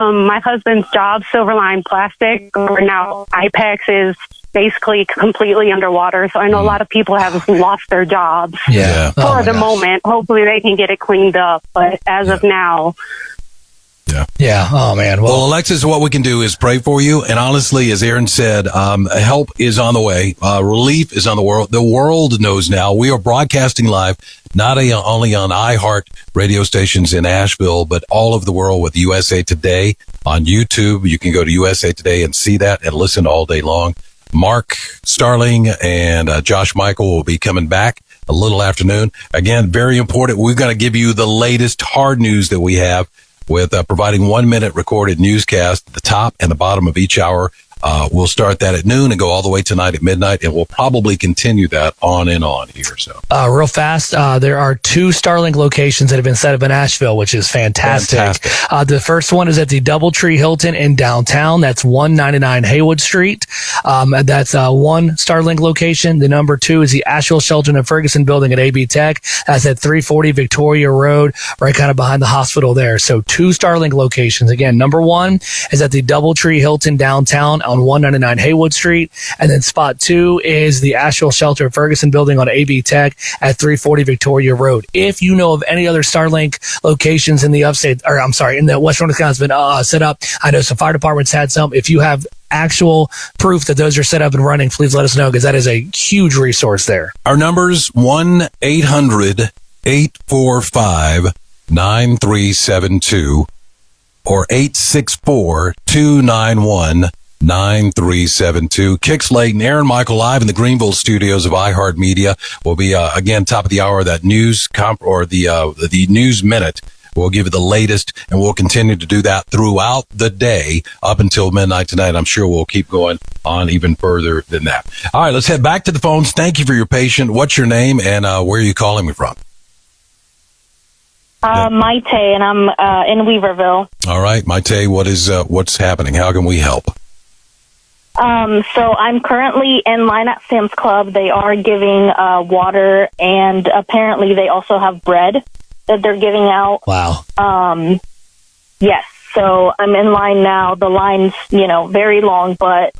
My husband's job, Silverline Plastic, or now IPEX, is basically completely underwater. So I know a lot of people have lost their jobs for the moment. Hopefully they can get it cleaned up. But as of now... Yeah. Oh, man. Well, Alexis, what we can do is pray for you. And honestly, as Aaron said, help is on the way. Relief is on the world. The world knows now. We are broadcasting live, not only on iHeart radio stations in Asheville, but all over the world with USA Today on YouTube. You can go to USA Today and see that and listen all day long. Mark Starling and Josh Michael will be coming back a little afternoon. Again, very important. We've got to give you the latest hard news that we have, with providing 1 minute recorded newscast at the top and the bottom of each hour. We'll start that at noon and go all the way tonight at midnight, and we'll probably continue that on and on here. So, real fast, there are 2 Starlink locations that have been set up in Asheville, which is fantastic. The first one is at the Doubletree Hilton in downtown. That's 199 Haywood Street. That's one Starlink location. The number 2 is the Asheville Shelton and Ferguson building at AB Tech. That's at 340 Victoria Road, right kind of behind the hospital there. So 2 Starlink locations. Again, number 1 is at the Doubletree Hilton downtown on 199 Haywood Street. And then spot 2 is the Asheville Shelter Ferguson building on AB Tech at 340 Victoria Road. If you know of any other Starlink locations in the upstate, or I'm sorry, in the western Wisconsin been set up, I know some fire departments had some. If you have actual proof that those are set up and running, please let us know, because that is a huge resource there. Our numbers 1-800-845-9372 or 864-291-9372. Kix-Layton, Aaron Michael live in the Greenville studios of iHeartMedia. Will be again top of the hour, that news the news minute. We'll give you the latest, and we'll continue to do that throughout the day up until midnight tonight. I'm sure we'll keep going on even further than that. All right, let's head back to the phones. Thank you for your patience. What's your name, and where are you calling me from? Maite, and I'm in Weaverville. All right, Maite, what's happening? How can we help? So I'm currently in line at Sam's Club. They are giving water, and apparently they also have bread that they're giving out. Wow. Yes. So I'm in line now. The line's, very long, but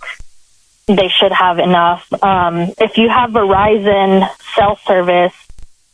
they should have enough. If you have Verizon cell service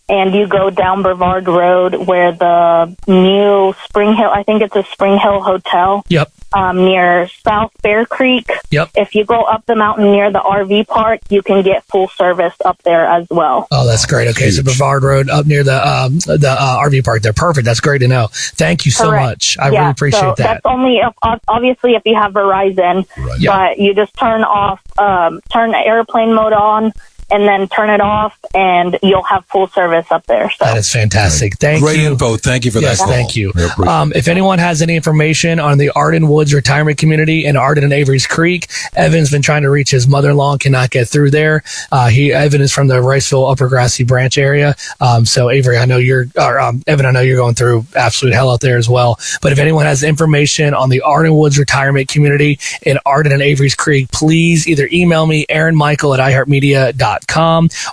and you go down Brevard Road where the new Spring Hill, I think it's a Spring Hill Hotel. Yep. Near South Bear Creek. Yep. If you go up the mountain near the RV park, you can get full service up there as well. Oh, that's great. Okay, so Brevard Road up near the RV park there. Perfect. That's great to know. Thank you so much. I really appreciate that. That's only obviously if you have Verizon, but you just turn the airplane mode on, and then turn it off, and you'll have full service up there. So that is fantastic. Thank you. Great info. Thank you for that. Thank you. If anyone has any information on the Arden Woods retirement community in Arden and Avery's Creek, Evan's been trying to reach his mother-in-law, cannot get through there. Evan is from the Riceville Upper Grassy Branch area. So Avery, Evan, I know you're going through absolute hell out there as well. But if anyone has information on the Arden Woods retirement community in Arden and Avery's Creek, please either email me, AaronMichael@iHeartMedia.com,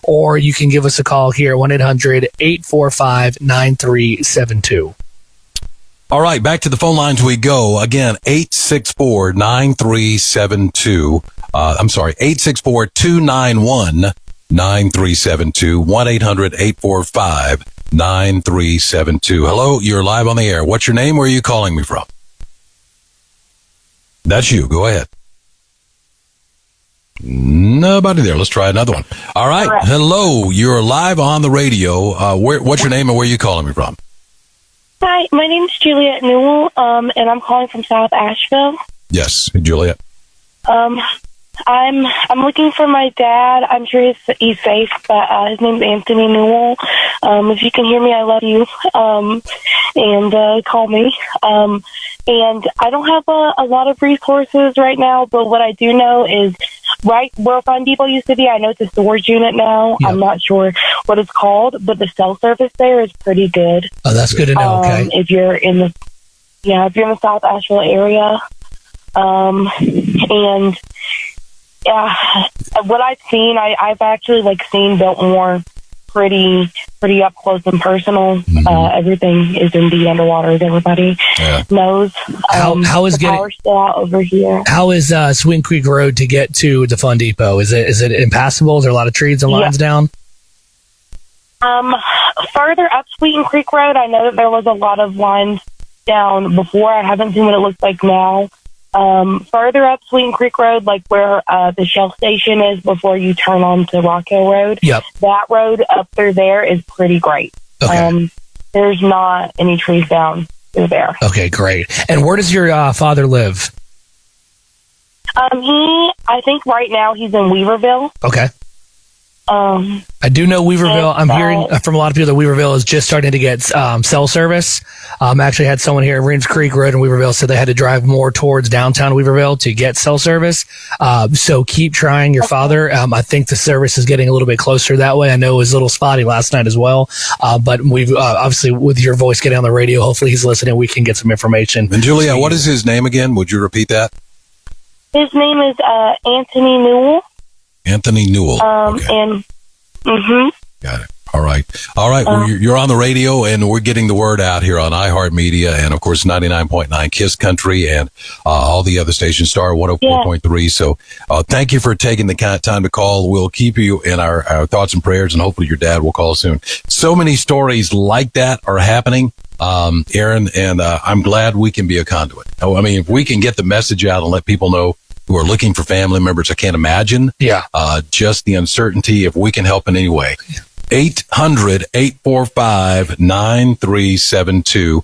or you can give us a call here at 1-800-845-9372. All right, back to the phone lines we go. Again, 864-9372. 864-291-9372. 1-800-845-9372. Hello, you're live on the air. What's your name? Where are you calling me from? That's you. Go ahead. Nobody there. Let's try another one. All right. Hello. You're live on the radio. What's your name and where are you calling me from? Hi, my name is Juliet Newell, and I'm calling from South Asheville. Yes, Juliet. I'm looking for my dad. I'm sure he's safe, but his name's Anthony Newell. If you can hear me, I love you. And call me. And I don't have a lot of resources right now, but what I do know is right where Fun Depot used to be, I know it's a storage unit now. Yep. I'm not sure what it's called, but the cell service there is pretty good. Oh, that's good to know. Okay. If you're in the South Asheville area, and what I've seen, I've actually seen Biltmore pretty up close and personal. Everything is indeed underwater, as everybody knows. How is power still out over here? How is Swing Creek Road to get to the Fun Depot? Is it impassable? Is there a lot of trees and lines down? Further up Sweeten Creek Road, I know that there was a lot of lines down before. I haven't seen what it looks like now. Further up Sweeten Creek Road, like where the Shell station is before you turn on to Rock Hill Road, that road up through there is pretty great. Okay. There's not any trees down through there. Okay, great. And where does your father live? I think right now he's in Weaverville. Okay. I do know Weaverville. I'm hearing from a lot of people that Weaverville is just starting to get cell service. Actually had someone here at Reams Creek Road in Weaverville said they had to drive more towards downtown Weaverville to get cell service. So keep trying your father. I think the service is getting a little bit closer that way. I know it was a little spotty last night as well. But we've obviously with your voice getting on the radio, hopefully he's listening. We can get some information. And Julia, what is his name again? Would you repeat that? His name is Anthony Newell. Anthony Newell. Okay. Got it. All right. Well, you're on the radio, and we're getting the word out here on iHeartMedia, and of course 99.9 Kiss Country, and all the other stations, Star 104.3. So, thank you for taking the time to call. We'll keep you in our thoughts and prayers, and hopefully your dad will call soon. So many stories like that are happening, Aaron, and I'm glad we can be a conduit. I mean, if we can get the message out and let people know who are looking for family members, I can't imagine just the uncertainty, if we can help in any way. 800-845-9372.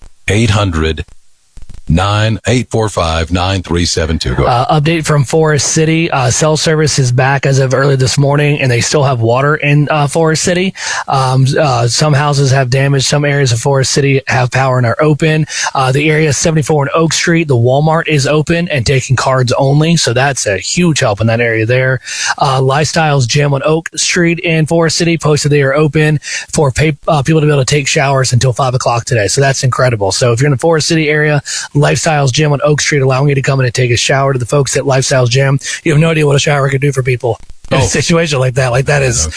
845-9372. Go ahead. Update from Forest City. Cell service is back as of early this morning, and they still have water in Forest City. Some houses have damage. Some areas of Forest City have power and are open. The area 74 and Oak Street, the Walmart is open and taking cards only, so that's a huge help in that area there. Lifestyles Gym on Oak Street in Forest City posted they are open for people to be able to take showers until 5 o'clock today, so that's incredible. So if you're in the Forest City area, Lifestyles Gym on Oak Street allowing you to come in and take a shower. To the folks at Lifestyles Gym, you have no idea what a shower can do for people in a situation like that. Like that is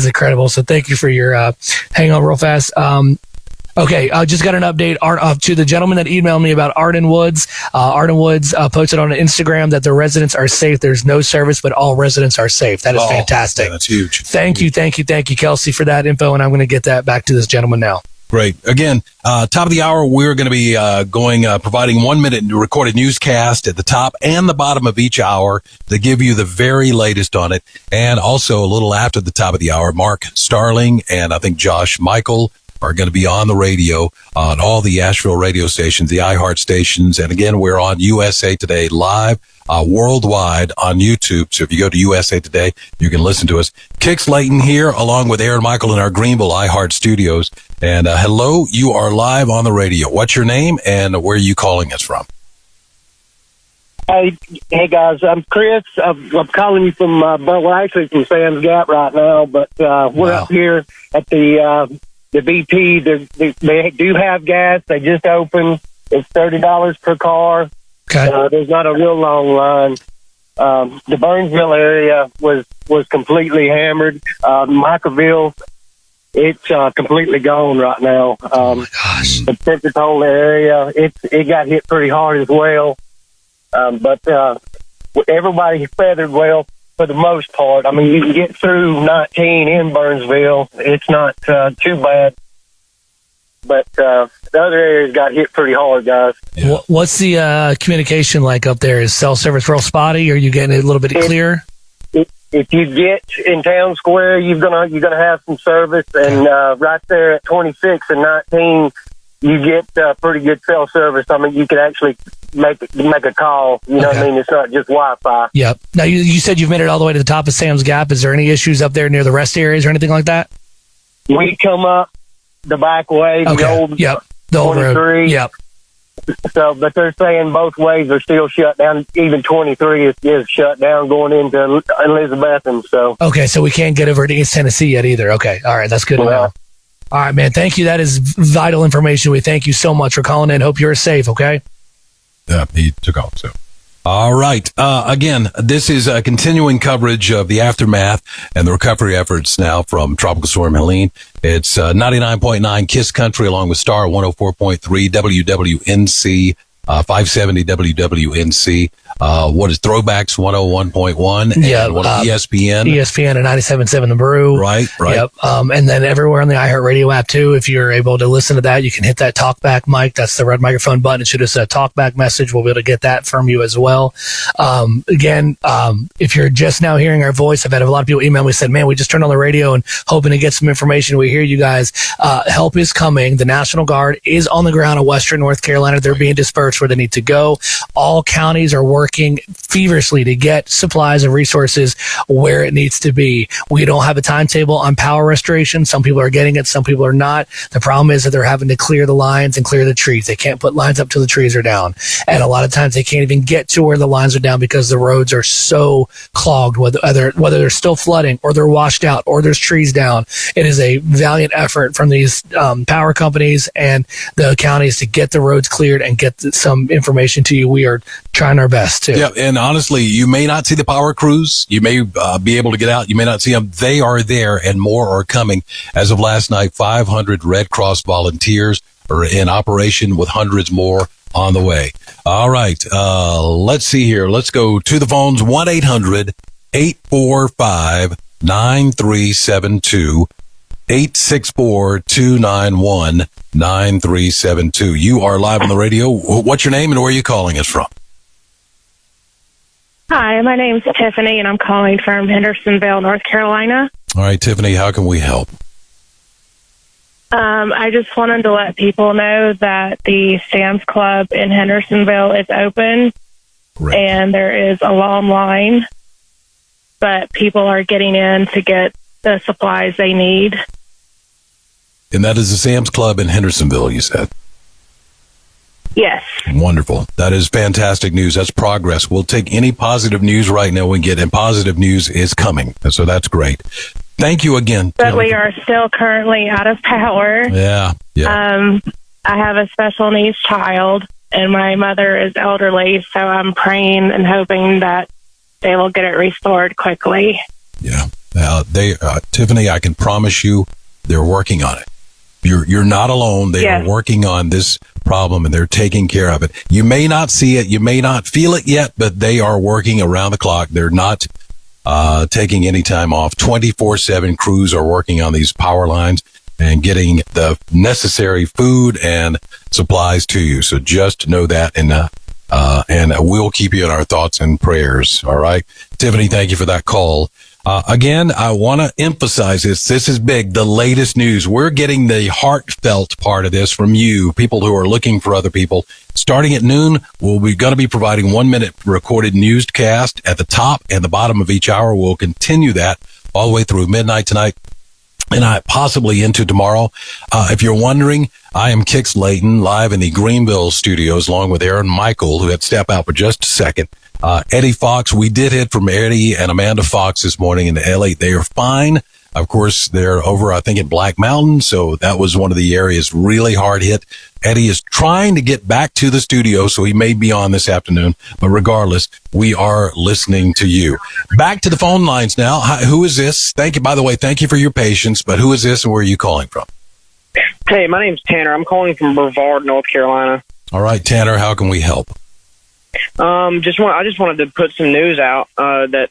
incredible. So thank you for your hang on real fast. Okay, I just got an update to the gentleman that emailed me about Arden Woods. Arden Woods posted on Instagram that the residents are safe. There's no service, but all residents are safe. That is fantastic. Yeah, that's huge. Thank you, Kelsey, for that info, and I'm going to get that back to this gentleman now. Great. Again, top of the hour, we're going to be providing 1 minute recorded newscast at the top and the bottom of each hour to give you the very latest on it. And also a little after the top of the hour, Mark Starling and I think Josh Michael are going to be on the radio on all the Asheville radio stations, the iHeart stations. And again, we're on USA Today live worldwide on YouTube. So if you go to USA Today, you can listen to us. Kix Layton here, along with Aaron Michael in our Greenville iHeart studios. And hello, you are live on the radio. What's your name and where are you calling us from? Hey guys, I'm Chris. I'm calling you from, actually from Sam's Gap right now, but we're up here at the BP. They do have gas. They just opened. It's $30 per car. Okay. There's not a real long line. The Burnsville area was completely hammered. Michaelville, it's completely gone right now. Oh my gosh. The Pensacola area, it got hit pretty hard as well. But everybody feathered well for the most part. I mean, you can get through 19 in Burnsville. It's not too bad. But the other areas got hit pretty hard, guys. Yeah. What's the communication like up there? Is cell service real spotty, or are you getting it a little bit clearer? If you get in Town Square, you're gonna have some service, and right there at 26 and 19, you get pretty good cell service. I mean, you can actually make a call. You know what I mean? It's not just Wi-Fi. Yep. Now you said you've made it all the way to the top of Sam's Gap. Is there any issues up there near the rest areas or anything like that? We come up the back way, the old the old 23. Road. Yep. So, but they're saying both ways are still shut down. Even 23 is shut down going into Elizabethton. So okay, so we can't get over to East Tennessee yet either. Okay, all right, that's good to know. All right, man. Thank you. That is vital information. We thank you so much for calling in. Hope you're safe. Okay. Yeah, he took off. So All right. Again, this is a continuing coverage of the aftermath and the recovery efforts now from Tropical Storm Helene. It's 99.9 KISS Country along with Star 104.3 WWNC, 570 WWNC. What is Throwbacks 101.1? Yeah. And ESPN. ESPN and 97.7 The Brew. Right. Yep. And then everywhere on the iHeartRadio app too. If you're able to listen to that, you can hit that talkback mic. That's the red microphone button. It should have said talkback message. We'll be able to get that from you as well. Again, if you're just now hearing our voice, I've had a lot of people email me said, man, we just turned on the radio and hoping to get some information. We hear you guys. Help is coming. The National Guard is on the ground in Western North Carolina. They're being dispersed where they need to go. All counties are working feverishly to get supplies and resources where it needs to be. We don't have a timetable on power restoration. Some people are getting it, some people are not. The problem is that they're having to clear the lines and clear the trees. They can't put lines up till the trees are down. And a lot of times they can't even get to where the lines are down because the roads are so clogged, whether they're still flooding or they're washed out or there's trees down. It is a valiant effort from these power companies and the counties to get the roads cleared and get some information to you. We are trying our best too. Yeah, and honestly, you may not see the power crews. You may be able to get out. You may not see them. They are there, and more are coming. As of last night, 500 Red Cross volunteers are in operation with hundreds more on the way. All right, let's see here. Let's go to the phones. 1-800-845-9372. 864-291-9372. You are live on the radio. What's your name and where are you calling us from? Hi, my name's Tiffany, and I'm calling from Hendersonville, North Carolina. All right, Tiffany, how can we help? I just wanted to let people know that the Sam's Club in Hendersonville is open. Great. And there is a long line, but people are getting in to get the supplies they need. And that is the Sam's Club in Hendersonville, you said? Yes. Wonderful. That is fantastic news. That's progress. We'll take any positive news right now we get, and positive news is coming. So that's great. Thank you again. But we are still currently out of power. Yeah. I have a special needs child, and my mother is elderly, so I'm praying and hoping that they will get it restored quickly. Yeah. Tiffany, I can promise you they're working on it. You're not alone. They are working on this problem and they're taking care of it. You may not see it. You may not feel it yet, but they are working around the clock. They're not taking any time off. 24/7 crews are working on these power lines and getting the necessary food and supplies to you. So just know that, and we'll keep you in our thoughts and prayers. All right. Tiffany, thank you for that call. Again, I want to emphasize this. This is big. The latest news. We're getting the heartfelt part of this from you, people who are looking for other people. Starting at noon, we're going to be providing 1-minute recorded newscast at the top and the bottom of each hour. We'll continue that all the way through midnight tonight and possibly into tomorrow. If you're wondering, I am Kix Layton live in the Greenville studios along with Aaron Michael, who had to step out for just a second. Eddie Fox, we did hear from Eddie and Amanda Fox this morning in the LA. They are fine. Of course, they're over, I think, in Black Mountain. So that was one of the areas really hard hit. Eddie is trying to get back to the studio, so he may be on this afternoon. But regardless, we are listening to you. Back to the phone lines now. Hi, who is this? Thank you. By the way, thank you for your patience. But who is this and where are you calling from? Hey, my name's Tanner. I'm calling from Brevard, North Carolina. All right, Tanner, how can we help? I just wanted to put some news out that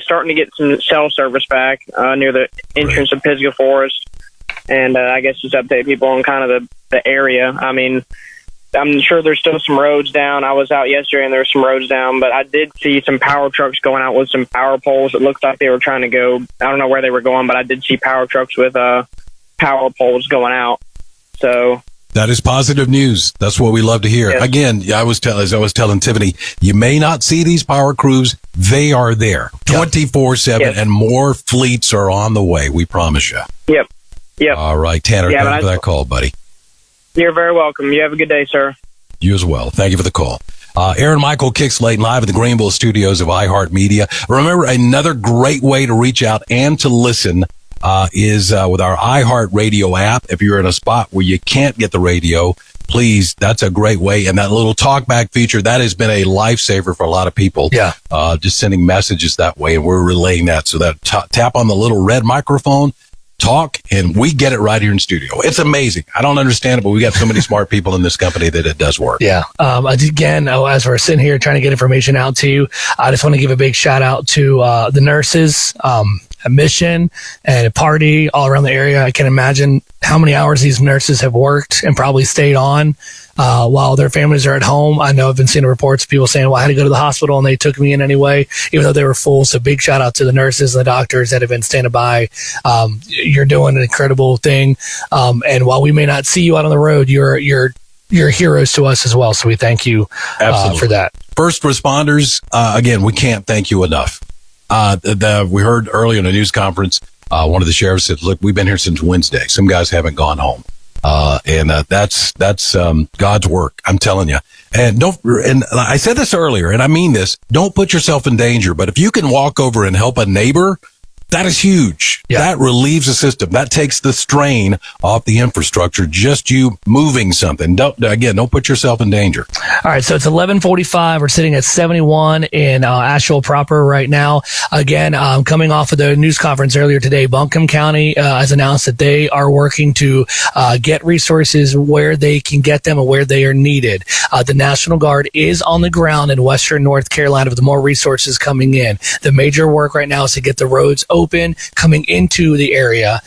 starting to get some cell service back near the entrance of Pisgah Forest, and I guess just update people on kind of the area. I mean, I'm sure there's still some roads down. I was out yesterday and there were some roads down, but I did see some power trucks going out with some power poles. It looked like they were trying to go. I don't know where they were going, but I did see power trucks with power poles going out. So. That is positive news. That's what we love to hear. Yes. Again, as I was telling Tiffany, you may not see these power crews. They are there 24/7 and more fleets are on the way. We promise you. Yep. All right, Tanner, thank you for that call, buddy. You're very welcome. You have a good day, sir. You as well. Thank you for the call. Aaron Michael, Kix Layton, live at the Greenville studios of iHeartMedia. Remember, another great way to reach out and to listen is with our iHeartRadio app. If you're in a spot where you can't get the radio, please, that's a great way. And that little talkback feature, that has been a lifesaver for a lot of people. Yeah. Just sending messages that way, and we're relaying that. So that tap on the little red microphone, talk, and we get it right here in studio. It's amazing. I don't understand it, but we got so many smart people in this company that it does work. Yeah. Again, as we're sitting here trying to get information out to you, I just want to give a big shout out to the nurses, a Mission and a Party all around the area. I can imagine how many hours these nurses have worked and probably stayed on while their families are at home. I know I've been seeing reports of people saying, well, I had to go to the hospital and they took me in anyway, even though they were full. So big shout out to the nurses and the doctors that have been standing by. You're doing an incredible thing. And while we may not see you out on the road, you're heroes to us as well. So we thank you for that. First responders, again, we can't thank you enough. We heard earlier in a news conference, one of the sheriffs said, look, we've been here since Wednesday. Some guys haven't gone home. And that's God's work. I'm telling you. And I said this earlier, and I mean this, don't put yourself in danger, but if you can walk over and help a neighbor, that is huge. Yeah. That relieves the system. That takes the strain off the infrastructure. Just you moving something. Don't put yourself in danger. All right. So it's 11:45. We're sitting at 71 in Asheville proper right now. Again, coming off of the news conference earlier today, Buncombe County has announced that they are working to get resources where they can get them and where they are needed. The National Guard is on the ground in western North Carolina with more resources coming in. The major work right now is to get the roads open coming into the area,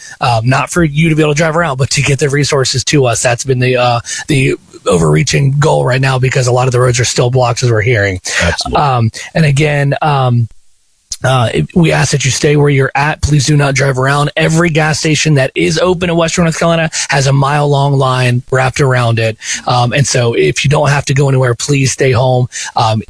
not for you to be able to drive around, but to get the resources to us. That's been the overreaching goal right now because a lot of the roads are still blocked, as we're hearing. Absolutely. And again, we ask that you stay where you're at. Please do not drive around. Every gas station that is open in Western North Carolina has a mile-long line wrapped around it. And so if you don't have to go anywhere, please stay home.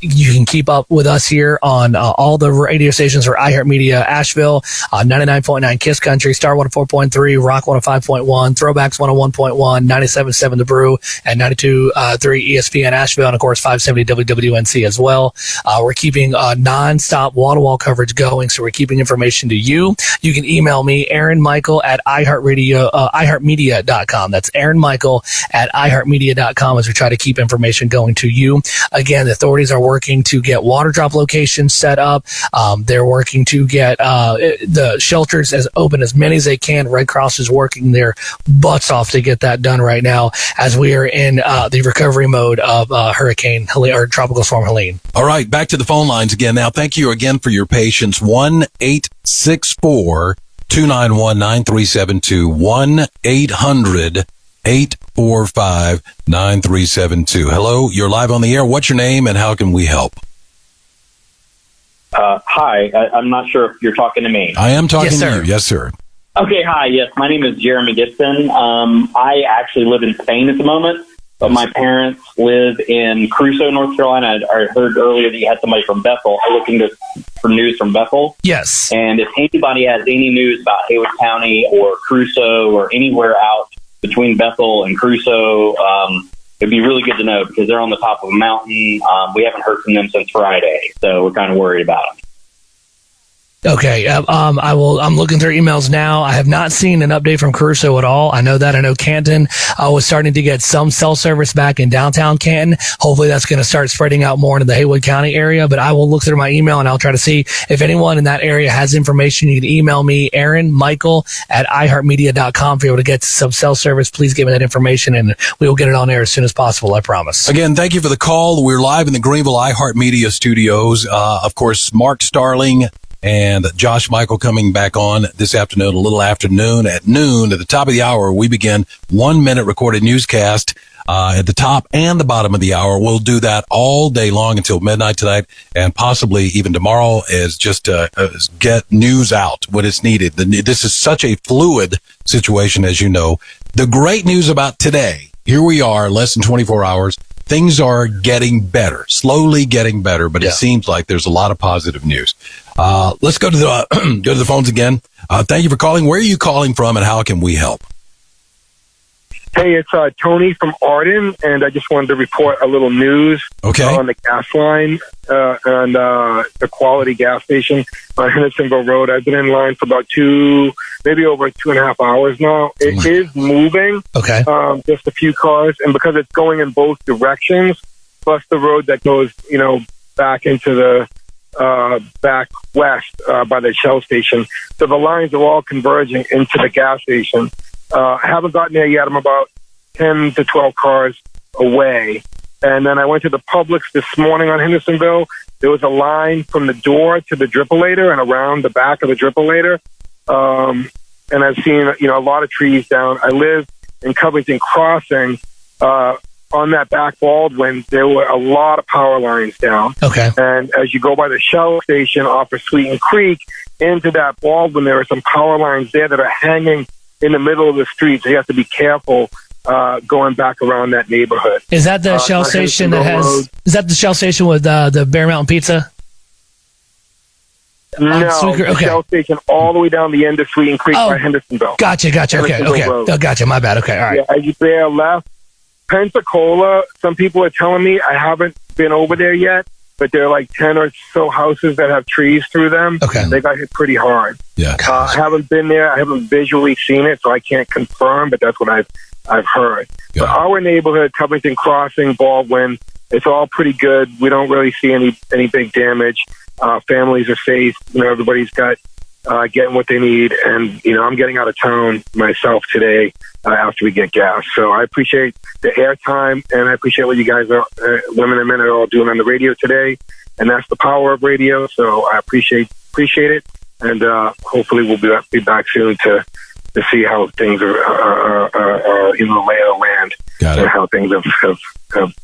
You can keep up with us here on all the radio stations for iHeartMedia Asheville, 99.9 Kiss Country, Star 104.3, Rock 105.1, Throwbacks 101.1, 97.7 The Brew, and 92.3 ESPN Asheville, and of course 570 WWNC as well. We're keeping non-stop wall-to-wall coverage going, so we're keeping information to you. You can email me, Aaron Michael at iHeartMedia.com. That's Aaron Michael at iHeartMedia.com as we try to keep information going to you. Again, the authorities are working to get water drop locations set up. They're working to get the shelters as open as many as they can. Red Cross is working their butts off to get that done right now as we are in the recovery mode of Hurricane Helene, or Tropical Storm Helene. All right, back to the phone lines again. Now, thank you again for your patience. 1-864-291-9372. 1-800-845-9372. Hello, you're live on the air. What's your name and how can we help? Hi, I'm not sure if you're talking to me. I am talking to you. Yes, sir. Okay, hi. Yes, my name is Jeremy Gibson. I actually live in Spain at the moment, but my parents live in Crusoe, North Carolina. I heard earlier that you had somebody from Bethel looking for news from Bethel. Yes. And if anybody has any news about Haywood County or Crusoe or anywhere out between Bethel and Crusoe, it'd be really good to know because they're on the top of a mountain. We haven't heard from them since Friday, so we're kind of worried about them. Okay. I'm looking through emails now. I have not seen an update from Crusoe at all. I know that. I know Canton was starting to get some cell service back in downtown Canton. Hopefully that's going to start spreading out more into the Haywood County area, but I will look through my email and I'll try to see if anyone in that area has information. You can email me, Aaron Michael at iHeartMedia.com. If you're able to get some cell service, please give me that information and we will get it on air as soon as possible. I promise. Again, thank you for the call. We're live in the Greenville iHeartMedia studios. Of course, Mark Starling and Josh Michael coming back on this afternoon, a little afternoon at noon. At the top of the hour, we begin 1 minute recorded newscast at the top and the bottom of the hour. We'll do that all day long until midnight tonight and possibly even tomorrow as just get news out when it's needed. This is such a fluid situation, as you know. The great news about today, here we are, less than 24 hours. Things are getting better, slowly getting better, but It seems like there's a lot of positive news. Let's go to the phones again. Thank you for calling. Where are you calling from and how can we help? Hey, it's Tony from Arden, and I just wanted to report a little news on the gas line and the Quality gas station on Hendersonville Road. I've been in line for about maybe over 2.5 hours now. It is moving, just a few cars, and because it's going in both directions, plus the road that goes, back into the back west by the Shell station. So the lines are all converging into the gas station. I haven't gotten there yet. I'm about 10 to 12 cars away. And then I went to the Publix this morning on Hendersonville. There was a line from the door to the drippolator and around the back of the drippolator. And I've seen, a lot of trees down. I live in Covington Crossing. On that back Baldwin, there were a lot of power lines down. Okay. And as you go by the Shell station off of Sweeten Creek into that Baldwin, there are some power lines there that are hanging in the middle of the street, so you have to be careful going back around that neighborhood. Is that the Shell station that has? Road. Is that the Shell station with the Bear Mountain Pizza? No, the Shell station all the way down the end of Sweeten Creek by Hendersonville. Gotcha. Okay. Oh, gotcha. My bad. Okay, all right. Yeah, as you bear left, Pensacola. Some people are telling me, I haven't been over there yet, but there are like 10 or so houses that have trees through them. Okay. They got hit pretty hard. Yeah. I haven't been there. I haven't visually seen it, so I can't confirm, but that's what I've heard. Yeah. But our neighborhood, Covington Crossing, Baldwin, it's all pretty good. We don't really see any big damage. Families are safe. Everybody's got getting what they need, and I'm getting out of town myself today after we get gas. So I appreciate the airtime, and I appreciate what you guys women and men are all doing on the radio today, and that's the power of radio. So I appreciate it, and hopefully we'll be back soon to see how things are in the lay of the land and how things have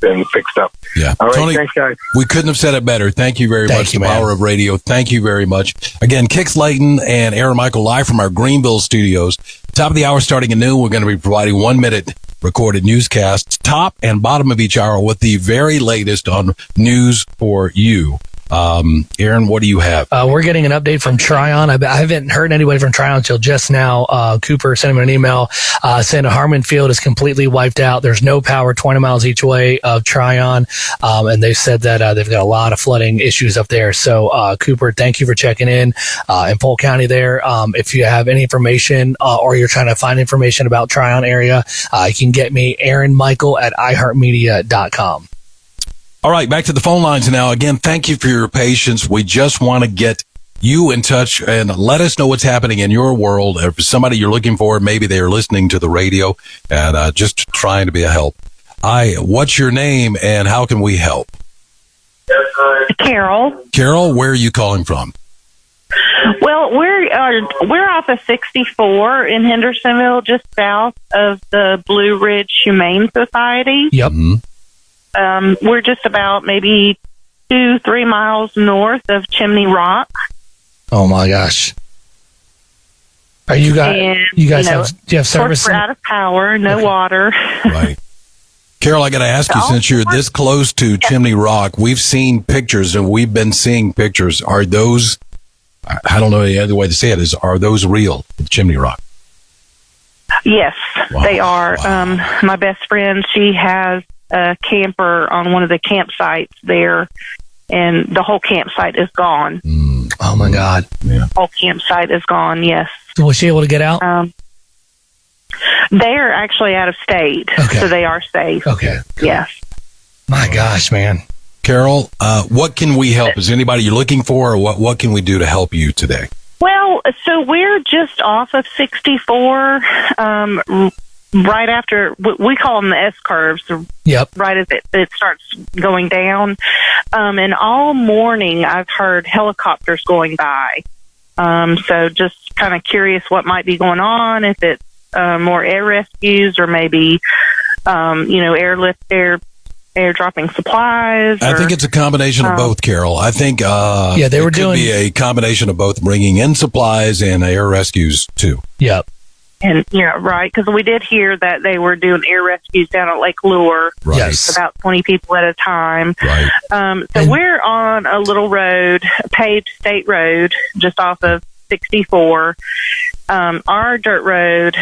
been fixed up. Yeah. All right, Tony, thanks, guys. We couldn't have said it better. Thank you very much. The power of radio. Thank you very much. Again, Kix Layton and Aaron Michael live from our Greenville studios. Top of the hour starting at noon, we're going to be providing 1-minute recorded newscasts, top and bottom of each hour with the very latest on news for you. Aaron, what do you have? We're getting an update from Tryon. I haven't heard anybody from Tryon until just now. Cooper sent him an email saying Harmon Field is completely wiped out. There's no power 20 miles each way of Tryon. And they said that they've got a lot of flooding issues up there. So, Cooper, thank you for checking in Polk County there. If you have any information or you're trying to find information about Tryon area, you can get me Aaron Michael at iHeartMedia.com. All right, back to the phone lines now. Again, thank you for your patience. We just want to get you in touch and let us know what's happening in your world. If somebody you're looking for, maybe they're listening to the radio and just trying to be a help. What's your name and how can we help? Carol. Carol, where are you calling from? Well, we're off of 64 in Hendersonville, just south of the Blue Ridge Humane Society. Yep. Mm-hmm. We're just about maybe 2-3 miles north of Chimney Rock. Oh my gosh! Are you guys? And, do you have service? We're out of power, no water. Right. Carol, I got to ask you, since you're this close to Chimney Rock, we've seen pictures and we've been seeing pictures. Are those? I don't know any other way to say it. Are those real? Chimney Rock. Yes, they are. Wow. My best friend, she has a camper on one of the campsites there, and the whole campsite is gone. Oh my God! Yeah. Whole campsite is gone. Yes. So was she able to get out? They are actually out of state, so they are safe. Okay. Cool. Yes. My gosh, man. Carol, what can we help? Is there anybody you're looking for, or what can we do to help you today? Well, so we're just off of 64. Right after, we call them the S-curves, right as it starts going down. And all morning I've heard helicopters going by. So just kind of curious what might be going on, if it's more air rescues or maybe, airdropping supplies. I think it's a combination of both, Carol. I think they were doing be a combination of both, bringing in supplies and air rescues too. Yep. And right, because we did hear that they were doing air rescues down at Lake Lure. Right. Yes. About 20 people at a time. Right. So we're on a little road, a paved state road, just off of 64. Our dirt road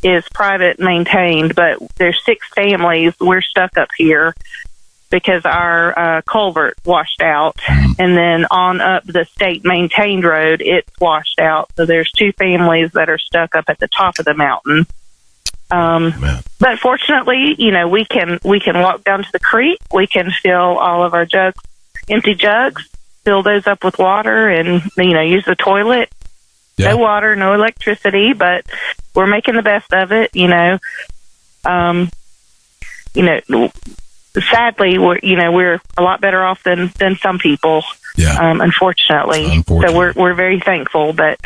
is private maintained, but there's 6 families. We're stuck up here because our culvert washed out. And then on up the state maintained road, it's washed out. So there's 2 families that are stuck up at the top of the mountain. But fortunately, we can walk down to the creek. We can fill all of our jugs, empty jugs, fill those up with water, and use the toilet. Yeah. No water, no electricity, but we're making the best of it. Sadly, we're a lot better off than some people. Yeah. Unfortunately. So we're very thankful, but.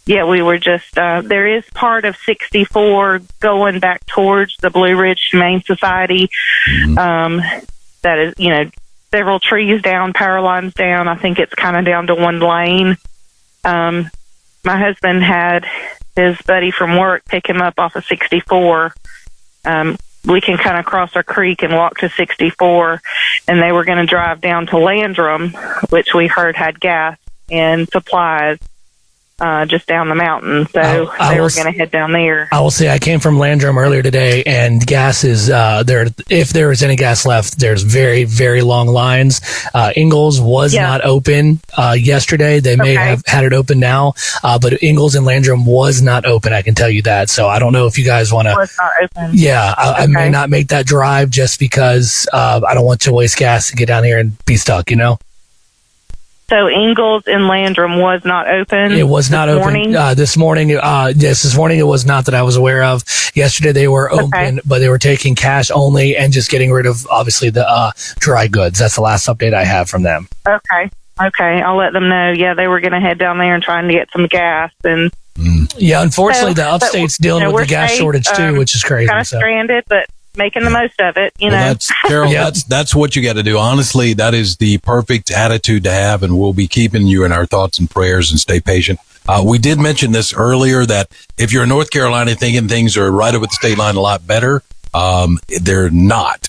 Yeah, we were just, there is part of 64 going back towards the Blue Ridge Humane Society. That is, several trees down, power lines down. I think it's kind of down to 1 lane. My husband had his buddy from work pick him up off of 64. We can kind of cross our creek and walk to 64, and they were going to drive down to Landrum, which we heard had gas and supplies. Just down the mountain, so they were going to head down there. I will say I came from Landrum earlier today, and gas is there. If there is any gas left, there's very, very long lines. Ingalls was not open yesterday. They may have had it open now, but Ingalls and Landrum was not open. I can tell you that. So I don't know if you guys want to. Was not open. Yeah, I may not make that drive just because I don't want to waste gas and get down here and be stuck. So Ingalls and Landrum was not open. It was not open this morning. Yes, this morning it was not that I was aware of. Yesterday they were open, but they were taking cash only and just getting rid of obviously the dry goods. That's the last update I have from them. Okay, I'll let them know. Yeah, they were going to head down there and trying to get some gas and. Yeah, unfortunately the upstate's dealing with the gas shortage too, which is crazy. Kind of stranded, but. Making the most of it, That's, Carol, that's what you got to do. Honestly, that is the perfect attitude to have, and we'll be keeping you in our thoughts and prayers, and stay patient. We did mention this earlier, that if you're in North Carolina thinking things are right over the state line a lot better, they're not.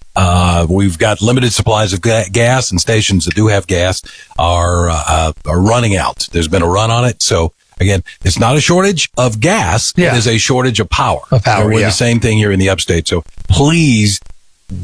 We've got limited supplies of gas, and stations that do have gas are running out. There's been a run on it, so. Again, it's not a shortage of gas. Yeah. It is a shortage of power. We're the same thing here in the upstate. So please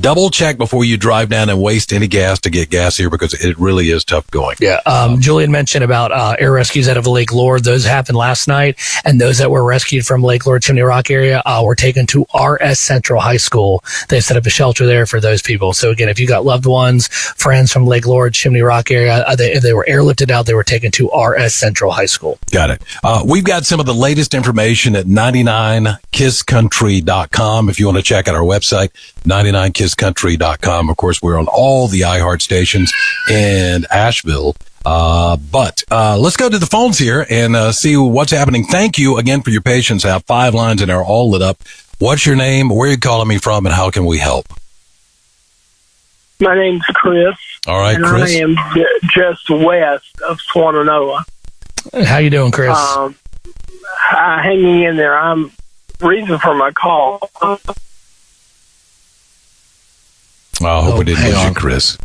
double check before you drive down and waste any gas to get gas here, because it really is tough going. Yeah. Julian mentioned about air rescues out of Lake Lord. Those happened last night, and those that were rescued from Lake Lord, Chimney Rock area were taken to RS Central High School. They set up a shelter there for those people. So again, if you got loved ones, friends from Lake Lord, Chimney Rock area, if they were airlifted out, they were taken to RS Central High School. Got it. We've got some of the latest information at 99kisscountry.com. If you want to check out our website, 99kisscountry.com. Of course, we're on all the iHeart stations in Asheville. But let's go to the phones here and see what's happening. Thank you again for your patience. I have 5 lines and they're all lit up. What's your name? Where are you calling me from? And how can we help? My name's Chris. All right, Chris. I am just west of Swannanoa. How you doing, Chris? Hanging in there. Reason for my call. I hope we didn't lose you, Chris.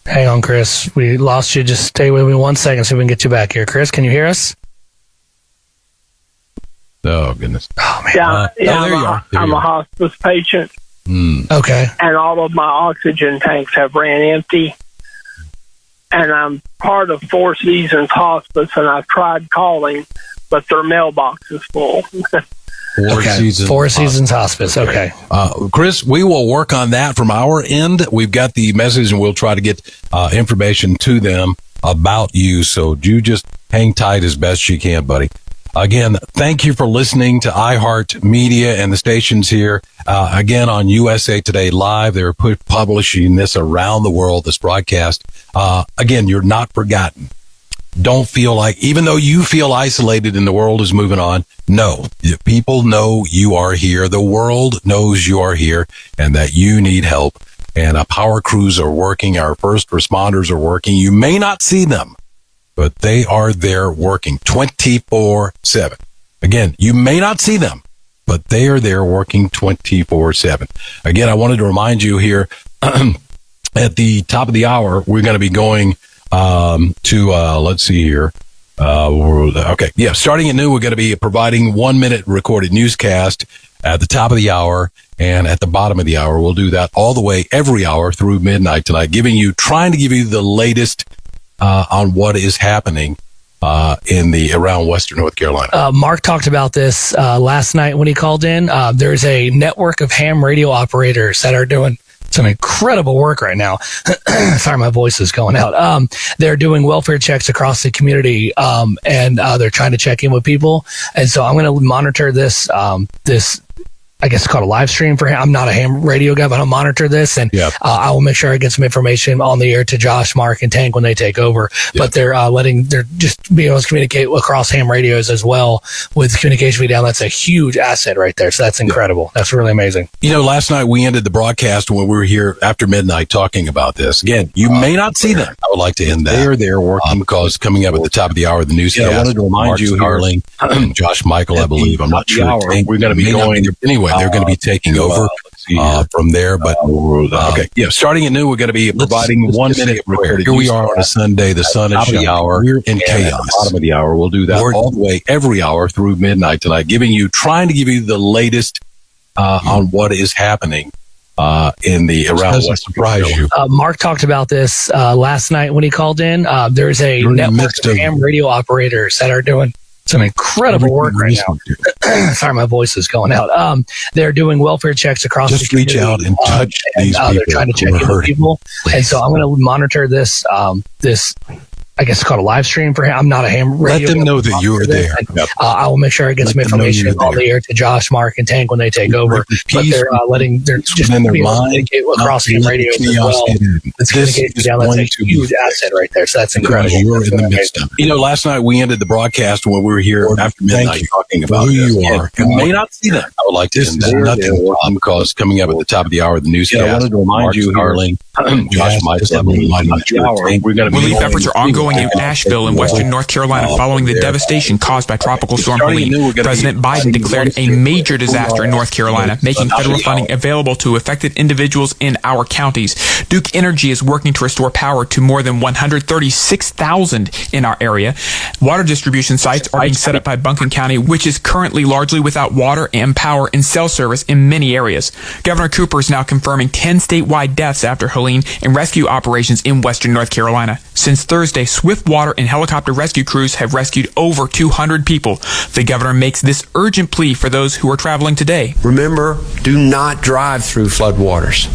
Hang on, Chris. We lost you. Just stay with me 1 second so we can get you back here. Chris, can you hear us? Oh, goodness. Oh, man. Yeah, there you are. I'm a hospice patient. Okay. And all of my oxygen tanks have ran empty. And I'm part of Four Seasons Hospice, and I've tried calling, but their mailbox is full. Four Seasons Hospice. Okay. Chris, we will work on that from our end. We've got the message, and we'll try to get information to them about you. So you just hang tight as best you can, buddy. Again, thank you for listening to iHeart Media and the stations here. Again, on USA Today Live, they're publishing this around the world, this broadcast. Again, you're not forgotten. Don't feel like, even though you feel isolated and the world is moving on, no, people know you are here. The world knows you are here and that you need help. And our power crews are working. Our first responders are working. You may not see them, but they are there working 24/7. Again, you may not see them, but they are there working 24/7. Again, I wanted to remind you here at the top of the hour, we're going to be going to let's see here. Okay. Yeah. Starting at noon, we're going to be providing 1 minute recorded newscast at the top of the hour and at the bottom of the hour. We'll do that all the way every hour through midnight tonight, trying to give you the latest on what is happening around Western North Carolina. Mark talked about this last night when he called in. There's a network of ham radio operators that are doing some incredible work right now. Sorry, my voice is going out. They're doing welfare checks across the community, and they're trying to check in with people. And so I'm going to monitor this I guess it's called a live stream for him. I'm not a ham radio guy, but I'll monitor this, and I will make sure I get some information on the air to Josh, Mark, and Tank when they take over. But they're just being able to communicate across ham radios as well with communication feed down. That's a huge asset right there. So that's incredible. That's really amazing. Last night we ended the broadcast when we were here after midnight talking about this. Again, you may not see them. I would like to end that. They're there working because coming up at the top of the hour, the newscast. I wanted to remind you, Helene, Josh, Michael, I believe. I'm not sure. We're going to be going anyway. They're going to be taking over from there. But okay, starting at noon, we're going to be providing 1 minute recorded. Here we are on a Sunday. The sun is shining. We're in chaos. At the bottom of the hour, we'll do that all the way every hour through midnight tonight, trying to give you the latest on what is happening around West. Surprise you. Mark talked about this last night when he called in. There's a network of ham radio operators that are doing some incredible work right now. Sorry, my voice is going out. They're doing welfare checks across the community. Just reach out and touch these people. They're trying to check in with people. And so I'm going to monitor this, I guess it's called a live stream for him. I'm not a ham radio. Let them know that you're there. I will make sure I get some information on the air to Josh, Mark, and Tank when they take over. But they're just being able to communicate across ham radios as well. It's communication down. That's a huge asset right there. So that's incredible. You're in the midst of it. Last night we ended the broadcast when we were here after midnight talking about who you are. You may not see them. I would like to end that because coming up at the top of the hour, the newscast. I wanted to remind you, Helene, Josh, Michael, relief efforts are ongoing in Asheville in western North Carolina following the devastation caused by Tropical Storm Helene. President Biden declared a major disaster in North Carolina, making federal funding available to affected individuals in our counties. Duke Energy is working to restore power to more than 136,000 in our area. Water distribution sites are being set up by Buncombe County, which is currently largely without water and power and cell service in many areas. Governor Cooper is now confirming 10 statewide deaths after Helene and rescue operations in western North Carolina. Since Thursday, swift water and helicopter rescue crews have rescued over 200 people. The governor makes this urgent plea for those who are traveling today. Remember, do not drive through floodwaters.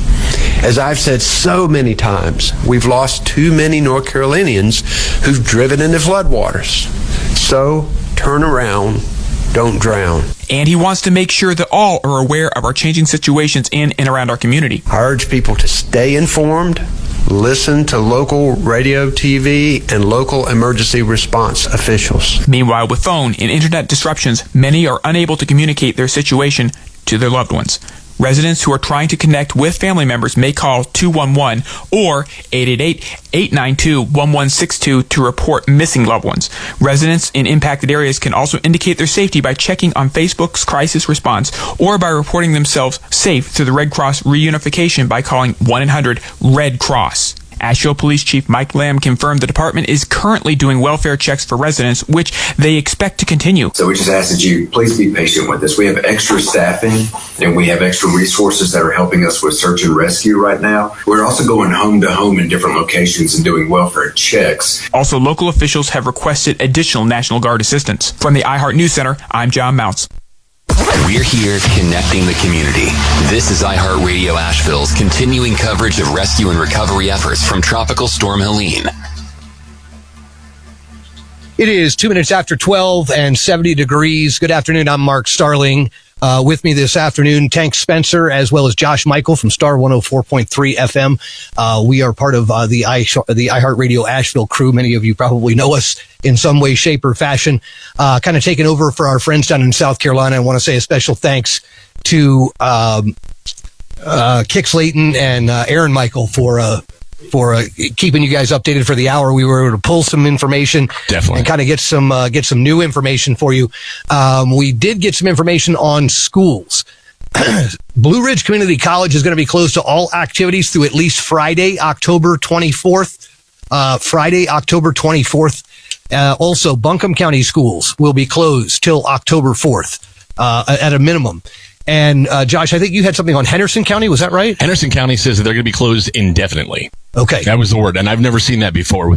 As I've said so many times, we've lost too many North Carolinians who've driven into floodwaters. So turn around, don't drown. And he wants to make sure that all are aware of our changing situations in and around our community. I urge people to stay informed, listen to local radio, TV, and local emergency response officials. Meanwhile, with phone and internet disruptions, many are unable to communicate their situation to their loved ones. Residents who are trying to connect with family members may call 211 or 888-892-1162 to report missing loved ones. Residents in impacted areas can also indicate their safety by checking on Facebook's crisis response or by reporting themselves safe through the Red Cross reunification by calling 1-800-RED-CROSS. Asheville Police Chief Mike Lamb confirmed the department is currently doing welfare checks for residents, which they expect to continue. So we just ask that you please be patient with us. We have extra staffing and we have extra resources that are helping us with search and rescue right now. We're also going home to home in different locations and doing welfare checks. Also, local officials have requested additional National Guard assistance. From the iHeart News Center, I'm John Mounts. We're here connecting the community. This is iHeartRadio Asheville's continuing coverage of rescue and recovery efforts from Tropical Storm Helene. It is 2 minutes after 12 and 70 degrees. Good afternoon. I'm Mark Starling. With me this afternoon, Tank Spencer, as well as Josh Michael from Star 104.3 FM. We are part of the iHeartRadio Asheville crew. Many of you probably know us in some way, shape, or fashion. Kind of taking over for our friends down in South Carolina. I want to say a special thanks to Kick Slayton and Aaron Michael for keeping you guys updated for the hour. We were able to pull some information, definitely, and kind of get some new information for you. We did get some information on schools. Blue Ridge Community College is going to be closed to all activities through at least Friday, October 24th. Also, Buncombe County schools will be closed till October 4th at a minimum. And Josh, I think you had something on Henderson County. Was that right? Henderson County says that they're going to be closed indefinitely. Okay. That was the word. And I've never seen that before,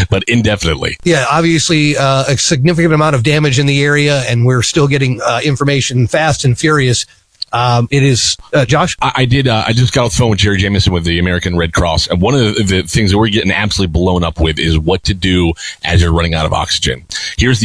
but indefinitely. Yeah, obviously a significant amount of damage in the area, and we're still getting information fast and furious. It is, Josh? I just got off the phone with Jerry Jameson with the American Red Cross. And one of the things that we're getting absolutely blown up with is what to do as you're running out of oxygen. Here's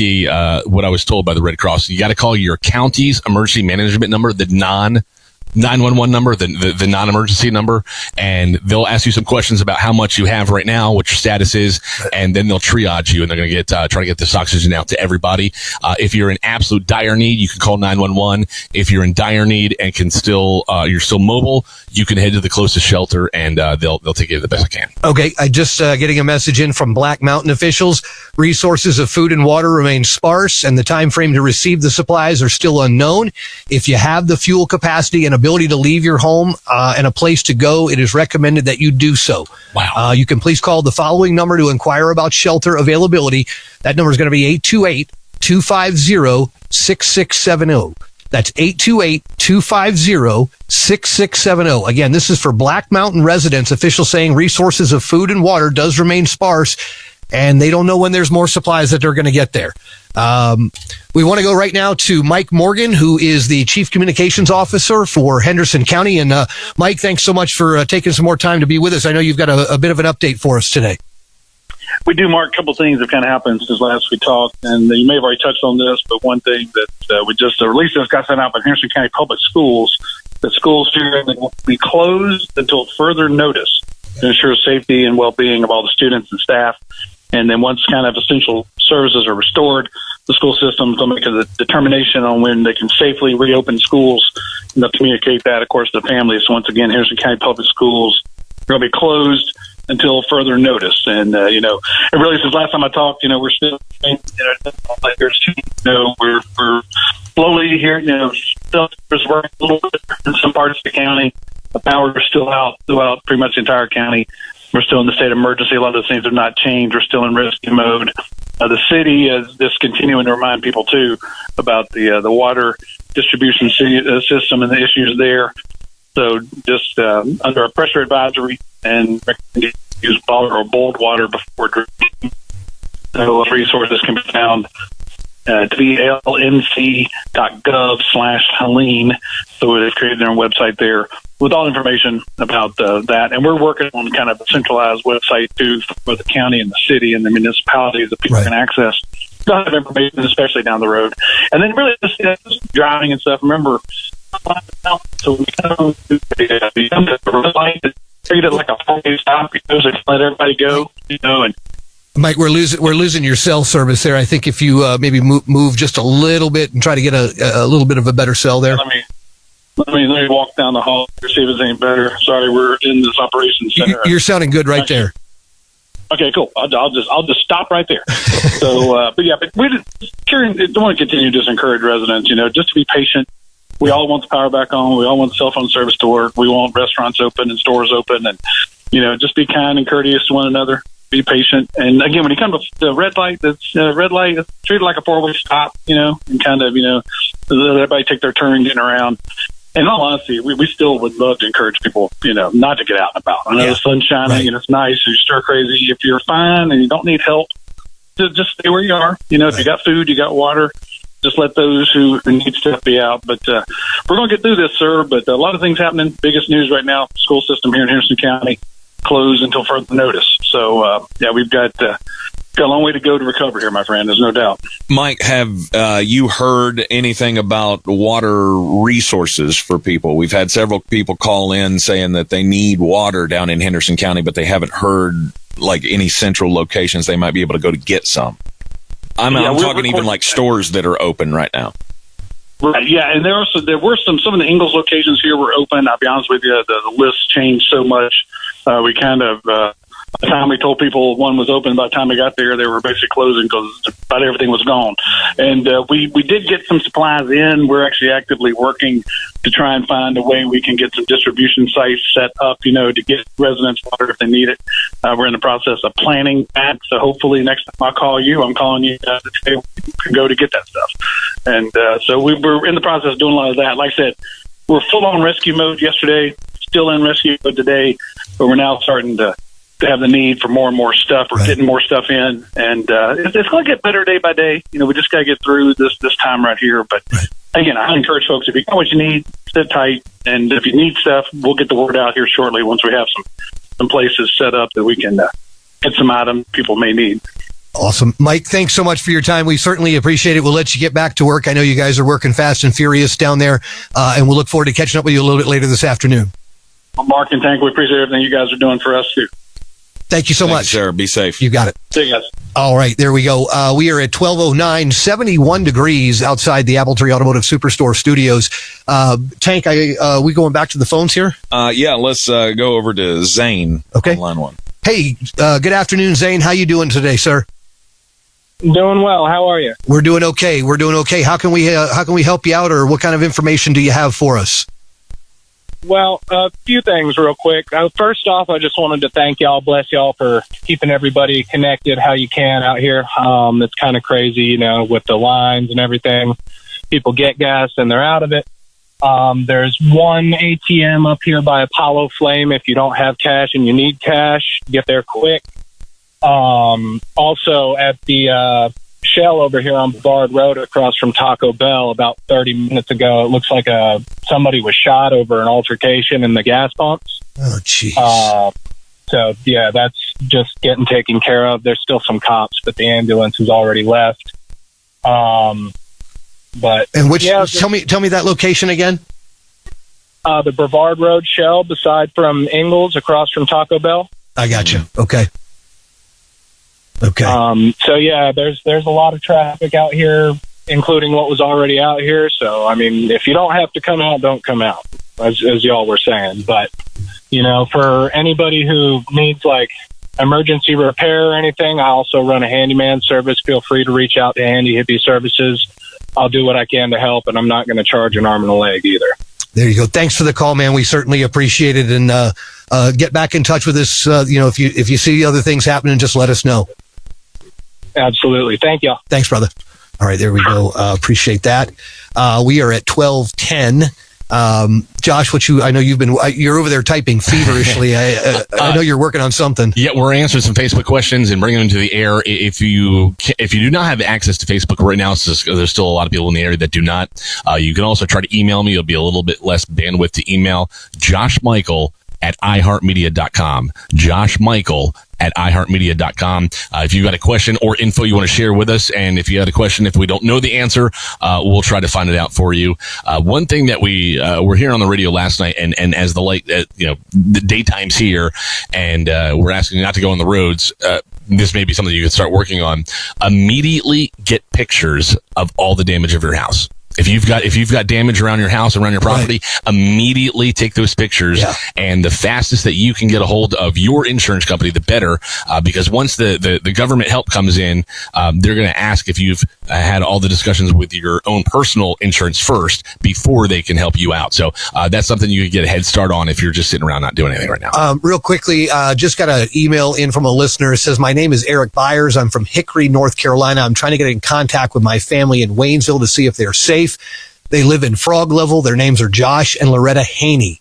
what I was told by the Red Cross. You got to call your county's emergency management number, the 911 number, the non-emergency number, and they'll ask you some questions about how much you have right now, what your status is, and then they'll triage you, and they're going to try to get this oxygen out to everybody. If you're in absolute dire need, you can call 911. If you're in dire need and you're still mobile, you can head to the closest shelter, and they'll take you the best they can. Okay, I just getting a message in from Black Mountain officials. Resources of food and water remain sparse, and the time frame to receive the supplies are still unknown. If you have the fuel capacity and ability to leave your home and a place to go, it is recommended that you do so. Wow. You can please call the following number to inquire about shelter availability. That number is going to be 828-250-6670. That's 828-250-6670. Again, this is for Black Mountain residents. Officials saying resources of food and water does remain sparse, and they don't know when there's more supplies that they're going to get there. We want to go right now to Mike Morgan, who is the Chief Communications Officer for Henderson County. And Mike, thanks so much for taking some more time to be with us. I know you've got a bit of an update for us today. We do, Mark. A couple of things have kind of happened since last we talked, and you may have already touched on this, but one thing that we just released just got sent out by Henderson County Public Schools, that schools here will be closed until further notice to ensure safety and well-being of all the students and staff. And then once kind of essential services are restored, the school system will make a determination on when they can safely reopen schools, and they'll communicate that, of course, to families. So once again, Henderson County Public Schools are going to be closed until further notice. And, and really since last time I talked, we're still, like we're slowly here, still working a little bit in some parts of the county. The power is still out throughout pretty much the entire county. We're still in the state of emergency. A lot of the things have not changed. We're still in rescue mode. The city is just continuing to remind people, too, about the water distribution system and the issues there. So just under a pressure advisory and recommend use bottled or boiled water before drinking. Those resources can be found at blnc.gov/Helene. So they've created their own website there with all information about that. And we're working on kind of a centralized website, too, for the county and the city and the municipalities that people can access. A lot of information, especially down the road. And then really just driving and stuff. Remember, so we come to the red light, treat it like a 4-way stop, so let everybody go, and Mike, we're losing your cell service there. I think if you maybe move just a little bit and try to get a little bit of a better cell there. Let me walk down the hall to see if it's any better. Sorry, we're in this operations center. You're sounding good right there. Okay, cool. I'll just stop right there. So, but we want to continue to just encourage residents, just to be patient. We all want the power back on. We all want the cell phone service to work. We want restaurants open and stores open, and just be kind and courteous to one another. Be patient. And again, when you come to the red light, it's treated like a 4-way stop, and kind of, let everybody take their turn getting around. In all honesty, we still would love to encourage people, not to get out and about. I know the sun's shining and it's nice. You stir crazy. If you're fine and you don't need help, just stay where you are. If you got food, you got water, just let those who need stuff be out. But we're going to get through this, sir. But a lot of things happening. Biggest news right now, school system here in Henderson County closed until further notice. So, we've got a long way to go to recover here, my friend. There's no doubt. Mike, have you heard anything about water resources for people? We've had several people call in saying that they need water down in Henderson County, but they haven't heard like any central locations they might be able to go to get some. I'm talking even like stores that are open right now. Right, yeah, and there were some of the Ingalls locations here were open. I'll be honest with you, the list changed so much. We kind of By the time we told people one was open, by the time we got there, they were basically closing because about everything was gone. And we did get some supplies in. We're actually actively working to try and find a way we can get some distribution sites set up, to get residents water if they need it. We're in the process of planning that. So hopefully next time I call you, I'm calling you to say we can go to get that stuff. And so we're in the process of doing a lot of that. Like I said, we're full on rescue mode yesterday, still in rescue mode today, but we're now starting to have the need for more and more stuff. We're getting more stuff in, and it's going to get better day by day. We just got to get through this time right here. But again, I encourage folks, if you know what you need, sit tight, and if you need stuff, we'll get the word out here shortly once we have some places set up that we can get some items people may need. Awesome. Mike, thanks so much for your time. We certainly appreciate it. We'll let you get back to work. I know you guys are working fast and furious down there, and we'll look forward to catching up with you a little bit later this afternoon. Well, Mark and Tank, we appreciate everything you guys are doing for us, too. Thank you so much. Sir, be safe. You got it. See you guys. All right, there we go. We are at 12:09, 71 degrees outside the Appletree Automotive Superstore studios. Tank, we going back to the phones here? Yeah, let's go over to Zane. Okay. On line one. Hey, good afternoon, Zane. How you doing today, sir? Doing well. How are you? We're doing okay. How can we help you out, or what kind of information do you have for us? Well, a few things real quick. First off, I just wanted to thank y'all, bless y'all for keeping everybody connected how you can out here. It's kind of crazy, with the lines and everything. People get gas and they're out of it. There's one ATM up here by Apollo Flame. If you don't have cash and you need cash, get there quick. Also at the Shell over here on Bard Road across from Taco Bell about 30 minutes ago, it looks like somebody was shot over an altercation in the gas pumps. Oh, jeez. So, yeah, that's just getting taken care of. There's still some cops, but the ambulance has already left. Tell me that location again. The Brevard Road Shell, beside from Ingalls, across from Taco Bell. I got you. Okay. So yeah, there's a lot of traffic out here, including what was already out here. So I mean, if you don't have to come out, don't come out, as y'all were saying. But for anybody who needs like emergency repair or anything, I also run a handyman service. Feel free to reach out to Handy Hippie Services. I'll do what I can to help, and I'm not going to charge an arm and a leg either. There you go. Thanks for the call, man. We certainly appreciate it, and get back in touch with us. If you see other things happening, just let us know. Absolutely. Thank you. Thanks, brother. All right, there we go. Appreciate that. We are at 12:10. Josh, I know you're over there typing feverishly. I know you're working on something. Yeah, we're answering some Facebook questions and bringing them to the air. If you do not have access to Facebook right now, there's still a lot of people in the area that do not. You can also try to email me. It'll be a little bit less bandwidth to email. JoshMichael@iHeartMedia.com. JoshMichael@iHeartMedia.com. If you've got a question or info you want to share with us, and if you had a question, if we don't know the answer, we'll try to find it out for you. One thing that we were hearing on the radio last night, and as the daytime's here, and we're asking not to go on the roads, this may be something you could start working on. Immediately get pictures of all the damage of your house. If you've got damage around your house, around your property, immediately take those pictures. Yeah. And the fastest that you can get a hold of your insurance company, the better, because once the government help comes in, they're going to ask if you've had all the discussions with your own personal insurance first before they can help you out. So that's something you could get a head start on if you're just sitting around not doing anything right now. Real quickly, just got an email in from a listener. It says, my name is Eric Byers. I'm from Hickory, North Carolina. I'm trying to get in contact with my family in Waynesville to see if they're safe. They live in Frog Level. Their names are Josh and Loretta Haney.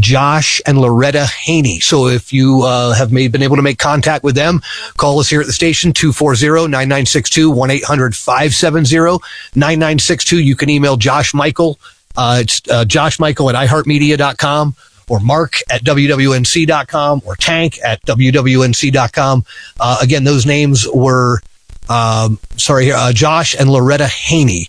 Josh and Loretta Haney. So if you have been able to make contact with them, call us here at the station, 240-9962, 1-800-570-9962. You can email Josh Michael. It's joshmichael@iHeartMedia.com, or Mark@WWNC.com, or Tank@WWNC.com. Again, those names were Josh and Loretta Haney.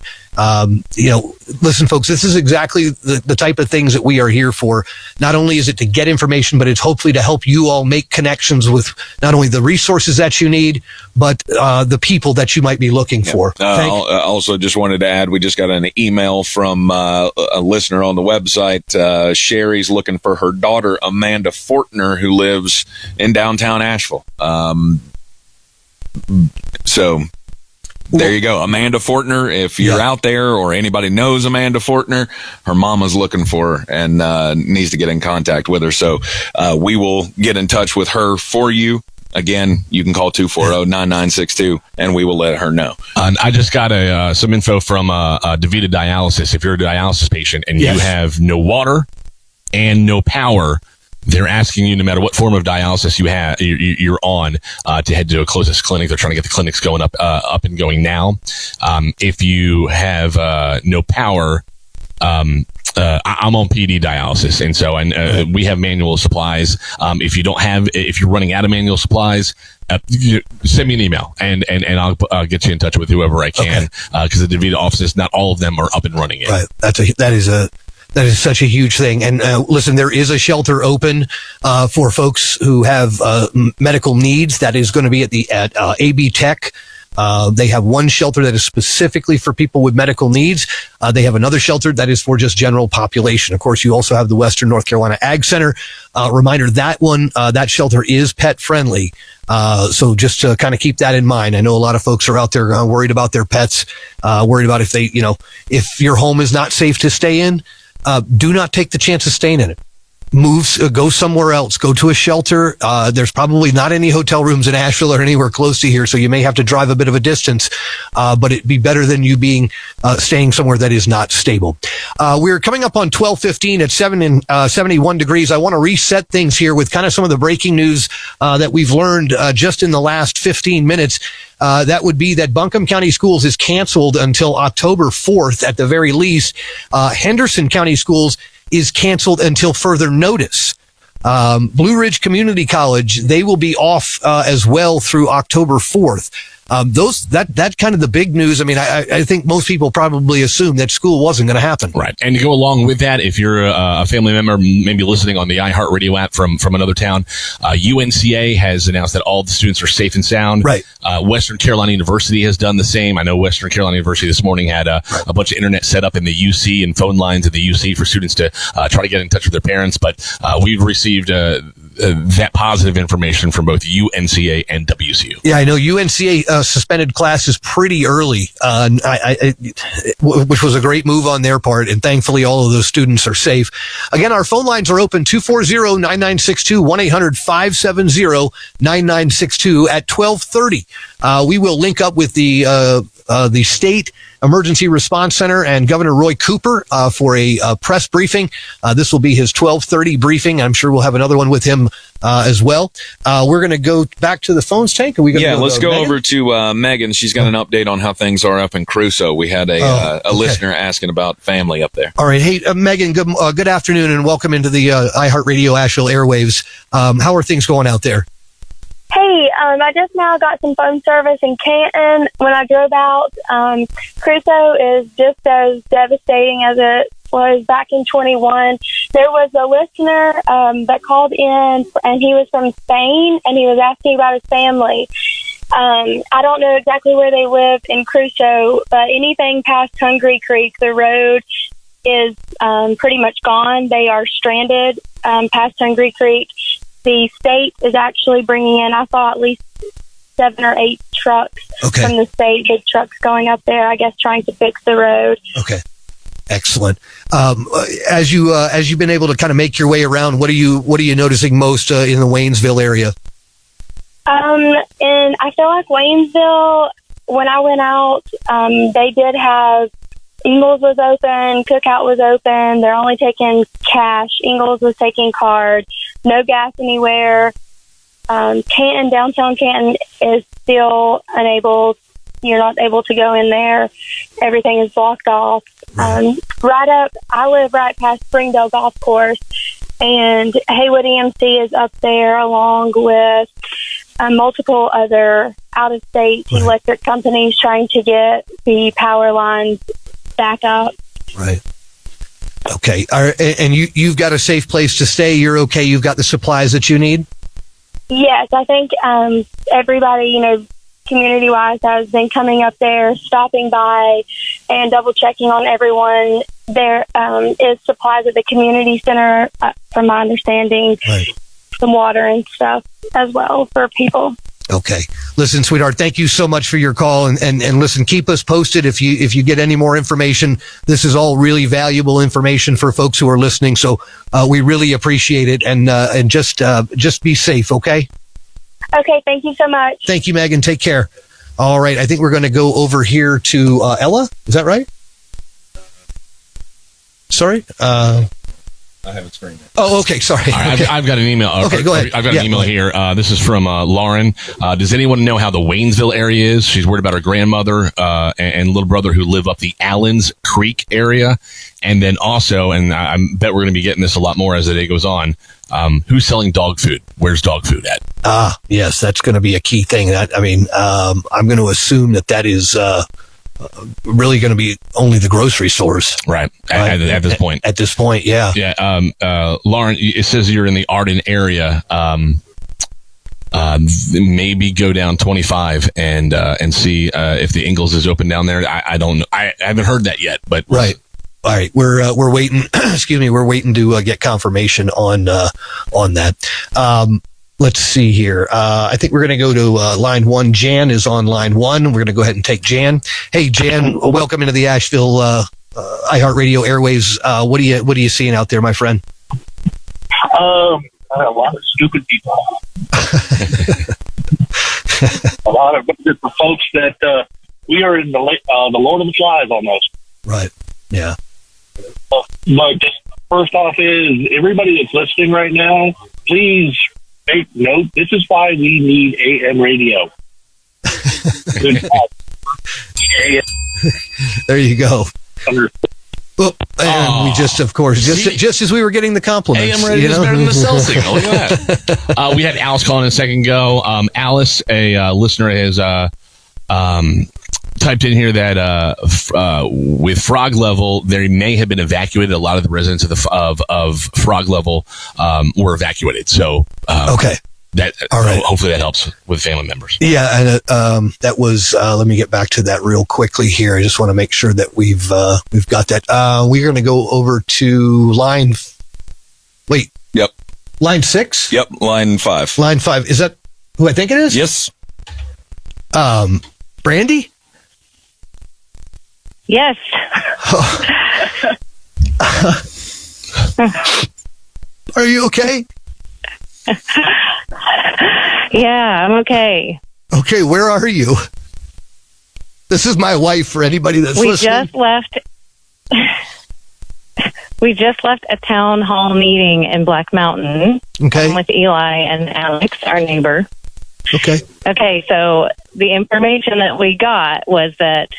Listen, folks, this is exactly the type of things that we are here for. Not only is it to get information, but it's hopefully to help you all make connections with not only the resources that you need, but the people that you might be looking for. Also, just wanted to add, we just got an email from a listener on the website. Sherry's looking for her daughter, Amanda Fortner, who lives in downtown Asheville. So there you go. Amanda Fortner. If you're out there or anybody knows Amanda Fortner, her mama's looking for her and needs to get in contact with her. So we will get in touch with her for you. Again, you can call 240-9962 and we will let her know. I just got some info from DaVita Dialysis. If you're a dialysis patient and you have no water and no power, they're asking you, no matter what form of dialysis you're on, to head to a closest clinic. They're trying to get the clinics going up and going now. If you have no power, I'm on PD dialysis, and so we have manual supplies. If you're running out of manual supplies, send me an email, and I'll get you in touch with whoever I can, because the DaVita offices, not all of them are up and running yet. Right. That is such a huge thing. And listen, there is a shelter open for folks who have medical needs. That is going to be at AB Tech. They have one shelter that is specifically for people with medical needs. They have another shelter that is for just general population. Of course, you also have the Western North Carolina Ag Center. Reminder, that shelter is pet friendly. So just to kind of keep that in mind. I know a lot of folks are out there worried about their pets, worried about if your home is not safe to stay in. Do not take the chance of staying in it. Go somewhere else. Go to a shelter. There's probably not any hotel rooms in Asheville or anywhere close to here, so you may have to drive a bit of a distance. But it'd be better than you staying somewhere that is not stable. We're coming up on 12:15 at 71 degrees. I want to reset things here with kind of some of the breaking news that we've learned just in the last 15 minutes. That would be that Buncombe County Schools is canceled until October 4th at the very least. Henderson County Schools is canceled until further notice. Blue Ridge Community College, they will be off as well through October 4th. That kind of the big news. I mean, I think most people probably assume that school wasn't going to happen. Right. And to go along with that, if you're a family member, maybe listening on the iHeartRadio app from another town, UNCA has announced that all the students are safe and sound. Right. Western Carolina University has done the same. I know Western Carolina University this morning had a bunch of internet set up in the UC and phone lines at the UC for students to try to get in touch with their parents. But we've received that positive information from both UNCA and WCU. Yeah, I know UNCA suspended classes pretty early, which was a great move on their part, and thankfully all of those students are safe. Again, our phone lines are open, 240-9962, 1-800-570-9962 at 12:30. We will link up with the State Emergency Response Center and Governor Roy Cooper for a press briefing. This will be his 12:30 briefing. I'm sure we'll have another one with him as well. We're going to go back to the phones, Tank. Are we going let's go over to Megan. She's got an update on how things are up in Crusoe. We had a listener asking about family up there. All right. Hey, Megan, good afternoon and welcome into the iHeartRadio Asheville airwaves. How are things going out there? Hey, I just now got some phone service in Canton. When I drove out, Crusoe is just as devastating as it was back in 21. There was a listener that called in, and he was from Spain, and he was asking about his family. I don't know exactly where they live in Crusoe, but anything past Hungry Creek, the road is pretty much gone. They are stranded past Hungry Creek. The state is actually bringing in, I saw at least 7 or 8 trucks from the state, big trucks going up there, I guess, trying to fix the road. Okay. Excellent. As you've been able to kind of make your way around, what are you noticing most in the Waynesville area? And I feel like Waynesville, when I went out, they did have Ingalls was open, Cookout was open. They're only taking cash. Ingalls was taking card. No gas anywhere. Canton, downtown Canton is still unable. You're not able to go in there. Everything is blocked off. I live right past Springdale Golf Course, and Haywood EMC is up there along with multiple other out-of-state electric companies trying to get the power lines back up. Right. Okay. And you've got a safe place to stay. You're okay. You've got the supplies that you need. Yes, I think everybody, community-wise, has been coming up there, stopping by, and double-checking on everyone. There is supplies at the community center, from my understanding, some water and stuff as well for people. Okay. Listen, sweetheart, thank you so much for your call. And listen, keep us posted if you get any more information. This is all really valuable information for folks who are listening. So we really appreciate it. And just be safe, okay? Okay, thank you so much. Thank you, Megan. Take care. All right. I think we're going to go over here to Ella. Is that right? Sorry? I have a screen. Oh, okay. Sorry. Right, okay. I've got an email. Okay, go ahead. I've got an email here. This is from Lauren. Does anyone know how the Waynesville area is? She's worried about her grandmother and little brother who live up the Allens Creek area. And then also, and I bet we're going to be getting this a lot more as the day goes on, who's selling dog food? Where's dog food at? Yes, that's going to be a key thing. I'm going to assume that is really going to be only the grocery stores. Right. At this point. At this point, yeah. Yeah. Lauren, it says you're in the Arden area. Maybe go down 25 and see if the Ingalls is open down there. I don't know. I haven't heard that yet, but right. All right, we're waiting. Excuse me, we're waiting to get confirmation on that. Let's see here. I think we're going to go to line 1. Jan is on line 1. We're going to go ahead and take Jan. Hey, Jan, welcome into the Asheville iHeartRadio airwaves. What are you seeing out there, my friend? A lot of stupid people. A lot of the folks that we are in the Lord of the Flies almost. Right. Yeah. But just first off is everybody that's listening right now, please take note. This is why we need AM radio. There you go. Oh, and we just, of course, just as we were getting the compliments. AM radio is better than the cell signal. Look at that. We had Alice calling a second ago. Alice, a listener, has typed in here that with Frog Level, they may have been evacuated. A lot of the residents of Frog Level were evacuated. So okay, that all right. Hopefully that helps with family members. Yeah, and that was. Let me get back to that real quickly here. I just want to make sure that we've got that. We're going to go over to line. Wait. Yep. Line 6. Yep. Line 5. Line 5. Is that who I think it is? Yes. Brandy. Yes. Are you okay? Yeah, I'm okay. Okay, where are you? This is my wife for anybody that's listening. We just left a town hall meeting in Black Mountain with Eli and Alex, our neighbor. Okay, so the information that we got was that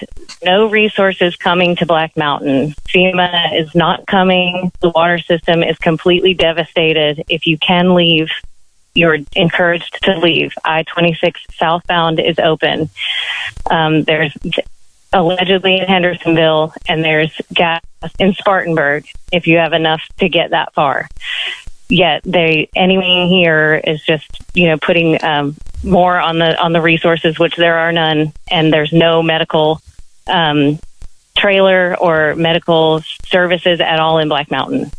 no resources coming to Black Mountain. FEMA is not coming. The water system is completely devastated. If you can leave, you're encouraged to leave. I-26 southbound is open. There's allegedly in Hendersonville, and there's gas in Spartanburg if you have enough to get that far. Yet anyone here is just, putting more on the resources, which there are none, and there's no medical trailer or medical services at all in Black Mountain.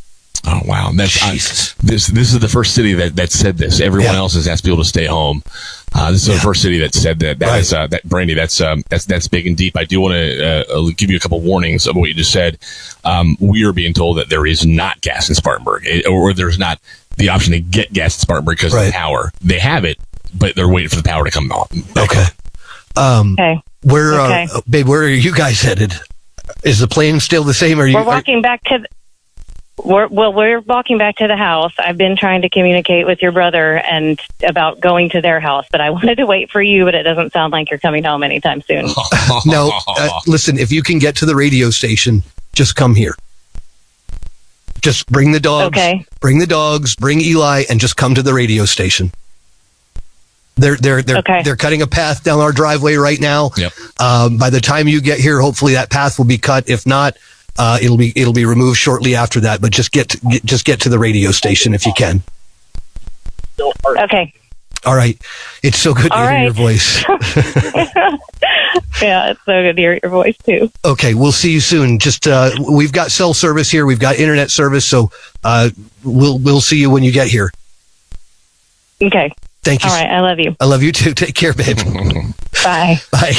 Oh wow! That's this is the first city that said this. Everyone else has asked people to stay home. This is the first city that said that. That is that Brandy. That's big and deep. I do want to give you a couple warnings of what you just said. We are being told that there is not gas in Spartanburg, or there's not the option to get gas in Spartanburg because of the power. They have it, but they're waiting for the power to come on. Okay. Babe, where are you guys headed? Is the plane still the same? We're walking back to. We're walking back to the house. I've been trying to communicate with your brother and about going to their house, but I wanted to wait for you, but it doesn't sound like you're coming home anytime soon. No, listen, if you can get to the radio station, just come here. Just bring the dogs. Okay. Bring the dogs, bring Eli, and just come to the radio station. They're cutting a path down our driveway right now. Yep. By the time you get here, hopefully that path will be cut. If not, it'll be removed shortly after that. But just get to the radio station if you can. Okay. All right. It's so good to hear your voice. Yeah, it's so good to hear your voice too. Okay, we'll see you soon. Just we've got cell service here. We've got internet service, so we'll see you when you get here. Okay. Thank you. All right, I love you. I love you too. Take care, babe. Bye. Bye.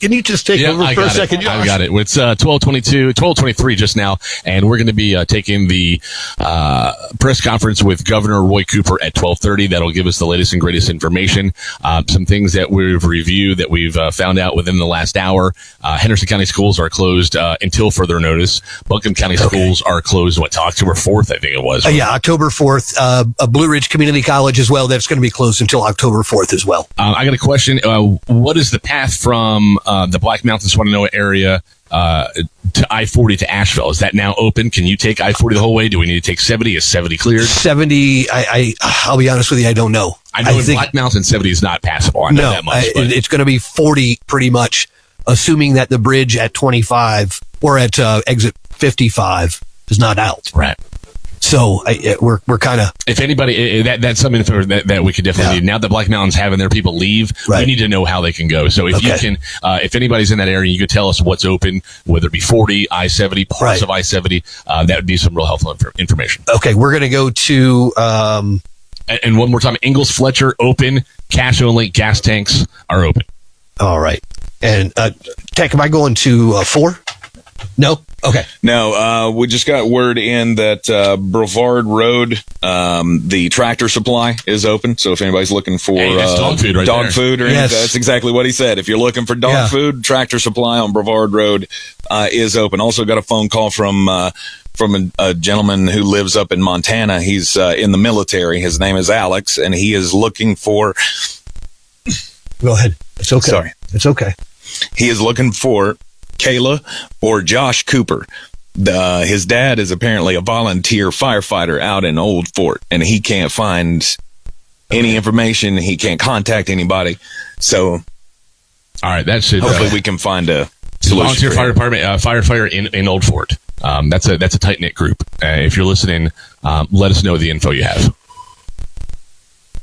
Can you just take over for a second? I got it. It's 12:23 just now, and we're going to be taking the press conference with Governor Roy Cooper at 12:30. That'll give us the latest and greatest information. Some things that we've reviewed that we've found out within the last hour. Henderson County schools are closed until further notice. Buncombe County schools are closed, till October 4th, I think it was. Yeah, October 4th. Blue Ridge Community College as well. That's going to be closed until October 4th as well. I got a question. What is the path from the Black Mountain, Swannanoa area to I-40 to Asheville? Is that now open? Can you take I-40 the whole way? Do we need to take 70? Is 70 cleared? 70, I'll be honest with you, I don't know. I know in Black Mountain, 70 is not passable. I know that much. It's going to be 40 pretty much, assuming that the bridge at 25 or at exit 55 is not out. Right. So we're kind of. If anybody, that's some info that we could definitely need. Now that Black Mountain's having their people leave, we need to know how they can go. So if you can, if anybody's in that area, you could tell us what's open, whether it be 40, I-70, parts of I-70. That would be some real helpful information. Okay, we're going to go to. And one more time, Ingalls Fletcher open, cash only, gas tanks are open. All right. And Tech, am I going to 4? No? Okay. No, we just got word in that Brevard Road, the tractor supply is open. So if anybody's looking for dog food, food or anything, that's exactly what he said. If you're looking for dog food, tractor supply on Brevard Road is open. Also got a phone call from a gentleman who lives up in Montana. He's in the military. His name is Alex, and he is looking for. Go ahead. It's okay. Sorry. It's okay. He is looking for Kayla or Josh Cooper. His dad is apparently a volunteer firefighter out in Old Fort, and he can't find any information. He can't contact anybody. So, all right, that's it. Hopefully, we can find a solution. Volunteer fire department firefighter in Old Fort. That's a tight knit group. If you're listening, let us know the info you have.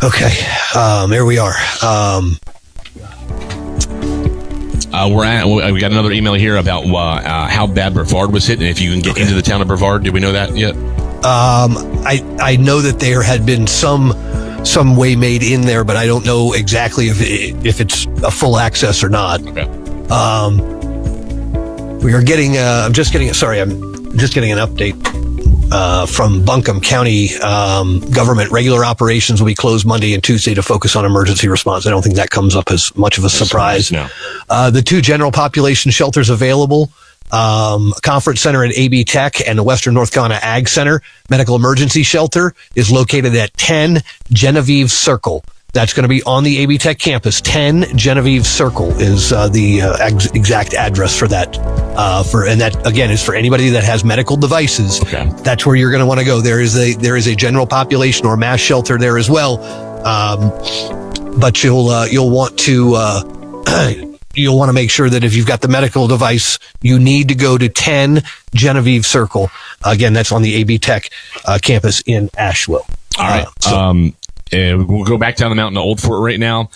Okay, there we are. We got another email here about how bad Brevard was hit, and if you can get into the town of Brevard. Did we know that yet? I know that there had been some way made in there, but I don't know exactly if it's a full access or not. Okay. We are getting. I'm just getting an update from Buncombe County government. Regular operations will be closed Monday and Tuesday to focus on emergency response. I don't think that comes up as much of a surprise. No. The 2 general population shelters available, Conference Center at AB Tech and the Western North Carolina Ag Center Medical Emergency Shelter is located at 10 Genevieve Circle. That's going to be on the AB Tech campus. 10 Genevieve Circle is the exact address for that. And that again is for anybody that has medical devices. Okay. That's where you're going to want to go. There is a general population or mass shelter there as well. But you'll want to make sure that if you've got the medical device, you need to go to 10 Genevieve Circle. Again, that's on the AB Tech campus in Asheville. All right. We'll go back down the mountain to Old Fort right now.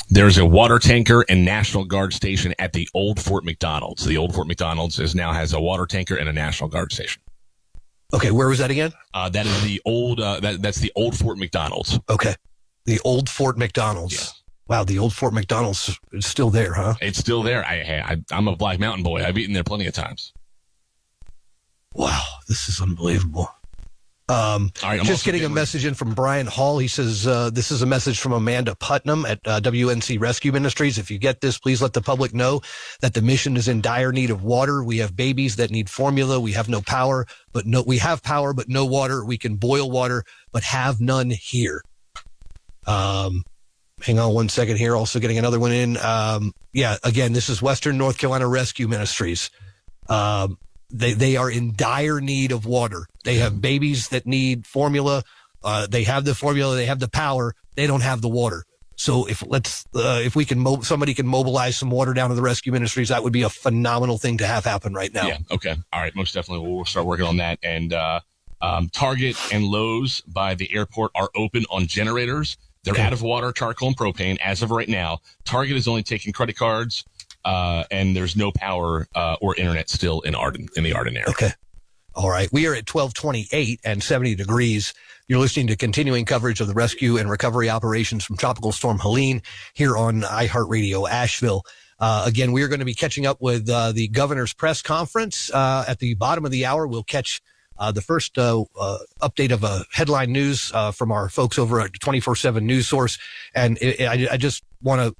There's a water tanker and National Guard station at the Old Fort McDonald's. The Old Fort McDonald's has a water tanker and a National Guard station. Okay, where was that again? That is the old. That's the Old Fort McDonald's. Okay, the Old Fort McDonald's. Yeah. Wow, the Old Fort McDonald's is still there, huh? It's still there. I'm a Black Mountain boy. I've eaten there plenty of times. Wow, this is unbelievable. All right, just getting a message in from Brian Hall. He says, this is a message from Amanda Putnam at WNC Rescue Ministries. If you get this, please let the public know that the mission is in dire need of water. We have babies that need formula. We have power, but no water. We can boil water, but have none here. Hang on one second here. Also getting another one in. Again, this is Western North Carolina Rescue Ministries. They are in dire need of water. They have babies that need formula. They have the formula. They have the power, they don't have the water. So if we can, somebody can mobilize some water down to the rescue ministries, that would be a phenomenal thing to have happen right now. Yeah. Okay. All right. Most definitely. We'll start working on that. And, Target and Lowe's by the airport are open on generators. They're out of water, charcoal, and propane as of right now. Target is only taking credit cards, and there's no power or internet still in the Arden area. Okay. All right. We are at 1228 and 70 degrees. You're listening to continuing coverage of the rescue and recovery operations from Tropical Storm Helene here on iHeartRadio Asheville. Again, we are going to be catching up with the governor's press conference. At the bottom of the hour, we'll catch the first update of headline news from our folks over at 24/7 News Source. And I just want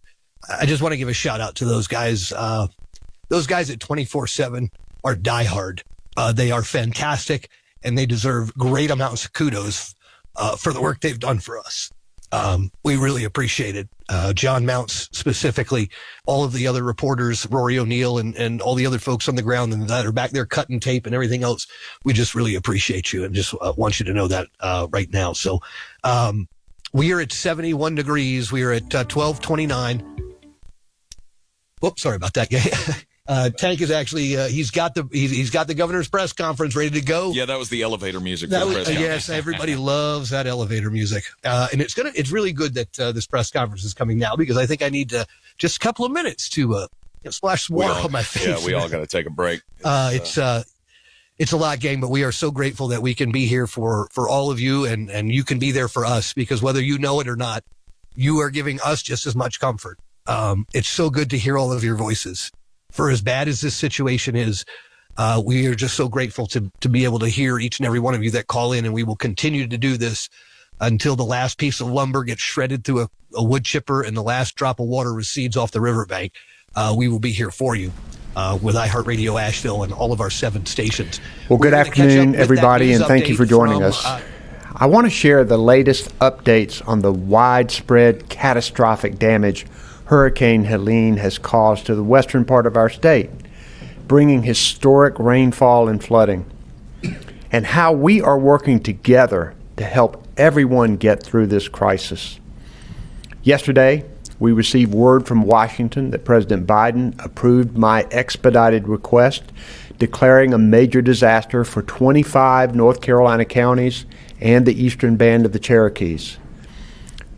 to give a shout out to those guys. Those guys at 24/7 are diehard. They are fantastic, and they deserve great amounts of kudos for the work they've done for us. We really appreciate it. John Mounts specifically, all of the other reporters, Rory O'Neill and all the other folks on the ground and that are back there cutting tape and everything else. We just really appreciate you and just want you to know that right now. So we are at 71 degrees. We are at 1229. Whoops, sorry about that, guy. Tank is actually he's got the governor's press conference ready to go. Yeah, that was the elevator music. Yes, everybody loves that elevator music, and it's really good that this press conference is coming now, because I think I need just a couple of minutes to splash some water on my face. Yeah, we all got to take a break. It's a lot, gang, but we are so grateful that we can be here for all of you, and you can be there for us, because whether you know it or not, you are giving us just as much comfort. It's so good to hear all of your voices. For as bad as this situation is, we are just so grateful to be able to hear each and every one of you that call in, and we will continue to do this until the last piece of lumber gets shredded through a wood chipper and the last drop of water recedes off the riverbank. We will be here for you with iHeartRadio Asheville and all of our 7 stations. Well, good afternoon, everybody, and thank you for joining us. I want to share the latest updates on the widespread catastrophic damage Hurricane Helene has caused to the western part of our state, bringing historic rainfall and flooding, and how we are working together to help everyone get through this crisis. Yesterday, we received word from Washington that President Biden approved my expedited request declaring a major disaster for 25 North Carolina counties and the eastern band of the Cherokees.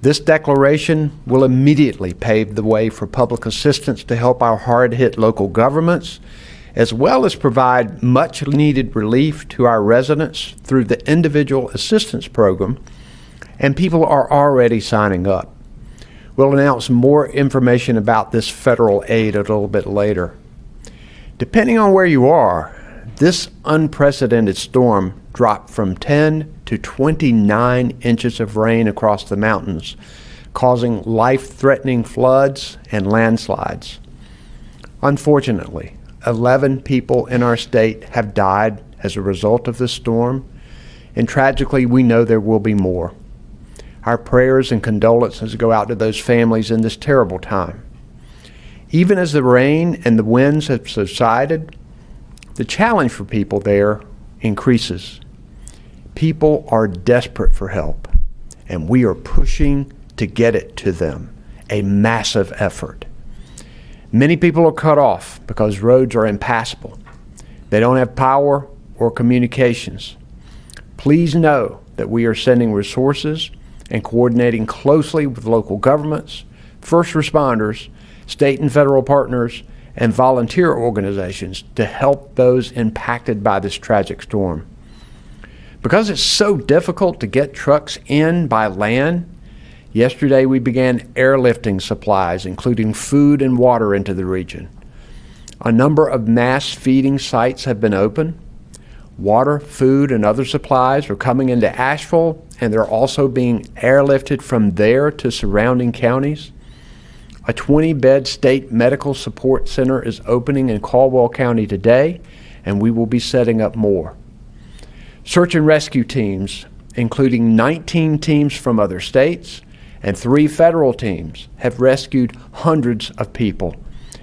This declaration will immediately pave the way for public assistance to help our hard-hit local governments, as well as provide much-needed relief to our residents through the Individual Assistance Program, and people are already signing up. We'll announce more information about this federal aid a little bit later. Depending on where you are, this unprecedented storm dropped from 10 to 29 inches of rain across the mountains, causing life-threatening floods and landslides. Unfortunately, 11 people in our state have died as a result of this storm, and tragically, we know there will be more. Our prayers and condolences go out to those families in this terrible time. Even as the rain and the winds have subsided, the challenge for people there increases. People are desperate for help, and we are pushing to get it to them, a massive effort. Many people are cut off because roads are impassable. They don't have power or communications. Please know that we are sending resources and coordinating closely with local governments, first responders, state and federal partners, and volunteer organizations to help those impacted by this tragic storm. Because it's so difficult to get trucks in by land, yesterday we began airlifting supplies, including food and water, into the region. A number of mass feeding sites have been opened. Water, food, and other supplies are coming into Asheville, and they're also being airlifted from there to surrounding counties. A 20-bed state medical support center is opening in Caldwell County today, and we will be setting up more. Search and rescue teams, including 19 teams from other states and 3 federal teams, have rescued hundreds of people,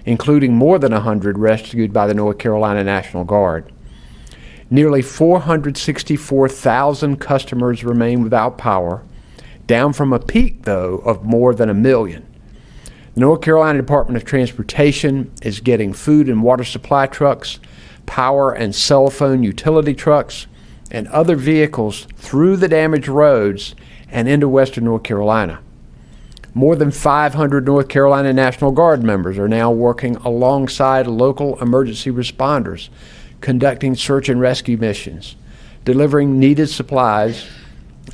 including more than 100 rescued by the North Carolina National Guard. Nearly 464,000 customers remain without power, down from a peak, though, of more than 1 million. The North Carolina Department of Transportation is getting food and water supply trucks, power and cell phone utility trucks, and other vehicles through the damaged roads and into western North Carolina. More than 500 North Carolina National Guard members are now working alongside local emergency responders, conducting search and rescue missions, delivering needed supplies,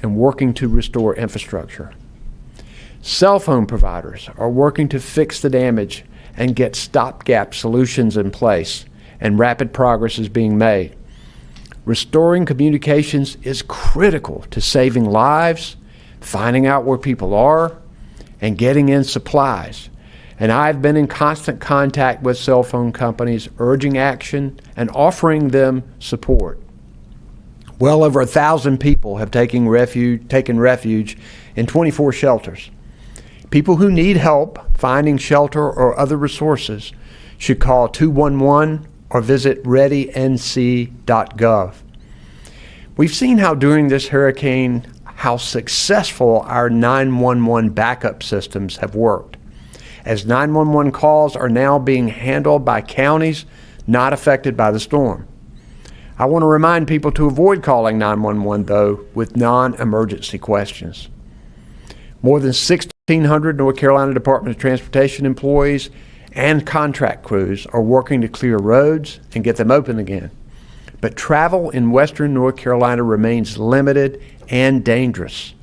and working to restore infrastructure. Cell phone providers are working to fix the damage and get stopgap solutions in place, and rapid progress is being made. Restoring communications is critical to saving lives, finding out where people are, and getting in supplies. And I've been in constant contact with cell phone companies, urging action and offering them support. Well over 1,000 people have taken refuge in 24 shelters. People who need help finding shelter or other resources should call 211 or visit readync.gov. We've seen how during this hurricane, how successful our 911 backup systems have worked, as 911 calls are now being handled by counties not affected by the storm. I want to remind people to avoid calling 911, though, with non-emergency questions. More than 1,600 North Carolina Department of Transportation employees and contract crews are working to clear roads and get them open again. But travel in western North Carolina remains limited and dangerous.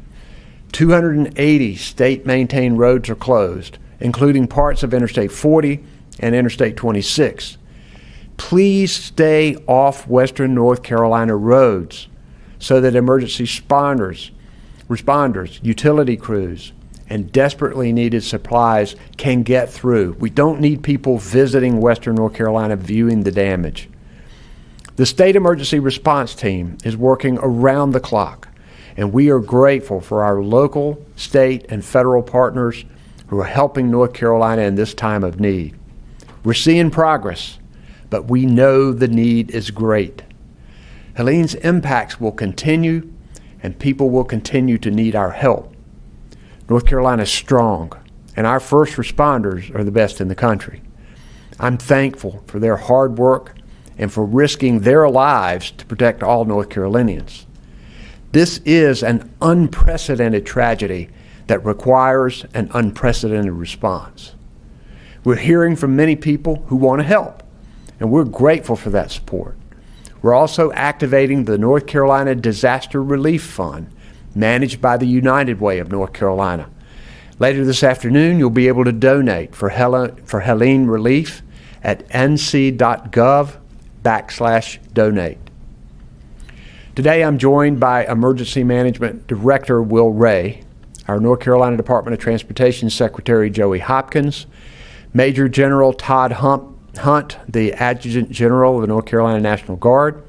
280 state-maintained roads are closed, including parts of Interstate 40 and Interstate 26. Please stay off western North Carolina roads so that emergency responders, utility crews, and desperately needed supplies can get through. We don't need people visiting western North Carolina viewing the damage. The State Emergency Response Team is working around the clock, and we are grateful for our local, state, and federal partners who are helping North Carolina in this time of need. We're seeing progress, but we know the need is great. Helene's impacts will continue, and people will continue to need our help. North Carolina is strong, and our first responders are the best in the country. I'm thankful for their hard work and for risking their lives to protect all North Carolinians. This is an unprecedented tragedy that requires an unprecedented response. We're hearing from many people who want to help, and we're grateful for that support. We're also activating the North Carolina Disaster Relief Fund, managed by the United Way of North Carolina. Later this afternoon, you'll be able to donate for Helene relief at nc.gov/donate. Today, I'm joined by Emergency Management Director Will Ray, our North Carolina Department of Transportation Secretary Joey Hopkins, Major General Todd Hunt, the Adjutant General of the North Carolina National Guard,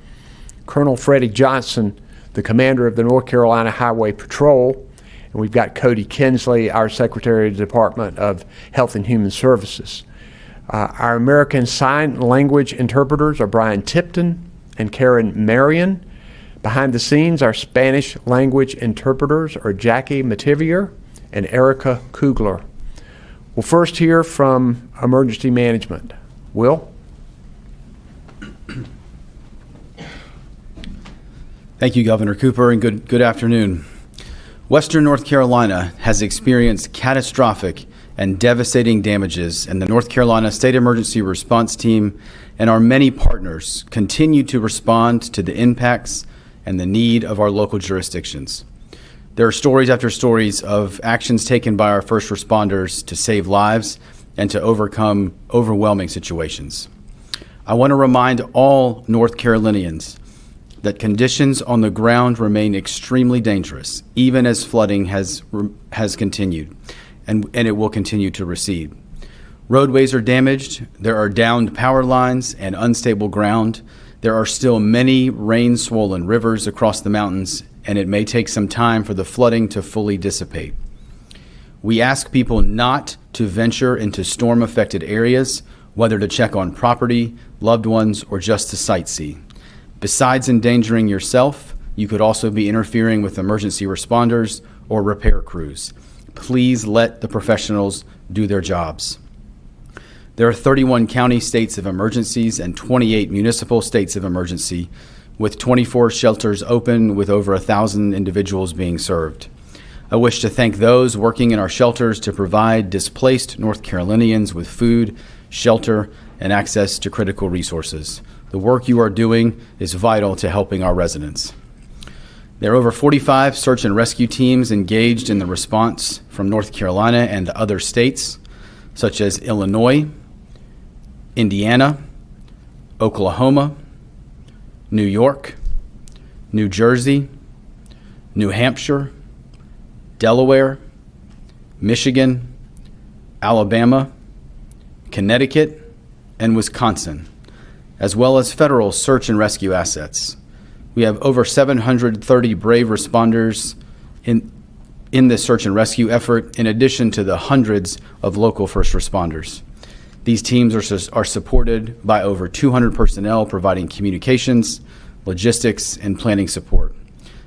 Colonel Freddie Johnson, the Commander of the North Carolina Highway Patrol, and we've got Cody Kinsley, our Secretary of the Department of Health and Human Services. Our American Sign Language interpreters are Brian Tipton and Karen Marion. Behind the scenes, our Spanish language interpreters are Jackie Mativier and Erica Kugler. We'll first hear from Emergency Management. Will? Thank you, Governor Cooper, and good afternoon. Western North Carolina has experienced catastrophic and devastating damages, and the North Carolina State Emergency Response Team and our many partners continue to respond to the impacts and the need of our local jurisdictions. There are stories after stories of actions taken by our first responders to save lives and to overcome overwhelming situations. I want to remind all North Carolinians that conditions on the ground remain extremely dangerous, even as flooding has continued, and it will continue to recede. Roadways are damaged, there are downed power lines and unstable ground. There are still many rain-swollen rivers across the mountains, and it may take some time for the flooding to fully dissipate. We ask people not to venture into storm-affected areas, whether to check on property, loved ones, or just to sightsee. Besides endangering yourself, you could also be interfering with emergency responders or repair crews. Please let the professionals do their jobs. There are 31 county states of emergencies and 28 municipal states of emergency, with 24 shelters open with over 1,000 individuals being served. I wish to thank those working in our shelters to provide displaced North Carolinians with food, shelter, and access to critical resources. The work you are doing is vital to helping our residents. There are over 45 search and rescue teams engaged in the response from North Carolina and other states, such as Illinois, Indiana, Oklahoma, New York, New Jersey, New Hampshire, Delaware, Michigan, Alabama, Connecticut, and Wisconsin, as well as federal search and rescue assets. We have over 730 brave responders in this search and rescue effort, in addition to the hundreds of local first responders. These teams are supported by over 200 personnel providing communications, logistics, and planning support.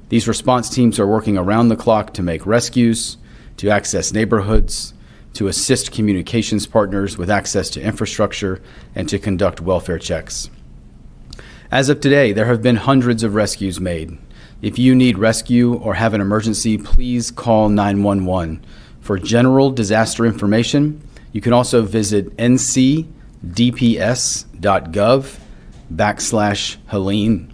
These response teams are working around the clock to make rescues, to access neighborhoods, to assist communications partners with access to infrastructure, and to conduct welfare checks. As of today, there have been hundreds of rescues made. If you need rescue or have an emergency, please call 911. For general disaster information, you can also visit ncdps.gov/Helene.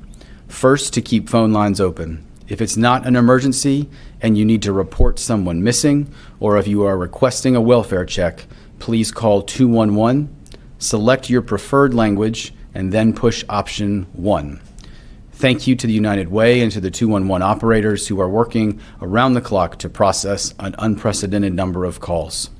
First, to keep phone lines open. If it's not an emergency and you need to report someone missing, or if you are requesting a welfare check, please call 211, select your preferred language, and then push option 1. Thank you to the United Way and to the 211 operators who are working around the clock to process an unprecedented number of calls.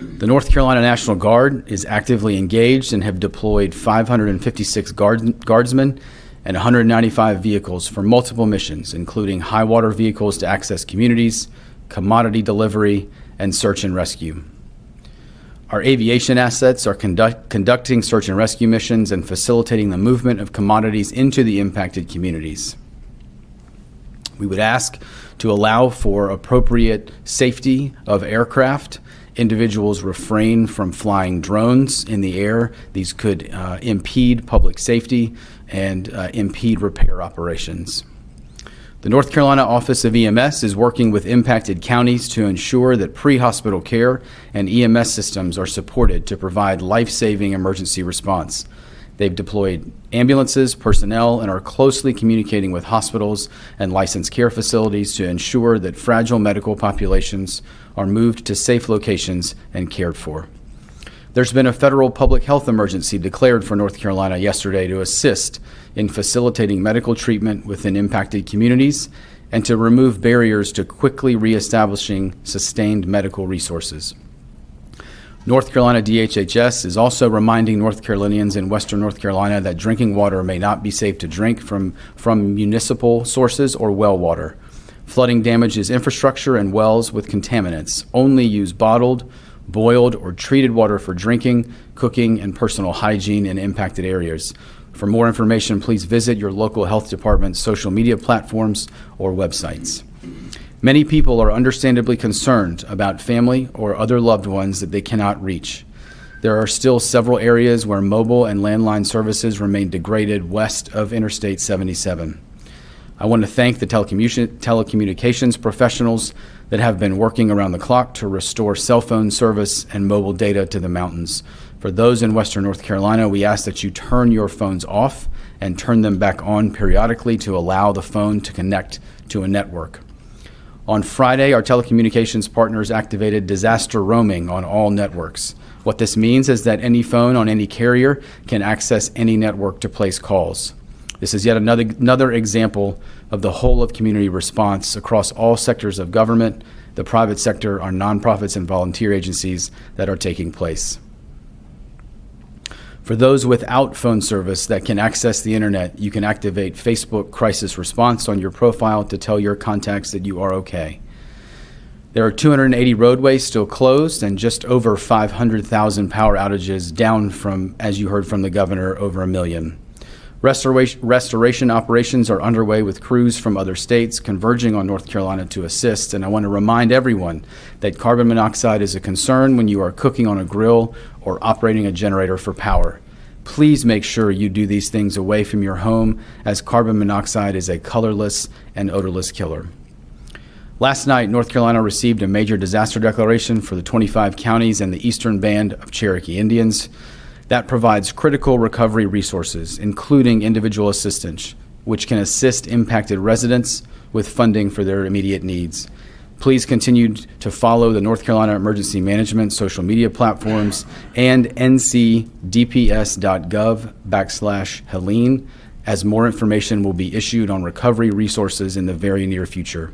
The North Carolina National Guard is actively engaged and have deployed 556 guardsmen and 195 vehicles for multiple missions, including high water vehicles to access communities, commodity delivery, and search and rescue. Our aviation assets are conducting search and rescue missions and facilitating the movement of commodities into the impacted communities. We would ask to allow for appropriate safety of aircraft. Individuals refrain from flying drones in the air. These could impede public safety and impede repair operations. The North Carolina Office of EMS is working with impacted counties to ensure that pre-hospital care and EMS systems are supported to provide life-saving emergency response. They've deployed ambulances, personnel, and are closely communicating with hospitals and licensed care facilities to ensure that fragile medical populations are moved to safe locations and cared for. There's been a federal public health emergency declared for North Carolina yesterday to assist in facilitating medical treatment within impacted communities and to remove barriers to quickly reestablishing sustained medical resources. North Carolina DHHS is also reminding North Carolinians in Western North Carolina that drinking water may not be safe to drink from municipal sources or well water. Flooding damages infrastructure and wells with contaminants. Only use bottled, boiled, or treated water for drinking, cooking, and personal hygiene in impacted areas. For more information, please visit your local health department's social media platforms or websites. Many people are understandably concerned about family or other loved ones that they cannot reach. There are still several areas where mobile and landline services remain degraded west of Interstate 77. I want to thank the telecommunications professionals that have been working around the clock to restore cell phone service and mobile data to the mountains. For those in Western North Carolina, we ask that you turn your phones off and turn them back on periodically to allow the phone to connect to a network. On Friday, our telecommunications partners activated disaster roaming on all networks. What this means is that any phone on any carrier can access any network to place calls. This is yet another example of the whole of community response across all sectors of government, the private sector, our nonprofits and volunteer agencies that are taking place. For those without phone service that can access the internet, you can activate Facebook Crisis Response on your profile to tell your contacts that you are okay. There are 280 roadways still closed and just over 500,000 power outages, down from, as you heard from the governor, over 1 million. Restoration operations are underway with crews from other states converging on North Carolina to assist, and I want to remind everyone that carbon monoxide is a concern when you are cooking on a grill or operating a generator for power. Please make sure you do these things away from your home, as carbon monoxide is a colorless and odorless killer. Last night, North Carolina received a major disaster declaration for the 25 counties and the eastern band of Cherokee Indians. That provides critical recovery resources, including individual assistance, which can assist impacted residents with funding for their immediate needs. Please continue to follow the North Carolina Emergency Management social media platforms and ncdps.gov/Helene, as more information will be issued on recovery resources in the very near future.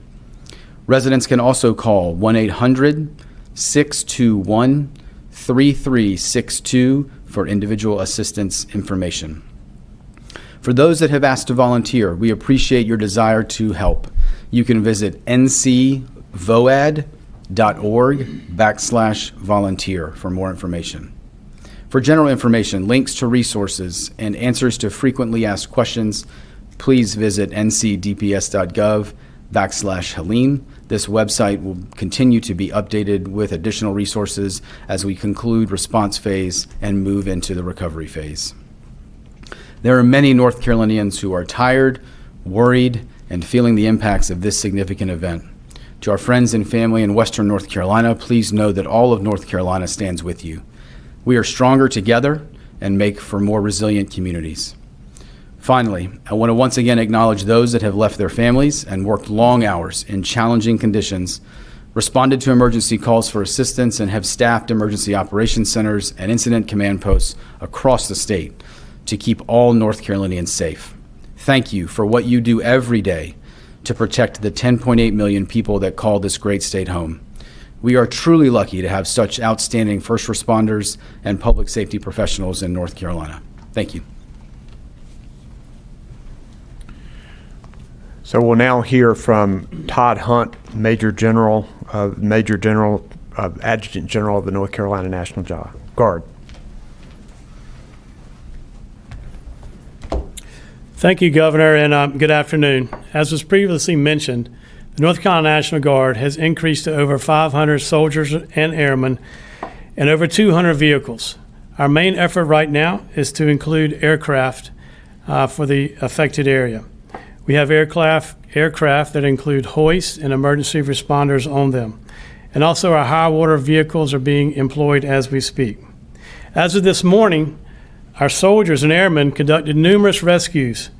Residents can also call 1-800-621-3362 for individual assistance information. For those that have asked to volunteer, we appreciate your desire to help. You can visit ncvoad.org/volunteer for more information. For general information, links to resources, and answers to frequently asked questions, please visit ncdps.gov/Helene. This website will continue to be updated with additional resources as we conclude response phase and move into the recovery phase. There are many North Carolinians who are tired, worried, and feeling the impacts of this significant event. To our friends and family in Western North Carolina, please know that all of North Carolina stands with you. We are stronger together and make for more resilient communities. Finally, I want to once again acknowledge those that have left their families and worked long hours in challenging conditions, responded to emergency calls for assistance, and have staffed emergency operations centers and incident command posts across the state to keep all North Carolinians safe. Thank you for what you do every day to protect the 10.8 million people that call this great state home. We are truly lucky to have such outstanding first responders and public safety professionals in North Carolina. Thank you. So we'll now hear from Todd Hunt, Adjutant General of the North Carolina National Guard. Thank you, Governor, and good afternoon. As was previously mentioned, the North Carolina National Guard has increased to over 500 soldiers and airmen and over 200 vehicles. Our main effort right now is to include aircraft for the affected area. We have aircraft that include hoists and emergency responders on them. And also our high water vehicles are being employed as we speak. As of this morning, our soldiers and airmen conducted numerous rescues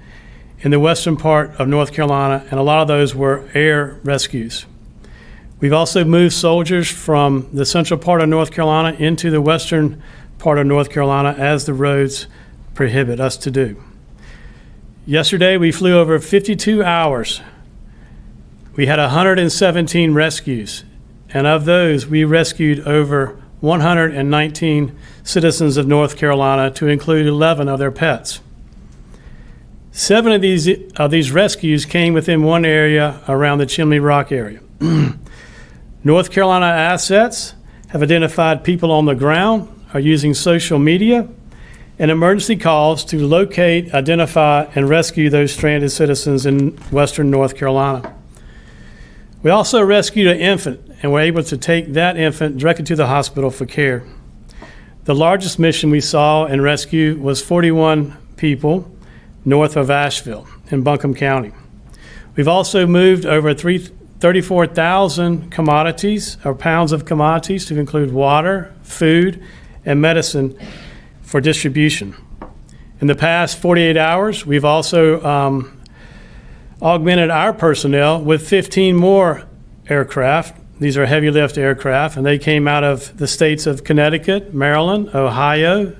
in the western part of North Carolina, and a lot of those were air rescues. We've also moved soldiers from the central part of North Carolina into the western part of North Carolina as the roads prohibit us to do. Yesterday, we flew over 52 hours. We had 117 rescues, and of those, we rescued over 119 citizens of North Carolina, to include 11 of their pets. 7 of these rescues came within one area around the Chimney Rock area. North Carolina assets have identified people on the ground, are using social media and emergency calls to locate, identify, and rescue those stranded citizens in western North Carolina. We also rescued an infant and were able to take that infant directly to the hospital for care. The largest mission we saw and rescue was 41 people north of Asheville in Buncombe County. We've also moved over 34,000 commodities or pounds of commodities to include water, food, and medicine for distribution. In the past 48 hours, we've also augmented our personnel with 15 more aircraft. These are heavy lift aircraft, and they came out of the states of Connecticut, Maryland, Ohio,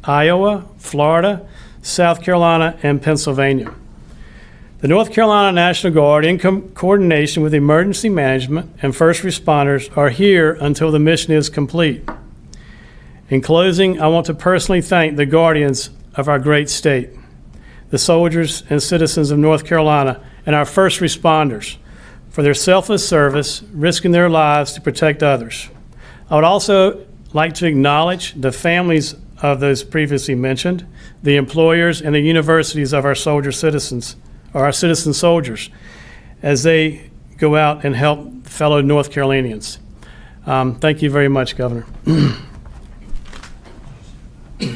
Iowa, Florida, South Carolina, and Pennsylvania. The North Carolina National Guard, in coordination with emergency management and first responders, are here until the mission is complete. In closing, I want to personally thank the guardians of our great state, the soldiers and citizens of North Carolina, and our first responders for their selfless service, risking their lives to protect others. I would also like to acknowledge the families of those previously mentioned, the employers, and the universities of our soldier citizens, or our citizen soldiers, as they go out and help fellow North Carolinians. Thank you very much, Governor.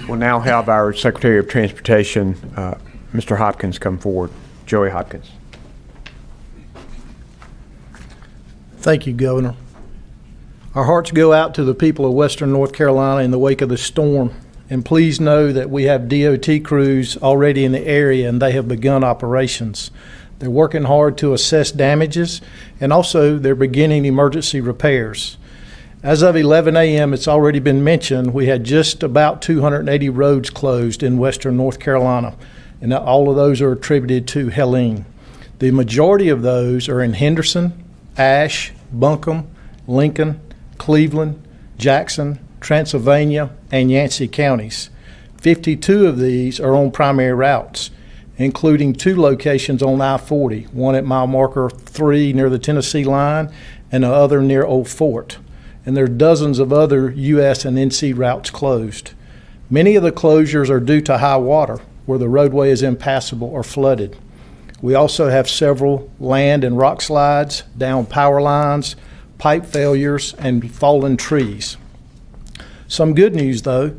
We'll now have our Secretary of Transportation, Mr. Hopkins, come forward. Joey Hopkins. Thank you, Governor. Our hearts go out to the people of Western North Carolina in the wake of the storm, and please know that we have DOT crews already in the area and they have begun operations. They're working hard to assess damages, and also they're beginning emergency repairs. As of 11 a.m., it's already been mentioned, we had just about 280 roads closed in Western North Carolina, and all of those are attributed to Helene. The majority of those are in Henderson, Ashe, Buncombe, Lincoln, Cleveland, Jackson, Transylvania, and Yancey counties. 52 of these are on primary routes, including 2 locations on I-40, one at mile marker 3 near the Tennessee line and the other near Old Fort. And there are dozens of other U.S. and NC routes closed. Many of the closures are due to high water, where the roadway is impassable or flooded. We also have several land and rock slides, down power lines, pipe failures, and fallen trees. Some good news, though.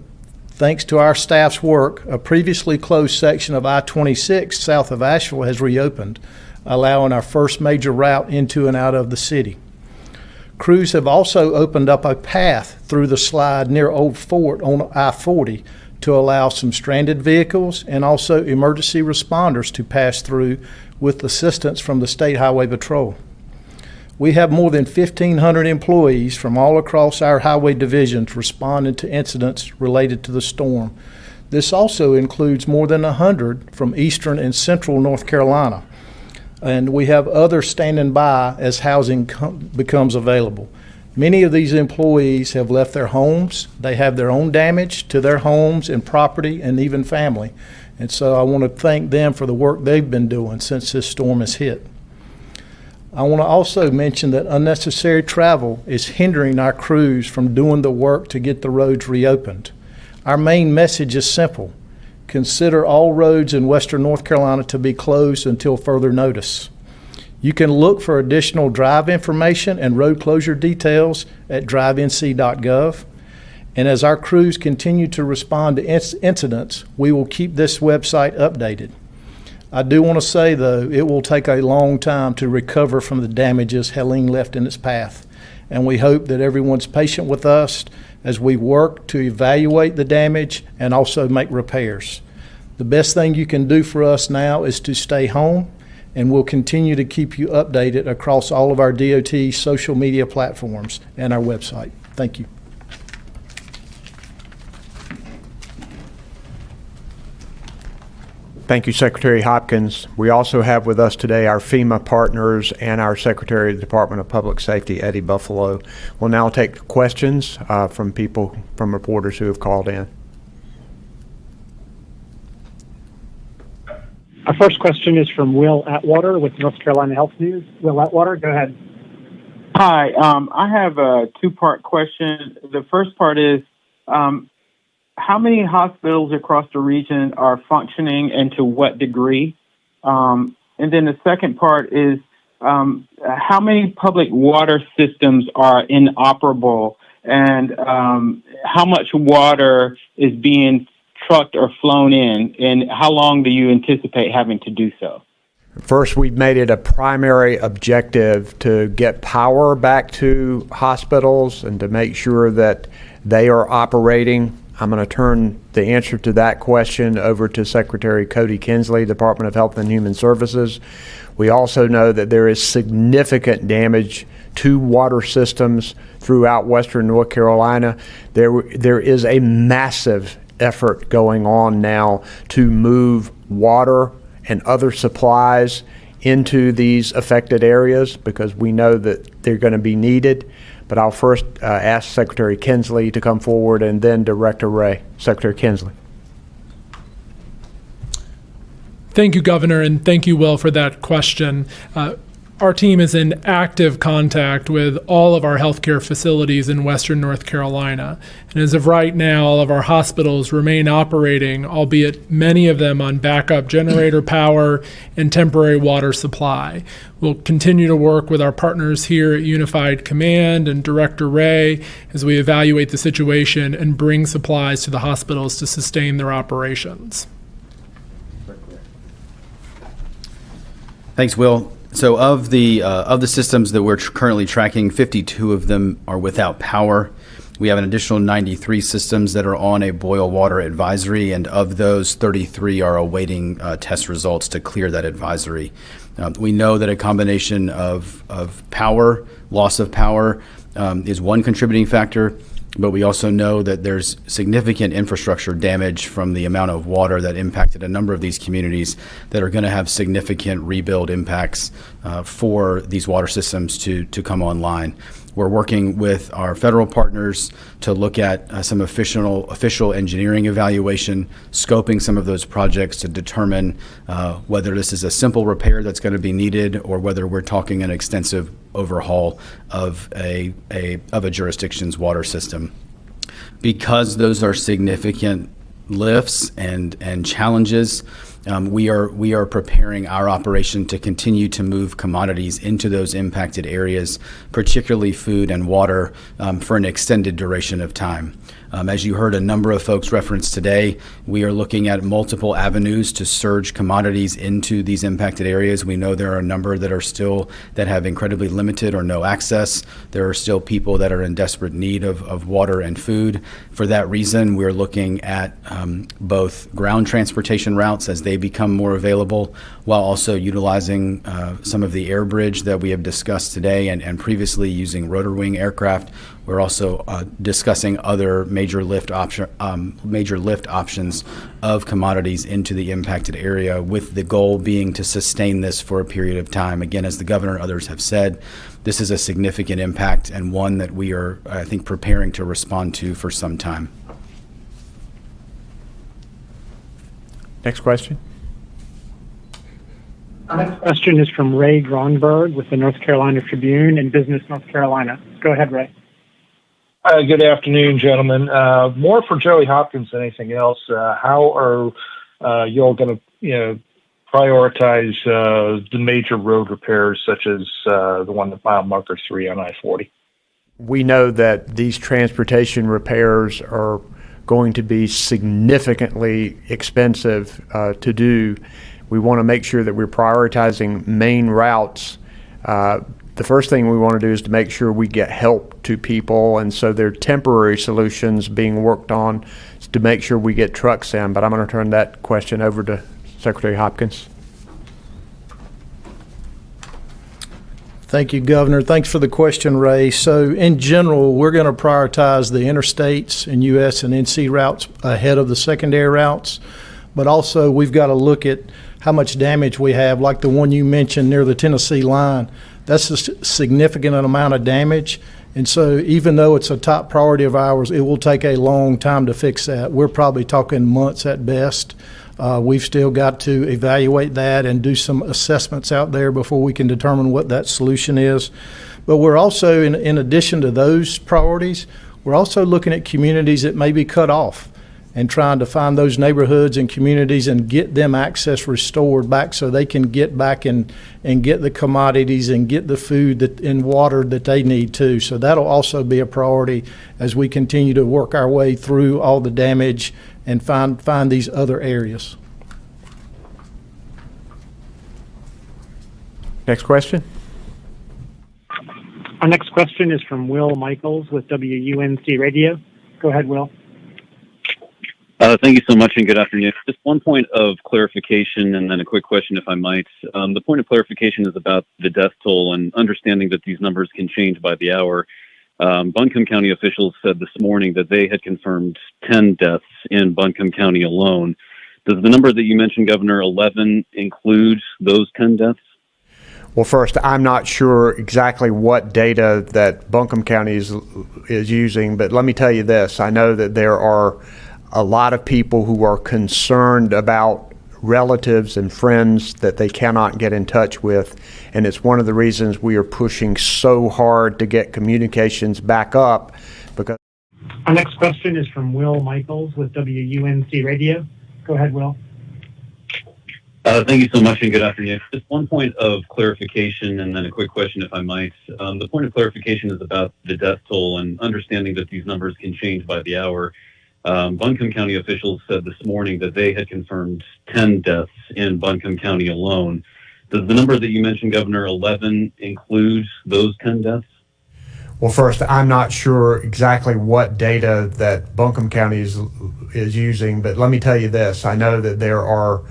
Thanks to our staff's work, a previously closed section of I-26 south of Asheville has reopened, allowing our first major route into and out of the city. Crews have also opened up a path through the slide near Old Fort on I-40 to allow some stranded vehicles and also emergency responders to pass through with assistance from the State Highway Patrol. We have more than 1,500 employees from all across our highway divisions responding to incidents related to the storm. This also includes more than 100 from eastern and central North Carolina. And we have others standing by as housing becomes available. Many of these employees have left their homes. They have their own damage to their homes and property and even family. And so I want to thank them for the work they've been doing since this storm has hit. I want to also mention that unnecessary travel is hindering our crews from doing the work to get the roads reopened. Our main message is simple. Consider all roads in Western North Carolina to be closed until further notice. You can look for additional drive information and road closure details at drivenc.gov. And as our crews continue to respond to incidents, we will keep this website updated. I do want to say, though, it will take a long time to recover from the damages Helene left in its path. And we hope that everyone's patient with us as we work to evaluate the damage and also make repairs. The best thing you can do for us now is to stay home, and we'll continue to keep you updated across all of our DOT social media platforms and our website. Thank you. Thank you, Secretary Hopkins. We also have with us today our FEMA partners and our Secretary of the Department of Public Safety, Eddie Buffalo. We'll now take questions from reporters who have called in. Our first question is from Will Atwater with North Carolina Health News. Will Atwater, go ahead. Hi, I have a 2-part question. The first part is, how many hospitals across the region are functioning and to what degree? And then the second part is, how many public water systems are inoperable, and how much water is being trucked or flown in, and how long do you anticipate having to do so? First, we've made it a primary objective to get power back to hospitals and to make sure that they are operating. I'm going to turn the answer to that question over to Secretary Cody Kinsley, Department of Health and Human Services. We also know that there is significant damage to water systems throughout Western North Carolina. There is a massive effort going on now to move water and other supplies into these affected areas because we know that they're going to be needed. But I'll first ask Secretary Kinsley to come forward and then Director Ray. Secretary Kinsley. Thank you, Governor, and thank you, Will, for that question. our team is in active contact with all of our healthcare facilities in Western North Carolina. And as of right now, all of our hospitals remain operating, albeit many of them on backup generator power and temporary water supply. We'll continue to work with our partners here at Unified Command and Director Ray as we evaluate the situation and bring supplies to the hospitals to sustain their operations. Thanks, Will. So of the systems that we're currently tracking, 52 of them are without power. We have an additional 93 systems that are on a boil water advisory, and of those, 33 are awaiting test results to clear that advisory. We know that a combination of power, loss of power, is one contributing factor, but we also know that there's significant infrastructure damage from the amount of water that impacted a number of these communities that are going to have significant rebuild impacts for these water systems to come online. We're working with our federal partners to look at some official engineering evaluation, scoping some of those projects to determine whether this is a simple repair that's going to be needed or whether we're talking an extensive overhaul of a jurisdiction's water system. Because those are significant lifts and challenges, we are preparing our operation to continue to move commodities into those impacted areas, particularly food and water, for an extended duration of time. As you heard a number of folks reference today, we are looking at multiple avenues to surge commodities into these impacted areas. We know there are a number that have incredibly limited or no access. There are still people that are in desperate need of water and food. For that reason, we're looking at both ground transportation routes as they become more available, while also utilizing some of the air bridge that we have discussed today and previously using rotor wing aircraft. We're also discussing other major lift options of commodities into the impacted area, with the goal being to sustain this for a period of time. Again, as the governor and others have said, this is a significant impact and one that we are, I think, preparing to respond to for some time. Next question. Our next question is from Ray Gronberg with the North Carolina Tribune in Business, North Carolina. Go ahead, Ray. Good afternoon, gentlemen. More for Joey Hopkins than anything else. How are you all going to, prioritize the major road repairs, such as the one at mile marker 3 on I-40? We know that these transportation repairs are going to be significantly expensive to do. We want to make sure that we're prioritizing main routes. The first thing we want to do is to make sure we get help to people, and so there are temporary solutions being worked on to make sure we get trucks in. But I'm going to turn that question over to Secretary Hopkins. Thank you, Governor. Thanks for the question, Ray. So in general, we're going to prioritize the interstates and U.S. and NC routes ahead of the secondary routes. But also we've got to look at how much damage we have, like the one you mentioned near the Tennessee line. That's a significant amount of damage. And so even though it's a top priority of ours, it will take a long time to fix that. We're probably talking months at best. We've still got to evaluate that and do some assessments out there before we can determine what that solution is. But we're also, in addition to those priorities, we're also looking at communities that may be cut off and trying to find those neighborhoods and communities and get them access restored back so they can get back and get the commodities and get the food and water that they need too. So that'll also be a priority as we continue to work our way through all the damage and find these other areas. Next question. Our next question is from Will Michaels with WUNC Radio. Go ahead, Will. Thank you so much, and good afternoon. Just one point of clarification and then a quick question, if I might. The point of clarification is about the death toll and understanding that these numbers can change by the hour. Buncombe County officials said this morning that they had confirmed 10 deaths in Buncombe County alone. Does the number that you mentioned, Governor, 11, include those 10 deaths? Well, first, I'm not sure exactly what data that Buncombe County is using, but let me tell you this. I know that there are a lot of people who are concerned about relatives and friends that they cannot get in touch with. And it's one of the reasons we are pushing so hard to get communications back up. Because our next question is from Will Michaels with WUNC Radio. Go ahead, Will. Thank you so much and good afternoon. Just one point of clarification and then a quick question, if I might. The point of clarification is about the death toll and understanding that these numbers can change by the hour. Buncombe County officials said this morning that they had confirmed 10 deaths in Buncombe County alone. Does the number that you mentioned, Governor, 11, include those 10 deaths? Well, first, I'm not sure exactly what data that Buncombe County is using, but let me tell you this. I know that there are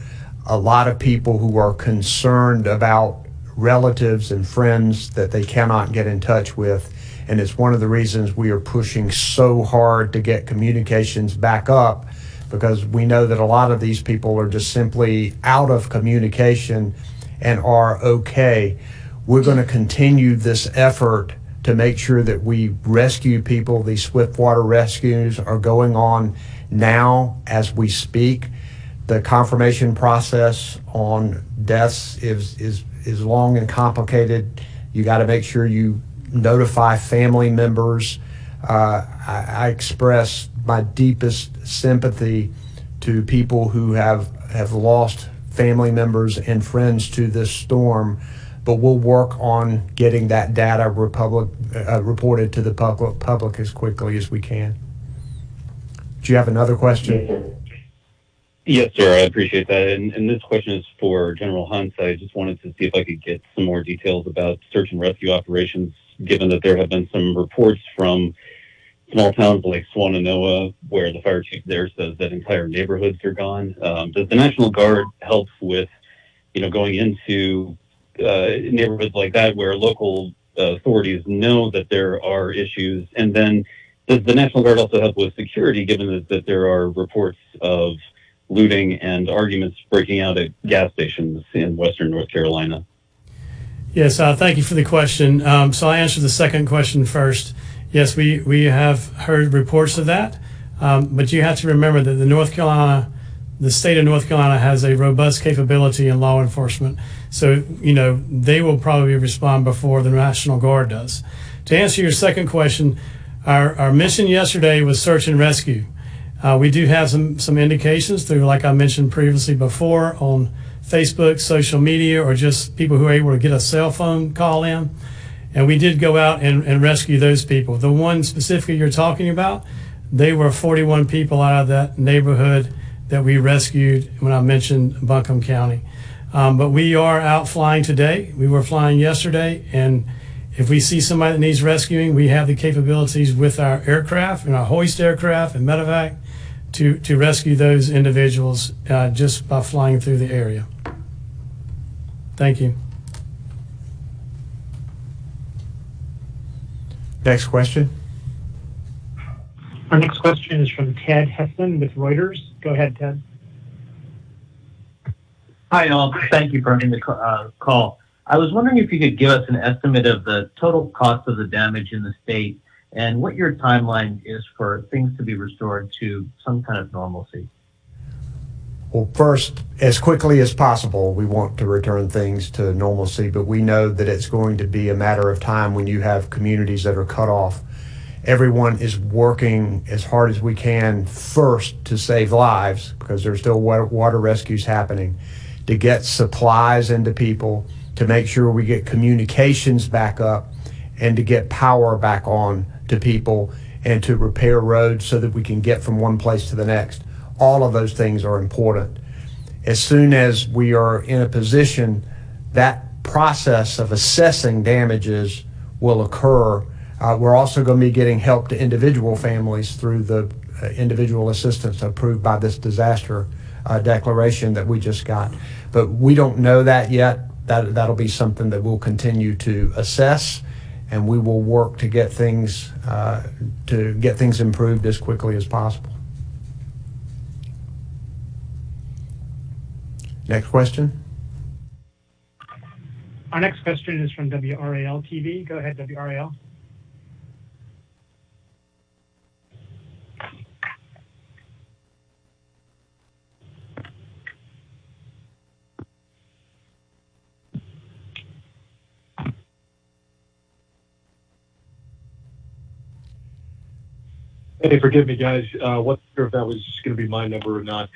a lot of people who are concerned about relatives and friends that they cannot get in touch with. And it's one of the reasons we are pushing so hard to get communications back up, because we know that a lot of these people are just simply out of communication and are okay. We're going to continue this effort to make sure that we rescue people. These swift water rescues are going on now as we speak. The confirmation process on deaths is long and complicated. You got to make sure you notify family members. I express my deepest sympathy to people who have lost family members and friends to this storm, but we'll work on getting that data reported to the public as quickly as we can. Do you have another question? Yes, sir. I appreciate that. And this question is for General Hunt. I just wanted to see if I could get some more details about search and rescue operations, given that there have been some reports from small towns like Swannanoa, where the fire chief there says that entire neighborhoods are gone. Does the National Guard help with, going into neighborhoods like that where local authorities know that there are issues? And then does the National Guard also help with security, given that there are reports of looting and arguments breaking out at gas stations in western North Carolina? Yes, thank you for the question. So I answer the second question first. Yes, we have heard reports of that, but you have to remember that the state of North Carolina has a robust capability in law enforcement. So, they will probably respond before the National Guard does. To answer your second question, our mission yesterday was search and rescue. We do have some indications through, like I mentioned previously before, on Facebook, social media, or just people who are able to get a cell phone call in. And we did go out and rescue those people. The one specifically you're talking about, they were 41 people out of that neighborhood that we rescued when I mentioned Buncombe County. But we are out flying today. We were flying yesterday, and if we see somebody that needs rescuing, we have the capabilities with our aircraft and our hoist aircraft and medevac to rescue those individuals just by flying through the area. Thank you. Next question. Our next question is from Ted Hessen with Reuters. Go ahead, Ted. Hi, all. Thank you for having the call. I was wondering if you could give us an estimate of the total cost of the damage in the state and what your timeline is for things to be restored to some kind of normalcy. Well, first, as quickly as possible, we want to return things to normalcy, but we know that it's going to be a matter of time when you have communities that are cut off. Everyone is working as hard as we can first to save lives, because there's still water rescues happening, to get supplies into people, to make sure we get communications back up, and to get power back on to people, and to repair roads so that we can get from one place to the next. All of those things are important. As soon as we are in a position, that process of assessing damages will occur. We're also going to be getting help to individual families through the individual assistance approved by this disaster declaration that we just got. But we don't know that yet. That'll be something that we'll continue to assess, and we will work to get things improved as quickly as possible. Next question. Our next question is from WRAL TV. Go ahead, WRAL. Hey, forgive me, guys. Wasn't sure if that was going to be my number or not.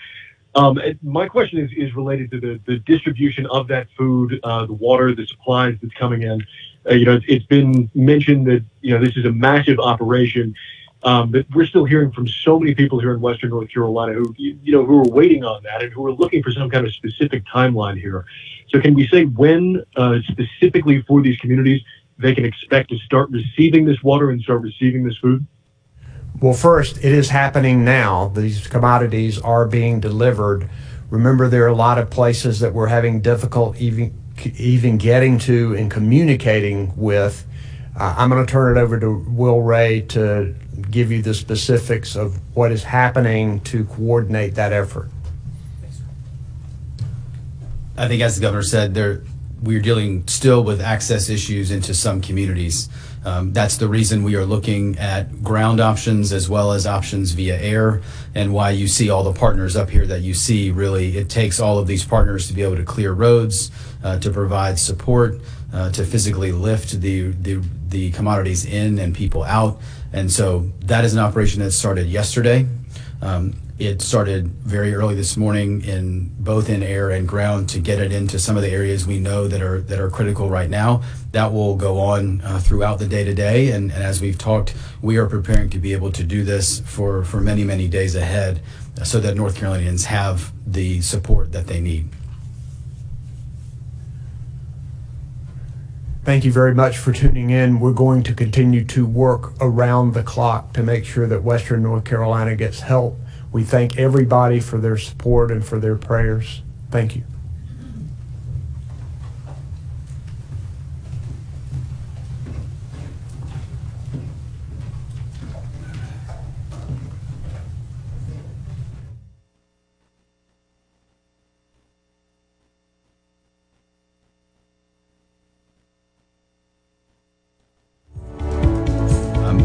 My question is related to the distribution of that food, the water, the supplies that's coming in. It's been mentioned that, this is a massive operation, but we're still hearing from so many people here in Western North Carolina who are waiting on that and who are looking for some kind of specific timeline here. So can we say when specifically for these communities they can expect to start receiving this water and start receiving this food? Well, first, it is happening now. These commodities are being delivered. Remember, there are a lot of places that we're having difficulty even getting to and communicating with. I'm going to turn it over to Will Ray to give you the specifics of what is happening to coordinate that effort. I think, as the governor said, we're dealing still with access issues into some communities. That's the reason we are looking at ground options as well as options via air, and why you see all the partners up here that you see. Really, it takes all of these partners to be able to clear roads, to provide support, to physically lift the commodities in and people out. And so that is an operation that started yesterday. It started very early this morning both in air and ground to get it into some of the areas we know that are critical right now. That will go on throughout the day today. And as we've talked, we are preparing to be able to do this for many, many days ahead so that North Carolinians have the support that they need. Thank you very much for tuning in. We're going to continue to work around the clock to make sure that Western North Carolina gets help. We thank everybody for their support and for their prayers. Thank you.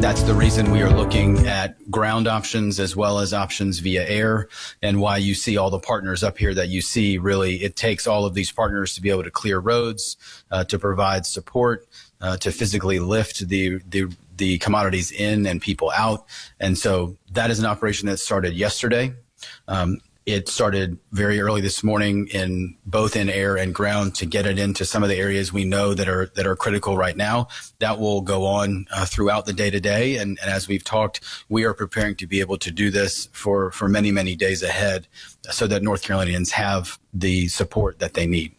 That's the reason we are looking at ground options as well as options via air, and why you see all the partners up here that you see. Really, it takes all of these partners to be able to clear roads, to provide support, to physically lift the commodities in and people out. And so that is an operation that started yesterday. It started very early this morning both in air and ground to get it into some of the areas we know that are critical right now. That will go on throughout the day today. And as we've talked, we are preparing to be able to do this for many, many days ahead so that North Carolinians have the support that they need.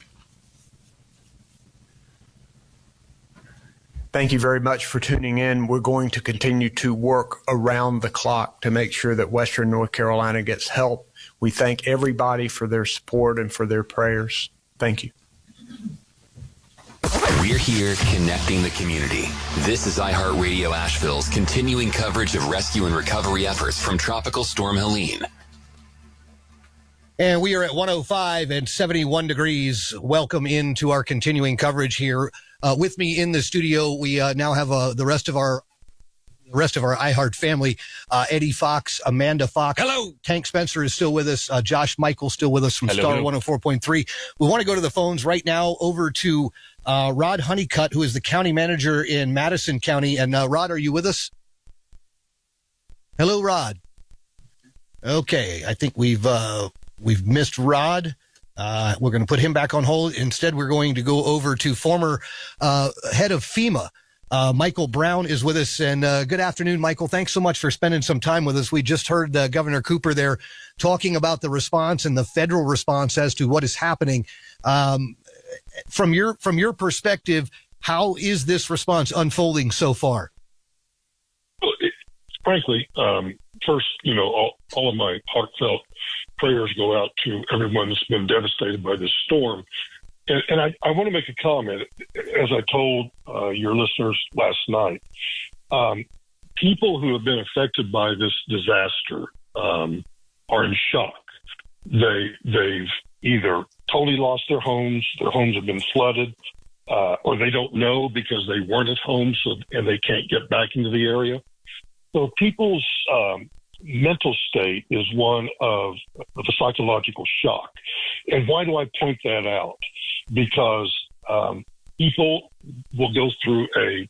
Thank you very much for tuning in. We're going to continue to work around the clock to make sure that Western North Carolina gets help. We thank everybody for their support and for their prayers. Thank you. We're here connecting the community. This is iHeartRadio Asheville's continuing coverage of rescue and recovery efforts from Tropical Storm Helene. And we are at 105 and 71 degrees. Welcome into our continuing coverage here. With me in the studio, we now have the rest of our iHeart family. Eddie Fox, Amanda Fox. Hello. Tank Spencer is still with us. Josh Michael still with us from Hello. Star 104.3. We want to go to the phones right now over to Rod Honeycutt, who is the county manager in Madison County. And Rod, are you with us? Hello, Rod. Okay, I think we've missed Rod. We're going to put him back on hold. Instead, we're going to go over to former head of FEMA. Michael Brown is with us, and good afternoon, Michael. Thanks so much for spending some time with us. We just heard Governor Cooper there talking about the response and the federal response as to what is happening. From your perspective, how is this response unfolding so far? Frankly, first, all of my heartfelt prayers go out to everyone that's been devastated by this storm. And I want to make a comment. As I told your listeners last night, people who have been affected by this disaster are in shock. They've either totally lost their homes have been flooded, or they don't know because they weren't at home, and they can't get back into the area. So people's mental state is one of a psychological shock. And why do I point that out? Because people will go through a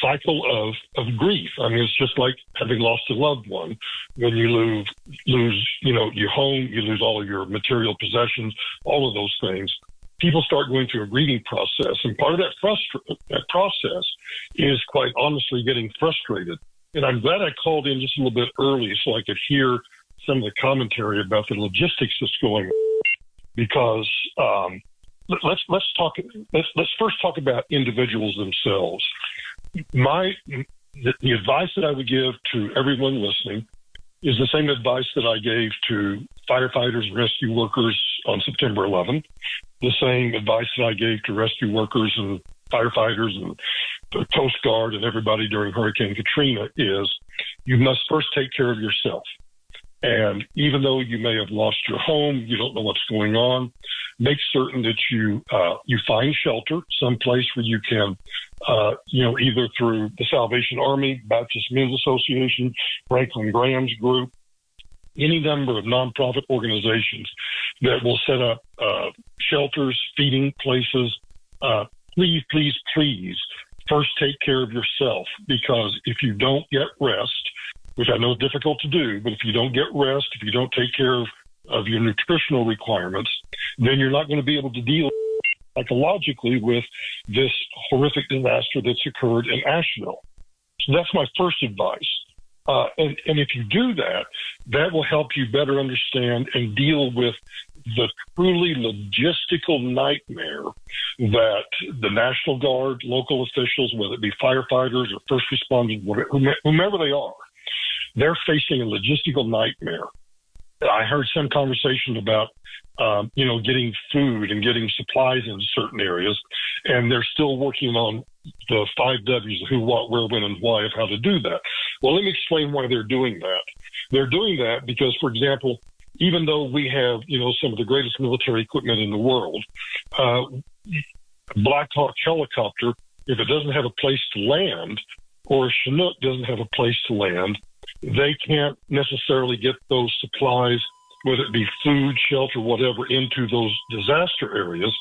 cycle of grief. I mean, it's just like having lost a loved one. When you lose, your home, you lose all of your material possessions, all of those things. People start going through a grieving process, and part of that process is quite honestly getting frustrated. And I'm glad I called in just a little bit early so I could hear some of the commentary about the logistics that's going on. Because let's first talk about individuals themselves. The advice that I would give to everyone listening is the same advice that I gave to firefighters and rescue workers on September 11th, the same advice that I gave to rescue workers and firefighters and the Coast Guard and everybody during Hurricane Katrina is you must first take care of yourself. And even though you may have lost your home, you don't know what's going on, make certain that you find shelter, someplace where you can, either through the Salvation Army, Baptist Men's Association, Franklin Graham's group, any number of nonprofit organizations that will set up shelters, feeding places. Please, please, please, first take care of yourself, because if you don't get rest, which I know is difficult to do, but if you don't get rest, if you don't take care of your nutritional requirements, then you're not going to be able to deal psychologically with this horrific disaster that's occurred in Asheville. So that's my first advice. And if you do that, that will help you better understand and deal with the truly logistical nightmare that the National Guard, local officials, whether it be firefighters or first responders, whomever they are, they're facing a logistical nightmare. I heard some conversation about, getting food and getting supplies in certain areas, and they're still working on the 5 W's, who, what, where, when, and why of how to do that. Well, let me explain why they're doing that. They're doing that because, for example, even though we have, some of the greatest military equipment in the world, Black Hawk helicopter, if it doesn't have a place to land, or a Chinook doesn't have a place to land, they can't necessarily get those supplies, whether it be food, shelter, whatever, into those disaster areas.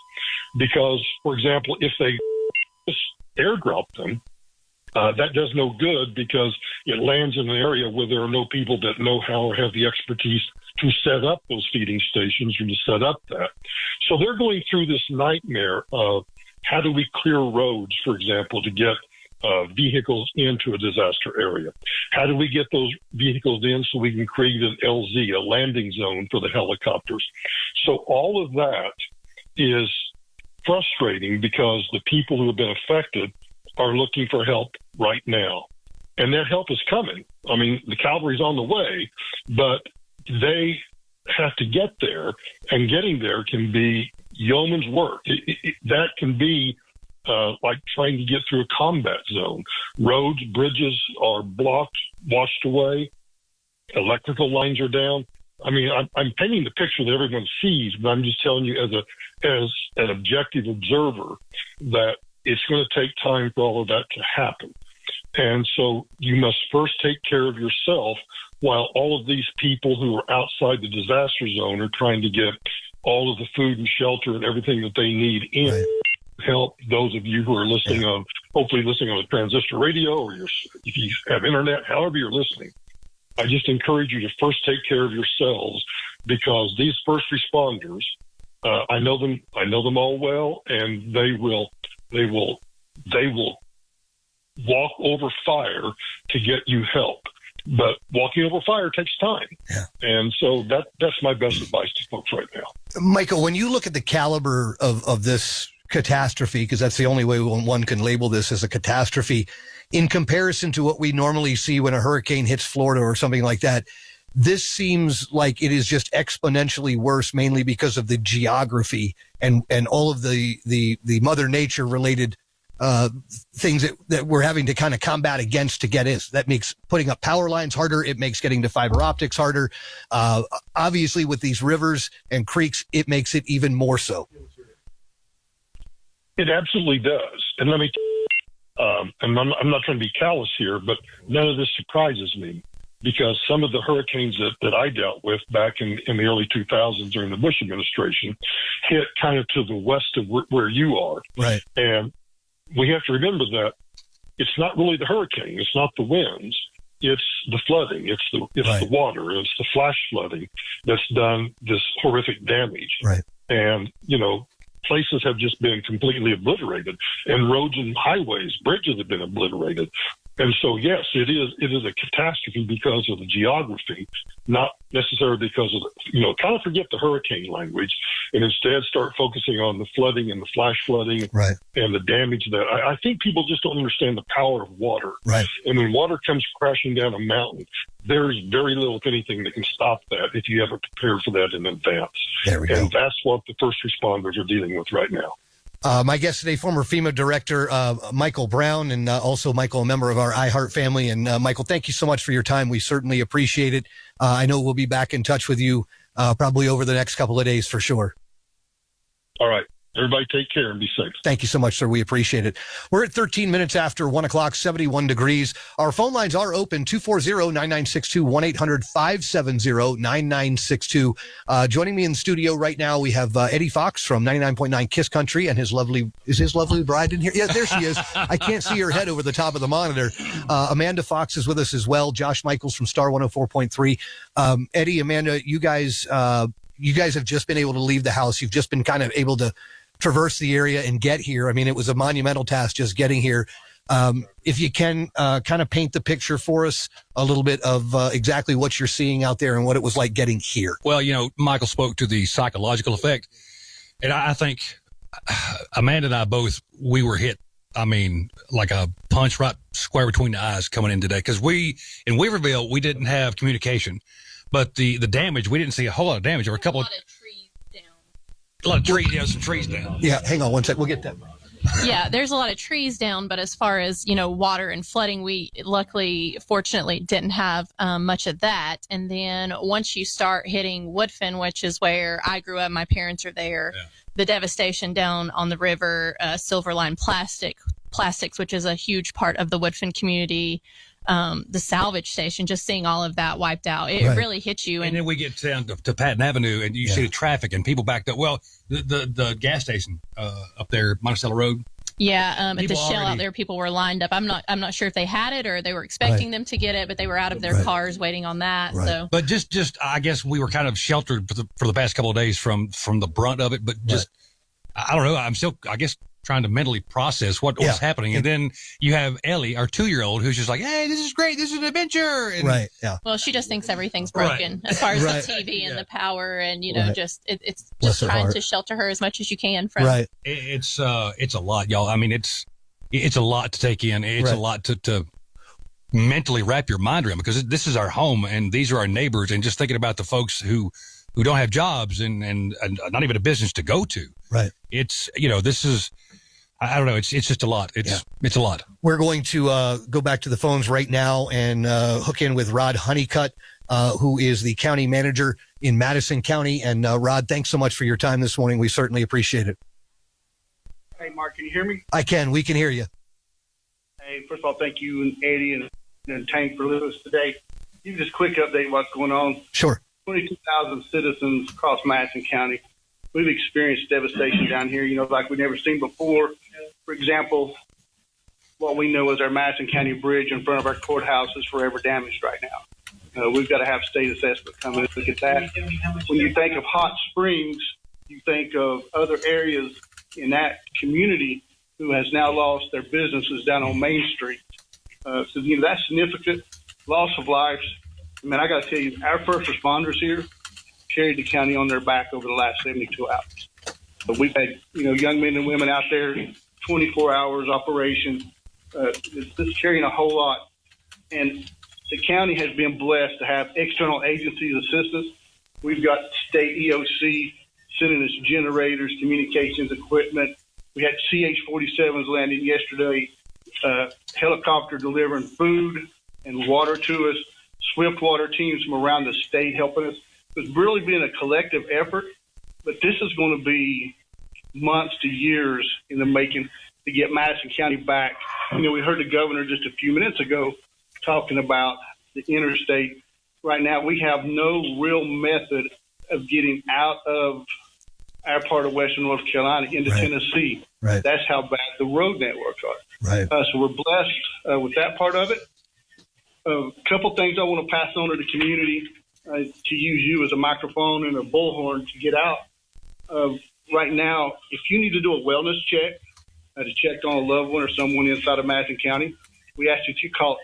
Because, for example, if they just airdrop them, that does no good, because it lands in an area where there are no people that know how or have the expertise to set up those feeding stations or to set up that. So they're going through this nightmare of how do we clear roads, for example, to get vehicles into a disaster area? How do we get those vehicles in so we can create an LZ, a landing zone for the helicopters? So all of that is frustrating because the people who have been affected are looking for help right now. And that help is coming. I mean, the cavalry's on the way, but they have to get there, and getting there can be yeoman's work. That can be like trying to get through a combat zone. Roads, bridges are blocked, washed away. Electrical lines are down. I mean, I'm painting the picture that everyone sees, but I'm just telling you as an objective observer that it's going to take time for all of that to happen. And so you must first take care of yourself while all of these people who are outside the disaster zone are trying to get all of the food and shelter and everything that they need in. Right. Help those of you who are listening on, hopefully listening on a transistor radio, or if you have internet, however you're listening. I just encourage you to first take care of yourselves, because these first responders, I know them all well, and they will walk over fire to get you help. But walking over fire takes time. Yeah. And so that's my best advice to folks right now. Michael, when you look at the caliber of this catastrophe, because that's the only way one can label this as a catastrophe, in comparison to what we normally see when a hurricane hits Florida or something like that, this seems like it is just exponentially worse, mainly because of the geography and all of the Mother Nature related things that we're having to kind of combat against to get in. That makes putting up power lines harder. It makes getting to fiber optics harder. Obviously, with these rivers and creeks, it makes it even more so. It absolutely does. And let me, and I'm not trying to be callous here, but none of this surprises me, because some of the hurricanes that I dealt with back in the early 2000s during the Bush administration hit kind of to the west of where you are. Right. And we have to remember that it's not really the hurricane. It's not the winds. It's the flooding. It's the water. It's the flash flooding that's done this horrific damage. Right. And, places have just been completely obliterated, and roads and highways, bridges have been obliterated. And so, yes, it is a catastrophe because of the geography, not necessarily because of kind of forget the hurricane language and instead start focusing on the flooding and the flash flooding and the damage that I think people just don't understand the power of water. Right. And when water comes crashing down a mountain, there's very little, if anything, that can stop that if you haven't prepared for that in advance. There we go. And that's what the first responders are dealing with right now. My guest today, former FEMA director Michael Brown, and also Michael, a member of our iHeart family. And Michael, thank you so much for your time. We certainly appreciate it. I know we'll be back in touch with you probably over the next couple of days for sure. All right. Everybody take care and be safe. Thank you so much, sir. We appreciate it. We're at 13 minutes after 1 o'clock, 71 degrees. Our phone lines are open, 240-9962, 1-800-570-9962. Joining me in the studio right now, we have Eddie Fox from 99.9 Kiss Country and his lovely bride in here? Yeah, there she is. I can't see her head over the top of the monitor. Amanda Fox is with us as well. Josh Michaels from Star 104.3. Eddie, Amanda, you guys have just been able to leave the house. You've just been kind of able to traverse the area and get here. I mean, it was a monumental task just getting here. If you can kind of paint the picture for us a little bit of exactly what you're seeing out there and what it was like getting here. Well, Michael spoke to the psychological effect. And I think Amanda and I both, we were hit, like a punch right square between the eyes coming in today. Because in Weaverville, we didn't have communication. But the damage, we didn't see a whole lot of damage. There were a couple of trees down. A lot of trees, some trees down. Yeah, hang on one sec. We'll get that. Yeah, there's a lot of trees down, but as far as, water and flooding, we fortunately didn't have much of that. And then once you start hitting Woodfin, which is where I grew up, my parents are there, the devastation down on the river, Silver Line Plastics, which is a huge part of the Woodfin community, the salvage station, just seeing all of that wiped out, it really hits you. And then we get down to Patton Avenue, and you see the traffic and people backed up. Well, the gas station up there, Monticello Road. Yeah, at the Shell out there, people were lined up. I'm not sure if they had it or they were expecting them to get it, but they were out of their cars waiting on that. Right. So, but just I guess we were kind of sheltered for the past couple of days from the brunt of it. But just I don't know. I'm still, I guess, trying to mentally process what was happening. And then you have Ellie, our 2-year-old, who's just like, hey, this is great. This is an adventure. And well, she just thinks everything's broken as far as the TV and the power and, just, it's just trying to shelter her as much as you can from. Right. It's a lot, y'all. It's a lot to take in. It's a lot to mentally wrap your mind around, because this is our home and these are our neighbors, and just thinking about the folks who don't have jobs and not even a business to go to. Right. It's, this is, I don't know. It's just a lot. It's a lot. We're going to go back to the phones right now and hook in with Rod Honeycutt, who is the county manager in Madison County. And Rod, thanks so much for your time this morning. We certainly appreciate it. Hey, Mark, can you hear me? I can. We can hear you. Hey, first of all, thank you and Eddie and Tank for listening today. You just quick update what's going on. Sure. 22,000 citizens across Madison County. We've experienced devastation down here, like we've never seen before. For example, what we know is our Madison County Bridge in front of our courthouse is forever damaged right now. We've got to have state assessment come in and look at that. When you think of Hot Springs, you think of other areas in that community who has now lost their businesses down on Main Street. So, that's significant loss of lives. I got to tell you, our first responders here carried the county on their back over the last 72 hours. But we've had, young men and women out there, 24 hours operation, just carrying a whole lot. And the county has been blessed to have external agencies assist us. We've got state EOC sending us generators, communications equipment. We had CH-47s landing yesterday, helicopter delivering food and water to us, swift water teams from around the state helping us. It's really been a collective effort, but this is going to be months to years in the making to get Madison County back. We heard the governor just a few minutes ago talking about the interstate. Right now, we have no real method of getting out of our part of Western North Carolina into Tennessee. Right. That's how bad the road networks are. Right. So we're blessed with that part of it. A couple things I want to pass on to the community to use you as a microphone and a bullhorn to get out. Right now, if you need to do a wellness check, to check on a loved one or someone inside of Madison County, we ask that you call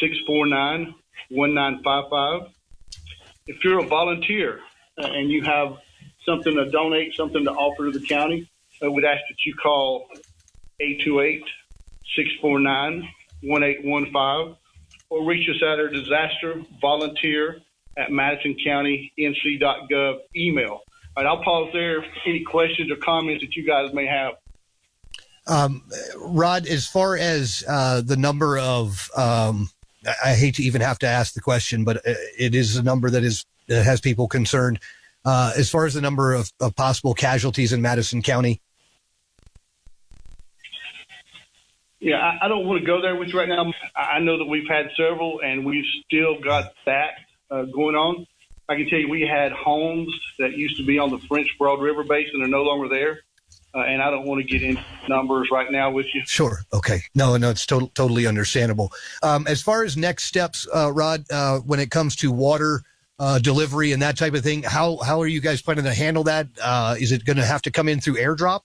828-649-1955. If you're a volunteer and you have something to donate, something to offer to the county, we'd ask that you call 828-649-1815 or reach us at our disaster volunteer at MadisonCountyNC.gov email. All right, I'll pause there. Any questions or comments that you guys may have? Rod, as far as the number of, I hate to even have to ask the question, but it is a number that has people concerned. As far as the number of possible casualties in Madison County. Yeah, I don't want to go there with you right now. I know that we've had several, and we've still got that going on. I can tell you we had homes that used to be on the French Broad River Basin are no longer there, and I don't want to get into numbers right now with you. Sure. Okay. No, it's totally understandable. As far as next steps, Rod, when it comes to water delivery and that type of thing, how are you guys planning to handle that? Is it going to have to come in through airdrop?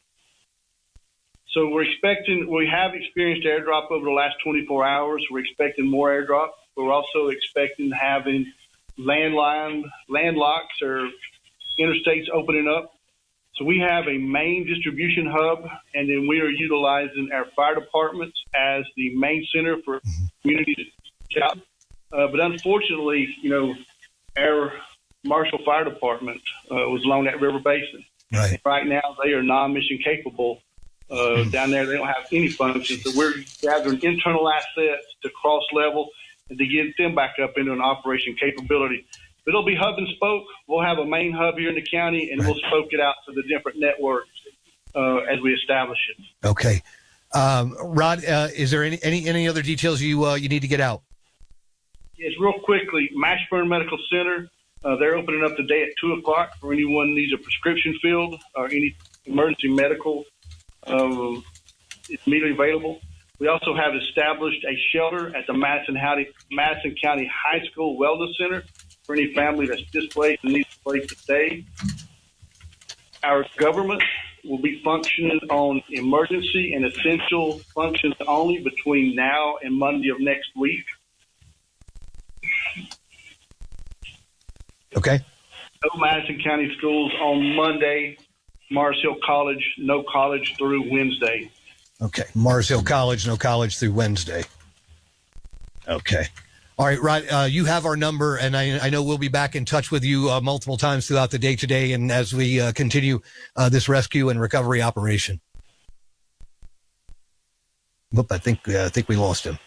So we have experienced airdrop over the last 24 hours. We're expecting more airdrop. We're also expecting having landlocks or interstates opening up. So we have a main distribution hub, and then we are utilizing our fire departments as the main center for community shout. But unfortunately, our Marshall Fire Department was along that river basin. Right now, they are non-mission capable. Down there, they don't have any functions. So we're gathering internal assets to cross-level and to get them back up into an operation capability. But it'll be hub and spoke. We'll have a main hub here in the county, and we'll spoke it out to the different networks as we establish it. Okay. Rod, is there any other details you need to get out? Yes, real quickly, Mashburn Medical Center, they're opening up today at 2 o'clock for anyone who needs a prescription filled or any emergency medical. It's immediately available. We also have established a shelter at the Madison County High School Wellness Center for any family that's displaced and needs a place to stay. Our government will be functioning on emergency and essential functions only between now and Monday of next week. Okay. No Madison County schools on Monday. Mars Hill College, no college through Wednesday. Okay. Mars Hill College, no college through Wednesday. Okay. All right, Rod, you have our number, and I know we'll be back in touch with you multiple times throughout the day today and as we continue this rescue and recovery operation. Whoop, I think we lost him.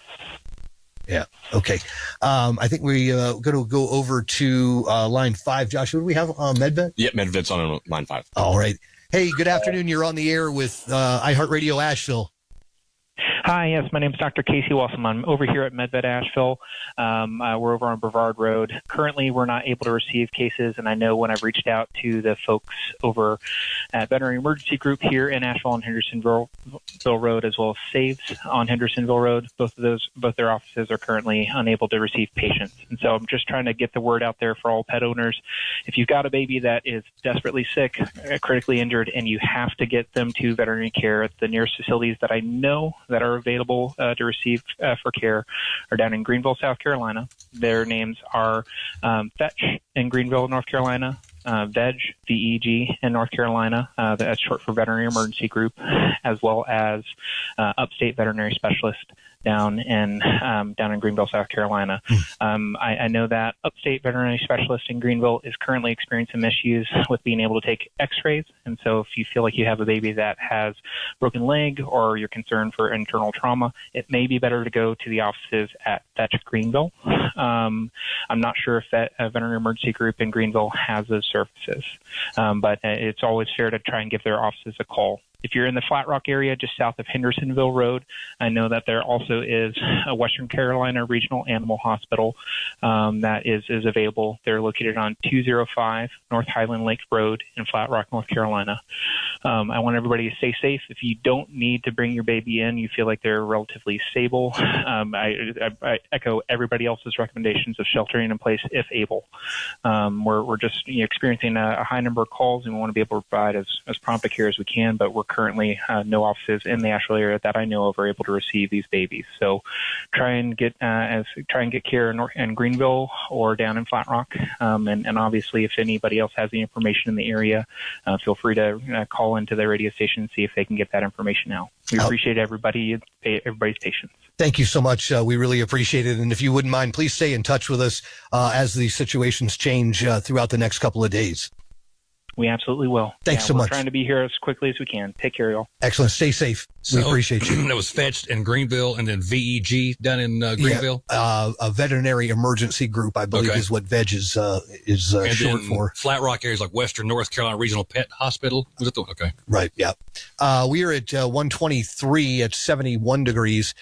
Yeah. Okay. I think we're going to go over to line 5. Josh, what do we have? MedVet? Yep, MedVet's on line 5. All right. Hey, good afternoon. You're on the air with iHeartRadio Asheville. Hi, yes, my name is Dr. Casey Wilson. I'm over here at MedVet Asheville. We're over on Brevard Road. Currently, we're not able to receive cases, and I know when I've reached out to the folks over at Veterinary Emergency Group here in Asheville on Hendersonville Road, as well as Saves on Hendersonville Road, both their offices are currently unable to receive patients. And so I'm just trying to get the word out there for all pet owners. If you've got a baby that is desperately sick, critically injured, and you have to get them to veterinary care, the nearest facilities that I know that are available to receive for care are down in Greenville, South Carolina. Their names are Fetch in Greenville, North Carolina, VEG, VEG in North Carolina, that's short for Veterinary Emergency Group, as well as Upstate Veterinary Specialist down in Greenville, South Carolina. I know that Upstate Veterinary Specialist in Greenville is currently experiencing some issues with being able to take x-rays. And so if you feel like you have a baby that has broken leg or you're concerned for internal trauma, it may be better to go to the offices at Fetch Greenville. I'm not sure if that Veterinary Emergency Group in Greenville has those services, but it's always fair to try and give their offices a call. If you're in the Flat Rock area, just south of Hendersonville Road, I know that there also is a Western Carolina Regional Animal Hospital that is available. They're located on 205 North Highland Lake Road in Flat Rock, North Carolina. I want everybody to stay safe. If you don't need to bring your baby in, you feel like they're relatively stable, I echo everybody else's recommendations of sheltering in place if able. We're just experiencing a high number of calls, and we want to be able to provide as prompt a care as we can, but we're currently no offices in the Asheville area that I know of are able to receive these babies. So try and get care in Greenville or down in Flat Rock. And obviously, if anybody else has the information in the area, feel free to call into the radio station and see if they can get that information out. We appreciate everybody's patience. Thank you so much. We really appreciate it. And if you wouldn't mind, please stay in touch with us as the situations change throughout the next couple of days. We absolutely will. Thanks so much. We're trying to be here as quickly as we can. Take care, y'all. Excellent. Stay safe. We appreciate you. That was fetched in Greenville, and then VEG down in Greenville. Yeah, a veterinary emergency group, I believe, is what VEG is short for. Flat Rock areas like Western North Carolina Regional Pet Hospital. Was it okay? Right. Yeah. We are at 123 at 71 degrees.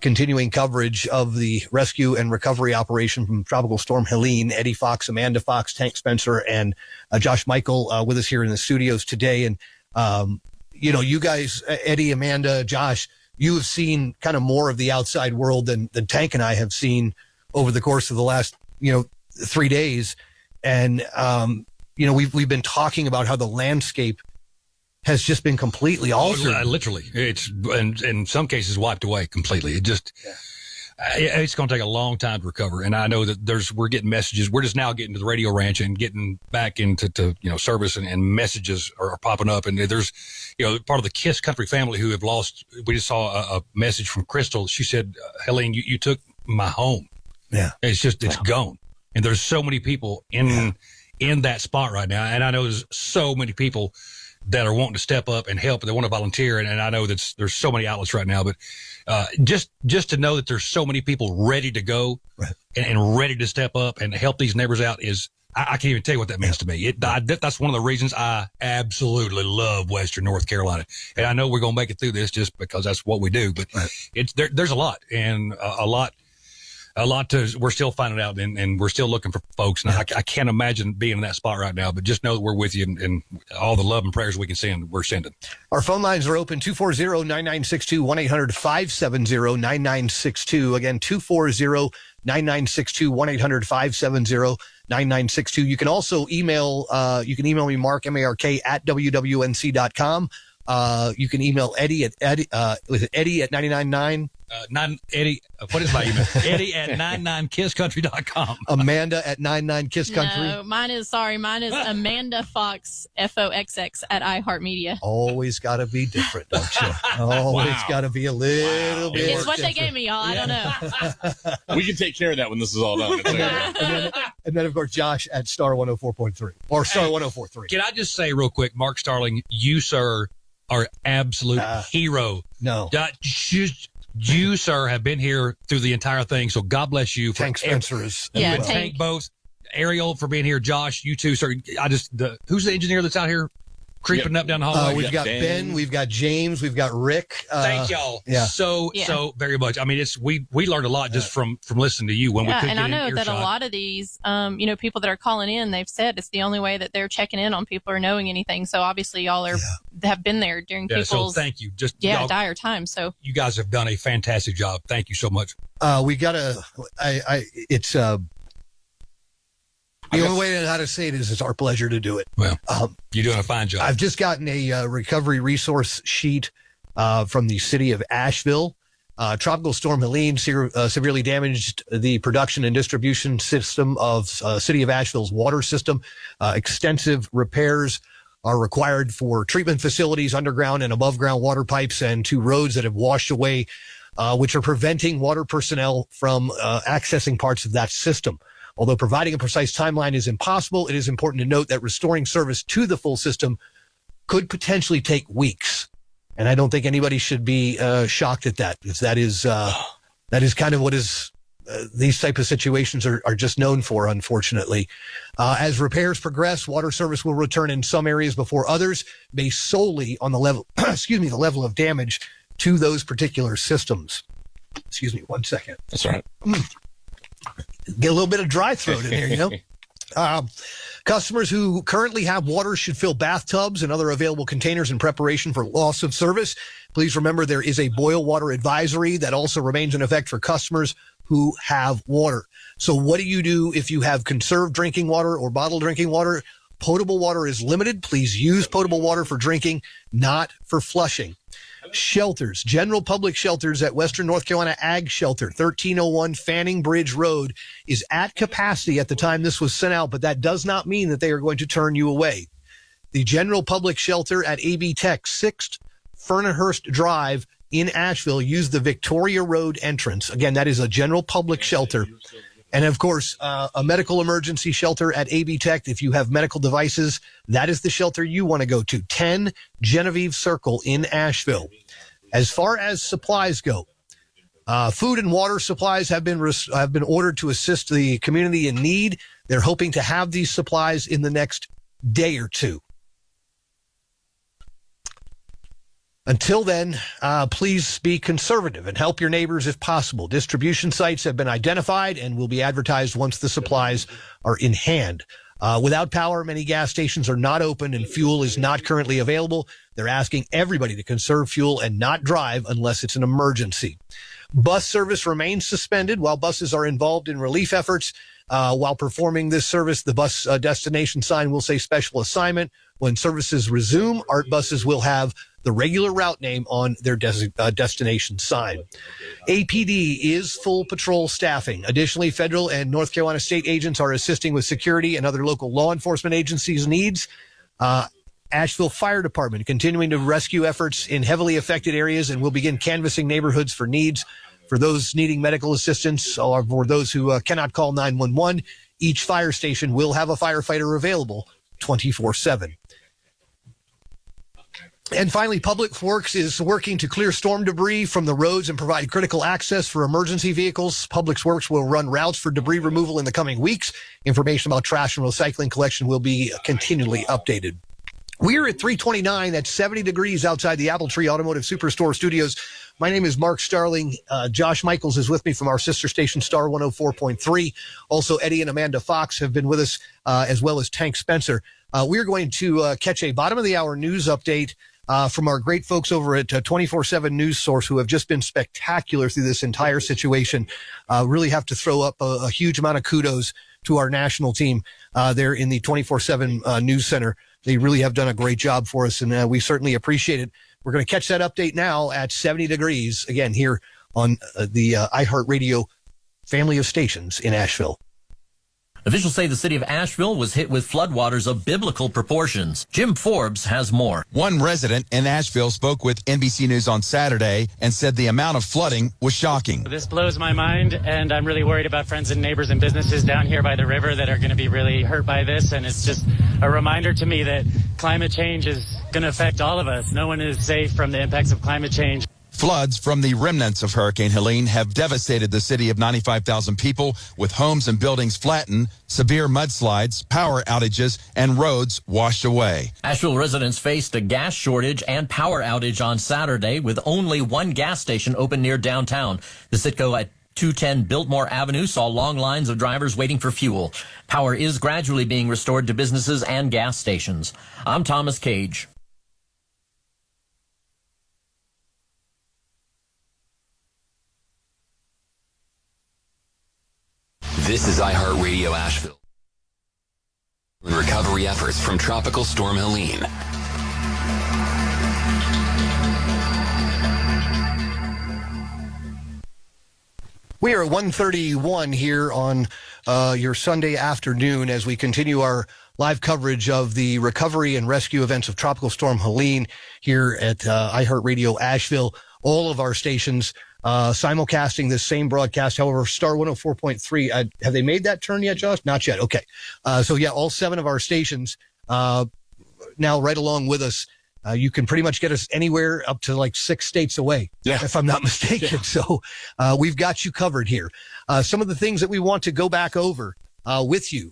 Continuing coverage of the rescue and recovery operation from Tropical Storm Helene. Eddie Fox, Amanda Fox, Tank Spencer, and Josh Michael with us here in the studios today. And, you guys, Eddie, Amanda, Josh, you have seen kind of more of the outside world than Tank and I have seen over the course of the last, 3 days. And, we've been talking about how the landscape has just been completely altered. Literally, it's in some cases wiped away completely. It just it's going to take a long time to recover. And I know that we're getting messages. We're just now getting to the radio ranch and getting back into service, and messages are popping up. And there's part of the KISS country family who have lost. We just saw a message from Crystal. She said, "Helene, you took my home. Yeah, it's gone." And there's so many people in that spot right now, and I know there's so many people that are wanting to step up and help, and they want to volunteer. And I know that there's so many outlets right now, but just to know that there's so many people ready to go and ready to step up and help these neighbors out I can't even tell you what that means to me. That's one of the reasons I absolutely love Western North Carolina. And I know we're going to make it through this just because that's what we do, but there's a lot, and we're still finding out, and we're still looking for folks. And I can't imagine being in that spot right now, but just know that we're with you, and all the love and prayers we can send, we're sending. Our phone lines are open, 240-9962, 1-800-570-9962. Again, 240-9962, 1-800-570-9962. You can also email me, Mark, M-A-R-K, at WWNC.com. You can email Eddie at Eddie at 999. Eddie, what is my email? Eddie at 99kisscountry.com. Amanda at 99kisscountry. No, mine is Amanda Fox, FOXX at iHeartMedia. Always got to be different, don't you? Always got to be a little bit. It's what they gave me, y'all. I don't know. We can take care of that when this is all done. and then, of course, Josh at Star 104.3 or Star 104.3. Can I just say real quick, Mark Starling, you, sir, are absolute hero. No. You, sir, have been here through the entire thing, so God bless you. Tank Spencer is. Yeah, Tank both. Ariel for being here. Josh, you too, sir. Who's the engineer that's out here creeping up down the hallway? We've got Ben, we've got James, we've got Rick. Thank y'all so very much. I mean, we learned a lot just from listening to you when we couldn't and get I know in that a lot of these, people that are calling in, they've said it's the only way that they're checking in on people or knowing anything. So obviously y'all have been there during people's so thank you. dire times. So you guys have done a fantastic job. Thank you so much. We gotta. It's the only way how to say it is it's our pleasure to do it. Well, you're doing a fine job. I've just gotten a recovery resource sheet from the city of Asheville. Tropical Storm Helene severely damaged the production and distribution system of city of Asheville's water system. Extensive repairs are required for treatment facilities, underground and above ground water pipes, and 2 roads that have washed away, which are preventing water personnel from accessing parts of that system. Although providing a precise timeline is impossible, it is important to note that restoring service to the full system could potentially take weeks. And I don't think anybody should be shocked at that, because that is kind of what is these type of situations are just known for, unfortunately. As repairs progress, water service will return in some areas before others, based solely on the level, the level of damage to those particular systems. Excuse me, 1 second. That's all right. Get a little bit of dry throat in there, you know. Customers who currently have water should fill bathtubs and other available containers in preparation for loss of service. Please remember there is a boil water advisory that also remains in effect for customers who have water. So what do you do if you have conserved drinking water or bottled drinking water? Potable water is limited. Please use potable water for drinking, not for flushing. Shelters, general public shelters at Western North Carolina Ag Shelter, 1301 Fanning Bridge Road, is at capacity at the time this was sent out, but that does not mean that they are going to turn you away. The general public shelter at AB Tech, 6th Fernahurst Drive in Asheville, use the Victoria Road entrance. Again, that is a general public shelter. And of course, a medical emergency shelter at AB Tech. If you have medical devices, that is the shelter you want to go to. 10 Genevieve Circle in Asheville. As far as supplies go, food and water supplies have been ordered to assist the community in need. They're hoping to have these supplies in the next day or two. Until then, please be conservative and help your neighbors if possible. Distribution sites have been identified and will be advertised once the supplies are in hand. Without power, many gas stations are not open and fuel is not currently available. They're asking everybody to conserve fuel and not drive unless it's an emergency. Bus service remains suspended while buses are involved in relief efforts. While performing this service, the bus destination sign will say special assignment. When services resume, ART buses will have the regular route name on their destination sign. APD is full patrol staffing. Additionally, federal and North Carolina state agents are assisting with security and other local law enforcement agencies' needs. Asheville Fire Department continuing to rescue efforts in heavily affected areas and will begin canvassing neighborhoods for needs. For those needing medical assistance or for those who cannot call 911, each fire station will have a firefighter available 24/7. And finally, Public Works is working to clear storm debris from the roads and provide critical access for emergency vehicles. Public Works will run routes for debris removal in the coming weeks. Information about trash and recycling collection will be continually updated. We're at 329. That's 70 degrees outside the Apple Tree Automotive Superstore studios. My name is Mark Starling. Josh Michaels is with me from our sister station, Star 104.3. Also, Eddie and Amanda Fox have been with us, as well as Tank Spencer. We're going to catch a bottom of the hour news update from our great folks over at 24/7 News Source, who have just been spectacular through this entire situation. Really have to throw up a huge amount of kudos to our national team there in the 24/7 News Center. They really have done a great job for us, and we certainly appreciate it. We're going to catch that update now at 70 degrees, again, here on the iHeartRadio family of stations in Asheville. Officials say the city of Asheville was hit with floodwaters of biblical proportions. Jim Forbes has more. One resident in Asheville spoke with NBC News on Saturday and said the amount of flooding was shocking. This blows my mind, and I'm really worried about friends and neighbors and businesses down here by the river that are going to be really hurt by this. And it's just a reminder to me that climate change is going to affect all of us. No one is safe from the impacts of climate change. Floods from the remnants of Hurricane Helene have devastated the city of 95,000 people, with homes and buildings flattened, severe mudslides, power outages, and roads washed away. Asheville residents faced a gas shortage and power outage on Saturday, with only one gas station open near downtown. The Citgo at 210 Biltmore Avenue saw long lines of drivers waiting for fuel. Power is gradually being restored to businesses and gas stations. I'm Thomas Cage. This is iHeartRadio Asheville. Recovery efforts from Tropical Storm Helene. We are at 1:31 here on your Sunday afternoon as we continue our live coverage of the recovery and rescue events of Tropical Storm Helene here at iHeartRadio Asheville. All of our stations simulcasting this same broadcast. However, Star 104.3, have they made that turn yet, Josh? Not yet. Okay. So yeah, all 7 of our stations now right along with us You can pretty much get us anywhere up to like 6 states away, if I'm not mistaken. Yeah. So we've got you covered here. Some of the things that we want to go back over with you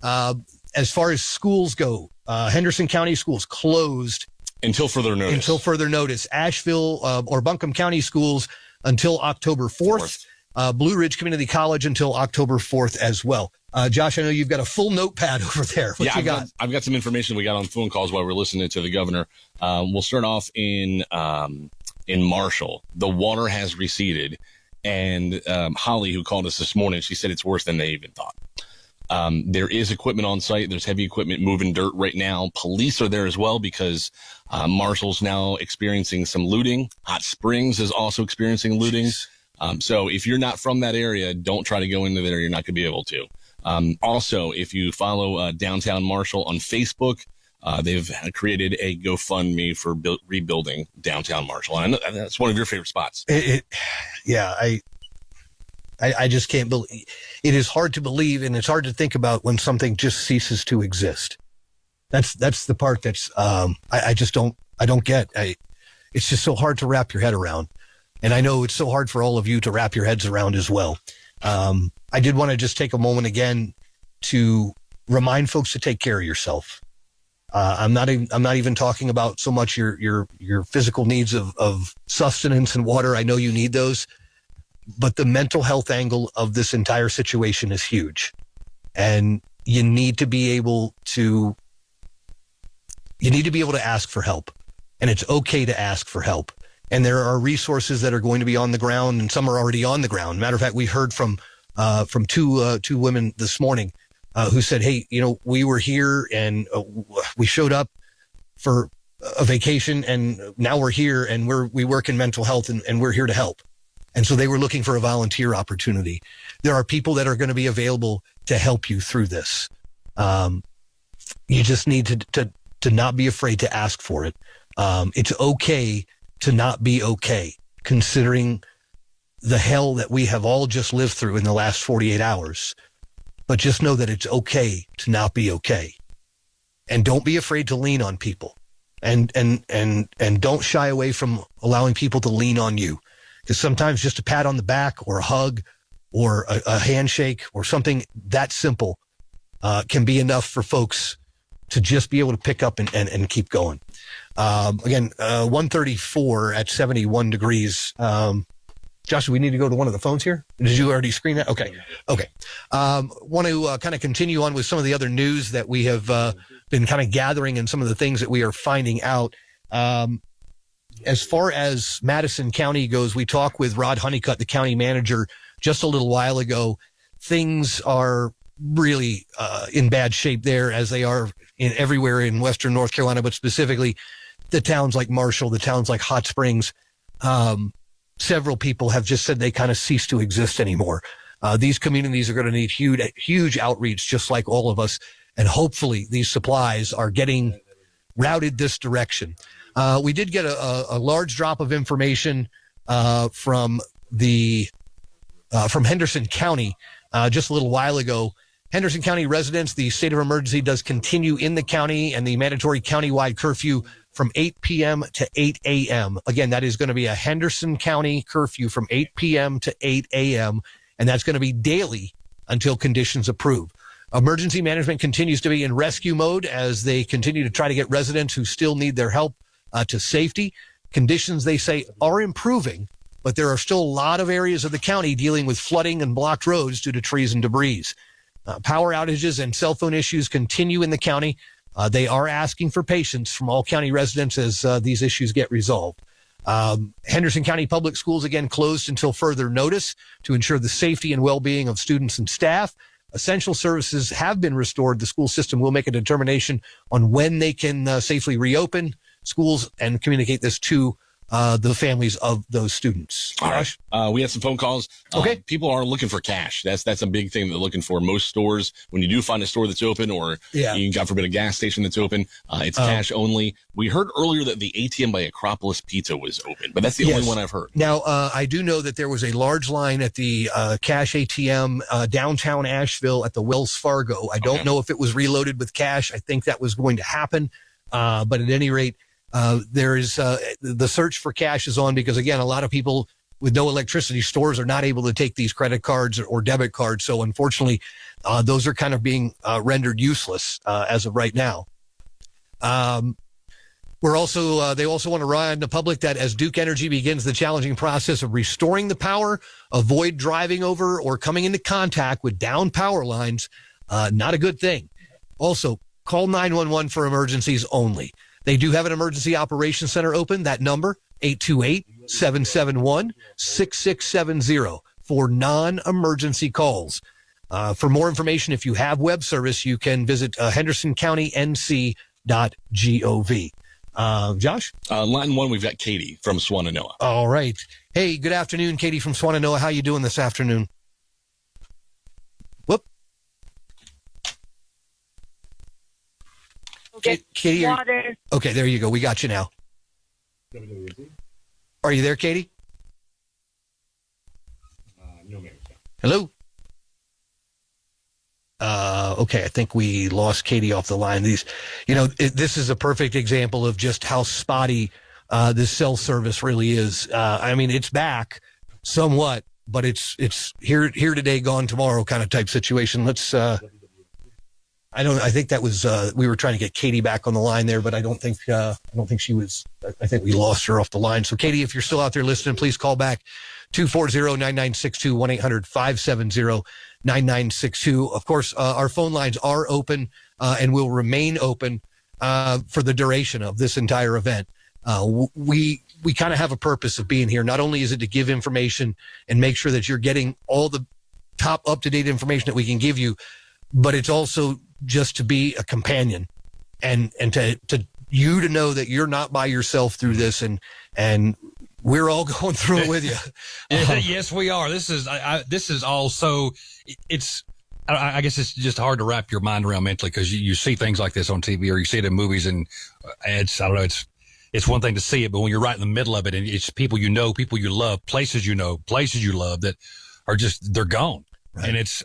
as far as schools go, Henderson County schools closed until further notice. Asheville or Buncombe County schools until October 4th. Blue Ridge Community College until October 4th as well. Josh, I know you've got a full notepad over there. What you got? I've got some information we got on phone calls while we're listening to the governor. We'll start off in Marshall. The water has receded, and Holly, who called us this morning, she said it's worse than they even thought. There is equipment on site. There's heavy equipment moving dirt right now. Police are there as well because Marshall's now experiencing some looting. Hot Springs is also experiencing looting. So if you're not from that area, don't try to go into there. You're not going to be able to. Also, if you follow Downtown Marshall on Facebook, they've created a GoFundMe for rebuilding Downtown Marshall. And I know that's one of your favorite spots. I just can't believe. It is hard to believe, and it's hard to think about when something just ceases to exist. That's the part that's I don't get. It's just so hard to wrap your head around. And I know it's so hard for all of you to wrap your heads around as well. I did want to just take a moment again to remind folks to take care of yourself. I'm not even talking about so much your physical needs of sustenance and water. I know you need those, but the mental health angle of this entire situation is huge, and you need to be able to ask for help, and it's okay to ask for help. And there are resources that are going to be on the ground, and some are already on the ground. Matter of fact, we heard from two women this morning who said, "Hey, we were here and we showed up for a vacation, and now we're here, and we work in mental health, and we're here to help." And so they were looking for a volunteer opportunity. There are people that are going to be available to help you through this. You just need to not be afraid to ask for it. It's okay to not be okay, considering the hell that we have all just lived through in the last 48 hours. But just know that it's okay to not be okay. And don't be afraid to lean on people. And don't shy away from allowing people to lean on you. Because sometimes just a pat on the back or a hug or a handshake or something that simple can be enough for folks to just be able to pick up and keep going. Again, 134 at 71 degrees. Josh, do we need to go to one of the phones here? Did you already screen that? Okay. Want to kind of continue on with some of the other news that we have been kind of gathering and some of the things that we are finding out. As far as Madison County goes, we talked with Rod Honeycutt, the county manager, just a little while ago. Things are really in bad shape there, as they are everywhere in Western North Carolina, but specifically the towns like Marshall, the towns like Hot Springs. Several people have just said they kind of cease to exist anymore. These communities are going to need huge outreach, just like all of us. And hopefully these supplies are getting routed this direction. We did get a large drop of information from Henderson County just a little while ago. Henderson County residents, the state of emergency does continue in the county, and the mandatory countywide curfew from 8 p.m. to 8 a.m. Again, that is going to be a Henderson County curfew from 8 p.m. to 8 a.m., and that's going to be daily until conditions improve. Emergency management continues to be in rescue mode as they continue to try to get residents who still need their help to safety. Conditions, they say, are improving, but there are still a lot of areas of the county dealing with flooding and blocked roads due to trees and debris. Power outages and cell phone issues continue in the county. They are asking for patience from all county residents as these issues get resolved. Henderson County Public Schools, again, closed until further notice to ensure the safety and well-being of students and staff. Essential services have been restored. The school system will make a determination on when they can safely reopen schools and communicate this to the families of those students. All right. We had some phone calls. Okay. People are looking for cash. That's a big thing they're looking for. Most stores, when you do find a store that's open, or God forbid a gas station that's open, it's cash only. We heard earlier that the ATM by Acropolis Pizza was open, but that's the only one I've heard. Now, I do know that there was a large line at the cash ATM downtown Asheville at the Wells Fargo. I don't know if it was reloaded with cash. I think that was going to happen. But at any rate, There is the search for cash is on because, again, a lot of people with no electricity stores are not able to take these credit cards or debit cards. So unfortunately, those are kind of being rendered useless as of right now. We're also, they also want to remind the public that as Duke Energy begins the challenging process of restoring the power, avoid driving over or coming into contact with down power lines. Not a good thing. Also, call 911 for emergencies only. They do have an emergency operations center open. That number, 828-771-6670 for non-emergency calls. For more information, if you have web service, you can visit hendersoncountync.gov. Josh? Line 1, we've got Katie from Swannanoa. All right. Hey, good afternoon, Katie from Swannanoa. How you doing this afternoon? Whoop. Katie, okay, there you go. We got you now. Are you there, Katie? No, ma'am. Hello? Okay, I think we lost Katie off the line. This is a perfect example of just how spotty this cell service really is. I mean, it's back somewhat, but it's here today, gone tomorrow kind of type situation. Let's. I think that was we were trying to get Katie back on the line there, but I don't think she was. I think we lost her off the line. So, Katie, if you're still out there listening, please call back 240-9962 1-800-570-9962. Of course, our phone lines are open and will remain open for the duration of this entire event. We kind of have a purpose of being here. Not only is it to give information and make sure that you're getting all the top up-to-date information that we can give you, but it's also just to be a companion and to you to know that you're not by yourself through this, and we're all going through it with you. Yes, we are. This is all so. I guess it's just hard to wrap your mind around mentally because you see things like this on TV or you see it in movies, and it's I don't know. It's one thing to see it, but when you're right in the middle of it, and it's people you know, people you love, places you know, places you love that are just they're gone. Right. And it's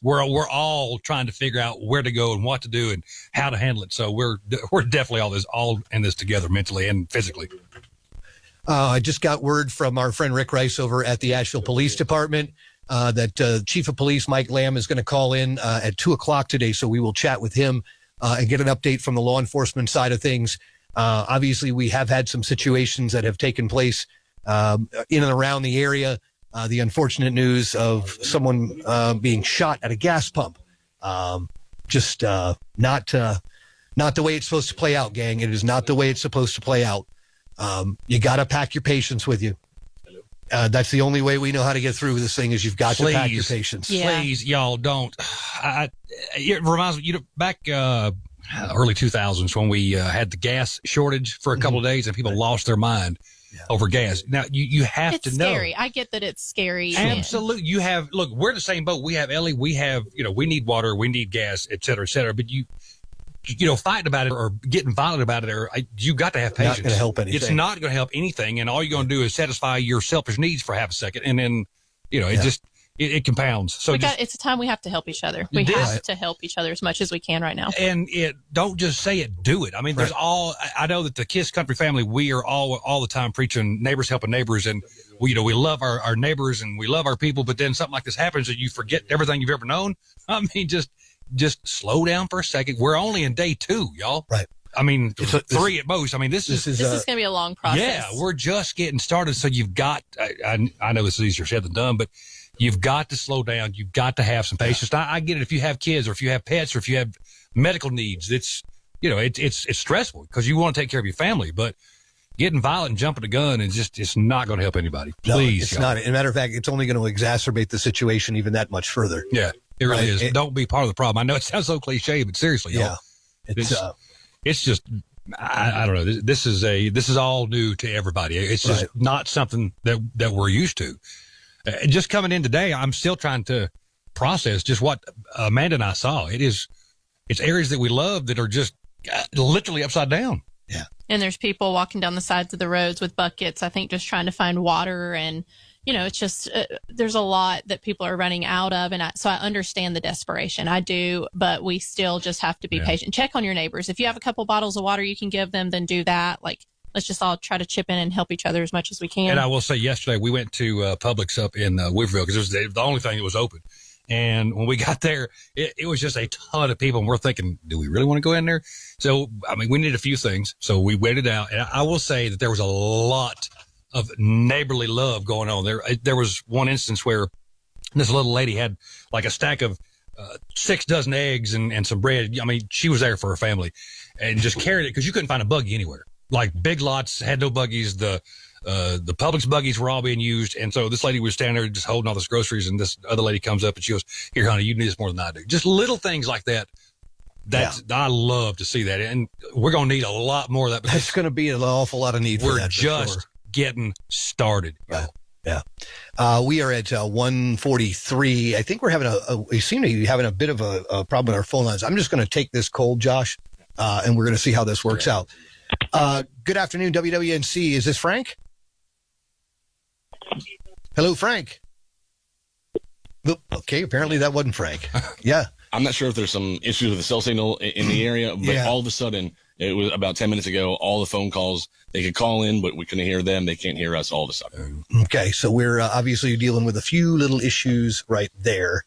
we're all trying to figure out where to go and what to do and how to handle it. So we're definitely all in this together mentally and physically. I just got word from our friend Rick Rice over at the Asheville Police Department that Chief of Police Mike Lamb is going to call in at 2:00 today. So we will chat with him and get an update from the law enforcement side of things. Obviously, we have had some situations that have taken place in and around the area. The unfortunate news of someone being shot at a gas pump. Not the way it's supposed to play out, gang. It is not the way it's supposed to play out. You got to pack your patience with you. That's the only way we know how to get through this thing is you've got to pack your patience. Yeah. Please, y'all don't. It reminds me, back early 2000s when we had the gas shortage for a couple of days and people lost their mind over gas. Now you have to know. It's scary. I get that it's scary. Absolutely. Look, we're in the same boat. We have Ellie. We have, we need water. We need gas, et cetera, et cetera. But fighting about it or getting violent about it, you got to have patience. Not going to help anything. It's not going to help anything. And all you're going to do is satisfy your selfish needs for half a second. And then, it compounds. So it's a time we have to help each other. We have to help each other as much as we can right now. And don't just say it, do it. I mean, I know that the KISS Country family, we are all the time preaching neighbors helping neighbors. And we love our neighbors and we love our people. But then something like this happens and you forget everything you've ever known. I mean, just slow down for a second. We're only in day 2, y'all. Right. I mean, 3 at most. I mean, this is going to be a long process. Yeah, we're just getting started. So you've got, I know this is easier said than done, but you've got to slow down. You've got to have some patience. I get it if you have kids or if you have pets or if you have medical needs. It's stressful because you want to take care of your family, but getting violent and jumping the gun is it's not going to help anybody. Please. No, it's not. As a matter of fact, it's only going to exacerbate the situation even that much further. Yeah, it really is. Don't be part of the problem. I know it sounds so cliche, but seriously, y'all. It's just, I don't know. This is all new to everybody. It's just not something that we're used to. Just coming in today, I'm still trying to process just what Amanda and I saw. It's areas that we love that are just literally upside down. Yeah. And there's people walking down the sides of the roads with buckets, I think just trying to find water and, it's just there's a lot that people are running out of, and so I understand the desperation. I do, but we still just have to be patient. Check on your neighbors. If you have a couple bottles of water you can give them, then do that. Like, let's just all try to chip in and help each other as much as we can. And I will say, yesterday we went to Publix up in Woodville because it was the only thing that was open. And when we got there, it was just a ton of people, and we're thinking, do we really want to go in there? So, I mean, we needed a few things, so we waited out. And I will say that there was a lot of neighborly love going on there. There was one instance where this little lady had like a stack of 6 dozen eggs and some bread. I mean, she was there for her family and just carried it because you couldn't find a buggy anywhere. Like, Big Lots had no buggies. The Publix buggies were all being used. And so this lady was standing there just holding all this groceries, and this other lady comes up and she goes, "Here, honey, you need this more than I do." Just little things like that. I love to see that. And we're going to need a lot more of that. That's going to be an awful lot of need for that. We're just getting started. Yeah. We are at 1:43. I think we're having we seem to be having a bit of a problem with our phone lines. I'm just going to take this cold, Josh, and we're going to see how this works out. Good afternoon, WWNC. Is this Frank? Hello, Frank. Okay, apparently that wasn't Frank. Yeah. I'm not sure if there's some issues with the cell signal in the area, but all of a sudden, it was about 10 minutes ago, all the phone calls, they could call in, but we couldn't hear them. They can't hear us all of a sudden. Okay, so we're obviously dealing with a few little issues right there.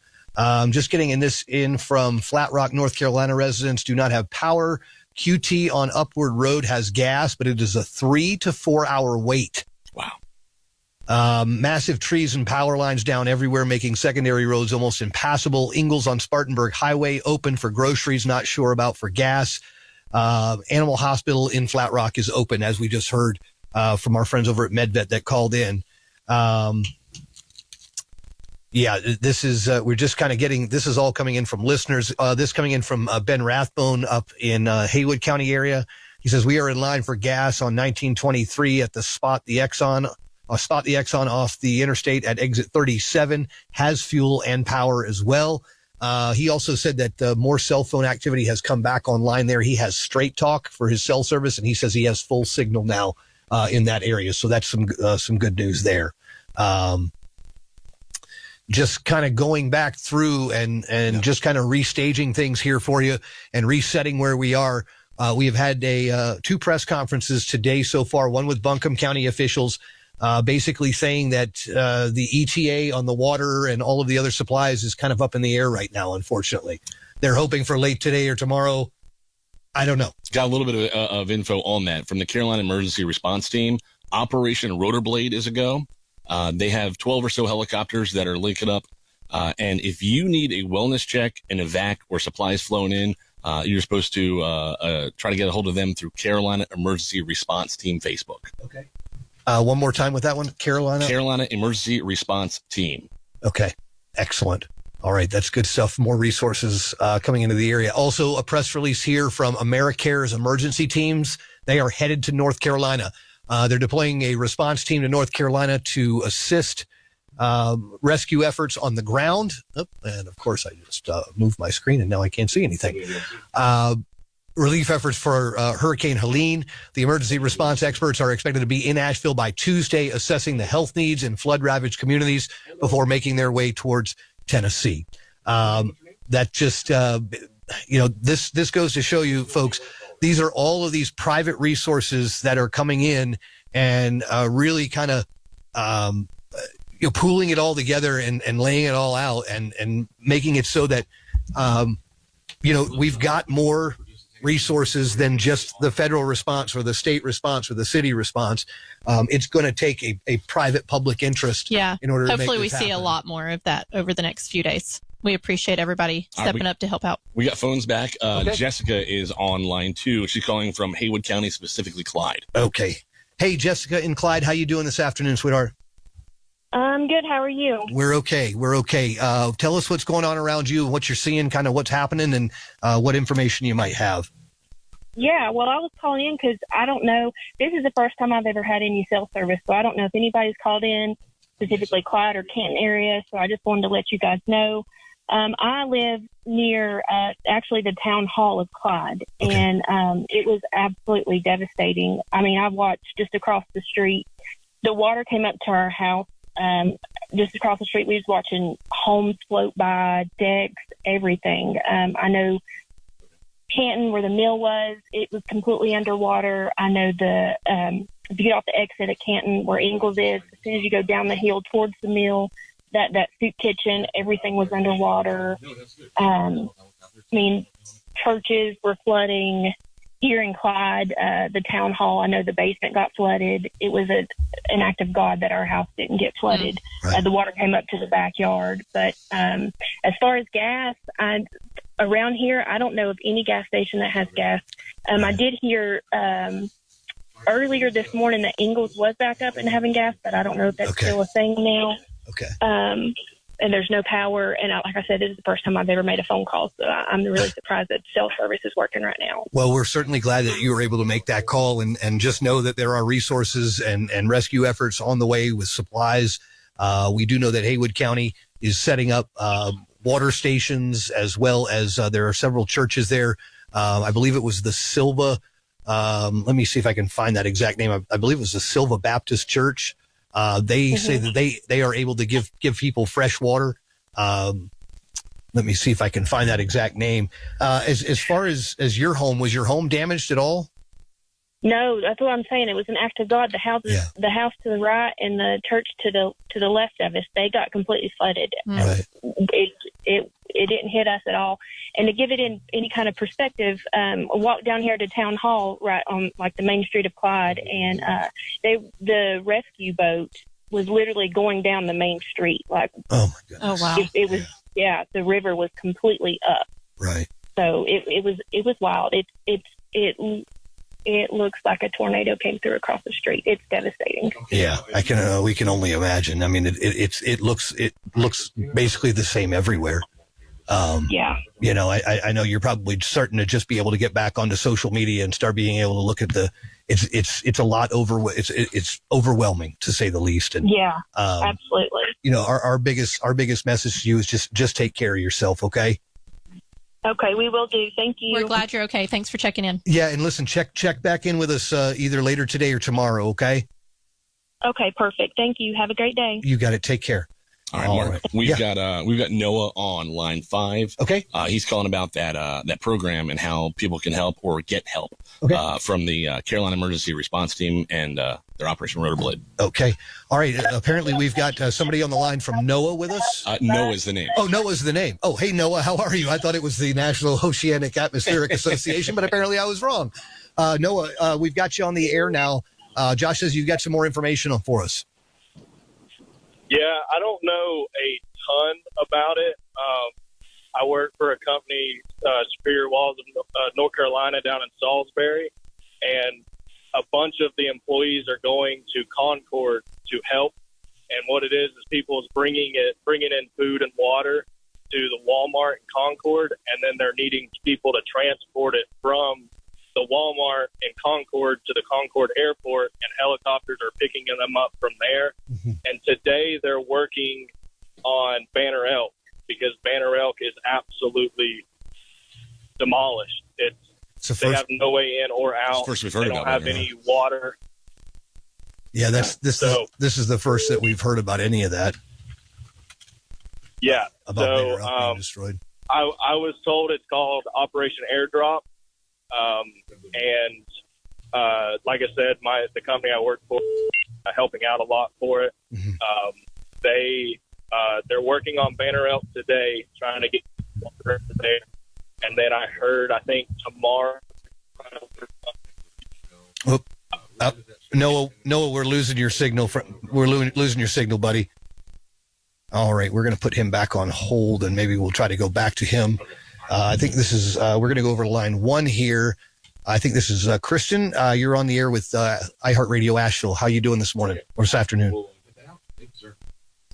Just getting in from Flat Rock, North Carolina residents do not have power. QT on Upward Road has gas, but it is a 3 to 4 hour wait. Wow. Massive trees and power lines down everywhere, making secondary roads almost impassable. Ingalls on Spartanburg Highway open for groceries, not sure about for gas. Animal Hospital in Flat Rock is open, as we just heard from our friends over at MedVet that called in. This is we're just kind of getting, this is all coming in from listeners. This coming in from Ben Rathbone up in Haywood County area. He says, we are in line for gas on 1923 at the Spot the Exxon off the interstate at exit 37, has fuel and power as well. He also said that more cell phone activity has come back online there. He has Straight Talk for his cell service, and he says he has full signal now in that area. So that's some good news there. Just kind of going back through and just kind of restaging things here for you and resetting where we are. We have had 2 press conferences today so far, one with Buncombe County officials, basically saying that the ETA on the water and all of the other supplies is kind of up in the air right now, unfortunately. They're hoping for late today or tomorrow. I don't know. Got a little bit of info on that from the Carolina Emergency Response Team. Operation Rotorblade is a go. They have 12 or so helicopters that are linking up. And if you need a wellness check, an evac, or supplies flown in, you're supposed to try to get a hold of them through Carolina Emergency Response Team Facebook. Okay. One more time with that one, Carolina Emergency Response Team. Okay. Excellent. All right. That's good stuff. More resources coming into the area. Also, a press release here from AmeriCare's emergency teams. They are headed to North Carolina. They're deploying a response team to North Carolina to assist rescue efforts on the ground. Oh, and of course, I just moved my screen and now I can't see anything. Relief efforts for Hurricane Helene. The emergency response experts are expected to be in Asheville by Tuesday, assessing the health needs in flood-ravaged communities before making their way towards Tennessee. That just, this goes to show you, folks, these are all of these private resources that are coming in and really kind of, pooling it all together and laying it all out and making it so that, we've got more resources than just the federal response or the state response or the city response. It's going to take a private public interest in order to make this hopefully we happen. see a lot more of that over the next few days. We appreciate everybody stepping up to help out. We got phones back. Okay. Jessica is on line 2. She's calling from Haywood County, specifically Clyde. Okay. Hey, Jessica in Clyde, how you doing this afternoon, sweetheart? I'm good. How are you? We're okay. Tell us what's going on around you, what you're seeing, kind of what's happening, and what information you might have. Yeah, well, I was calling in because I don't know. This is the first time I've ever had any cell service, so I don't know if anybody's called in, specifically Clyde or Canton area, so I just wanted to let you guys know. I live near, actually, the town hall of Clyde, and it was absolutely devastating. I mean, I watched just across the street. The water came up to our house Just across the street, we was watching homes float by, decks, everything. I know Canton, where the mill was, it was completely underwater. I know if you get off the exit at Canton, where Ingalls is, as soon as you go down the hill towards the mill, that soup kitchen, everything was underwater. I mean, churches were flooding. Here in Clyde, the town hall, I know the basement got flooded. It was an act of God that our house didn't get flooded. Right. The water came up to the backyard. But as far as gas, around here, I don't know of any gas station that has gas. I did hear earlier this morning that Ingalls was back up and having gas, but I don't know if that's still a thing now. Okay. And there's no power. And like I said, this is the first time I've ever made a phone call. So I'm really surprised that cell service is working right now. Well, we're certainly glad that you were able to make that call, and just know that there are resources and rescue efforts on the way with supplies. We do know that Haywood County is setting up water stations, as well as there are several churches there. I believe it was the Silva. Let me see if I can find that exact name. I believe it was the Silva Baptist Church. They say that they are able to give people fresh water. Let me see if I can find that exact name. As far as your home, was your home damaged at all? No, that's what I'm saying. It was an act of God. The house to the right and the church to the left of us, they got completely flooded. Right. It didn't hit us at all. And to give it in any kind of perspective, I walked down here to Town Hall, right on like the main street of Clyde, and the rescue boat was literally going down the main street. Like, oh my goodness! Oh wow! It was the river was completely up. Right. So it was wild. It looks like a tornado came through across the street. It's devastating. Yeah, we can only imagine. I mean, it looks basically the same everywhere. Yeah. You know, I know you're probably starting to just be able to get back onto social media and start being able to look at it's a lot it's overwhelming, to say the least. And yeah, absolutely. You know, our biggest message to you is just take care of yourself. Okay. Okay, we will do. Thank you. We're glad you're okay. Thanks for checking in. Yeah, and listen, check back in with us either later today or tomorrow. Okay. Okay, perfect. Thank you. Have a great day. You got it. Take care. All right, Mark. We've got Noah on line 5. Okay. He's calling about that program and how people can help or get help from the Carolina Emergency Response Team and their Operation Rotor Blade. Okay. All right. Apparently, we've got somebody on the line from NOAA with us. Noah's the name. Oh, Noah's the name. Oh, hey, Noah. How are you? I thought it was the National Oceanic Atmospheric Association, but apparently I was wrong. Noah, we've got you on the air now. Josh says you've got some more information for us. Yeah, I don't know a ton about it. I work for a company, Superior Walls of North Carolina, down in Salisbury, and a bunch of the employees are going to Concord to help. And what it is people is bringing in food and water to the Walmart in Concord, and then they're needing people to transport it from the Walmart in Concord to the Concord airport, and helicopters are picking them up from there. Mm-hmm. And today they're working on Banner Elk, because Banner Elk is absolutely demolished. They have no way in or out. First we've heard they don't about have any water. Yeah, this is the first that we've heard about any of that. Yeah. About Banner Elk being destroyed. I was told it's called Operation Airdrop. And like I said, the company I work for, helping out a lot for it. Mm-hmm. They're working on Banner Elk today, trying to get water there. And then I heard, I think tomorrow. Noah, we're losing your signal. We're losing your signal, buddy. All right, we're going to put him back on hold, and maybe we'll try to go back to him. I think this is, we're going to go over to line 1 here. I think this is Kristen. You're on the air with iHeartRadio Asheville. How you doing this morning or this afternoon?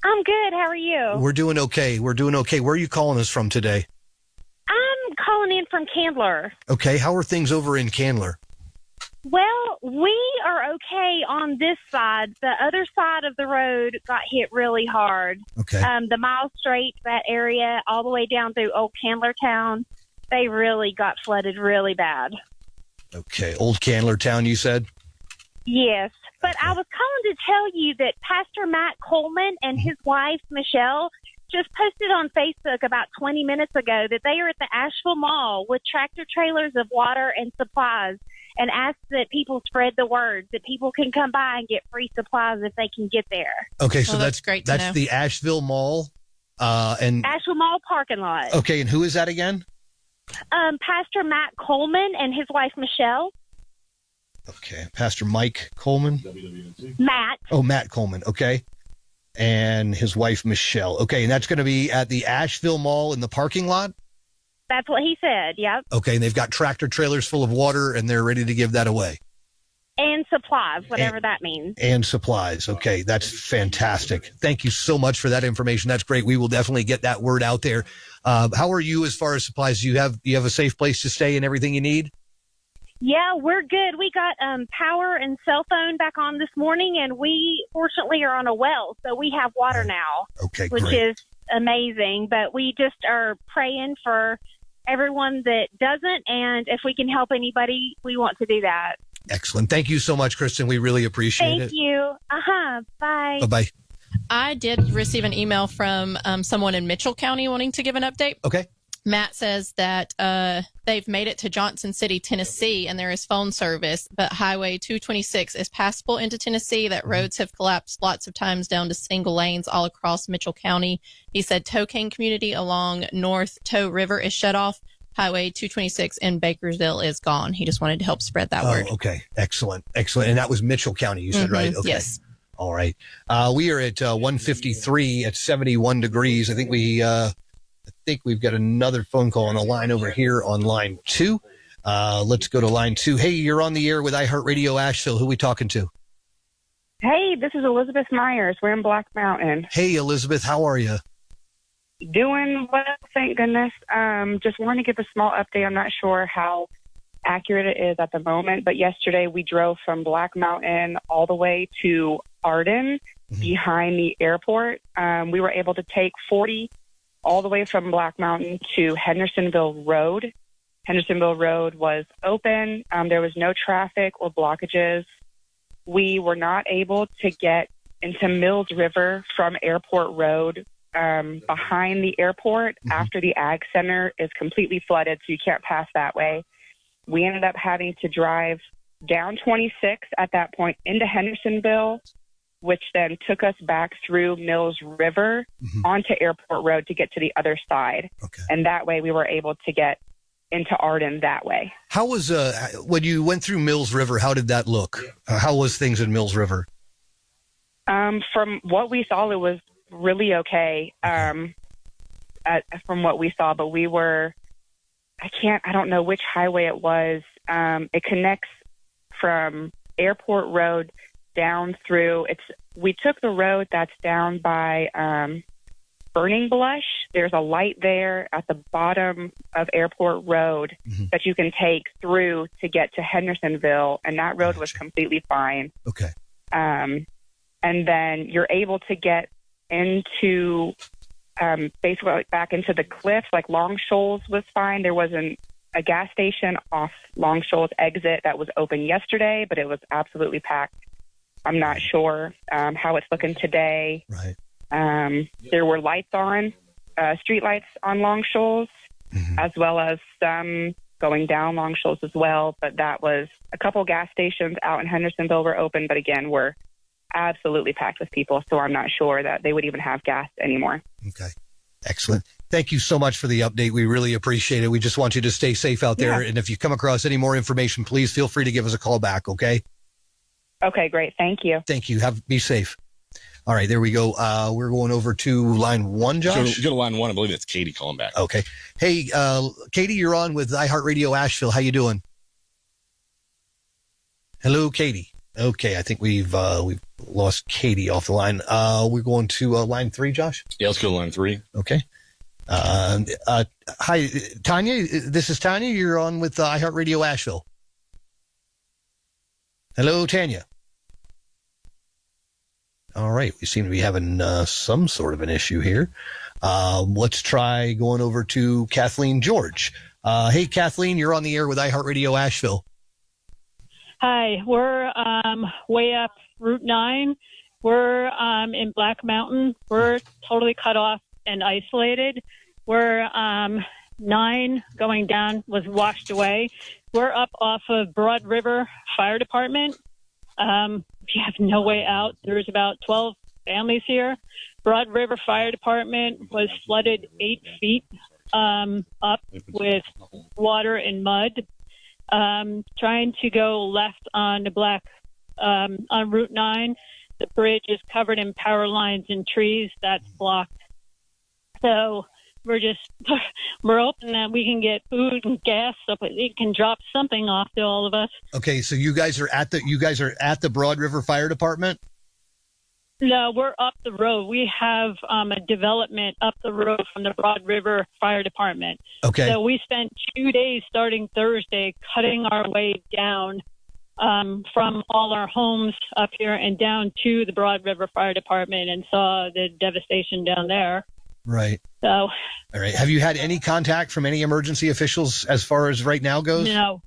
I'm good. How are you? We're doing okay. Where are you calling us from today? I'm calling in from Candler. Okay. How are things over in Candler? Well, we are okay on this side. The other side of the road got hit really hard. Okay. The Mile Strait, that area, all the way down through Old Candler Town, they really got flooded really bad. Okay. Old Candler Town, you said? Yes. But I was calling to tell you that Pastor Matt Coleman and his wife, Michelle, just posted on Facebook about 20 minutes ago that they are at the Asheville Mall with tractor trailers of water and supplies and asked that people spread the word, that people can come by and get free supplies if they can get there. Okay, so that's great to know. That's the Asheville Mall. And Asheville Mall parking lot. okay, and who is that again? Pastor Matt Coleman and his wife, Michelle. Okay, Pastor Mike Coleman. Matt. Oh, Matt Coleman. Okay. And his wife, Michelle. Okay, and that's going to be at the Asheville Mall in the parking lot? That's what he said, yep. Okay, and they've got tractor trailers full of water, and they're ready to give that away. And supplies, whatever that means. And supplies. Okay, that's fantastic. Thank you so much for that information. That's great. We will definitely get that word out there. How are you as far as supplies? Do you have a safe place to stay and everything you need? Yeah, we're good. We got power and cell phone back on this morning, and we fortunately are on a well, so we have water now. Okay, which great. is amazing. But we just are praying for everyone that doesn't, and if we can help anybody, we want to do that. Excellent. Thank you so much, Kristen. We really appreciate it. Thank you. Bye. Bye-bye. I did receive an email from someone in Mitchell County wanting to give an update. Okay. Matt says that they've made it to Johnson City, Tennessee, and there is phone service, but Highway 226 is passable into Tennessee, that roads have collapsed lots of times down to single lanes all across Mitchell County. He said Tocane community along North Toe River is shut off. Highway 226 in Bakersville is gone. He just wanted to help spread that word. Okay. Excellent. And that was Mitchell County, you said, right? Okay. Yes. All right. We are at 153 at 71 degrees. I think we've got another phone call on the line over here on line 2. Let's go to line 2. Hey, you're on the air with iHeartRadio Asheville. Who are we talking to? Hey, this is Elizabeth Myers. We're in Black Mountain. Hey, Elizabeth. How are you? Doing well, thank goodness. Just wanted to give a small update. I'm not sure how accurate it is at the moment, but yesterday we drove from Black Mountain all the way to Arden, behind the airport. We were able to take 40 all the way from Black Mountain to Hendersonville Road. Hendersonville Road was open. There was no traffic or blockages. We were not able to get into Mills River from Airport Road behind the airport after the Ag Center is completely flooded, so you can't pass that way. We ended up having to drive down 26 at that point into Hendersonville, which then took us back through Mills River onto Airport Road to get to the other side. Okay. And that way we were able to get into Arden that way. How was, when you went through Mills River, how did that look? How was things in Mills River? From what we saw, it was really okay, from what we saw, but we were, I don't know which highway it was. It connects from Airport Road down through, we took the road that's down by Burning Blush. There's a light there at the bottom of Airport Road that you can take through to get to Hendersonville, and that road was completely fine. Okay. And then you're able to get into basically back into the cliffs, like Long Shoals was fine. There wasn't a gas station off Long Shoals exit that was open yesterday, but it was absolutely packed. I'm not sure how it's looking today. Right. There were lights on, street lights on Long Shoals, as well as some going down Long Shoals as well. But that was a couple gas stations out in Hendersonville were open, but again, we're absolutely packed with people, so I'm not sure that they would even have gas anymore. Okay. Excellent. Thank you so much for the update. We really appreciate it. We just want you to stay safe out there. Yeah. And if you come across any more information, please feel free to give us a call back, okay? Okay, great. Thank you. Thank you. Be safe. All right, there we go. We're going over to line 1, Josh. Go to line 1. I believe it's Katie calling back. Okay. Hey, Katie, you're on with iHeartRadio Asheville. How you doing? Hello, Katie. Okay, I think we've lost Katie off the line. We're going to line 3, Josh? Yeah, let's go to line 3. Okay. Hi, Tanya. This is Tanya. You're on with iHeartRadio Asheville. Hello, Tanya. All right, we seem to be having some sort of an issue here. Let's try going over to Kathleen George. Hey, Kathleen, you're on the air with iHeartRadio Asheville. Hi, we're way up Route 9. We're in Black Mountain. We're totally cut off and isolated. We're 9 going down was washed away. We're up off of Broad River Fire Department. We have no way out. There's about 12 families here. Broad River Fire Department was flooded 8 feet up with water and mud. Trying to go left on the on Route 9. The bridge is covered in power lines and trees. That's blocked. So we're hoping that we can get food and gas so it can drop something off to all of us. Okay, so you guys are at the Broad River Fire Department? No, we're up the road. We have a development up the road from the Broad River Fire Department. Okay. So we spent 2 days starting Thursday cutting our way down from all our homes up here and down to the Broad River Fire Department and saw the devastation down there. Right. So. All right. Have you had any contact from any emergency officials as far as right now goes? No.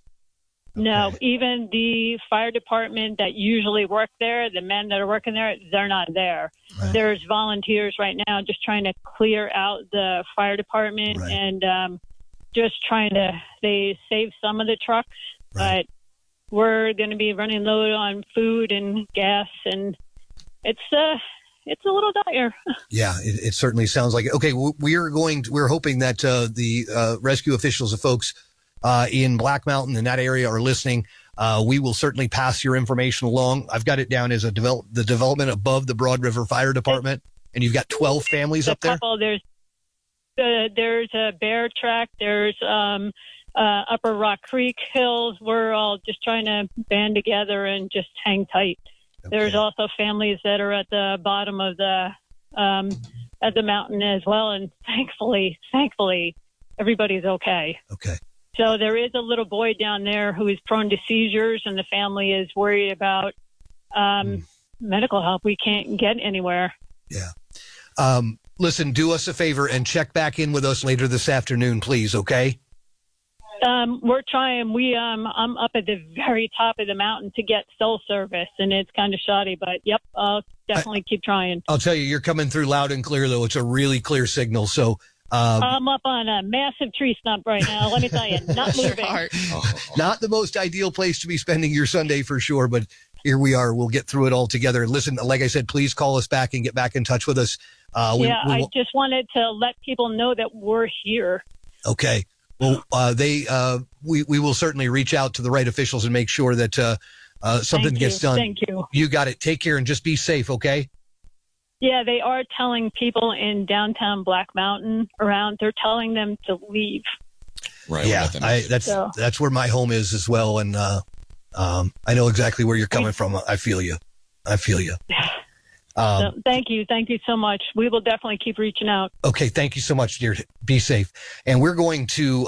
No, even the fire department that usually work there, the men that are working there, they're not there. Right. There's volunteers right now just trying to clear out the fire department and just trying to save some of the trucks. Right. But we're going to be running low on food and gas, and it's a little dire. Yeah, it certainly sounds like it. Okay, we're hoping that the rescue officials, the folks in Black Mountain in that area are listening. We will certainly pass your information along. I've got it down as the development above the Broad River Fire Department, and you've got 12 families up there? There's a bear track. There's Upper Rock Creek Hills. We're all just trying to band together and just hang tight. Okay. There's also families that are at the bottom of the mountain as well, and thankfully, everybody's okay. Okay. So there is a little boy down there who is prone to seizures, and the family is worried about medical help. We can't get anywhere. Yeah. Listen, do us a favor and check back in with us later this afternoon, please, okay? We're trying. I'm up at the very top of the mountain to get cell service, and it's kind of shoddy, but yep, I'll definitely keep trying. I'll tell you, you're coming through loud and clear, though. It's a really clear signal, so... I'm up on a massive tree stump right now. Let me tell you, not moving. Not the most ideal place to be spending your Sunday for sure, but here we are. We'll get through it all together. Listen, like I said, please call us back and get back in touch with us. I just wanted to let people know that we're here. Okay. Well, we will certainly reach out to the right officials and make sure that something gets done. Thank you. You got it. Take care and just be safe, okay? Yeah, they are telling people in downtown Black Mountain around, they're telling them to leave. Right. Yeah, that's where my home is as well. And I know exactly where you're coming from. I feel you. So thank you. Thank you so much. We will definitely keep reaching out. Okay. Thank you so much, dear. Be safe. And we're going to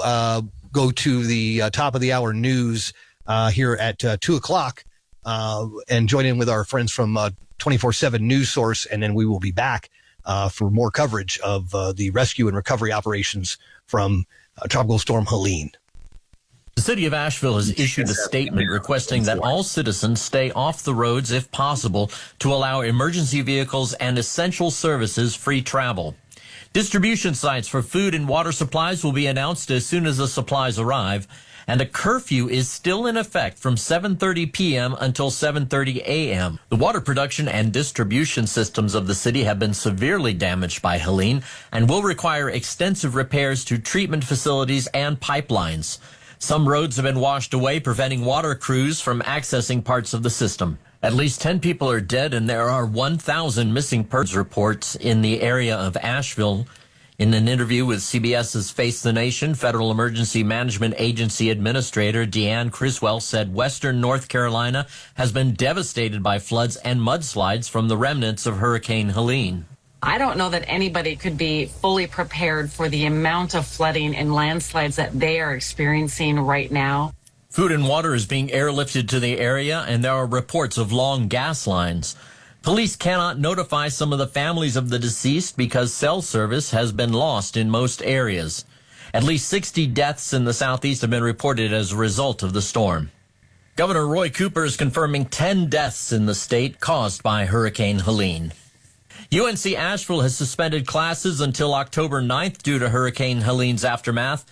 go to the top of the hour news here at 2 o'clock and join in with our friends from 24/7 News Source, and then we will be back for more coverage of the rescue and recovery operations from Tropical Storm Helene. The city of Asheville has issued a statement requesting that all citizens stay off the roads if possible to allow emergency vehicles and essential services free travel. Distribution sites for food and water supplies will be announced as soon as the supplies arrive, and a curfew is still in effect from 7:30 p.m. until 7:30 a.m. The water production and distribution systems of the city have been severely damaged by Helene and will require extensive repairs to treatment facilities and pipelines. Some roads have been washed away, preventing water crews from accessing parts of the system. At least 10 people are dead, and there are 1,000 missing persons reports in the area of Asheville. In an interview with CBS's Face the Nation, Federal Emergency Management Agency Administrator Deanne Criswell said Western North Carolina has been devastated by floods and mudslides from the remnants of Hurricane Helene. I don't know that anybody could be fully prepared for the amount of flooding and landslides that they are experiencing right now. Food and water is being airlifted to the area, and there are reports of long gas lines. Police cannot notify some of the families of the deceased because cell service has been lost in most areas. At least 60 deaths in the southeast have been reported as a result of the storm. Governor Roy Cooper is confirming 10 deaths in the state caused by Hurricane Helene. UNC Asheville has suspended classes until October 9th due to Hurricane Helene's aftermath.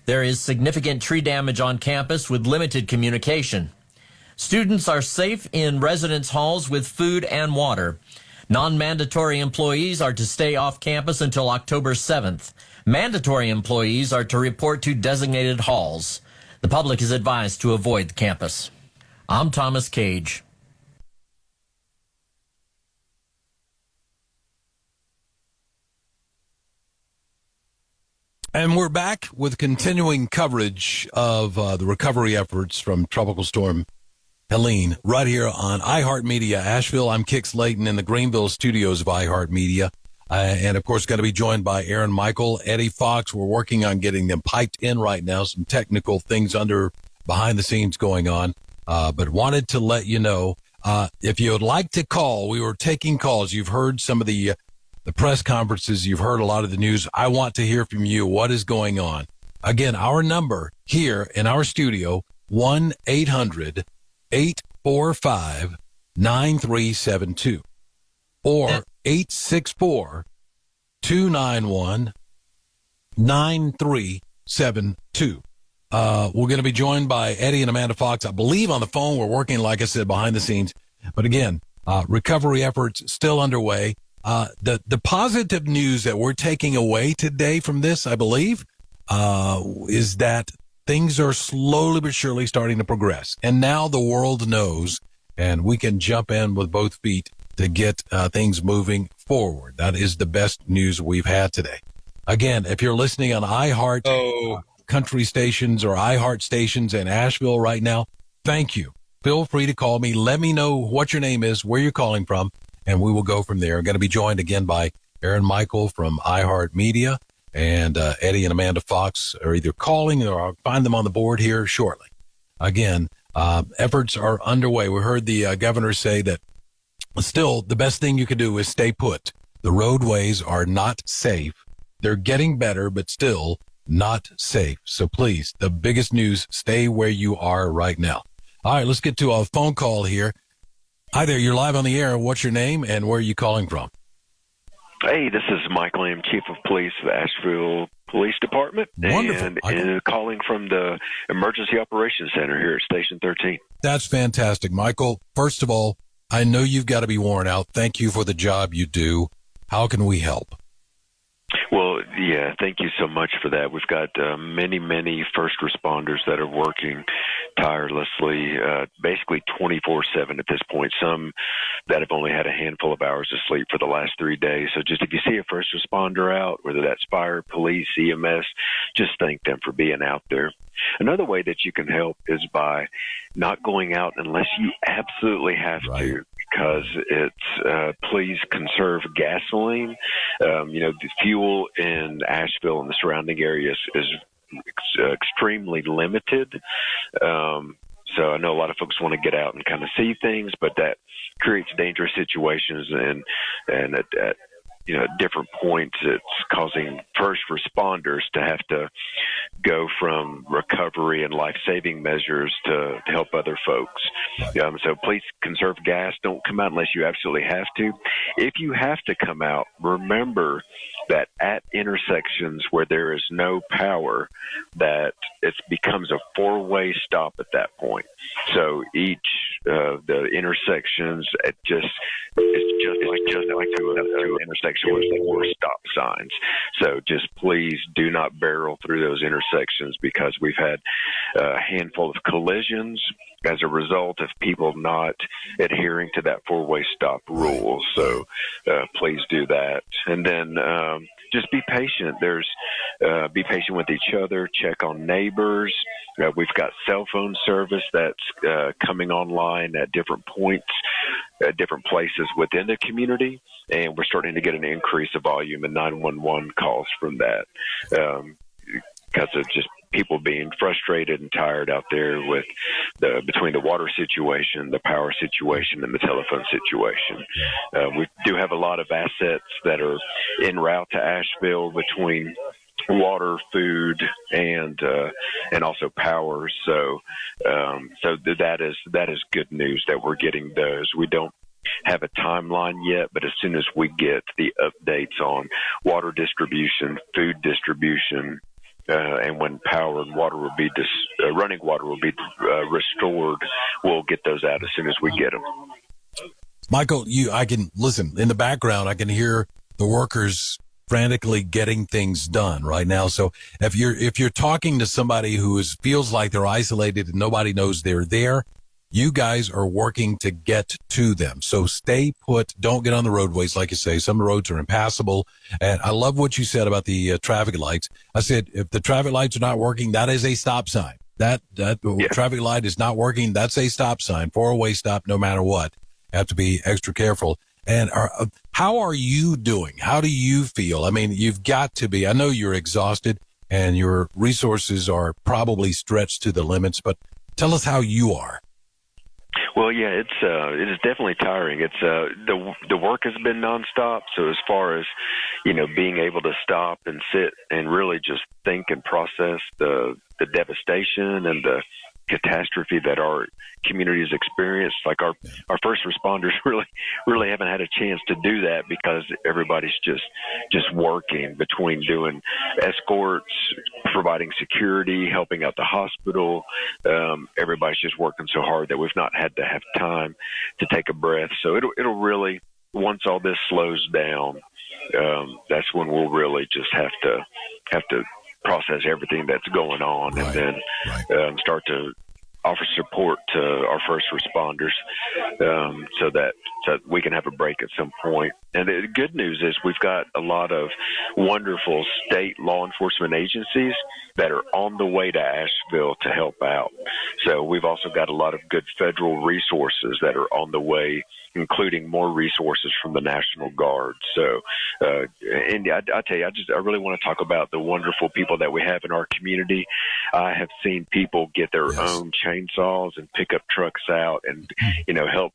There is significant tree damage on campus with limited communication. Students are safe in residence halls with food and water. Non-mandatory employees are to stay off campus until October 7th. Mandatory employees are to report to designated halls. The public is advised to avoid the campus. I'm Thomas Cage. And we're back with continuing coverage of the recovery efforts from Tropical Storm Helene right here on iHeartMedia Asheville. I'm Kix Layton in the Greenville studios of iHeartMedia. And, of course, going to be joined by Aaron Michael, Eddie Fox. We're working on getting them piped in right now, some technical things behind the scenes going on. But wanted to let you know, if you would like to call, we were taking calls. You've heard some of the press conferences. You've heard a lot of the news. I want to hear from you. What is going on? Again, our number here in our studio, 1-800-845-9372 or 864-291-9372. We're going to be joined by Eddie and Amanda Fox, I believe, on the phone. We're working, like I said, behind the scenes. But again, recovery efforts still underway. The positive news that we're taking away today from this, I believe, is that things are slowly but surely starting to progress. And now the world knows, and we can jump in with both feet to get things moving forward. That is the best news we've had today. Again, if you're listening on iHeart country stations or iHeart stations in Asheville right now, thank you. Feel free to call me. Let me know what your name is, where you're calling from, and we will go from there. I'm going to be joined again by Aaron Michael from iHeartMedia, and Eddie and Amanda Fox are either calling or I'll find them on the board here shortly. Again, efforts are underway. We heard the governor say that still the best thing you can do is stay put. The roadways are not safe. They're getting better, but still not safe. So please, the biggest news, stay where you are right now. All right, let's get to a phone call here. Hi there, you're live on the air. What's your name and where are you calling from? Hey, this is Michael. I'm Chief of Police of the Asheville Police Department. Wonderful. And calling from the Emergency Operations Center here at Station 13. That's fantastic. Michael, first of all, I know you've got to be worn out. Thank you for the job you do. How can we help? Well, yeah, thank you so much for that. We've got many first responders that are working tirelessly, basically 24/7 at this point. Some that have only had a handful of hours of sleep for the last 3 days. So just if you see a first responder out, whether that's fire, police, EMS, just thank them for being out there. Another way that you can help is by not going out unless you absolutely have to, because it's please conserve gasoline. The fuel in Asheville and the surrounding areas is extremely limited. So I know a lot of folks want to get out and kind of see things, but that creates dangerous situations, and at different points, it's causing first responders to have to go from recovery and life-saving measures to help other folks. So please conserve gas. Don't come out unless you absolutely have to. If you have to come out, remember that at intersections where there is no power, that it becomes a four-way stop at that point. So each the intersections, it's just like to an intersection with four stop signs. So just please do not barrel through those intersections, because we've had a handful of collisions as a result of people not adhering to that four-way stop rule. So please do that. And then just be patient. Be patient with each other. Check on neighbors. We've got cell phone service that's coming online at different points, at different places within the community, and we're starting to get an increase of volume in 911 calls from that, because of just people being frustrated and tired out there with between the water situation, the power situation, and the telephone situation. We do have a lot of assets that are en route to Asheville between water, food, and also power. So that is good news that we're getting those. We don't have a timeline yet, but as soon as we get the updates on water distribution, food distribution, and when power and water will be running water will be restored, we'll get those out as soon as we get them. Michael, I can listen in the background. I can hear the workers frantically getting things done right now. So if you're talking to somebody who feels like they're isolated and nobody knows they're there, you guys are working to get to them. So stay put. Don't get on the roadways. Like you say, some roads are impassable. And I love what you said about the traffic lights. I said, if the traffic lights are not working, that is a stop sign. That traffic light is not working. That's a stop sign, 4-way stop, no matter what. Have to be extra careful. And how are you doing? How do you feel? I mean, you've got to be. I know you're exhausted and your resources are probably stretched to the limits, but tell us how you are. Well, yeah, it is definitely tiring. It's the work has been nonstop. So as far as being able to stop and sit and really just think and process the devastation and the catastrophe that our community has experienced, like our first responders really haven't had a chance to do that because everybody's just working between doing escorts, providing security, helping out the hospital. Everybody's just working so hard that we've not had to have time to take a breath. So it'll really, once all this slows down, that's when we'll really just have to process everything that's going on, and then start to offer support to our first responders, so that we can have a break at some point. And the good news is we've got a lot of wonderful state law enforcement agencies that are on the way to Asheville to help out. So we've also got a lot of good federal resources that are on the way, including more resources from the National Guard. So, Indy, I tell you, I really want to talk about the wonderful people that we have in our community. I have seen people get their own chainsaws and pickup trucks out and, help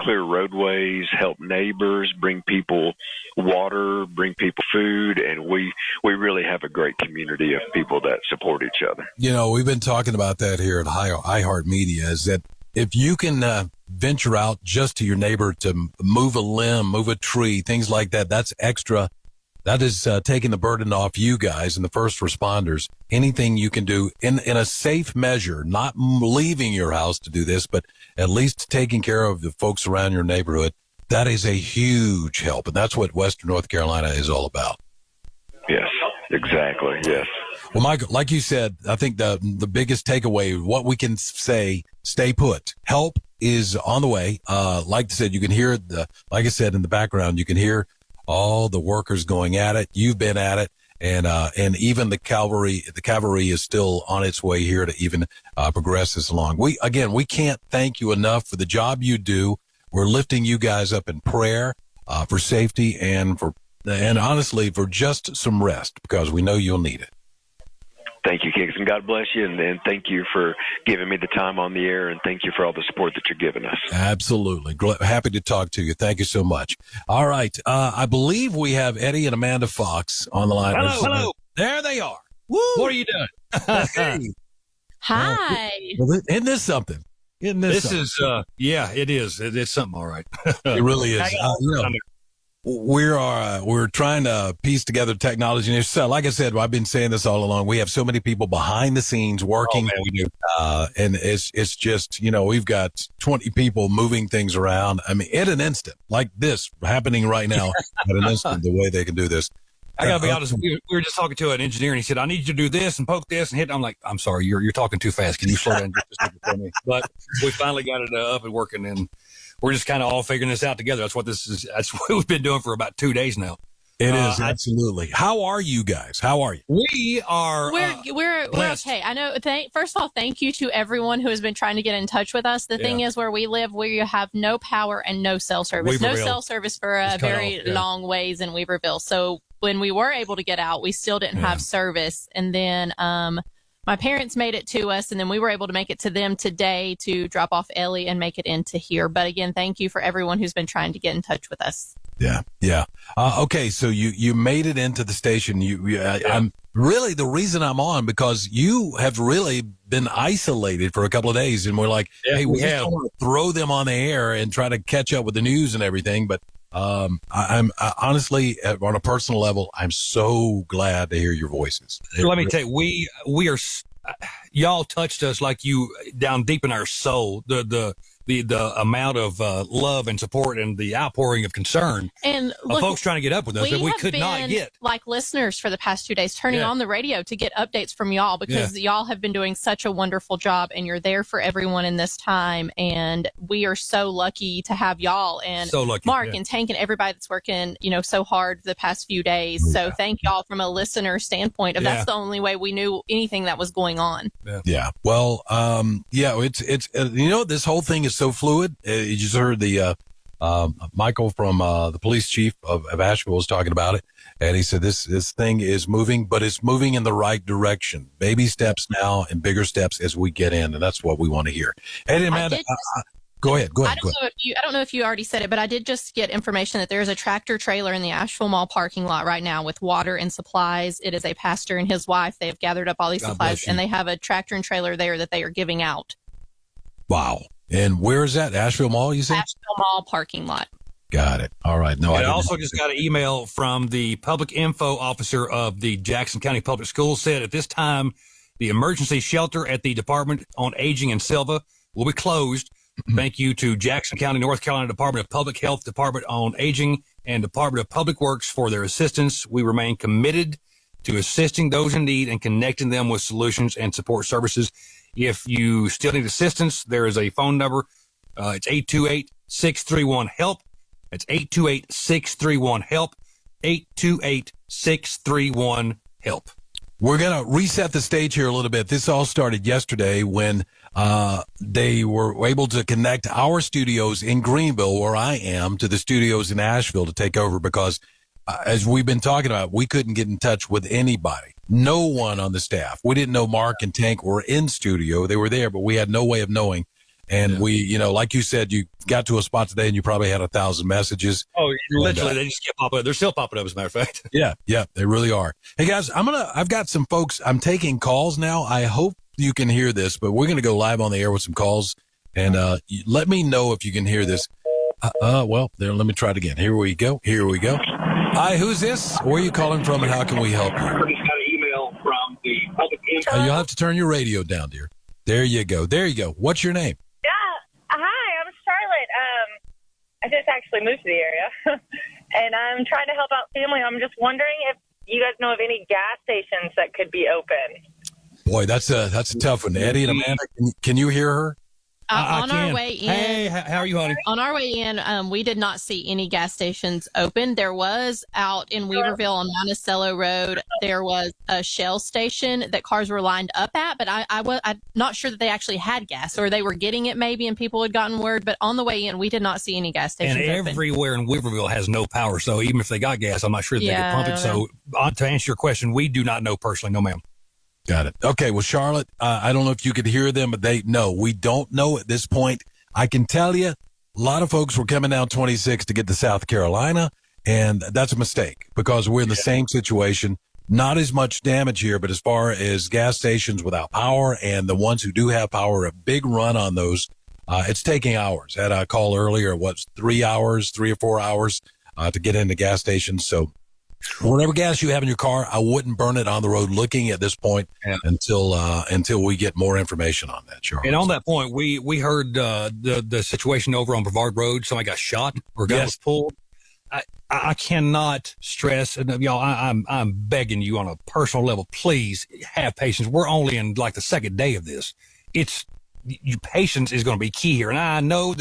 clear roadways, help neighbors, bring people water, bring people food, and we really have a great community of people that support each other. We've been talking about that here at iHeart Media, is that if you can venture out just to your neighbor to move a limb, move a tree, things like that, that's extra. That is taking the burden off you guys and the first responders. Anything you can do in a safe measure, not leaving your house to do this, but at least taking care of the folks around your neighborhood, that is a huge help. And that's what Western North Carolina is all about. Yes, exactly. Yes. Well, Michael, like you said, I think the biggest takeaway, what we can say, stay put. Help is on the way. Like I said, you can hear like I said, in the background, you can hear all the workers going at it. You've been at it. And even the cavalry is still on its way here to even, progress this along. We can't thank you enough for the job you do. We're lifting you guys up in prayer, for safety and honestly for just some rest, because we know you'll need it. Thank you, Kicks, and God bless you, and thank you for giving me the time on the air, and thank you for all the support that you're giving us. Absolutely. Happy to talk to you. Thank you so much. All right. I believe we have Eddie and Amanda Fox on the line. Hello. There they are. Woo! What are you doing? Hey. Hi. Well, isn't this something? This is, it is. It's something, all right. It really is. We're trying to piece together technology. And so, like I said, I've been saying this all along. We have so many people behind the scenes working. Oh, man, we do. And it's just, we've got 20 people moving things around. I mean, in an instant, like this happening right now, at an instant, the way they can do this. I gotta be honest. We were just talking to an engineer, and he said, "I need you to do this and poke this and hit." I'm like, "I'm sorry, you're talking too fast. Can you slow down just a second for me?" But we finally got it up and working, and we're just kind of all figuring this out together. That's what this is. That's what we've been doing for about 2 days now. It is, absolutely. How are you guys? How are you? We are. We're okay. I know. First of all, thank you to everyone who has been trying to get in touch with us. The thing is, where we live, we have no power and no cell service. No cell service for a very long ways in Weaverville. So when we were able to get out, we still didn't have service. And then my parents made it to us, and then we were able to make it to them today to drop off Ellie and make it into here. But again, thank you for everyone who's been trying to get in touch with us. Yeah. Yeah. Okay. So you made it into the station. I'm really, the reason I'm on, because you have really been isolated for a couple of days, and we're like, hey, we just don't want to throw them on the air and try to catch up with the news and everything. But I'm honestly, on a personal level, I'm so glad to hear your voices. Let me tell you, we are, y'all touched us like you down deep in our soul. The amount of love and support and the outpouring of concern and of folks trying to get up with us that we could not get. Like listeners for the past 2 days, turning on the radio to get updates from y'all, because y'all have been doing such a wonderful job, and you're there for everyone in this time. And we are so lucky to have y'all and Mark and Tank and everybody that's working, so hard the past few days. So thank y'all from a listener standpoint. That's the only way we knew anything that was going on. Yeah. Well, it's this whole thing is so fluid. You just heard the Michael from the police chief of Asheville was talking about it, and he said this thing is moving, but it's moving in the right direction. Baby steps now and bigger steps as we get in, and that's what we want to hear. Hey, Amanda, go ahead. I don't know if you already said it, but I did just get information that there's a tractor trailer in the Asheville Mall parking lot right now with water and supplies. It is a pastor and his wife. They have gathered up all these supplies, and they have a tractor and trailer there that they are giving out. Wow. And where is that? Asheville Mall, you said? Asheville Mall parking lot. Got it. All right. No, I also just got an email from the public info officer of the Jackson County Public Schools. Said at this time, the emergency shelter at the Department on Aging in Silva will be closed. Thank you to Jackson County, North Carolina Department of Public Health, Department on Aging, and Department of Public Works for their assistance. We remain committed to assisting those in need and connecting them with solutions and support services. If you still need assistance, there is a phone number. It's 828-631-HELP. It's 828-631-HELP. 828-631-HELP. We're going to reset the stage here a little bit. This all started yesterday when they were able to connect our studios in Greenville, where I am, to the studios in Asheville to take over because, as we've been talking about, we couldn't get in touch with anybody. No one on the staff. We didn't know Mark and Tank were in studio. They were there, but we had no way of knowing. And we, like you said, you got to a spot today and you probably had 1,000 messages. Oh, literally, they just kept popping up. They're still popping up, as a matter of fact. Yeah, they really are. Hey guys, I've got some folks. I'm taking calls now. I hope you can hear this, but we're going to go live on the air with some calls, and let me know if you can hear this. Well, there. Let me try it again. Here we go. Hi, who's this? Where are you calling from, and how can we help you? I just got an email from the public info. You'll have to turn your radio down, dear. There you go. What's your name? Hi, I'm Charlotte. I just actually moved to the area, and I'm trying to help out family. I'm just wondering if you guys know of any gas stations that could be open. Boy, that's a tough one. Eddie and Amanda, can you hear her? On our way in. Hey, how are you, honey? On our way in, we did not see any gas stations open. There was out in Weaverville on Monticello Road, there was a Shell station that cars were lined up at, but I'm not sure that they actually had gas, or they were getting it maybe and people had gotten word. But on the way in, we did not see any gas stations open. And everywhere in Weaverville has no power, so even if they got gas, I'm not sure that they could pump it. So to answer your question, we do not know personally. No, ma'am. Got it. Okay. Well, Charlotte, I don't know if you could hear them, but we don't know at this point. I can tell you a lot of folks were coming down 26 to get to South Carolina, and that's a mistake because we're in the same situation. Not as much damage here, but as far as gas stations without power and the ones who do have power, a big run on those. It's taking hours. I had a call earlier, 3 or 4 hours to get into gas stations. So whatever gas you have in your car, I wouldn't burn it on the road looking at this point until we get more information on that, Charles. And on that point, we heard the situation over on Brevard Road. Somebody got shot or a gun was pulled. I cannot stress, and y'all, I'm begging you on a personal level, please have patience. We're only in like the second day of this. Patience is going to be key here. And I know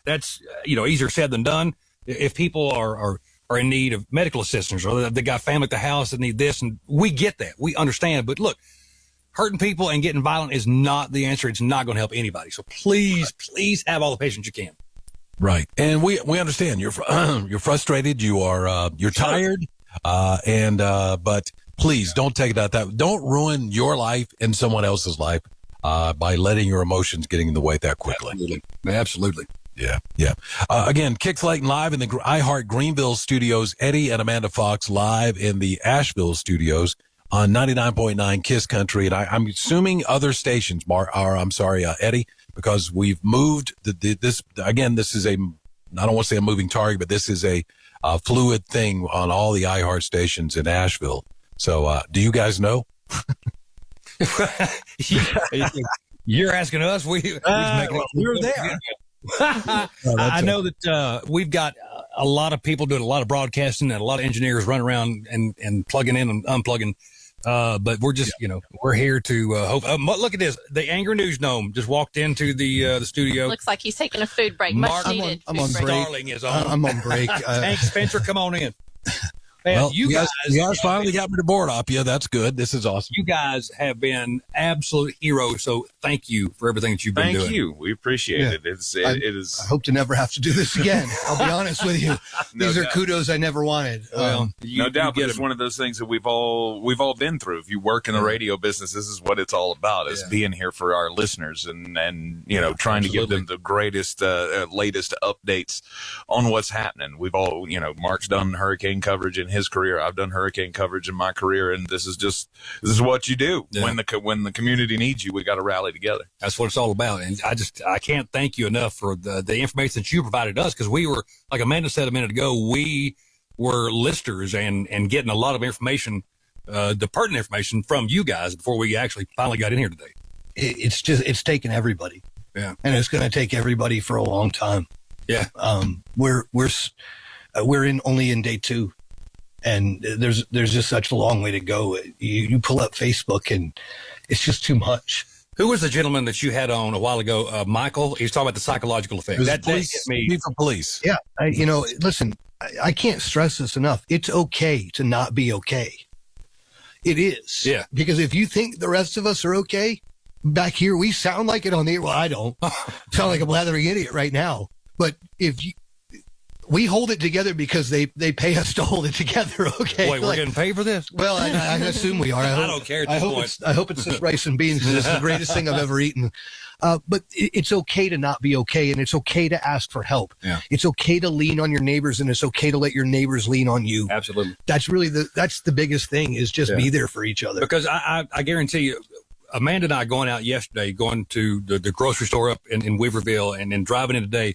that's easier said than done. If people are in need of medical assistance, or they got family at the house that need this, and we get that. We understand. But look, hurting people and getting violent is not the answer. It's not going to help anybody. So please have all the patience you can. Right. And we understand you're frustrated. You're tired. But Please don't take that. Don't ruin your life and someone else's life by letting your emotions getting in the way that quickly. Absolutely. Yeah. Again, Kick Slayton live in the iHeart Greenville studios. Eddie and Amanda Fox live in the Asheville studios on 99.9 Kiss Country. And I'm assuming other stations Eddie, because we've moved this. Again, this is I don't want to say a moving target, but this is a fluid thing on all the iHeart stations in Asheville. So, do you guys know? You're asking us. We're there. I know that we've got a lot of people doing a lot of broadcasting and a lot of engineers running around and plugging in and unplugging. But we're just, we're here to hope. Look at this. The Angry News Gnome just walked into the studio. Looks like he's taking a food break. Much needed. I'm on break. Starling is on. I'm on break. Hank Spencer, come on in. Man, Well, you guys finally got me to board up. Yeah, that's good. This is awesome. You guys have been absolute heroes. So thank you for everything that you've been doing. Thank you. We appreciate it. It is. I hope to never have to do this again. I'll be honest with you. These are kudos I never wanted. No doubt, but it's one of those things that we've all been through. If you work in the radio business, this is what it's all about: is being here for our listeners and trying to give them the greatest, latest updates on what's happening. We've all, Mark's done hurricane coverage in his career. I've done hurricane coverage in my career, and this is what you do when the community needs you. We got to rally together. That's what it's all about. And I can't thank you enough for the information that you provided us, because we were, like Amanda said a minute ago, we were listeners and getting a lot of information, the pertinent information from you guys before we actually finally got in here today. It's taken everybody. Yeah. And it's going to take everybody for a long time. Yeah. We're only in day 2. And there's just such a long way to go. You pull up Facebook and it's just too much. Who was the gentleman that you had on a while ago? Michael. He was talking about the psychological effect. That hit me for police. Yeah. Listen, I can't stress this enough. It's okay to not be okay. It is. Yeah. Because if you think the rest of us are okay, back here we sound like it on the air. Well, I don't sound like a blathering idiot right now. But we hold it together because they pay us to hold it together. Okay. Wait, we're getting paid for this? Well, I assume we are. I don't care at this point. I hope it's just rice and beans, because it's the greatest thing I've ever eaten. But it's okay to not be okay, and it's okay to ask for help. Yeah. It's okay to lean on your neighbors, and it's okay to let your neighbors lean on you. Absolutely. That's really the biggest thing, is just be there for each other. Because I guarantee you, Amanda and I going out yesterday, going to the grocery store up in Weaverville and then driving in today,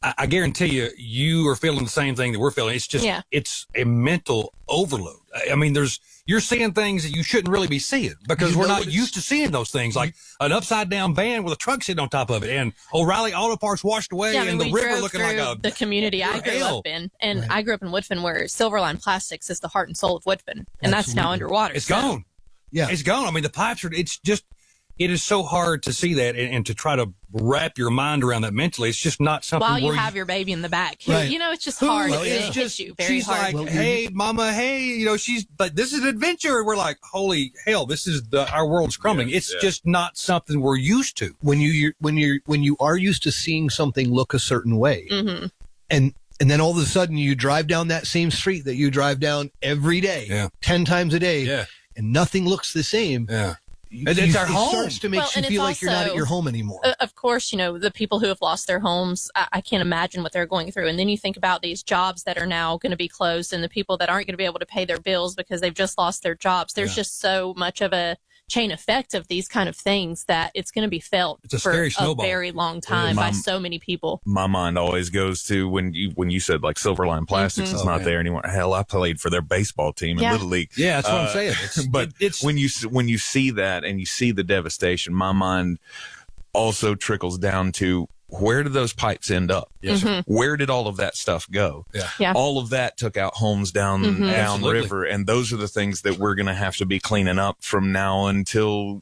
I guarantee you are feeling the same thing that we're feeling. It's just, it's a mental overload. I mean, you're seeing things that you shouldn't really be seeing, because we're not used to seeing those things, like an upside down van with a truck sitting on top of it, and O'Reilly Auto Parts washed away, and the river looking like the community I grew up in. And I grew up in Woodfin, where Silverline Plastics is the heart and soul of Woodfin, and that's now underwater. It's gone. Yeah. It's gone. I mean, the pipes it is so hard to see that and to try to wrap your mind around that mentally. It's just not something while you have your baby in the back. Right. It's just hard. Well, it hits you very she's hard. like, hey, mama, hey, but this is an adventure. We're like, holy hell, this is our world's crumbling. It's just not something we're used to. When you are used to seeing something look a certain way, and then all of a sudden you drive down that same street that you drive down every day, 10 times a day, and nothing looks the same. Yeah. It's our home. It starts to make Well, you and feel it's like you're not at your home anymore. Of course, the people who have lost their homes, I can't imagine what they're going through. And then you think about these jobs that are now going to be closed, and the people that aren't going to be able to pay their bills because they've just lost their jobs. There's just so much of a chain effect of these kind of things that it's going to be felt for a very long time by so many people. My mind always goes to when you said like Silverline Plastics is not there anymore. Hell, I played for their baseball team in Little League. Yeah, that's what I'm saying. But when you see that and you see the devastation, my mind also trickles down to, where did those pipes end up? Yes, sir. Where did all of that stuff go? Yeah. All of that took out homes down river, and those are the things that we're going to have to be cleaning up from now until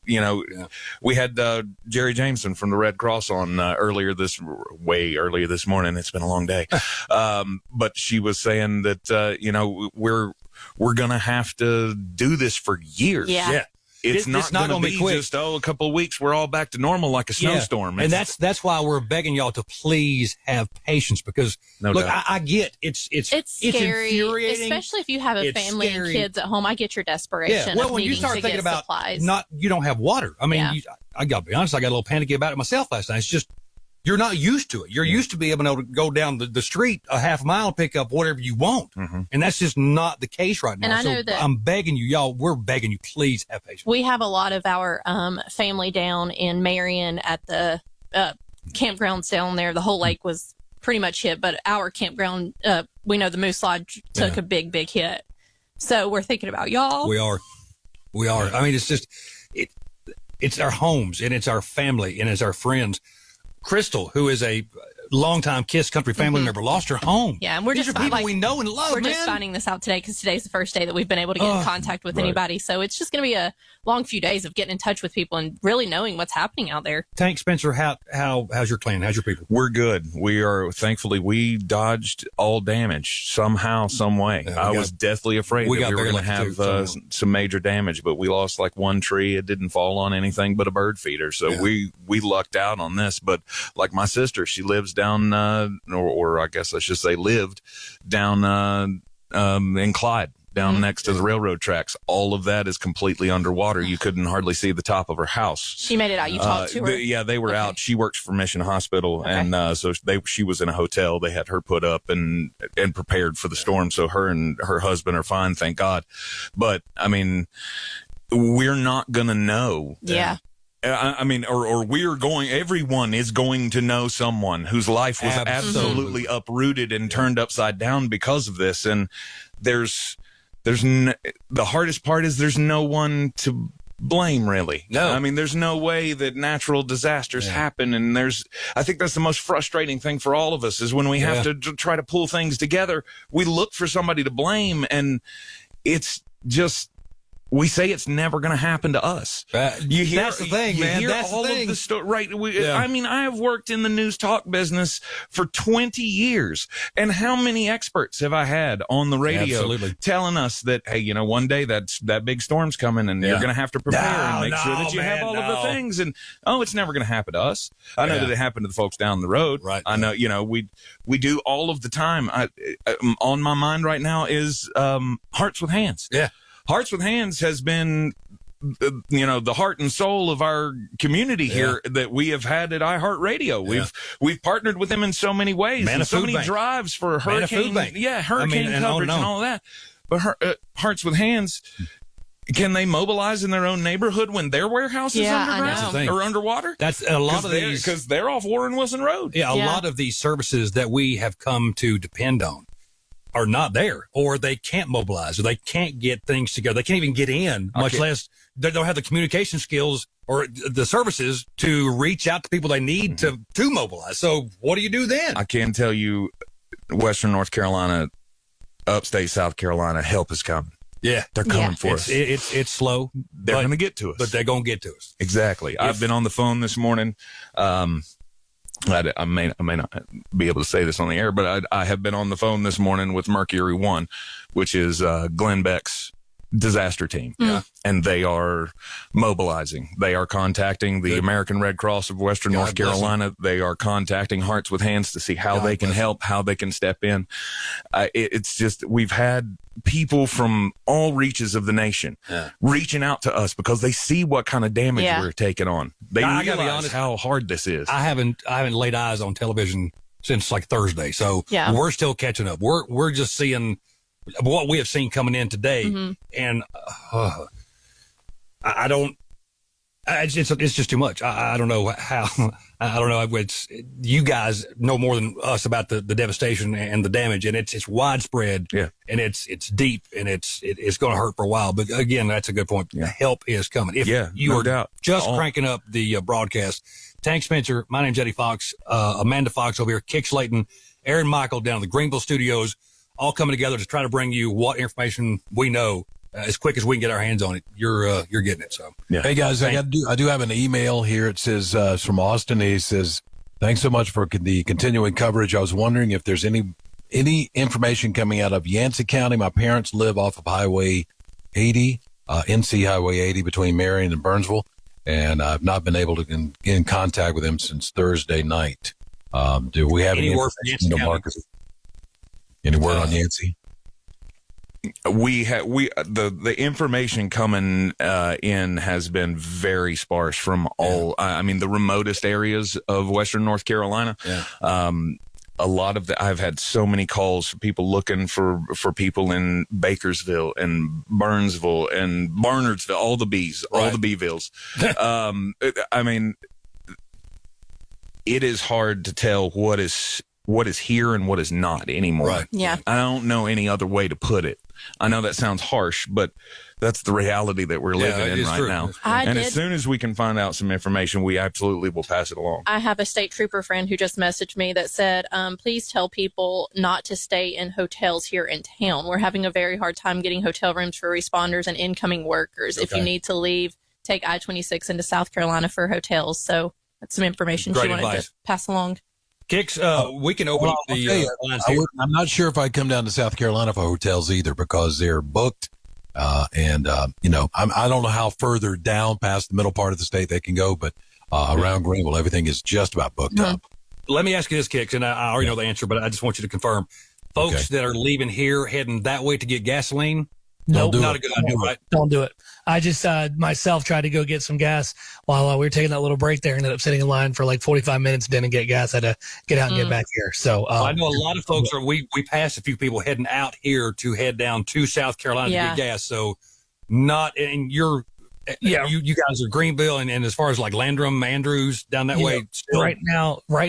we had Jerry Jameson from the Red Cross on earlier this morning. It's been a long day, but she was saying that we're going to have to do this for years. Yeah. it's not going to be quick. Just a couple of weeks. We're all back to normal like a snowstorm. And that's why we're begging y'all to please have patience, because I get it's scary, infuriating, especially if you have a family and kids at home. I get your desperation. Yeah. Well, when you start thinking about supplies. you don't have water. I mean, I got to be honest. I got a little panicky about it myself last night. It's just, you're not used to it. You're used to being able to go down the street a half mile and pick up whatever you want. Mm-hmm. And that's just not the case right now. And I know that I'm begging you, y'all, we're begging you, please have patience. We have a lot of our family down in Marion at the campgrounds down there. The whole lake was pretty much hit, but our campground, we know the Moose Lodge took a big hit. So we're thinking about y'all. We are. I mean, it's just, it's our homes, and it's our family, and it's our friends. Crystal, who is a longtime KISS country family member, lost her home. Yeah, and we're These just are people we know and love. We're just finding this out today because today's the first day that we've been able to get in contact with anybody. So it's just going to be a long few days of getting in touch with people and really knowing what's happening out there. Tank Spencer, how's your clan? How's your people? We're good. We are, thankfully, we dodged all damage somehow, some way. I was deathly afraid that we were going to have some major damage, but we lost like one tree. It didn't fall on anything but a bird feeder. So we lucked out on this. But like my sister, she lives down, or I guess I should say lived down in Clyde. Down next to the railroad tracks. All of that is completely underwater. You couldn't hardly see the top of her house. She made it out. You talked to her? They were out. She works for Mission Hospital, and so she was in a hotel. They had her put up and prepared for the storm. So her and her husband are fine, thank God. But, I mean, we're not going to know. Yeah. I mean, or everyone is going to know someone whose life was absolutely uprooted and turned upside down because of this. And the hardest part is there's no one to blame, really. No. I mean, there's no way that natural disasters happen. And I think that's the most frustrating thing for all of us is when we have to try to pull things together, we look for somebody to blame, and it's just, we say it's never going to happen to us. You hear, that's the thing, man. Hear that's all the thing. Of the story, right? I mean, I have worked in the news talk business for 20 years, and how many experts have I had on the radio telling us that, hey, one day that big storm's coming, and you're going to have to prepare and make sure that you have all of the things. And it's never going to happen to us. I know that it happened to the folks down the road. Right. I know, we do all of the time. On my mind right now is Hearts with Hands. Yeah. Hearts with Hands has been, the heart and soul of our community here that we have had at iHeartRadio. We've partnered with them in so many ways, and so many drives for hurricane coverage and all of that. But Hearts with Hands, can they mobilize in their own neighborhood when their warehouse is underground or underwater? That's a lot of these, because they're off Warren Wilson Road. Yeah, a lot of these services that we have come to depend on are not there, or they can't mobilize, or they can't get things together. They can't even get in, much less they don't have the communication skills or the services to reach out to people they need to mobilize. So what do you do then? I can tell you, Western North Carolina, upstate South Carolina, help is coming. Yeah, they're coming for us. It's slow. They're going to get to us, but they're going to get to us. Exactly. I've been on the phone this morning. I may not be able to say this on the air, but I have been on the phone this morning with Mercury One, which is Glenn Beck's disaster team. Yeah. And they are mobilizing. They are contacting the American Red Cross of Western North Carolina. They are contacting Hearts with Hands to see how they can help, how they can step in. It's just, we've had people from all reaches of the nation reaching out to us because they see what kind of damage we're taking on. They realize how hard this is. I haven't laid eyes on television since like Thursday, so we're still catching up. We're just seeing what we have seen coming in today, and I don't. It's just too much. I don't know how. I don't know. You guys know more than us about the devastation and the damage, and it's widespread. Yeah, and it's deep, and it's going to hurt for a while. But again, that's a good point. Yeah. Help is coming. If you are just cranking up the broadcast, Tank Spencer, my name's Eddie Fox, Amanda Fox over here, Kick Slayton, Aaron Michael down at the Greenville studios, all coming together to try to bring you what information we know as quick as we can get our hands on it. You're getting it. So Hey guys, I do have an email here. It says from Austin. He says, "Thanks so much for the continuing coverage. I was wondering if there's any information coming out of Yancey County. My parents live off of Highway 80 NC Highway 80 between Marion and Burnsville, and I've not been able to get in contact with him since Thursday night. Do we have any word from Yancey, Marcus? Any word on Yancey? The information coming in has been very sparse from all. I mean, the remotest areas of Western North Carolina. Yeah. A lot of I've had so many calls for people looking for people in Bakersville and Burnsville and Barnardsville, all the B's, all the Bvilles. I mean, it is hard to tell what is here and what is not anymore. Right. Yeah. I don't know any other way to put it. I know that sounds harsh, but that's the reality that we're living in right now. As soon as we can find out some information, we absolutely will pass it along. I have a state trooper friend who just messaged me that said, please tell people not to stay in hotels here in town. We're having a very hard time getting hotel rooms for responders and incoming workers. If you need to leave, take I-26 into South Carolina for hotels. So that's some information she wanted to pass along. Kicks, we can open up the lines here. I'm not sure if I'd come down to South Carolina for hotels either, because they're booked. I don't know how further down past the middle part of the state they can go, but around Greenville, everything is just about booked up. Let me ask you this, Kicks, and I already know the answer, but I just want you to confirm. Folks that are leaving here, heading that way to get gasoline, not a good idea, right? Don't do it. I just myself tried to go get some gas while we were taking that little break there. Ended up sitting in line for like 45 minutes, didn't get gas. Had to get out and get back here. So I know a lot of folks we passed a few people heading out here to head down to South Carolina to get gas. So not in your you guys are Greenville and as far as like Landrum, Andrews down that way. Still. Right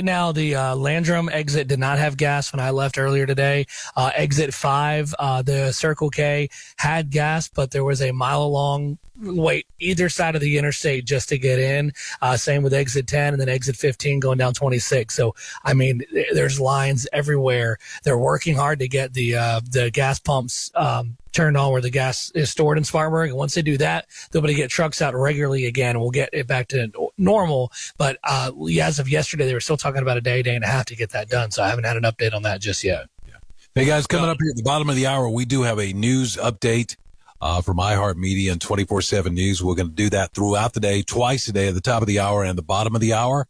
now the Landrum exit did not have gas when I left earlier today. Exit 5, the Circle K had gas, but there was a mile long wait either side of the interstate just to get in. Same with exit 10 and then exit 15 going down 26. So, I mean, there's lines everywhere. They're working hard to get the gas pumps turned on where the gas is stored in Spartanburg. And once they do that, they'll be able to get trucks out regularly again. And we'll get it back to normal. But as of yesterday, they were still talking about a day and a half to get that done. So I haven't had an update on that just yet. Hey, guys, coming up here at the bottom of the hour, we do have a news update from iHeartMedia and 24/7 News. We're going to do that throughout the day, twice a day, at the top of the hour and the bottom of the hour,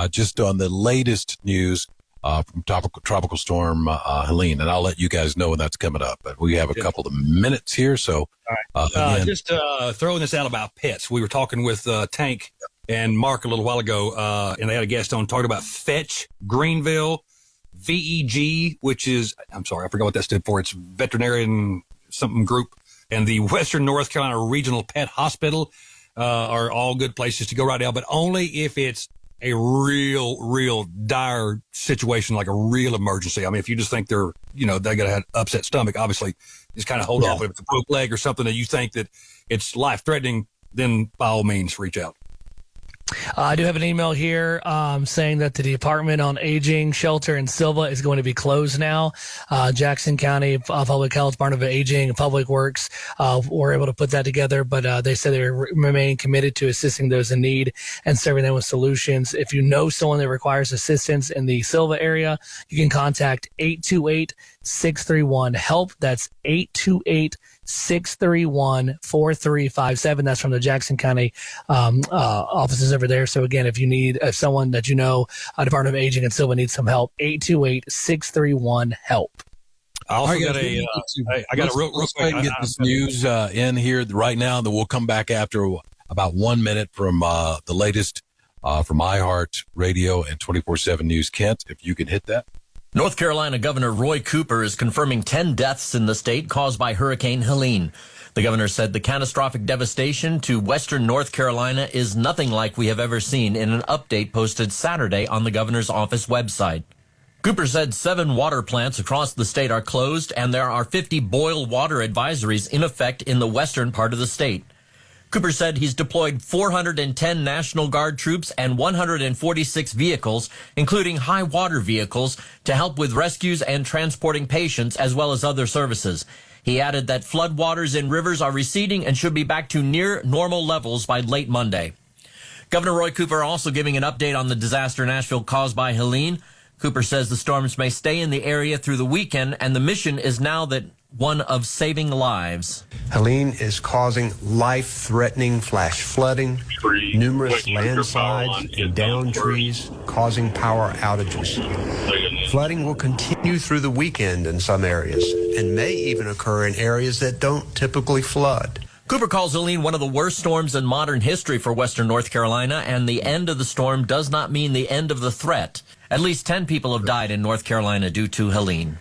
just on the latest news from Tropical Storm Helene. And I'll let you guys know when that's coming up. But we have a couple of minutes here. So just throwing this out about pets. We were talking with Tank and Mark a little while ago, and they had a guest on talking about Fetch Greenville, VEG, which is, I'm sorry, I forgot what that stood for. It's Veterinarian something group. And the Western North Carolina Regional Pet Hospital are all good places to go right now, but only if it's a real dire situation, like a real emergency. I mean, if you just think they're going to have upset stomach, obviously just kind of hold off. If it's a broke leg or something that you think that it's life-threatening, then by all means reach out. I do have an email here saying that the Department on Aging Shelter in Silva is going to be closed now. Jackson County Public Health, Department of Aging, and Public Works were able to put that together, but they said they remain committed to assisting those in need and serving them with solutions. If you know someone that requires assistance in the Silva area, you can contact 828-631-HELP. That's 828-631-4357. That's from the Jackson County offices over there. So again, if someone that you know, Department of Aging in Silva needs some help, 828-631-HELP. I also got a real quick. Get this news in here right now. Then we'll come back after about 1 minute from the latest from iHeart Radio and 24/7 News. Kent, if you could hit that. North Carolina Governor Roy Cooper is confirming 10 deaths in the state caused by Hurricane Helene. The governor said the catastrophic devastation to western North Carolina is nothing like we have ever seen in an update posted Saturday on the governor's office website. Cooper said 7 water plants across the state are closed and there are 50 boil water advisories in effect in the western part of the state. Cooper said he's deployed 410 National Guard troops and 146 vehicles, including high water vehicles, to help with rescues and transporting patients as well as other services. He added that floodwaters in rivers are receding and should be back to near normal levels by late Monday. Governor Roy Cooper also giving an update on the disaster in Nashville caused by Helene. Cooper says the storms may stay in the area through the weekend, and the mission is now that one of saving lives. Helene is causing life-threatening flash flooding, numerous landslides and downed trees, causing power outages. Flooding will continue through the weekend in some areas and may even occur in areas that don't typically flood. Cooper calls Helene one of the worst storms in modern history for western North Carolina, and the end of the storm does not mean the end of the threat. At least 10 people have died in North Carolina due to Helene.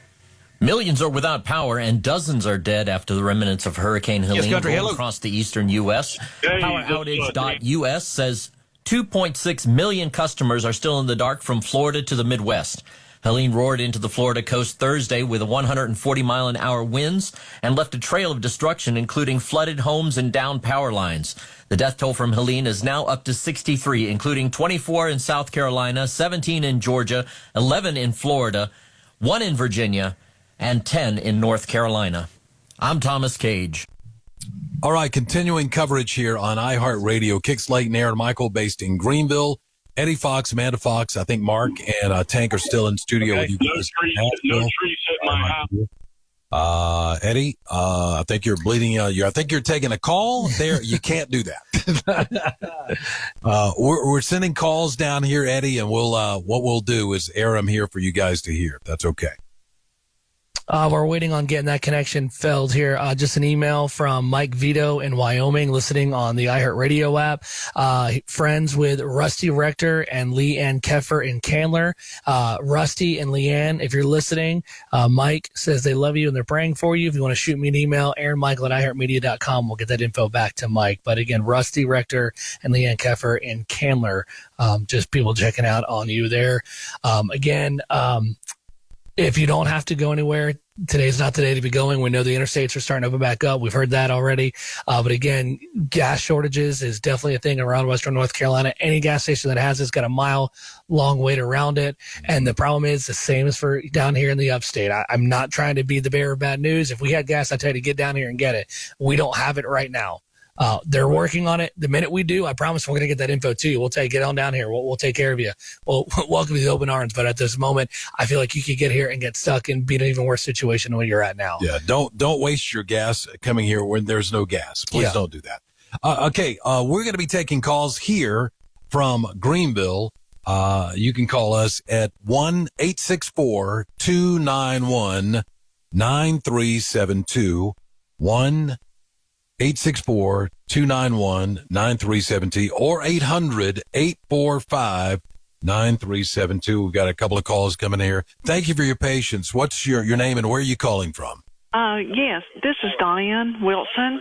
Millions are without power, and dozens are dead after the remnants of Hurricane Helene rolled across the eastern U.S. PowerOutage.us says 2.6 million customers are still in the dark from Florida to the Midwest. Helene roared into the Florida coast Thursday with 140-mile-an-hour winds and left a trail of destruction, including flooded homes and downed power lines. The death toll from Helene is now up to 63, including 24 in South Carolina, 17 in Georgia, 11 in Florida, 1 in Virginia, and 10 in North Carolina. I'm Thomas Cage. All right, continuing coverage here on iHeartRadio. Kick Slate and Aaron Michael based in Greenville. Eddie Fox, Amanda Fox, I think Mark and Tank are still in studio with you guys. No trees hit my house. Eddie, I think you're bleeding. I think you're taking a call there. You can't do that. We're sending calls down here, Eddie, and what we'll do is air them here for you guys to hear. If that's okay. We're waiting on getting that connection filled here. Just an email from Mike Vito in Wyoming, listening on the iHeartRadio app. Friends with Rusty Rector and Leanne Keffer in Candler. Rusty and Leanne, if you're listening, Mike says they love you and they're praying for you. If you want to shoot me an email, AaronMichael@iHeartMedia.com. We'll get that info back to Mike. But again, Rusty Rector and Leanne Keffer in Candler. Just people checking out on you there. If you don't have to go anywhere, today's not the day to be going. We know the interstates are starting to open back up. We've heard that already. But again, gas shortages is definitely a thing around western North Carolina. Any gas station that has it's got a mile-long wait around it. And the problem is the same as for down here in the upstate. I'm not trying to be the bearer of bad news. If we had gas, I'd tell you to get down here and get it. We don't have it right now. They're working on it. The minute we do, I promise we're going to get that info to you. We'll tell you, get on down here. We'll take care of you. Well, welcome to the open arms. But at this moment, I feel like you could get here and get stuck and be in an even worse situation than where you're at now. Yeah, don't waste your gas coming here when there's no gas. Please don't do that. Okay, we're going to be taking calls here from Greenville. You can call us at 1-864-291-9372. 1-864-291-9372 or 800-845-9372. We've got a couple of calls coming here. Thank you for your patience. What's your name and where are you calling from? Yes, this is Diane Wilson,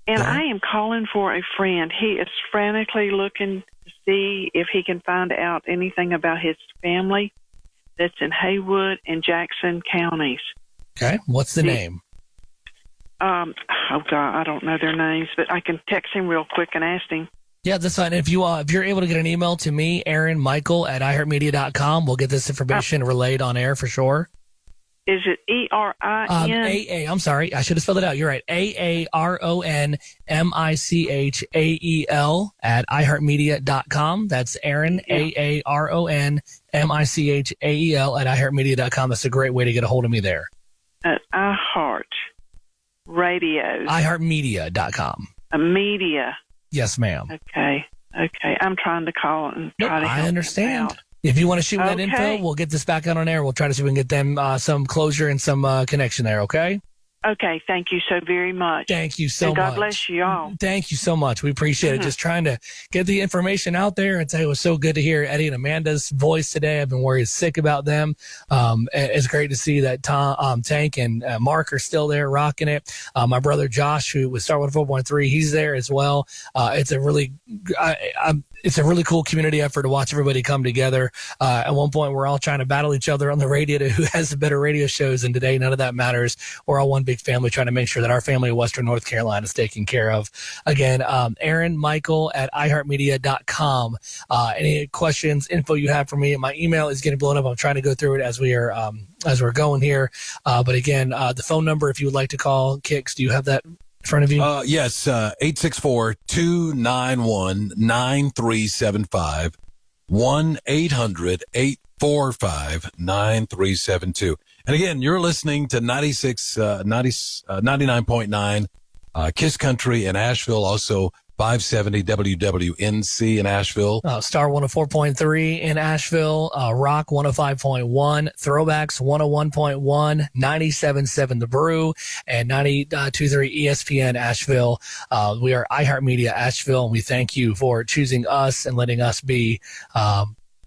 and I am calling for a friend. He is frantically looking to see if he can find out anything about his family that's in Haywood and Jackson counties. Okay, what's the name? I don't know their names, but I can text him real quick and ask him. Yeah, that's fine. If you're able to get an email to me, AaronMichael@iHeartMedia.com, we'll get this information relayed on air for sure. Is it ERIN? I'm sorry. I should have spelled it out. You're right. AaronMichael@iHeartMedia.com. That's Aaron, AaronMichael@iHeartMedia.com. That's a great way to get a hold of me there. At iHeartRadio. iHeartMedia.com. Media. Yes, ma'am. Okay. I'm trying to call and try to help. I understand. If you want to shoot me that info, we'll get this back out on air. We'll try to see if we can get them some closure and some connection there, okay? Okay, thank you so very much. Thank you so much. God bless you all. Thank you so much. We appreciate it. Just trying to get the information out there and say it was so good to hear Eddie and Amanda's voice today. I've been worried sick about them. It's great to see that Tank and Mark are still there rocking it. My brother Josh, who was Star 104.3, he's there as well. It's a really cool community effort to watch everybody come together. At one point, we're all trying to battle each other on the radio to who has the better radio shows. And today, none of that matters. We're all one big family trying to make sure that our family of Western North Carolina is taken care of. Again, Aaron Michael at iHeartMedia.com. Any questions, info you have for me, my email is getting blown up. I'm trying to go through it as we're going here. But again, the phone number, if you would like to call, Kix, do you have that in front of you? Yes, 864-291-9375. 1-800-845-9372. And again, you're listening to 99.9 Kiss Country in Asheville, also 570 WWNC in Asheville. Star 104.3 in Asheville, Rock 105.1, Throwbacks 101.1, 97.7 The Brew, and 92.3 ESPN Asheville. We are iHeartMedia Asheville, and we thank you for choosing us and letting us be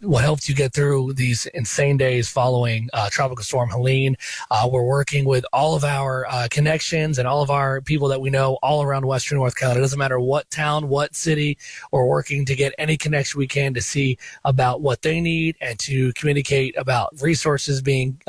what helped you get through these insane days following Tropical Storm Helene. We're working with all of our connections and all of our people that we know all around Western North Carolina. It doesn't matter what town, what city. We're working to get any connection we can to see about what they need and to communicate about resources being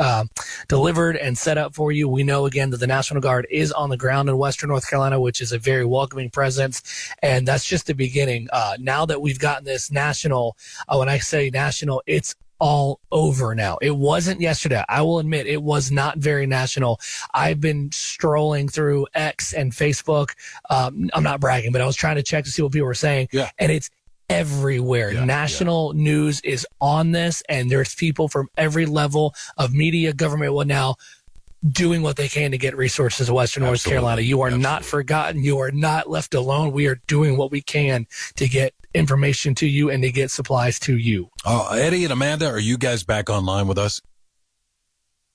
delivered and set up for you. We know, again, that the National Guard is on the ground in Western North Carolina, which is a very welcoming presence. And that's just the beginning. Now that we've gotten this national, when I say national, it's all over now. It wasn't yesterday. I will admit it was not very national. I've been strolling through X and Facebook. I'm not bragging, but I was trying to check to see what people were saying. Yeah. And it's everywhere. National news is on this, and there's people from every level of media, government, what now, doing what they can to get resources to Western North Carolina. You are not forgotten. You are not left alone. We are doing what we can to get information to you and to get supplies to you. Eddie and Amanda, are you guys back online with us?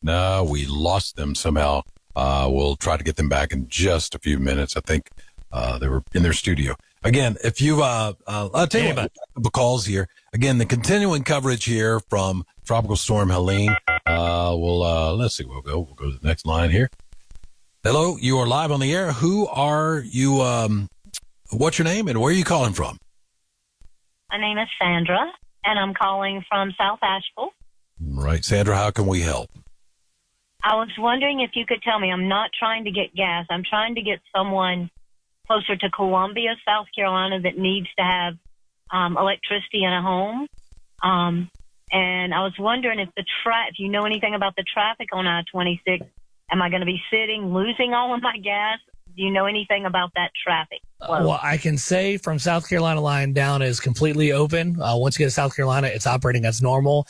No, we lost them somehow. We'll try to get them back in just a few minutes. I think they were in their studio. Again, if you, I'll tell you about the calls here. Again, the continuing coverage here from Tropical Storm Helene. Let's see. We'll go to the next line here. Hello, you are live on the air. Who are you? What's your name and where are you calling from? My name is Sandra, and I'm calling from South Asheville. Right, Sandra, how can we help? I was wondering if you could tell me, I'm not trying to get gas. I'm trying to get someone closer to Columbia, South Carolina, that needs to have electricity in a home. And I was wondering if if you know anything about the traffic on I-26, am I going to be sitting, losing all of my gas? Do you know anything about that traffic? Well, I can say from South Carolina line down is completely open. Once you get to South Carolina, it's operating as normal.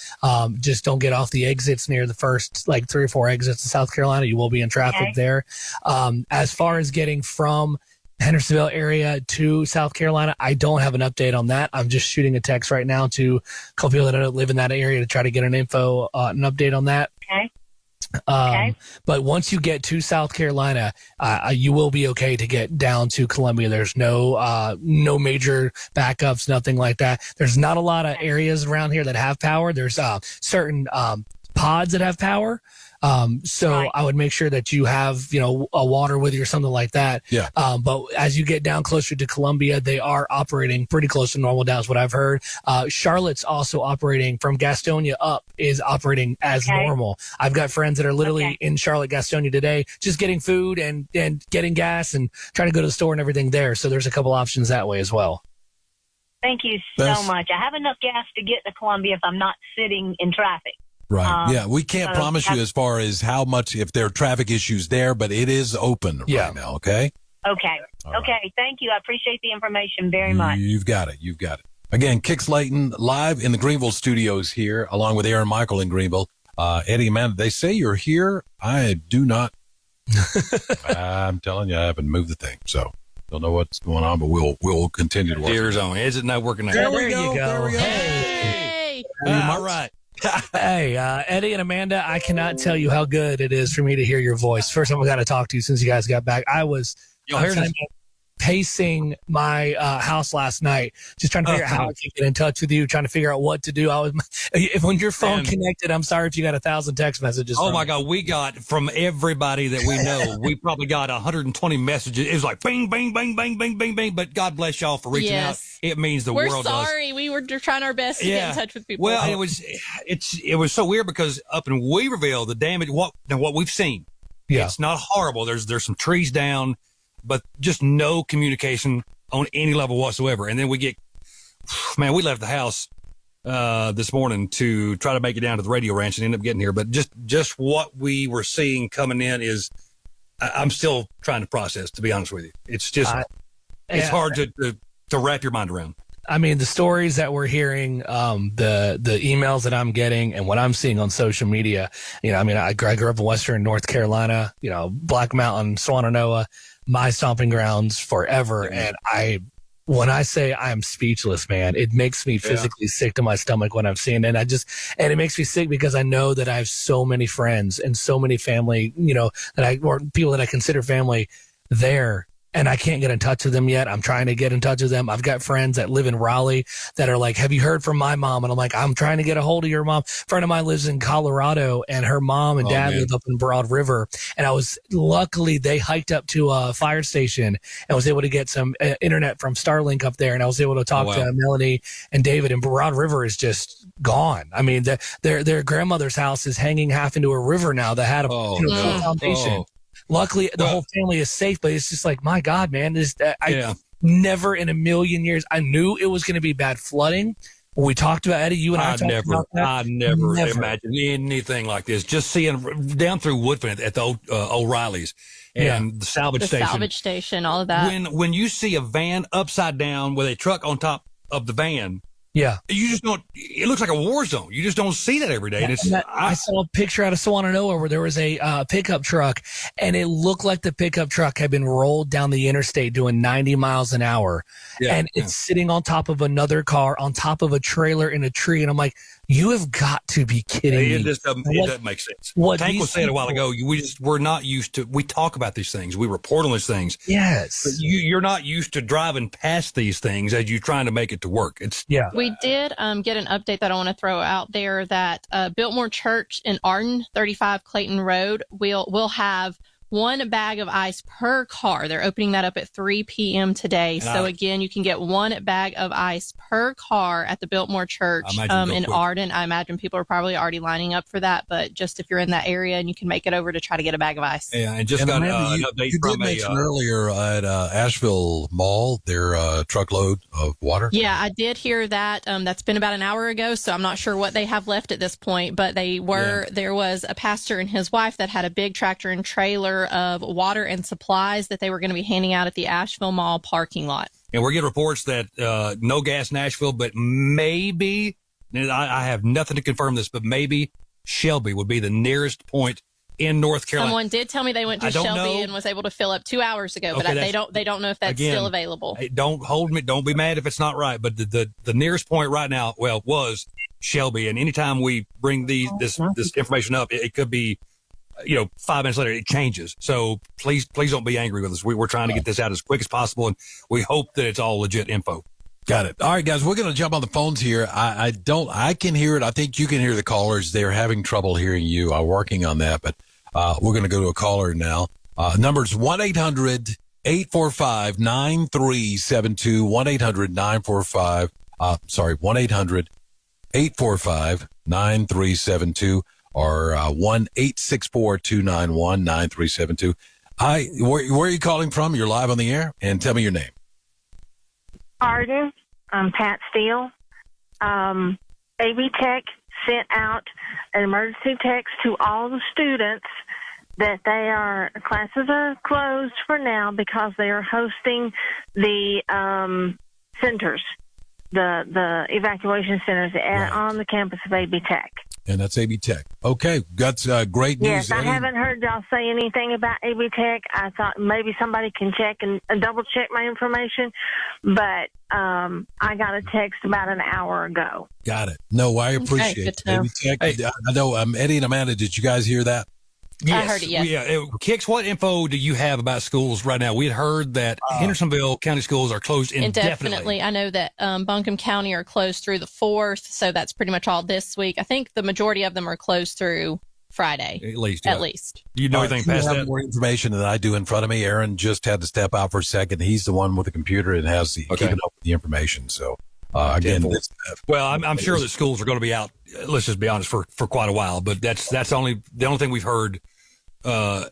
Just don't get off the exits near the first 3 or 4 exits to South Carolina. You will be in traffic there. As far as getting from Hendersonville area to South Carolina, I don't have an update on that. I'm just shooting a text right now to a couple people that don't live in that area to try to get an update on that. Okay. But once you get to South Carolina, you will be okay to get down to Columbia. There's no major backups, nothing like that. There's not a lot of areas around here that have power. There's certain pods that have power. So I would make sure that you have, a water with you or something like that. Yeah. But as you get down closer to Columbia, they are operating pretty close to normal down is what I've heard. Charlotte's also operating from Gastonia up is operating as normal. I've got friends that are literally in Charlotte, Gastonia today, just getting food and getting gas and trying to go to the store and everything there. So there's a couple options that way as well. Thank you so much. I have enough gas to get to Columbia if I'm not sitting in traffic. Right. Yeah. We can't promise you as far as how much, if there are traffic issues there, but it is open right now. Okay. Okay. Thank you. I appreciate the information very much. You've got it. Again, Kick Slayton live in the Greenville studios here, along with Aaron Michael in Greenville. Eddie, Amanda, they say you're here. I do not. I'm telling you, I haven't moved the thing. So don't know what's going on, but we'll continue to work. Deer zone. Is it not working? There you go. Hey. All right. Hey, Eddie and Amanda, I cannot tell you how good it is for me to hear your voice. First time I got to talk to you since you guys got back. I was pacing my house last night, just trying to figure out how I could get in touch with you, trying to figure out what to do. When your phone connected, I'm sorry if you got 1,000 text messages. Oh my God, we got from everybody that we know. We probably got 120 messages. It was like bing, bing, bing, bing, bing, bing, bing. But God bless y'all for reaching out. It means the world does. We're sorry. We were trying our best to get in touch with people. Well, it was so weird because up in Weaverville, the damage, what we've seen, it's not horrible. There's some trees down, but just no communication on any level whatsoever. And then we left the house this morning to try to make it down to the radio ranch and end up getting here. But just what we were seeing coming in is, I'm still trying to process, to be honest with you. It's just, it's hard to wrap your mind around. I mean, the stories that we're hearing, the emails that I'm getting, and what I'm seeing on social media. I mean, I grew up in Western North Carolina. Black Mountain, Swannanoa, my stomping grounds forever. And when I say I'm speechless, man, it makes me physically sick to my stomach when I'm seeing it. And it makes me sick because I know that I have so many friends and so many family, or people that I consider family there. And I can't get in touch with them yet. I'm trying to get in touch with them. I've got friends that live in Raleigh that are like, have you heard from my mom? And I'm like, I'm trying to get a hold of your mom. A friend of mine lives in Colorado, and her mom and dad live up in Broad River. And luckily they hiked up to a fire station and was able to get some internet from Starlink up there. And I was able to talk to Melanie and David, and Broad River is just gone. I mean, their grandmother's house is hanging half into a river now that had a foundation. Luckily, the whole family is safe, but it's just like, my God, man, I never in a million years, I knew it was going to be bad flooding. When we talked about, Eddie, you and I talked about that. I never imagined anything like this. Just seeing down through Woodfin at the O'Reilly's and the salvage station. The salvage station, all of that. When you see a van upside down with a truck on top of the van, yeah, you just don't. It looks like a war zone. You just don't see that every day. And I saw a picture out of Swannanoa where there was a pickup truck, and it looked like the pickup truck had been rolled down the interstate doing 90 miles an hour, and it's sitting on top of another car, on top of a trailer in a tree, and I'm like, you have got to be kidding me. It doesn't make sense. Tank was saying a while ago, we're not used to. We talk about these things, we report on these things. Yes, but you're not used to driving past these things as you're trying to make it to work. We did get an update that I want to throw out there that Biltmore Church in Arden, 35 Clayton Road, will have 1 bag of ice per car. They're opening that up at 3 p.m. today. So again, you can get 1 bag of ice per car at the Biltmore Church in Arden. I imagine people are probably already lining up for that, but just if you're in that area and you can make it over to try to get a bag of ice. Yeah, and just got an update you from did mention earlier at Asheville Mall, their truckload of water. Yeah, I did hear that. That's been about an hour ago, so I'm not sure what they have left at this point, but there was a pastor and his wife that had a big tractor and trailer of water and supplies that they were going to be handing out at the Asheville Mall parking lot. And we're getting reports that no gas Nashville, but maybe, and I have nothing to confirm this, but maybe Shelby would be the nearest point in North Carolina. Someone did tell me they went to Shelby and was able to fill up 2 hours ago, but they don't know if that's still available. Don't hold me. Don't be mad if it's not right. But the nearest point right now, was Shelby. And anytime we bring this information up, it could be, 5 minutes later, it changes. So please don't be angry with us. We're trying to get this out as quick as possible, and we hope that it's all legit info. Got it. All right, guys, we're going to jump on the phones here. I can hear it. I think you can hear the callers. They're having trouble hearing you. I'm working on that, but we're going to go to a caller now. Number's 1-800-845-9372, 1-800-845-9372, or 1-864-291-9372. Hi, where are you calling from? You're live on the air, and tell me your name. Arden. I'm Pat Steele. AB Tech sent out an emergency text to all the students that classes are closed for now because they are hosting the centers, the evacuation centers on the campus of AB Tech. And that's AB Tech. Okay, that's great news. Yes, I haven't heard y'all say anything about AB Tech. I thought maybe somebody can check and double check my information, but I got a text about an hour ago. Got it. No, I appreciate it. AB Tech. I know Eddie and Amanda, did you guys hear that? Yes. I heard it, yes. Yeah. Kix, what info do you have about schools right now? We had heard that Hendersonville County schools are closed indefinitely. I know that Buncombe County are closed through the 4th, so that's pretty much all this week. I think the majority of them are closed through Friday. At least. You know anything past that? More information than I do in front of me. Aaron just had to step out for a second. He's the one with the computer and has keeping up with the information. So, again, I'm sure that schools are going to be out, let's just be honest, for quite a while, but that's the only thing we've heard for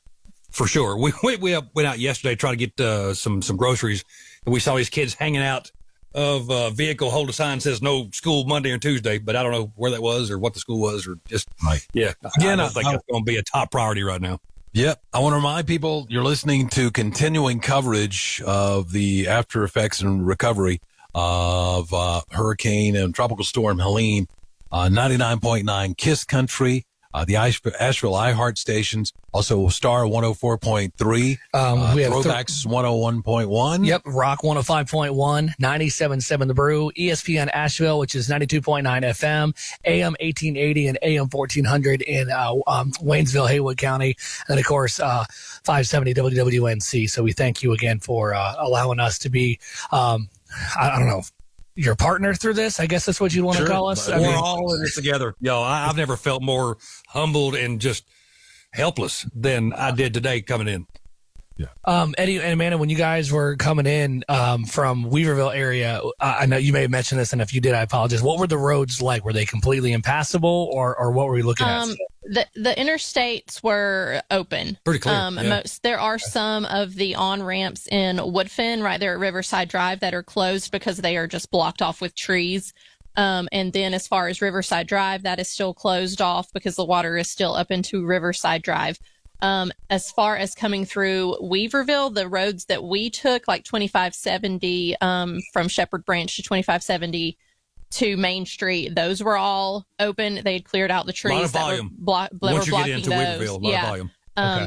sure. We went out yesterday trying to get some groceries, and we saw these kids hanging out of a vehicle, hold a sign that says no school Monday and Tuesday, but I don't know where that was or what the school was, or just again, I don't think that's going to be a top priority right now. Yep. I want to remind people you're listening to continuing coverage of the after effects and recovery of Hurricane and Tropical Storm Helene. 99.9 KISS Country, the Asheville iHeart stations, also Star 104.3, we have Throwbacks 101.1. Yep, Rock 105.1, 97.7 The Brew, ESPN Asheville, which is 92.9 FM, AM 1880 and AM 1400 in Waynesville, Haywood County, and of course 570 WWNC. So we thank you again for allowing us to be, I don't know, your partner through this. I guess that's what you want to call us. We're all in this together. I've never felt more humbled and just helpless than I did today coming in. Eddie and Amanda, when you guys were coming in from Weaverville area, I know you may have mentioned this, and if you did, I apologize. What were the roads like? Were they completely impassable, or what were we looking at? The interstates were open. Pretty clear. There are some of the on-ramps in Woodfin right there at Riverside Drive that are closed because they are just blocked off with trees. And then as far as Riverside Drive, that is still closed off because the water is still up into Riverside Drive. As far as coming through Weaverville, the roads that we took, like 2570 from Shepherd Branch to 2570 to Main Street, those were all open. They had cleared out the trees. A lot of volume. Once you get into Weaverville, a lot of volume.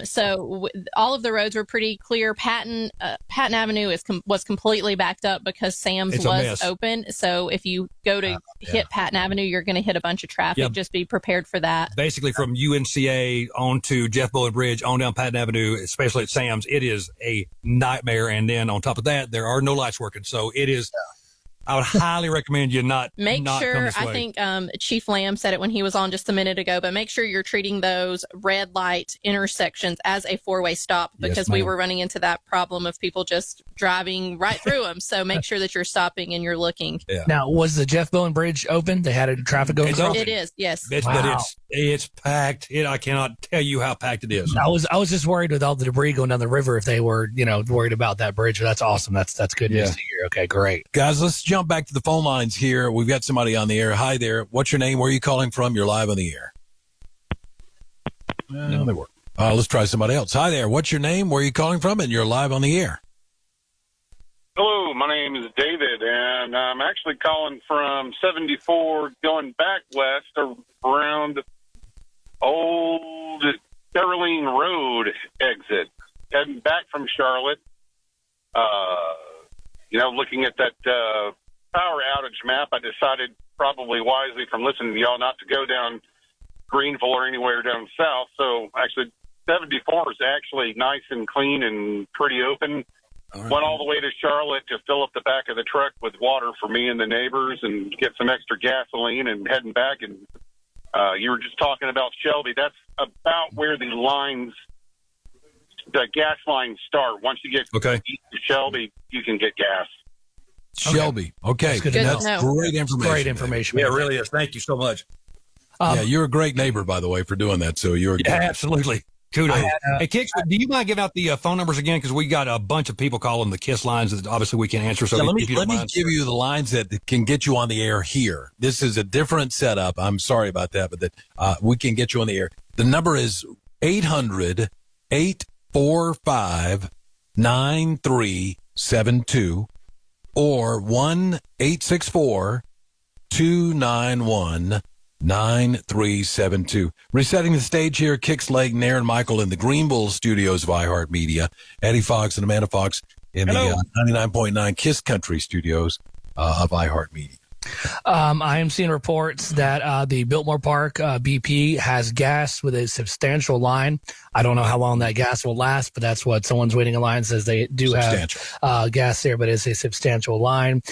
So all of the roads were pretty clear. Patton Avenue was completely backed up because Sam's was open. So if you go to hit Patton Avenue, you're going to hit a bunch of traffic. Yep. Just be prepared for that. Basically, from UNCA on to Jeff Bullitt Bridge on down Patton Avenue, especially at Sam's, it is a nightmare. And then on top of that, there are no lights working. So it is. I would highly recommend you not sure. come this way. I think Chief Lamb said it when he was on just a minute ago, but make sure you're treating those red light intersections as a four-way stop because we were running into that problem of people just driving right through them. So make sure that you're stopping and you're looking. Yeah. Now, was the Jeff Bowen Bridge open? They had a traffic going across? It is, yes. But it's packed. I cannot tell you how packed it is. I was just worried with all the debris going down the river if they were, worried about that bridge. But that's awesome. That's good news to hear. Okay, great. Guys, let's jump back to the phone lines here. We've got somebody on the air. Hi there. What's your name? Where are you calling from? You're live on the air. No, they work. Let's try somebody else. Hi there. What's your name? Where are you calling from? And you're live on the air. Hello, my name is David, and I'm actually calling from 74 going back west around Old Caroline Road exit, heading back from Charlotte. Looking at that power outage map, I decided probably wisely from listening to y'all not to go down Greenville or anywhere down south. So actually 74 is actually nice and clean and pretty open. All right. Went all the way to Charlotte to fill up the back of the truck with water for me and the neighbors and get some extra gasoline and heading back. And you were just talking about Shelby. That's about where the gas lines start. Once you get to Shelby, you can get gas. Shelby. Okay. That's great information. Great information. Yeah, it really is. Thank you so much. You're a great neighbor, by the way, for doing that. So you're absolutely. Kudos. Hey, Kix, do you mind giving out the phone numbers again? Because we got a bunch of people calling the KISS lines that obviously we can't answer. So let me give you the lines that can get you on the air here. This is a different setup. I'm sorry about that, but that we can get you on the air. The number is 800-845-9372 or 1-864-291-9372. Resetting the stage here, Kix, Layton, Aaron Michael in the Greenville studios of iHeartMedia, Eddie Fox and Amanda Fox in the 99.9 KISS Country studios of iHeartMedia. I am seeing reports that the Biltmore Park BP has gas with a substantial line. I don't know how long that gas will last, but that's what someone's waiting in line says. They do have gas there, but it's a substantial line.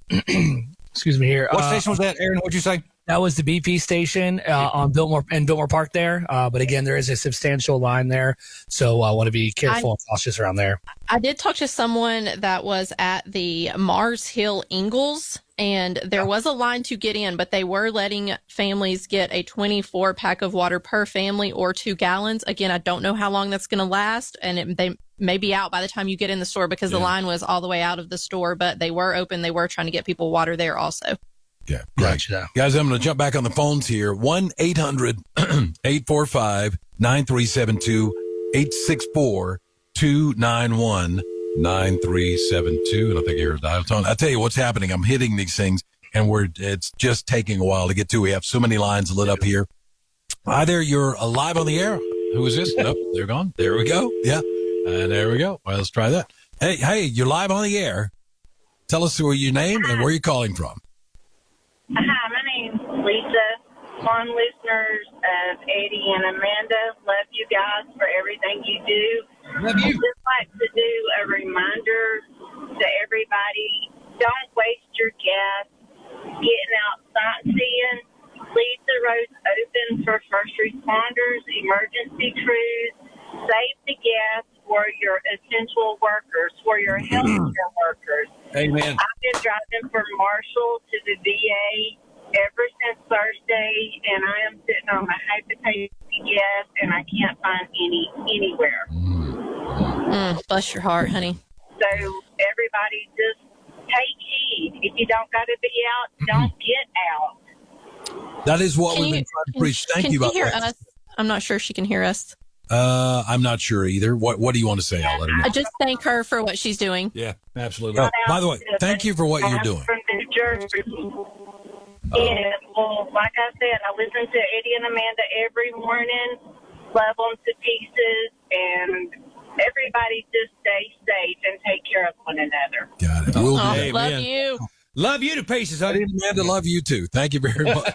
Excuse me here. What station was that, Aaron? What'd you say? That was the BP station on Biltmore Park there. But again, there is a substantial line there. So I want to be careful and cautious around there. I did talk to someone that was at the Mars Hill Ingalls, and there was a line to get in, but they were letting families get a 24 pack of water per family or 2 gallons. Again, I don't know how long that's going to last, and they may be out by the time you get in the store because the line was all the way out of the store, but they were open. They were trying to get people water there also. Yeah. Gotcha. Guys, I'm going to jump back on the phones here. 1-800-845-9372, 864-291-9372. 9372. And I think here's dial tone. I tell you what's happening. I'm hitting these things and it's just taking a while to get to. We have so many lines lit up here. Hi there. You're live on the air. Who is this? Nope. They're gone. There we go. Yeah. And there we go. Well, let's try that. Hey, you're live on the air. Tell us your name and where you're calling from. Hi, my name's Lisa. Long listeners of Eddie and Amanda, love you guys for everything you do. Love you. I'd just like to do a reminder to everybody, don't waste your gas getting out sightseeing. Leave the roads open for first responders, emergency crews. Save the gas for your essential workers, for your healthcare workers. Amen. I've been driving from Marshall to the VA ever since Thursday, and I am sitting on my high potato gas, and I can't find any anywhere. Bless your heart, honey. So everybody just take heed. If you don't got to be out, don't get out. That is what we've been trying to preach. Thank you about hear that. us? I'm not sure she can hear us. I'm not sure either. What do you want to say? I'll let her know. I just thank her for what she's doing. Yeah, absolutely. Oh, by the way, thank you for what you're doing. From New Jersey. And, well, like I said, I listen to Eddie and Amanda every morning, love them to pieces, and everybody just stay safe and take care of one another. Got it. We'll do that. Love you. Love you to pieces, honey. Amanda, love you too. Thank you very much.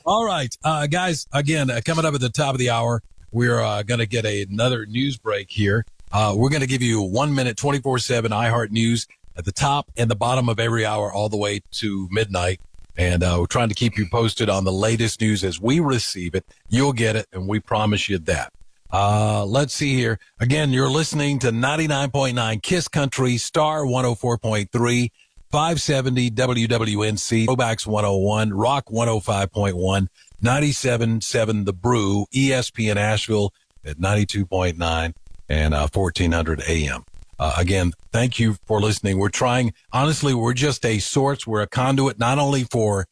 All right, guys, again, coming up at the top of the hour, we're going to get another news break here. We're going to give you 1 minute, 24/7 iHeart News at the top and the bottom of every hour all the way to midnight. And we're trying to keep you posted on the latest news as we receive it. You'll get it, and we promise you that. Let's see here. Again, you're listening to 99.9 KISS Country, Star 104.3, 570 WWNC, Throwbacks 101, Rock 105.1, 97.7 The Brew, ESPN Asheville at 92.9 and 1400 AM. Again, thank you for listening. We're trying, honestly, we're just a source. We're a conduit, not only for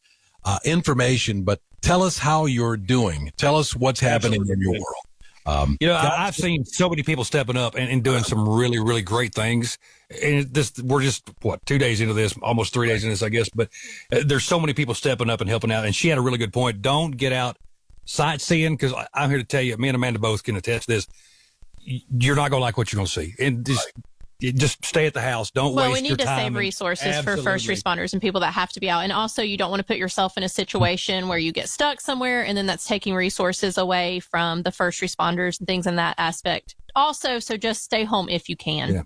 information, but tell us how you're doing. Tell us what's happening in your world. I've seen so many people stepping up and doing some really, really great things. And we're just, 2 days into this, almost 3 days into this, I guess. But there's so many people stepping up and helping out. And she had a really good point. Don't get out sightseeing, because I'm here to tell you, me and Amanda both can attest to this. You're not going to like what you're going to see. And just stay at the house. Don't waste your time. Well, we need to save resources for first responders and people that have to be out. And also, you don't want to put yourself in a situation where you get stuck somewhere, and then that's taking resources away from the first responders and things in that aspect. Also, so just stay home if you can. Yeah.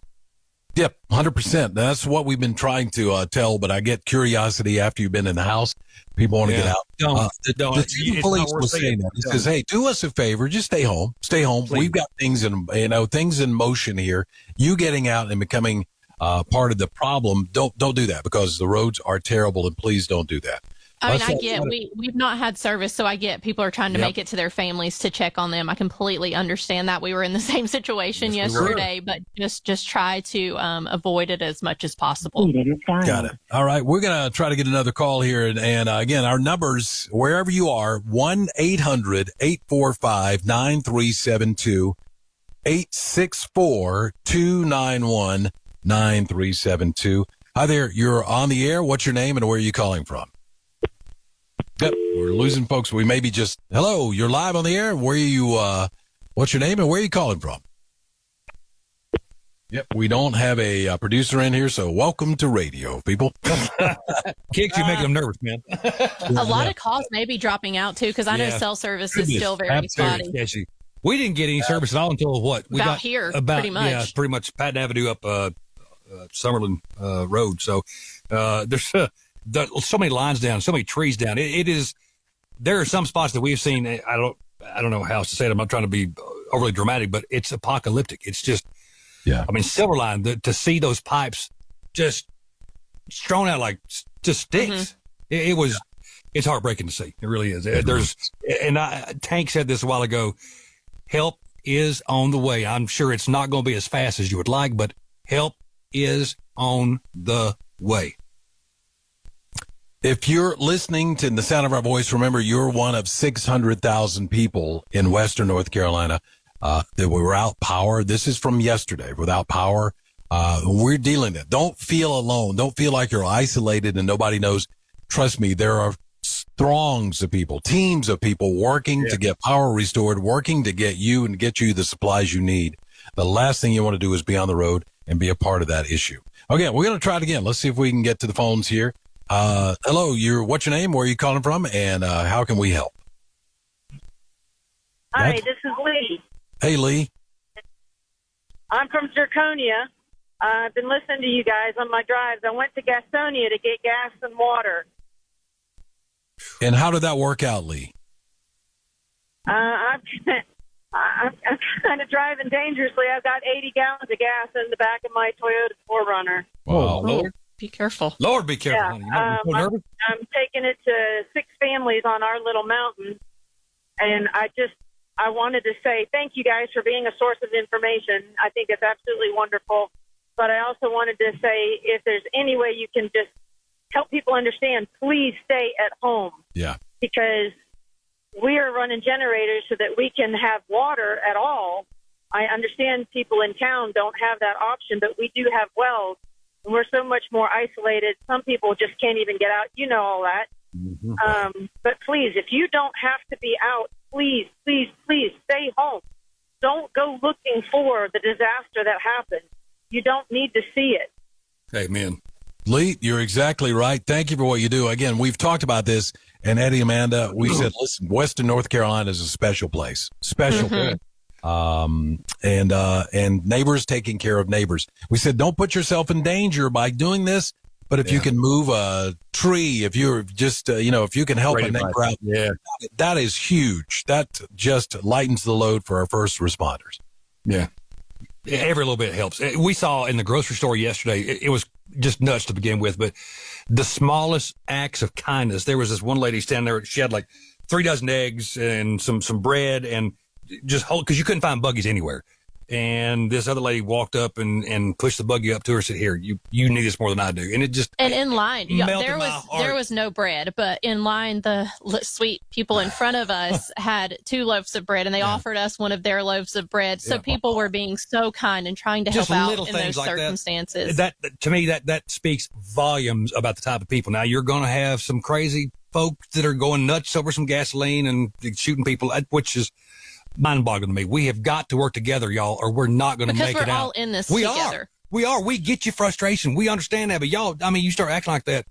Yep, 100%. That's what we've been trying to tell, but I get curiosity after you've been in the house. People want to get out. The chief of police was saying that. He says, hey, do us a favor. Just stay home. Stay home. Please. We've got things in motion here. You getting out and becoming part of the problem, don't do that, because the roads are terrible, and please don't do that. I mean, I get we've not had service, so I get people are trying to make it to their families to check on them. I completely understand that. We were in the same situation yesterday, but just try to avoid it as much as possible. Got it. All right, we're gonna try to get another call here, and again, our numbers wherever you are: 1-800-845-9372, 864-291-9372. Hi there, you're on the air. What's your name and where are you calling from? Yep, we're losing folks. We may be just, hello, you're live on the air. Where are you, what's your name and where are you calling from? Yep, we don't have a producer in here, so welcome to radio, people. Kicks, you make them nervous, man. A lot of calls may be dropping out, too, because I know cell service is still very spotty. We didn't get any service at all until what? We got here, pretty much. Yeah, pretty much Patton Avenue up Summerlin Road. So there's so many lines down, so many trees down. There are some spots that we've seen. I don't know how else to say it. I'm not trying to be overly dramatic, but it's apocalyptic. It's just, I mean, Silverline, to see those pipes just strewn out like just sticks. Mm-hmm. It's heartbreaking to see. It really is. Tank said this a while ago. Help is on the way. I'm sure it's not going to be as fast as you would like, but help is on the way. If you're listening to the sound of our voice, remember you're one of 600,000 people in Western North Carolina that were without power. This is from yesterday, without power, We're dealing with it. Don't feel alone. Don't feel like you're isolated and nobody knows. Trust me, there are throngs of people, teams of people working to get power restored, working to get you and get you the supplies you need. The last thing you want to do is be on the road and be a part of that issue. Okay, we're going to try it again. Let's see if we can get to the phones here. Hello, what's your name? Where are you calling from? And how can we help? Hi, this is Lee. Hey, Lee. I'm from Zirconia. I've been listening to you guys on my drives. I went to Gastonia to get gas and water. And how did that work out, Lee? I'm kind of driving dangerously. I've got 80 gallons of gas in the back of my Toyota 4Runner. Wow. Lord, be careful. Lord, be careful. Yeah, Honey. You might be so nervous. I'm taking it to 6 families on our little mountain. And I wanted to say thank you guys for being a source of information. I think it's absolutely wonderful. But I also wanted to say if there's any way you can just help people understand, please stay at home. Yeah. Because we are running generators so that we can have water at all. I understand people in town don't have that option, but we do have wells. And we're so much more isolated. Some people just can't even get out. You know all that. Mm-hmm. But please, if you don't have to be out, please, please, please stay home. Don't go looking for the disaster that happened. You don't need to see it. Amen. Lee, you're exactly right. Thank you for what you do. Again, we've talked about this, and Eddie, Amanda, we said, listen, Western North Carolina is a special place. Special place. And neighbors taking care of neighbors. We said, don't put yourself in danger by doing this, but if you can move a tree, if you're just, if you can help a neighbor out, that is huge. That just lightens the load for our first responders. Yeah. Every little bit helps. We saw in the grocery store yesterday, it was just nuts to begin with, but the smallest acts of kindness. There was this one lady standing there. She had like 3 dozen eggs and some bread and just because you couldn't find buggies anywhere. And this other lady walked up and pushed the buggy up to her and said, here, you need this more than I do. And it just and in line, there was no bread, but in line, the sweet people in front of us had 2 loaves of bread, and they offered us one of their loaves of bread. So people were being so kind and trying to help out in those circumstances. That to me, that speaks volumes about the type of people. Now, you're going to have some crazy folks that are going nuts over some gasoline and shooting people, which is mind-boggling to me. We have got to work together, y'all, or we're not going to make it out. Because we're all in this together. We are. We get your frustration. We understand that. But y'all, you start acting like that,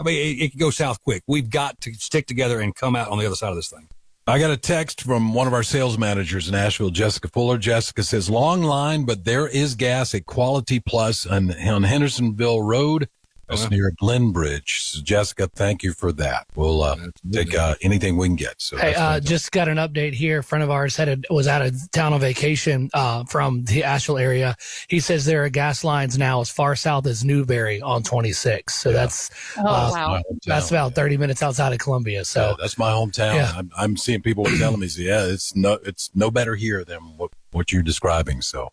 it can go south quick. We've got to stick together and come out on the other side of this thing. I got a text from one of our sales managers in Asheville, Jessica Fuller. Jessica says, long line, but there is gas at Quality Plus on Hendersonville Road. That's near Glenbridge. So Jessica, thank you for that. We'll take anything we can get. So hey, just got an update here. A friend of ours was out of town on vacation from the Asheville area. He says there are gas lines now as far south as Newberry on 26. So that's that's about 30 minutes outside of Columbia. So that's my hometown. Yeah. I'm seeing people telling me, it's no better here than what you're describing. So.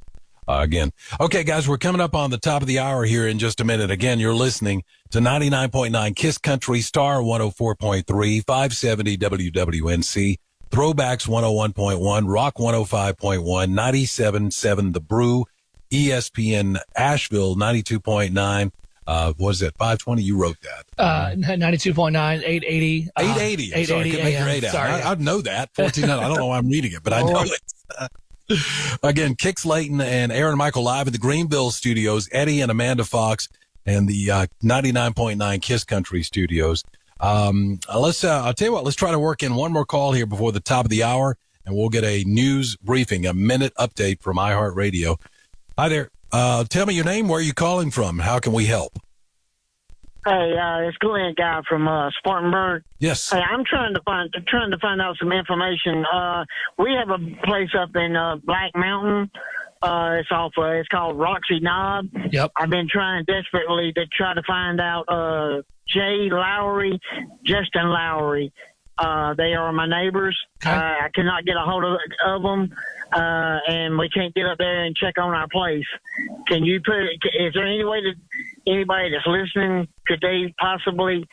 Again. Okay, guys, we're coming up on the top of the hour here in just a minute. Again, you're listening to 99.9 KISS Country, Star 104.3, 570 WWNC, Throwbacks 101.1, Rock 105.1, 97.7 The Brew, ESPN Asheville 92.9. What is it, 520? You wrote that. 92.9, 880. 880. Sorry, I couldn't make your 8 out. I know that. 1400. I don't know why I'm reading it, but I know it. Again, Kix Layton and Aaron Michael live at the Greenville studios, Eddie and Amanda Fox and the 99.9 KISS Country studios. I'll tell you what, let's try to work in one more call here before the top of the hour, and we'll get a news briefing, a minute update from iHeartRadio. Hi there. Tell me your name, where are you calling from? How can we help? Hey, it's Glenn Guy from Spartanburg. Yes. Hey, I'm trying to find out some information. We have a place up in Black Mountain. It's called Roxy Knob. Yep. I've been trying desperately to try to find out Jay Lowry, Justin Lowry. They are my neighbors. Okay. I cannot get a hold of them, and we can't get up there and check on our place. Can you is there any way that anybody that's listening, could they possibly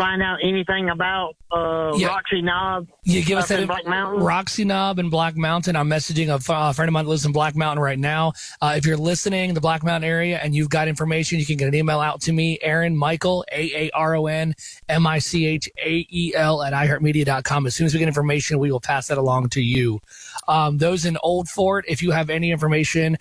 find out anything about Roxy Knob? You give us that Black Mountain? Roxy Knob and Black Mountain. I'm messaging a friend of mine that lives in Black Mountain right now. If you're listening in the Black Mountain area and you've got information, you can get an email out to me, Aaron Michael, AARON MICHAEL at iHeartMedia.com. As soon as we get information, we will pass that along to you. Those in Old Fort, if you have any information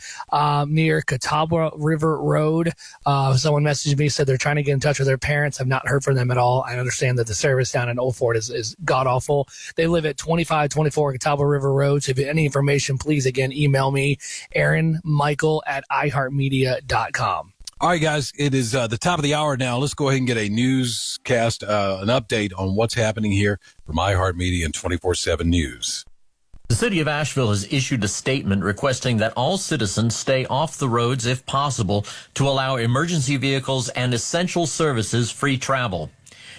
near Catawba River Road, someone messaged me, said they're trying to get in touch with their parents. I've not heard from them at all. I understand that the service down in Old Fort is god-awful. They live at 2524 Catawba River Road. So if you have any information, please, again, email me, Aaron Michael at iHeartMedia.com. All right, guys, it is the top of the hour now. Let's go ahead and get a newscast, an update on what's happening here from iHeartMedia and 24/7 News. The city of Asheville has issued a statement requesting that all citizens stay off the roads if possible to allow emergency vehicles and essential services free travel.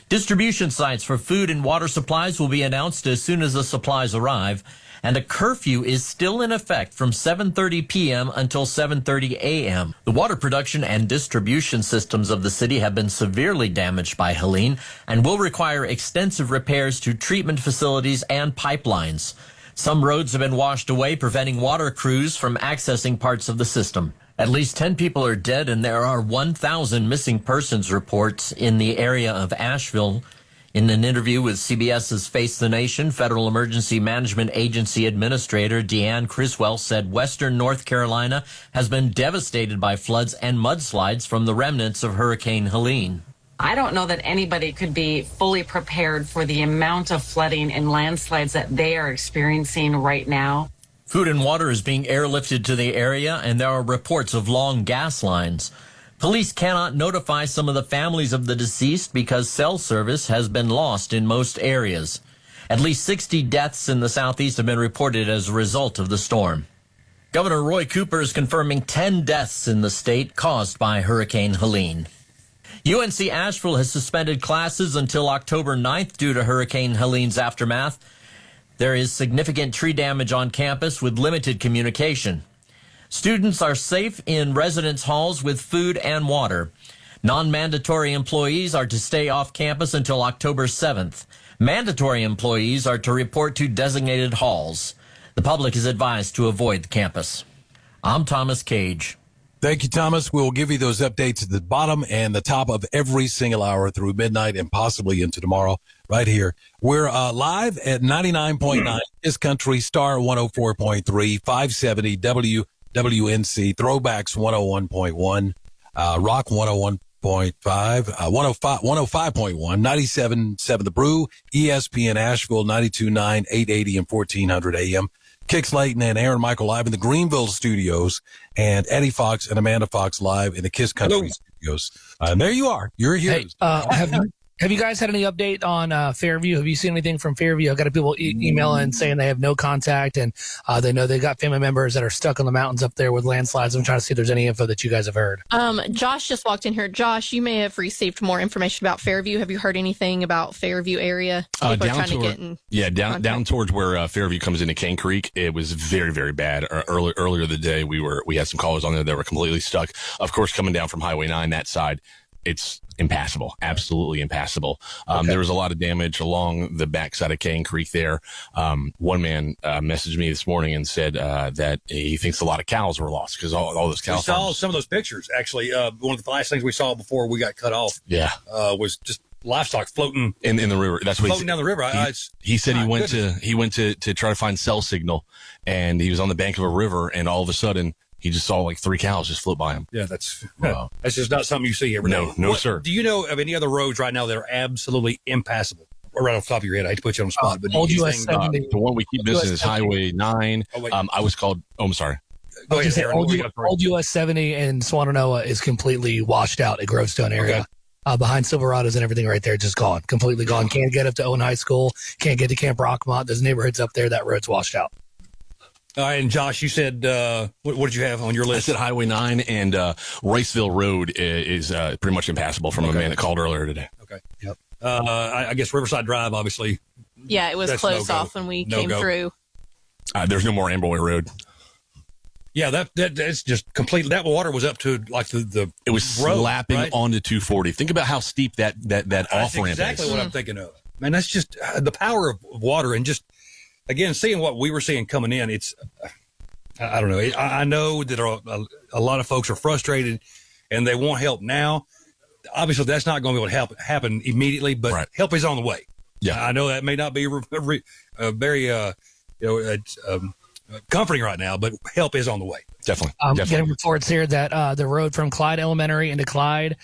Distribution sites for food and water supplies will be announced as soon as the supplies arrive, and a curfew is still in effect from 7:30 p.m. until 7:30 a.m. The water production and distribution systems of the city have been severely damaged by Helene and will require extensive repairs to treatment facilities and pipelines. Some roads have been washed away, preventing water crews from accessing parts of the system. At least 10 people are dead, and there are 1,000 missing persons reports in the area of Asheville. In an interview with CBS's Face the Nation, Federal Emergency Management Agency Administrator Deanne Criswell said Western North Carolina has been devastated by floods and mudslides from the remnants of Hurricane Helene. I don't know that anybody could be fully prepared for the amount of flooding and landslides that they are experiencing right now. Food and water is being airlifted to the area, and there are reports of long gas lines. Police cannot notify some of the families of the deceased because cell service has been lost in most areas. At least 60 deaths in the southeast have been reported as a result of the storm. Governor Roy Cooper is confirming 10 deaths in the state caused by Hurricane Helene. UNC Asheville has suspended classes until October 9th due to Hurricane Helene's aftermath. There is significant tree damage on campus with limited communication. Students are safe in residence halls with food and water. Non-mandatory employees are to stay off campus until October 7th. Mandatory employees are to report to designated halls. The public is advised to avoid the campus. I'm Thomas Cage. Thank you, Thomas. We'll give you those updates at the bottom and the top of every single hour through midnight and possibly into tomorrow right here. We're live at 99.9 His Country, Star 104.3, 570 WNC, Throwbacks 101.1, Rock 101.5, 105.1, 97.7 The Brew, ESPN Asheville 92.9, 880 and 1400 AM. Kix Layton and Aaron Michael live in the Greenville studios, and Eddie Fox and Amanda Fox live in the Kiss Country studios. And there you are. You're here. Hey, have you guys had any update on Fairview? Have you seen anything from Fairview? I've got people emailing saying they have no contact, and they know they've got family members that are stuck on the mountains up there with landslides. I'm trying to see if there's any info that you guys have heard. Josh just walked in here. Josh, you may have received more information about Fairview. Have you heard anything about Fairview area? Down towards where Fairview comes into Cane Creek, it was very, very bad. Earlier the day, we had some callers on there that were completely stuck. Of course, coming down from Highway 9 that side, it's impassable, absolutely impassable. There was a lot of damage along the backside of Cane Creek there. One man messaged me this morning and said that he thinks a lot of cows were lost because all those cows. We saw some of those pictures, actually. One of the last things we saw before we got cut off was just livestock floating in the river. That's what floating down the river. He said he went to try to find cell signal, and he was on the bank of a river, and all of a sudden he just saw like 3 cows just float by him. Yeah, that's just not something you see every day. No, sir. Do you know of any other roads right now that are absolutely impassable? Or right off the top of your head, I hate to put you on the spot, but Old US 70. The one we keep missing is Highway 9. I was called. Oh, I'm sorry. Old US 70 in Swannanoa is completely washed out at Grovestone area. Behind Silverados and everything right there, just gone, completely gone. Can't get up to Owen High School. Can't get to Camp Rockmont. There's neighborhoods up there. That road's washed out. All right, and Josh, you said, what did you have on your list? I said Highway 9 and Riceville Road is pretty much impassable from a man that called earlier today. Okay. Yep. I guess Riverside Drive, obviously. Yeah, it was closed off when we came through. There's no more Amberway Road. Yeah, that's just completely. That water was up to like the it was road, slapping right? onto 240. Think about how steep that off ramp is. Exactly what I'm thinking of. Man, that's just the power of water, and just again seeing what we were seeing coming in. It's I don't know. I know that a lot of folks are frustrated and they want help now. Obviously, that's not going to be able to happen immediately, but help is on the way. Yeah, I know that may not be very comforting right now, but help is on the way. Definitely. Getting reports here that the road from Clyde Elementary into Clyde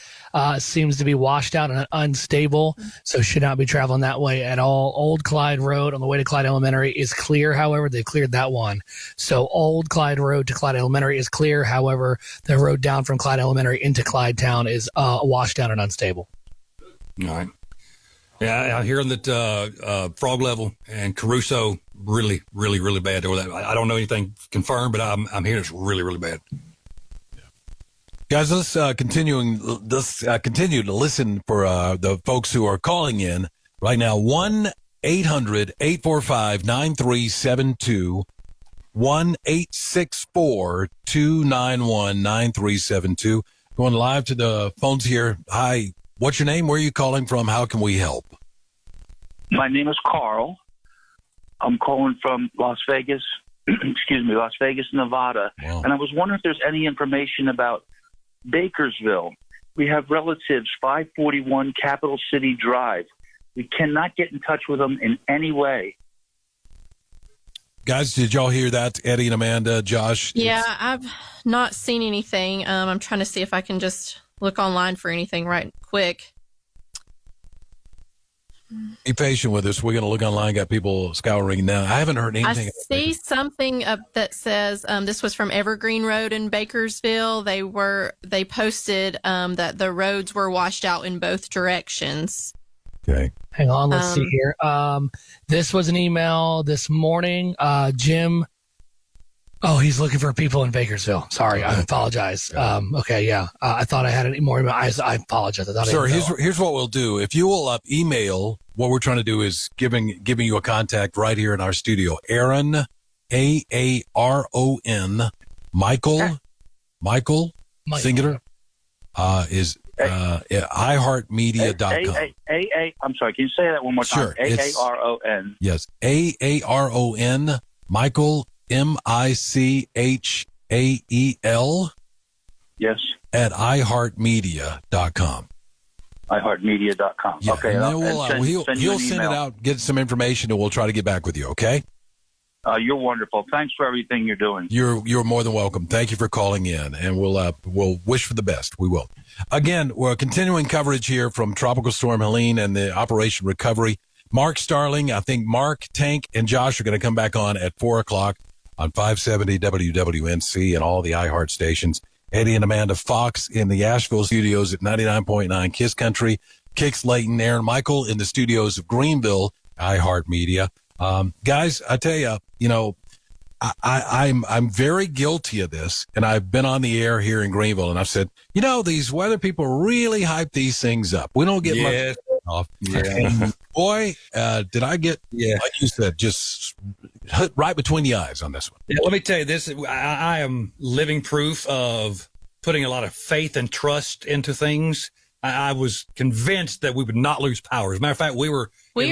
seems to be washed out and unstable, so should not be traveling that way at all. Old Clyde Road on the way to Clyde Elementary is clear. However, they cleared that one. So Old Clyde Road to Clyde Elementary is clear. However, the road down from Clyde Elementary into Clyde Town is washed out and unstable. All right. Yeah, I'm hearing that Frog Level and Caruso really, really, really bad over that. I don't know anything confirmed, but I'm hearing it's really, really bad. Guys, let's continue to listen for the folks who are calling in right now. 1-800-845-9372. 1-864-291-9372. Going live to the phones here. Hi. What's your name? Where are you calling from? How can we help? My name is Carl. I'm calling from Las Vegas, Las Vegas, Nevada. Wow. And I was wondering if there's any information about Bakersville. We have relatives, 541 Capital City Drive. We cannot get in touch with them in any way. Guys, did y'all hear that? Eddie and Amanda, Josh? Yeah, I've not seen anything. I'm trying to see if I can just look online for anything right quick. Be patient with us. We're going to look online. Got people scouring now. I haven't heard anything. I see something that says this was from Evergreen Road in Bakersville. They posted that the roads were washed out in both directions. Okay. Hang on. Let's see here. This was an email this morning. Jim. Oh, he's looking for people in Bakersville. Sorry, I apologize. Okay, yeah. I thought I had any more. I apologize. Sir, here's what we'll do. If you will email, what we're trying to do is giving you a contact right here in our studio. Aaron, Aaron, Michael, singular, is iHeartMedia.com. I'm sorry, can you say that one more time? Sure. Aaron. Yes, Aaron, Michael, Michael, yes, at iHeartMedia.com. iHeartMedia.com. Yeah, okay. And then he'll send it out, get some information, and we'll try to get back with you, okay? You're wonderful. Thanks for everything you're doing. You're more than welcome. Thank you for calling in, and we'll wish for the best. We will. Again, we're continuing coverage here from Tropical Storm Helene and the Operation Recovery. Mark Starling, I think Mark, Tank, and Josh are going to come back on at 4 o'clock on 570 WWNC and all the iHeart stations. Eddie and Amanda Fox in the Asheville studios at 99.9 Kiss Country. Kix Layton, Aaron Michael in the studios of Greenville, iHeart Media. Guys, I tell you, I'm very guilty of this, and I've been on the air here in Greenville, and I've said, these weather people really hype these things up. We don't get much off. Yeah. And boy, did I get, like you said, just right between the eyes on this one. Yeah, let me tell you this. I am living proof of putting a lot of faith and trust into things. I was convinced that we would not lose power. As a matter of fact, we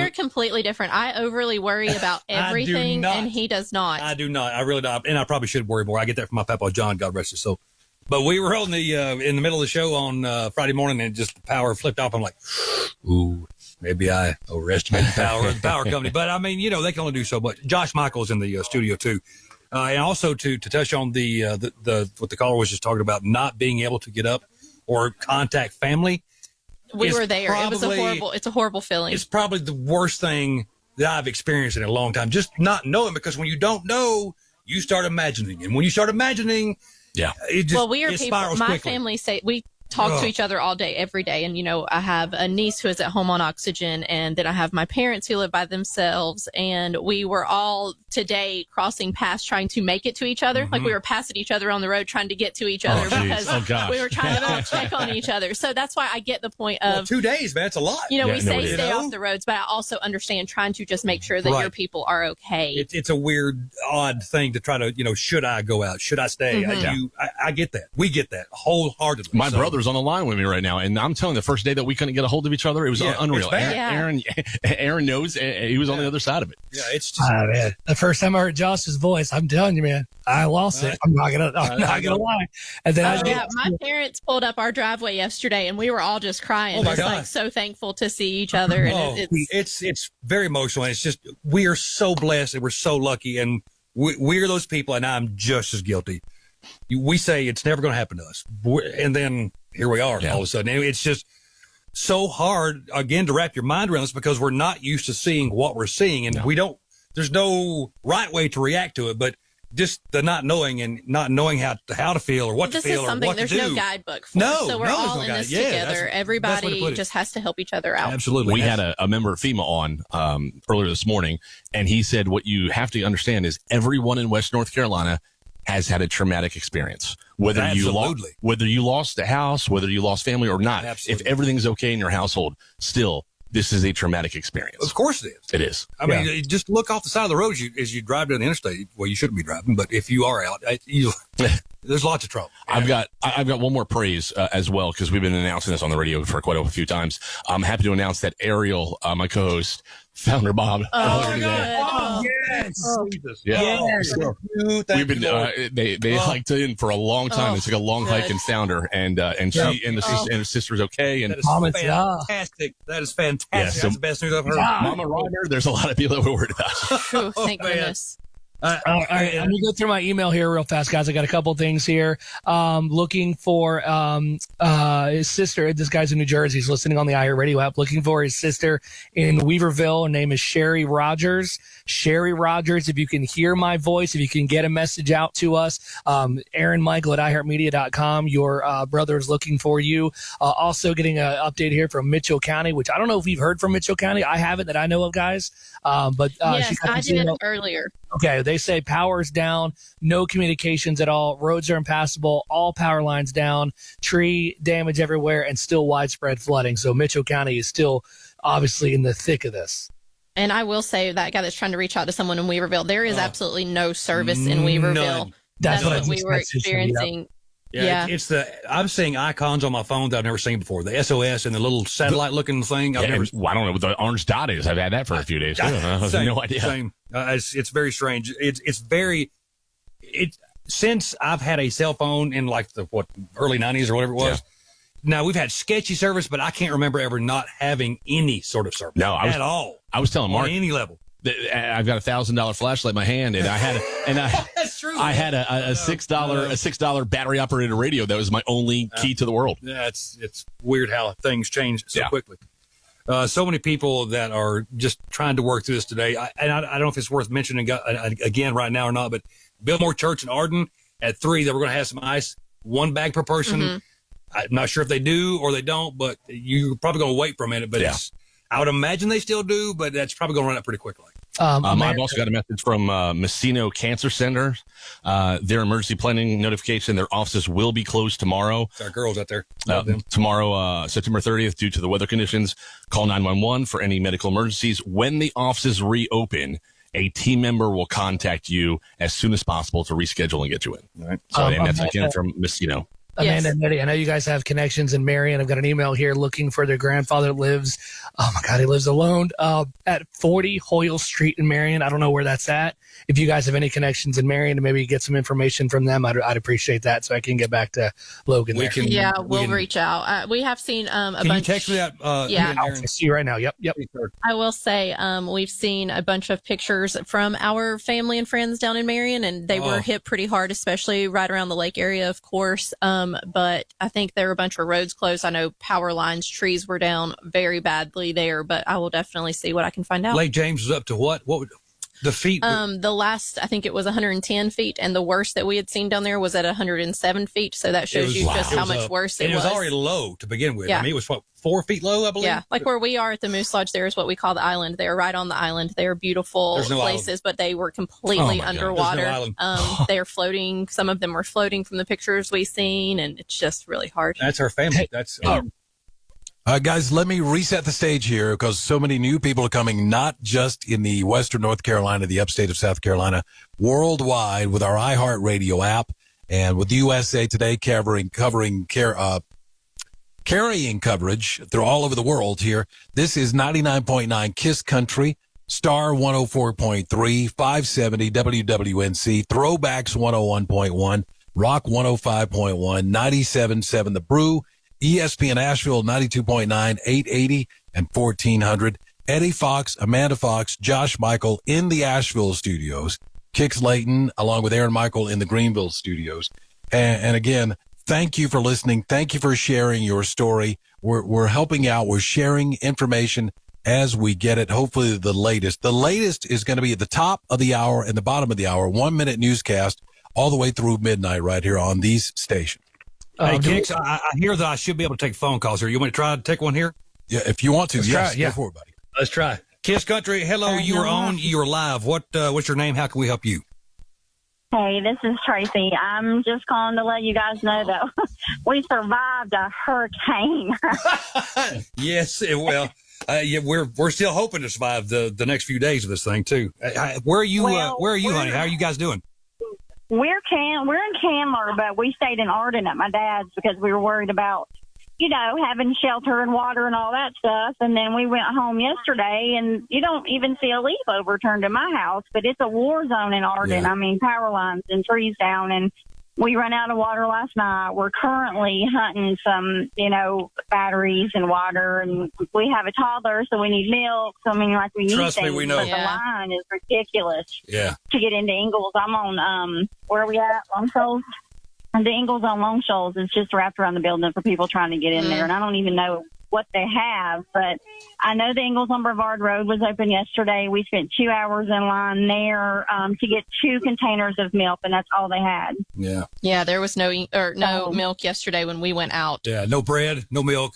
are completely different. I overly worry about everything, and he does not. I do not. I really don't. And I probably should worry more. I get that from my Papa John, God rest his soul. But we were on the in the middle of the show on Friday morning, and just the power flipped off. I'm like, ooh, maybe I overestimated the power of the power company. But I mean, they can only do so much. Josh Michael's in the studio too, and also to touch on the what the caller was just talking about, not being able to get up or contact family. We were there. It's a horrible feeling. It's probably the worst thing that I've experienced in a long time. Just not knowing, because when you don't know, you start imagining. And when you start imagining, yeah, it just, we are it people. spirals My quickly. family we talk to each other all day, every day. And, I have a niece who is at home on oxygen, and then I have my parents who live by themselves. And we were all today crossing paths trying to make it to each other. Like we were passing each other on the road trying to get to each other because we were trying to check on each other. So that's why I get the point of 2 days, man. It's a lot. We say stay off the roads, but I also understand trying to just make sure that your people are okay. It's a weird, odd thing to try to, should I go out? Should I stay? I get that. We get that wholeheartedly. My brother's on the line with me right now, and I'm telling you, the first day that we couldn't get a hold of each other, it was unreal. Aaron knows. He was on the other side of it. Yeah, it's just man. The first time I heard Josh's voice, I'm telling you, man, I lost it. I'm not gonna lie. And then my parents pulled up our driveway yesterday, and we were all just crying. Oh my just God. like so thankful to see each other. And it's very emotional. And it's just we are so blessed and we're so lucky, and we're those people. And I'm just as guilty. We say it's never going to happen to us, and then here we are all of a sudden. And it's just so hard again to wrap your mind around this because we're not used to seeing what we're seeing, and we don't. There's no right way to react to it, but just the not knowing and not knowing how to feel or what to feel or what to do. There's no guidebook for no, us, so we're all in this together. Everybody just has to help each other out. Absolutely. We had a member of FEMA on earlier this morning, and he said what you have to understand is everyone in West North Carolina has had a traumatic experience. Whether you lost a house, whether you lost family or not, if everything's okay in your household, still, this is a traumatic experience. Of course it is. It is. I mean, just look off the side of the road as you drive down the interstate. Well, you shouldn't be driving, but if you are out, there's lots of trouble. I've got one more praise as well, because we've been announcing this on the radio for quite a few times. I'm happy to announce that Ariel, my co-host, found her Bob. Yes. Yes. We've been they hiked in for a long time. It took a long hike and found her, and she and her sister's okay. And that is fantastic. That is fantastic. Yeah, That's the best news I've heard. Mama Ryder, there's a lot of people that we're worried about. Thank goodness. All right, let me go through my email here real fast, guys. I got a couple of things here. Looking for his sister. This guy's in New Jersey. He's listening on the iHeartRadio app. Looking for his sister in Weaverville. Her name is Sherry Rogers. Sherry Rogers, if you can hear my voice, if you can get a message out to us, Aaron Michael at iHeartMedia.com. Your brother is looking for you. Also getting an update here from Mitchell County, which I don't know if we've heard from Mitchell County. I haven't that I know of, guys. But yes, I did earlier. Okay, they say power's down, no communications at all, roads are impassable, all power lines down, tree damage everywhere, and still widespread flooding. So Mitchell County is still obviously in the thick of this. And I will say that guy that's trying to reach out to someone in Weaverville, there is absolutely no service in Weaverville. None. That's what we were experiencing. Yeah. I'm seeing icons on my phone that I've never seen before. The SOS and the little satellite-looking thing. I don't know what the orange dot is. I've had that for a few days. I have no idea. Same. It's very strange. Since I've had a cell phone in like the early 90s or whatever it was. Yeah. Now we've had sketchy service, but I can't remember ever not having any sort of service at all. I was telling Mark on any level. I've got $1,000 flashlight in my hand, and I had that's true. I had a $6 battery operated radio that was my only key to the world. Yeah, it's weird how things change so quickly. So many people that are just trying to work through this today. I don't know if it's worth mentioning again right now or not, but Biltmore Church in Arden at 3 that we're going to have some ice, 1 bag per person. Mm-hmm. I'm not sure if they do or they don't, but you're probably going to wait for a minute. But I would imagine they still do, but that's probably going to run up pretty quickly. I've also got a message from Messino Cancer Center. Their emergency planning notification, their offices will be closed tomorrow. Our girls out there. Tomorrow, September 30th, due to the weather conditions. Call 911 for any medical emergencies. When the offices reopen, a team member will contact you as soon as possible to reschedule and get you in. All right. So, and that's again from Messino. Amanda and Eddie, I know you guys have connections in Marion. I've got an email here looking for their grandfather lives. Oh my God, he lives alone at 40 Hoyle Street in Marion. I don't know where that's at. If you guys have any connections in Marion and maybe get some information from them, I'd appreciate that so I can get back to Logan. We'll reach out. We have seen a bunch. Can you text me that? I'll text you right now. Yep. I will say we've seen a bunch of pictures from our family and friends down in Marion, and they were hit pretty hard, especially right around the lake area, of course. But I think there were a bunch of roads closed. I know power lines, trees were down very badly there, but I will definitely see what I can find out. Lake James was up to what? The feet. The last, I think it was 110 feet, and the worst that we had seen down there was at 107 feet. So that shows you just how much worse it was. And it was already low to begin with. Yeah. I mean, it was 4 feet low, I believe. Yeah, like where we are at the Moose Lodge, there is what we call the island. They're right on the island. They're beautiful places, but they were completely underwater. They're floating. Some of them were floating from the pictures we've seen, and it's just really hard. That's our family. That's. Guys, let me reset the stage here because so many new people are coming, not just in the Western North Carolina, the upstate of South Carolina, worldwide with our iHeartRadio app and with USA Today carrying coverage through all over the world here. This is 99.9 KISS Country, Star 104.3, 570 WWNC, Throwbacks 101.1, Rock 105.1, 97.7 The Brew, ESPN Asheville 92.9, 880 and 1400. Eddie Fox, Amanda Fox, Josh Michael in the Asheville studios. Kix Layton along with Aaron Michael in the Greenville studios. And again, thank you for listening. Thank you for sharing your story. We're helping out. We're sharing information as we get it. Hopefully the latest. The latest is going to be at the top of the hour and the bottom of the hour. 1 minute newscast all the way through midnight right here on these stations. Hey, Kix, I hear that I should be able to take phone calls here. You want to try to take one here? Yeah, if you want to. Let's yes, try it. Yeah. Go for it, buddy. Let's try. KISS Country, hello, you are on. You are live. What's your name? How can we help you? Hey, this is Tracy. I'm just calling to let you guys know that we survived a hurricane. Yes, well, yeah, we're still hoping to survive the next few days of this thing too. Where are you? Where are you, honey? How are you guys doing? We're in Candler, but we stayed in Arden at my dad's because we were worried about, having shelter and water and all that stuff. And then we went home yesterday, and you don't even see a leaf overturned in my house, but it's a war zone in Arden. Yeah. I mean, power lines and trees down, and we ran out of water last night. We're currently hunting some, batteries and water, and we have a toddler, so we need milk. So, I mean, we need Trust things. me, we know. But the line is ridiculous. Yeah. To get into Ingalls. I'm on, where are we at? Long Shoals? The Ingalls on Long Shoals is just wrapped around the building for people trying to get in there, and I don't even know what they have, but I know the Ingalls on Brevard Road was open yesterday. We spent 2 hours in line there to get 2 containers of milk, and that's all they had. Yeah. Yeah, there was no milk yesterday when we went out. Yeah, no bread, no milk.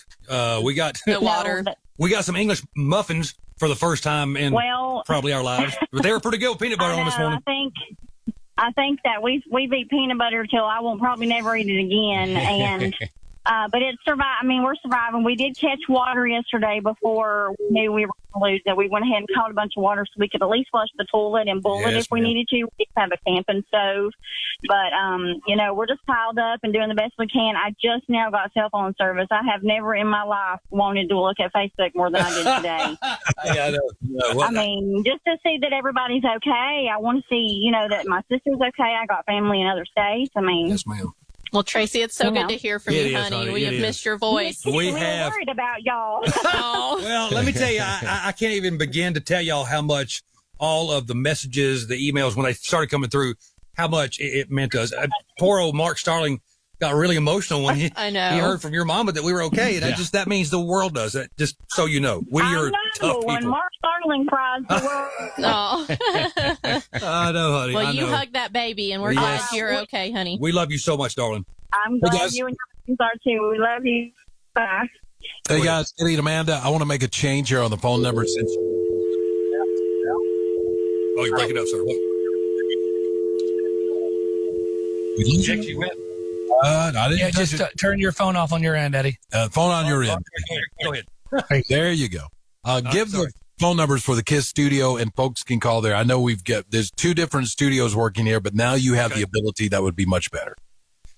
We got no water. We got some English muffins for the first time in probably our lives, but they were pretty good with peanut butter on this morning. I think that we've eat peanut butter till I won't probably never eat it again, and. But it's survived. I mean, we're surviving. We did catch water yesterday before we knew we were going to lose it. We went ahead and caught a bunch of water so we could at least flush the toilet and boil it if we needed to. We have a camping stove. But, we're just piled up and doing the best we can. I just now got cell phone service. I have never in my life wanted to look at Facebook more than I did today. Yeah, I know. I mean, just to see that everybody's okay. I want to see, that my sister's okay. I got family in other states. I mean. Yes, ma'am. Well, Tracy, it's so good to hear from you, honey. We have missed your voice. We have. Worried about y'all. Well, let me tell you, I can't even begin to tell y'all how much all of the messages, the emails, when they started coming through, how much it meant to us. Poor old Mark Starling got really emotional when he heard from your mama that we were okay. And that means the world does it. Just so you know, we are tough people. When Mark Starling cries, the world. Oh. I know, honey. Well, you hug that baby, and we're glad you're okay, honey. We love you so much, darling. I'm glad you and your friends are too. We love you. Bye. Hey guys, Eddie and Amanda, I want to make a change here on the phone number since. Oh, you're breaking up, sir. I didn't. Just turn your phone off on your end, Eddie. Phone on your end. Go ahead. There you go. Give the phone numbers for the KISS studio, and folks can call there. I know there's 2 different studios working here, but now you have the ability. That would be much better.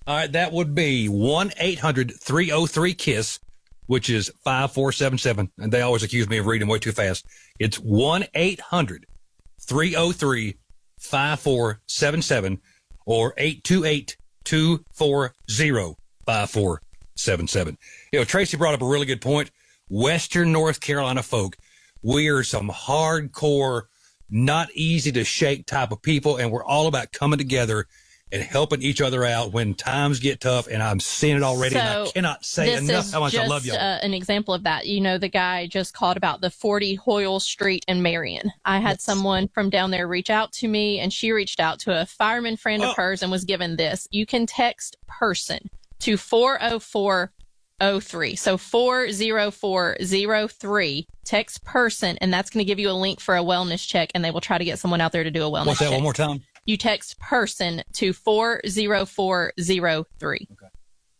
All right, that would be 1-800-303-KISS, which is 5477. And they always accuse me of reading way too fast. It's 1-800-303-5477 or 828-240-5477. Tracy brought up a really good point. Western North Carolina folk, we are some hardcore, not easy to shake type of people, and we're all about coming together and helping each other out when times get tough. And I'm seeing it already. And I cannot say enough how much I love y'all. An example of that. You know, the guy just called about the 40 Hoyle Street in Marion. I had someone from down there reach out to me, and she reached out to a fireman friend of hers and was given this. You can text person to 40403. So 40403, text person, and that's going to give you a link for a wellness check, and they will try to get someone out there to do a wellness check. What's that, one more time? You text person to 40403. Okay.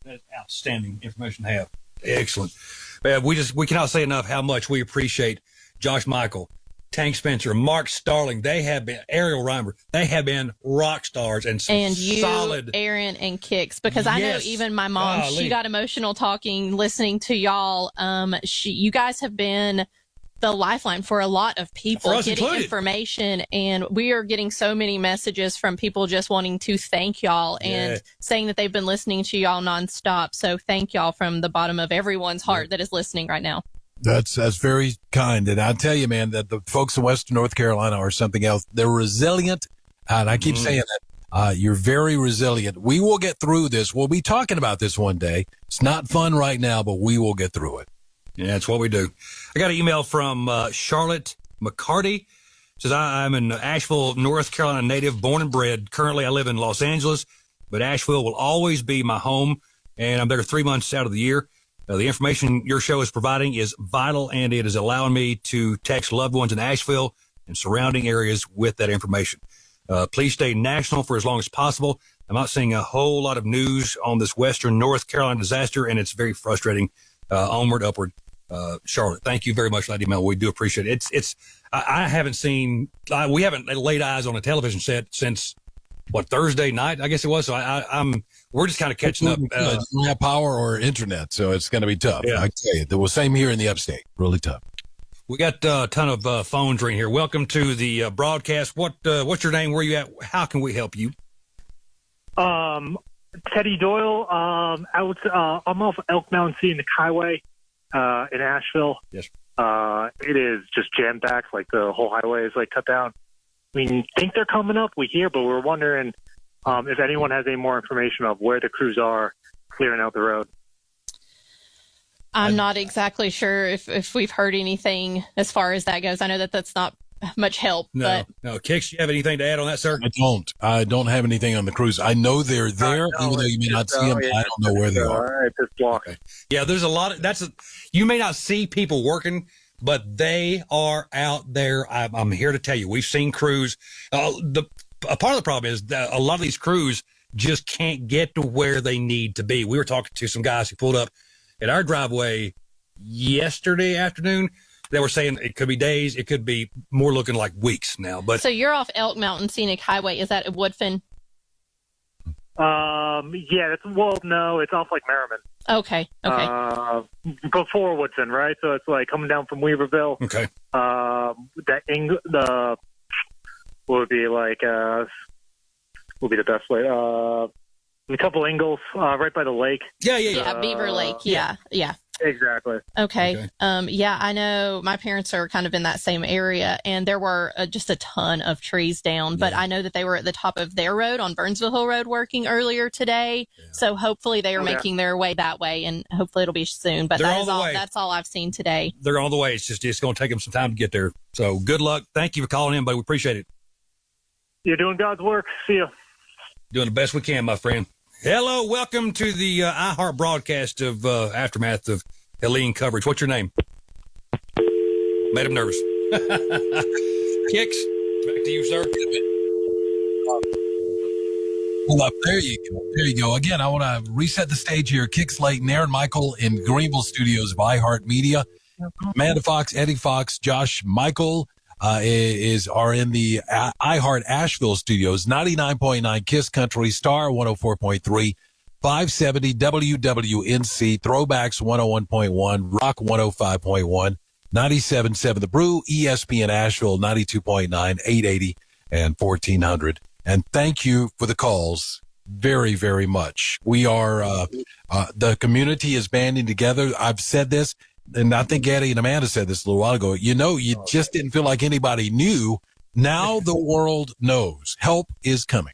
That's outstanding information to have. Excellent. We cannot say enough how much we appreciate Josh Michael, Tank Spencer, Mark Starling. They have been, Ariel Reimer, they have been rock stars and solid. Aaron and Kix, because I know even my mom, she got emotional talking, listening to y'all. You guys have been the lifeline for a lot of people getting information, and we are getting so many messages from people just wanting to thank y'all and saying that they've been listening to y'all nonstop. So thank y'all from the bottom of everyone's heart that is listening right now. That's very kind. And I tell you, man, that the folks in Western North Carolina are something else. They're resilient. And I keep saying that. You're very resilient. We will get through this. We'll be talking about this one day. It's not fun right now, but we will get through it. Yeah, that's what we do. I got an email from Charlotte McCarty. Says, I'm an Asheville, North Carolina native, born and bred. Currently, I live in Los Angeles, but Asheville will always be my home, and I'm there 3 months out of the year. The information your show is providing is vital, and it is allowing me to text loved ones in Asheville and surrounding areas with that information. Please stay national for as long as possible. I'm not seeing a whole lot of news on this Western North Carolina disaster, and it's very frustrating. Onward, upward. Charlotte, thank you very much for that email. We do appreciate it. I haven't seen, we haven't laid eyes on a television set since Thursday night, I guess it was. So we're just kind of catching up. You don't have power or internet, so it's going to be tough. Yeah. I tell you, the same here in the upstate. Really tough. We got a ton of phones ringing here. Welcome to the broadcast. What's your name? Where are you at? How can we help you? Teddy Doyle. I'm off Elk Mountain Scenic Highway in Asheville. Yes. It is just jam packed. Like the whole highway is cut down. We think they're coming up. We hear, but we're wondering if anyone has any more information of where the crews are clearing out the road. I'm not exactly sure if we've heard anything as far as that goes. I know that that's not much help. No. Kix, do you have anything to add on that, sir? I don't have anything on the crews. I know they're there, even though you may not see them. I don't know where they are. Just walking. Yeah, there's a lot of you may not see people working, but they are out there. I'm here to tell you, we've seen crews. A part of the problem is that a lot of these crews just can't get to where they need to be. We were talking to some guys who pulled up at our driveway yesterday afternoon. They were saying it could be days, it could be more looking like weeks now. But so you're off Elk Mountain Scenic Highway. Is that at Woodfin? Yeah. No, it's off Merriman. Okay. Before Woodson, right? So it's coming down from Weaverville. Okay. What would be would be the best way? A couple Ingalls, right by the lake. Yeah, Beaver Lake. Yeah. Exactly. Okay. Yeah, I know my parents are kind of in that same area, and there were just a ton of trees down, but I know that they were at the top of their road on Burnsville Hill Road working earlier today. Yeah. So hopefully they are making their way that way, and hopefully it'll be soon. But that's all I've seen today. They're on the way. It's going to take them some time to get there. So good luck. Thank you for calling in, buddy. We appreciate it. You're doing God's work. See you. Doing the best we can, my friend. Hello, welcome to the iHeart broadcast of Aftermath of Helene coverage. What's your name? Made him nervous. Kix, back to you, sir. Well, there you go. Again, I want to reset the stage here. Kix Layton, Aaron Michael in Greenville studios of iHeart Media. Amanda Fox, Eddie Fox, Josh Michael are in the iHeart Asheville studios, 99.9 KISS Country, Star 104.3, 570 WWNC, Throwbacks 101.1, Rock 105.1, 97.7 The Brew, ESPN Asheville 92.9, 880 and 1400. And thank you for the calls very, very much. We are, the community is banding together. I've said this, and I think Eddie and Amanda said this a little while ago. You just didn't feel like anybody knew. Now the world knows. Help is coming.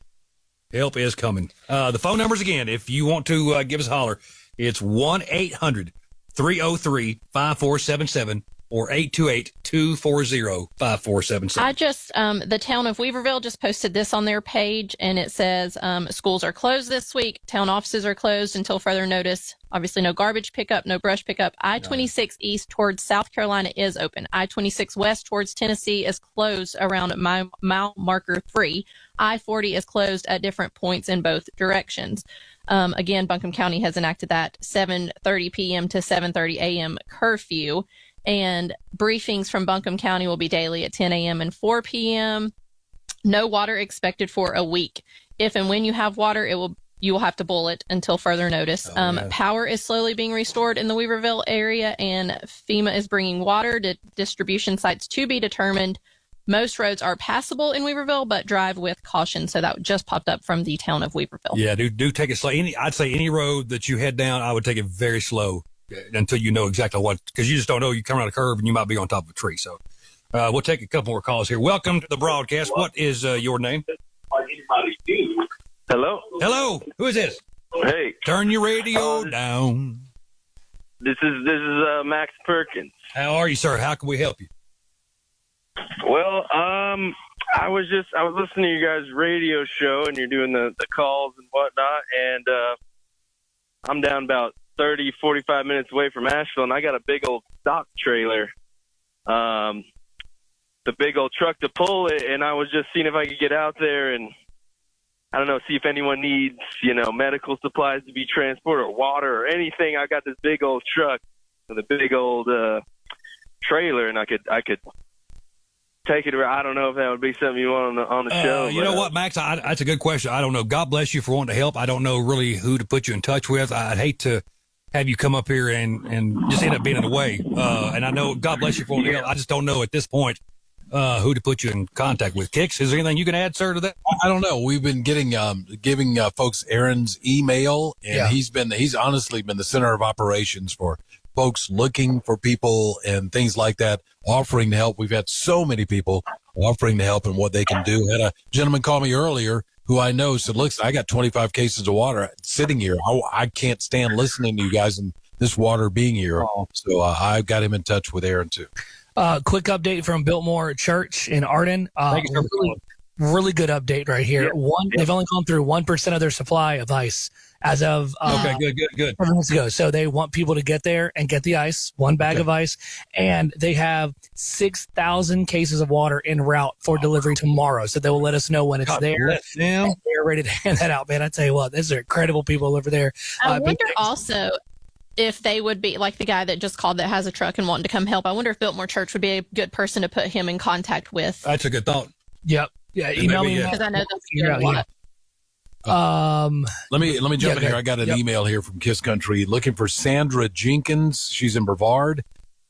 Help is coming. The phone numbers again, if you want to give us a holler, it's 1-800-303-5477 or 828-240-5477. I just, the town of Weaverville just posted this on their page, and it says schools are closed this week. Town offices are closed until further notice. Obviously, no garbage pickup, no brush pickup. I-26 east towards South Carolina is open. I-26 west towards Tennessee is closed around mile marker 3. I-40 is closed at different points in both directions. Again, Buncombe County has enacted that 7:30 p.m. to 7:30 a.m. curfew. And briefings from Buncombe County will be daily at 10 a.m. and 4 p.m. No water expected for a week. If and when you have water, you will have to boil it until further notice. Power is slowly being restored in the Weaverville area, and FEMA is bringing water to distribution sites to be determined. Most roads are passable in Weaverville, but drive with caution. So that just popped up from the town of Weaverville. Yeah, do take it slow. I'd say any road that you head down, I would take it very slow until you know exactly what, because you just don't know. You come around a curve and you might be on top of a tree. So we'll take a couple more calls here. Welcome to the broadcast. What is your name? Hello? Hello. Who is this? Hey. Turn your radio down. This is Max Perkins. How are you, sir? How can we help you? Well, I was listening to you guys' radio show, and you're doing the calls and whatnot, and I'm down about 30, 45 minutes away from Asheville, and I got a big old stock trailer, the big old truck to pull it, and I was just seeing if I could get out there and, I don't know, see if anyone needs, medical supplies to be transported or water or anything. I got this big old truck with a big old trailer, and I could take it around. I don't know if that would be something you want on the show. You know what, Max? That's a good question. I don't know. God bless you for wanting to help. I don't know really who to put you in touch with. I'd hate to have you come up here and just end up being in the way. And I know, God bless you for wanting to help. I just don't know at this point who to put you in contact with. Kix, is there anything you can add, sir, to that? I don't know. We've been giving folks Aaron's email, and he's honestly been the center of operations for folks looking for people and things like that, offering to help. We've had so many people offering to help and what they can do. Had a gentleman call me earlier who I know said, look, I got 25 cases of water sitting here. I can't stand listening to you guys and this water being here. So I got him in touch with Aaron too. Quick update from Biltmore Church in Arden. Really good update right here. They've only gone through 1% of their supply of ice as of good. Months ago. So they want people to get there and get the ice, one bag of ice, and they have 6,000 cases of water en route for delivery tomorrow. So they will let us know when it's there. They're ready to hand that out, man. I tell you what, these are incredible people over there. I wonder also if they would be like the guy that just called that has a truck and wanting to come help. I wonder if Biltmore Church would be a good person to put him in contact with. That's a good thought. Yep. Yeah. Email me because I know that's a lot. Let me jump in here. I got an email here from Kiss Country looking for Sandra Jenkins. She's in Brevard,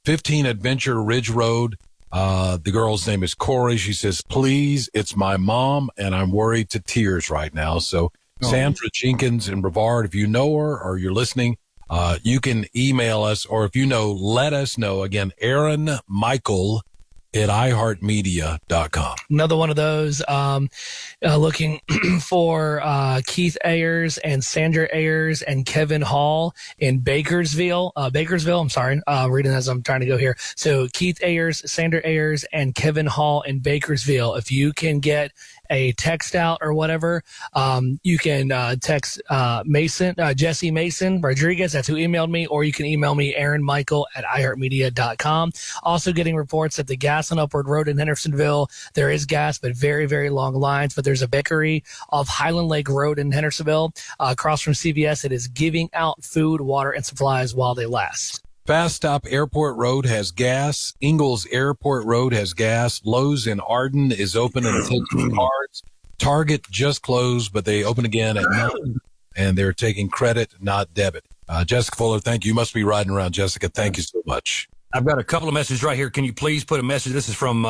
15 Adventure Ridge Road. The girl's name is Corey. She says, please, it's my mom, and I'm worried to tears right now. So Sandra Jenkins in Brevard, if you know her or you're listening, you can email us, or if you know, let us know. Again, Aaron Michael at iHeartMedia.com. Another one of those, looking for Keith Ayers and Sandra Ayers and Kevin Hall in Bakersville. I'm sorry, reading as I'm trying to go here. So Keith Ayers, Sandra Ayers, and Kevin Hall in Bakersville. If you can get a text out or whatever, you can text Jesse Mason Rodriguez, that's who emailed me, or you can email me, Aaron Michael at iHeartMedia.com. Also getting reports that the gas on Upward Road in Hendersonville, there is gas, but very, very long lines. But there's a bakery off Highland Lake Road in Hendersonville, across from CVS. It is giving out food, water, and supplies while they last. Fast Stop Airport Road has gas. Ingalls Airport Road has gas. Lowe's in Arden is open and taking cards. Target just closed, but they open again at 9, and they're taking credit, not debit. Jessica Fuller, thank you. You must be riding around, Jessica. Thank you so much. I've got a couple of messages right here. Can you please put a message? This is from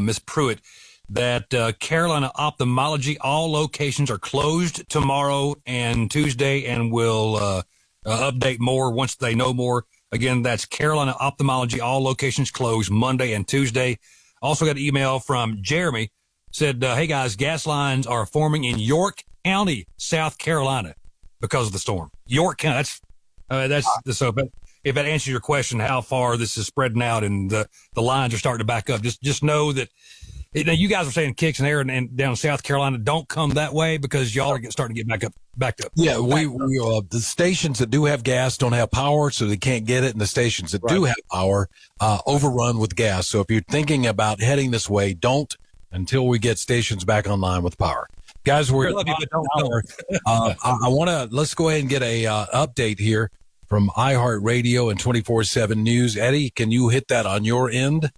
Miss Pruitt, that Carolina Ophthalmology, all locations are closed tomorrow and Tuesday, and will update more once they know more. Again, that's Carolina Ophthalmology. All locations closed Monday and Tuesday. Also got an email from Jeremy. Said, hey, guys, gas lines are forming in York County, South Carolina, because of the storm. York County. But if that answers your question, how far this is spreading out and the lines are starting to back up, just know that. Now, you guys are saying kicks and air and down in South Carolina, don't come that way because y'all are starting to get backed up. Yeah, the stations that do have gas don't have power, so they can't get it. And the stations that do have power overrun with gas. So if you're thinking about heading this way, don't until we get stations back online with power. Guys, we're let's go ahead and get a update here from iHeartRadio and 24/7 News. Eddie, can you hit that on your end?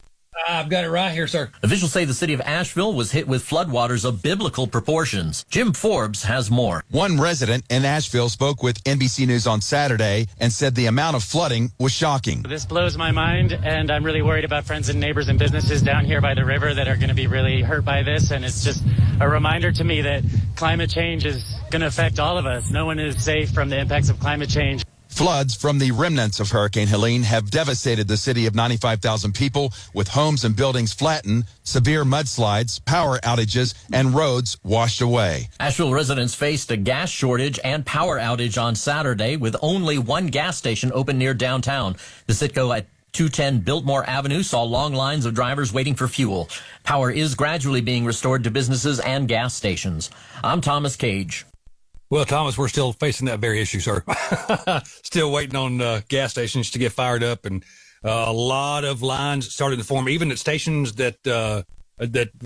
I've got it right here, sir. Officials say the city of Asheville was hit with floodwaters of biblical proportions. Jim Forbes has more. One resident in Asheville spoke with NBC News on Saturday and said the amount of flooding was shocking. This blows my mind, and I'm really worried about friends and neighbors and businesses down here by the river that are going to be really hurt by this. And it's just a reminder to me that climate change is going to affect all of us. No one is safe from the impacts of climate change. Floods from the remnants of Hurricane Helene have devastated the city of 95,000 people, with homes and buildings flattened, severe mudslides, power outages, and roads washed away. Asheville residents faced a gas shortage and power outage on Saturday, with only one gas station open near downtown. The Citgo at 210 Biltmore Avenue saw long lines of drivers waiting for fuel. Power is gradually being restored to businesses and gas stations. I'm Thomas Cage. Well, Thomas, we're still facing that very issue, sir. Still waiting on gas stations to get fired up, and a lot of lines starting to form, even at stations that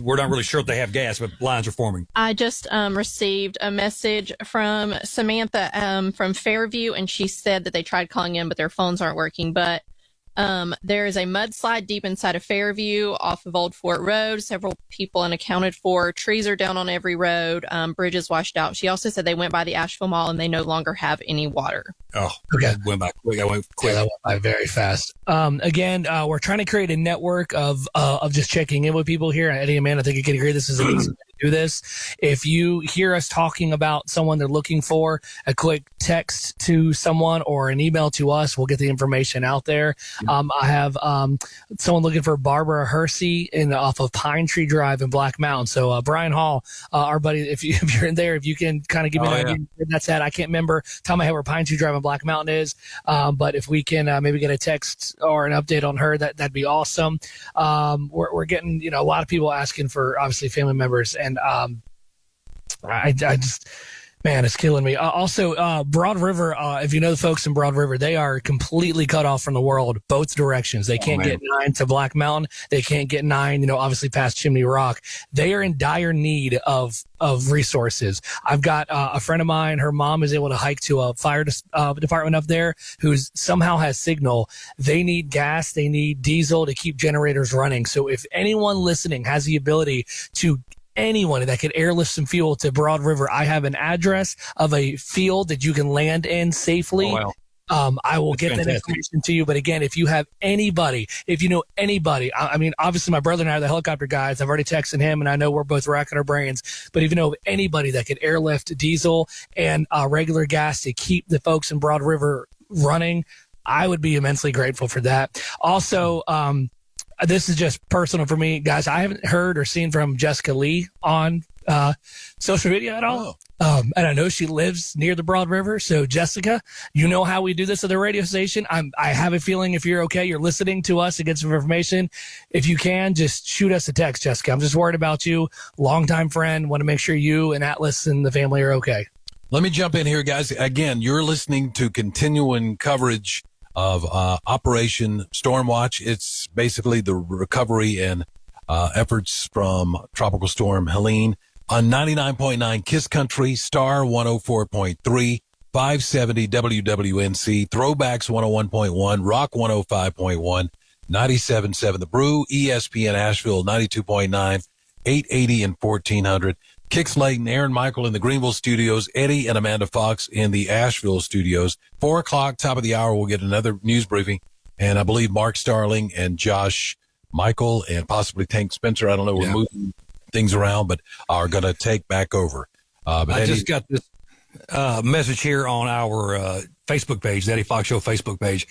we're not really sure if they have gas, but lines are forming. I just received a message from Samantha from Fairview, and she said that they tried calling in, but their phones aren't working. But there is a mudslide deep inside of Fairview off of Old Fort Road. Several people unaccounted for. Trees are down on every road. Bridges washed out. She also said they went by the Asheville Mall and they no longer have any water. Oh, okay. Went by quick. I went quick. Yeah, that went by very fast. Again, we're trying to create a network of just checking in with people here. Eddie and Amanda, I think you can agree this is an easy way to do this. If you hear us talking about someone they're looking for, a quick text to someone or an email to us, we'll get the information out there. I have someone looking for Barbara Hersey off of Pine Tree Drive in Black Mountain. So Brian Hall, our buddy, if you're in there, if you can kind of give me an idea where that's at. I can't remember top of my head where Pine Tree Drive in Black Mountain is, but if we can maybe get a text or an update on her, that'd be awesome. We're getting a lot of people asking for obviously family members, and I just. Man, it's killing me. Also, Broad River, if you know the folks in Broad River, they are completely cut off from the world, both directions. They can't get 9 to Black Mountain. They can't get 9, obviously past Chimney Rock. They are in dire need of resources. I've got a friend of mine, her mom is able to hike to a fire department up there who somehow has signal. They need gas. They need diesel to keep generators running. So if anyone listening has the ability to anyone that could airlift some fuel to Broad River, I have an address of a field that you can land in safely. Oh, wow. I will get that information to you. But again, if you have anybody, if you know anybody, I mean, obviously my brother and I are the helicopter guys. I've already texted him, and I know we're both racking our brains. But if you know anybody that could airlift diesel and regular gas to keep the folks in Broad River running, I would be immensely grateful for that. Also, this is just personal for me, guys. I haven't heard or seen from Jessica Lee on social media at all. And I know she lives near the Broad River. So, Jessica, you know how we do this at the radio station. I have a feeling if you're okay, you're listening to us to get some information. If you can, just shoot us a text, Jessica. I'm just worried about you. Longtime friend. Want to make sure you and Atlas and the family are okay. Let me jump in here, guys. Again, you're listening to continuing coverage of Operation Stormwatch. It's basically the recovery and efforts from Tropical Storm Helene on 99.9 Kiss Country, Star 104.3, 570 WWNC, Throwbacks 101.1, Rock 105.1, 97.7 The Brew, ESPN Asheville 92.9, 880 and 1400. Kix Layton, Aaron Michael in the Greenville studios, Eddie and Amanda Fox in the Asheville studios. 4 o'clock, top of the hour, we'll get another news briefing. And I believe Mark Starling and Josh Michael and possibly Tank Spencer, I don't know, we're moving things around, but are going to take back over. But I just got this message here on our Facebook page, the Eddie Fox Show Facebook page.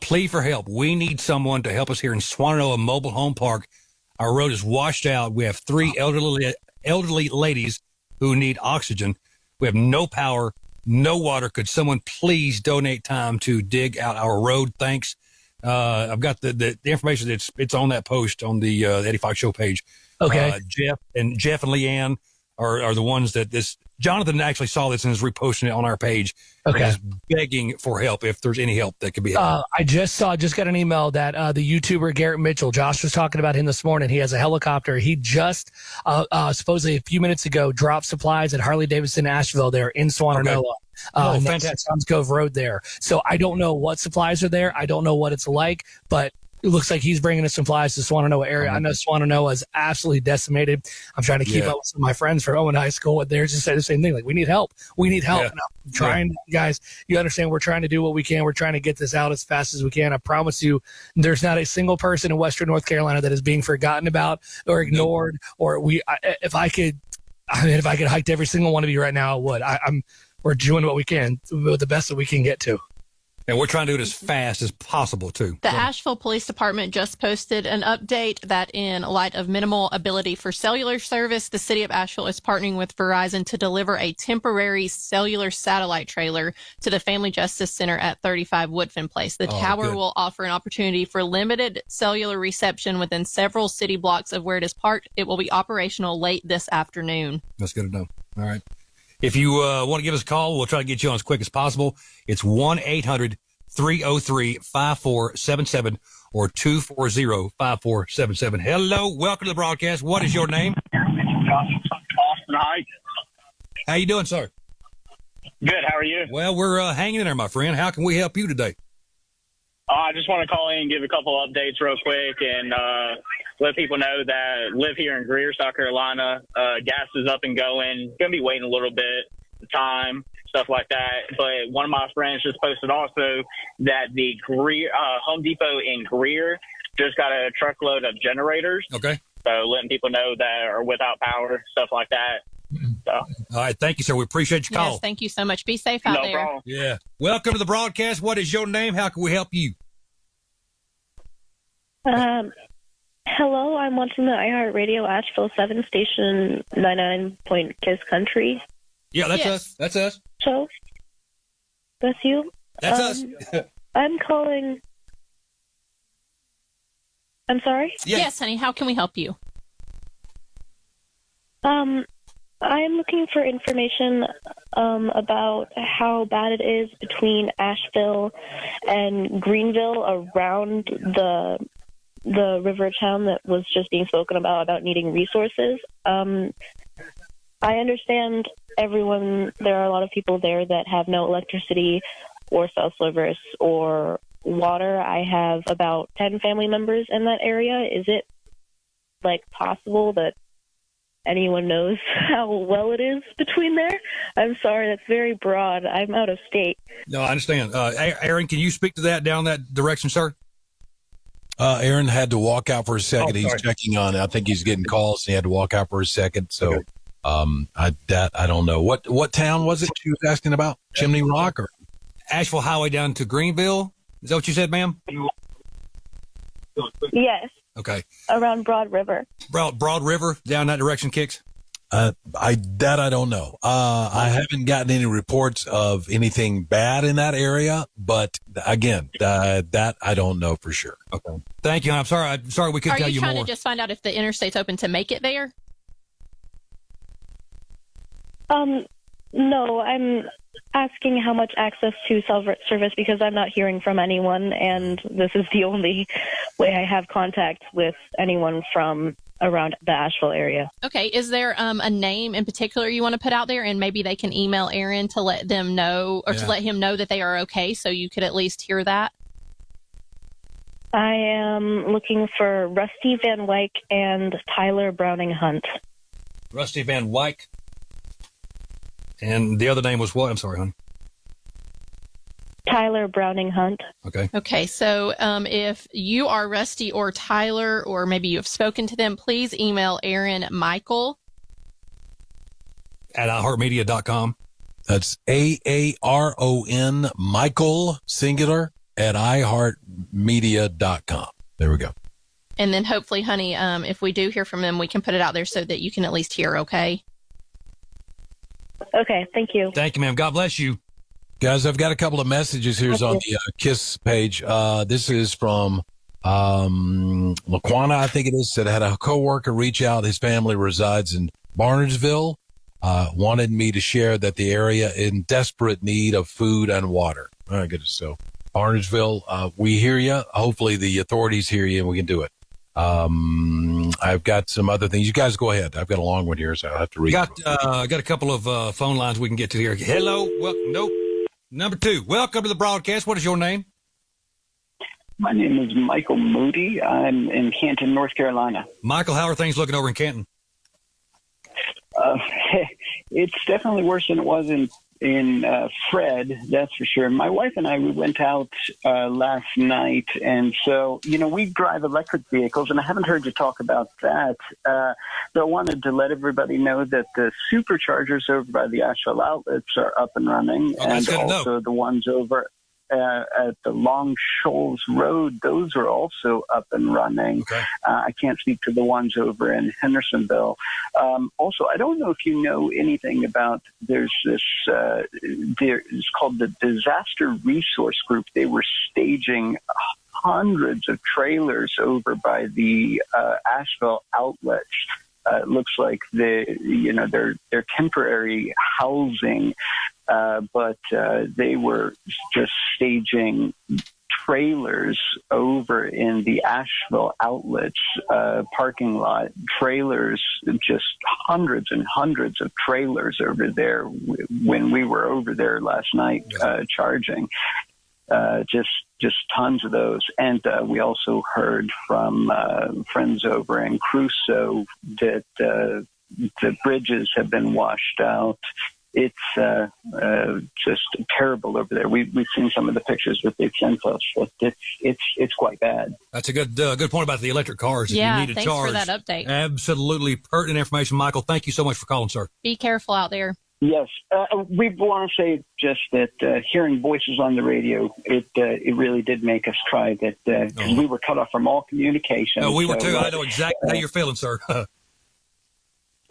Plea for help. We need someone to help us here in Swannanoa Mobile Home Park. Our road is washed out. We have 3 elderly ladies who need oxygen. We have no power, no water. Could someone please donate time to dig out our road? Thanks. I've got the information. It's on that post on the Eddie Fox Show page. Okay. Jeff and Leanne are the ones that Jonathan actually saw this and is reposting it on our page. Okay. And is begging for help if there's any help that could be helped. I just got an email that the YouTuber Garrett Mitchell, Josh was talking about him this morning. He has a helicopter. He just supposedly a few minutes ago dropped supplies at Harley Davidson Asheville there in Swannanoa. Okay. Next to Suns Cove Road there. So I don't know what supplies are there. I don't know what it's like, but it looks like he's bringing us some supplies to Swannanoa area. I know Swannanoa is absolutely decimated. I'm trying to keep up with some of my friends from Owen High School. They're just saying the same thing. Like, we need help. We need help. Yeah. And I'm trying, guys, you understand, we're trying to do what we can. We're trying to get this out as fast as we can. I promise you, there's not a single person in Western North Carolina that is being forgotten about or ignored. Or if I could hike to every single one of you right now, I would. We're doing what we can, the best that we can get to. And we're trying to do it as fast as possible, too. The Asheville Police Department just posted an update that in light of minimal ability for cellular service, the city of Asheville is partnering with Verizon to deliver a temporary cellular satellite trailer to the Family Justice Center at 35 Woodfin Place. The tower will offer an opportunity for limited cellular reception within several city blocks of where it is parked. It will be operational late this afternoon. That's good to know. All right. If you want to give us a call, we'll try to get you on as quick as possible. It's 1-800-303-5477 or 240-5477. Hello. Welcome to the broadcast. What is your name? Austin Hike. How you doing, sir? Good. How are you? Well, we're hanging in there, my friend. How can we help you today? I just want to call in and give a couple updates real quick and let people know that live here in Greer, South Carolina. Gas is up and going. Going to be waiting a little bit, time, stuff like that. But one of my friends just posted also that the Greer Home Depot in Greer just got a truckload of generators. Okay. So letting people know that are without power, stuff like that. So. All right. Thank you, sir. We appreciate your call. Yes, thank you so much. Be safe out there. Problem. Yeah. Welcome to the broadcast. What is your name? How can we help you? Hello, I'm watching the iHeartRadio Asheville 7 station 99 Kiss Country. Yeah, that's us. That's us. So, that's you? That's us. I'm calling. I'm sorry? Yes, honey. How can we help you? I'm looking for information about how bad it is between Asheville and Greenville around the river town that was just being spoken about needing resources. I understand there are a lot of people there that have no electricity or cell service or water. I have about 10 family members in that area. Is it possible that anyone knows how well it is between there? I'm sorry, that's very broad. I'm out of state. No, I understand. Aaron, can you speak to that down that direction, sir? Aaron had to walk out for a second. Oh, he's checking on it. I think he's getting calls. And he had to walk out for a second. So, okay. I don't know. What town was it she was asking about? Chimney Rock or Asheville Highway down to Greenville? Is that what you said, ma'am? Yes. Okay. Around Broad River. Broad River down that direction, Kicks? I don't know. I haven't gotten any reports of anything bad in that area, but again, that I don't know for sure. Okay. Thank you. I'm sorry we couldn't tell you more. Are you trying to just find out if the interstate's open to make it there? No, I'm asking how much access to cell service because I'm not hearing from anyone, and this is the only way I have contact with anyone from around the Asheville area. Okay. Is there a name in particular you want to put out there, and maybe they can email Aaron to let them know or to let him know that they are okay, so you could at least hear that? I am looking for Rusty Van Wyck and Tyler Browning Hunt. Rusty Van Wyck. And the other name was what? I'm sorry, hon. Tyler Browning Hunt. Okay. Okay. So if you are Rusty or Tyler, or maybe you have spoken to them, please email Aaron Michael at iHeartMedia.com. That's AARON Michael singular at iHeartMedia.com. There we go. And then hopefully, honey, if we do hear from them, we can put it out there so that you can at least hear. Okay. Okay, thank you. Thank you, ma'am. God bless you. Guys, I've got a couple of messages here on the KISS page. This is from Laquana, I think it is, that had a coworker reach out. His family resides in Barnesville. Wanted me to share that the area in desperate need of food and water. All right, good. So, Barnesville, we hear you. Hopefully the authorities hear you and we can do it. I've got some other things. You guys go ahead. I've got a long one here, so I'll have to read it. Got a couple of phone lines we can get to here. Hello. Nope. Number 2. Welcome to the broadcast. What is your name? My name is Michael Moody. I'm in Canton, North Carolina. Michael, how are things looking over in Canton? It's definitely worse than it was in Fred, that's for sure. My wife and I, we went out last night, and so, we drive electric vehicles, and I haven't heard you talk about that. So I wanted to let everybody know that the superchargers over by the Asheville outlets are up and running, and also the ones over at the Long Shoals Road, those are also up and running. Okay. I can't speak to the ones over in Hendersonville. Also, I don't know if you know anything about, there's this, it's called the Disaster Resource Group. They were staging hundreds of trailers over by the Asheville outlets. It looks like they're temporary housing, but they were just staging trailers over in the Asheville outlets parking lot. Trailers, just hundreds and hundreds of trailers over there when we were over there last night charging. Just tons of those. And we also heard from friends over in Crusoe that the bridges have been washed out. It's just terrible over there. We've seen some of the pictures that they've sent us. It's quite bad. That's a good point about the electric cars. Yeah, if you need a thanks charge, for that update. Absolutely pertinent information, Michael. Thank you so much for calling, sir. Be careful out there. Yes, we want to say just that hearing voices on the radio, it really did make us cry. That because we were cut off from all communication. No, we were too. I know exactly how you're feeling, sir.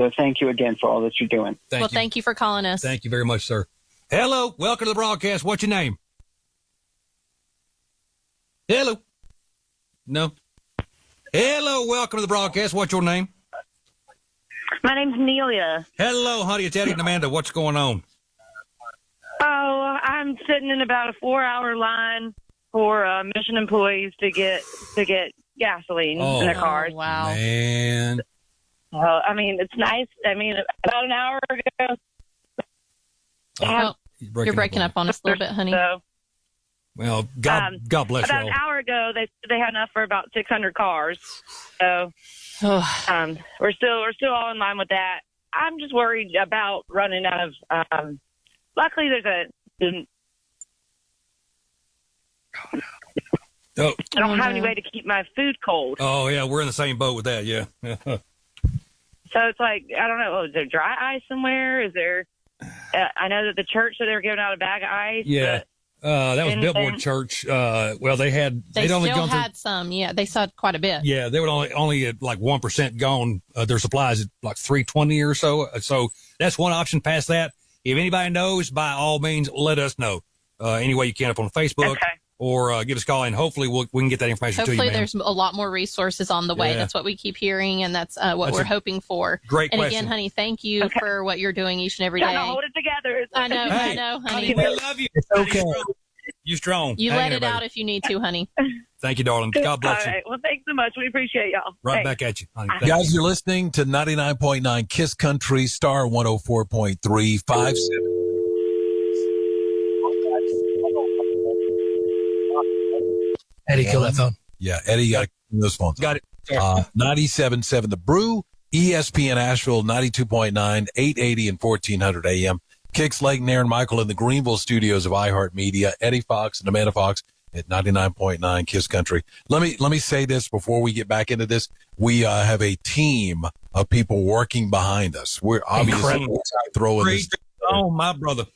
So thank you again for all that you're doing. Thank you for calling us. Thank you very much, sir. Hello, welcome to the broadcast. What's your name? Hello. No. Hello, welcome to the broadcast. What's your name? My name's Nelia. Hello, honey. It's Eddie and Amanda. What's going on? Oh, I'm sitting in about a 4-hour line for mission employees to get gasoline in their cars. Wow. Man. I mean, it's nice. I mean, about an hour ago. You're breaking up on us a little bit, honey. So, well, God bless you. About an hour ago, they had enough for about 600 cars. So we're still all in line with that. I'm just worried about running out of. Luckily, there's I don't have any way to keep my food cold. Oh yeah, we're in the same boat with that. Yeah. So it's like, I don't know, is there dry ice somewhere? Is there, I know that the church said they were giving out a bag of ice. Yeah. That was Billboard Church. Well, they only still had some. Yeah, they saw quite a bit. Yeah, they were only at like 1% gone. Their supplies at like 320 or so. So that's one option. Past that, if anybody knows, by all means, let us know. Any way you can up on Facebook or give us a call, and hopefully we can get that information to you. Hopefully there's a lot more resources on the way. That's what we keep hearing, and that's what we're hoping for. Great question. And question. again, honey, thank you for what you're doing each and every day. Hold it together. I know, Hey, I know, honey. We love you. It's okay. You strong. You Hang let in it there, out baby. if you need to, honey. Thank you, darling. God bless All you. right. Well, thanks so much. We appreciate y'all. Right Thanks. back at you, honey. Thank Guys, you. you're listening to 99.9 KISS Country, Star 104.357. Eddie, kill that phone. Yeah, Eddie got those phones. Got it. 97.7 The Brew, ESPN Asheville, 92.9, 880 and 1400 AM. Kicks Lake, Aaron Michael in the Greenville studios of iHeartMedia. Eddie Fox and Amanda Fox at 99.9 KISS Country. Let me say this before we get back into this. We have a team of people working behind us. We're obviously throwing this. Oh, my brother.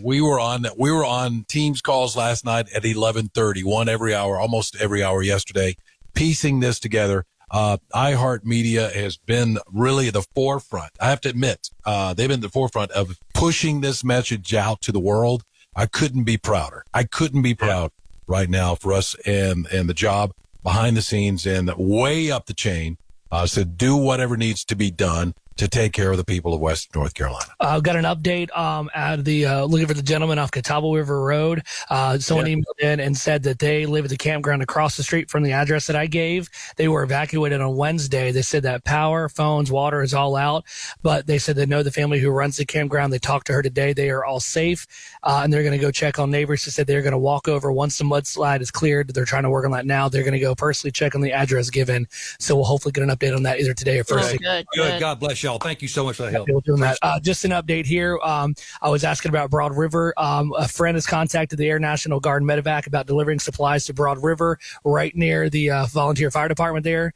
We were on Teams calls last night at 11:30, one every hour, almost every hour yesterday, piecing this together. iHeartMedia has been really the forefront. I have to admit, they've been the forefront of pushing this message out to the world. I couldn't be prouder. I couldn't be proud right now for us and the job behind the scenes and way up the chain. So do whatever needs to be done to take care of the people of West North Carolina. I've got an update out of the looking for the gentleman off Catawba River Road. Someone emailed in and said that they live at the campground across the street from the address that I gave. They were evacuated on Wednesday. They said that power, phones, water is all out, but they said they know the family who runs the campground. They talked to her today. They are all safe, and they're going to go check on neighbors. They said they're going to walk over once the mudslide is cleared. They're trying to work on that now. They're going to go personally check on the address given. So we'll hopefully get an update on that either today or first. Good. God bless y'all. Thank you so much for the help. Doing that. Just an update here. I was asking about Broad River. A friend has contacted the Air National Guard Medevac about delivering supplies to Broad River right near the volunteer fire department there.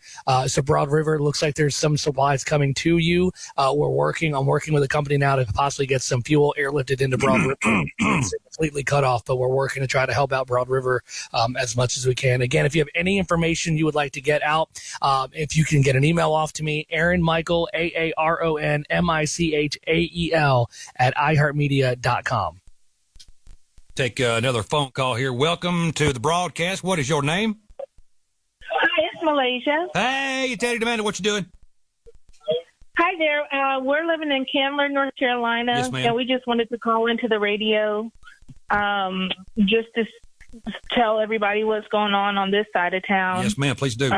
So Broad River, looks like there's some supplies coming to you. I'm working with a company now to possibly get some fuel airlifted into Broad River. It's completely cut off, but we're working to try to help out Broad River as much as we can. Again, if you have any information you would like to get out, if you can get an email off to me, Aaron Michael, AARONMICHAEL at iHeartMedia.com. Take another phone call here. Welcome to the broadcast. What is your name? Hi, it's Malaysia. Hey, Teddy Demanda, what you doing? Hi there. We're living in Candler, North Carolina. Yes, ma'am. And we just wanted to call into the radio just to tell everybody what's going on this side of town. Yes, ma'am. Please do.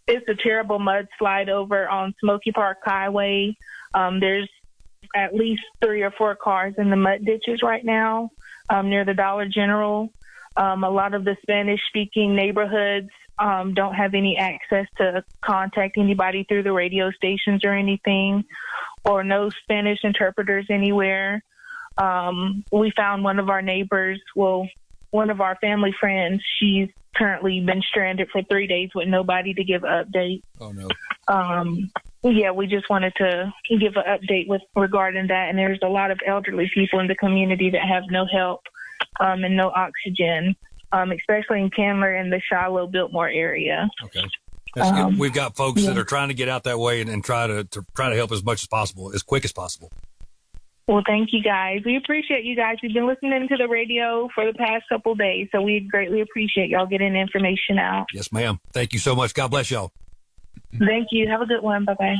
It's a terrible mudslide over on Smoky Park Highway. There's at least 3 or 4 cars in the mud ditches right now near the Dollar General. A lot of the Spanish-speaking neighborhoods don't have any access to contact anybody through the radio stations or anything, or no Spanish interpreters anywhere. We found one of our neighbors, one of our family friends, she's currently been stranded for 3 days with nobody to give an update. Oh, no. We just wanted to give an update regarding that. And there's a lot of elderly people in the community that have no help and no oxygen, especially in Candler and the Shiloh Biltmore area. Okay. That's good. We've got folks that are trying to get out that way and try to help as much as possible, as quick as possible. Well, thank you guys. We appreciate you guys. We've been listening to the radio for the past couple of days, so we greatly appreciate y'all getting information out. Yes, ma'am. Thank you so much. God bless y'all. Thank you. Have a good one. Bye-bye.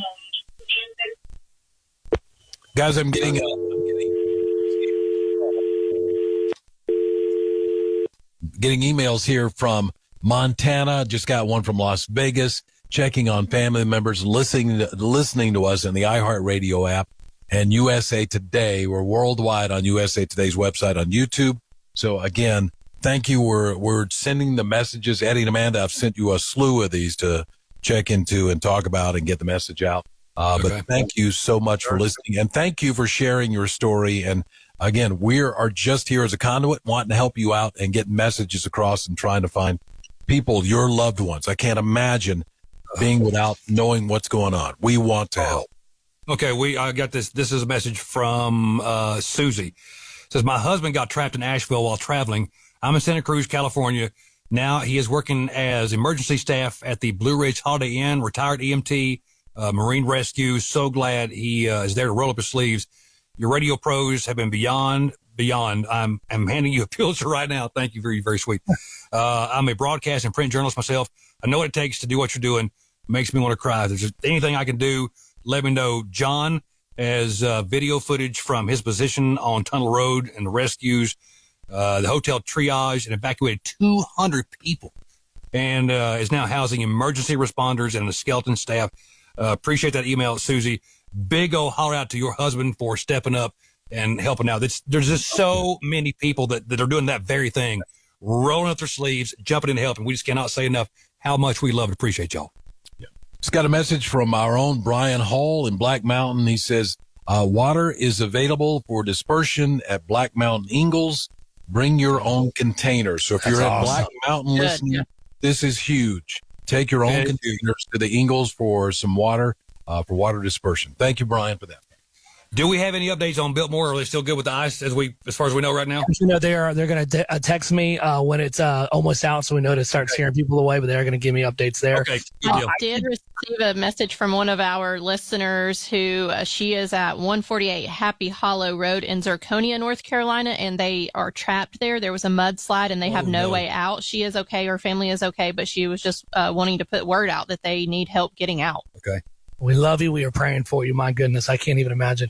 Guys, I'm getting emails here from Montana. Just got one from Las Vegas, checking on family members, listening to us in the iHeartRadio app. And USA Today. We're worldwide on USA Today's website on YouTube. So again, thank you. We're sending the messages. Eddie and Amanda, I've sent you a slew of these to check into and talk about and get the message out. But thank you so much for listening, and thank you for sharing your story. And again, we are just here as a conduit, wanting to help you out and get messages across and trying to find people, your loved ones. I can't imagine being without knowing what's going on. We want to help. Okay, I got this. This is a message from Susie. It says, my husband got trapped in Asheville while traveling. I'm in Santa Cruz, California. Now he is working as emergency staff at the Blue Ridge Holiday Inn, retired EMT, Marine Rescue. So glad he is there to roll up his sleeves. Your radio pros have been beyond. I'm handing you a Pulitzer right now. Thank you. Very, very sweet. I'm a broadcast and print journalist myself. I know what it takes to do what you're doing. It makes me want to cry. If there's anything I can do, let me know. John has video footage from his position on Tunnel Road and the rescues, the hotel triage, and evacuated 200 people, and is now housing emergency responders and the skeleton staff. Appreciate that email, Susie. Big old holler out to your husband for stepping up and helping out. There's just so many people that are doing that very thing, rolling up their sleeves, jumping in to help, and we just cannot say enough how much we love and appreciate y'all. Just got a message from our own Brian Hall in Black Mountain. He says, water is available for dispersion at Black Mountain Ingalls. Bring your own container. So if you're at Black Mountain listening, this is huge. Take your own containers to the Ingalls for some water, for water dispersion. Thank you, Brian, for that. Do we have any updates on Biltmore? Are they still good with the ice as far as we know right now? You know, they're going to text me when it's almost out, so we know to start steering people away. But they're going to give me updates there. Okay. I did receive a message from one of our listeners who she is at 148 Happy Hollow Road in Zirconia, North Carolina, and they are trapped there. There was a mudslide, and they have no way out. She is okay. Her family is okay, but she was just wanting to put word out that they need help getting out. Okay. We love you. We are praying for you. My goodness, I can't even imagine.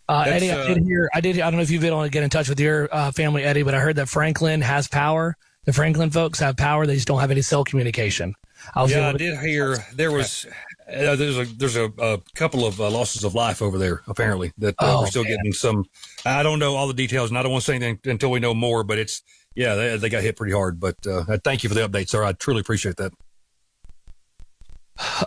Eddie, I don't know if you've been able to get in touch with your family, Eddie, but I heard that Franklin has power. The Franklin folks have power. They just don't have any cell communication. I did hear there was there's a couple of losses of life over there apparently that we're still getting some. I don't know all the details, and I don't want to say anything until we know more. But it's they got hit pretty hard. But thank you for the update, sir. I truly appreciate that.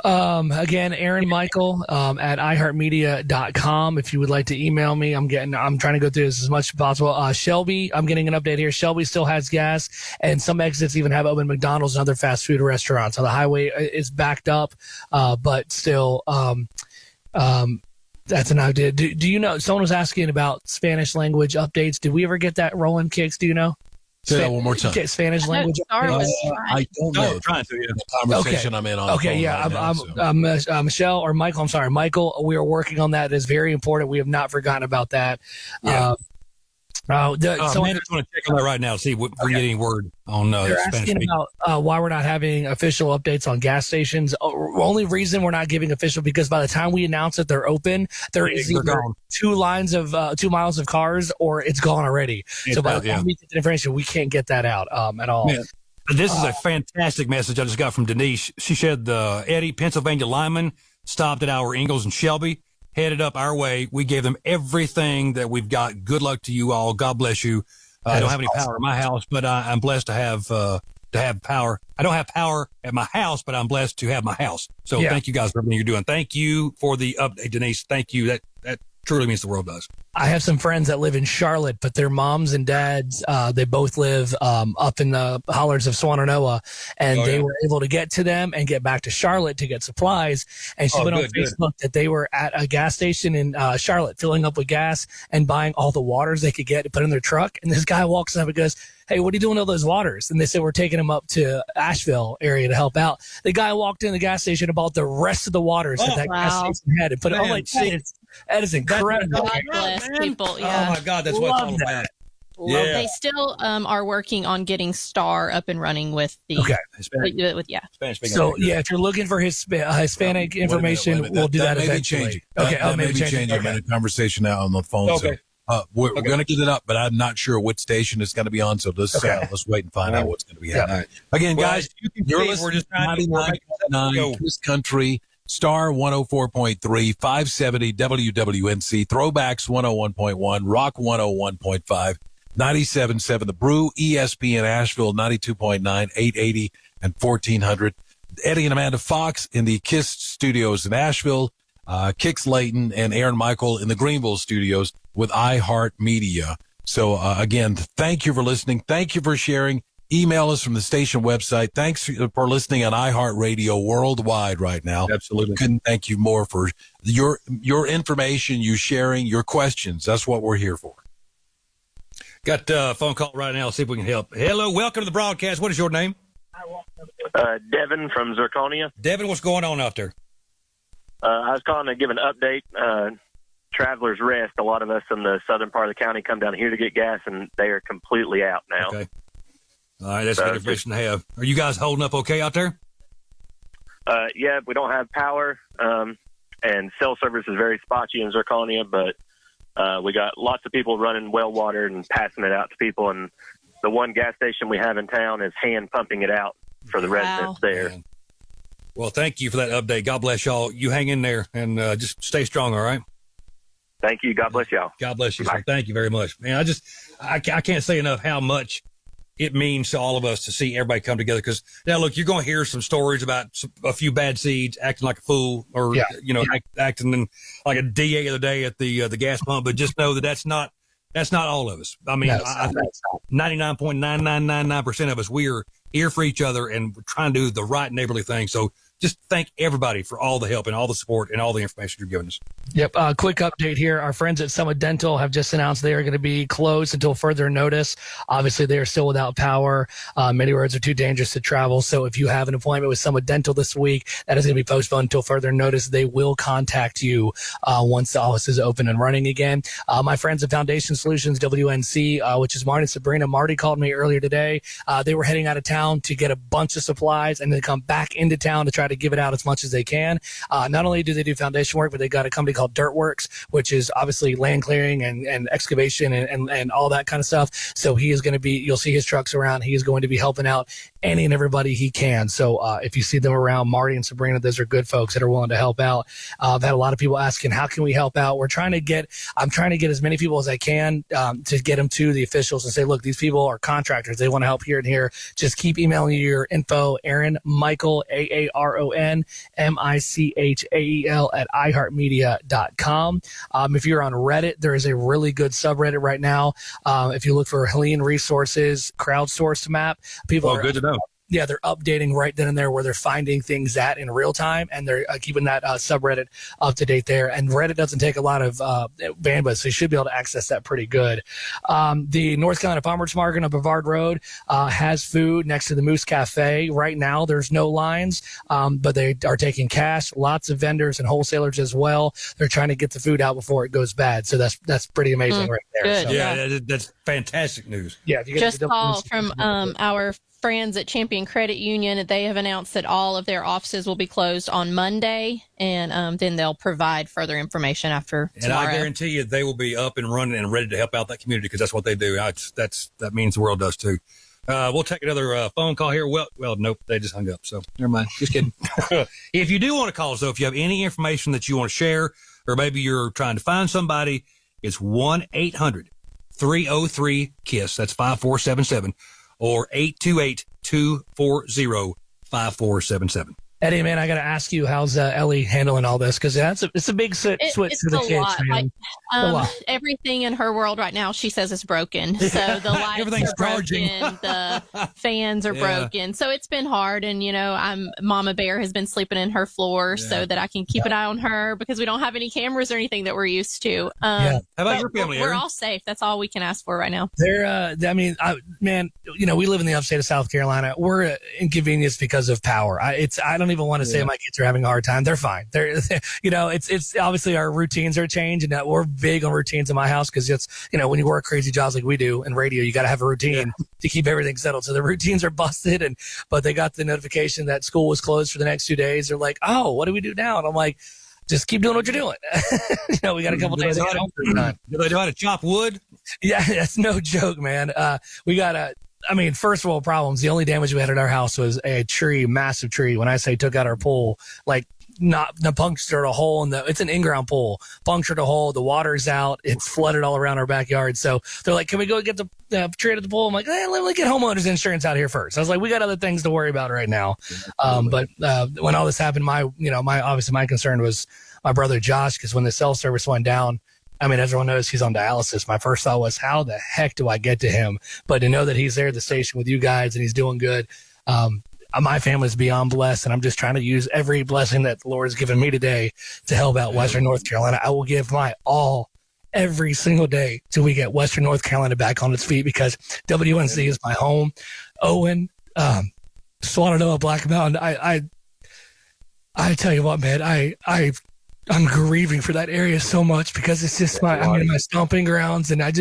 Again, Aaron Michael at iHeartMedia.com. If you would like to email me, I'm trying to go through this as much as possible. Shelby, I'm getting an update here. Shelby still has gas, and some exits even have open McDonald's and other fast food restaurants. So the highway is backed up, but still, that's an idea. Do you know? Someone was asking about Spanish language updates. Did we ever get that rolling, Kicks? Do you know? Say that one more time. Get Spanish language. I don't know. Trying to, the conversation I'm in on. Okay, yeah. I'm Michelle or Michael. I'm sorry, Michael. We are working on that. It is very important. We have not forgotten about that. Yeah. Amanda's going to check on that right now. See if we're getting word on they're Spanish. asking about why we're not having official updates on gas stations. Only reason we're not giving official because by the time we announce that they're open, there is either 2 miles of cars or it's gone already. So by the time we get the information, we can't get that out at all. Man, this is a fantastic message I just got from Denise. She said the Eddie, Pennsylvania lineman stopped at our Ingalls and Shelby, headed up our way. We gave them everything that we've got. Good luck to you all. God bless you. I don't have any power in my house, but I'm blessed to have power. I don't have power at my house, but I'm blessed to have my house. So thank you guys for everything you're doing. Thank you for the update, Denise. Thank you. That truly means the world does. I have some friends that live in Charlotte, but their moms and dads, they both live up in the hollers of Swananoa, and they were able to get to them and get back to Charlotte to get supplies. And she put on Facebook that they were at a gas station in Charlotte filling up with gas and buying all the waters they could get to put in their truck. And this guy walks up and goes, "Hey, what are you doing with all those waters?" And they said, "We're taking them up to Asheville area to help out." The guy walked in the gas station and bought the rest of the waters that gas station had and put it on like that is incredible. God bless people. Yeah. Oh my God, that's what it's all about. Yeah. They still are working on getting Star up and running with the Hispanic. So if you're looking for Hispanic information, we'll do that eventually. That may be changing. I'm in a conversation now on the phone. Okay. So we're going to get it up, but I'm not sure what station it's going to be on. So let's wait and find out what's going to be happening. Right. Again, guys, you're listening to 99.9 Kiss Country, Star 104.3, 570 WWNC, Throwbacks 101.1, Rock 101.5, 97.7 The Brew, ESPN Asheville 92.9, 880 and 1400. Eddie and Amanda Fox in the Kiss studios in Asheville, Kix Layton and Aaron Michael in the Greenville studios with iHeartMedia. So again, thank you for listening. Thank you for sharing. Email us from the station website. Thanks for listening on iHeartRadio worldwide right now. Absolutely. Couldn't thank you more for your information, you sharing, your questions. That's what we're here for. Got a phone call right now. Let's see if we can help. Hello, welcome to the broadcast. What is your name? Devin from Zirconia. Devin, what's going on out there? I was calling to give an update. Travelers Rest, a lot of us in the southern part of the county come down here to get gas, and they are completely out now. Okay. All right, that's good information to have. Are you guys holding up okay out there? Yeah, we don't have power, and cell service is very spotty in Zirconia, but we got lots of people running well water and passing it out to people, and the one gas station we have in town is hand pumping it out for the residents there. Man. Well, thank you for that update. God bless y'all. You hang in there and just stay strong, all right? Thank you. God bless y'all. God bless you, sir. Thank you very much. Man, I can't say enough how much it means to all of us to see everybody come together. Because now, look, you're going to hear some stories about a few bad seeds acting like a fool or, acting like a DA of the day at the gas pump. But just know that that's not all of us. I mean, 99.9999% of us, we are here for each other and we're trying to do the right neighborly thing. So just thank everybody for all the help and all the support and all the information you're giving us. Yep. Quick update here. Our friends at Summit Dental have just announced they are going to be closed until further notice. Obviously, they are still without power. Many roads are too dangerous to travel. So if you have an appointment with Summit Dental this week, that is going to be postponed until further notice. They will contact you once the office is open and running again. My friends at Foundation Solutions, WNC, which is Marty and Sabrina. Marty called me earlier today. They were heading out of town to get a bunch of supplies and then come back into town to try to give it out as much as they can. Not only do they do foundation work, but they got a company called Dirtworks, which is obviously land clearing and excavation and all that kind of stuff. So he is going to be, you'll see his trucks around. He is going to be helping out any and everybody he can. So if you see them around, Marty and Sabrina, those are good folks that are willing to help out. I've had a lot of people asking, how can we help out? I'm trying to get as many people as I can to get them to the officials and say, look, these people are contractors. They want to help here and here. Just keep emailing your info, Aaron Michael, AARON MICHAEL at iHeartMedia.com. If you're on Reddit, there is a really good subreddit right now. If you look for Helene resources, crowdsourced map, people are good to know. Yeah, they're updating right then and there where they're finding things at in real time, and they're keeping that subreddit up to date there. And Reddit doesn't take a lot of bandwidth, so you should be able to access that pretty good. The North Carolina Farmers Market on Brevard Road has food next to the Moose Cafe. Right now, there's no lines, but they are taking cash. Lots of vendors and wholesalers as well. They're trying to get the food out before it goes bad. So that's pretty amazing right there. Good, So, Yeah, that's fantastic news. yeah. If you get Just the call from our friends at Champion Credit Union. They have announced that all of their offices will be closed on Monday, and then they'll provide further information after tomorrow. And I guarantee you they will be up and running and ready to help out that community because that's what they do. That means the world does too. We'll take another phone call here. Well, nope, they just hung up. So never mind. Just kidding. If you do want to call us, though, if you have any information that you want to share, or maybe you're trying to find somebody, it's 1-800-303-KISS. That's 5477. Or 828-240-5477. Eddie, man, I got to ask you, how's Ellie handling all this? Because it's a big switch for the kids, lot. man. Everything in her world right now, she says, is broken. So the lights are broken, the fans are broken. So it's been hard. And, Mama Bear has been sleeping in her floor so that I can keep an eye on her because we don't have any cameras or anything that we're used to. How about your family, We're Aaron? all safe. That's all we can ask for right now. They're, we live in the upstate of South Carolina. We're inconvenienced because of power. I don't even want to say my kids are having a hard time. They're fine. It's obviously our routines are changed, and we're big on routines in my house because it's, when you work crazy jobs like we do in radio, you got to have a routine to keep everything settled. So the routines are busted, but they got the notification that school was closed for the next 2 days. They're like, oh, what do we do now? And I'm like, just keep doing what you're doing. We got a couple days to get home for the time. Do they know how to chop wood? Yeah, that's no joke, man. We got first world problems. The only damage we had at our house was a tree, massive tree. When I say took out our pool, punctured a hole it's an in-ground pool, punctured a hole. The water's out. It's flooded all around our backyard. So they're like, can we go get the tree out of the pool? I'm like, let me get homeowners insurance out here first. I was like, we got other things to worry about right now. But when all this happened, my concern was my brother Josh, because when the cell service went down, as everyone knows, he's on dialysis. My first thought was, how the heck do I get to him? But to know that he's there at the station with you guys and he's doing good, my family's beyond blessed, and I'm just trying to use every blessing that the Lord has given me today to help out Western North Carolina. I will give my all every single day till we get Western North Carolina back on its feet, because WNC is my home. Owen, Shenandoah, Black Mountain. I tell you what, man, I'm grieving for that area so much because it's just my stomping grounds, and I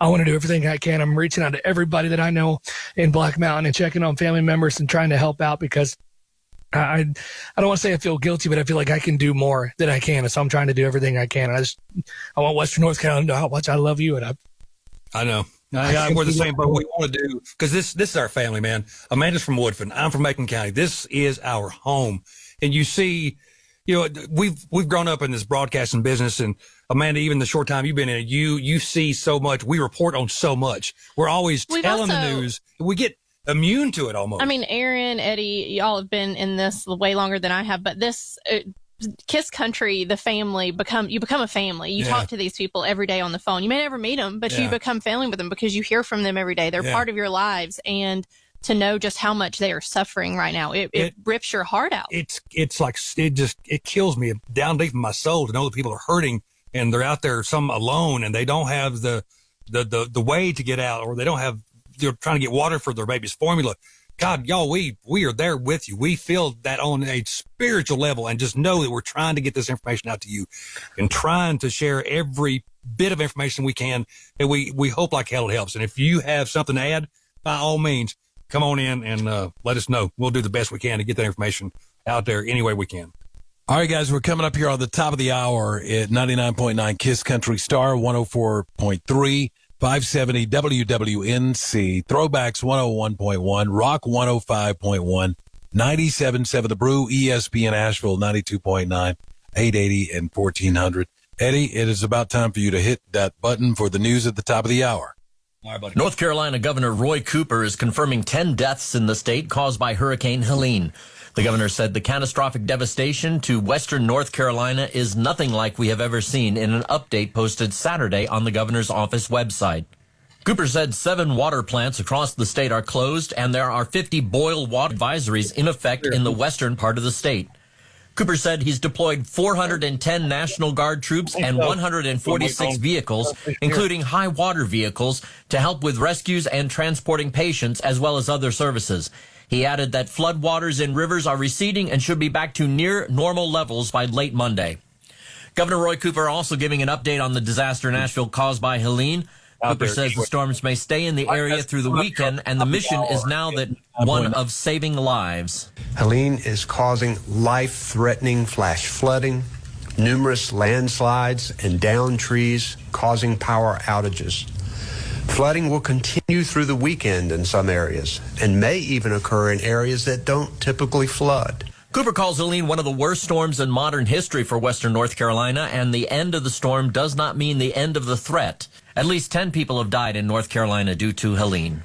want to do everything I can. I'm reaching out to everybody that I know in Black Mountain and checking on family members and trying to help out, because I don't want to say I feel guilty, but I feel like I can do more than I can. And so I'm trying to do everything I can. And I want Western North Carolina to know how much I love you. And I know. We're the same, but we want to do, because this is our family, man. Amanda's from Woodford. I'm from Macon County. This is our home. And you see, we've grown up in this broadcasting business, and Amanda, even the short time you've been in it, you see so much. We report on so much. We're always telling the news. We get immune to it almost. Aaron, Eddie, y'all have been in this way longer than I have, but this KISS Country, the family, you become a family. You talk to these people every day on the phone. You may never meet them, but you become family with them because you hear from them every day. They're part of your lives, and to know just how much they are suffering right now. It rips your heart out. It's like, it kills me down deep in my soul to know that people are hurting and they're out there, some alone, and they don't have the way to get out, or they're trying to get water for their baby's formula. God, y'all, we are there with you. We feel that on a spiritual level, and just know that we're trying to get this information out to you and trying to share every bit of information we can, and we hope like hell it helps. And if you have something to add, by all means, come on in and let us know. We'll do the best we can to get that information out there any way we can. All right, guys, we're coming up here on the top of the hour at 99.9 KISS Country Star, 104.3, 570 WWNC, Throwbacks 101.1, Rock 105.1, 97.7 The Brew, ESPN Asheville 92.9, 880 and 1400. Eddie, it is about time for you to hit that button for the news at the top of the hour. North Carolina Governor Roy Cooper is confirming 10 deaths in the state caused by Hurricane Helene. The governor said the catastrophic devastation to western North Carolina is nothing like we have ever seen in an update posted Saturday on the governor's office website. Cooper said 7 water plants across the state are closed, and there are 50 boil water advisories in effect in the western part of the state. Cooper said he's deployed 410 National Guard troops and 146 vehicles, including high water vehicles, to help with rescues and transporting patients, as well as other services. He added that floodwaters in rivers are receding and should be back to near normal levels by late Monday. Governor Roy Cooper also giving an update on the disaster in Nashville caused by Helene. Cooper says the storms may stay in the area through the weekend, and the mission is now that one of saving lives. Helene is causing life-threatening flash flooding, numerous landslides, and downed trees, causing power outages. Flooding will continue through the weekend in some areas and may even occur in areas that don't typically flood. Cooper calls Helene one of the worst storms in modern history for western North Carolina, and the end of the storm does not mean the end of the threat. At least 10 people have died in North Carolina due to Helene.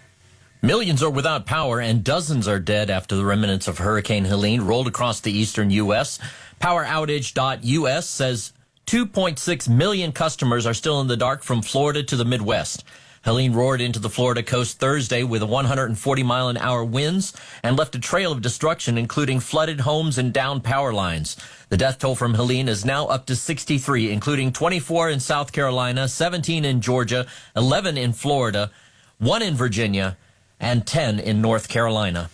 Millions are without power and dozens are dead after the remnants of Hurricane Helene rolled across the eastern U.S. PowerOutage.us says 2.6 million customers are still in the dark from Florida to the Midwest. Helene roared into the Florida coast Thursday with 140-mile-an-hour winds and left a trail of destruction, including flooded homes and downed power lines. The death toll from Helene is now up to 63, including 24 in South Carolina, 17 in Georgia, 11 in Florida, 1 in Virginia, and 10 in North Carolina.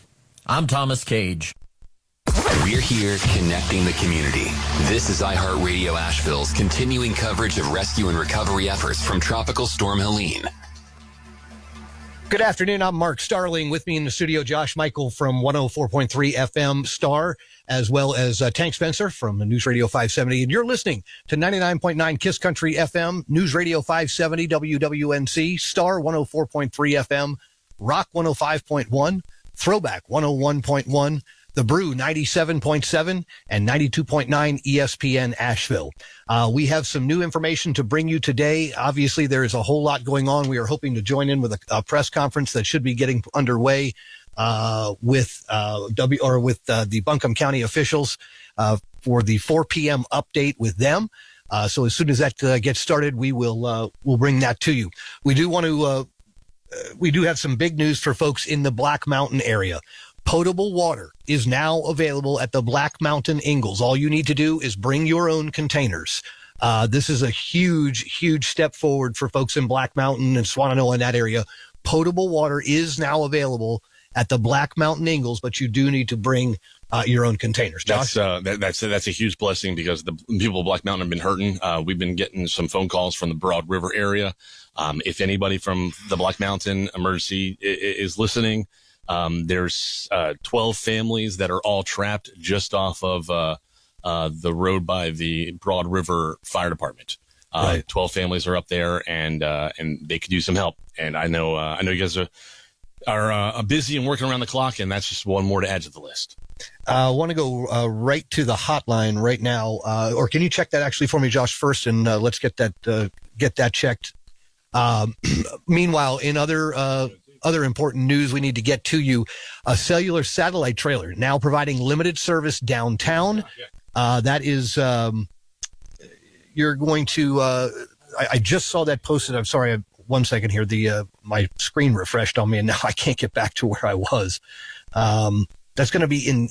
I'm Thomas Cage. We're here connecting the community. This is iHeartRadio Asheville's continuing coverage of rescue and recovery efforts from Tropical Storm Helene. Good afternoon. I'm Mark Starling. With me in the studio, Josh Michael from 104.3 FM Star, as well as Tank Spencer from News Radio 570. And you're listening to 99.9 KISS Country FM, News Radio 570, WWNC, Star 104.3 FM, Rock 105.1, Throwback 101.1, The Brew 97.7 and 92.9 ESPN Asheville. We have some new information to bring you today. Obviously, there is a whole lot going on. We are hoping to join in with a press conference that should be getting underway with the Buncombe County officials for the 4 p.m. update with them. So as soon as that gets started, we'll bring that to you. We do have some big news for folks in the Black Mountain area. Potable water is now available at the Black Mountain Ingalls. All you need to do is bring your own containers. This is a huge step forward for folks in Black Mountain and Swannanoa in that area. Potable water is now available at the Black Mountain Ingalls, but you do need to bring your own containers. Josh? That's a huge blessing because the people of Black Mountain have been hurting. We've been getting some phone calls from the Broad River area. If anybody from the Black Mountain emergency is listening, there's 12 families that are all trapped just off of the road by the Broad River Fire Department. Right. 12 families are up there, and they could use some help. And I know you guys are busy and working around the clock, and that's just one more to add to the list. I want to go right to the hotline right now, or can you check that actually for me, Josh, first, and let's get that checked. Meanwhile, in other important news we need to get to you, a cellular satellite trailer now providing limited service downtown. That is, you're going to, I just saw that posted. I'm sorry, I one second here. My screen refreshed on me, and now I can't get back to where I was. That's going to be in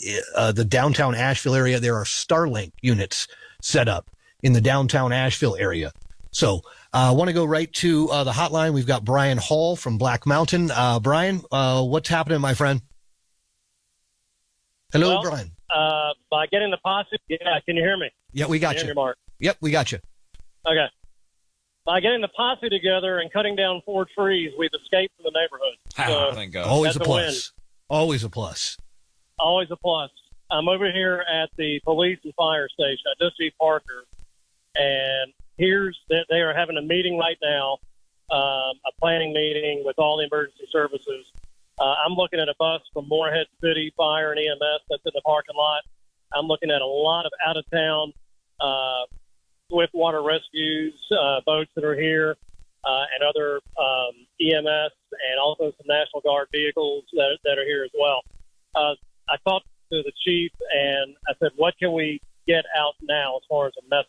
the downtown Asheville area. There are Starlink units set up in the downtown Asheville area. So I want to go right to the hotline. We've got Brian Hall from Black Mountain. Brian, what's happening, my friend? Hello, Brian. By getting the posse, can you hear me? Yeah, we got you. Mark? Yep, we got you. Okay. By getting the posse together and cutting down 4 trees, we've escaped from the neighborhood. So thank God. Always a plus. Win. Always a plus. Always a plus. I'm over here at the police and fire station. I just see Parker, and they are having a meeting right now, a planning meeting with all the emergency services. I'm looking at a bus from Morehead City Fire and EMS that's in the parking lot. I'm looking at a lot of out-of-town swift water rescues, boats that are here, and other EMS, and also some National Guard vehicles that are here as well. I talked to the chief, and I said, what can we get out now as far as a message?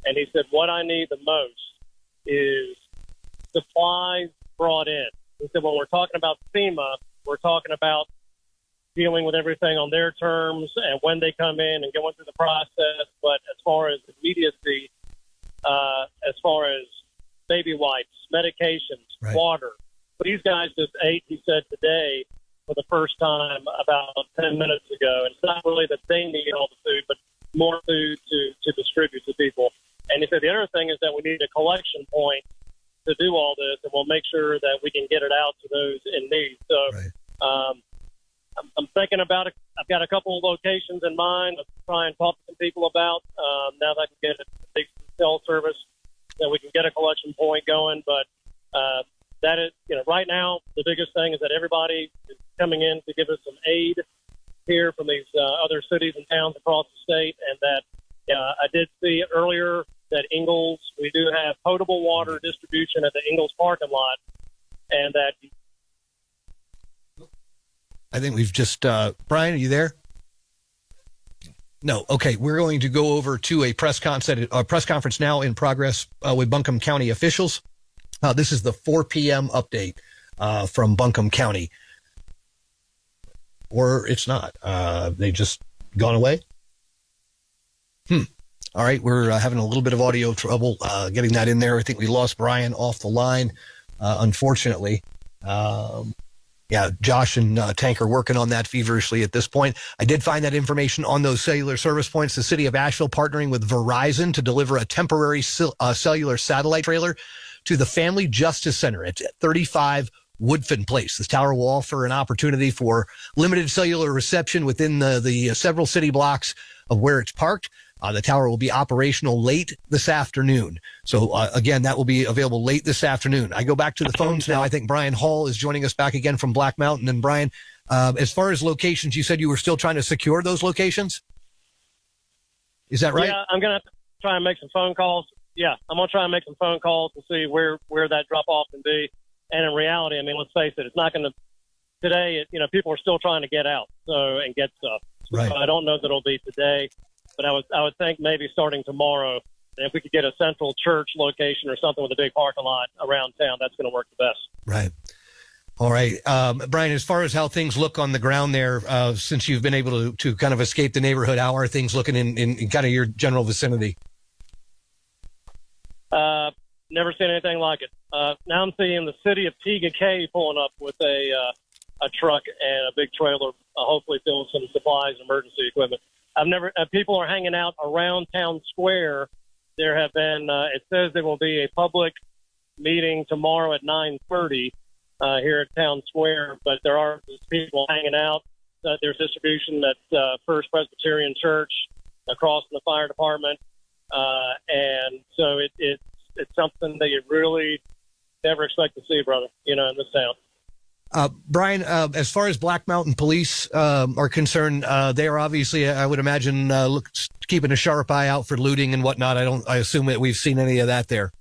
And he said, what I need the most is supplies brought in. He said, when we're talking about FEMA, we're talking about dealing with everything on their terms and when they come in and going through the process. But as far as immediacy, as far as baby wipes, medications, water, these guys just ate, he said, today for the first time about 10 minutes ago. And it's not really that they need all the food, but more food to distribute to people. And he said the other thing is that we need a collection point to do all this, and we'll make sure that we can get it out to those in need. So I'm thinking about it. I've got a couple of locations in mind to try and talk to some people about. Now that I can get a big cell service, that we can get a collection point going. But that is, right now, the biggest thing is that everybody is coming in to give us some aid here from these other cities and towns across the state. And that I did see earlier that Ingalls, we do have potable water distribution at the Ingalls parking lot. And that I think we've just, Brian, are you there? No. Okay. We're going to go over to a press conference now in progress with Buncombe County officials. This is the 4 p.m. update from Buncombe County. Or it's not. They just gone away? All right. We're having a little bit of audio trouble getting that in there. I think we lost Brian off the line, unfortunately. Yeah, Josh and Tank are working on that feverishly at this point. I did find that information on those cellular service points. The city of Asheville partnering with Verizon to deliver a temporary cellular satellite trailer to the Family Justice Center at 35 Woodfin Place. This tower will offer an opportunity for limited cellular reception within the several city blocks of where it's parked. The tower will be operational late this afternoon. So, again, that will be available late this afternoon. I go back to the phones now. I think Brian Hall is joining us back again from Black Mountain. And, Brian, as far as locations, you said you were still trying to secure those locations? Is that right? Yeah, I'm going to try and make some phone calls. Yeah, I'm going to try and make some phone calls to see where that drop-off can be. And in reality, I mean, let's face it, it's not going to – today, people are still trying to get out and get stuff. Right. So I don't know that it'll be today. But I would think maybe starting tomorrow, and if we could get a central church location or something with a big parking lot around town, that's going to work the best. Right. All right. Brian, as far as how things look on the ground there, since you've been able to kind of escape the neighborhood, how are things looking in kind of your general vicinity? Never seen anything like it. Now I'm seeing the city of P.G.K. pulling up with a truck and a big trailer, hopefully filling some supplies and emergency equipment. People are hanging out around town square. There have been, it says there will be a public meeting tomorrow at 9:30 here at town square, but there are people hanging out. There's distribution at First Presbyterian Church across from the fire department. And so it's something that you really never expect to see, brother, in this town. Brian, as far as Black Mountain Police are concerned, they are obviously, I would imagine, keeping a sharp eye out for looting and whatnot. I assume that we've seen any of that there.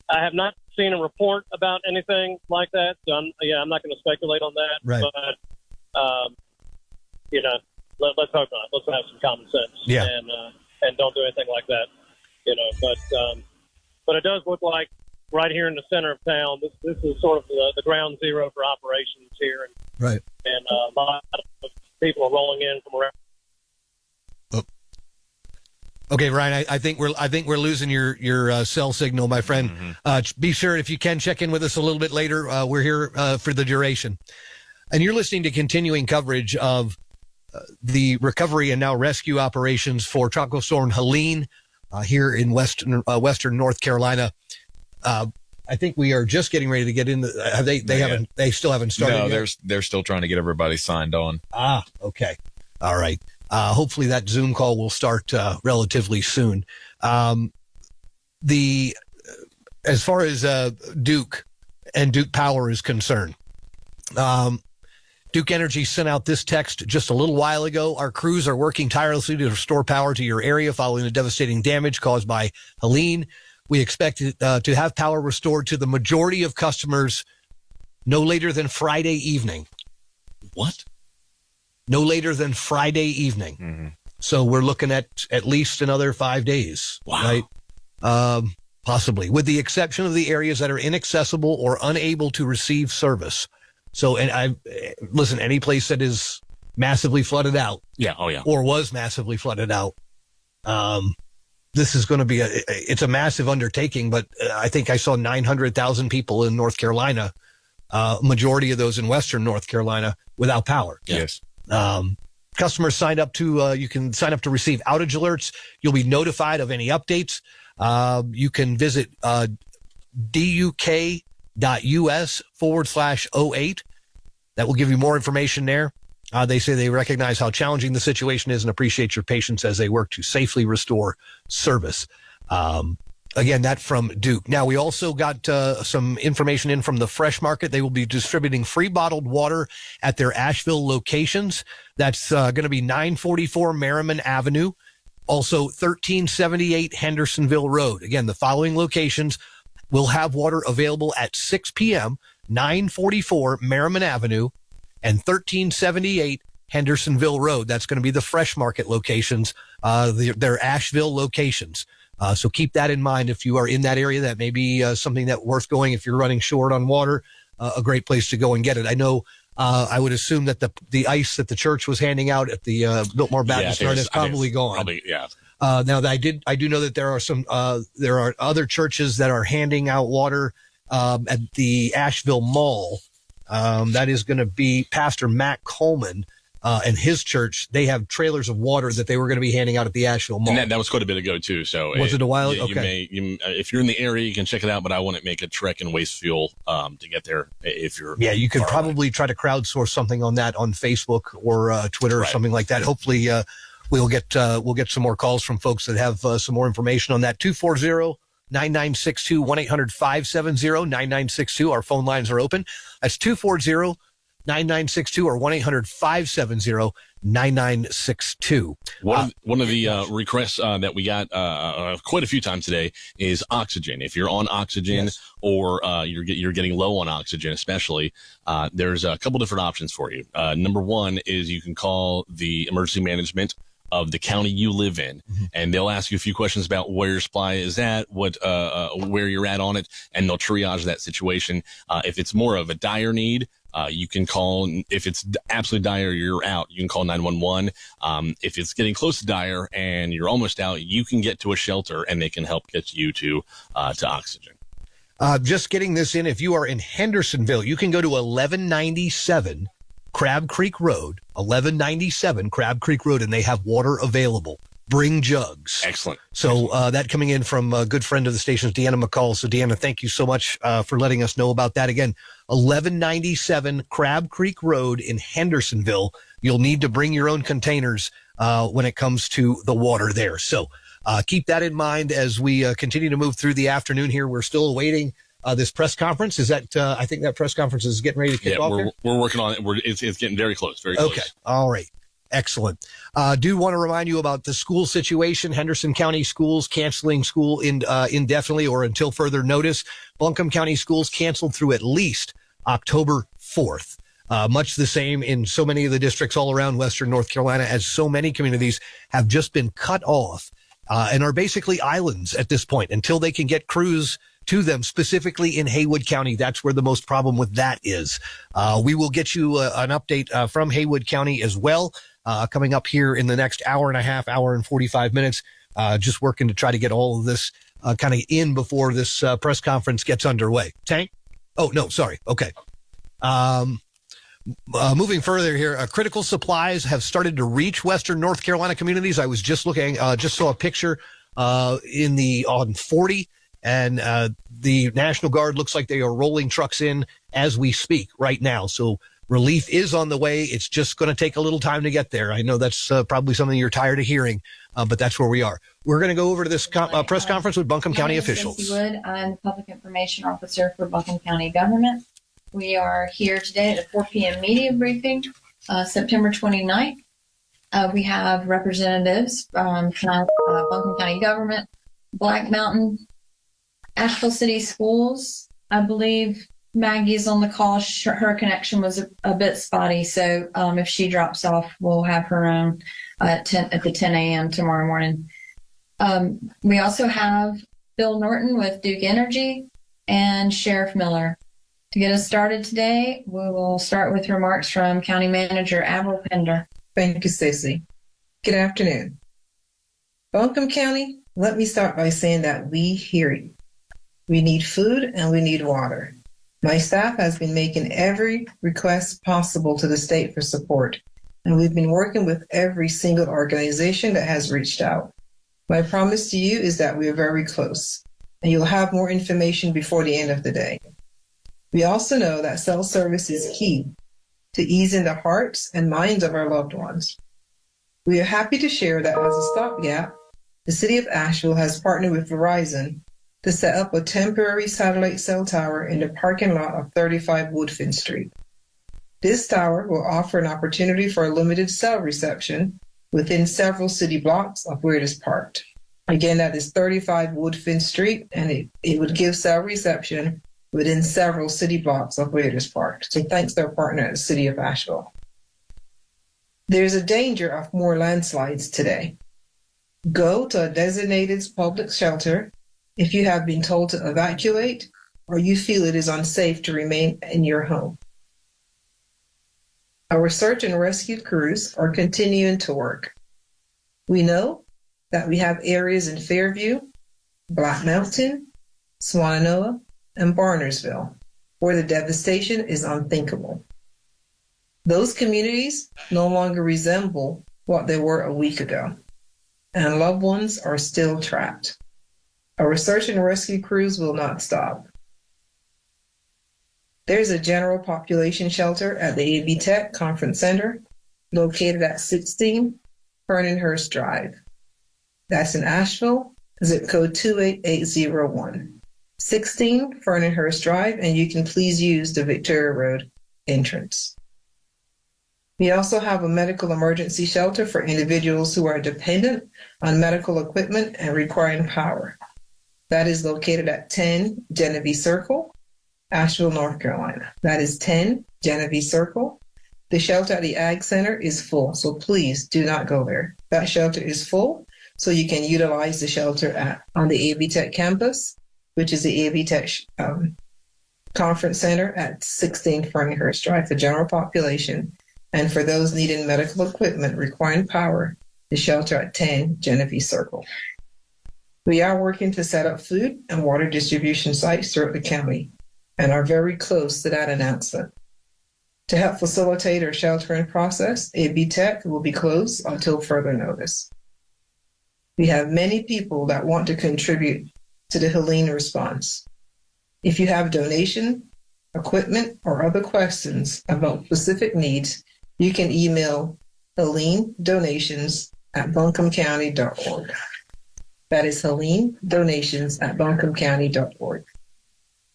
I have not seen a report about anything like that. So I'm not going to speculate on that. Right. But let's hope not. Let's have some common sense. Yeah. And don't do anything like that. But But it does look like right here in the center of town, this is sort of the ground zero for operations here. Right. And a lot of people are rolling in from around. Okay, Ryan, I think we're losing your cell signal, my friend. Be sure, if you can, check in with us a little bit later. We're here for the duration. And you're listening to continuing coverage of the recovery and now rescue operations for Tropical Storm Helene here in western North Carolina. I think we are just getting ready to get in. They still haven't started. No, yet? they're still trying to get everybody signed on. Ah, okay, all right. Hopefully that Zoom call will start relatively soon. As far as Duke and Duke Power is concerned, Duke Energy sent out this text just a little while ago. Our crews are working tirelessly to restore power to your area following the devastating damage caused by Helene. We expect to have power restored to the majority of customers no later than Friday evening. What? No later than Friday evening. Mm-hmm. So we're looking at least another 5 days. Wow. Right? Possibly, with the exception of the areas that are inaccessible or unable to receive service. So, and listen, any place that is massively flooded out. Yeah. Oh, yeah. Or was massively flooded out. This is going to be it's a massive undertaking, but I think I saw 900,000 people in North Carolina, majority of those in Western North Carolina, without power. Yes. Customers signed up to, you can sign up to receive outage alerts. You'll be notified of any updates. You can visit duk.us/08. That will give you more information there. They say they recognize how challenging the situation is and appreciate your patience as they work to safely restore service. Again, that from Duke. Now, we also got some information in from the Fresh Market. They will be distributing free bottled water at their Asheville locations. That's going to be 944 Merriman Avenue, also 1378 Hendersonville Road. Again, the following locations will have water available at 6 p.m., 944 Merriman Avenue and 1378 Hendersonville Road. That's going to be the Fresh Market locations, their Asheville locations. So keep that in mind if you are in that area. That may be something that's worth going if you're running short on water. A great place to go and get it. I know. I would assume that the ice that the church was handing out at the Biltmore Baptist Yard is probably gone. Probably, yeah. Now, I do know that there are other churches that are handing out water at the Asheville Mall. That is going to be Pastor Matt Coleman. And his church, they have trailers of water that they were going to be handing out at the Asheville Mall. And that was quite a bit ago, too. So was it a while? Okay. If you're in the area, you can check it out, but I wouldn't make a trek and waste fuel to get there if you're. Yeah, you could probably try to crowdsource something on that on Facebook or Twitter or something like that. Hopefully, we'll get some more calls from folks that have some more information on that. 240-9962, 1-800-570-9962. Our phone lines are open. That's 240-9962 or 1-800-570-9962. One of the requests that we got quite a few times today is oxygen. If you're on oxygen or you're getting low on oxygen, especially, there's a couple different options for you. Number one is you can call the emergency management of the county you live in, and they'll ask you a few questions about where your supply is at, where you're at on it, and they'll triage that situation. If it's more of a dire need, you can call. If it's absolutely dire, you're out, you can call 911. If it's getting close to dire and you're almost out, you can get to a shelter and they can help get you to oxygen. Just getting this in, if you are in Hendersonville, you can go to 1197 Crab Creek Road, 1197 Crab Creek Road, and they have water available. Bring jugs. Excellent. So that coming in from a good friend of the station's, Deanna McCall. So, Deanna, thank you so much for letting us know about that. Again, 1197 Crab Creek Road in Hendersonville. You'll need to bring your own containers when it comes to the water there. So keep that in mind as we continue to move through the afternoon here. We're still awaiting this press conference. Is that I think that press conference is getting ready to kick off here? We're working on it. It's getting very close. Very close. Okay. All right. Excellent. Do want to remind you about the school situation. Henderson County Schools canceling school indefinitely or until further notice. Buncombe County Schools canceled through at least October 4th. Much the same in so many of the districts all around Western North Carolina, as so many communities have just been cut off and are basically islands at this point until they can get crews to them, specifically in Haywood County. That's where the most problem with that is. We will get you an update from Haywood County as well, coming up here in the next hour and a half, hour and 45 minutes. Just working to try to get all of this kind of in before this press conference gets underway. Tank? Oh, no, sorry. Okay. Moving further here, critical supplies have started to reach Western North Carolina communities. I was just looking, just saw a picture on 40, and the National Guard looks like they are rolling trucks in as we speak right now. So relief is on the way. It's just going to take a little time to get there. I know that's probably something you're tired of hearing, but that's where we are. We're going to go over to this press conference with Buncombe County officials. Stacey Wood. I'm the Public Information Officer for Buncombe County Government. We are here today at a 4 p.m. media briefing, September 29th. We have representatives from Buncombe County Government, Black Mountain, Asheville City Schools. I believe Maggie's on the call. Her connection was a bit spotty, so if she drops off, we'll have her on at the 10 a.m. tomorrow morning. We also have Bill Norton with Duke Energy and Sheriff Miller. To get us started today, we will start with remarks from County Manager Avril Pender. Thank you, Stacey. Good afternoon. Buncombe County, let me start by saying that we hear you. We need food and we need water. My staff has been making every request possible to the state for support, and we've been working with every single organization that has reached out. My promise to you is that we are very close, and you'll have more information before the end of the day. We also know that cell service is key to easing the hearts and minds of our loved ones. We are happy to share that as a stopgap, the City of Asheville has partnered with Verizon to set up a temporary satellite cell tower in the parking lot of 35 Woodfin Street. This tower will offer an opportunity for a limited cell reception within several city blocks of where it is parked. Again, that is 35 Woodfin Street, and it would give cell reception within several city blocks of where it is parked. So thanks to our partner at the City of Asheville. There's a danger of more landslides today. Go to a designated public shelter if you have been told to evacuate or you feel it is unsafe to remain in your home. Our search and rescue crews are continuing to work. We know that we have areas in Fairview, Black Mountain, Swannanoa, and Barnersville, where the devastation is unthinkable. Those communities no longer resemble what they were a week ago, and loved ones are still trapped. Our search and rescue crews will not stop. There's a general population shelter at the AV Tech Conference Center, located at 16 Fernandhurst Drive. That's in Asheville, zip code 28801. 16 Fernandhurst Drive, and you can please use the Victoria Road entrance. We also have a medical emergency shelter for individuals who are dependent on medical equipment and requiring power. That is located at 10 Genevieve Circle, Asheville, North Carolina. That is 10 Genevieve Circle. The shelter at the Ag Center is full, so please do not go there. That shelter is full, so you can utilize the shelter on the AV Tech campus, which is the AV Tech Conference Center at 16 Fernandhurst Drive for general population, and for those needing medical equipment requiring power, the shelter at 10 Genevieve Circle. We are working to set up food and water distribution sites throughout the county and are very close to that announcement. To help facilitate our sheltering process, AV Tech will be closed until further notice. We have many people that want to contribute to the Helene response. If you have donation, equipment, or other questions about specific needs, you can email HeleneDonations@buncombecounty.org. That is HeleneDonations@buncombecounty.org.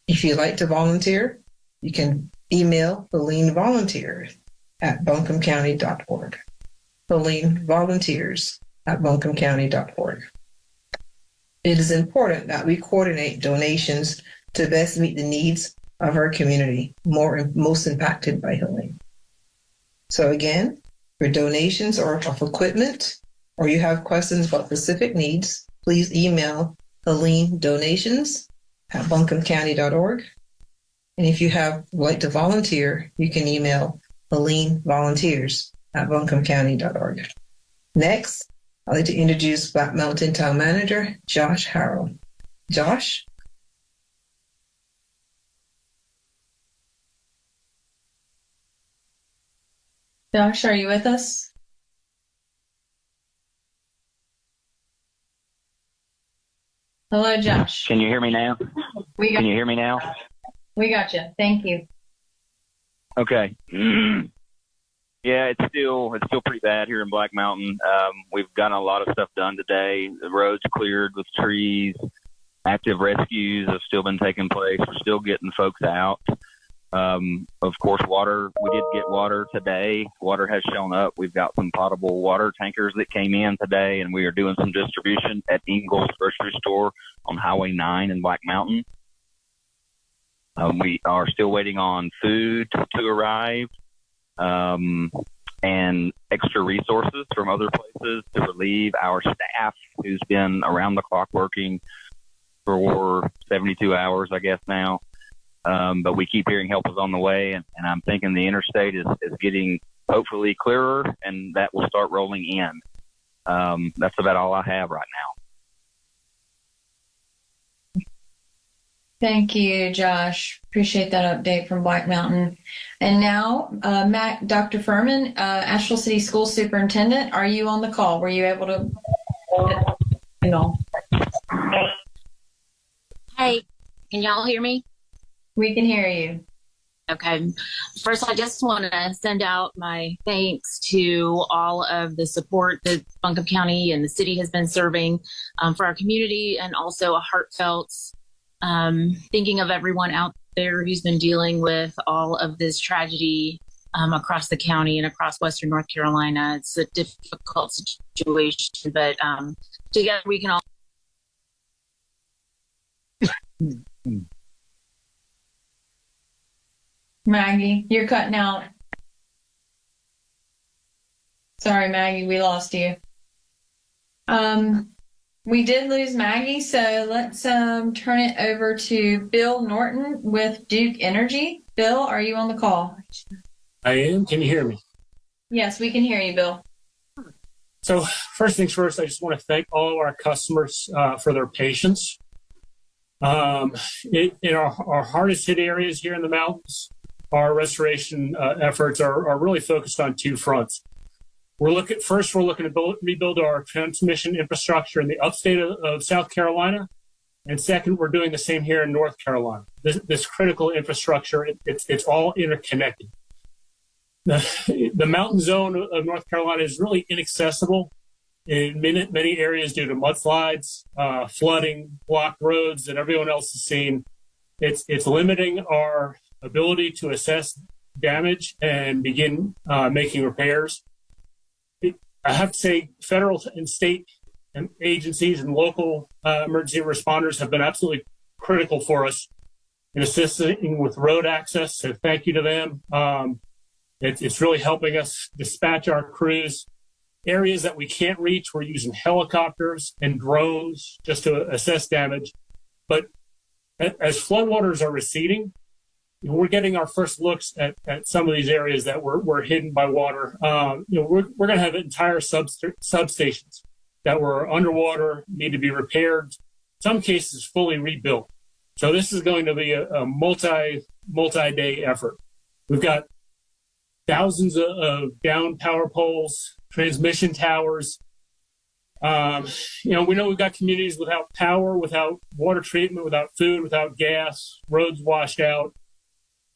If you'd like to volunteer, you can email HeleneVolunteers@buncombecounty.org. HeleneVolunteers@buncombecounty.org. It is important that we coordinate donations to best meet the needs of our community, most impacted by Helene. So again, for donations or of equipment, or you have questions about specific needs, please email Helene donations@buncombecounty.org. And if you would like to volunteer, you can email Helene volunteers@buncombecounty.org. Next, I'd like to introduce Black Mountain Town Manager, Josh Harrell. Josh? Josh, are you with us? Hello, Josh. Can you hear me now? Can you hear me now? We got you. Thank you. Okay. Yeah, it's still pretty bad here in Black Mountain. We've gotten a lot of stuff done today. The roads cleared with trees. Active rescues have still been taking place. We're still getting folks out. Of course, water. We did get water today. Water has shown up. We've got some potable water tankers that came in today, and we are doing some distribution at Ingles Grocery Store on Highway 9 in Black Mountain. We are still waiting on food to arrive. And extra resources from other places to relieve our staff who's been around the clock working for 72 hours, I guess now. But we keep hearing help is on the way, and I'm thinking the interstate is getting hopefully clearer, and that will start rolling in. That's about all I have right now. Thank you, Josh. Appreciate that update from Black Mountain. And now, Dr. Furman, Asheville City School Superintendent, are you on the call? Were you able to? Hey, can y'all hear me? We can hear you. Okay. First, I just want to send out my thanks to all of the support that Buncombe County and the city has been serving for our community, and also a heartfelt thinking of everyone out there who's been dealing with all of this tragedy across the county and across Western North Carolina. It's a difficult situation, but together we can all. Maggie, you're cutting out. Sorry, Maggie, we lost you. We did lose Maggie, so let's turn it over to Bill Norton with Duke Energy. Bill, are you on the call? I am. Can you hear me? Yes, we can hear you, Bill. So first things first, I just want to thank all of our customers for their patience. In our hardest hit areas here in the mountains, our restoration efforts are really focused on two fronts. We're looking to rebuild our transmission infrastructure in the upstate of South Carolina. And second, we're doing the same here in North Carolina. This critical infrastructure, it's all interconnected. The mountain zone of North Carolina is really inaccessible in many areas due to mudslides, flooding, blocked roads that everyone else has seen. It's limiting our ability to assess damage and begin making repairs. I have to say, federal and state agencies and local emergency responders have been absolutely critical for us in assisting with road access. So thank you to them. It's really helping us dispatch our crews. Areas that we can't reach, we're using helicopters and drones just to assess damage. But as floodwaters are receding, we're getting our first looks at some of these areas that were hidden by water. We're going to have entire substations that were underwater, need to be repaired, some cases fully rebuilt. So this is going to be a multi-day effort. We've got thousands of down power poles, transmission towers. We know we've got communities without power, without water treatment, without food, without gas, roads washed out.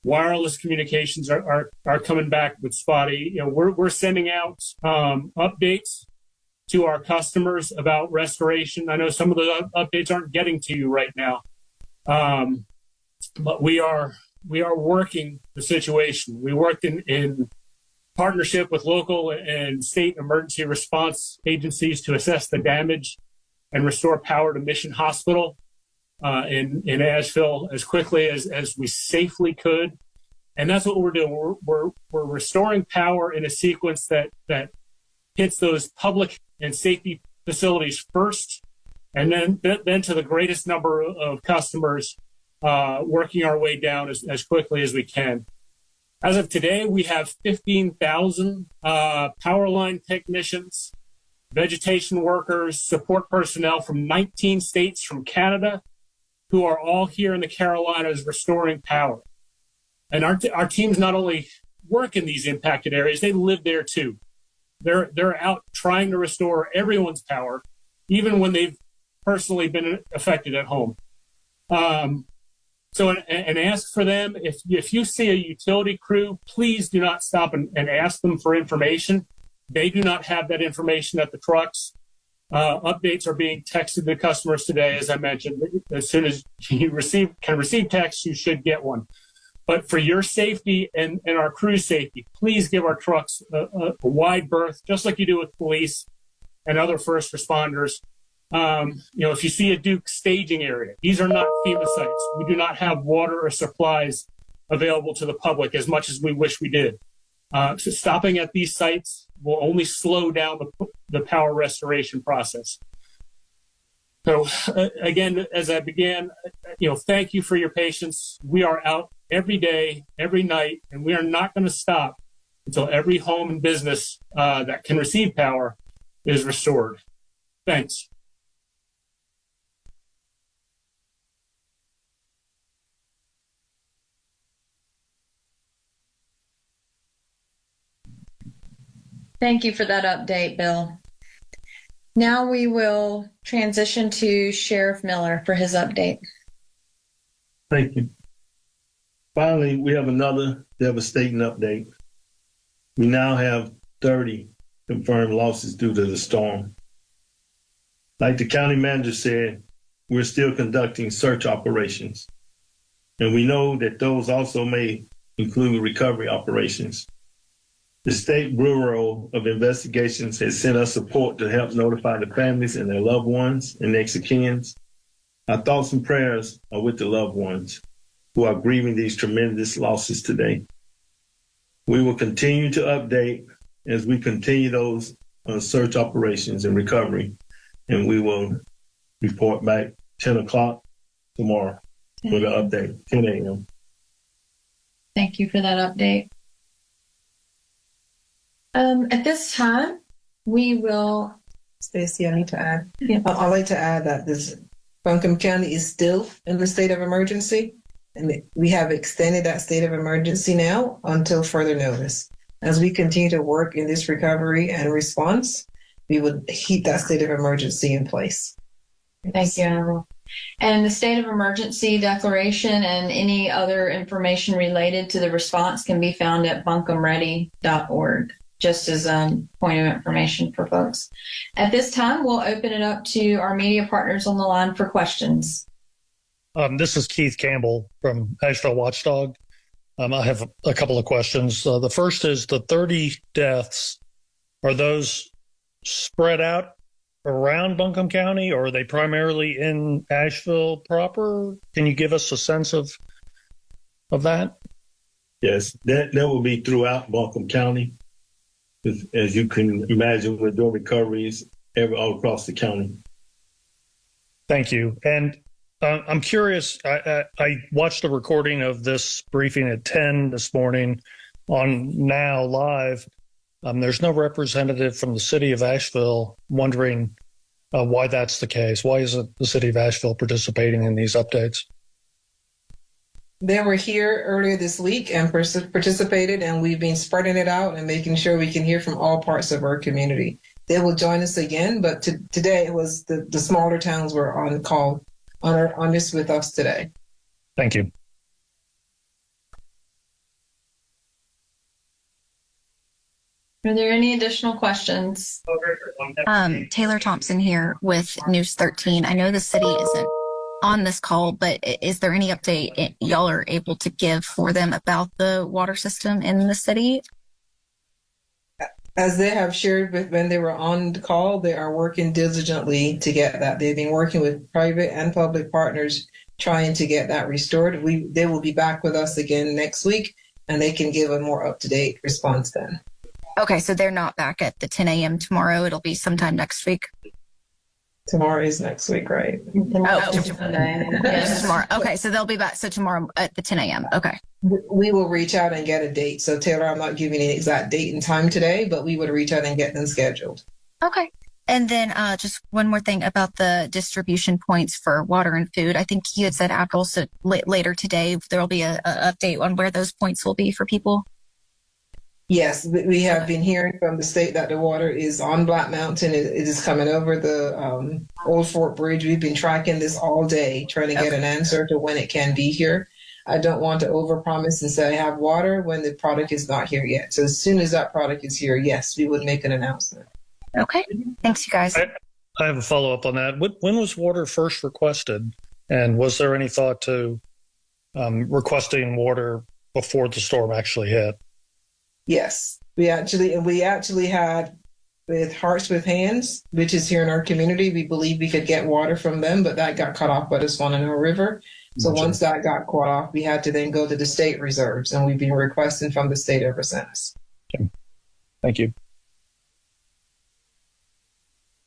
Wireless communications are coming back with spotty. We're sending out updates to our customers about restoration. I know some of the updates aren't getting to you right now, but we are working the situation. We worked in partnership with local and state emergency response agencies to assess the damage and restore power to Mission Hospital in Asheville as quickly as we safely could. And that's what we're doing. We're restoring power in a sequence that hits those public and safety facilities first, and then to the greatest number of customers, working our way down as quickly as we can. As of today, we have 15,000 power line technicians, vegetation workers, support personnel from 19 states from Canada, who are all here in the Carolinas restoring power. And our teams not only work in these impacted areas, they live there too. They're out trying to restore everyone's power, even when they've personally been affected at home. So ask for them. If you see a utility crew, please do not stop and ask them for information. They do not have that information at the trucks. Updates are being texted to customers today, as I mentioned. As soon as you can receive text, you should get one. But for your safety and our crew's safety, please give our trucks a wide berth, just like you do with police and other first responders. If you see a Duke staging area, these are not FEMA sites. We do not have water or supplies available to the public as much as we wish we did. So stopping at these sites will only slow down the power restoration process. So again, as I began, thank you for your patience. We are out every day, every night, and we are not going to stop until every home and business that can receive power is restored. Thanks. Thank you for that update, Bill. Now we will transition to Sheriff Miller for his update. Thank you. Finally, we have another devastating update. We now have 30 confirmed losses due to the storm. Like the county manager said, we're still conducting search operations. And we know that those also may include recovery operations. The State Bureau of Investigations has sent us support to help notify the families and their loved ones and next of kin. Our thoughts and prayers are with the loved ones who are grieving these tremendous losses today. We will continue to update as we continue those search operations and recovery, and we will report back 10 o'clock tomorrow with an update, 10 a.m. Thank you for that update. At this time, we will. Stacey, I need to add. Yeah. I'd like to add that this Buncombe County is still in the state of emergency, and we have extended that state of emergency now until further notice. As we continue to work in this recovery and response, we would keep that state of emergency in place. Thank you, Admiral. And the state of emergency declaration and any other information related to the response can be found at buncombeready.org. Just as a point of information for folks. At this time, we'll open it up to our media partners on the line for questions. This is Keith Campbell from Asheville Watchdog. I have a couple of questions. The first is the 30 deaths. Are those spread out around Buncombe County, or are they primarily in Asheville proper? Can you give us a sense of that? Yes, that will be throughout Buncombe County. As you can imagine, we're doing recoveries all across the county. Thank you. And I'm curious, I watched a recording of this briefing at 10 this morning on Now Live. There's no representative from the city of Asheville wondering why that's the case. Why isn't the city of Asheville participating in these updates? They were here earlier this week and participated, and we've been spreading it out and making sure we can hear from all parts of our community. They will join us again, but today it was the smaller towns were on call on this with us today. Thank you. Are there any additional questions? Taylor Thompson here with News 13. I know the city isn't on this call, but is there any update y'all are able to give for them about the water system in the city? As they have shared when they were on the call, they are working diligently to get that. They've been working with private and public partners trying to get that restored. They will be back with us again next week, and they can give a more up-to-date response then. Okay, so they're not back at the 10 a.m. tomorrow. It'll be sometime next week. Tomorrow is next week, right? Yes, tomorrow. Okay, so they'll be back. So tomorrow at the 10 a.m. Okay. We will reach out and get a date. So Taylor, I'm not giving an exact date and time today, but we would reach out and get them scheduled. Okay. And then just one more thing about the distribution points for water and food. I think you had said April, so later today there will be a update on where those points will be for people. Yes, we have been hearing from the state that the water is on Black Mountain. It is coming over the Old Fort Bridge. We've been tracking this all day, trying to get an answer to when it can be here. I don't want to overpromise and say I have water when the product is not here yet. So as soon as that product is here, yes, we would make an announcement. Okay. Thanks, you guys. I have a follow-up on that. When was water first requested? And was there any thought to requesting water before the storm actually hit? Yes, we actually had with Hearts with Hands, which is here in our community. We believe we could get water from them, but that got cut off by the Swananoa River. So once that got cut off, we had to then go to the state reserves, and we've been requesting from the state ever since. Okay. Thank you.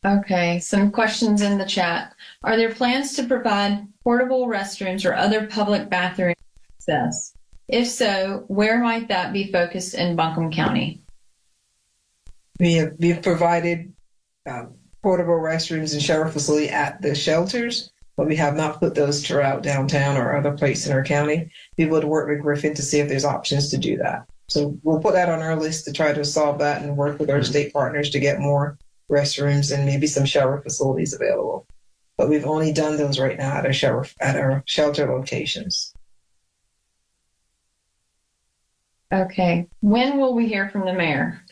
Okay, some questions in the chat. Are there plans to provide portable restrooms or other public bathroom access? If so, where might that be focused in Buncombe County? We've provided portable restrooms and shower facility at the shelters, but we have not put those throughout downtown or other places in our county. We would work with Griffin to see if there's options to do that. So we'll put that on our list to try to solve that and work with our state partners to get more restrooms and maybe some shower facilities available. But we've only done those right now at our shelter locations. Okay. When will we hear from the mayor?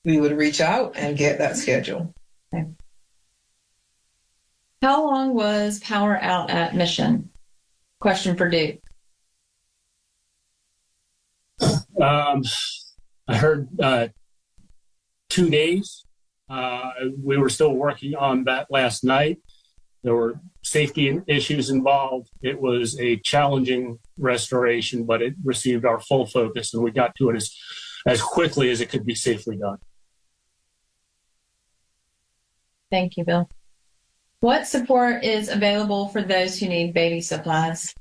We would reach out and get that schedule. Okay. How long was power out at Mission? Question for Duke. I heard 2 days. We were still working on that last night. There were safety issues involved. It was a challenging restoration, but it received our full focus, and we got to it as quickly as it could be safely done. Thank you, Bill. What support is available for those who need baby supplies?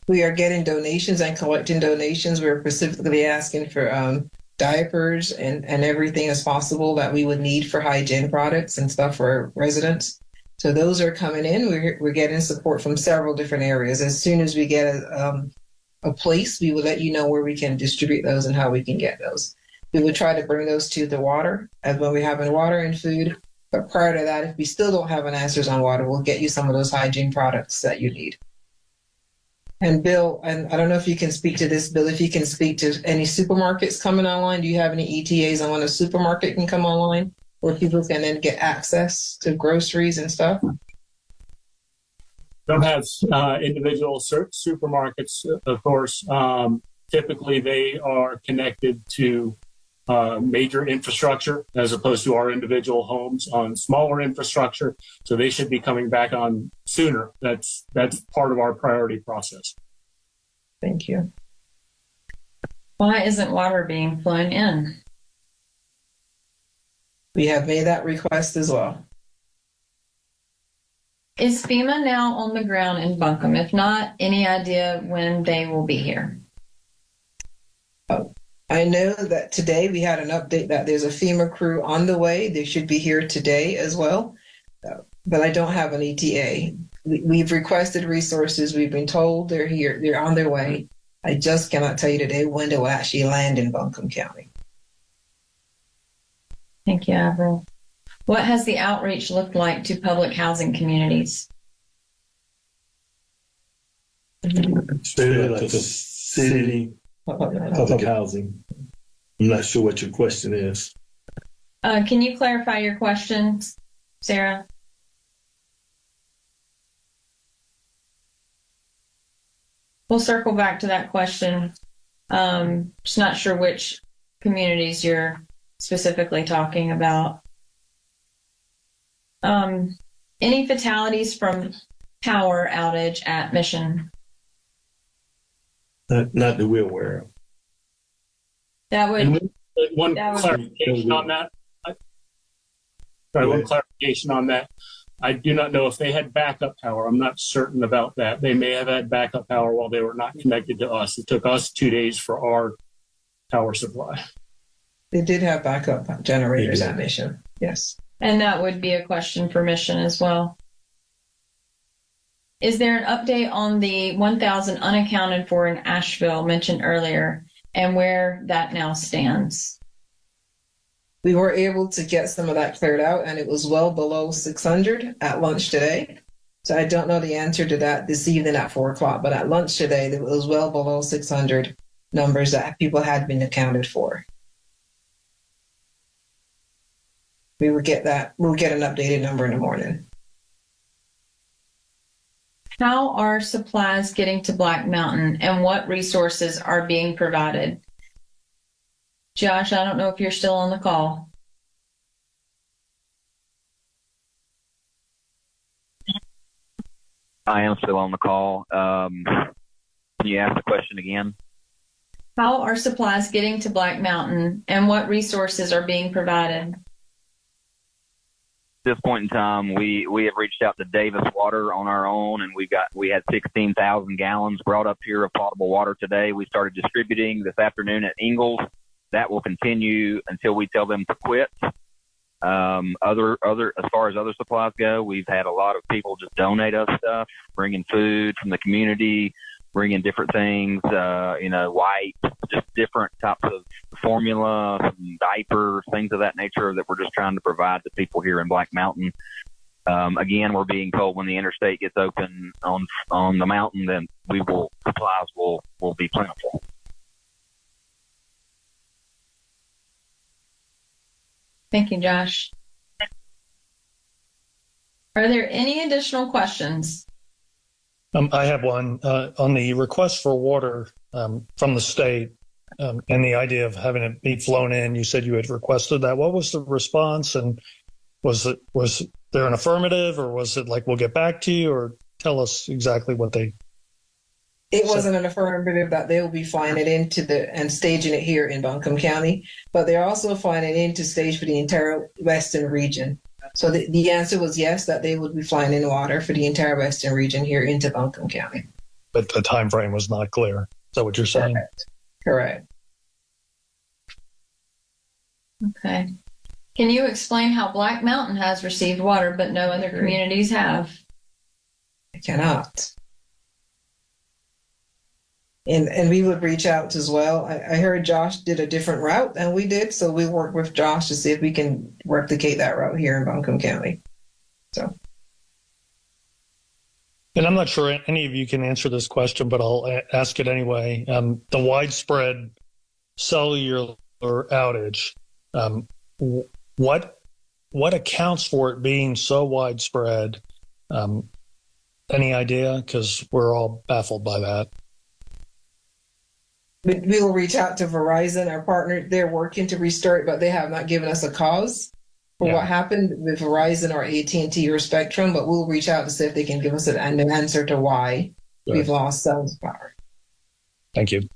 We are getting donations and collecting donations. We're specifically asking for diapers and everything as possible that we would need for hygiene products and stuff for residents. So those are coming in. We're getting support from several different areas. As soon as we get a place, we will let you know where we can distribute those and how we can get those. We would try to bring those to the water as when we have water and food. But prior to that, if we still don't have an answers on water, we'll get you some of those hygiene products that you need. And Bill, and I don't know if you can speak to this, Bill, if you can speak to any supermarkets coming online. Do you have any ETAs on when a supermarket can come online where people can then get access to groceries and stuff? Don't have individual supermarkets, of course. Typically, they are connected to major infrastructure as opposed to our individual homes on smaller infrastructure. So they should be coming back on sooner. That's part of our priority process. Thank you. Why isn't water being flown in? We have made that request as well. Is FEMA now on the ground in Buncombe? If not, any idea when they will be here? I know that today we had an update that there's a FEMA crew on the way. They should be here today as well, but I don't have an ETA. We've requested resources. We've been told they're here. They're on their way. I just cannot tell you today when they'll actually land in Buncombe County. Thank you, Avril. What has the outreach looked like to public housing communities? Straight up to city public housing. I'm not sure what your question is. Can you clarify your question, Sarah? We'll circle back to that question. Just not sure which communities you're specifically talking about. Any fatalities from power outage at Mission? Not that we're aware of. That would. And one That would- clarification on that. Sorry, one clarification on that. I do not know if they had backup power. I'm not certain about that. They may have had backup power while they were not connected to us. It took us 2 days for our power supply. They did have backup generators at Mission. Yes. And that would be a question for Mission as well. Is there an update on the 1,000 unaccounted for in Asheville mentioned earlier and where that now stands? We were able to get some of that cleared out, and it was well below 600 at lunch today. So I don't know the answer to that this evening at 4 o'clock, but at lunch today, it was well below 600 numbers that people had been accounted for. We will get that. We'll get an updated number in the morning. How are supplies getting to Black Mountain and what resources are being provided? Josh, I don't know if you're still on the call. I am still on the call. Can you ask the question again? How are supplies getting to Black Mountain and what resources are being provided? At this point in time, we have reached out to Davis Water on our own, and we had 16,000 gallons brought up here of potable water today. We started distributing this afternoon at Ingalls. That will continue until we tell them to quit. As far as other supplies go, we've had a lot of people just donate us stuff, bringing food from the community, bringing different things, wipes, just different types of formula, some diapers, things of that nature that we're just trying to provide to people here in Black Mountain. Again, we're being told when the interstate gets open on the mountain, then supplies will be plentiful. Thank you, Josh. Are there any additional questions? I have one on the request for water from the state and the idea of having it be flown in. You said you had requested that. What was the response? And was there an affirmative, or was it like, we'll get back to you, or tell us exactly what they It wasn't an affirmative that they will be flying it into and staging it here in Buncombe County, but they're also flying it in to stage for the entire western region. So the answer was yes, that they would be flying in water for the entire western region here into Buncombe County. But the time frame was not clear. Is that what you're saying? Correct. Okay. Can you explain how Black Mountain has received water but no other communities have? I cannot. And we would reach out as well. I heard Josh did a different route than we did, so we worked with Josh to see if we can replicate that route here in Buncombe County. So, and I'm not sure any of you can answer this question, but I'll ask it anyway. The widespread cellular outage, what accounts for it being so widespread? Any idea? Because we're all baffled by that. We will reach out to Verizon, our partner. They're working to restore it, but they have not given us a cause for what happened with Verizon or AT&T or Spectrum. But we'll reach out to see if they can give us an answer to why we've lost cell power. Thank you.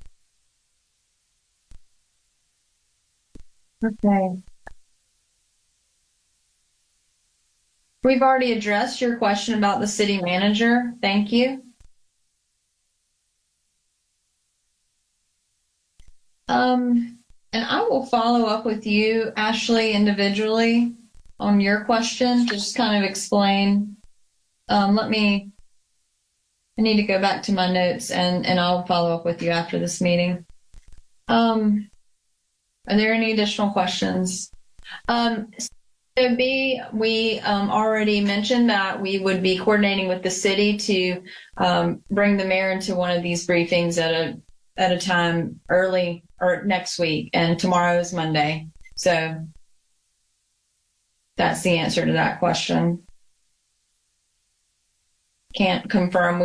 Okay. We've already addressed your question about the city manager. Thank you. And I will follow up with you, Ashley, individually on your question. Just kind of explain. I need to go back to my notes and I'll follow up with you after this meeting. Are there any additional questions? So B, we already mentioned that we would be coordinating with the city to bring the mayor into one of these briefings at a time early or next week, and tomorrow is Monday. So that's the answer to that question. Can't confirm.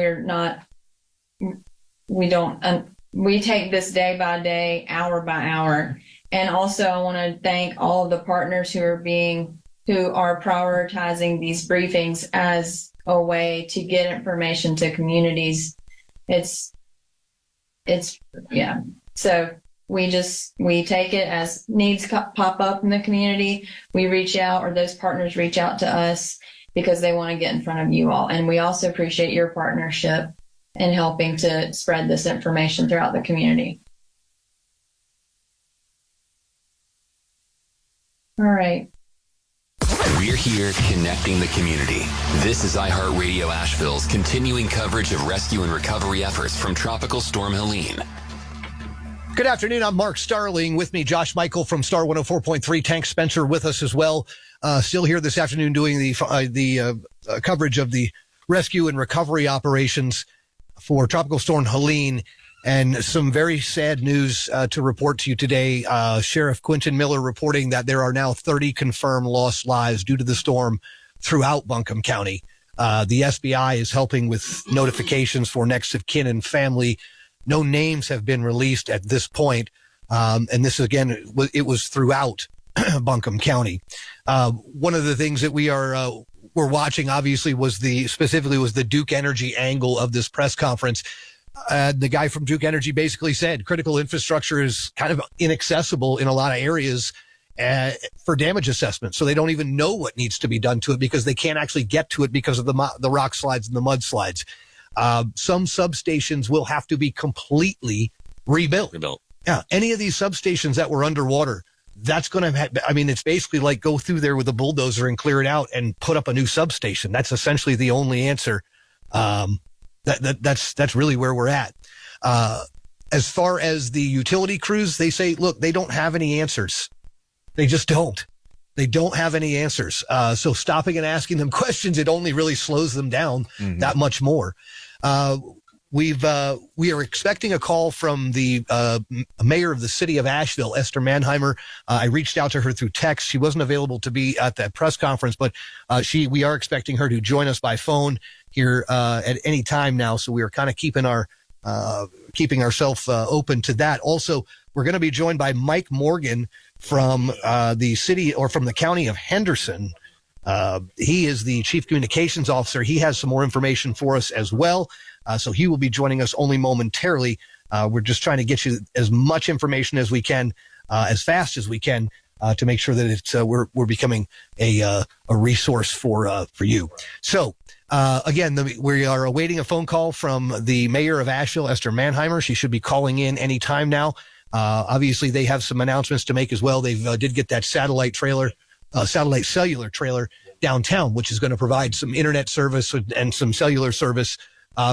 We take this day by day, hour by hour. And also I want to thank all of the partners who are prioritizing these briefings as a way to get information to communities. It's it's, yeah. So we take it as needs pop up in the community. We reach out, or those partners reach out to us because they want to get in front of you all. And we also appreciate your partnership in helping to spread this information throughout the community. All right. We're here connecting the community. This is iHeartRadio Asheville's continuing coverage of rescue and recovery efforts from Tropical Storm Helene. Good afternoon. I'm Mark Starling. With me, Josh Michael from Star 104.3. Tank Spencer with us as well. Still here this afternoon doing the coverage of the rescue and recovery operations for Tropical Storm Helene. And some very sad news to report to you today. Sheriff Quentin Miller reporting that there are now 30 confirmed lost lives due to the storm throughout Buncombe County. The SBI is helping with notifications for next of kin and family. No names have been released at this point. And this, again, it was throughout Buncombe County. One of the things that we're watching, obviously, was the Duke Energy angle of this press conference. The guy from Duke Energy basically said critical infrastructure is kind of inaccessible in a lot of areas for damage assessment. So they don't even know what needs to be done to it because they can't actually get to it because of the rock slides and the mudslides. Some substations will have to be completely rebuilt. Yeah. Any of these substations that were underwater, that's going to it's basically like go through there with a bulldozer and clear it out and put up a new substation. That's essentially the only answer. That's really where we're at. As far as the utility crews, they say, look, they don't have any answers. They just don't. They don't have any answers. So stopping and asking them questions, it only really slows them down that much more. We are expecting a call from the mayor of the city of Asheville, Esther Mannheimer. I reached out to her through text. She wasn't available to be at that press conference, but we are expecting her to join us by phone here at any time now. So we are kind of keeping ourselves open to that. Also, we're going to be joined by Mike Morgan from the city or from the county of Henderson. He is the chief communications officer. He has some more information for us as well. So he will be joining us only momentarily. We're just trying to get you as much information as we can, as fast as we can, to make sure that we're becoming a resource for you. So again, we are awaiting a phone call from the mayor of Asheville, Esther Mannheimer. She should be calling in any time now. Obviously, they have some announcements to make as well. They did get that satellite cellular trailer downtown, which is going to provide some internet service and some cellular service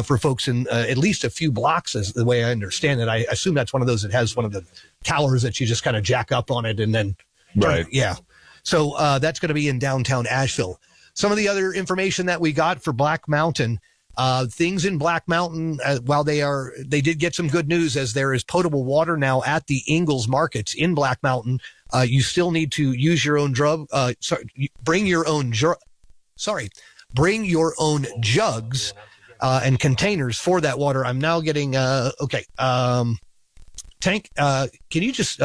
for folks in at least a few blocks, is the way I understand it. I assume that's one of those that has one of the towers that you just kind of jack up on it and then right. Yeah. So that's going to be in downtown Asheville. Some of the other information that we got for Black Mountain, things in Black Mountain, while they did get some good news as there is potable water now at the Ingalls markets in Black Mountain. You still need to use your own bring your own jugs and containers for that water. I'm now getting Tank, can you just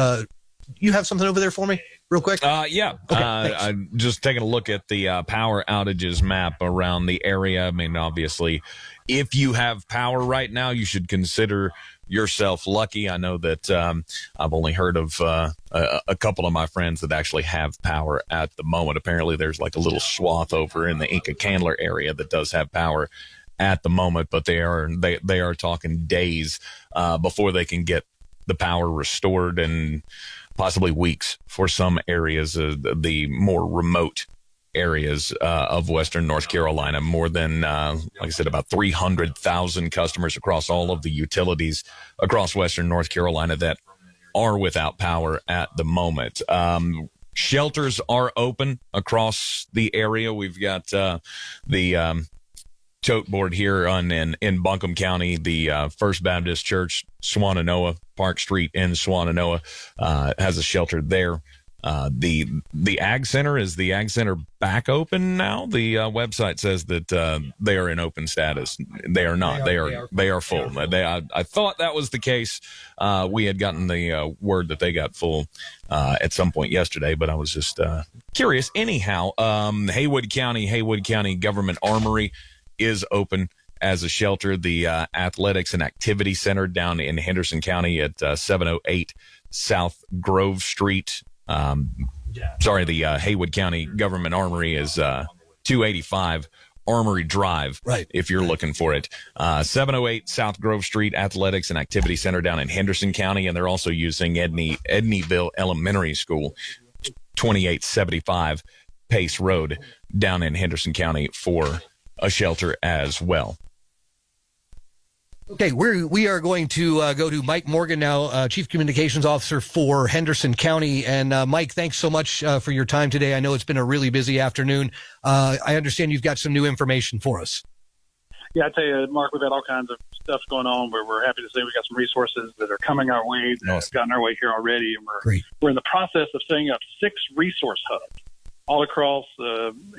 you have something over there for me real quick? Yeah. Okay, I'm just taking a look at the power outages map around the area. I mean, obviously, if you have power right now, you should consider yourself lucky. I know that I've only heard of a couple of my friends that actually have power at the moment. Apparently, there's like a little swath over in the Inca Candler area that does have power at the moment, but they are talking days before they can get the power restored, and possibly weeks for some areas, the more remote areas of Western North Carolina. More than, like I said, about 300,000 customers across all of the utilities across Western North Carolina that are without power at the moment. Shelters are open across the area. We've got the tote board here in Buncombe County, the First Baptist Church, Swannanoa, Park Street in Swannanoa, has a shelter there. The Ag Center, is the Ag Center back open now? The website says that they are in open status. They are not. They are full. I thought that was the case. We had gotten the word that they got full at some point yesterday, but I was just curious. Anyhow, Haywood County Government Armory is open as a shelter, the Athletics and Activity Center down in Henderson County at 708 South Grove Street. The Haywood County Government Armory is 285 Armory Drive, right? If you're looking for it. 708 South Grove Street Athletics and Activity Center down in Henderson County, and they're also using Edneyville Elementary School, 2875 Pace Road down in Henderson County for a shelter as well. Okay, we are going to go to Mike Morgan now, Chief Communications Officer for Henderson County. And Mike, thanks so much for your time today. I know it's been a really busy afternoon. I understand you've got some new information for us. Yeah, I tell you, Mark, we've had all kinds of stuff going on. We're happy to say we got some resources that are coming our way, that have gotten our way here already. And we're in the process of setting up 6 resource hubs all across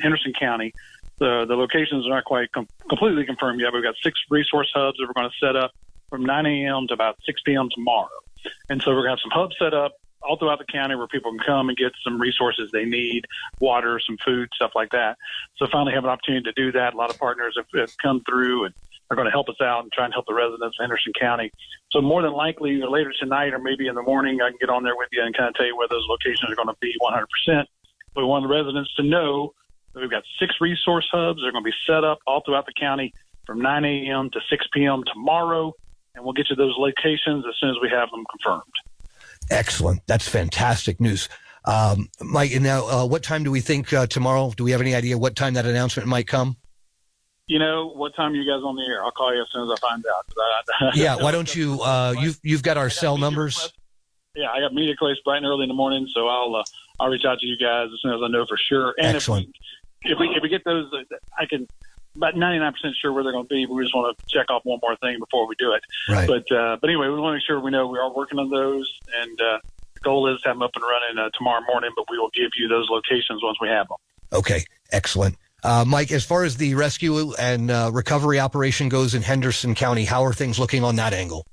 Henderson County. The locations are not quite completely confirmed yet, but we've got 6 resource hubs that we're going to set up from 9 a.m. to about 6 p.m. tomorrow. And so we're going to have some hubs set up all throughout the county where people can come and get some resources they need, water, some food, stuff like that. So finally have an opportunity to do that. A lot of partners have come through and are going to help us out and try and help the residents of Henderson County. So more than likely, later tonight or maybe in the morning, I can get on there with you and kind of tell you where those locations are going to be 100%. We want the residents to know that we've got 6 resource hubs. They're going to be set up all throughout the county from 9 a.m. to 6 p.m. tomorrow, and we'll get you those locations as soon as we have them confirmed. Excellent. That's fantastic news. Mike, and now what time do we think tomorrow? Do we have any idea what time that announcement might come? You know, what time are you guys on the air? I'll call you as soon as I find out. Yeah, why don't you, you've got our cell numbers. Yeah, I got media place bright and early in the morning, so I'll reach out to you guys as soon as I know for sure. And excellent. If we get those, I can about 99% sure where they're going to be. But we just want to check off one more thing before we do it. Right. But anyway, we want to make sure we know we are working on those, and the goal is to have them up and running tomorrow morning. But we will give you those locations once we have them. Okay, excellent. Mike, as far as the rescue and recovery operation goes in Henderson County, how are things looking on that angle?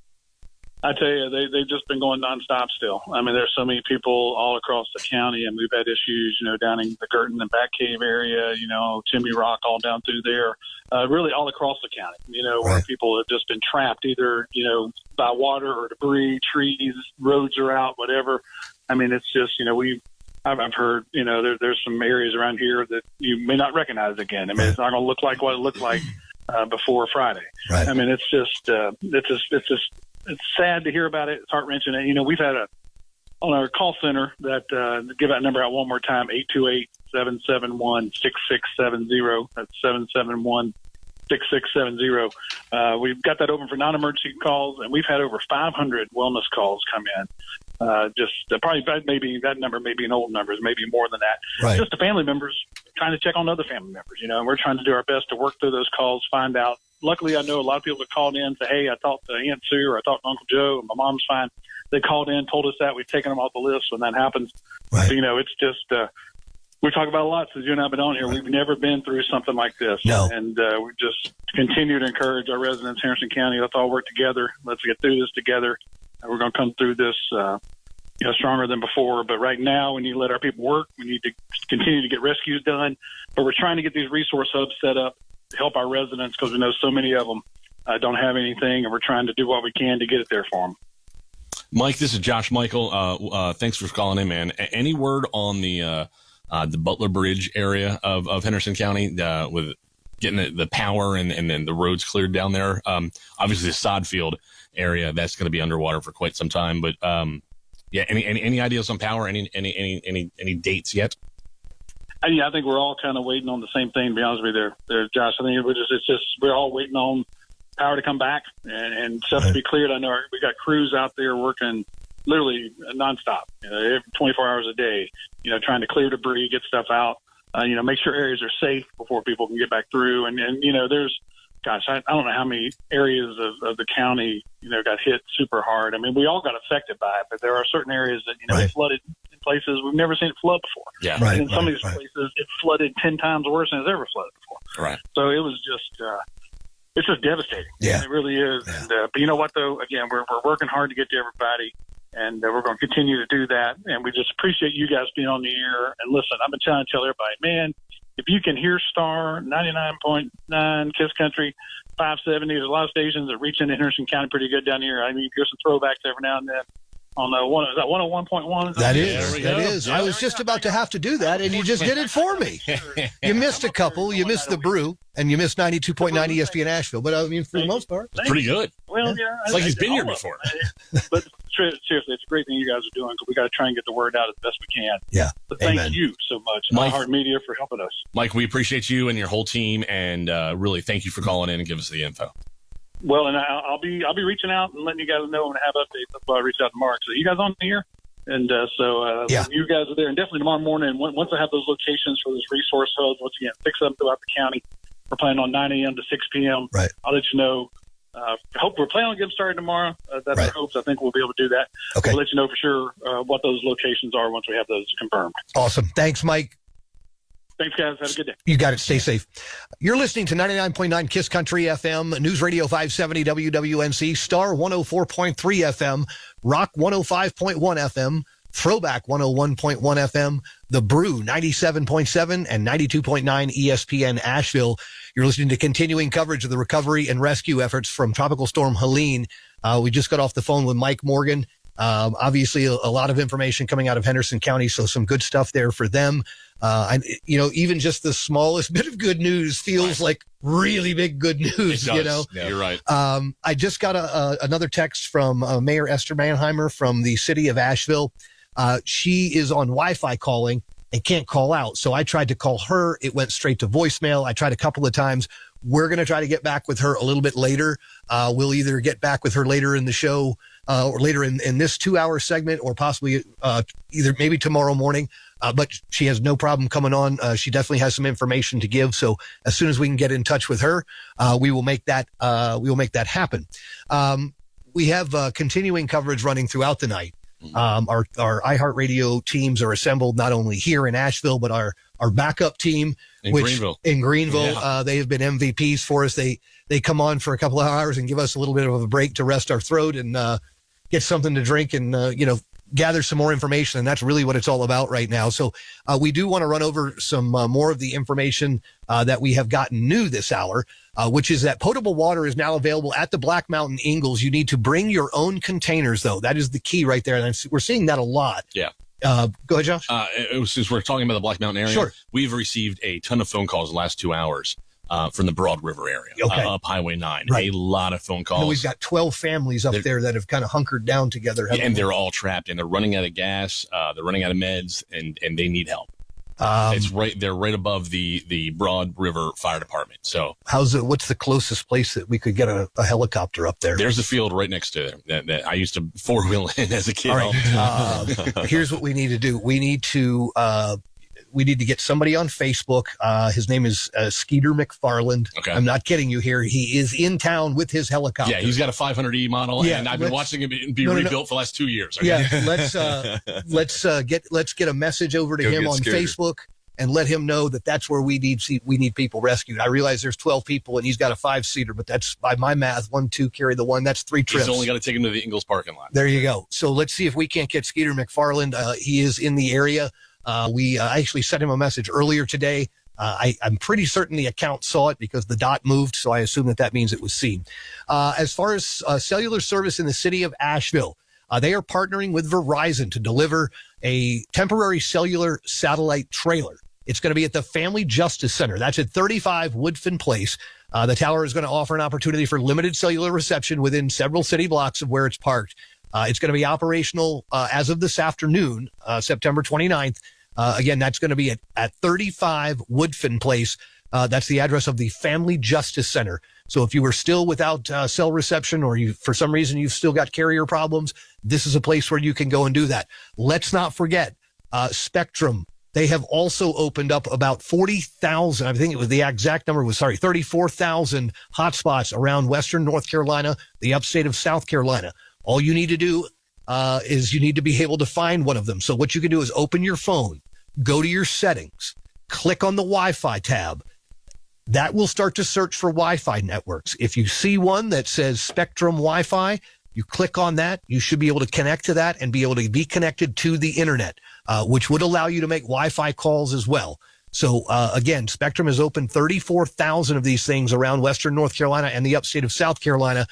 I tell you, they've just been going nonstop still. I mean, there's so many people all across the county, and we've had issues, down in the Girton and Back Cave area, Chimney Rock, all down through there, really all across the county, where people have just been trapped either, by water or debris, trees, roads are out, whatever. I mean, it's just, I've heard, there's some areas around here that you may not recognize again. I mean, it's not going to look like what it looked like before Friday. Right. I mean, it's sad to hear about it. It's heart-wrenching. And, we've had on our call center that, give that number out one more time, 828-771-6670. That's 771-6670. We've got that open for non-emergency calls, and we've had over 500 wellness calls come in. Probably maybe that number may be an old number, maybe more than that. Right. Just the family members trying to check on other family members, and we're trying to do our best to work through those calls, find out. Luckily, I know a lot of people have called in and say, hey, I talked to Aunt Sue or I talked to Uncle Joe and my mom's fine. They called in, told us that. We've taken them off the list when that happens. Right. So, it's just, we talk about a lot since you and I have been on here. Right. We've never been through something like this. No. And we just continue to encourage our residents in Henderson County. Let's all work together. Let's get through this together. And we're going to come through this, stronger than before. But right now, we need to let our people work. We need to continue to get rescues done. But we're trying to get these resource hubs set up to help our residents because we know so many of them don't have anything, and we're trying to do what we can to get it there for them. Mike, this is Josh Michael. Thanks for calling in, man. Any word on the Butler Bridge area of Henderson County with getting the power and then the roads cleared down there? Obviously, the sod field area that's going to be underwater for quite some time. But any ideas on power? Any dates yet? Yeah, I think we're all kind of waiting on the same thing, to be honest with you there, Josh. I think we're all waiting on power to come back and stuff to be cleared. I know we got crews out there working literally nonstop, 24 hours a day, trying to clear debris, get stuff out, make sure areas are safe before people can get back through. And there's, gosh, I don't know how many areas of the county, got hit super hard. I mean, we all got affected by it, but there are certain areas that, it flooded in places we've never seen it flood before. Yeah. Right. And in some of these places, it flooded 10 times worse than it's ever flooded before. Right. So it was just, it's just devastating. Yeah. It really is. Yeah. And, but you know what, though? Again, we're working hard to get to everybody, and we're going to continue to do that. And we just appreciate you guys being on the air. And listen, I've been trying to tell everybody, man, if you can hear Star 99.9 Kiss Country, 570. There's a lot of stations that reach into Henderson County pretty good down here. I mean, there's some throwbacks every now and then. On the one, is that 101.1? That is. I was just about to have to do that, and you just did it for me. You missed a couple. You missed the Brew, and you missed 92.9 ESPN Asheville. But I mean, for the most part, it's pretty good. Well, it's like he's been here before. But seriously, it's a great thing you guys are doing because we got to try and get the word out as best we can. Yeah. But thank Amen. you so much, Mike, iHeartMedia, for helping us. Mike, we appreciate you and your whole team, and really thank you for calling in and giving us the info. Well, and I'll be reaching out and letting you guys know when I have updates. That's why I reached out to Mark. So you guys on here, and you guys are there. And definitely tomorrow morning, once I have those locations for those resource hubs, once again, 6 of them throughout the county. We're planning on 9 a.m. to 6 p.m. Right. I'll let you know. Hope we're planning on getting started tomorrow. That's our hopes. I think we'll be able to do that. Okay. We'll let you know for sure what those locations are once we have those confirmed. Awesome. Thanks, Mike. Thanks, guys. Have a good day. You got it. Stay safe. You're listening to 99.9 KISS Country FM, News Radio 570 WWNC, Star 104.3 FM, Rock 105.1 FM, Throwback 101.1 FM, The Brew 97.7 and 92.9 ESPN Asheville. You're listening to continuing coverage of the recovery and rescue efforts from Tropical Storm Helene. We just got off the phone with Mike Morgan. Obviously, a lot of information coming out of Henderson County, so some good stuff there for them. And even just the smallest bit of good news feels like really big good news. It does. Yeah, you're right. I just got another text from Mayor Esther Mannheimer from the city of Asheville. She is on Wi-Fi calling and can't call out. So I tried to call her. It went straight to voicemail. I tried a couple of times. We're going to try to get back with her a little bit later. We'll either get back with her later in the show or later in this 2-hour segment or possibly either maybe tomorrow morning. But she has no problem coming on. She definitely has some information to give. So as soon as we can get in touch with her, we will make that happen. We have continuing coverage running throughout the night. Our iHeartRadio teams are assembled not only here in Asheville, but our backup team in Greenville. Yeah. They have been MVPs for us. They come on for a couple of hours and give us a little bit of a break to rest our throat and get something to drink and gather some more information. And that's really what it's all about right now. So we do want to run over some more of the information that we have gotten new this hour, which is that potable water is now available at the Black Mountain Ingalls. You need to bring your own containers, though. That is the key right there. And we're seeing that a lot. Yeah. Go ahead, Josh. Since we're talking about the Black Mountain area, sure. We've received a ton of phone calls in the last 2 hours from the Broad River area, up Highway 9. Right. A lot of phone calls. We've got 12 families up there that have kind of hunkered down together. And they're all trapped, and they're running out of gas, they're running out of meds, and they need help. They're right above the Broad River Fire Department. So what's the closest place that we could get a helicopter up there? There's a field right next to there that I used to four-wheel in as a kid. All right. Here's what we need to do. We need to get somebody on Facebook. His name is Skeeter McFarland. Okay. I'm not kidding you here. He is in town with his helicopter. Yeah, he's got a 500E model, and I've been watching him be rebuilt for the last 2 years. Okay? Yeah, let's get a message over to him on Facebook and let him know that's where we need people rescued. I realize there's 12 people and he's got a 5-seater, but that's by my math, 1, 2 carry the 1. That's 3 trips. He's only got to take him to the Ingalls parking lot. There you go. So let's see if we can't get Skeeter McFarland. He is in the area. I actually sent him a message earlier today. I'm pretty certain the account saw it because the dot moved, so I assume that means it was seen. As far as cellular service in the city of Asheville, they are partnering with Verizon to deliver a temporary cellular satellite trailer. It's going to be at the Family Justice Center. That's at 35 Woodfin Place. The tower is going to offer an opportunity for limited cellular reception within several city blocks of where it's parked. It's going to be operational as of this afternoon, September 29th. Again, that's going to be at 35 Woodfin Place. That's the address of the Family Justice Center. So if you were still without cell reception or for some reason you've still got carrier problems, this is a place where you can go and do that. Let's not forget Spectrum. They have also opened up about 40,000. I think it was the exact number was 34,000 hotspots around Western North Carolina, the upstate of South Carolina. All you need to do is you need to be able to find one of them. So what you can do is open your phone, go to your settings, click on the Wi-Fi tab. That will start to search for Wi-Fi networks. If you see one that says Spectrum Wi-Fi, you click on that. You should be able to connect to that and be able to be connected to the internet, which would allow you to make Wi-Fi calls as well. So, again, Spectrum has opened 34,000 of these things around Western North Carolina and the upstate of South Carolina.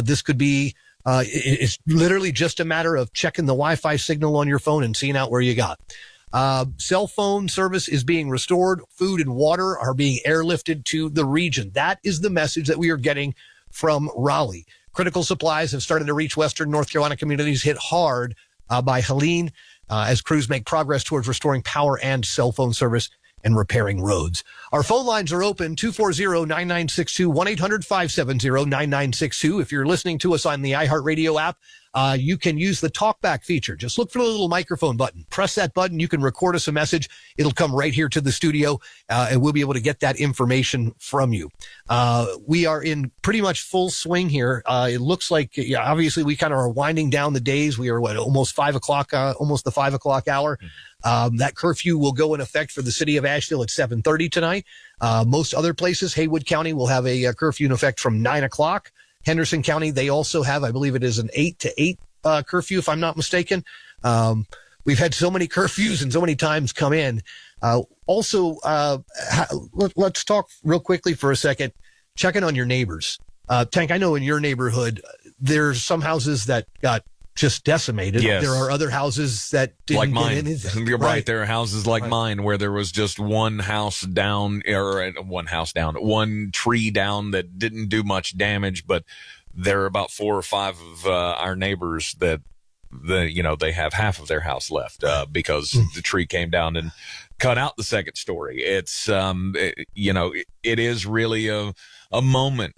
This could be, it's literally just a matter of checking the Wi-Fi signal on your phone and seeing out where you got. Cell phone service is being restored. Food and water are being airlifted to the region. That is the message that we are getting from Raleigh. Critical supplies have started to reach Western North Carolina communities hit hard by Helene as crews make progress towards restoring power and cell phone service and repairing roads. Our phone lines are open, 240-9962, 1-800-570-9962. If you're listening to us on the iHeartRadio app, you can use the talkback feature. Just look for the little microphone button. Press that button. You can record us a message. It'll come right here to the studio, and we'll be able to get that information from you. We are in pretty much full swing here. It looks like, obviously, we kind of are winding down the days. We are, almost 5 o'clock, almost the 5 o'clock hour. That curfew will go in effect for the city of Asheville at 7:30 tonight. Most other places, Haywood County will have a curfew in effect from 9 o'clock. Henderson County, they also have, I believe it is an 8 to 8 curfew, if I'm not mistaken. We've had so many curfews and so many times come in. Let's talk real quickly for a second. Checking on your neighbors. Tank, I know in your neighborhood, there's some houses that got just decimated. Yes. There are other houses that didn't like mine. get anything. You're right. There are houses like Right. mine where there was just one house down, one tree down that didn't do much damage, but there are about 4 or 5 of our neighbors that they have half of their house left because the tree came down and cut out the second story. It's it is really a moment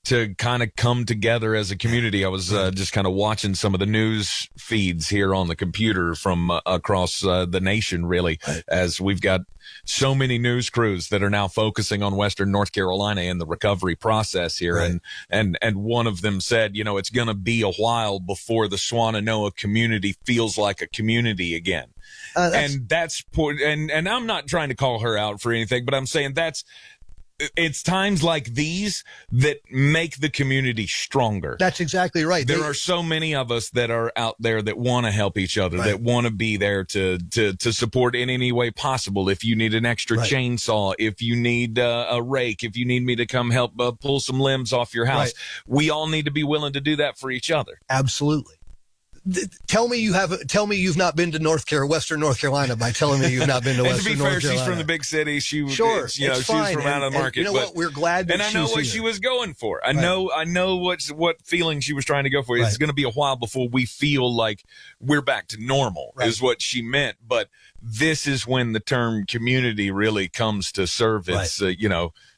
to kind of come together as a community. I was just kind of watching some of the news feeds here on the computer from across the nation, really, as we've got so many news crews that are now focusing on Western North Carolina and the recovery process here. Right. And one of them said, it's going to be a while before the Swannanoa community feels like a community again. And I'm not trying to call her out for anything, but I'm saying it's times like these that make the community stronger. That's exactly right. There are so many of us that are out there that want to help each other, that want to be there to support in any way possible. If you need an extra chainsaw, if you need a rake, if you need me to come help pull some limbs off your house, we all need to be willing to do that for each other. Absolutely. Tell me you've not been to Western North Carolina by telling me you've not been to Western North Carolina. To be fair, she's from the big city. She's it's fine. from out of the market. You know what? We're glad that I know what she was going for. I know what feeling she was trying to go for. It's going to be a while before we feel like we're back to normal, is what she meant. But this is when the term community really comes to serve its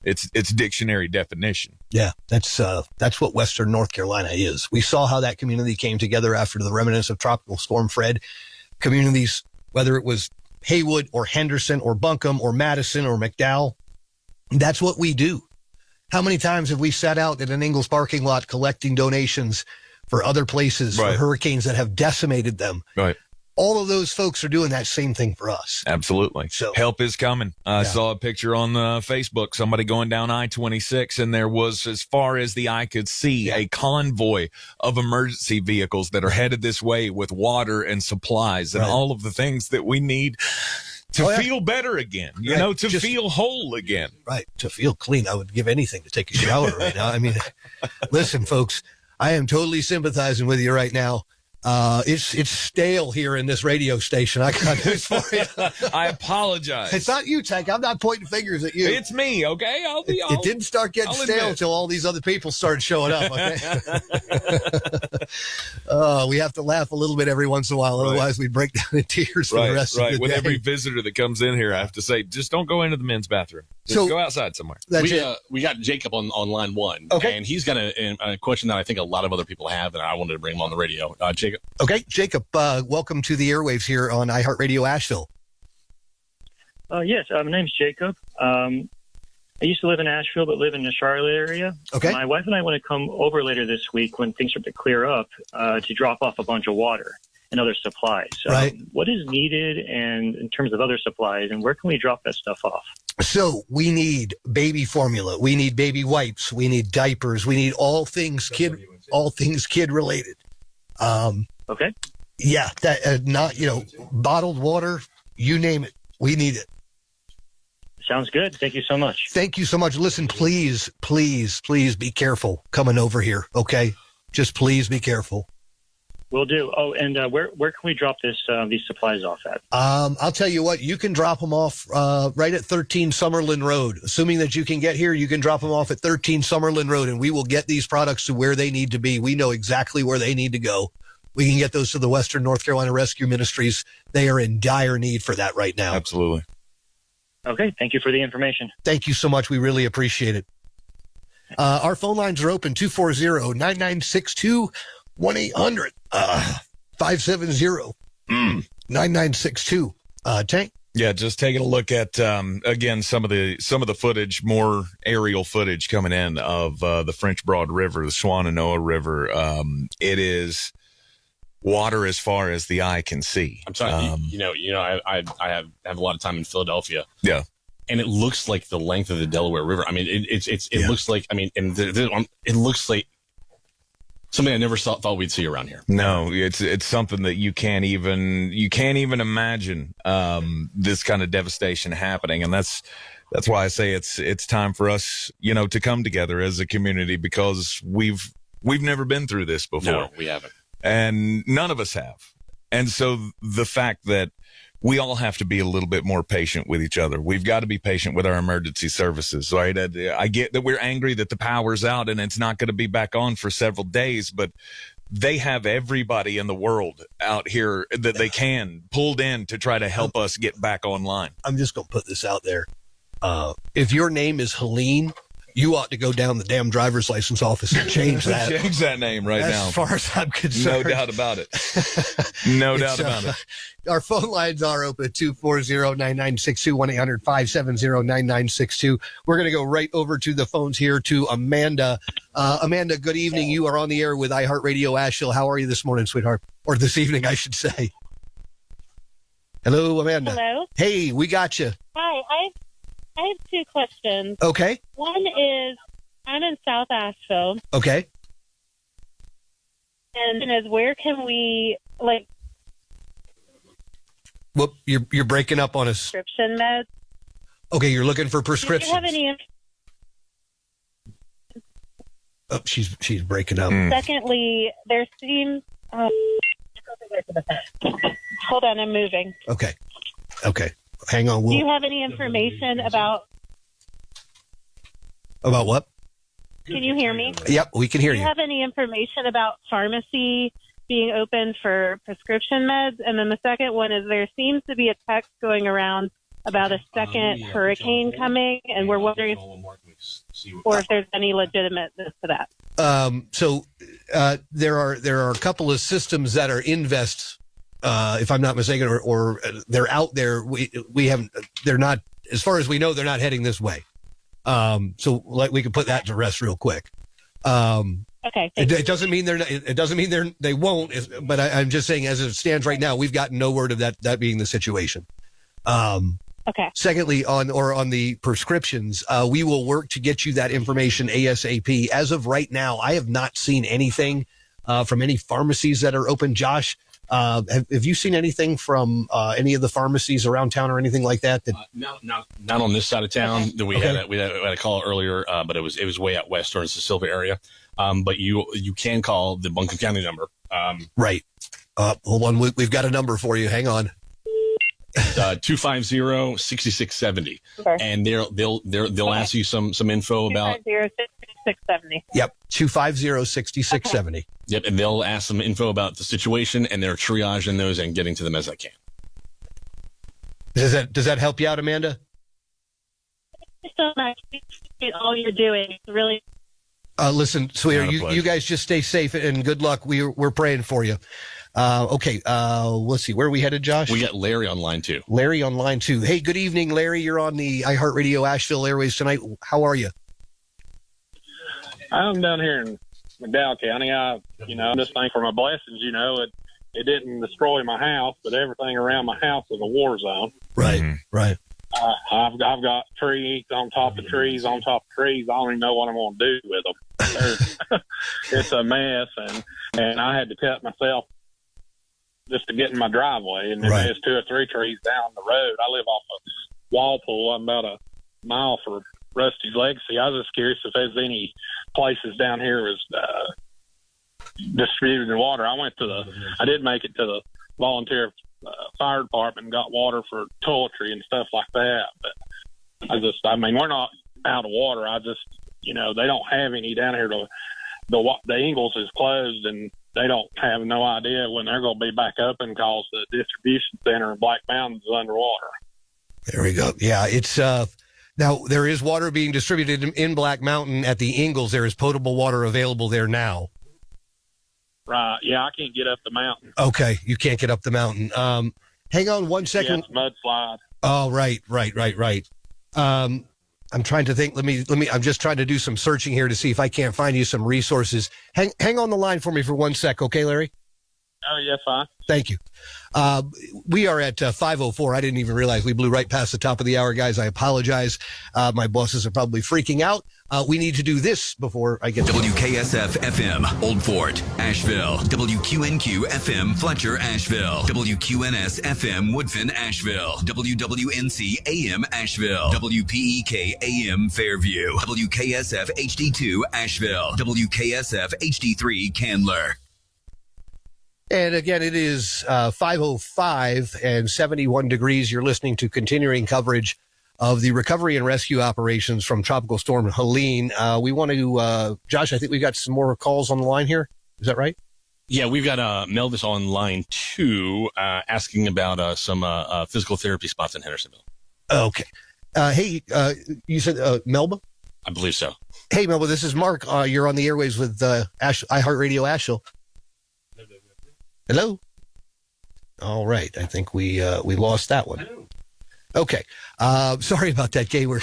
its dictionary definition. Yeah, that's what Western North Carolina is. We saw how that community came together after the remnants of Tropical Storm Fred. Communities, whether it was Haywood or Henderson or Buncombe or Madison or McDowell, that's what we do. How many times have we sat out at an Ingalls parking lot collecting donations for other places, for hurricanes that have decimated them? Right. All of those folks are doing that same thing for us. Absolutely. So help is coming. I saw a picture on Facebook, somebody going down I-26, and there was, as far as the eye could see, a convoy of emergency vehicles that are headed this way with water and supplies and all of the things that we need to feel better again, to feel whole again. Right. To feel clean. I would give anything to take a shower right now. I mean, listen, folks, I am totally sympathizing with you right now. It's stale here in this radio station. I got news for you. I apologize. It's not you, Tank. I'm not pointing fingers at you. It's me, okay? It didn't start getting stale until all these other people started showing up, okay? We have to laugh a little bit every once in a while, otherwise we break down in tears for the rest of the day. With every visitor that comes in here, I have to say, just don't go into the men's bathroom. Just go outside somewhere. We got Jacob on line one, and he's got a question that I think a lot of other people have, and I wanted to bring him on the radio. Jacob. Okay, Jacob, welcome to the airwaves here on iHeartRadio Asheville. Yes, my name's Jacob. I used to live in Asheville, but live in the Charlotte area. Okay. My wife and I want to come over later this week when things start to clear up to drop off a bunch of water and other supplies. What is needed and in terms of other supplies, and where can we drop that stuff off? So we need baby formula. We need baby wipes. We need diapers. We need all things kid related. Okay. Yeah, that not bottled water, you name it, we need it. Sounds good. Thank you so much. Thank you so much. Listen, please be careful coming over here. Okay, just please be careful. Will do. Oh, and where can we drop these supplies off at? I'll tell you what, you can drop them off right at 13 Summerlin Road. Assuming that you can get here, you can drop them off at 13 Summerlin Road, and we will get these products to where they need to be. We know exactly where they need to go. We can get those to the Western North Carolina Rescue Ministries. They are in dire need for that right now. Absolutely. Okay, thank you for the information. Thank you so much. We really appreciate it. Our phone lines are open, 240-9962. 1-800-570-9962. Tank? Yeah, just taking a look at again some of the footage, more aerial footage coming in of the French Broad River, the Shenandoah River. It is water as far as the eye can see. I'm sorry, I have a lot of time in Philadelphia. Yeah. And it looks like the length of the Delaware River. I mean, it looks like, I mean, and it looks like something I never thought we'd see around here. No, it's something that you can't even imagine this kind of devastation happening, and that's why I say it's time for us, to come together as a community, because we've never been through this before. No, we haven't, and none of us have. And so the fact that we all have to be a little bit more patient with each other. We've got to be patient with our emergency services, right? I get that we're angry that the power's out and it's not going to be back on for several days, but they have everybody in the world out here that they can pulled in to try to help us get back online. I'm just going to put this out there. If your name is Helene, you ought to go down the damn driver's license office and change that. Change that name right now. As far as I'm concerned. No doubt about it. No doubt about it. Our phone lines are open at 240-9962, 1-800-570-9962. We're going to go right over to the phones here to Amanda. Amanda, good evening. You are on the air with iHeartRadio Asheville. How are you this morning, sweetheart? Or this evening, I should say. Hello, Amanda. Hello. Hey, we got you. Hi, I have two questions. Okay. One is, I'm in South Asheville. Okay. And is where can we, Well, you're breaking up on us. prescription meds? Okay, you're looking for prescriptions. Do you have any? Oh, she's breaking up. Secondly, there seems. Hold on, I'm moving. Okay. Hang on. Do you have any information about? About what? Can you hear me? Yep, we can hear Do you. you have any information about pharmacy being open for prescription meds? And then the second one is, there seems to be a text going around about a second hurricane coming, and we're wondering if there's any legitimateness to that. So there are a couple of systems that are Invest, if I'm not mistaken, or they're out there. We haven't. They're not, as far as we know, they're not heading this way. So we can put that to rest real quick. Okay. It doesn't mean they won't. But I'm just saying, as it stands right now, we've gotten no word of that being the situation. Okay. Secondly, on the prescriptions, we will work to get you that information ASAP. As of right now, I have not seen anything from any pharmacies that are open. Josh, have you seen anything from any of the pharmacies around town or anything like that? Not on this side of town. That we had a call earlier, but it was way out west towards the Silva area. But you can call the Buncombe County number. Right. Hold on, we've got a number for you. Hang on. 250-6670, and they'll ask you some info about 250-6670. Yep, 250-6670. Yep, and they'll ask some info about the situation, and they're triaging those and getting to them as I can. Does that help you out, Amanda? Thank you so much. Appreciate all you're doing. It's really. Listen, sweetheart, you guys just stay safe and good luck. We're praying for you. Okay. Let's see. Where are we headed, Josh? We got Larry on line two. Larry on line two. Hey, good evening, Larry. You're on the iHeartRadio Asheville Airways tonight. How are you? I'm down here in McDowell County. I'm just thankful for my blessings. It didn't destroy my house, but everything around my house was a war zone. Right. Right. I've got trees on top of trees on top of trees. I don't even know what I'm going to do with them. It's a mess, and I had to cut myself just to get in my driveway. And there's 2 or 3 trees down the road. I live off of Walpole. I'm about a mile for Rusty's Legacy. I was just curious if there's any places down here was distributing water. I did make it to the volunteer fire department and got water for toiletry and stuff like that. But we're not out of water. they don't have any down here. The Ingalls is closed, and they don't have no idea when they're going to be back up, and because the distribution center in Black Mountain is underwater. There we go. Yeah, it's now there is water being distributed in Black Mountain at the Ingalls. There is potable water available there now. Right. Yeah, I can't get up the mountain. Okay, you can't get up the mountain. Hang on one second. Yeah, it's mudslide. Oh, right. I'm trying to think. Let me. I'm just trying to do some searching here to see if I can't find you some resources. Hang on the line for me for 1 sec, okay, Larry? Oh, yeah, fine. Thank you. We are at 5:04. I didn't even realize we blew right past the top of the hour, guys. I apologize. My bosses are probably freaking out. We need to do this before I get to WKSF FM, Old Fort, Asheville. WQNQ FM, Fletcher, Asheville. WQNS FM, Woodfin, Asheville. WWNC AM, Asheville. WPEK AM, Fairview. WKSF HD2, Asheville. WKSF HD3, Candler. And again, it is 5:05 and 71 degrees. You're listening to continuing coverage of the recovery and rescue operations from Tropical Storm Helene. We want to, Josh, I think we got some more calls on the line here. Is that right? Yeah, we've got Melvis on line 2 asking about some physical therapy spots in Hendersonville. Okay. Hey, you said Melba? I believe so. Hey, Melba, this is Mark. You're on the airwaves with iHeartRadio Asheville. Hello. All right. I think we lost that one. Okay. Sorry about that, Kay. We're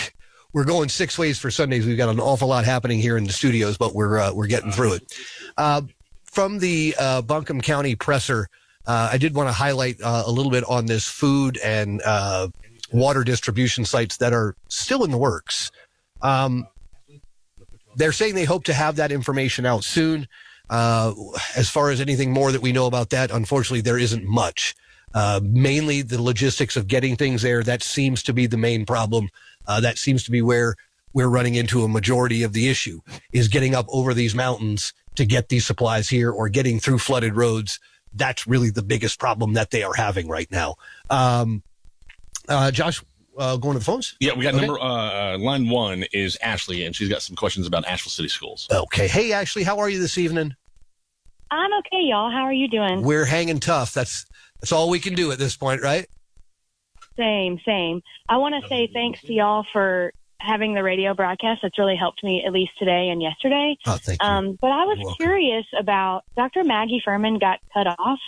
going 6 ways for Sundays. We've got an awful lot happening here in the studios, but we're getting through it. From the Buncombe County Presser, I did want to highlight a little bit on this food and water distribution sites that are still in the works. They're saying they hope to have that information out soon. As far as anything more that we know about that, unfortunately, there isn't much. Mainly the logistics of getting things there. That seems to be the main problem. That seems to be where we're running into a majority of the issue, is getting up over these mountains to get these supplies here or getting through flooded roads. That's really the biggest problem that they are having right now. Josh, going to the phones? Yeah, we got line 1 is Ashley, and she's got some questions about Asheville City Schools. Okay. Hey, Ashley, how are you this evening? I'm okay, y'all. How are you doing? We're hanging tough. That's all we can do at this point, right? Same. I want to say thanks to y'all for having the radio broadcast. That's really helped me, at least today and yesterday. Oh, thank you. But I was curious about Dr. Maggie Furman got cut off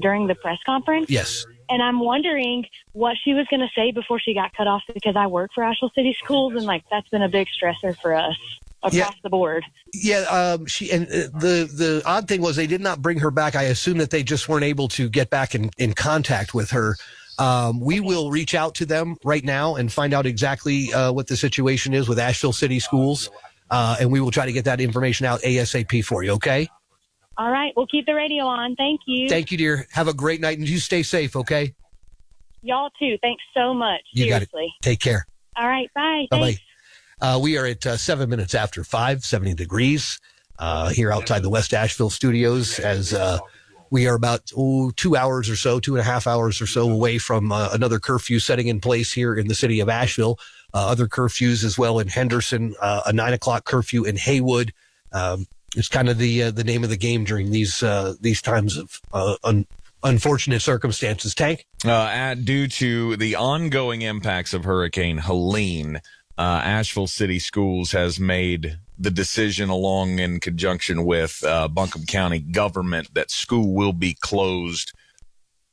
during the press conference. Yes. And I'm wondering what she was going to say before she got cut off, because I work for Asheville City Schools, and that's been a big stressor for us across the board. Yeah, the odd thing was they did not bring her back. I assume that they just weren't able to get back in contact with her. We will reach out to them right now and find out exactly what the situation is with Asheville City Schools, and we will try to get that information out ASAP for you, okay? All right. We'll keep the radio on. Thank you. Thank you, dear. Have a great night, and you stay safe, okay? Y'all, too. Thanks so much. You got Seriously. it. Take care. All right. Bye. Bye-bye. We are at 7 minutes after 5, 70 degrees here outside the West Asheville studios, as we are about 2 hours or so, 2.5 hours or so away from another curfew setting in place here in the city of Asheville. Other curfews as well in Henderson, a 9 o'clock curfew in Haywood. It's kind of the name of the game during these times of unfortunate circumstances. Tank? Due to the ongoing impacts of Hurricane Helene, Asheville City Schools has made the decision, along in conjunction with Buncombe County government, that school will be closed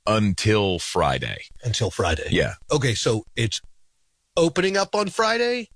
until Friday. Until Friday? Yeah. Okay, so it's opening up on Friday?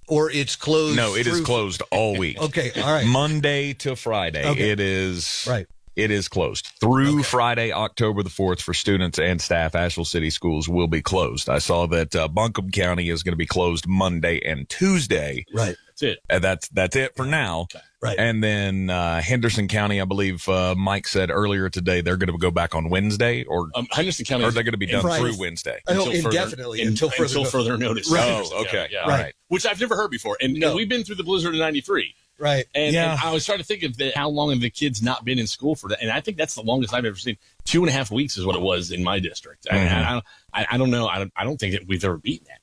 Or it's closed? No, it is closed all week. Okay, all right. Monday to Friday. Okay. It is right. It is closed through Friday, October the 4th, for students and staff. Asheville City Schools will be closed. I saw that Buncombe County is going to be closed Monday and Tuesday. Right. That's it. That's it for now. Okay. Right. And then Henderson County, I believe Mike said earlier today, they're going to go back on Wednesday, or Henderson County, or they're going to be done through Wednesday indefinitely until further notice. Right. Oh, okay. Yeah. Right. Which I've never heard before, and we've been through the blizzard of '93. Right. And I was trying to think of how long have the kids not been in school for that, and I think that's the longest I've ever seen. 2.5 weeks is what it was in my district. Mm-hmm. I don't know. I don't think that we've ever beaten that.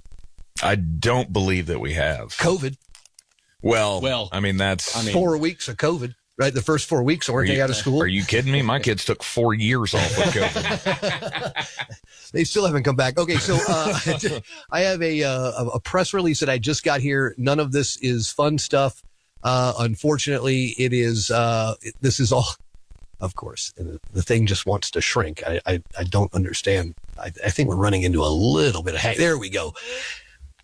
I don't believe that we have. COVID. Well, I mean, that's 4 weeks of COVID, right? The first 4 weeks, weren't they out of school? Are you kidding me? My kids took 4 years off of COVID. They still haven't come back. Okay, so I have a press release that I just got here. None of this is fun stuff. Unfortunately, it is. This is all, of course. The thing just wants to shrink. I don't understand. I think we're running into a little bit of. There we go.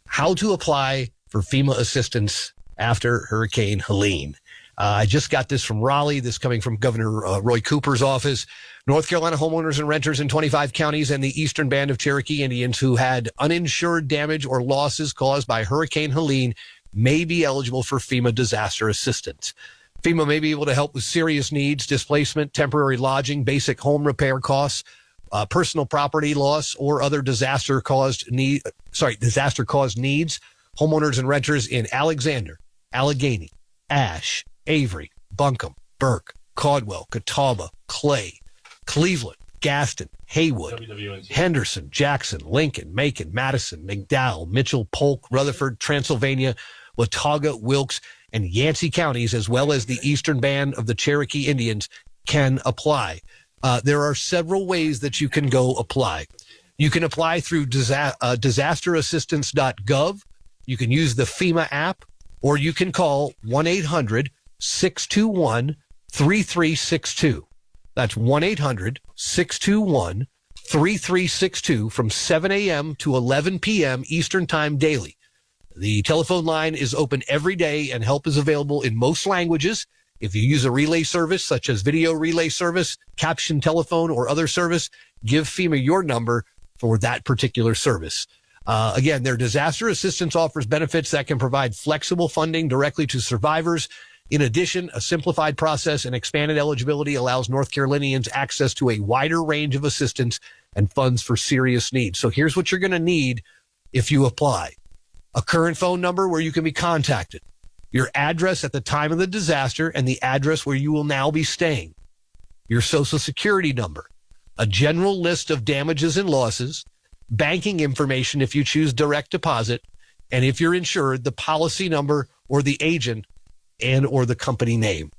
How to apply for FEMA assistance after Hurricane Helene. I just got this from Raleigh. This coming from Governor Roy Cooper's office. North Carolina homeowners and renters in 25 counties and the eastern band of Cherokee Indians who had uninsured damage or losses caused by Hurricane Helene may be eligible for FEMA disaster assistance. FEMA may be able to help with serious needs, displacement, temporary lodging, basic home repair costs, personal property loss, or other disaster-caused needs. Homeowners and renters in Alexander, Allegheny, Ashe, Avery, Buncombe, Burke, Caldwell, Catawba, Clay, Cleveland, Gaston, Haywood, Henderson, Jackson, Lincoln, Macon, Madison, McDowell, Mitchell, Polk, Rutherford, Transylvania, Watauga, Wilkes, and Yancey counties, as well as the eastern band of the Cherokee Indians, can apply. There are several ways that you can go apply. You can apply through disasterassistance.gov. You can use the FEMA app, or you can call 1-800-621-3362. That's 1-800-621-3362 from 7 a.m. to 11 p.m. Eastern Time daily. The telephone line is open every day and help is available in most languages. If you use a relay service such as video relay service, caption telephone, or other service, give FEMA your number for that particular service. Again, their disaster assistance offers benefits that can provide flexible funding directly to survivors. In addition, a simplified process and expanded eligibility allows North Carolinians access to a wider range of assistance and funds for serious needs. So here's what you're going to need if you apply. A current phone number where you can be contacted, your address at the time of the disaster and the address where you will now be staying, your social security number, a general list of damages and losses, banking information if you choose direct deposit, and if you're insured, the policy number or the agent and or the company name.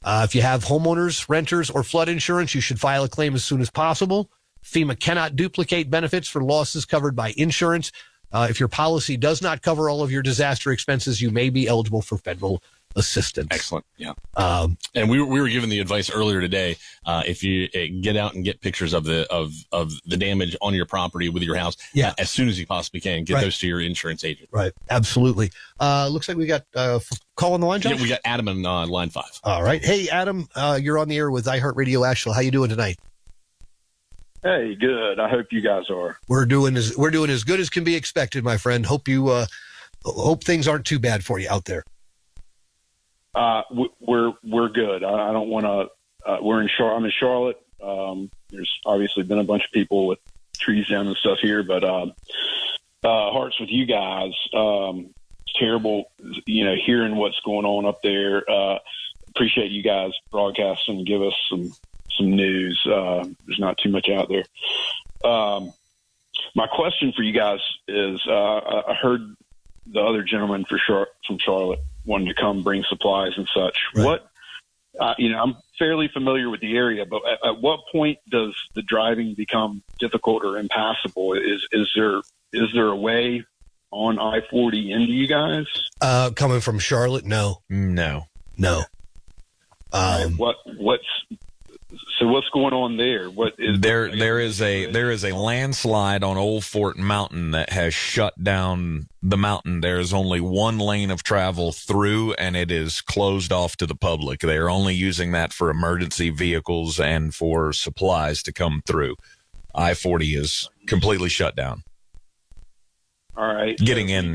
If you have homeowners, renters, or flood insurance, you should file a claim as soon as possible. FEMA cannot duplicate benefits for losses covered by insurance. If your policy does not cover all of your disaster expenses, you may be eligible for federal assistance. Excellent. Yeah. And we were given the advice earlier today. If you get out and get pictures of the damage on your property with your house, as soon as you possibly can, get those to your insurance agent. Right. Absolutely. Looks like we got a call on the line, Josh? Yeah, we got Adam on line 5. All right. Hey, Adam, you're on the air with iHeartRadio Asheville. How you doing tonight? Hey, good. I hope you guys are. We're doing as good as can be expected, my friend. Hope things aren't too bad for you out there. We're good. I don't want to. I'm in Charlotte. There's obviously been a bunch of people with trees down and stuff here, but hearts with you guys. It's terrible, hearing what's going on up there. Appreciate you guys broadcasting and give us some news. There's not too much out there. My question for you guys is: I heard the other gentleman from Charlotte wanted to come bring supplies and such. Right. I'm fairly familiar with the area, but at what point does the driving become difficult or impassable? Is there a way on I-40 into you guys? Coming from Charlotte? No. What's going on there? There is a landslide on Old Fort Mountain that has shut down the mountain. There's only one lane of travel through, and it is closed off to the public. They are only using that for emergency vehicles and for supplies to come through. I-40 is completely shut down. All right. Getting in.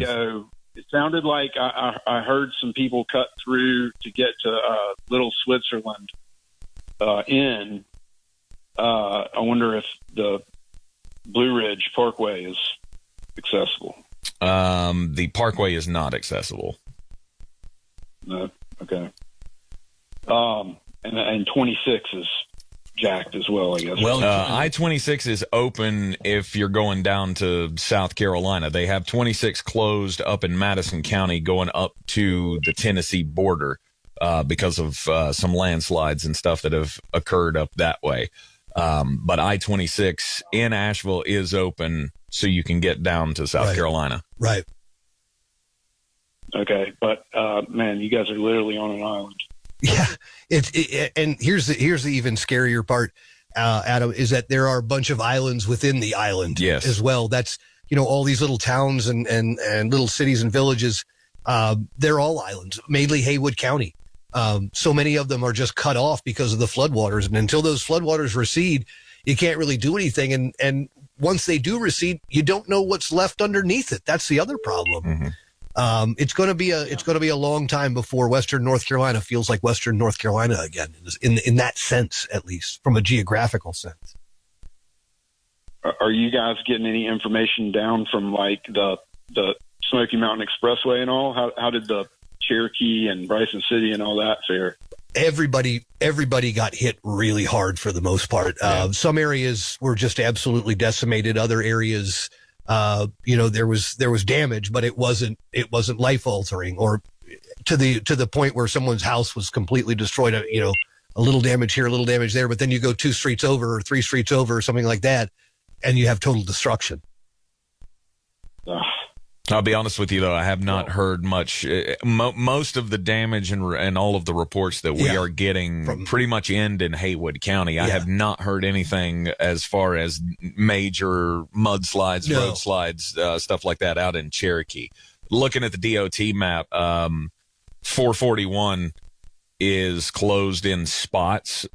it sounded like I heard some people cut through to get to Little Switzerland Inn. I wonder if the Blue Ridge Parkway is accessible. The Parkway is not accessible. No. Okay. And 26 is jacked as well, I guess. Well, I-26 is open if you're going down to South Carolina. They have 26 closed up in Madison County going up to the Tennessee border because of some landslides and stuff that have occurred up that way. But I-26 in Asheville is open so you can get down to South Carolina. Right. Okay, but man, you guys are literally on an island. Yeah, and here's the even scarier part, Adam, is that there are a bunch of islands within the island as well. That's, all these little towns and little cities and villages. They're all islands, mainly Haywood County. So many of them are just cut off because of the floodwaters. And until those floodwaters recede, you can't really do anything. And once they do recede, you don't know what's left underneath it. That's the other problem. Mm-hmm. It's going to be a long time before Western North Carolina feels like Western North Carolina again, in that sense, at least from a geographical sense. Are you guys getting any information down from like the Smoky Mountain Expressway and all? How did the Cherokee and Bryson City and all that fare? Everybody got hit really hard for the most part. Some areas were just absolutely decimated. Other areas, there was damage, but it wasn't life altering or to the point where someone's house was completely destroyed. A little damage here, a little damage there, but then you go 2 streets over or 3 streets over or something like that, and you have total destruction. I'll be honest with you, though. I have not heard much. Most of the damage and all of the reports that we are getting pretty much end in Haywood County. I have not heard anything as far as major mudslides, road slides, stuff like that out in Cherokee. Looking at the DOT map, 441 is closed in spots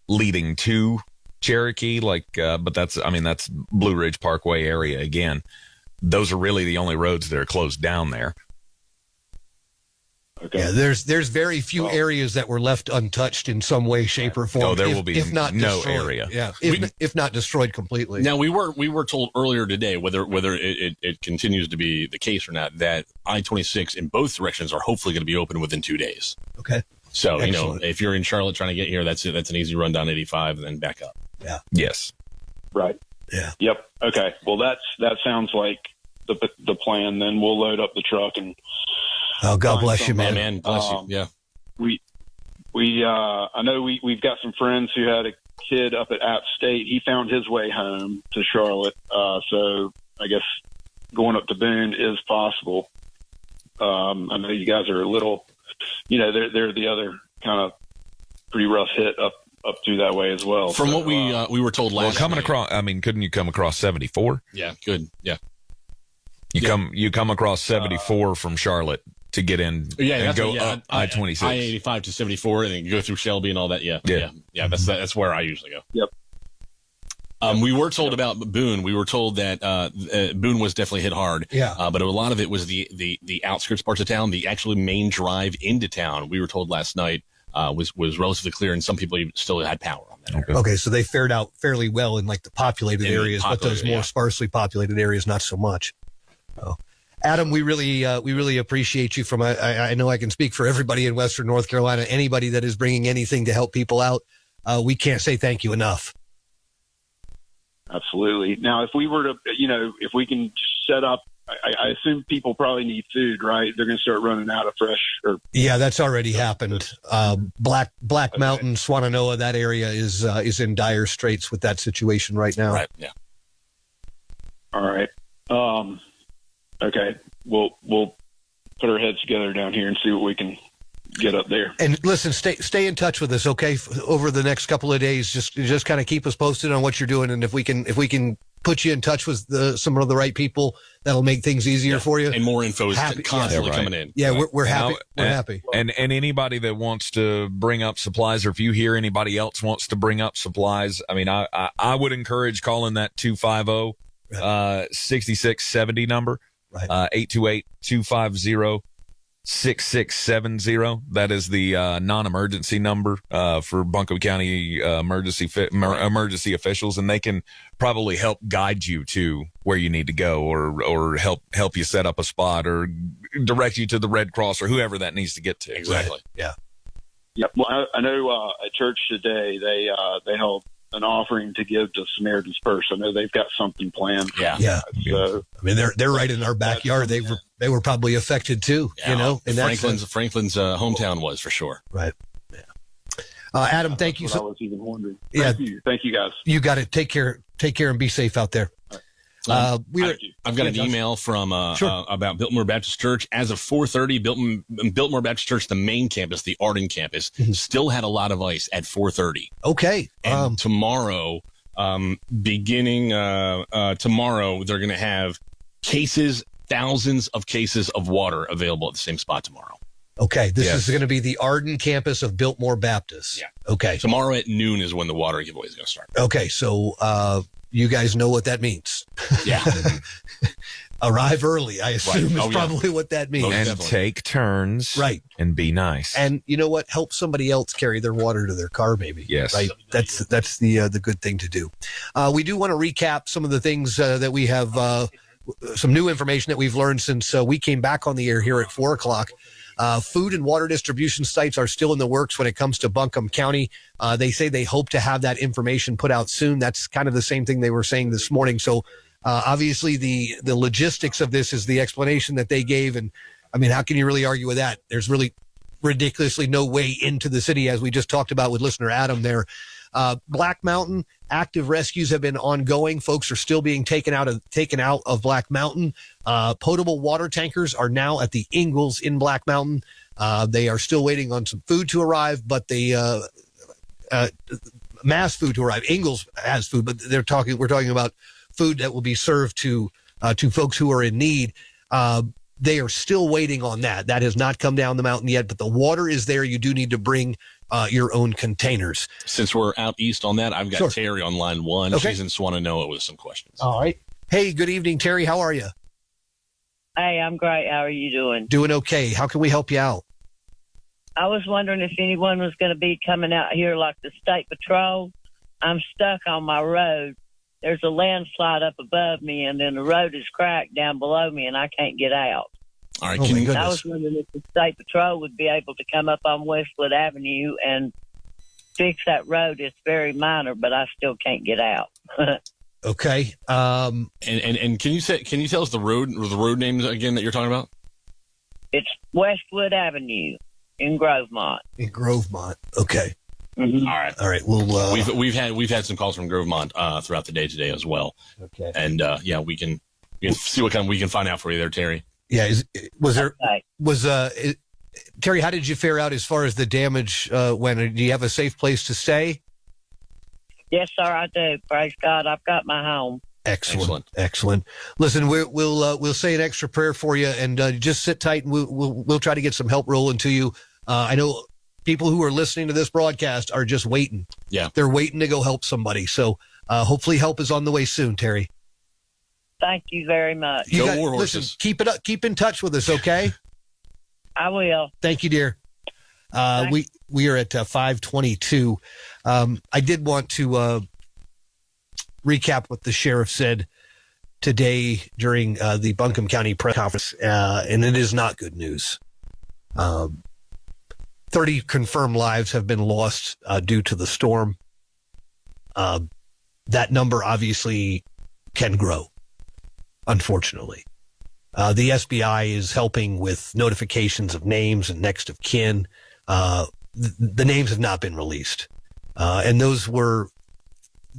leading to Cherokee. But that's Blue Ridge Parkway area again. Those are really the only roads that are closed down there. Okay. Yeah, there's very few areas that were left untouched in some way, shape, or form. No, there will be if not no destroyed. area. Yeah, if not destroyed completely. Now we were told earlier today, whether it continues to be the case or not, that I-26 in both directions are hopefully going to be open within 2 days. Okay. So if you're in Charlotte trying to get here, that's an easy run down 85 and then back up. Yeah. Yes. Right. Yeah. Yep. Okay. Well, that sounds like the plan. Then we'll load up the truck and. Oh, God bless you, man. Man, bless you. Yeah. I know we've got some friends who had a kid up at App State. He found his way home to Charlotte. So I guess going up to Boone is possible. I know you guys are a little, they're the other kind of pretty rough hit up through that way as well. From what we were told last coming across, couldn't you come across 74? Yeah, good. Yeah. You come across 74 from Charlotte to get in and go up I-26. I-85 to 74 and then go through Shelby and all that. Yeah. That's where I usually go. Yep. We were told about Boone. We were told that Boone was definitely hit hard. Yeah. But a lot of it was the outskirts parts of town. The actual main drive into town, we were told last night, was relatively clear, and some people still had power on that. Okay, so they fared out fairly well in like the populated areas, but those more sparsely populated areas, not so much. Oh. Adam, we really appreciate you. I know I can speak for everybody in Western North Carolina. Anybody that is bringing anything to help people out, we can't say thank you enough. Absolutely. Now, if we were to, if we can just set up, I assume people probably need food, right? They're going to start running out of fresh. Yeah, that's already happened. Black Mountain, Swannanoa, that area is in dire straits with that situation right now. Right. Yeah. All right. Okay, we'll put our heads together down here and see what we can get up there. And listen, stay in touch with us, okay? Over the next couple of days, just kind of keep us posted on what you're doing, and if we can put you in touch with some of the right people, that'll make things easier for you. And more info is constantly coming in. Yeah, we're happy. We're happy. And anybody that wants to bring up supplies, or if you hear anybody else wants to bring up supplies, I would encourage calling that 250-6670 number. Right. 828-250-6670. That is the non-emergency number for Buncombe County emergency officials, and they can probably help guide you to where you need to go, or help you set up a spot, or direct you to the Red Cross or whoever that needs to get to. Exactly. Yeah. Yeah. Well, I know at church today they held an offering to give to Samaritan's Purse. I know they've got something planned. Yeah. So I mean, they're right in our backyard. They were probably affected too. You know, and Franklin's hometown was for sure. Right. Yeah. Adam, thank you. I was even wondering. Yeah. Thank you guys. You got it. Take care and be safe out there. I've got an email from about Biltmore Baptist Church. As of 4:30, Biltmore Baptist Church, the main campus, the Arden campus, still had a lot of ice at 4:30. Okay. And tomorrow, beginning tomorrow, they're going to have thousands of cases of water available at the same spot tomorrow. Okay. This is going to be the Arden campus of Biltmore Baptist. Yeah. Okay. Tomorrow at noon is when the water giveaway is going to start. Okay. So, you guys know what that means. Yeah. Arrive early, I assume, is probably what that means. And take turns. Right. And be nice. And you know what? Help somebody else carry their water to their car, maybe. Yes. Right. That's the good thing to do. We do want to recap some of the things that we have, some new information that we've learned since we came back on the air here at 4:00. Food and water distribution sites are still in the works when it comes to Buncombe County. They say they hope to have that information put out soon. That's kind of the same thing they were saying this morning. So obviously the logistics of this is the explanation that they gave. And I mean, how can you really argue with that? There's really ridiculously no way into the city, as we just talked about with listener Adam there. Black Mountain, active rescues have been ongoing. Folks are still being taken out of Black Mountain. Potable water tankers are now at the Ingalls in Black Mountain. They are still waiting on some food to arrive, but mass food to arrive. Ingalls has food, but we're talking about food that will be served to folks who are in need. They are still waiting on that. That has not come down the mountain yet, but the water is there. You do need to bring your own containers. Since we're out east on that, I've got Terry on line 1. Okay. She's in Swannanoa with some questions. All right. Hey, good evening, Terry. How are you? Hey, I'm great. How are you doing? Doing okay. How can we help you out? I was wondering if anyone was going to be coming out here, like the state patrol. I'm stuck on my road. There's a landslide up above me, and then the road is cracked down below me, and I can't get out. All right. I was wondering if the state patrol would be able to come up on Westwood Avenue and fix that road. It's very minor, but I still can't get out. Okay. And can you tell us the road names again that you're talking about? It's Westwood Avenue in Grovemont. In Grovemont. Okay. Mm-hmm. All right. Well, we've had some calls from Grovemont throughout the day today as well. Okay. And we can see what we can find out for you there, Terry. Yeah. Terry, how did you fare out as far as the damage went? Do you have a safe place to stay? Yes, sir, I do. Praise God. I've got my home. Excellent. Listen, we'll say an extra prayer for you, and just sit tight, and we'll try to get some help rolling to you. I know people who are listening to this broadcast are just waiting. Yeah, they're waiting to go help somebody. So hopefully, help is on the way soon, Terry. Thank you very much. Listen, keep it up. Keep in touch with us, okay? I will. Thank you, dear. We are at 5:22. I did want to recap what the sheriff said today during the Buncombe County press conference, and it is not good news. 30 confirmed lives have been lost due to the storm. That number obviously can grow, unfortunately. The SBI is helping with notifications of names and next of kin. The names have not been released. And those were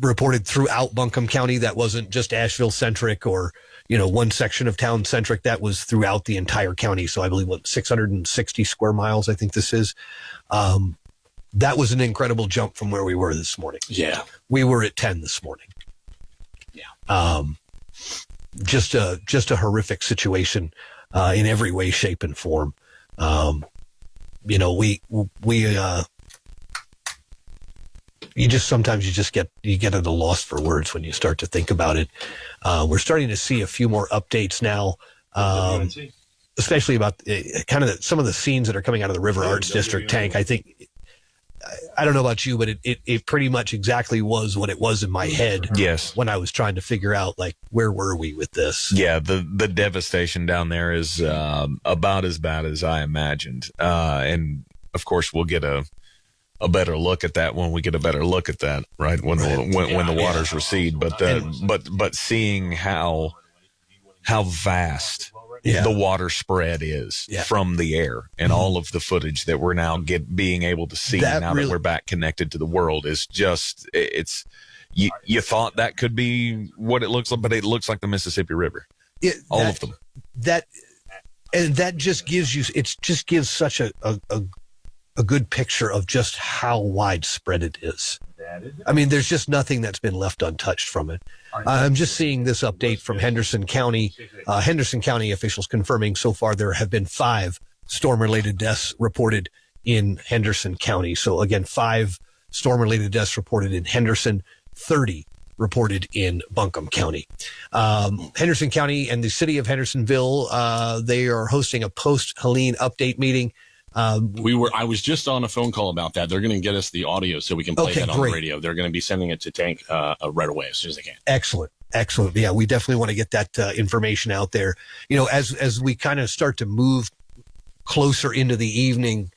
reported throughout Buncombe County. That wasn't just Asheville centric or, one section of town centric. That was throughout the entire county. So I believe 660 square miles, I think this is. That was an incredible jump from where we were this morning. Yeah. We were at 10 this morning. Yeah. Just a horrific situation, in every way, shape, and form. Sometimes you get at a loss for words when you start to think about it. We're starting to see a few more updates now. especially about kind of some of the scenes that are coming out of the River Arts District tank. I think, I don't know about you, but it pretty much exactly was what it was in my head. Yes. When I was trying to figure out, like, where were we with this? Yeah, the devastation down there is about as bad as I imagined. And of course, we'll get a better look at that when we get a better look at that, right? When the waters recede. But seeing how vast the water spread is from the air, and all of the footage that we're now being able to see that we're back connected to the world is just, you thought that could be what it looks like, but it looks like the Mississippi River. All of them. That just gives such a good picture of just how widespread it is. I mean, there's just nothing that's been left untouched from it. I'm just seeing this update from Henderson County. Henderson County officials confirming so far there have been 5 storm-related deaths reported in Henderson County. So again, 5 storm-related deaths reported in Henderson, 30 reported in Buncombe County. Henderson County and the city of Hendersonville, they are hosting a post-Helene update meeting. I was just on a phone call about that. They're going to get us the audio so we can play that on the radio. They're going to be sending it to Tank right away as soon as they can. Excellent. Yeah, we definitely want to get that information out there. You know, as we kind of start to move closer into the evening,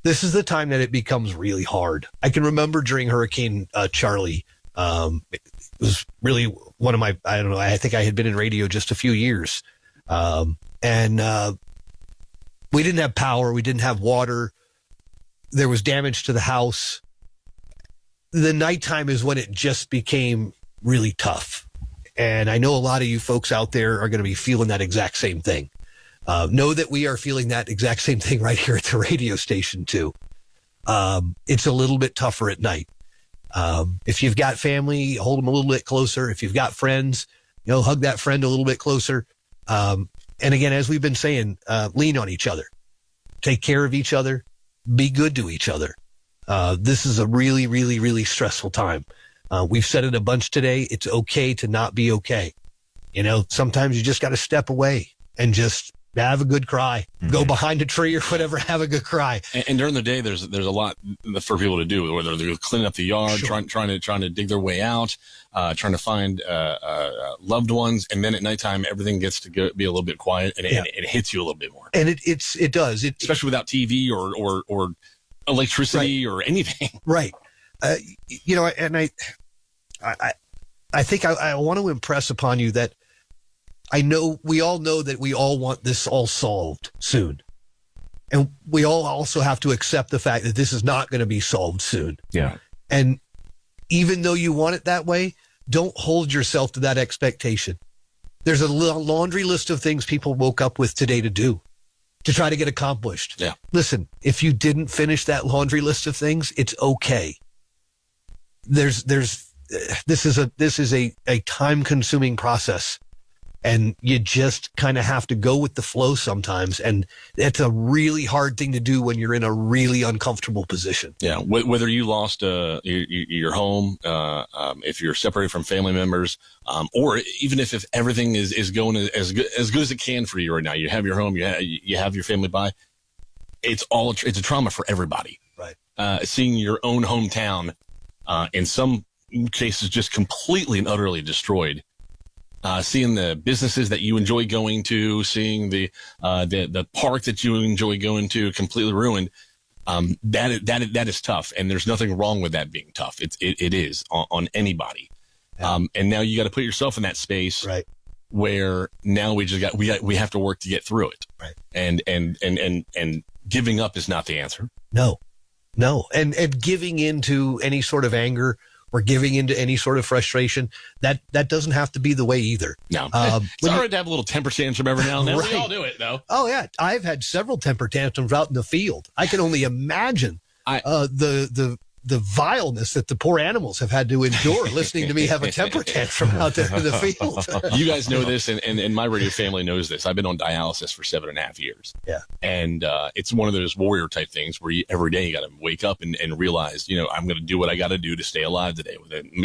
this is the time that it becomes really hard. I can remember during Hurricane Charlie, it was really one of my, I don't know, I think I had been in radio just a few years. We didn't have power. We didn't have water. There was damage to the house. The nighttime is when it just became really tough. And I know a lot of you folks out there are going to be feeling that exact same thing. Know that we are feeling that exact same thing right here at the radio station too. It's a little bit tougher at night. If you've got family, hold them a little bit closer. If you've got friends, hug that friend a little bit closer. And again, as we've been saying, lean on each other, take care of each other, be good to each other. This is a really, really, really stressful time. We've said it a bunch today. It's okay to not be okay. Sometimes you just got to step away and just have a good cry, go behind a tree or whatever, have a good cry. And during the day, there's a lot for people to do, whether they're cleaning up the yard, trying to dig their way out, trying to find loved ones. And then at nighttime, everything gets to be a little bit quiet, and it hits you a little bit more. And it does. Especially without TV or electricity or anything. Right. And I think I want to impress upon you that we all know that we all want this all solved soon. And we all also have to accept the fact that this is not going to be solved soon. Yeah. And even though you want it that way, don't hold yourself to that expectation. There's a laundry list of things people woke up with today to do, to try to get accomplished. Yeah. Listen, if you didn't finish that laundry list of things, it's okay. This is a time-consuming process. And you just kind of have to go with the flow sometimes. And it's a really hard thing to do when you're in a really uncomfortable position. Yeah. Whether you lost your home, if you're separated from family members, or even if everything is going as good as it can for you right now, you have your home, you have your family by, it's a trauma for everybody. Right. Seeing your own hometown, in some cases, just completely and utterly destroyed. Seeing the businesses that you enjoy going to, seeing the park that you enjoy going to completely ruined, that is tough, and there's nothing wrong with that being tough. It is on anybody, and now you got to put yourself in that space, right? Where now we have to work to get through it, right? And giving up is not the answer. No, and giving into any sort of anger. Or giving into any sort of frustration, that doesn't have to be the way either. No, it's all right to have a little temper tantrum every now and then. Right. We all do it, though. Oh yeah, I've had several temper tantrums out in the field. I can only imagine the the vileness that the poor animals have had to endure listening to me have a temper tantrum out there in the field. You guys know this, and my radio family knows this. I've been on dialysis for 7.5 years. Yeah. And it's one of those warrior type things where every day you got to wake up and realize, I'm going to do what I got to do to stay alive today.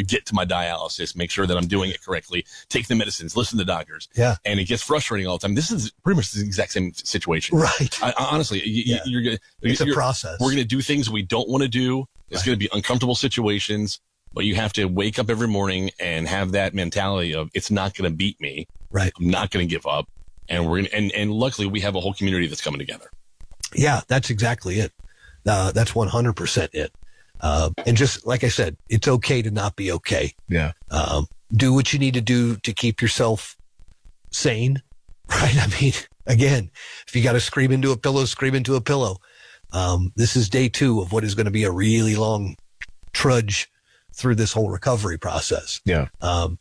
Get to my dialysis, make sure that I'm doing it correctly, take the medicines, listen to doctors. Yeah. And it gets frustrating all the time. This is pretty much the exact same situation. Right. Honestly, it's a process. We're going to do things we don't want to do. It's going to be uncomfortable situations, but you have to wake up every morning and have that mentality of it's not going to beat me. Right. I'm not going to give up. And we're going and luckily we have a whole community that's coming together. Yeah, that's exactly it. That's 100% it. And just like I said, it's okay to not be okay. Yeah. Do what you need to do to keep yourself sane. Right. I mean, again, if you got to scream into a pillow, scream into a pillow. This is day 2 of what is going to be a really long trudge through this whole recovery process. Yeah.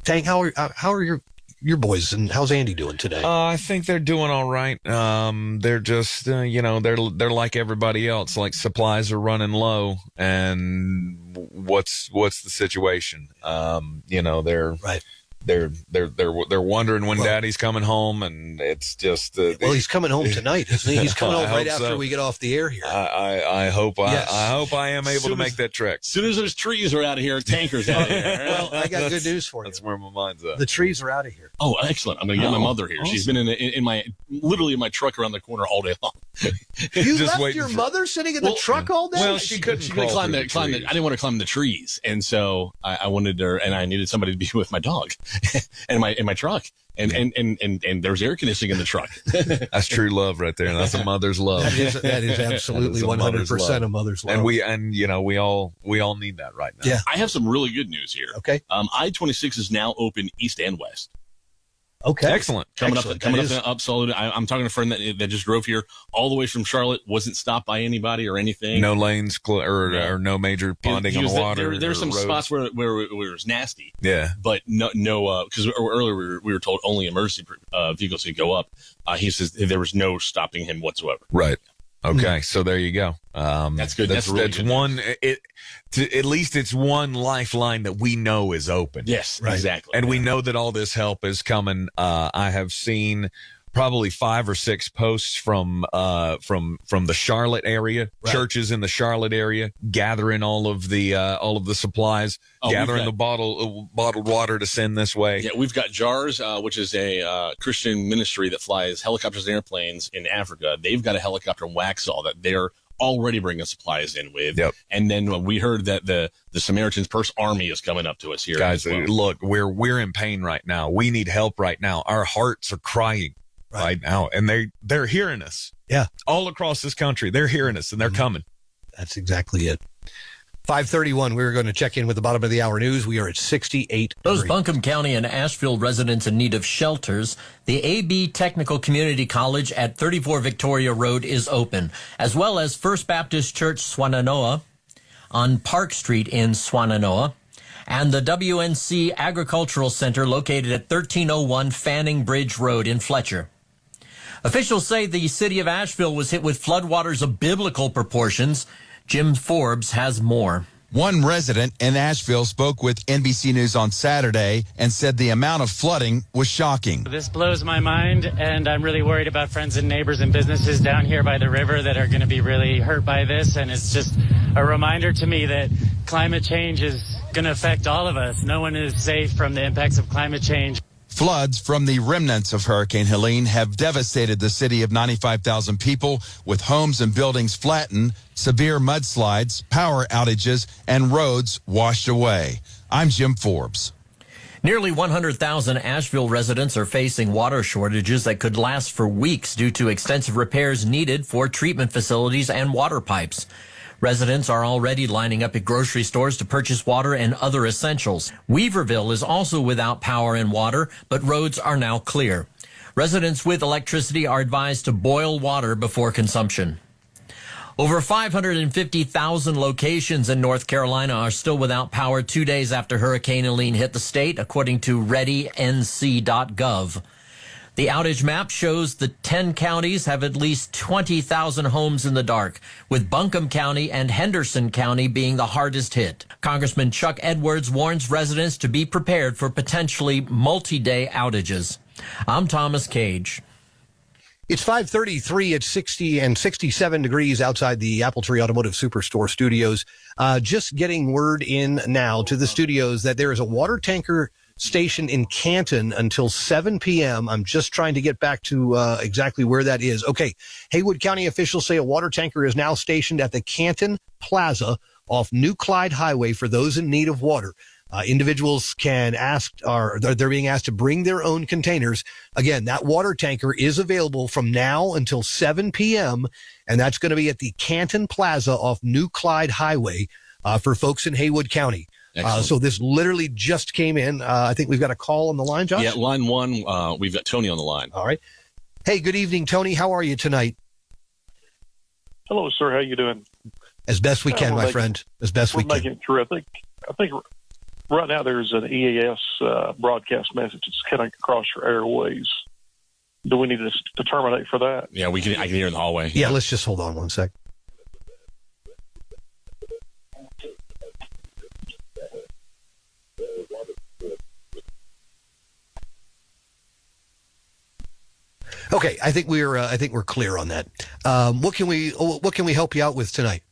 Tank, how are your boys, and how's Andy doing today? I think they're doing all right. They're just, they're like everybody else. Like supplies are running low, and what's the situation? They're right. They're wondering when Daddy's coming home, and it's just. He's coming home tonight, isn't he? He's coming home right after so. we get off the air here. I hope I am able to make that trek. As soon as those trees are out of here, tankers out of here. Well, I got good news for you. That's where my mind's at. The trees are out of here. Oh, excellent! I'm going to get my mother here. Awesome. She's been in my truck around the corner all day long. You left your mother sitting in the truck all day? Well, she couldn't climb the. I didn't want to climb the trees, and so I wanted her, and I needed somebody to be with my dog, and in my truck, and there's air conditioning in the truck. That's true love right there, and that's a mother's love. That is absolutely 100% a mother's love, and we all need that right now. Yeah, I have some really good news here. Okay, I-26 is now open east and west. Okay. Excellent. Coming up Saluda. I'm talking to a friend that just drove here all the way from Charlotte, wasn't stopped by anybody or anything. No lanes or no major ponding on the water. There's some spots where it was nasty. Yeah. But no, because earlier we were told only emergency vehicles could go up. He says there was no stopping him whatsoever. Right. Okay, so there you go. That's good. That's good one. At least it's one lifeline that we know is open. Yes, right. Exactly. And we know that all this help is coming. I have seen probably 5 or 6 posts from the Charlotte area, right. Churches in the Charlotte area gathering all of the supplies, gathering the bottled water to send this way. Yeah, we've got JARS, which is a Christian ministry that flies helicopters and airplanes in Africa. They've got a helicopter in Waxhaw that they're already bringing supplies in with. Yep. And then we heard that the Samaritan's Purse Army is coming up to us here. Guys, look, we're in pain right now. We need help right now. Our hearts are crying right now, and they're hearing us. Yeah, all across this country, they're hearing us, and they're coming. That's exactly it. 5:31. We're going to check in with the bottom of the hour news. We are at 68. Those Buncombe County and Asheville residents in need of shelters, the AB Technical Community College at 34 Victoria Road is open, as well as First Baptist Church Swannanoa on Park Street in Swannanoa, and the WNC Agricultural Center located at 1301 Fanning Bridge Road in Fletcher. Officials say the city of Asheville was hit with floodwaters of biblical proportions. Jim Forbes has more. One resident in Asheville spoke with NBC News on Saturday and said the amount of flooding was shocking. This blows my mind, and I'm really worried about friends and neighbors and businesses down here by the river that are going to be really hurt by this. And it's just a reminder to me that climate change is going to affect all of us. No one is safe from the impacts of climate change. Floods from the remnants of Hurricane Helene have devastated the city of 95,000 people, with homes and buildings flattened, severe mudslides, power outages, and roads washed away. I'm Jim Forbes. Nearly 100,000 Asheville residents are facing water shortages that could last for weeks due to extensive repairs needed for treatment facilities and water pipes. Residents are already lining up at grocery stores to purchase water and other essentials. Weaverville is also without power and water, but roads are now clear. Residents with electricity are advised to boil water before consumption. Over 550,000 locations in North Carolina are still without power 2 days after Hurricane Helene hit the state, according to readync.gov. The outage map shows the 10 counties have at least 20,000 homes in the dark, with Buncombe County and Henderson County being the hardest hit. Congressman Chuck Edwards warns residents to be prepared for potentially multi-day outages. I'm Thomas Cage. It's 5:33 at 60 and 67 degrees outside the Appletree Automotive Superstore studios. Just getting word in now to the studios that there is a water tanker station in Canton until 7 p.m. I'm just trying to get back to exactly where that is. Okay, Haywood County officials say a water tanker is now stationed at the Canton Plaza off New Clyde Highway for those in need of water. Individuals can ask, or they're being asked to bring their own containers. Again, that water tanker is available from now until 7 p.m., and that's going to be at the Canton Plaza off New Clyde Highway for folks in Haywood County. So this literally just came in. I think we've got a call on the line, Josh? Yeah, line one. We've got Tony on the line. All right. Hey, good evening, Tony. How are you tonight? Hello, sir. How you doing? As best we can, my friend. As best we can. We're making it through. I think right now there's an EAS broadcast message that's cutting across your airways. Do we need to terminate for that? Yeah, I can hear in the hallway. Yeah, let's just hold on one sec. Okay, I think we're clear on that. What can we help you out with tonight?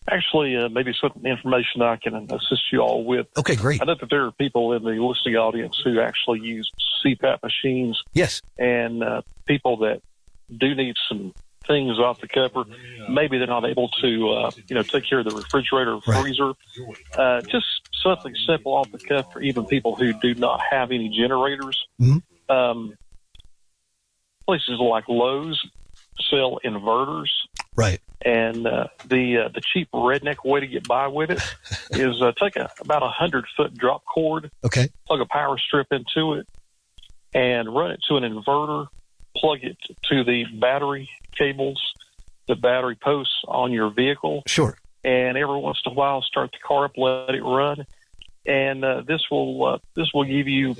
Actually, maybe some information I can assist you all with. Okay, great. I know that there are people in the listening audience who actually use CPAP machines. Yes. And people that do need some things off the cover. Maybe they're not able to, take care of the refrigerator or freezer. Just something simple off the cuff for even people who do not have any generators. Mm-hmm. Places like Lowe's sell inverters. Right. And the cheap redneck way to get by with it is take about 100-foot drop cord, okay, plug a power strip into it, and run it to an inverter, plug it to the battery cables, the battery posts on your vehicle. Sure. And every once in a while, start the car up, let it run. And this will give you,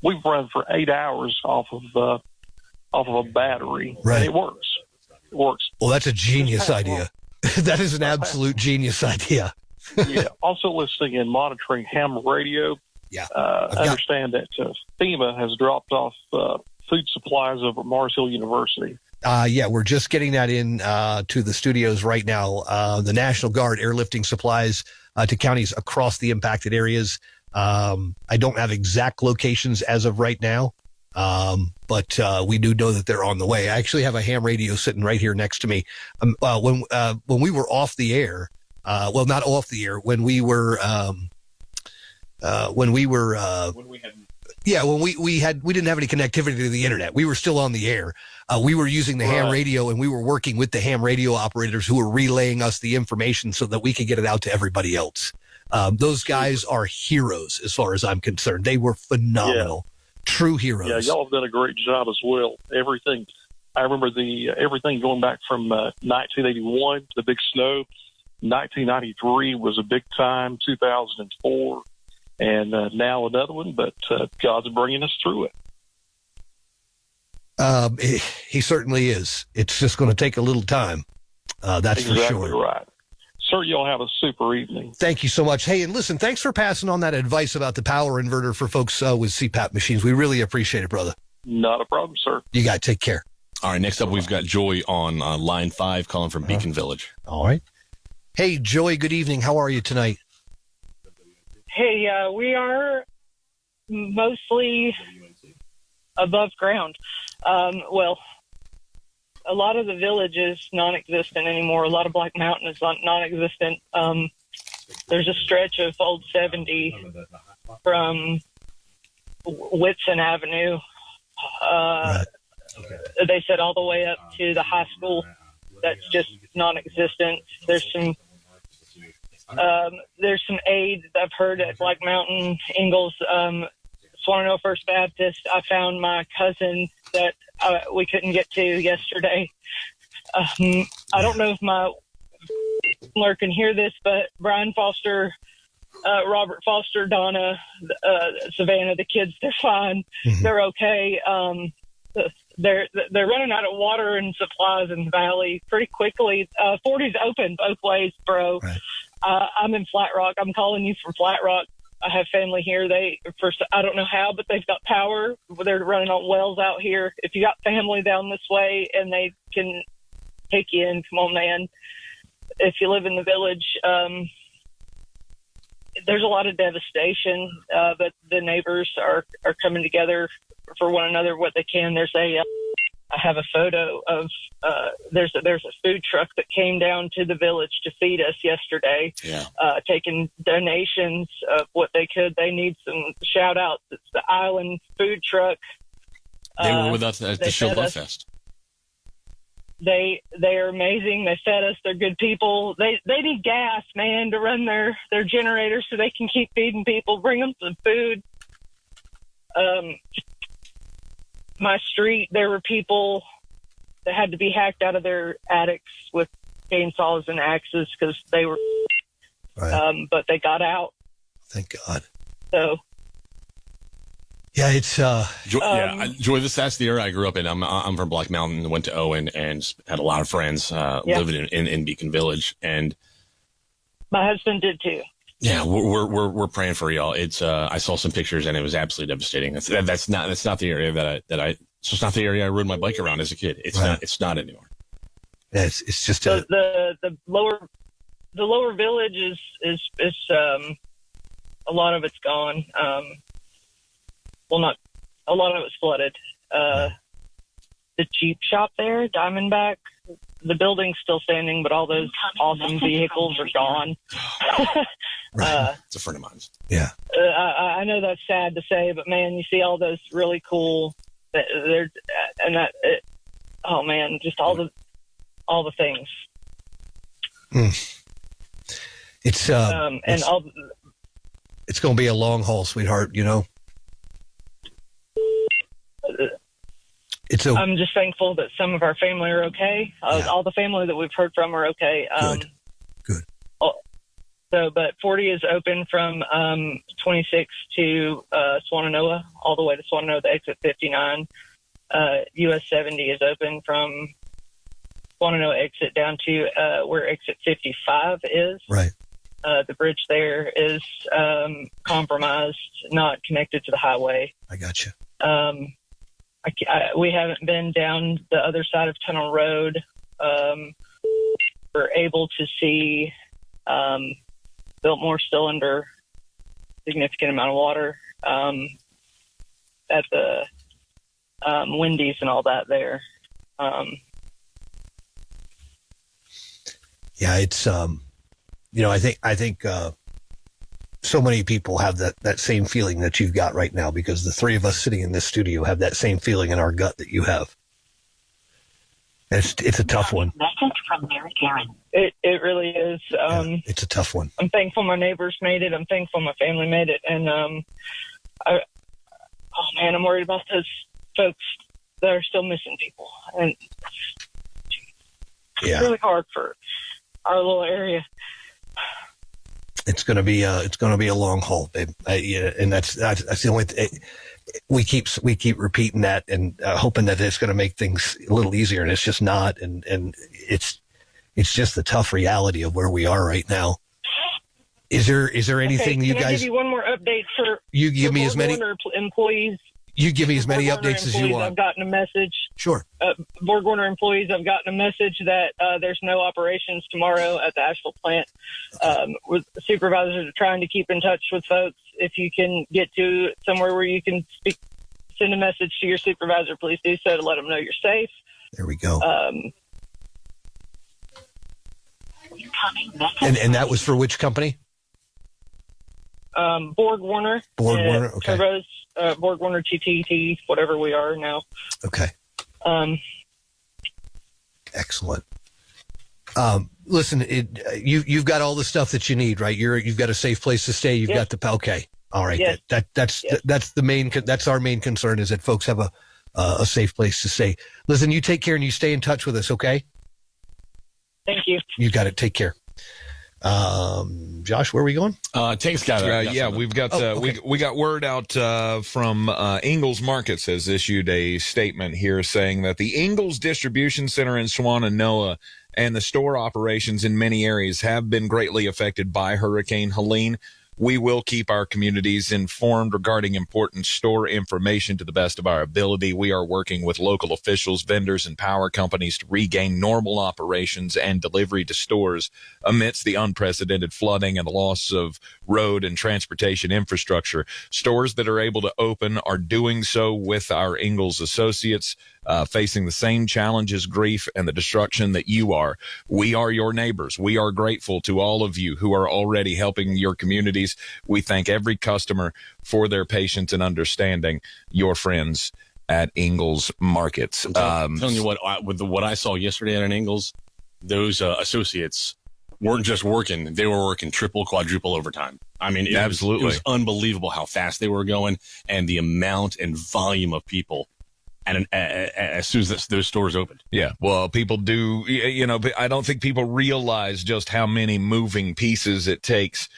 we've run for 8 hours off of a battery, right. And it works. It works. Well, that's a genius idea. That is an absolute genius idea. Yeah. Also listening and monitoring ham radio. Yeah. Understand that FEMA has dropped off food supplies over at Mars Hill University. Yeah, we're just getting that in to the studios right now. The National Guard airlifting supplies to counties across the impacted areas. I don't have exact locations as of right now. But we do know that they're on the way. I actually have a ham radio sitting right here next to me. When we were off the air, well, not off the air, when we didn't have any connectivity to the internet. We were still on the air. We were using the ham radio, and we were working with the ham radio operators who were relaying us the information so that we could get it out to everybody else. Those guys are heroes as far as I'm concerned. They were phenomenal. Yeah. True heroes. Yeah, y'all have done a great job as well. Everything. I remember everything going back from 1981, the big snow. 1993 was a big time. 2004, and now another one. But God's bringing us through it. He certainly is. It's just going to take a little time. That's exactly for sure. Exactly right. Sir, y'all have a super evening. Thank you so much. Hey, and listen, thanks for passing on that advice about the power inverter for folks with CPAP machines. We really appreciate it, brother. Not a problem, sir. You got to take care. All right, next up, we've got Joy on line 5 calling from Beacon Village. All right. Hey, Joy, good evening. How are you tonight? Hey, we are mostly above ground. A lot of the village is non-existent anymore. A lot of Black Mountain is non-existent. There's a stretch of Old 70 from Whitson Avenue. They said all the way up to the high school. That's just non-existent. There's some aid I've heard at Black Mountain, Ingalls, Swanano First Baptist. I found my cousin that we couldn't get to yesterday. I don't know if my listener can hear this, but Brian Foster Robert, Foster, Donna, Savannah, the kids, they're fine. Mm-hmm. They're okay. They're running out of water and supplies in the valley pretty quickly. 40's open both ways, bro. Right. I'm in Flat Rock. I'm calling you from Flat Rock. I have family here. I don't know how, but they've got power. They're running on wells out here. If you got family down this way and they can take you in, come on, man. If you live in the village, there's a lot of devastation, but the neighbors are coming together for one another what they can. I have a photo of there's a food truck that came down to the village to feed us yesterday, taking donations of what they could. They need some shout outs. It's the Island Food Truck. They were with us at the Shield Love Fest. They are amazing. They fed us. They're good people. They need gas, man, to run their generators so they can keep feeding people. Bring them some food. My street, there were people that had to be hacked out of their attics with chainsaws and axes because they were, but they got out. Thank God. So. Yeah, it's Joy. That's the area I grew up in. I'm from Black Mountain. Went to Owen and had a lot of friends living in Beacon Village, and my husband did too. Yeah, we're praying for y'all. It's I saw some pictures and it was absolutely devastating. That's not the area it's just not the area I rode my bike around as a kid. It's not anymore. Yeah, it's just the lower village is a lot of it's gone. Not a lot of it's flooded. The Jeep shop there, Diamondback, the building's still standing, but all those awesome vehicles are gone. It's a friend of mine's. Yeah. I know that's sad to say, but man, you see all those really cool. Oh man, just all the things. It's it's going to be a long haul, sweetheart. You know. I'm just thankful that some of our family are okay. All the family that we've heard from are okay. Good. But 40 is open from 26 to Swannanoa, all the way to Swannanoa, the exit 59. US 70 is open from Swannanoa exit down to where exit 55 is. Right. The bridge there is compromised, not connected to the highway. I got you. We haven't been down the other side of Tunnel Road. We're able to see Biltmore still under significant amount of water at the Wendy's and all that there. Yeah, it's I think so many people have that same feeling that you've got right now, because the three of us sitting in this studio have that same feeling in our gut that you have. It's a tough one. Message from Mary Karen. It really is. It's a tough one. I'm thankful my neighbors made it. I'm thankful my family made it. And I'm worried about those folks that are still missing people. And it's really hard for our little area. It's going to be a long haul, babe. And that's the only we keep repeating that and hoping that it's going to make things a little easier, and it's just not. And it's just the tough reality of where we are right now. Is there anything you guys? Can I give you one more update for you? Give me as many employees. You give me as many updates as you want. I've gotten a message. Sure. BorgWarner employees, I've gotten a message that there's no operations tomorrow at the Asheville plant. With supervisors are trying to keep in touch with folks. If you can get to somewhere where you can send a message to your supervisor, please do so to let them know you're safe. There we go. And that was for which company? BorgWarner. BorgWarner, okay. Turbos, BorgWarner TTT, whatever we are now. Okay. Excellent. Listen, you've got all the stuff that you need, right? You've got a safe place to stay. You've got the okay. All right. Yes. That's the main. That's our main concern, is that folks have a safe place to stay. Listen, you take care and you stay in touch with us, okay? Thank you. You got it. Take care. Josh, where are we going? Tank's got we've got we got word out from Ingalls Markets has issued a statement here saying that the Ingalls Distribution Center in Swannanoa and the store operations in many areas have been greatly affected by Hurricane Helene. We will keep our communities informed regarding important store information to the best of our ability. We are working with local officials, vendors, and power companies to regain normal operations and delivery to stores amidst the unprecedented flooding and the loss of road and transportation infrastructure. Stores that are able to open are doing so with our Ingalls associates, facing the same challenges, grief, and the destruction that you are. We are your neighbors. We are grateful to all of you who are already helping your communities. We thank every customer for their patience and understanding. Your friends at Ingalls Markets. I'm telling you what, with what I saw yesterday at an Ingalls, those associates weren't just working; they were working triple, quadruple overtime. I mean, it was unbelievable how fast they were going and the amount and volume of people. And as soon as those stores opened. Yeah, well, people do, but I don't think people realize just how many moving pieces it takes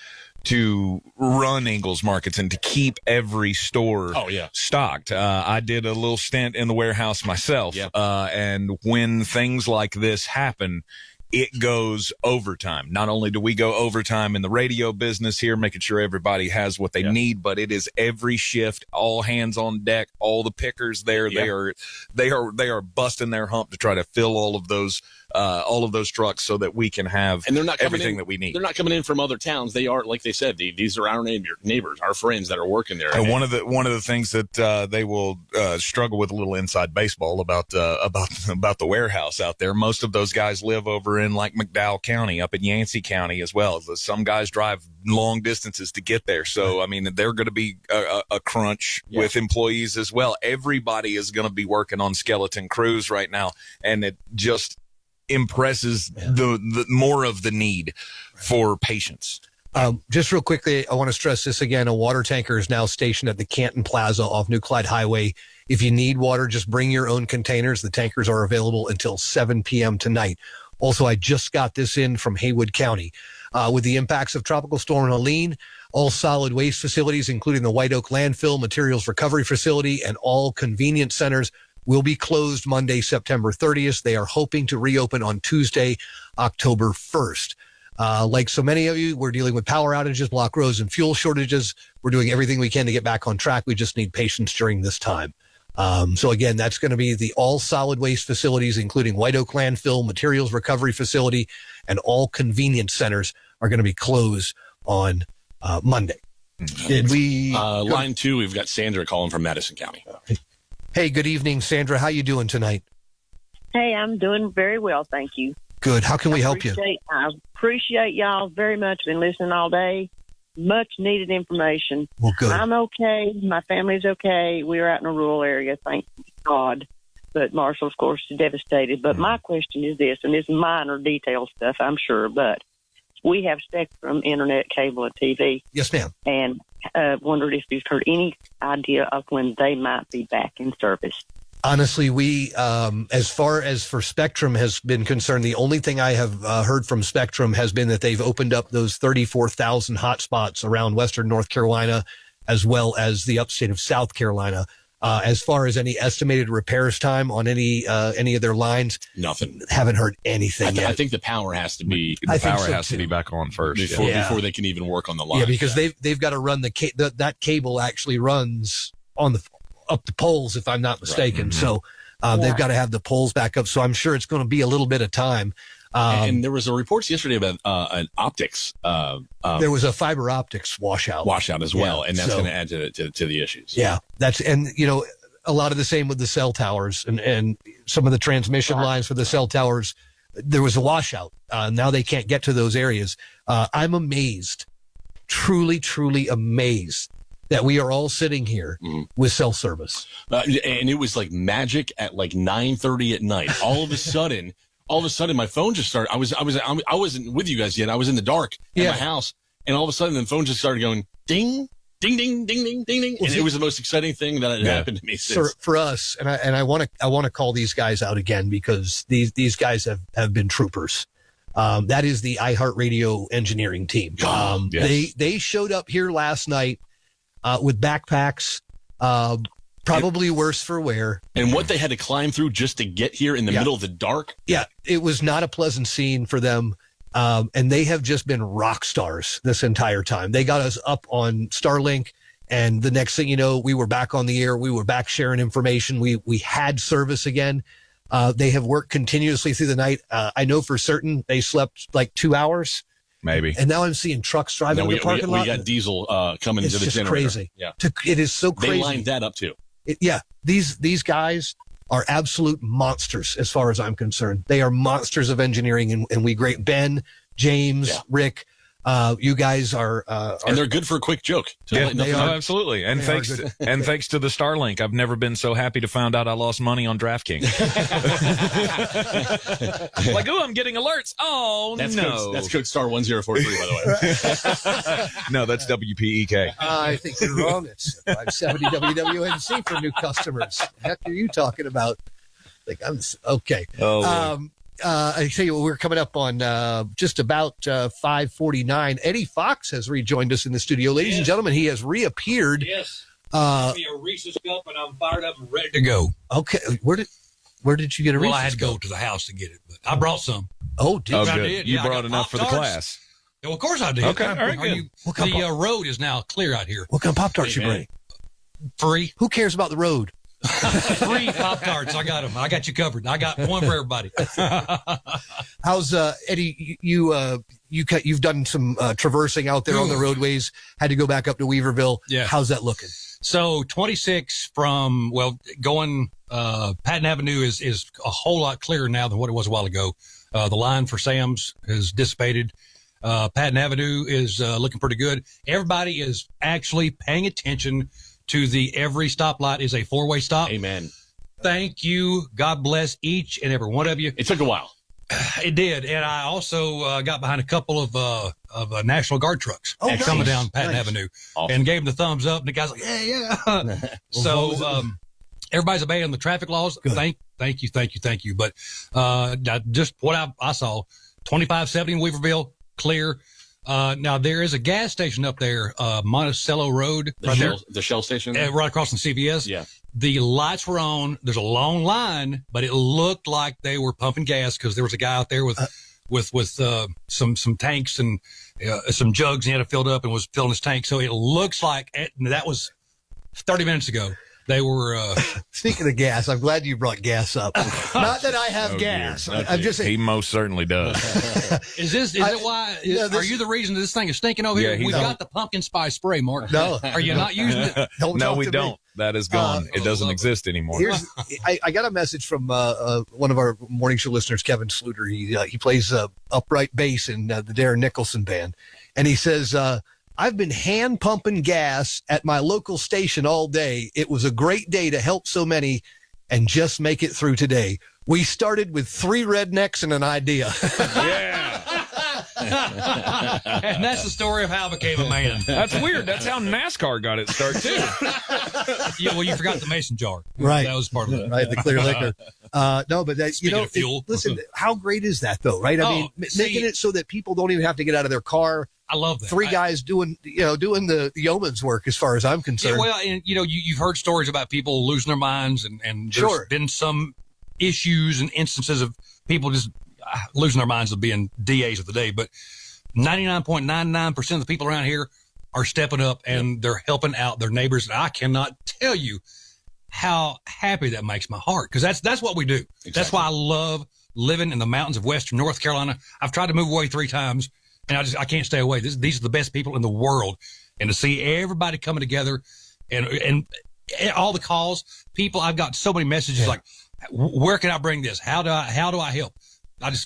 to run Ingalls Markets and to keep every store stocked. I did a little stint in the warehouse myself, and when things like this happen, it goes overtime. Not only do we go overtime in the radio business here, making sure everybody has what they need, but it is every shift, all hands on deck, all the pickers there. They are busting their hump to try to fill all of those trucks so that we can have everything that we need. They're not coming in from other towns. They are, like they said, these are our neighbors, our friends that are working there. And one of the things that they will struggle with a little inside baseball about the warehouse out there. Most of those guys live over in like McDowell County, up in Yancey County as well. Some guys drive long distances to get there. So, I mean, they're going to be a crunch with employees as well. Everybody is going to be working on skeleton crews right now. And it just impresses the more of the need for patience. Just real quickly, I want to stress this again. A water tanker is now stationed at the Canton Plaza off New Clyde Highway. If you need water, just bring your own containers. The tankers are available until 7 p.m. tonight. Also, I just got this in from Haywood County. With the impacts of Tropical Storm Helene, all solid waste facilities, including the White Oak Landfill, Materials Recovery Facility, and all convenience centers will be closed Monday, September 30th. They are hoping to reopen on Tuesday, October 1st. Like so many of you, we're dealing with power outages, block roads, and fuel shortages. We're doing everything we can to get back on track. We just need patience during this time. So again, that's going to be the all solid waste facilities, including White Oak Landfill, Materials Recovery Facility, and all convenience centers are going to be closed on Monday. Did we? Line 2, we've got Sandra calling from Madison County. Hey, good evening, Sandra. How you doing tonight? Hey, I'm doing very well, thank you. Good. How can we help you? I appreciate y'all very much. Been listening all day. Much needed information. Well, good. I'm okay. My family's okay. We're out in a rural area, thank God. But Marshall, of course, is devastated. But my question is this, and it's minor detail stuff, I'm sure, but we have Spectrum, internet, cable, and TV. Yes, ma'am. And wondered if you've heard any idea of when they might be back in service. Honestly, we, as far as for Spectrum has been concerned, the only thing I have heard from Spectrum has been that they've opened up those 34,000 hotspots around Western North Carolina, as well as the upstate of South Carolina. As far as any estimated repairs time on any of their lines, nothing. Haven't heard anything yet. I think the power has to be to be back on first before they can even work on the line. Yeah, because they've got to run that cable actually runs on up the poles, if I'm not mistaken. Right. Mm-hmm. So they've got to have the poles back up. So I'm sure it's going to be a little bit of time. And there was a report yesterday about an optics. There was a fiber optics washout as well, and that's going to add to the issues. Yeah, a lot of the same with the cell towers and some of the transmission lines for the cell towers. There was a washout. Now they can't get to those areas. I'm amazed, truly, truly amazed that we are all sitting here with cell service. And it was like magic at like 9:30 at night. All of a sudden, my phone just started. I wasn't with you guys yet. I was in the dark in my house, and all of a sudden, the phone just started going ding, ding, ding, ding, ding, ding, ding. And it was the most exciting thing that had happened to me since. For us, and I want to call these guys out again because these guys have been troopers. That is the iHeartRadio engineering team. Yes. They showed up here last night with backpacks, probably worse for wear. And what they had to climb through just to get here in the middle of the dark. Yeah, it was not a pleasant scene for them. And they have just been rock stars this entire time. They got us up on Starlink. And the next thing you know, we were back on the air. We were back sharing information. We had service again. They have worked continuously through the night. I know for certain they slept like 2 hours. Maybe. And now I'm seeing trucks driving in the parking lot. We got diesel coming into the generator. Crazy. Yeah. It is so crazy. They lined that up too. These guys are absolute monsters as far as I'm concerned. They are monsters of engineering, and we great Ben, James, Rick. You guys are and they're good for a quick joke. Absolutely. And thanks to the Starlink, I've never been so happy to find out I lost money on DraftKings. Like, I'm getting alerts. Oh, that's no. That's code star 1043, by the way. No, that's WPEK. I think you're wrong. It's 570 WWNC for new customers. The heck are you talking about? Okay. I tell you what, we're coming up on just about 5:49. Eddie Fox has rejoined us in the studio. Ladies and gentlemen, he has reappeared. Yes. Give me a Reese's cup, and I'm fired up and ready to go. Okay. Where did you get a Reese's cup? Well, I had to go to the house to get it, but I brought some. Oh, did you? I did. You brought enough for the class. Well, of course I did. Okay, all right, good. The road is now clear out here. What kind of Pop-Tarts you bring? Free. Who cares about the road? Free Pop-Tarts. I got them. I got you covered. I got one for everybody. How's Eddie? You've done some traversing out there on the roadways. Had to go back up to Weaverville. Yeah. How's that looking? So 26 from going Patton Avenue is a whole lot clearer now than what it was a while ago. The line for Sam's has dissipated. Patton Avenue is looking pretty good. Everybody is actually paying attention to every stoplight is a four-way stop. Amen. Thank you. God bless each and every one of you. It took a while. It did. And I also got behind a couple of National Guard trucks coming down Patton Avenue and gave them the thumbs up. And the guy's like, yeah. So everybody's obeying the traffic laws. Good. Thank you. But just what I saw, 2570 in Weaverville, clear. Now there is a gas station up there, Monticello Road, the Shell station, right across from CVS. Yeah, the lights were on. There's a long line, but it looked like they were pumping gas because there was a guy out there with some tanks and some jugs. And he had it filled up and was filling his tank. So it looks like that was 30 minutes ago. They were. Speaking of gas, I'm glad you brought gas up. Not that I have gas. I'm just saying. He most certainly does. Is it why? Are you the reason this thing is stinking over here? We've got the pumpkin spice spray, Mark. No. Are you not using it? No, we don't. That is gone. It doesn't exist anymore. I got a message from one of our morning show listeners, Kevin Sluter. He plays upright bass in the Darren Nicholson band, and he says. I've been hand pumping gas at my local station all day. It was a great day to help so many and just make it through today. We started with 3 rednecks and an idea. Yeah. And that's the story of how I became a man. That's weird. That's how NASCAR got its start, too. Yeah, well, you forgot the mason jar. Right. That was part of it. Right, the clear liquor. No, but that, Speaking of fuel. Listen, how great is that, though, right? I mean, making it so that people don't even have to get out of their car. I love that. 3 guys doing the yeoman's work as far as I'm concerned. Yeah, well, and you've heard stories about people losing their minds and there's been some issues and instances of people just losing their minds of being DAs of the day, but 99.99% of the people around here are stepping up and they're helping out their neighbors. And I cannot tell you how happy that makes my heart, because that's what we do. Exactly. That's why I love living in the mountains of Western North Carolina. I've tried to move away 3 times. And I can't stay away. These are the best people in the world. And to see everybody coming together and all the calls, people, I've got so many messages like, where can I bring this? How do I help?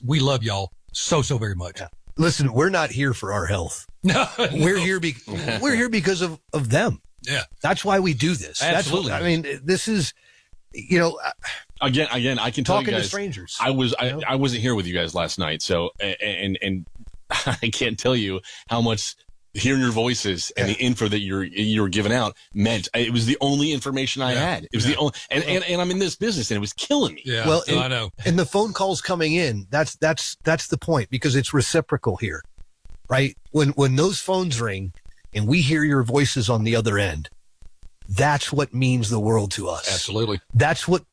We love y'all so very much. Yeah. Listen, we're not here for our health. No, we're here because of them. Yeah. That's why we do this. Absolutely. I mean, this is, again, I can tell you guys, to strangers. I wasn't here with you guys last night. So, and I can't tell you how much hearing your voices and the info that you were giving out meant it was the only information I had. It was the only, and I'm in this business and it was killing me. Yeah. Well, I know. And the phone calls coming in, that's the point, because it's reciprocal here, right? When those phones ring and we hear your voices on the other end, that's what means the world to us. Absolutely. That's what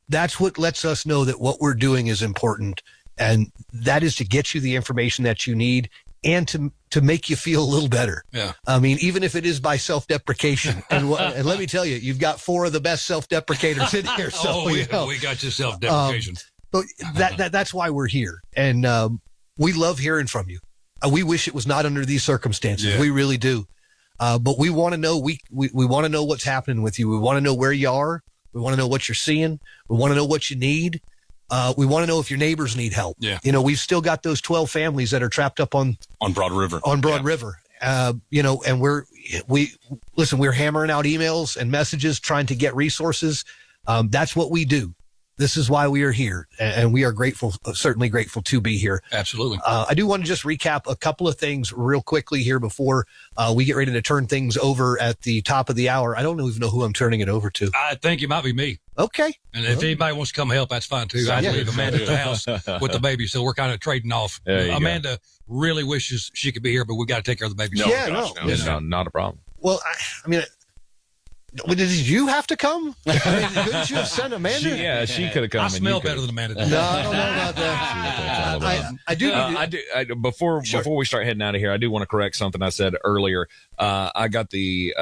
lets us know that what we're doing is important, and that is to get you the information that you need and to make you feel a little better. Yeah. I mean, even if it is by self-deprecation. And let me tell you, you've got 4 of the best self-deprecators in here. So we got your self-deprecation. But that's why we're here. And we love hearing from you. We wish it was not under these circumstances. Yeah. We really do. But we want to know, we want to know what's happening with you. We want to know where you are. We want to know what you're seeing. We want to know what you need. We want to know if your neighbors need help. Yeah. You know, we've still got those 12 families that are trapped up on Broad River. River. You know, and we're hammering out emails and messages trying to get resources. That's what we do. This is why we are here, and we are grateful, certainly grateful to be here. Absolutely. I do want to just recap a couple of things real quickly here before we get ready to turn things over at the top of the hour. I don't even know who I'm turning it over to. I think it might be me. Okay. And if anybody wants to come help, that's fine too. I leave Amanda at the house with the baby, so we're kind of trading off. Amanda really wishes she could be here, but we got to take care of the baby. No, not a problem. Well, I mean, did you have to come? Couldn't you have sent Amanda? She could have come. I smell better than Amanda. No, I don't know about that. I do. Before we start heading out of here, I do want to correct something I said earlier. I got the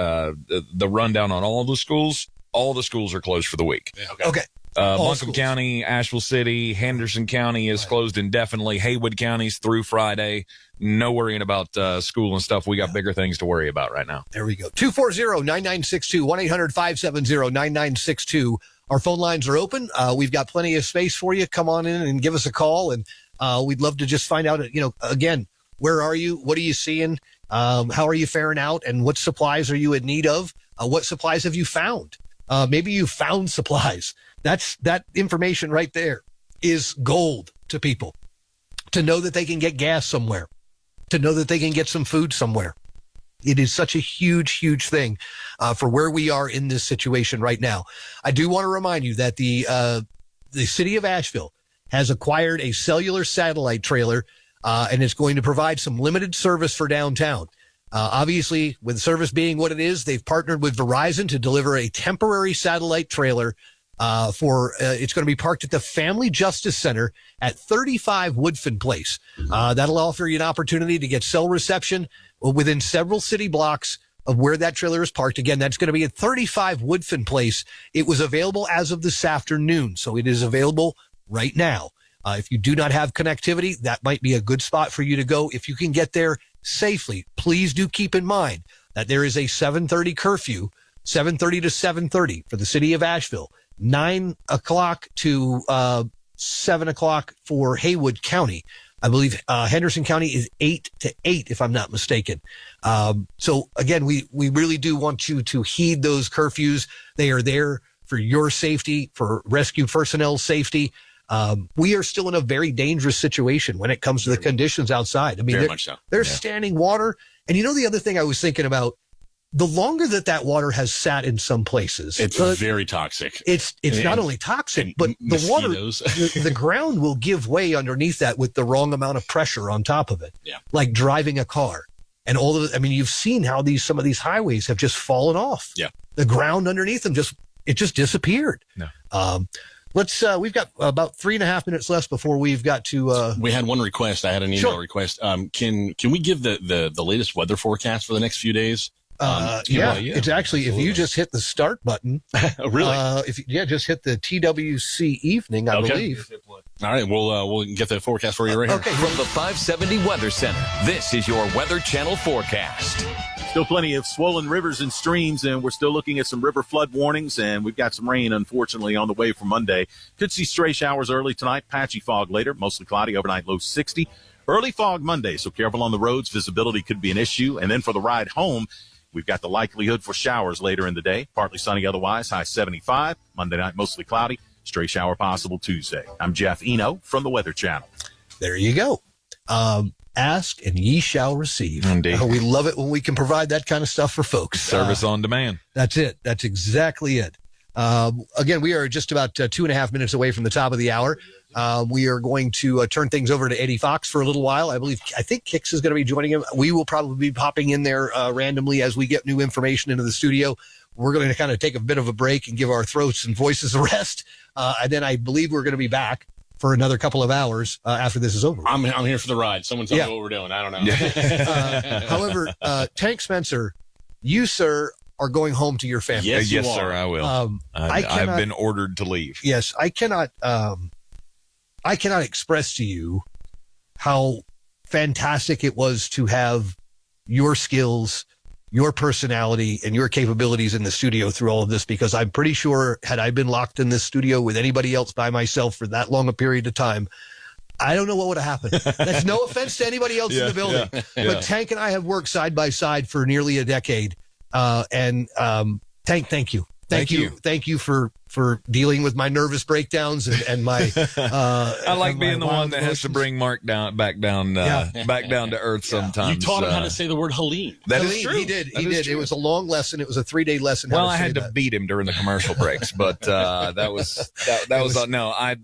rundown on all the schools. All the schools are closed for the week. Yeah, okay. Buncombe County, Asheville City, Henderson County is closed indefinitely. Haywood County's through Friday. No worrying about school and stuff. We got bigger things to worry about right now. There we go. 240-9962, 1-800-570-9962. Our phone lines are open. We've got plenty of space for you. Come on in and give us a call. And we'd love to just find out, again, where are you? What are you seeing? How are you faring out? And what supplies are you in need of? What supplies have you found? Maybe you found supplies. That information right there is gold to people, to know that they can get gas somewhere, to know that they can get some food somewhere. It is such a huge, huge thing for where we are in this situation right now. I do want to remind you that the city of Asheville has acquired a cellular satellite trailer, and it's going to provide some limited service for downtown. Obviously, with service being what it is, they've partnered with Verizon to deliver a temporary satellite trailer it's going to be parked at the Family Justice Center at 35 Woodfin Place. That'll offer you an opportunity to get cell reception within several city blocks of where that trailer is parked. Again, that's going to be at 35 Woodfin Place. It was available as of this afternoon, so it is available right now. If you do not have connectivity, that might be a good spot for you to go. If you can get there safely, please do keep in mind that there is a 7:30 curfew, 7:30 to 7:30 for the city of Asheville, 9 o'clock to 7 o'clock for Haywood County. I believe Henderson County is 8 to 8, if I'm not mistaken. So again, we really do want you to heed those curfews. They are there for your safety, for rescue personnel's safety. We are still in a very dangerous situation when it comes to the conditions outside. I mean, there's standing water. And the other thing I was thinking about, the longer that water has sat in some places, it's very toxic. It's not only toxic, but the water, the ground will give way underneath that with the wrong amount of pressure on top of it. Yeah. Like driving a car. And you've seen how some of these highways have just fallen off. Yeah. The ground underneath them just disappeared. No. We've got about 3.5 minutes left before we've got to. We had one request. I had an email request. Can we give the latest weather forecast for the next few days? It's actually, if you just hit the start button. Really? Just hit the TWC evening, I believe. All right, we'll get the forecast for you right here. Okay. From the 570 Weather Center, this is your Weather Channel forecast. Still plenty of swollen rivers and streams, and we're still looking at some river flood warnings, and we've got some rain, unfortunately, on the way for Monday. Could see stray showers early tonight, patchy fog later, mostly cloudy, overnight low 60. Early fog Monday, so careful on the roads. Visibility could be an issue. And then for the ride home, we've got the likelihood for showers later in the day. Partly sunny otherwise, high 75. Monday night, mostly cloudy. Stray shower possible Tuesday. I'm Jeff Eno from the Weather Channel. There you go. Ask and ye shall receive. Indeed. We love it when we can provide that kind of stuff for folks. Service on demand. That's it. That's exactly it. Again, we are just about 2.5 minutes away from the top of the hour. We are going to turn things over to Eddie Fox for a little while. I think Kix is going to be joining him. We will probably be popping in there randomly as we get new information into the studio. We're going to kind of take a bit of a break and give our throats and voices a rest. And then I believe we're going to be back for another couple of hours after this is over. I'm here for the ride. Someone tell me what we're doing. I don't know. However, Tank Spencer, you, sir, are going home to your family. Yes, sir, I will. I've been ordered to leave. Yes, I cannot express to you how fantastic it was to have your skills, your personality, and your capabilities in the studio through all of this, because I'm pretty sure had I been locked in this studio with anybody else by myself for that long a period of time, I don't know what would have happened. That's no offense to anybody else in the building. But Tank and I have worked side by side for nearly a decade. Tank, thank you. Thank you for dealing with my nervous breakdowns and my. I like being the one that has to bring Mark back down to earth sometimes. You taught him how to say the word Helene. That is true. He did. It was a long lesson. It was a 3-day lesson. Well, I had to beat him during the commercial breaks, but that was no. I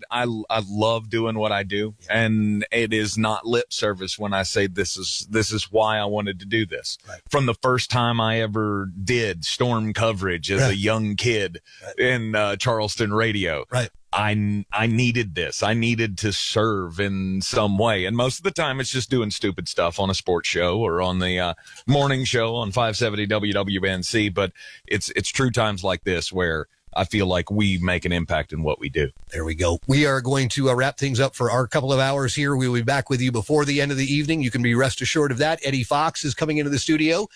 love doing what I do, and it is not lip service when I say this is why I wanted to do this. Right. From the first time I ever did storm coverage as a young kid in Charleston radio. Right. I needed this. I needed to serve in some way. And most of the time it's just doing stupid stuff on a sports show or on the morning show on 570 WWNC. But it's true times like this where I feel like we make an impact in what we do. There we go. We are going to wrap things up for our couple of hours here. We will be back with you before the end of the evening. You can be rest assured of that. Eddie Fox is coming into the studio.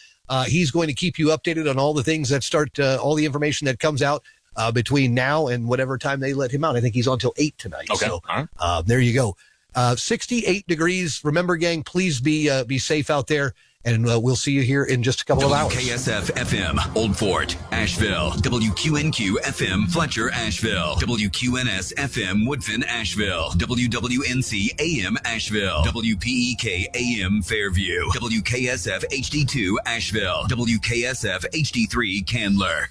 He's going to keep you updated on all the things that start, all the information that comes out between now and whatever time they let him out. I think he's on till 8 tonight. Okay. So there you go. 68 degrees. Remember, gang, please be safe out there. And we'll see you here in just a couple of hours. WKSF FM, Old Fort, Asheville. WQNQ FM, Fletcher, Asheville. WQNS FM, Woodfin, Asheville. WWNC AM, Asheville. WPEK AM, Fairview. WKSF HD2, Asheville. WKSF HD3, Candler.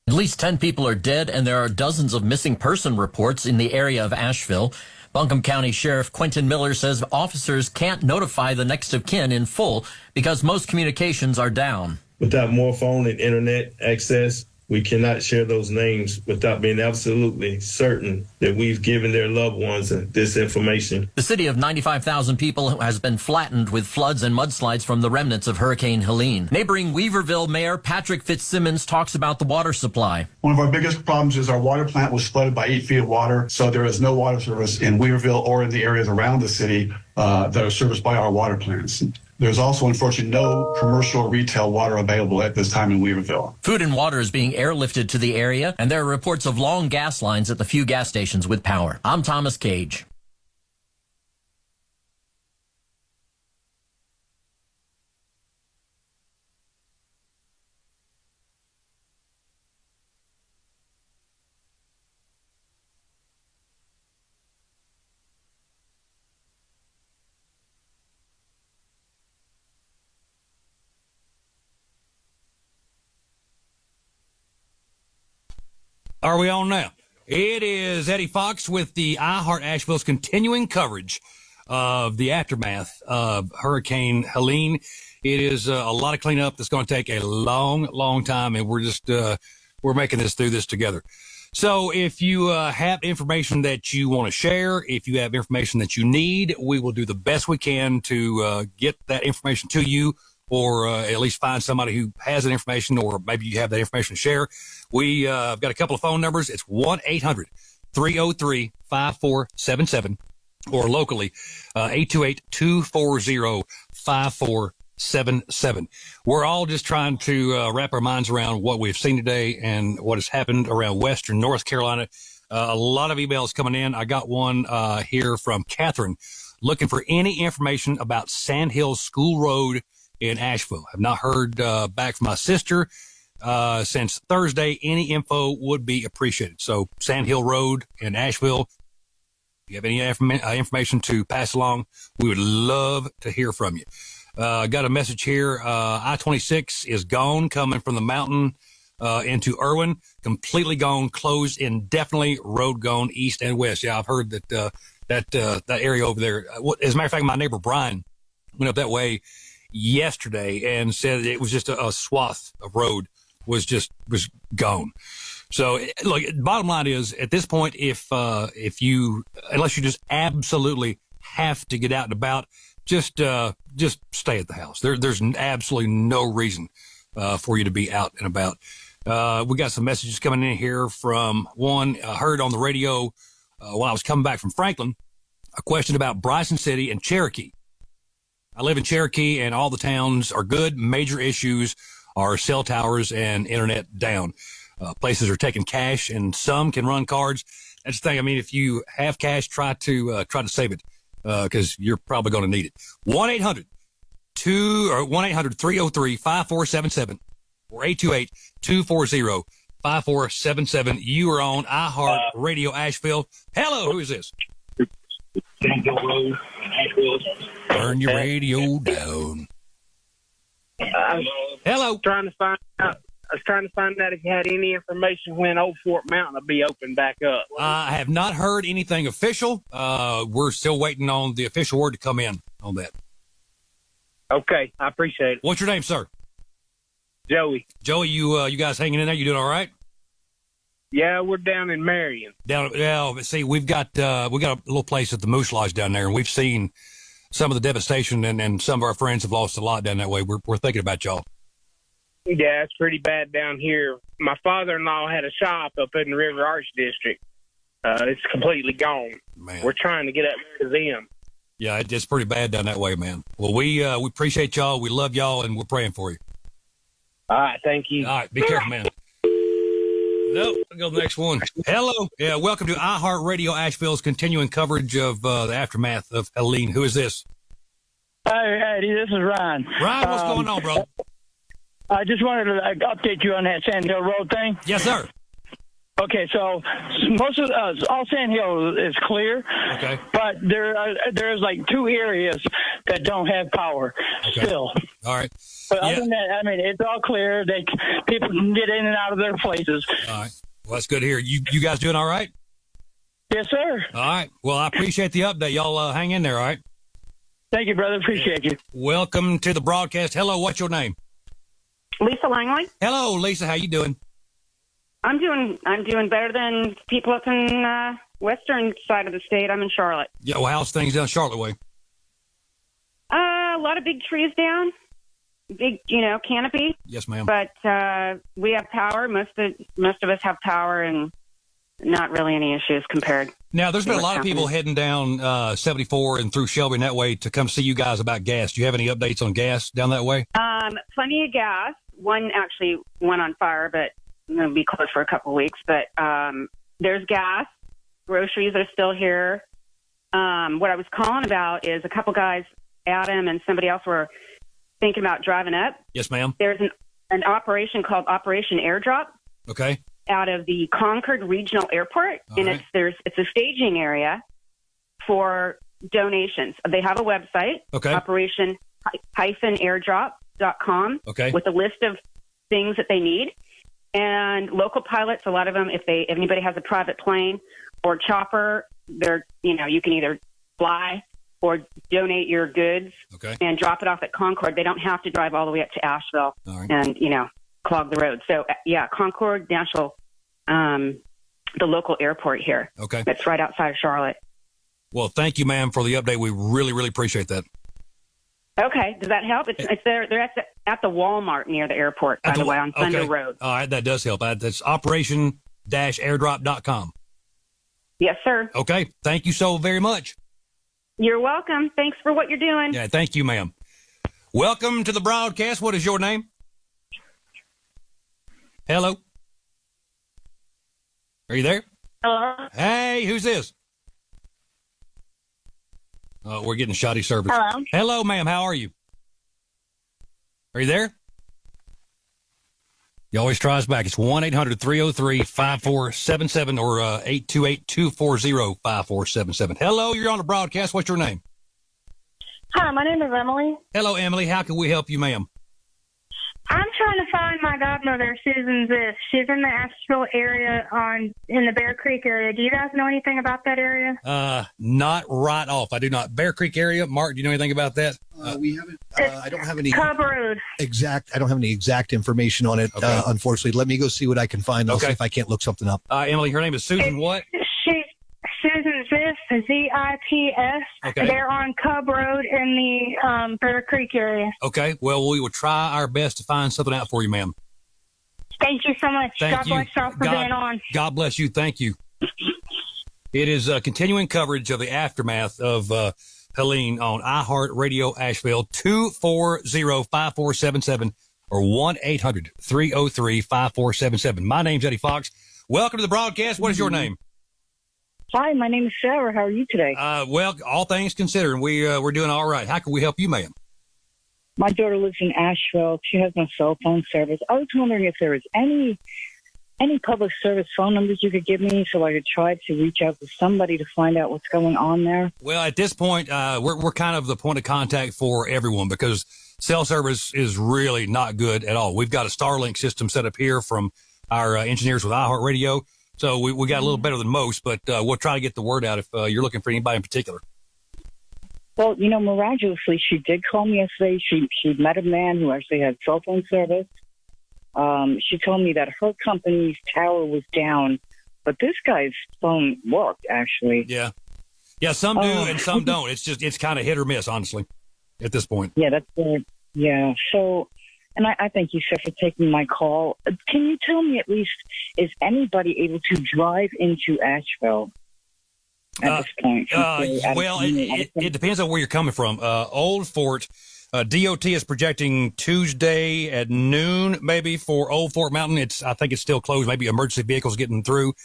At least 10 people are dead, and there are dozens of missing person reports in the area of Asheville. Buncombe County Sheriff Quentin Miller says officers can't notify the next of kin in full because most communications are down. Without more phone and internet access, we cannot share those names without being absolutely certain that we've given their loved ones this information. The city of 95,000 people has been flattened with floods and mudslides from the remnants of Hurricane Helene. Neighboring Weaverville Mayor Patrick Fitzsimmons talks about the water supply. One of our biggest problems is our water plant was flooded by 8 feet of water, so there is no water service in Weaverville or in the areas around the city that are serviced by our water plants. There's also, unfortunately, no commercial or retail water available at this time in Weaverville. Food and water is being airlifted to the area, and there are reports of long gas lines at the few gas stations with power. I'm Thomas Cage. Are we on now? It is Eddie Fox with the iHeart Asheville's continuing coverage of the aftermath of Hurricane Helene. It is a lot of cleanup that's going to take a long, long time, and we're just we're making this through this together. So if you have information that you want to share, if you have information that you need, we will do the best we can to get that information to you, or at least find somebody who has that information, or maybe you have that information to share. We have got a couple of phone numbers. It's 1-800-303-5477, or locally, 828-240-5477. We're all just trying to wrap our minds around what we've seen today and what has happened around Western North Carolina. A lot of emails coming in. I got one here from Catherine looking for any information about Sandhill School Road in Asheville. I've not heard back from my sister since Thursday. Any info would be appreciated. So Sandhill Road in Asheville, you have any information to pass along, we would love to hear from you. Got a message here. I-26 is gone, coming from the mountain into Irwin. Completely gone, closed indefinitely, road gone east and west. Yeah, I've heard that area over there. As a matter of fact, my neighbor Brian went up that way yesterday and said it was just a swath of road was gone. So, look, bottom line is, at this point, if you, unless you just absolutely have to get out and about, just stay at the house. There's absolutely no reason for you to be out and about. We got some messages coming in here from one heard on the radio while I was coming back from Franklin, a question about Bryson City and Cherokee. I live in Cherokee, and all the towns are good. Major issues are cell towers and internet down. Places are taking cash, and some can run cards. That's the thing. I mean, if you have cash, try to save it, because you're probably going to need it. 1-800-303-5477 or 828-240-5477. You are on iHeart Radio Asheville. Hello, who is this? Turn your radio down. Hello. I was trying to find out if you had any information when Old Fort Mountain will be open back up. I have not heard anything official. We're still waiting on the official word to come in on that. Okay, I appreciate it. What's your name, sir? Joey. Joey, you guys hanging in there? You doing all right? Yeah, we're down in Marion. See, we've got a little place at the Moose Lodge down there, and we've seen some of the devastation, and some of our friends have lost a lot down that way. We're thinking about y'all. Yeah, it's pretty bad down here. My father-in-law had a shop up in the River Arch District. It's completely gone. Man. We're trying to get up to them. Yeah, it's pretty bad down that way, man. Well, we appreciate y'all. We love y'all, and we're praying for you. All right, thank you. All right, be careful, man. Nope, I'll go to the next one. Hello. Yeah, welcome to iHeart Radio Asheville's continuing coverage of the aftermath of Helene. Who is this? Hey, this is Ryan. Ryan, what's going on, bro? I just wanted to update you on that Sand Hill Road thing. Yes, sir. Okay, so most of all Sand Hill is clear. Okay. But there's like 2 areas that don't have power still. All right. But other than that, I mean, it's all clear. People can get in and out of their places. All right. Well, that's good to hear. You guys doing all right? Yes, sir. All right. Well, I appreciate the update. Y'all hang in there, all right? Thank you, brother. Appreciate you. Welcome to the broadcast. Hello, what's your name? Lisa Langley. Hello, Lisa. How you doing? I'm doing better than people up in western side of the state. I'm in Charlotte. Yeah, well, how's things down Charlotte way? A lot of big trees down, big canopy. Yes, ma'am. But we have power. Most of us have power, and not really any issues compared. Now, there's been a lot of people heading down 74 and through Shelby and that way to come see you guys about gas. Do you have any updates on gas down that way? Plenty of gas. One actually went on fire, but it'll be closed for a couple of weeks. But there's gas. Groceries are still here. What I was calling about is a couple guys, Adam and somebody else, were thinking about driving up. Yes, ma'am. There's an operation called Operation Airdrop. Okay. Out of the Concord Regional Airport, All right. it's a staging area for donations. They have a website, Okay. operation-airdrop.com, Okay. with a list of things that they need. And local pilots, a lot of them, if anybody has a private plane or chopper, you can either fly or donate your goods and drop it off at Concord. They don't have to drive all the way up to Asheville and clog the road. So Concord, Nashville, the local airport here. Okay. That's right outside of Charlotte. Well, thank you, ma'am, for the update. We really, really appreciate that. Okay. Does that help? It's there. They're at the Walmart near the airport, by the way, on Thunder Road. All right. That does help. That's operation-airdrop.com. Yes, sir. Okay. Thank you so very much. You're welcome. Thanks for what you're doing. Yeah. Thank you, ma'am. Welcome to the broadcast. What is your name? Hello. Are you there? Hello. Hey, who's this? We're getting shoddy service. Hello. Hello, ma'am. How are you? Are you there? You always try us back. It's 1-800-303-5477 or 828-240-5477. Hello, you're on the broadcast. What's your name? Hi, my name is Emily. Hello, Emily. How can we help you, ma'am? I'm trying to find my godmother, Susan Ziff. She's in the Asheville area in the Bear Creek area. Do you guys know anything about that area? Not right off. I do not. Bear Creek area. Mark, do you know anything about that? We haven't. I don't have any Cub Road. exact. I don't have any exact information on it. Okay. Unfortunately, let me go see what I can find. I'll see if I can't look something up. Emily, her name is Susan what? She's Susan Ziff, Z-I-P-S. Okay. They're on Cub Road in the Bear Creek area. Okay. Well, we will try our best to find something out for you, ma'am. Thank you so much. Thank God you. bless y'all for being on. God bless you. Thank you. It is continuing coverage of the aftermath of Helene on iHeart Radio Asheville, 240-5477 or 1-800-303-5477. My name's Eddie Fox. Welcome to the broadcast. What is your name? Hi, my name is Sarah. How are you today? Well, all things considered, we're doing all right. How can we help you, ma'am? My daughter lives in Asheville. She has no cell phone service. I was wondering if there was any public service phone numbers you could give me so I could try to reach out to somebody to find out what's going on there. Well, at this point, we're kind of the point of contact for everyone because cell service is really not good at all. We've got a Starlink system set up here from our engineers with iHeart Radio. So we got a little better than most, but we'll try to get the word out if you're looking for anybody in particular. Well, miraculously, she did call me yesterday. She met a man who actually had cell phone service. She told me that her company's tower was down, but this guy's phone worked, actually. Yeah. Yeah, some do and some don't. It's kind of hit or miss, honestly, at this point. Yeah, that's it. Yeah. So, and I thank you, sir, for taking my call. Can you tell me at least, is anybody able to drive into Asheville at this point? Well, it depends on where you're coming from. Old Fort, DOT is projecting Tuesday at noon, maybe for Old Fort Mountain. I think it's still closed. Maybe emergency vehicles getting through.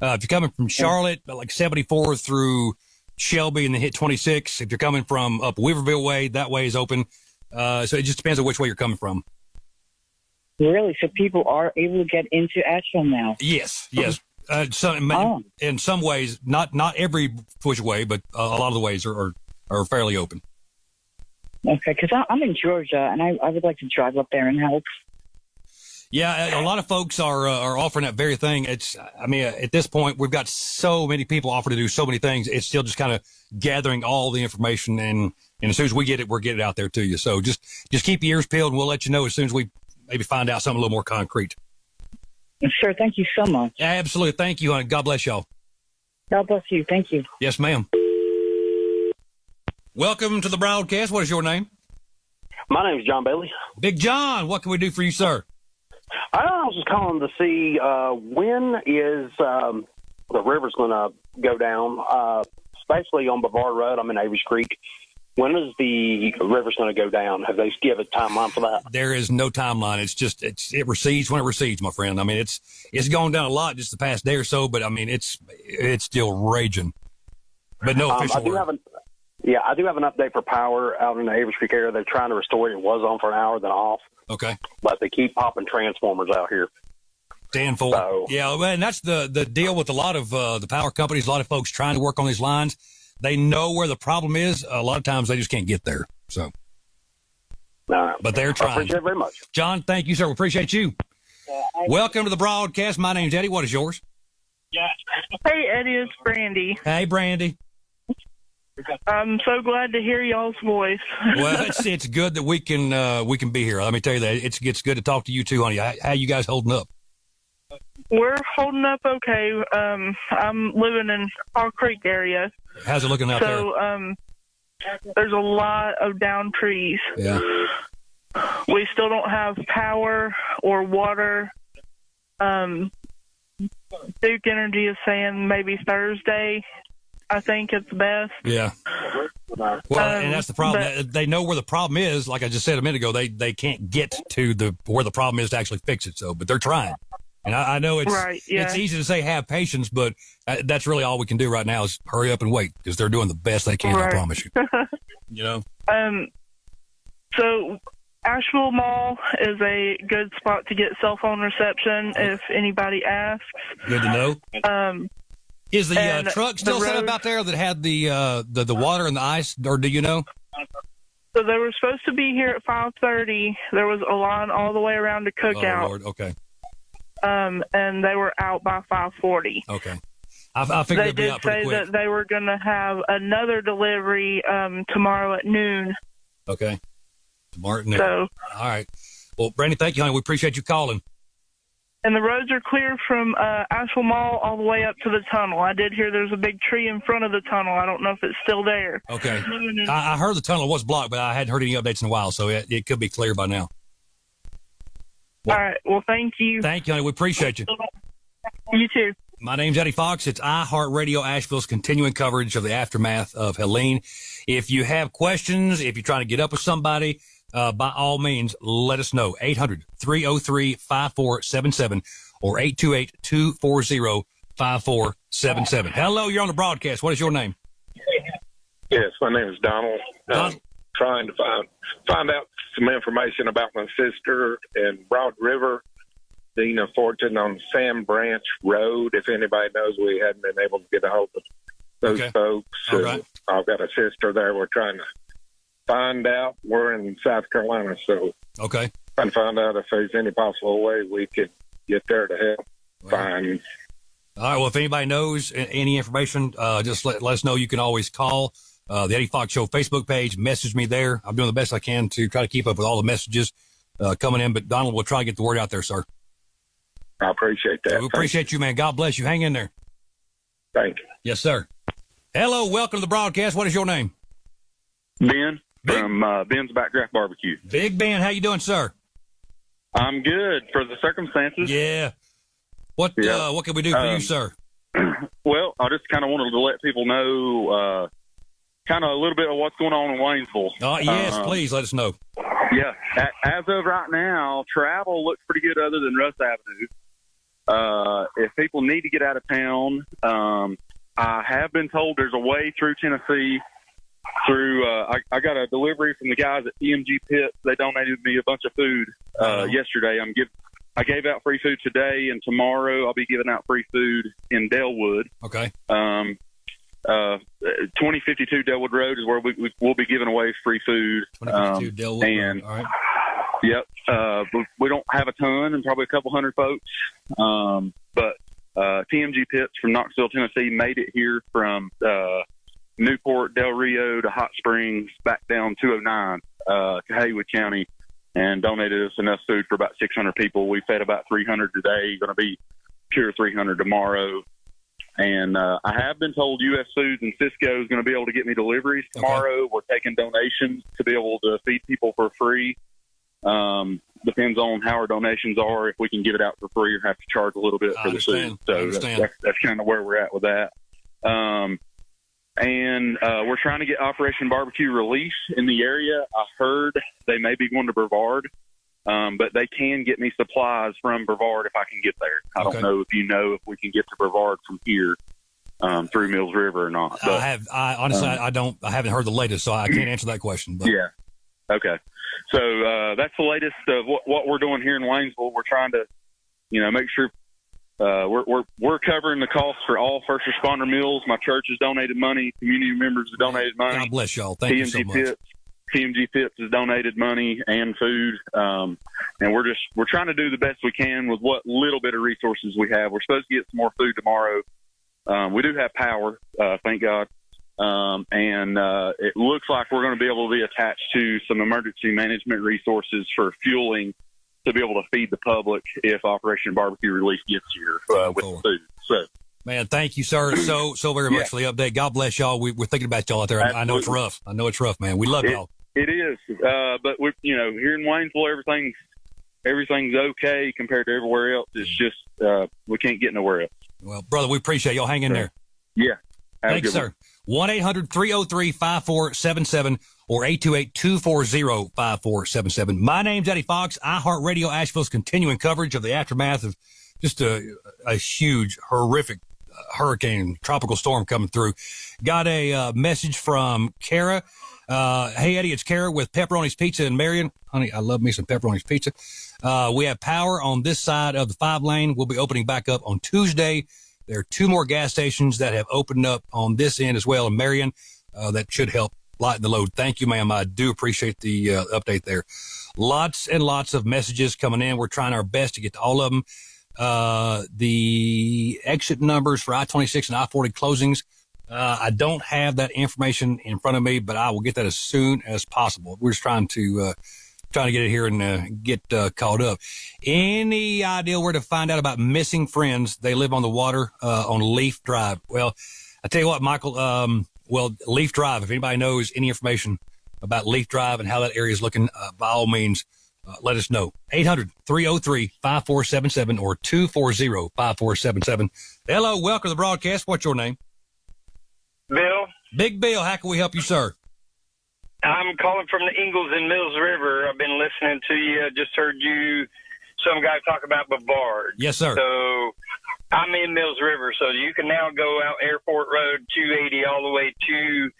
If you're coming from Charlotte, like 74 through Shelby and then hit 26. If you're coming from up Weaverville way, that way is open. So it just depends on which way you're coming from. Really? So people are able to get into Asheville now? Yes. In some ways, not every which way, but a lot of the ways are fairly open. Okay, because I'm in Georgia, and I would like to drive up there and help. Yeah, a lot of folks are offering that very thing. At this point, we've got so many people offering to do so many things. It's still just kind of gathering all the information, and as soon as we get it, we'll get it out there to you. So just keep your ears peeled, and we'll let you know as soon as we maybe find out something a little more concrete. Sure, thank you so much. Yeah, absolutely. Thank you, honey. God bless y'all. God bless you. Thank you. Yes, ma'am. Welcome to the broadcast. What is your name? My name is John Bailey. Big John, what can we do for you, sir? I was just calling to see when is the river's going to go down, especially on Bavard Road. I'm in Avis Creek. When is the river's going to go down? Have they given a timeline for that? There is no timeline. It recedes when it recedes, my friend. I mean, it's gone down a lot just the past day or so, but I mean, it's still raging. But no official word. I do have an update for power out in the Avis Creek area. They're trying to restore it. It was on for an hour, then off. Okay. But they keep popping transformers out here. Danful. So, yeah, and that's the deal with a lot of the power companies, a lot of folks trying to work on these lines. They know where the problem is. A lot of times they just can't get there. So, but they're trying. I appreciate it very much. John, thank you, sir. We appreciate you. Welcome to the broadcast. My name's Eddie. What is yours? Yeah. Hey, Eddie, it's Brandy. Hey, Brandy. I'm so glad to hear y'all's voice. Well, it's good that we can be here. Let me tell you that it's good to talk to you too, honey. How you guys holding up? We're holding up okay. I'm living in Hall Creek area. How's it looking out there? So, there's a lot of downed trees. Yeah. We still don't have power or water. Duke Energy is saying maybe Thursday. I think it's best. Yeah. Well, and that's the problem. They know where the problem is. Like I just said a minute ago, they can't get to where the problem is to actually fix it. So, but they're trying. And I know it's easy to say have patience, but that's really all we can do right now is hurry up and wait because they're doing the best they can. Right. I promise you. You know. So Asheville Mall is a good spot to get cell phone reception if anybody asks. Good to know. Is the truck still set up out there that had the water and the ice, or do you know? So they were supposed to be here at 5:30. There was a line all the way around to Cookout. Oh, Lord. Okay. And they were out by 5:40. Okay. I figured they'd be out pretty quick. They did say that they were going to have another delivery tomorrow at noon. Okay. Tomorrow at noon. So, all right. Well, Brandy, thank you, honey. We appreciate you calling. And the roads are clear from Asheville Mall all the way up to the tunnel. I did hear there's a big tree in front of the tunnel. I don't know if it's still there. Okay. I heard the tunnel was blocked, but I hadn't heard any updates in a while, so it could be clear by now. All right. Well, thank you. Thank you, honey. We appreciate you. You too. My name's Eddie Fox. It's iHeartRadio Asheville's continuing coverage of the aftermath of Helene. If you have questions, if you're trying to get up with somebody, by all means, let us know. 800-303-5477 or 828-240-5477. Hello, you're on the broadcast. What is your name? Yes, my name is Donald. Trying to find out some information about my sister in Broad River, Dina Fortune on Sam Branch Road. If anybody knows, we hadn't been able to get a hold of those folks. Right. I've got a sister there. We're trying to find out. We're in South Carolina, so trying to find out if there's any possible way we could get there to help find. All right. Well, if anybody knows any information, just let us know. You can always call the Eddie Fox Show Facebook page. Message me there. I'm doing the best I can to try to keep up with all the messages coming in. But Donald will try to get the word out there, sir. I appreciate that. We appreciate you, man. God bless you. Hang in there. Thank you. Yes, sir. Hello. Welcome to the broadcast. What is your name? Ben from Ben's Backdraft Barbecue. Big Ben. How you doing, sir? I'm good for the circumstances. Yeah. What can we do for you, sir? Well, I just kind of wanted to let people know kind of a little bit of what's going on in Waynesville. Oh, yes, please let us know. Yeah. As of right now, travel looks pretty good other than Russ Avenue. If people need to get out of town, I have been told there's a way through Tennessee. I got a delivery from the guys at EMG Pits. They donated me a bunch of food yesterday. I gave out free food today, and tomorrow I'll be giving out free food in Delwood. Okay. 2052 Delwood Road is where we'll be giving away free food. 2052 Delwood Road. All right. Yep. We don't have a ton, and probably a couple hundred folks. But TMG Pits from Knoxville, Tennessee, made it here from Newport, Del Rio to Hot Springs, back down 209 to Haywood County, and donated us enough food for about 600 people. We fed about 300 today, going to be pure 300 tomorrow. And I have been told U.S. Foods and Cisco is going to be able to get me deliveries tomorrow. Okay. We're taking donations to be able to feed people for free. Depends on how our donations are, if we can give it out for free or have to charge a little bit for the food. So that's kind of where we're at with that. And we're trying to get Operation Barbecue Relief in the area. I heard they may be going to Brevard, but they can get me supplies from Brevard if I can get there. I don't know if you know if we can get to Brevard from here through Mills River or not. But, I haven't heard the latest, so I can't answer that question. But. Yeah. Okay. So that's the latest of what we're doing here in Waynesville. We're trying to, make sure we're covering the costs for all first responder meals. My church has donated money. Community members have donated money. God bless y'all. Thank you so much. TMG Pits has donated money and food, and we're trying to do the best we can with what little bit of resources we have. We're supposed to get some more food tomorrow. We do have power, thank God. And it looks like we're going to be able to be attached to some emergency management resources for fueling to be able to feed the public if Operation Barbecue Relief gets here with the food. So, man, thank you, sir, so very much for the update. God bless y'all. We're thinking about y'all out there. I know it's rough. Man. We love y'all. It is, but we, here in Waynesville, everything's okay compared to everywhere else. It's just we can't get nowhere else. Well, brother, we appreciate y'all. Hang in there. Yeah. Thanks, sir. 1-800-303-5477 or 828-240-5477. My name's Eddie Fox. iHeartRadio Asheville's continuing coverage of the aftermath of just a huge, horrific hurricane, tropical storm coming through. Got a message from Kara. Hey, Eddie, it's Kara with Pepperoni's Pizza in Marion. Honey, I love me some Pepperoni's Pizza. We have power on this side of the 5-lane. We'll be opening back up on Tuesday. There are 2 more gas stations that have opened up on this end as well in Marion. That should help lighten the load. Thank you, ma'am. I do appreciate the update there. Lots and lots of messages coming in. We're trying our best to get to all of them. The exit numbers for I-26 and I-40 closings, I don't have that information in front of me, but I will get that as soon as possible. We're just trying to get it here and get caught up. Any idea where to find out about missing friends? They live on the water on Leaf Drive. Well, I tell you what, Michael, Leaf Drive, if anybody knows any information about Leaf Drive and how that area is looking, by all means, let us know. 800-303-5477 or 240-5477. Hello, welcome to the broadcast. What's your name? Bill. Big Bill, how can we help you, sir? I'm calling from the Ingalls and Mills River. I've been listening to you. I just heard some guy talk about Bavard. Yes, sir. So I'm in Mills River, so you can now go out Airport Road 280 all the way to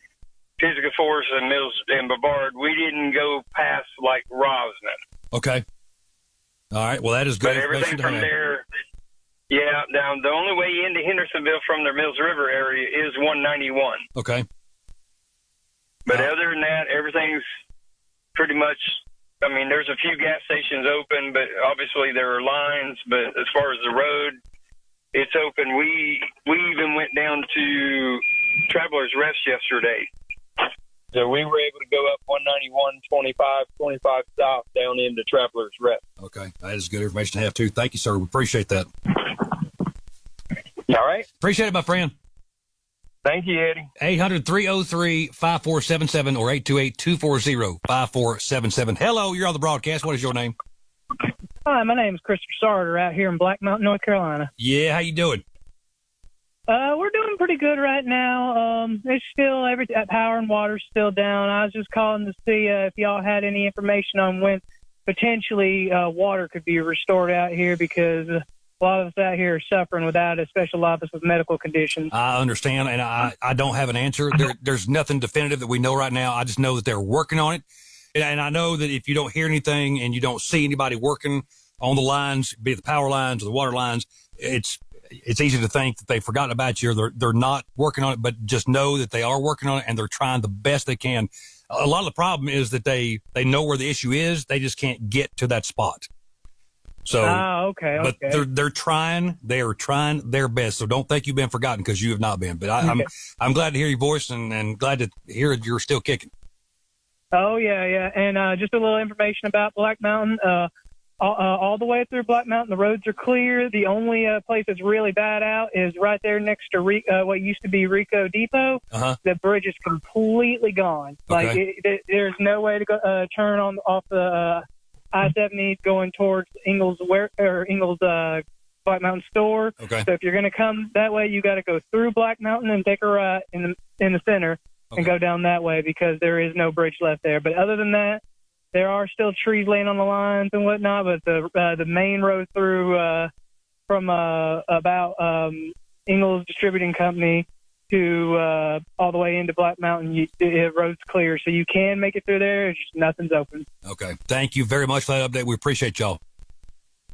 Physical Force and Mills and Bavard. We didn't go past like Rosnan. Okay. All right. Well, that is good. But everything from there, yeah. Now the only way into Hendersonville from the Mills River area is 191. Okay. But other than that, everything's pretty much. I mean, there's a few gas stations open, but obviously there are lines. But as far as the road, it's open. We even went down to Travelers Rest yesterday. So we were able to go up 191, 25 south down into Travelers Rest. Okay. That is good information to have, too. Thank you, sir. We appreciate that. All right. Appreciate it, my friend. Thank you, Eddie. 800-303-5477 or 828-240-5477. Hello, you're on the broadcast. What is your name? Hi, my name is Christopher Sarter out here in Black Mountain, North Carolina. Yeah, how you doing? We're doing pretty good right now. It's still power and water's still down. I was just calling to see if y'all had any information on when potentially water could be restored out here, because a lot of us out here are suffering without it, especially a lot of us with medical conditions. I understand, and I don't have an answer. There's nothing definitive that we know right now. I just know that they're working on it, and I know that if you don't hear anything and you don't see anybody working on the lines, be it the power lines or the water lines, it's easy to think that they've forgotten about you, or they're not working on it, but just know that they are working on it and they're trying the best they can. A lot of the problem is that they know where the issue is. They just can't get to that spot. So, okay. But they're trying. They are trying their best. So don't think you've been forgotten, because you have not been. But I'm glad to hear your voice and glad to hear you're still kicking. Oh yeah. And just a little information about Black Mountain. All the way through Black Mountain, the roads are clear. The only place that's really bad out is right there next to what used to be Rico Depot. Uh-huh. The bridge is completely gone. Okay. Like there's no way to go turn off the I-70 going towards Ingalls Black Mountain store. Okay. So if you're going to come that way, you got to go through Black Mountain and take a right in the center and go down that way, because there is no bridge left there. But other than that, there are still trees laying on the lines and whatnot, but the main road through from about Ingalls Distributing Company to all the way into Black Mountain, the road's clear, so you can make it through there. It's just nothing's open. Okay. Thank you very much for that update. We appreciate y'all.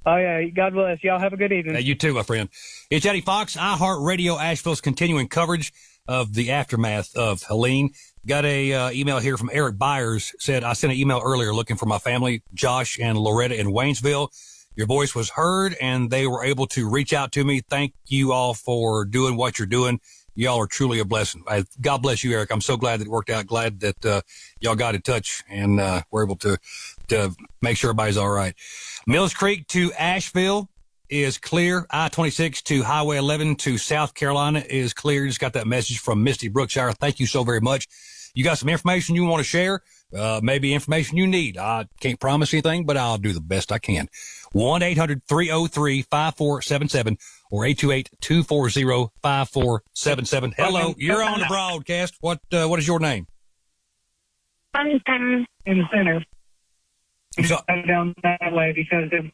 Oh, yeah. God bless. Y'all have a good evening. You too, my friend. It's Eddie Fox, iHeartRadio Asheville's continuing coverage of the aftermath of Helene. Got a email here from Eric Byers. Said, I sent an email earlier looking for my family, Josh and Loretta in Waynesville. Your voice was heard, and they were able to reach out to me. Thank you all for doing what you're doing. Y'all are truly a blessing. God bless you, Eric. I'm so glad that it worked out. Glad that y'all got in touch and were able to make sure everybody's all right. Mills Creek to Asheville is clear. I-26 to Highway 11 to South Carolina is clear. Just got that message from Misty Brookshire. Thank you so very much. You got some information you want to share? Maybe information you need. I can't promise anything, but I'll do the best I can. 1-800-303-5477 or 828-240-5477. Hello, you're on the broadcast. What is your name? I'm in the center. So, down that way because of...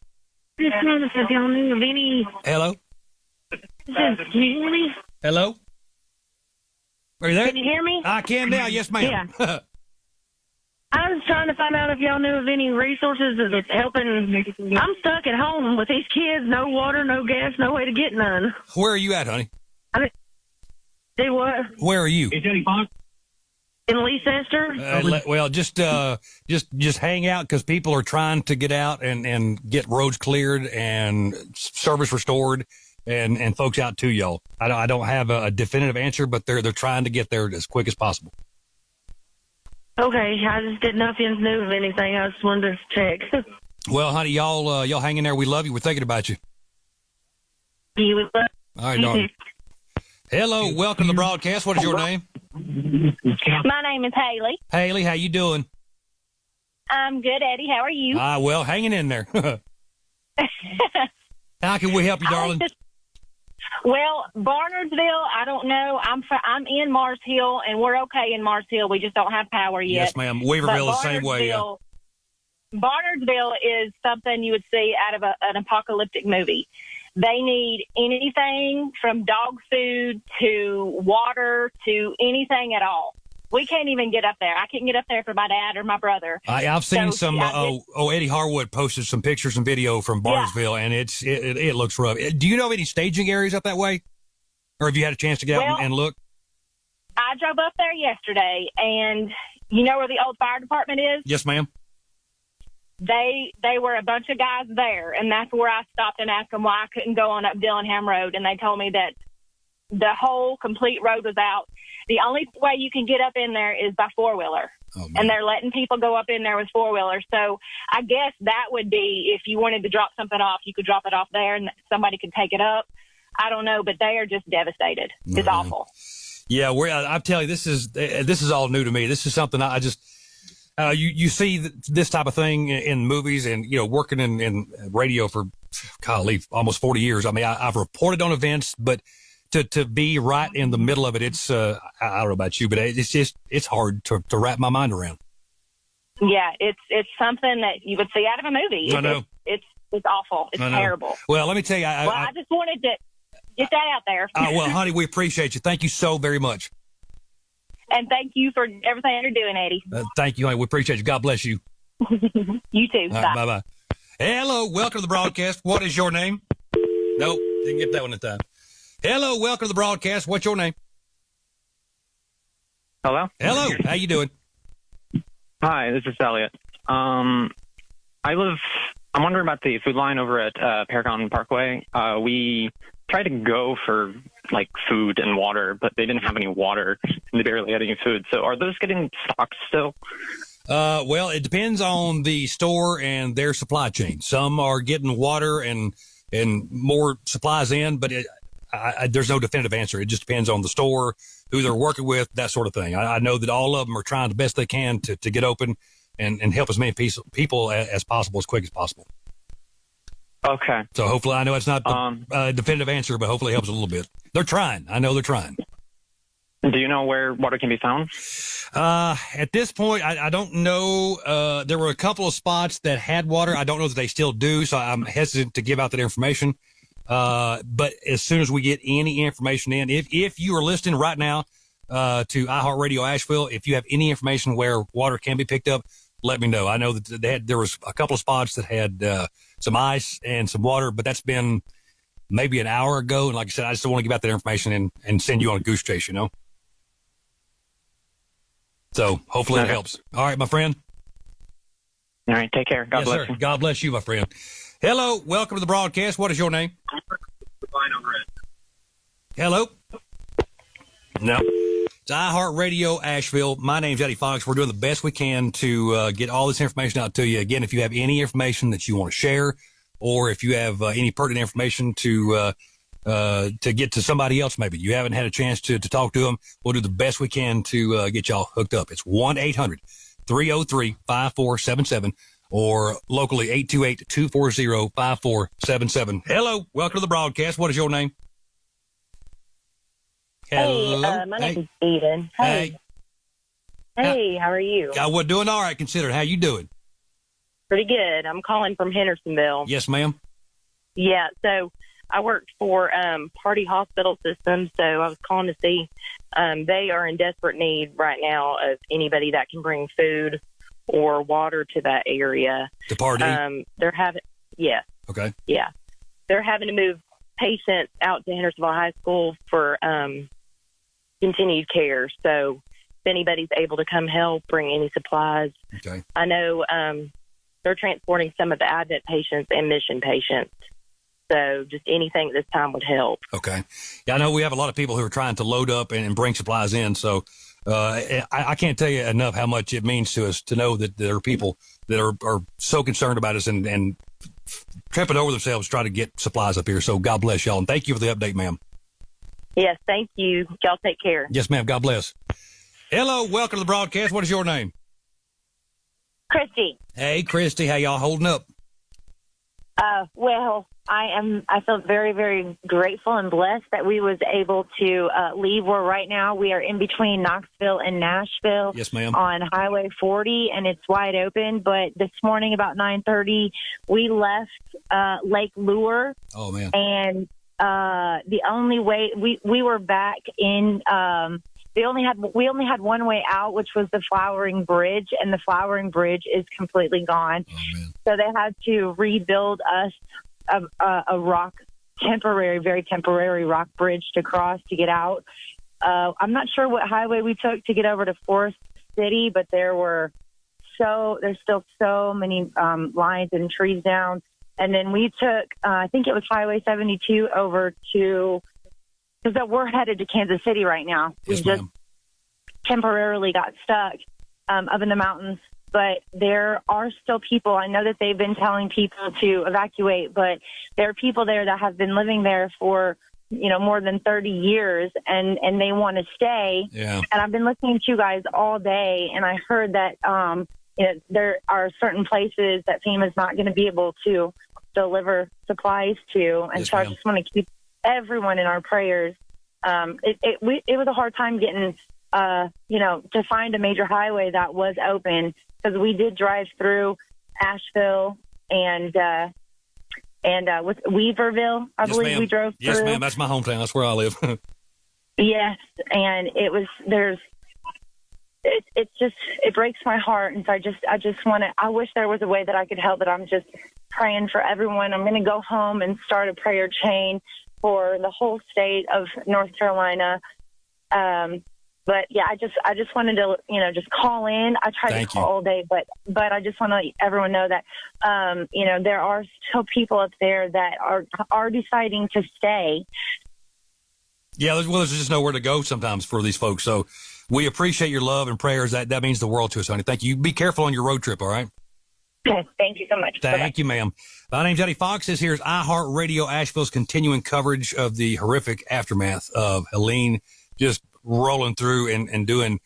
If y'all knew of any... Hello? Can you hear me? Hello? Are you there? Can you hear me? I can now. Yes, ma'am. Yeah. was trying to find out if y'all knew of any resources that's helping. I'm stuck at home with these kids, no water, no gas, no way to get none. Where are you at, honey? Do what? Where are you? In Leicester? Well, just hang out because people are trying to get out and get roads cleared and service restored and folks out to y'all. I don't have a definitive answer, but they're trying to get there as quick as possible. Okay, I just didn't know if you knew of anything. I just wanted to check. Well, honey, y'all hang in there. We love you. We're thinking about you. You would love. All right, darling. Hello, welcome to the broadcast. What is your name? My name is Haley. Haley, how you doing? I'm good, Eddie. How are you? Well, hanging in there. How can we help you, darling? Well, Barnardsville, I don't know. I'm in Mars Hill, and we're okay in Mars Hill. We just don't have power yet. Yes, ma'am. Weaverville is the same way. Yeah. Barnardsville is something you would see out of an apocalyptic movie. They need anything from dog food to water to anything at all. We can't even get up there. I couldn't get up there for my dad or my brother. I've seen some. Eddie Harwood posted some pictures and video from Barnesville, and it looks rough. Do you know of any staging areas up that way, or have you had a chance to get out and look? I drove up there yesterday, and you know where the old fire department is? Yes, ma'am. They were a bunch of guys there, and that's where I stopped and asked them why I couldn't go on up Dillingham Road, and they told me that the whole complete road was out. The only way you can get up in there is by four-wheeler, and they're letting people go up in there with four-wheelers. So I guess that would be, if you wanted to drop something off, you could drop it off there, and somebody could take it up. I don't know, but they are just devastated. It's awful. Yeah, I'm telling you, this is all new to me. This is something I just you see this type of thing in movies, and working in radio for almost 40 years. I mean, I've reported on events, but to be right in the middle of it, it's I don't know about you, but it's hard to wrap my mind around. Yeah, it's something that you would see out of a movie. I know. It's awful. It's terrible. Well, let me tell you. I just wanted to get that out there. Well, honey, we appreciate you. Thank you so very much. And thank you for everything you're doing, Eddie. Thank you, honey. We appreciate you. God bless you. You too. Bye. Bye-bye. Hello, welcome to the broadcast. What is your name? Nope, didn't get that one in time. Hello, welcome to the broadcast. What's your name? Hello? Hello, how you doing? Hi, this is Elliot. I'm wondering about the food line over at Paragon Parkway. We tried to go for food and water, but they didn't have any water and they barely had any food. So are those getting stocked still? Well, it depends on the store and their supply chain. Some are getting water and more supplies in, but there's no definitive answer. It just depends on the store, who they're working with, that sort of thing. I know that all of them are trying the best they can to get open and help as many people as possible, as quick as possible. Okay. So hopefully, I know it's not a definitive answer, but hopefully it helps a little bit. They're trying. I know they're trying. Do you know where water can be found? At this point, I don't know. There were a couple of spots that had water. I don't know that they still do, so I'm hesitant to give out that information. But as soon as we get any information in, if you are listening right now to iHeartRadio Asheville, if you have any information where water can be picked up, let me know. I know that there was a couple of spots that had some ice and some water, but that's been maybe an hour ago. And like I said, I just don't want to give out that information and send you on a goose chase, So hopefully it helps. All right, my friend. All right, take care. God bless you. God bless you, my friend. Hello, welcome to the broadcast. What is your name? Hello? No. It's iHeartRadio Asheville. My name's Eddie Fox. We're doing the best we can to get all this information out to you. Again, if you have any information that you want to share, or if you have any pertinent information to get to somebody else, maybe you haven't had a chance to talk to them, we'll do the best we can to get y'all hooked up. It's 1-800-303-5477 or locally 828-240-5477. Hello, welcome to the broadcast. What is your name? Hello. Hey, my name is Eden. Hey. Hey, how are you? We're doing all right, considering. How you doing? Pretty good. I'm calling from Hendersonville. Yes, ma'am. Yeah, so I worked for Party Hospital Systems, so I was calling to see they are in desperate need right now of anybody that can bring food or water to that area. To Part D? They're having, yeah. Okay. Yeah. They're having to move patients out to Hendersonville High School for continued care. So if anybody's able to come help, bring any supplies. Okay. I know they're transporting some of the Advent patients and mission patients. So just anything at this time would help. Okay. Yeah, I know we have a lot of people who are trying to load up and bring supplies in. So I can't tell you enough how much it means to us to know that there are people that are so concerned about us and tripping over themselves trying to get supplies up here. So God bless y'all. And thank you for the update, ma'am. Yes, thank you. Y'all take care. Yes, ma'am. God bless. Hello. Welcome to the broadcast. What is your name? Christy. Hey, Christy. How y'all holding up? Well, I feel very, very grateful and blessed that we was able to leave. We're right now, we are in between Knoxville and Nashville. Yes, ma'am. On Highway 40, and it's wide open. But this morning about 9:30, we left Lake Lure. Oh, man. And the only way we were back in we only had one way out, which was the Flowering Bridge, and the Flowering Bridge is completely gone. Oh, so they had to rebuild us a rock, very temporary rock bridge to cross to get out. I'm not sure what highway we took to get over to Forest City, but there's still so many lines and trees down. And then we took, I think it was Highway 72 over to, because we're headed to Kansas City right now. Yes, we just temporarily got stuck up in the mountains. But there are still people. I know that they've been telling people to evacuate, but there are people there that have been living there for, more than 30 years, and they want to stay. Yeah. And I've been listening to you guys all day, and I heard that there are certain places that FEMA's not going to be able to deliver supplies to. And Yes, so ma'am. I just want to keep everyone in our prayers. It was a hard time getting, to find a major highway that was open, because we did drive through Asheville and with Weaverville, I Yes, believe ma'am. we drove through. Yes, ma'am. That's my hometown. That's where I live. Yes, and it breaks my heart, and so I just want to. I wish there was a way that I could help, but I'm just praying for everyone. I'm going to go home and start a prayer chain for the whole state of North Carolina. But yeah, I just wanted to, just call in. I tried to call all day, but I just want to let everyone know that, there are still people up there that are deciding to stay. Yeah, there's just nowhere to go sometimes for these folks. So we appreciate your love and prayers. That means the world to us, honey. Thank you. Be careful on your road trip, all right? Okay, thank you so much. Thank you, ma'am. My name's Eddie Fox. This here's iHeartRadio Asheville's continuing coverage of the horrific aftermath of Helene, just rolling through and doing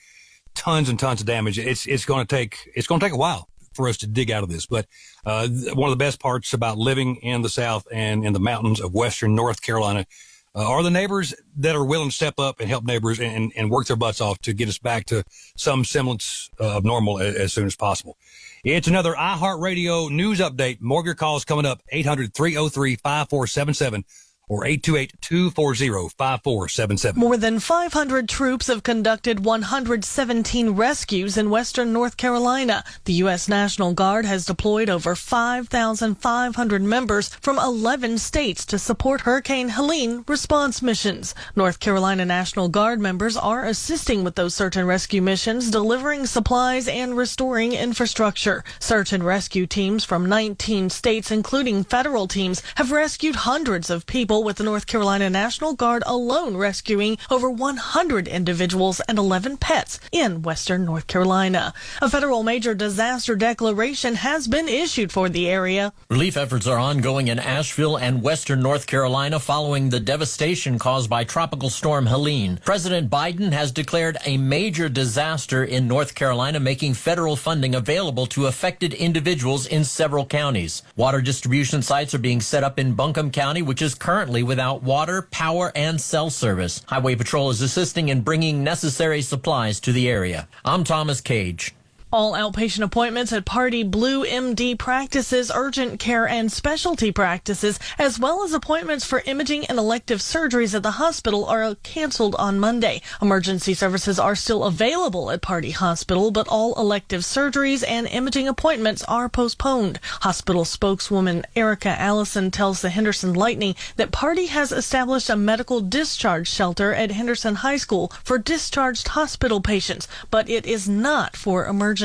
tons and tons of damage. It's going to take a while for us to dig out of this. But one of the best parts about living in the South and in the mountains of Western North Carolina are the neighbors that are willing to step up and help neighbors and work their butts off to get us back to some semblance of normal as soon as possible. It's another iHeartRadio news update. More of your calls coming up, 800-303-5477 or 828-240-5477. More than 500 troops have conducted 117 rescues in western North Carolina. The U.S. National Guard has deployed over 5,500 members from 11 states to support Hurricane Helene response missions. North Carolina National Guard members are assisting with those search and rescue missions, delivering supplies and restoring infrastructure. Search and rescue teams from 19 states, including federal teams, have rescued hundreds of people, with the North Carolina National Guard alone rescuing over 100 individuals and 11 pets in western North Carolina. A federal major disaster declaration has been issued for the area. Relief efforts are ongoing in Asheville and western North Carolina following the devastation caused by Tropical Storm Helene. President Biden has declared a major disaster in North Carolina, making federal funding available to affected individuals in several counties. Water distribution sites are being set up in Buncombe County, which is currently without water, power, and cell service. Highway Patrol is assisting in bringing necessary supplies to the area. I'm Thomas Cage. All outpatient appointments at Party Blue MD practices, urgent care and specialty practices, as well as appointments for imaging and elective surgeries at the hospital are canceled on Monday. Emergency services are still available at Party Hospital, but all elective surgeries and imaging appointments are postponed. Hospital spokeswoman Erica Allison tells the Henderson Lightning that Party has established a medical discharge shelter at Henderson High School for discharged hospital patients, but it is not for emergencies.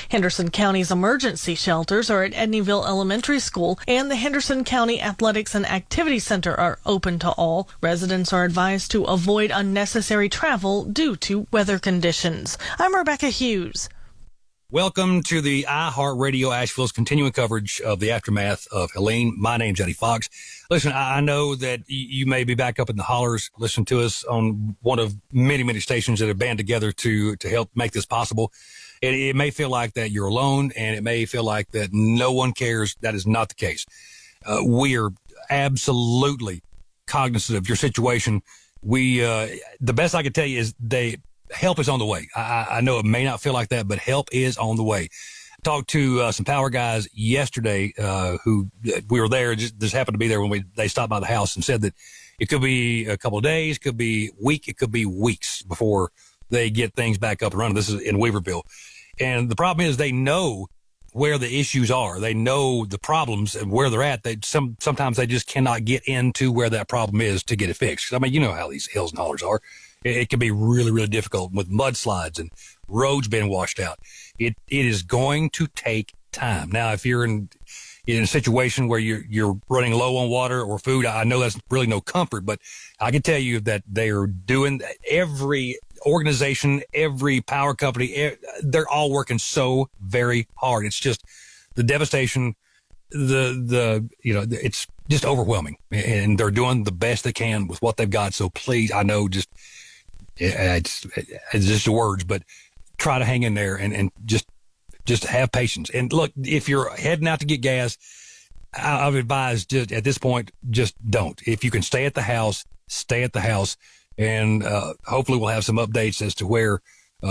Henderson County's emergency shelters are at Edneyville Elementary School, and the Henderson County Athletics and Activity Center are open to all. Residents are advised to avoid unnecessary travel due to weather conditions. I'm Rebecca Hughes. Welcome to the iHeartRadio Asheville's continuing coverage of the aftermath of Helene. My name's Eddie Fox. Listen, I know that you may be back up in the hollers, listen to us on one of many, many stations that have band together to help make this possible. It may feel like that you're alone, and it may feel like that no one cares. That is not the case. We are absolutely cognizant of your situation. The best I can tell you is help is on the way. I know it may not feel like that, but help is on the way. I talked to some power guys yesterday who we were there, just happened to be there when they stopped by the house, and said that it could be a couple of days, could be a week, it could be weeks before they get things back up and running. This is in Weaverville. And the problem is they know where the issues are. They know the problems and where they're at. Sometimes they just cannot get into where that problem is to get it fixed. I mean, you know how these hills and hollers are. It can be really, really difficult with mudslides and roads being washed out. It is going to take time. Now, if you're in a situation where you're running low on water or food, I know that's really no comfort, but I can tell you that they are doing, every organization, every power company, they're all working so very hard. It's just the devastation, it's just overwhelming, and they're doing the best they can with what they've got. So please, I know it's just words, but try to hang in there and just have patience. And look, if you're heading out to get gas, I would advise just at this point, just don't. If you can stay at the house, stay at the house. And hopefully we'll have some updates as to where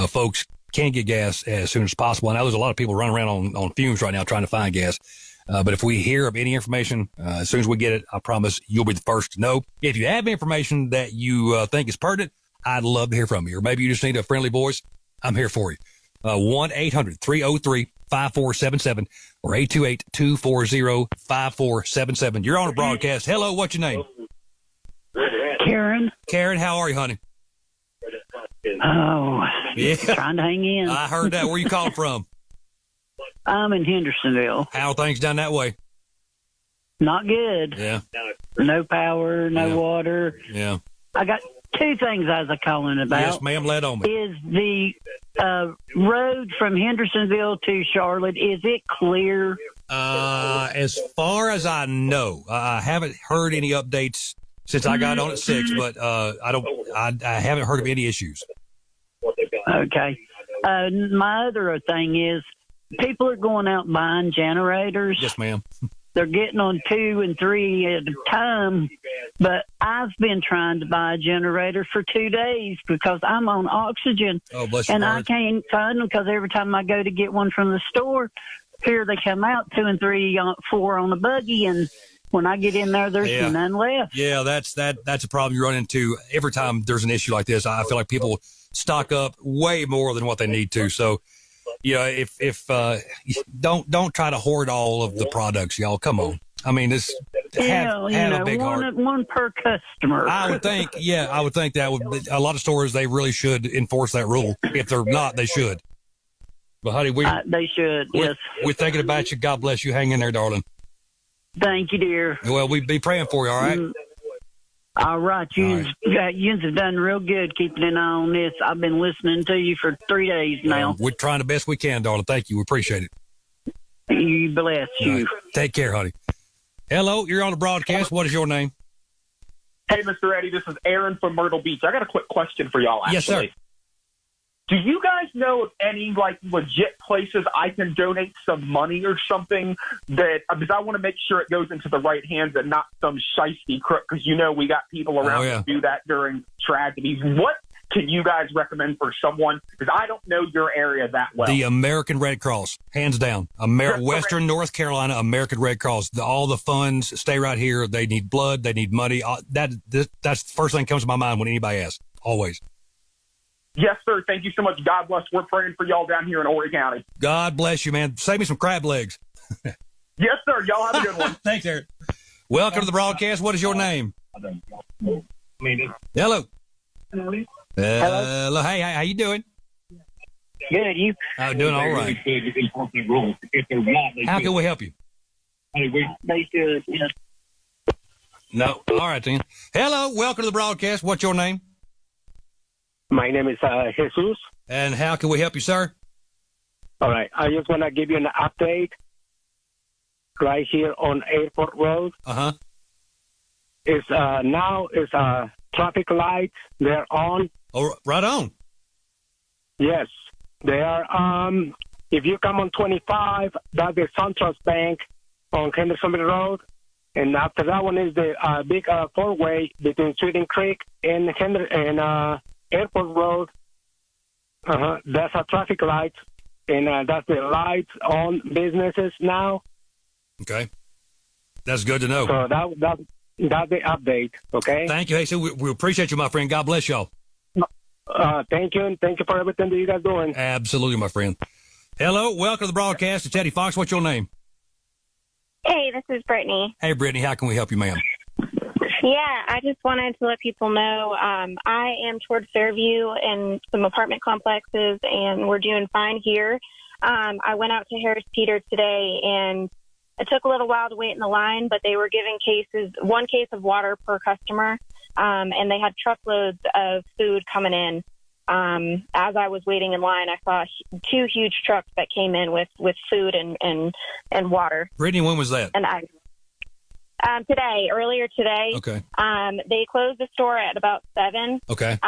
folks can get gas as soon as possible. I know there's a lot of people running around on fumes right now trying to find gas. But if we hear of any information, as soon as we get it, I promise you'll be the first to know. If you have information that you think is pertinent, I'd love to hear from you. Or maybe you just need a friendly voice. I'm here for you. 1-800-303-5477 or 828-240-5477. You're on a broadcast. Hello, what's your name? Karen. Karen, how are you, honey? Oh, yeah. Trying to hang in. I heard that. Where you calling from? I'm in Hendersonville. How are things down that way? Not good. Yeah. No power, no water. Yeah. I got two things I was calling about. Yes, ma'am, let on me. Is the road from Hendersonville to Charlotte, is it clear? As far as I know, I haven't heard any updates since I got on at 6, but I haven't heard of any issues. Okay. My other thing is people are going out buying generators. Yes, ma'am. They're getting on 2 and 3 at a time, but I've been trying to buy a generator for 2 days because I'm on oxygen. Oh, bless your and heart. I can't find them because every time I go to get one from the store, here they come out 2 and 3, 4 on the buggy, and when I get in there, there's none left. Yeah, that's a problem you run into every time there's an issue like this. I feel like people stock up way more than what they need to. So, if don't try to hoard all of the products, y'all. Come on. I mean, have a big heart. One per customer. I would think that would. A lot of stores, they really should enforce that rule. If they're not, they should. But honey, they should. Yes. We're thinking about you. God bless you. Hang in there, darling. Thank you, dear. Well, we'd be praying for you. All right. All right. You have done real good keeping an eye on this. I've been listening to you for 3 days now. We're trying the best we can, darling. Thank you. We appreciate it. You bless you. Right. Take care, honey. Hello, you're on the broadcast. What is your name? Hey, Mr. Eddie, this is Aaron from Myrtle Beach. I got a quick question for y'all, actually. Yes, sir. Do you guys know of any, legit places I can donate some money or something because I want to make sure it goes into the right hands and not some shiesty crook, because we got people around to do that during tragedies. What can you guys recommend for someone? Because I don't know your area that well. The American Red Cross, hands down. Western North Carolina American Red Cross. All the funds stay right here. They need blood. They need money. That's the first thing that comes to my mind when anybody asks. Always. Yes, sir. Thank you so much. God bless. We're praying for y'all down here in Horry County. God bless you, man. Save me some crab legs. Yes, sir. Y'all have a good one. Thanks, Eric. Welcome to the broadcast. What is your name? Hello. Hello. Hey, how you doing? Good. You? I'm doing all right. How can we help you? They should. Yeah. No. All right, then. Hello. Welcome to the broadcast. What's your name? My name is Jesus. And how can we help you, sir? All right. I just want to give you an update right here on Airport Road. Uh-huh. It's now it's traffic lights. They're on. Oh, right on. Yes. They are. If you come on 25, that's the SunTrust Bank on Hendersonville Road. And after that one is the big four-way between Sweeting Creek and Airport Road. That's a traffic light. And that's the lights on businesses now. Okay. That's good to know. So that's the update, okay? Thank you. Hey, so we appreciate you, my friend. God bless y'all. Thank you, and thank you for everything that you guys doing. Absolutely, my friend. Hello, welcome to the broadcast. It's Eddie Fox. What's your name? Hey, this is Brittany. Hey, Brittany, how can we help you, ma'am? Yeah, I just wanted to let people know I am towards Fairview and some apartment complexes, and we're doing fine here. I went out to Harris Teeter today, and it took a little while to wait in the line, but they were giving one case of water per customer, and they had truckloads of food coming in. As I was waiting in line, I saw two huge trucks that came in with food and water. Brittany, when was that? And earlier today. Okay. They closed the store at about 7. Okay.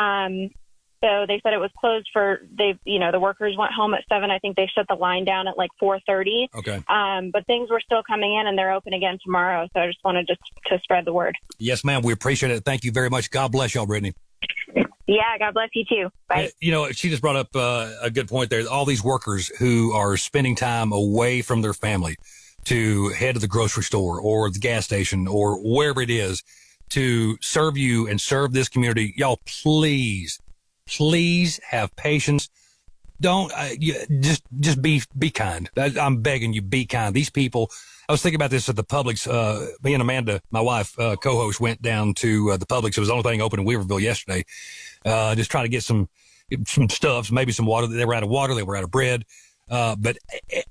So they said it was closed the workers went home at 7. I think they shut the line down at like 4:30. Okay. But things were still coming in, and they're open again tomorrow. So I just wanted to spread the word. Yes, ma'am. We appreciate it. Thank you very much. God bless y'all, Brittany. Yeah, God bless you too. Bye. She just brought up a good point there. All these workers who are spending time away from their family to head to the grocery store or the gas station or wherever it is to serve you and serve this community. Y'all, please have patience. Don't just be kind. I'm begging you, be kind. These people. I was thinking about this at the Publix. Me and Amanda, my wife, co-host, went down to the Publix. It was the only thing open in Weaverville yesterday. Just trying to get some stuff, maybe some water. They were out of water. They were out of bread. But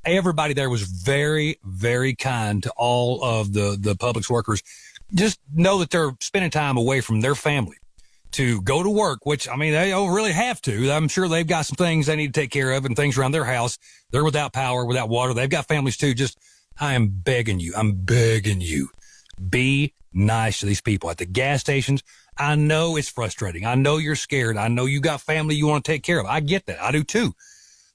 everybody there was very, very kind to all of the Publix workers. Just know that they're spending time away from their family to go to work, which, I mean, they don't really have to. I'm sure they've got some things they need to take care of and things around their house. They're without power, without water. They've got families too. I am begging you, be nice to these people at the gas stations. I know it's frustrating. I know you're scared. I know you got family you want to take care of. I get that. I do too.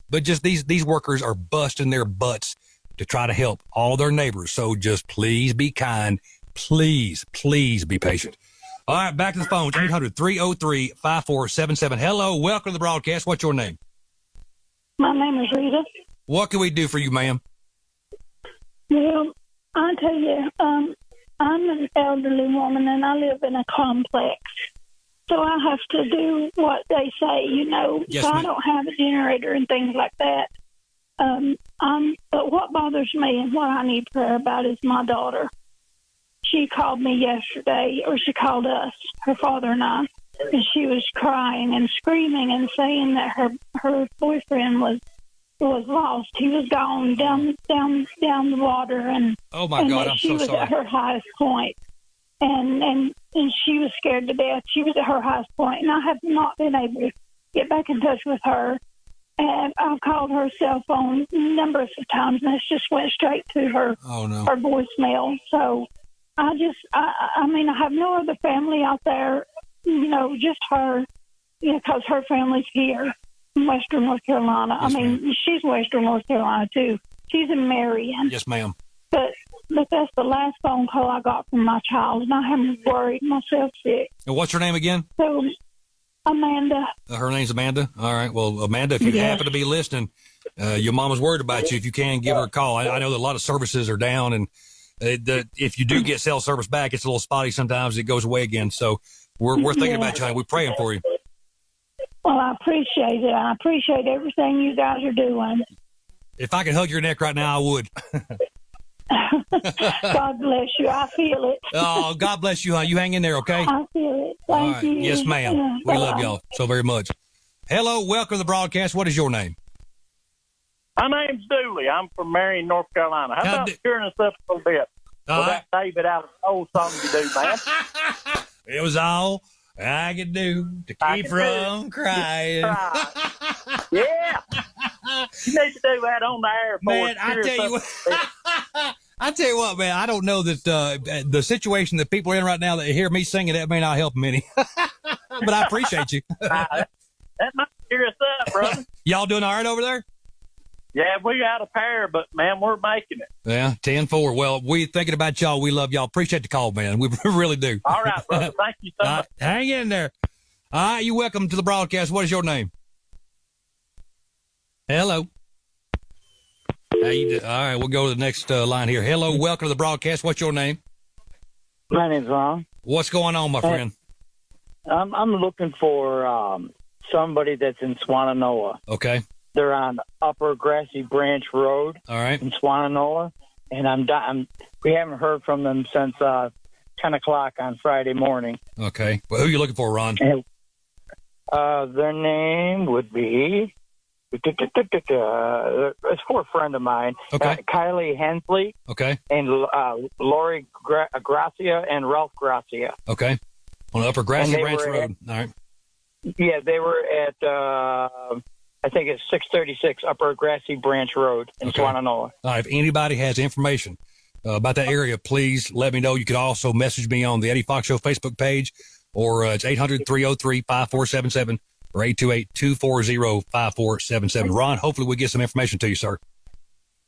But just these workers are busting their butts to try to help all their neighbors. So just please be kind. Please be patient. All right, back to the phones. 800-303-5477. Hello, welcome to the broadcast. What's your name? My name is Rita. What can we do for you, ma'am? Well, I tell you, I'm an elderly woman, and I live in a complex. So I have to do what they say, Yes, so ma'am. I don't have a generator and things like that. But what bothers me and what I need prayer about is my daughter. She called me yesterday, or she called us, her father and I, and she was crying and screaming and saying that her boyfriend was lost. He was gone down the water, and oh my God, I'm she so was sorry. at her highest point, and she was scared to death. She was at her highest point, and I have not been able to get back in touch with her. And I've called her cell phone numbers of times, and it's just went straight to her her voicemail. So I have no other family out there, just her, because her family's here in Western North Carolina. Yes, she's Western North Carolina too. She's in Marion. Yes, ma'am. But that's the last phone call I got from my child, and I am worried myself sick. And what's her name again? So Amanda. Her name's Amanda. All right. Well, Amanda, if you happen to be listening, your mama's worried about you. If you can, give her a call. I know that a lot of services are down, and if you do get cell service back, it's a little spotty sometimes. It goes away again. So we're thinking about you, honey. We're praying for you. Well, I appreciate it. I appreciate everything you guys are doing. If I could hug your neck right now, I would. God bless you. I feel it. Oh, God bless you, hon. You hang in there, okay? I feel it. Thank you. Yes, ma'am. We love y'all so very much. Hello, welcome to the broadcast. What is your name? My name's Dooley. I'm from Marion, North Carolina. How about cheering us up a little bit? With that David Allen Cole song you do, man. It was all I could do to keep from crying. Yeah. You need to do that on the air. Man, I tell you what, man, I don't know that the situation that people are in right now that hear me singing, that may not help them any. But I appreciate you. That might cheer us up, brother. Y'all doing all right over there? Yeah, we got a pair, but, man, we're making it. Yeah, 10-4. Well, we thinking about y'all. We love y'all. Appreciate the call, man. We really do. All right, brother. Thank you so much. Hang in there. All right, you're welcome to the broadcast. What is your name? Hello. How you do? All right, we'll go to the next line here. Hello, welcome to the broadcast. What's your name? My name's Ron. What's going on, my friend? I'm looking for somebody that's in Swannanoa. Okay. They're on Upper Grassy Branch Road. All right. In Swannanoa, and we haven't heard from them since 10 o'clock on Friday morning. Okay. Well, who are you looking for, Ron? Their name would be. It's for a friend of mine. Okay. Kylie Hensley. Okay. And Lori Gracia and Ralph Gracia. Okay. On Upper Grassy Branch Road. All right. Yeah, they were at, I think it's 636 Upper Grassy Branch Road in Swannanoa. All right. If anybody has information about that area, please let me know. You could also message me on the Eddie Fox Show Facebook page, or it's 800-303-5477. or 828-240-5477. Ron, hopefully we'll get some information to you, sir.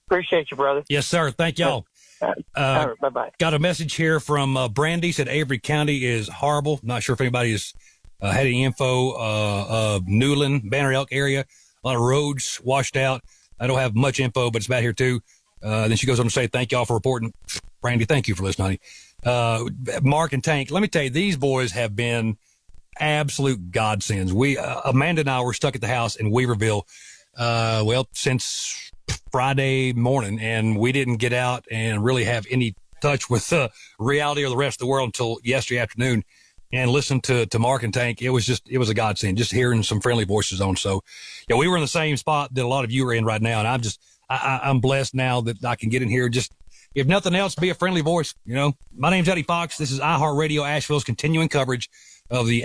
Appreciate you, brother. Yes, sir. Thank y'all. All right, bye-bye. Got a message here from Brandy, said Avery County is horrible. Not sure if anybody has had any info of Newland, Banner Elk area. A lot of roads washed out. I don't have much info, but it's about here too. Then she goes on to say, thank y'all for reporting. Brandy, thank you for listening, honey. Mark and Tank, let me tell you, these boys have been absolute godsends. Amanda and I were stuck at the house in Weaverville, since Friday morning, and we didn't get out and really have any touch with reality or the rest of the world until yesterday afternoon. And listen to Mark and Tank. It was a godsend, just hearing some friendly voices on. So, yeah, we were in the same spot that a lot of you are in right now, and I'm blessed now that I can get in here. Just, if nothing else, be a friendly voice. You know, my name's Eddie Fox. This is iHeartRadio Asheville's continuing coverage of the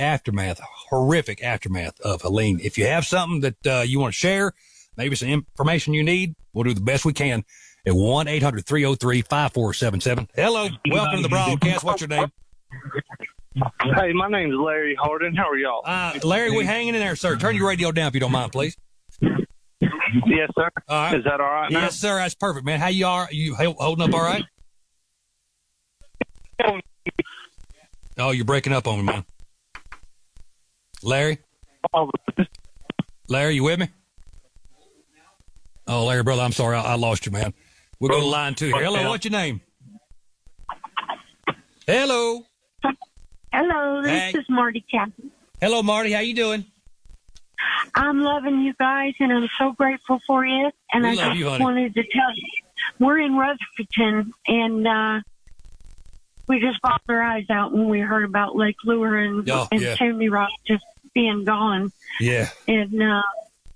horrific aftermath of Helene. If you have something that you want to share, maybe some information you need, we'll do the best we can at 1-800-303-5477. Hello, welcome to the broadcast. What's your name? Hey, my name's Larry Harden. How are y'all? Larry, we're hanging in there, sir. Turn your radio down if you don't mind, please. Yes, sir. All right. Is that all right now? Yes, sir. That's perfect, man. How you are? You holding up all right? Oh, you're breaking up on me, man. Larry? Larry, you with me? Oh, Larry, brother, I'm sorry. I lost you, man. We'll go to line 2 here. Hello, what's your name? Hello. Hello, this is Marty Chapman. Hello, Marty. How you doing? I'm loving you guys, and I'm so grateful for you. And We I love just you, honey. wanted to tell you, we're in Rutherfordton, and we just bawled our eyes out when we heard about Lake Lure and Chimney Rock just being gone. Yeah. And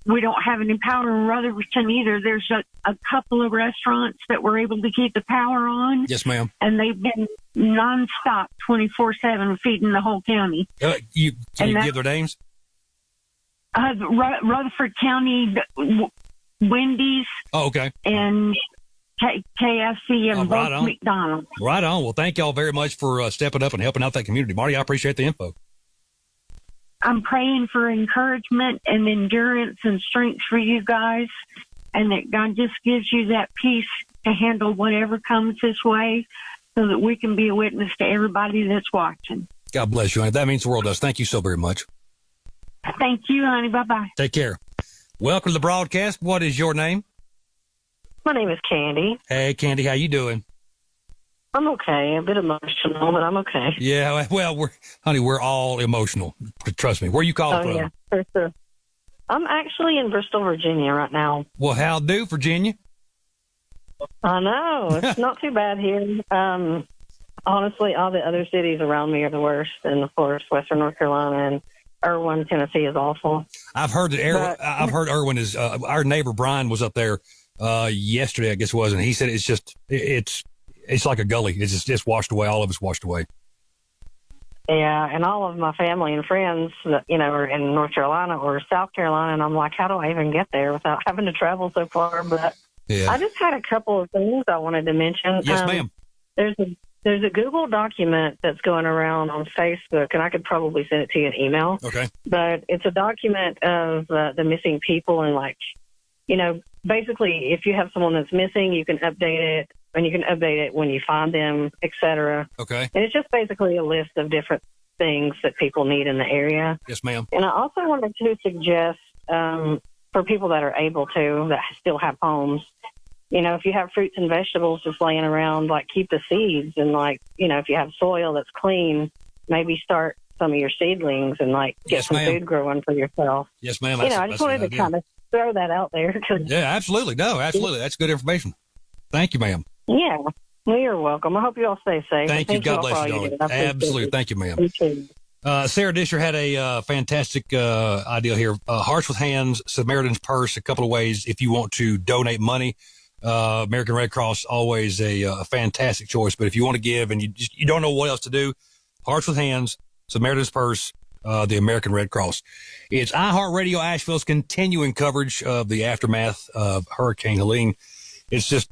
we don't have any power in Rutherfordton either. There's a couple of restaurants that were able to keep the power on. Yes, ma'am. And they've been nonstop 24/7 feeding the whole county. Can you give their names? Rutherford County, Wendy's. Oh, okay. And KFC and right both on. McDonald's. Right on. Well, thank y'all very much for stepping up and helping out that community. Marty, I appreciate the info. I'm praying for encouragement and endurance and strength for you guys, and that God just gives you that peace to handle whatever comes this way so that we can be a witness to everybody that's watching. God bless you, honey. That means the world does. Thank you so very much. Thank you, honey. Bye-bye. Take care. Welcome to the broadcast. What is your name? My name is Candy. Hey, Candy, how you doing? I'm okay. A bit emotional, but I'm okay. Yeah, well, we're all emotional. Trust me. Where you calling from? Yeah, for sure. I'm actually in Bristol, Virginia right now. Well, how do, Virginia? I know. It's not too bad here. Honestly, all the other cities around me are the worst. And, of course, Western North Carolina and Erwin, Tennessee is awful. I've heard that I've heard Erwin is, our neighbor Brian was up there yesterday, I guess it was, and he said it's just, it's like a gully. It's just washed away. All of it's washed away. Yeah, and all of my family and friends that, are in North Carolina or South Carolina, and I'm like, how do I even get there without having to travel so far? But I just had a couple of things I wanted to mention. Yes, ma'am. There's a Google document that's going around on Facebook, and I could probably send it to you in email. Okay. But it's a document of the missing people, and basically if you have someone that's missing, you can update it, and you can update it when you find them, et cetera. Okay. And it's just basically a list of different things that people need in the area. Yes, ma'am. And I also wanted to suggest for people that are able to, that still have homes, if you have fruits and vegetables just laying around, keep the seeds. And, if you have soil that's clean, maybe start some of your seedlings and, get some food growing for yourself. Yes, ma'am. I just wanted to kind of throw that out there. Yeah, absolutely. No, absolutely. That's good information. Thank you, ma'am. Yeah. Well, you're welcome. I hope you all stay safe. Thank you. God bless you, darling. Absolutely. Thank you, ma'am. Sarah Disher had a fantastic idea here. Hearts with Hands, Samaritan's Purse, a couple of ways if you want to donate money. American Red Cross, always a fantastic choice. But if you want to give and you don't know what else to do, Hearts with Hands, Samaritan's Purse, the American Red Cross. It's iHeartRadio Asheville's continuing coverage of the aftermath of Hurricane Helene. It's just,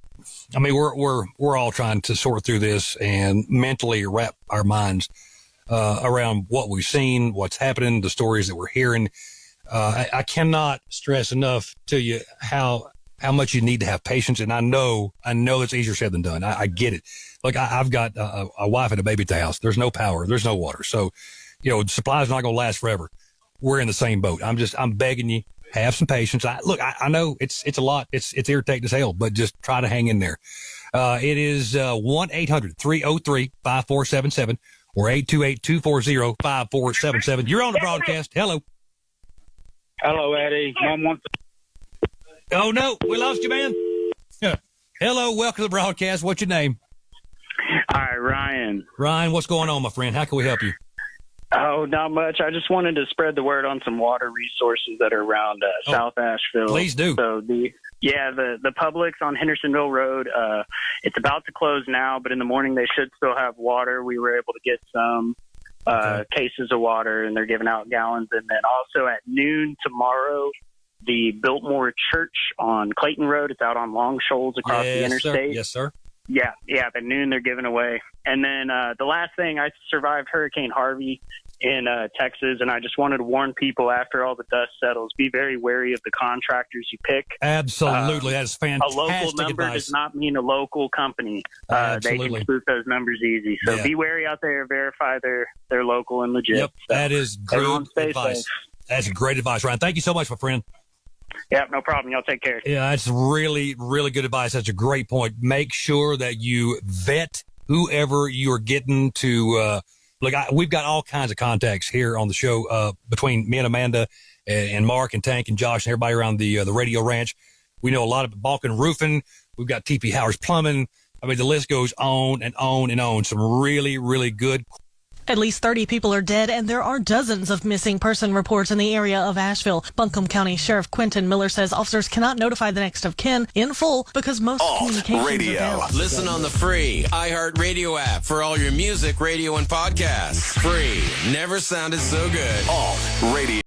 we're all trying to sort through this and mentally wrap our minds around what we've seen, what's happening, the stories that we're hearing. I cannot stress enough to you how much you need to have patience. And I know it's easier said than done. I get it. Look, I've got a wife and a baby at the house. There's no power. There's no water. So, supplies not going to last forever. We're in the same boat. I'm begging you, have some patience. I know it's a lot. It's irritating as hell, but just try to hang in there. It is 1-800-303-5477 or 828-240-5477. You're on the broadcast. Hello. Hello, Eddie. Mom wants to... Oh, no. We lost you, man. Hello. Welcome to the broadcast. What's your name? Hi, Ryan. Ryan, what's going on, my friend? How can we help you? Oh, not much. I just wanted to spread the word on some water resources that are around South Asheville. Please do. So the Publix on Hendersonville Road, it's about to close now, but in the morning they should still have water. We were able to get some cases of water, and they're giving out gallons. And then also at noon tomorrow, the Biltmore Church on Clayton Road, it's out on Long Shoals across the interstate. Sir. Yes, sir. Yeah, at noon they're giving away. And then the last thing, I survived Hurricane Harvey in Texas, and I just wanted to warn people after all the dust settles, be very wary of the contractors you pick. Absolutely. That's fantastic A local number advice. does not mean a local company. They Absolutely. can spoof those numbers easy. So be wary out there, verify they're local and legit. Yep, So that is good advice. safe. That's great advice, Ryan. Thank you so much, my friend. Yeah, no problem. Y'all take care. Yeah, that's really, really good advice. That's a great point. Make sure that you vet whoever you're getting to. We've got all kinds of contacts here on the show between me and Amanda and Mark and Tank and Josh and everybody around the radio ranch. We know a lot of Balkan Roofing. We've got TP Howard's Plumbing. The list goes on and on and on. Some really, really good. At least 30 people are dead, and there are dozens of missing person reports in the area of Asheville. Buncombe County Sheriff Quentin Miller says officers cannot notify the next of kin in full because most communications are down. Listen on the free iHeartRadio app for all your music, radio, and podcasts. Free. Never sounded so good. Alt Radio.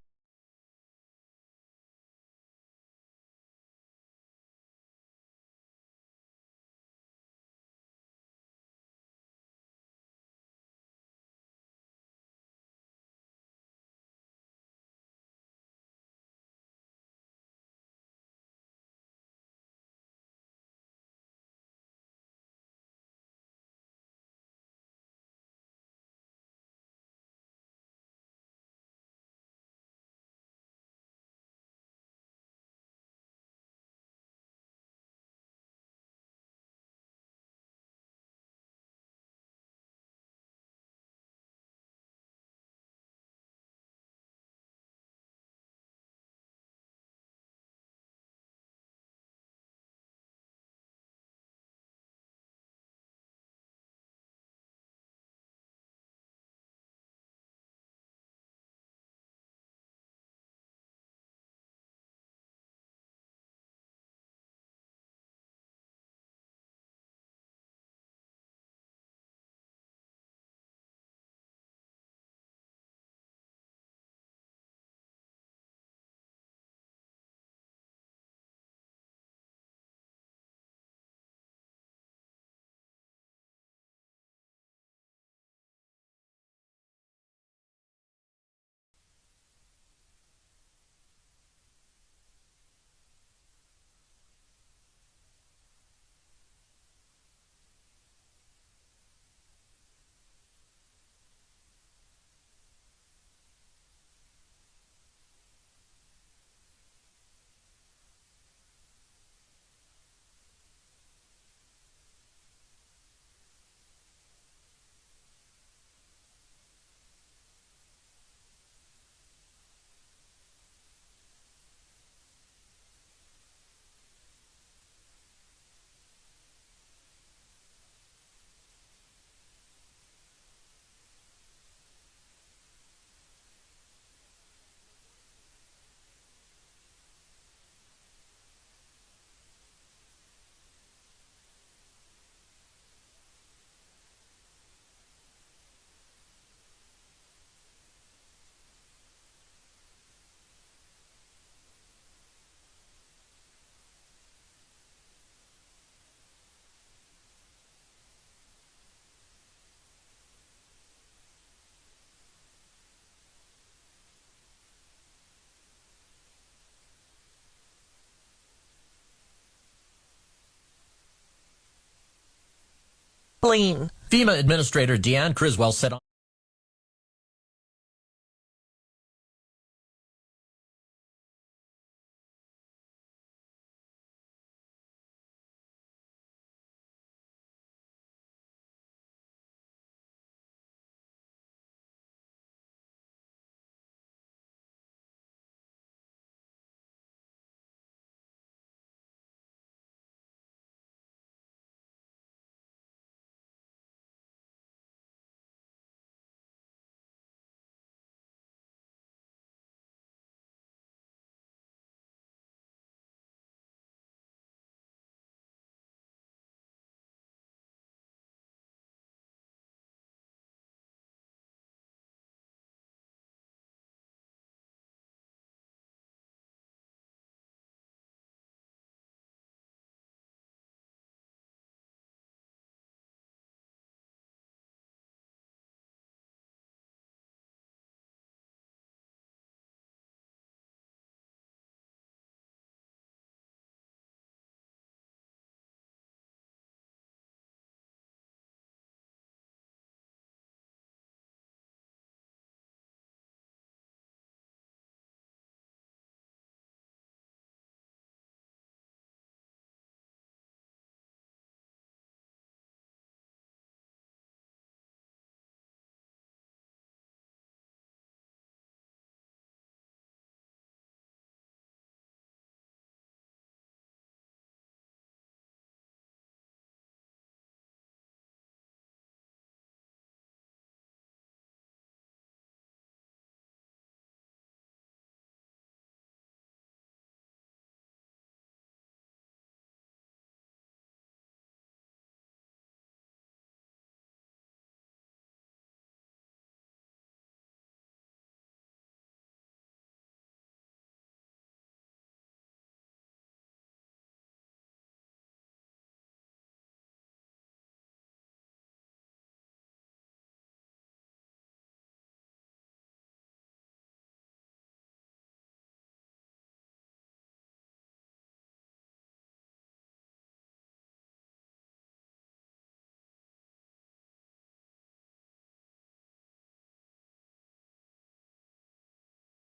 Helene. FEMA Administrator Deanne Criswell said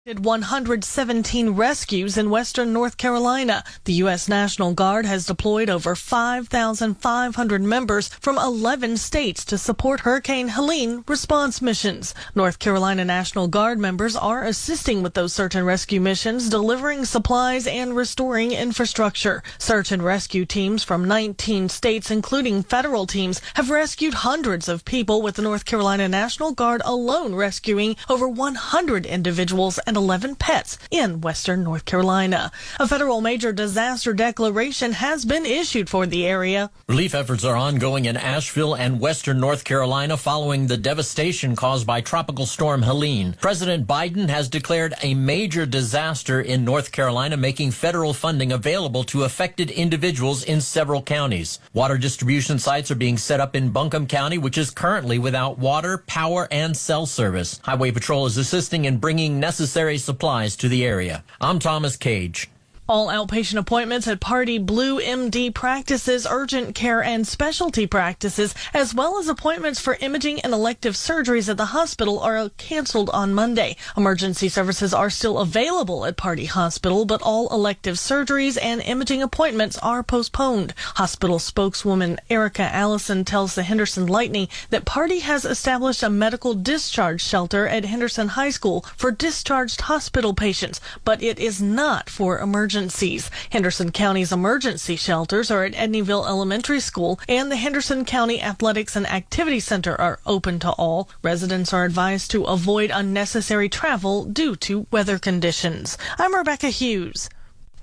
Did 117 rescues in western North Carolina. The U.S. National Guard has deployed over 5,500 members from 11 states to support Hurricane Helene response missions. North Carolina National Guard members are assisting with those search and rescue missions, delivering supplies and restoring infrastructure. Search and rescue teams from 19 states, including federal teams, have rescued hundreds of people, with the North Carolina National Guard alone rescuing over 100 individuals and 11 pets in western North Carolina. A federal major disaster declaration has been issued for the area. Relief efforts are ongoing in Asheville and western North Carolina following the devastation caused by Tropical Storm Helene. President Biden has declared a major disaster in North Carolina, making federal funding available to affected individuals in several counties. Water distribution sites are being set up in Buncombe County, which is currently without water, power, and cell service. Highway Patrol is assisting in bringing necessary supplies to the area. I'm Thomas Cage. All outpatient appointments at Party Blue MD practices, urgent care and specialty practices, as well as appointments for imaging and elective surgeries at the hospital are canceled on Monday. Emergency services are still available at Party Hospital, but all elective surgeries and imaging appointments are postponed. Hospital spokeswoman Erica Allison tells the Henderson Lightning that Party has established a medical discharge shelter at Henderson High School for discharged hospital patients, but it is not for emergencies. Henderson County's emergency shelters are at Edneyville Elementary School, and the Henderson County Athletics and Activity Center are open to all. Residents are advised to avoid unnecessary travel due to weather conditions. I'm Rebecca Hughes.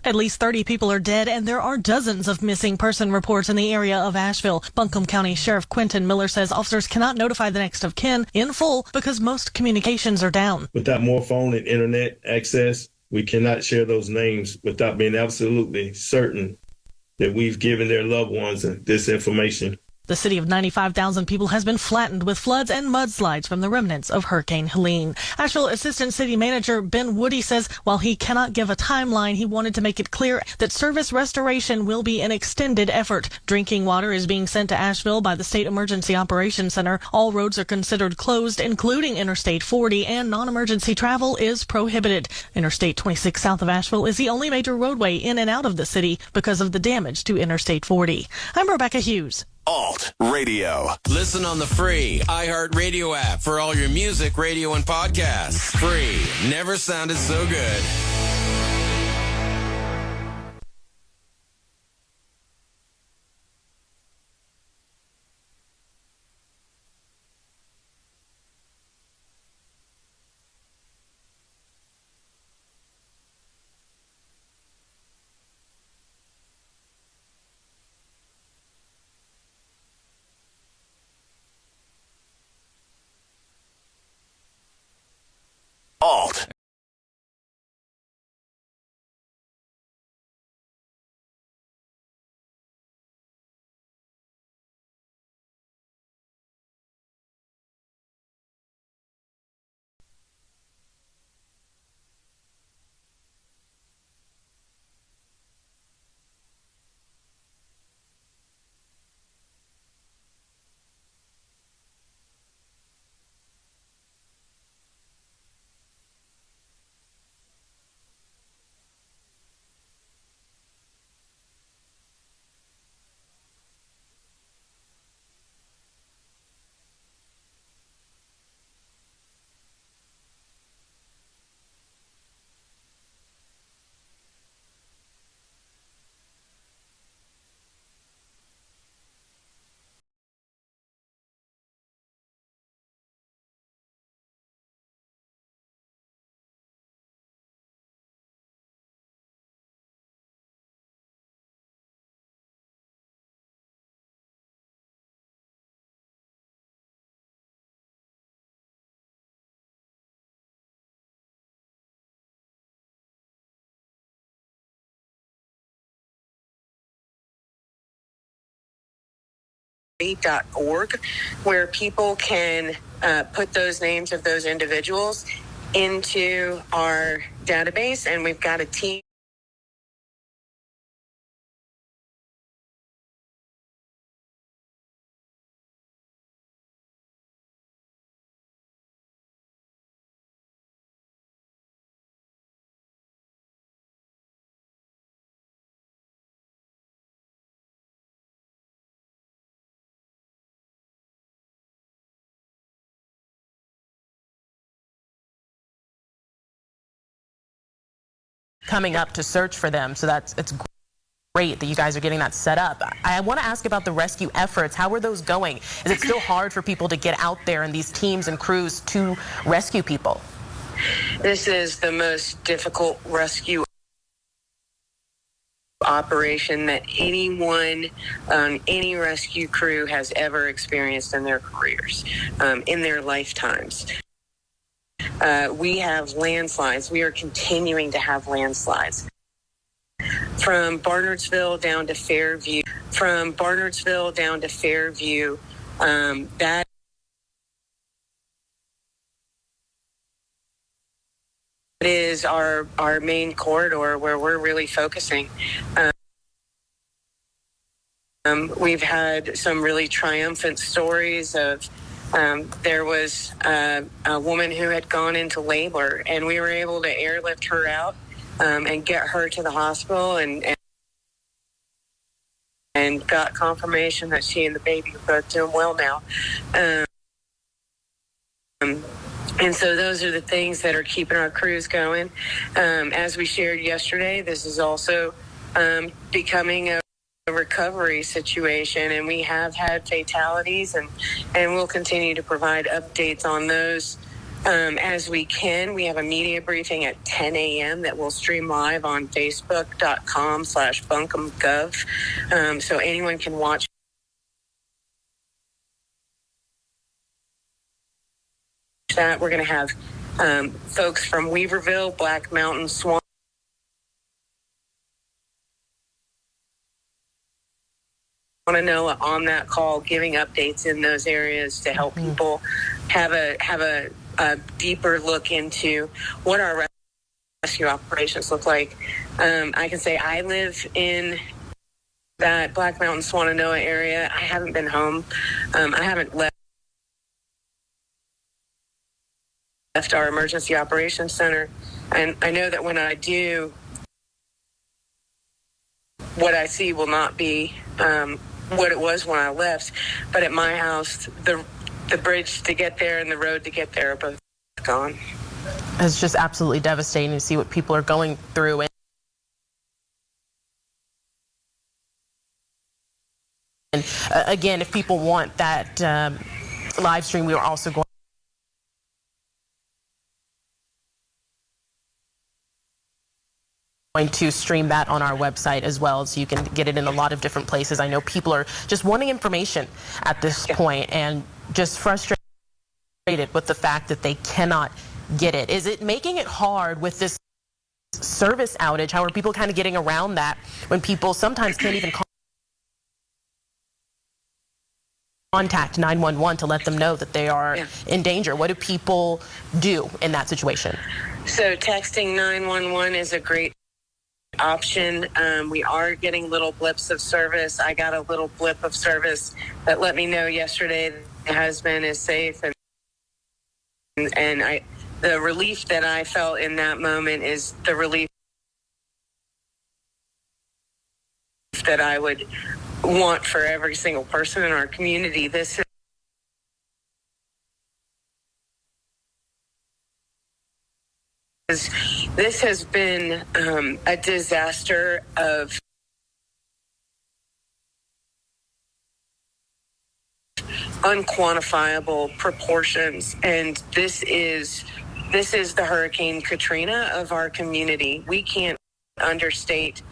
At least 30 people are dead, and there are dozens of missing person reports in the area of Asheville. Buncombe County Sheriff Quentin Miller says officers cannot notify the next of kin in full because most communications are down. Without more phone and internet access, we cannot share those names without being absolutely certain that we've given their loved ones this information. The city of 95,000 people has been flattened with floods and mudslides from the remnants of Hurricane Helene. Asheville Assistant City Manager Ben Woody says while he cannot give a timeline, he wanted to make it clear that service restoration will be an extended effort. Drinking water is being sent to Asheville by the State Emergency Operations Center. All roads are considered closed, including Interstate 40, and non-emergency travel is prohibited. Interstate 26 south of Asheville is the only major roadway in and out of the city because of the damage to Interstate 40. I'm Rebecca Hughes. Alt Radio. Listen on the free iHeartRadio app for all your music, radio, and podcasts. Free. Never sounded so good. Alt. .org, where people can put those names of those individuals into our database, and we've got a team coming up to search for them. So it's great that you guys are getting that set up. I want to ask about the rescue efforts. How are those going? Is it still hard for people to get out there and these teams and crews to rescue people? This is the most difficult rescue operation that anyone on any rescue crew has ever experienced in their careers, in their lifetimes. We have landslides. We are continuing to have landslides. From Barnardsville down to Fairview, that is our main corridor where we're really focusing. We've had some really triumphant stories of there was a woman who had gone into labor, and we were able to airlift her out and get her to the hospital and got confirmation that she and the baby are both doing well now. And so those are the things that are keeping our crews going. As we shared yesterday, this is also becoming a recovery situation, and we have had fatalities, and we'll continue to provide updates on those as we can. We have a media briefing at 10 a.m. that will stream live on facebook.com/bunkumgov, so anyone can watch that. We're going to have folks from Weaverville, Black Mountain, Swan, Noah on that call, giving updates in those areas to help people have a deeper look into what our rescue operations look like. I can say I live in that Black Mountain Swannanoa area. I haven't been home. I haven't left our emergency operations center, and I know that when I do, what I see will not be what it was when I left. But at my house, the bridge to get there and the road to get there are both gone. It's just absolutely devastating to see what people are going through. And again, if people want that live stream, we are also going to stream that on our website as well, so you can get it in a lot of different places. I know people are just wanting information at this point and just frustrated with the fact that they cannot get it. Is it making it hard with this service outage? How are people kind of getting around that when people sometimes can't even contact 911 to let them know that they are in danger? What do people do in that situation? So texting 911 is a great option. We are getting little blips of service. I got a little blip of service that let me know yesterday the husband is safe, and the relief that I felt in that moment is the relief that I would want for every single person in our community. This has been a disaster of unquantifiable proportions, and this is the Hurricane Katrina of our community. We can't understate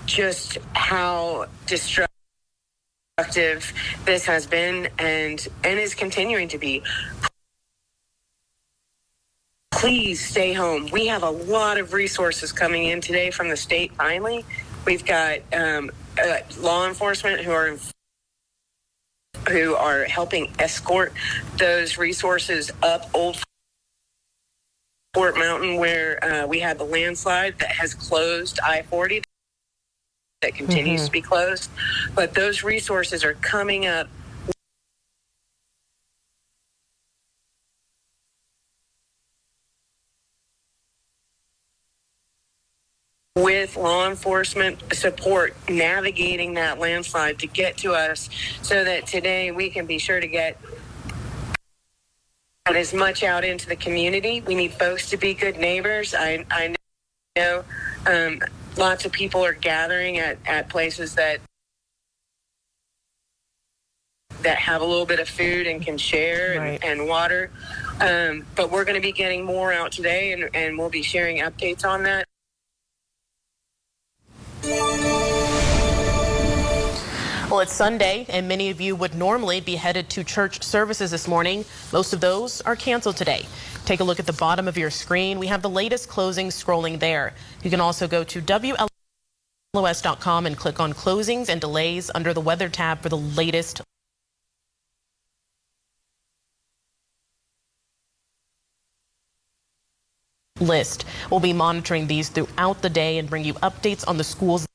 just how destructive this has been and is continuing to be. Please stay home. We have a lot of resources coming in today from the state. Finally, we've got law enforcement who are helping escort those resources up Old Fort Mountain, where we had the landslide that has closed I-40, that continues to be closed. But those resources are coming up with law enforcement support, navigating that landslide to get to us, so that today we can be sure to get as much out into the community. We need folks to be good neighbors. I know lots of people are gathering at places that have a little bit of food and can share, and water. But we're going to be getting more out today, and we'll be sharing updates on that. Well, it's Sunday, and many of you would normally be headed to church services this morning. Most of those are canceled today. Take a look at the bottom of your screen. We have the latest closings scrolling there. You can also go to WLOS.com and click on closings and delays under the weather tab for the latest list. We'll be monitoring these throughout the day and bring you updates on the schools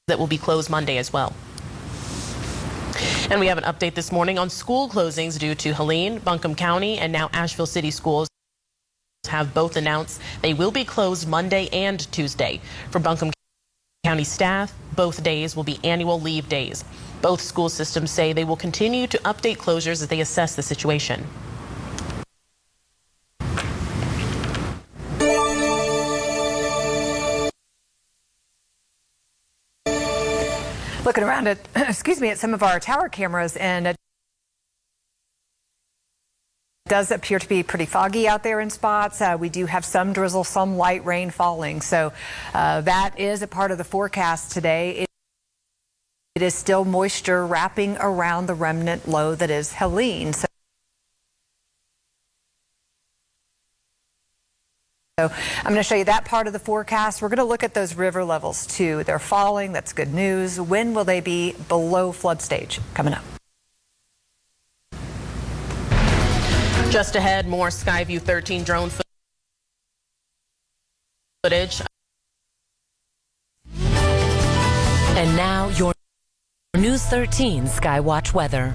that will be closed Monday as well. And we have an update this morning on school closings due to Helene, Buncombe County, and now Asheville City Schools have both announced they will be closed Monday and Tuesday. For Buncombe County staff, both days will be annual leave days. Both school systems say they will continue to update closures as they assess the situation. Looking around at, at some of our tower cameras, and it does appear to be pretty foggy out there in spots. We do have some drizzle, some light rain falling. So that is a part of the forecast today. It is still moisture wrapping around the remnant low that is Helene. So So I'm going to show you that part of the forecast. We're going to look at those river levels too. They're falling. That's good news. When will they be below flood stage? Coming up. Just ahead, more Skyview 13 drone footage. And now your News 13 Skywatch weather.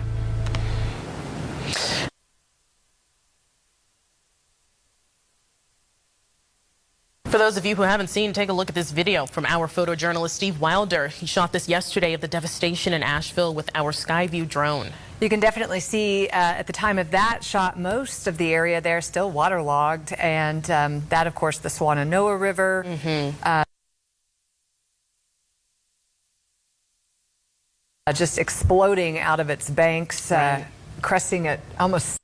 For those of you who haven't seen, take a look at this video from our photojournalist Steve Wilder. He shot this yesterday of the devastation in Asheville with our Skyview drone. You can definitely see at the time of that shot, most of the area there still waterlogged, and that, of course, the Shenandoah River. Just exploding out of its banks, cresting at almost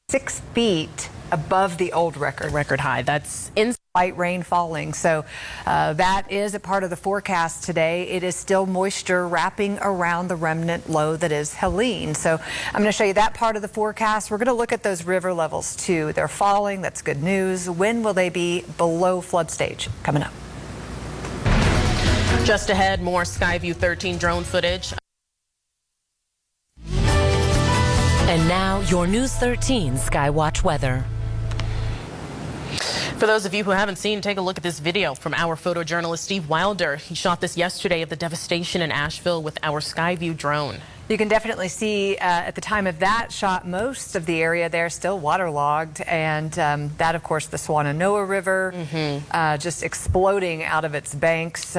6 feet above the old record high. That's in light rain falling. So that is a part of the forecast today. It is still moisture wrapping around the remnant low that is Helene. So I'm going to show you that part of the forecast. We're going to look at those river levels too. They're falling. That's good news. When will they be below flood stage? Coming up. Just ahead, more Skyview 13 drone footage. And now your News 13 Skywatch weather. For those of you who haven't seen, take a look at this video from our photojournalist Steve Wilder. He shot this yesterday of the devastation in Asheville with our Skyview drone. You can definitely see at the time of that shot, most of the area there still waterlogged, and that, of course, the Shenandoah River just exploding out of its banks,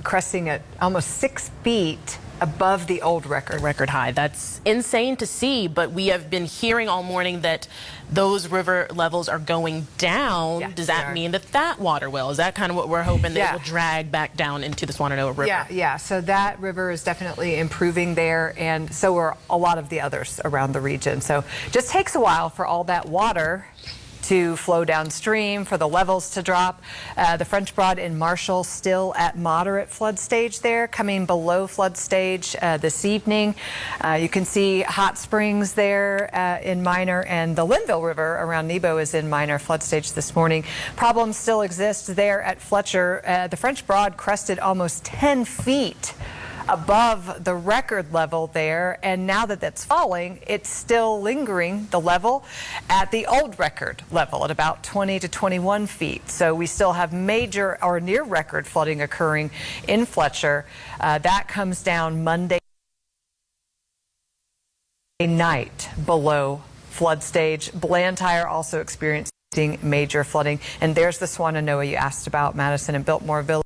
cresting at almost 6 feet above the old record high. That's insane to see, but we have been hearing all morning that those river levels are going down. Yeah, does that mean that water will? Is that kind of what we're hoping, that it will drag back down into the Shenandoah River? Yeah. So that river is definitely improving there, and so are a lot of the others around the region. So just takes a while for all that water to flow downstream, for the levels to drop. The French Broad in Marshall still at moderate flood stage there, coming below flood stage this evening. You can see Hot Springs there in minor, and the Linville River around Nebo is in minor flood stage this morning. Problems still exist there at Fletcher. The French Broad crested almost 10 feet above the record level there, and now that that's falling, it's still lingering, the level, at the old record level at about 20 to 21 feet. So we still have major or near record flooding occurring in Fletcher. That comes down Monday night below flood stage. Blantyre also experiencing major flooding, and there's the Shenandoah you asked about, Madison and Biltmore Village.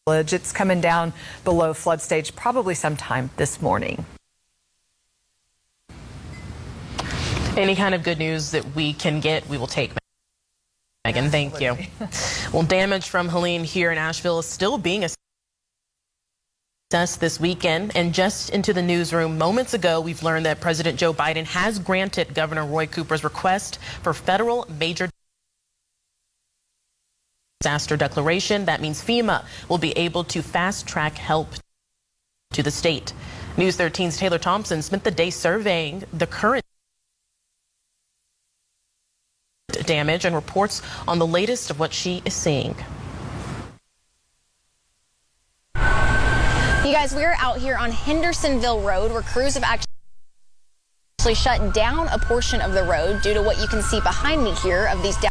It's coming down below flood stage probably sometime this morning. Any kind of good news that we can get, we will take, Megan. Thank you. Well, damage from Helene here in Asheville is still being assessed this weekend. And just into the newsroom moments ago, we've learned that President Joe Biden has granted Governor Roy Cooper's request for federal major disaster declaration. That means FEMA will be able to fast-track help to the state. News 13's Taylor Thompson spent the day surveying the current damage and reports on the latest of what she is seeing. You guys, we're out here on Hendersonville Road, where crews have actually shut down a portion of the road due to what you can see behind me here of these down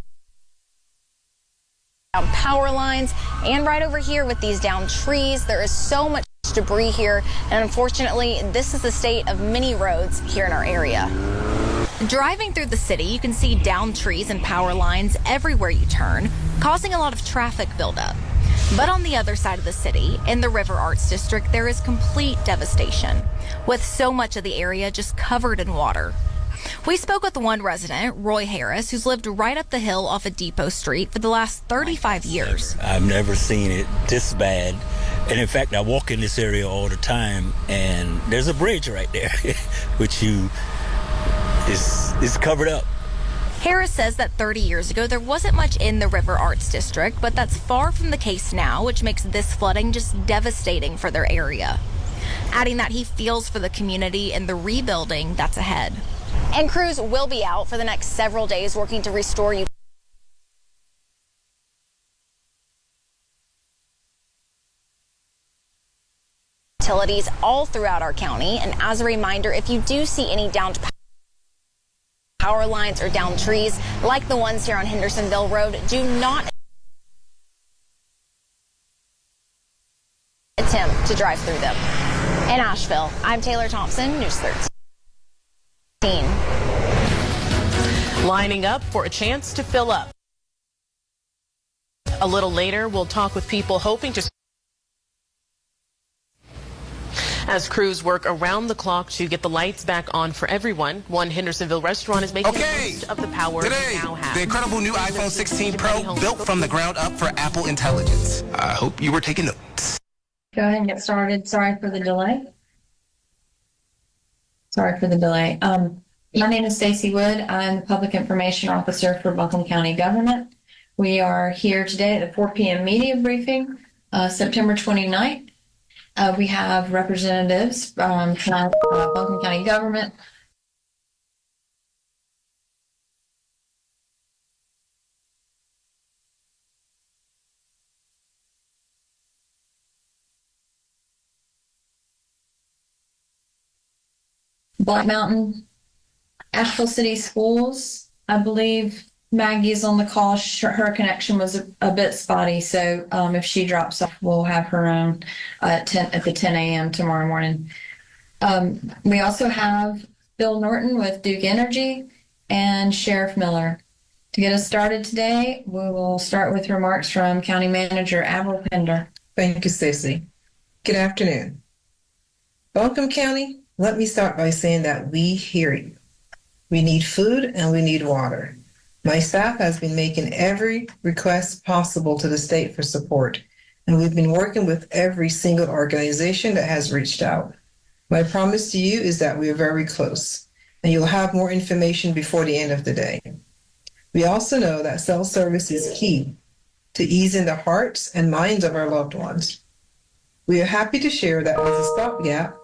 power lines, and right over here with these down trees. There is so much debris here, and unfortunately, this is the state of many roads here in our area. Driving through the city, you can see down trees and power lines everywhere you turn, causing a lot of traffic buildup. But on the other side of the city, in the River Arts District, there is complete devastation, with so much of the area just covered in water. We spoke with one resident, Roy Harris, who's lived right up the hill off of Depot Street for the last 35 years. I've never seen it this bad. And in fact, I walk in this area all the time, and there's a bridge right there, which is covered up. Harris says that 30 years ago, there wasn't much in the River Arts District, but that's far from the case now, which makes this flooding just devastating for their area. Adding that he feels for the community and the rebuilding that's ahead. And crews will be out for the next several days working to restore utilities all throughout our county. And as a reminder, if you do see any downed power lines or downed trees like the ones here on Hendersonville Road, do not attempt to drive through them. In Asheville, I'm Taylor Thompson, News 13. Lining up for a chance to fill up. A little later, we'll talk with people hoping to, as crews work around the clock to get the lights back on for everyone. One Hendersonville restaurant is making the most of the power today, they now have. The incredible new iPhone 16 Pro built from the ground up for Apple Intelligence. I hope you were taking notes. Go ahead and get started. Sorry for the delay. My name is Stacy Wood. I'm the Public Information Officer for Buncombe County Government. We are here today at the 4 p.m. media briefing, September 29th. We have representatives from Buncombe County Government, Black Mountain, Asheville City Schools. I believe Maggie's on the call. Her connection was a bit spotty, so if she drops off, we'll have her on at the 10 a.m. tomorrow morning. We also have Bill Norton with Duke Energy and Sheriff Miller. To get us started today, we will start with remarks from County Manager Avril Pender. Thank you, Stacy. Good afternoon. Buncombe County, let me start by saying that we hear you. We need food and we need water. My staff has been making every request possible to the state for support, and we've been working with every single organization that has reached out. My promise to you is that we are very close, and you'll have more information before the end of the day. We also know that cell service is key to easing the hearts and minds of our loved ones. We are happy to share that as a stopgap,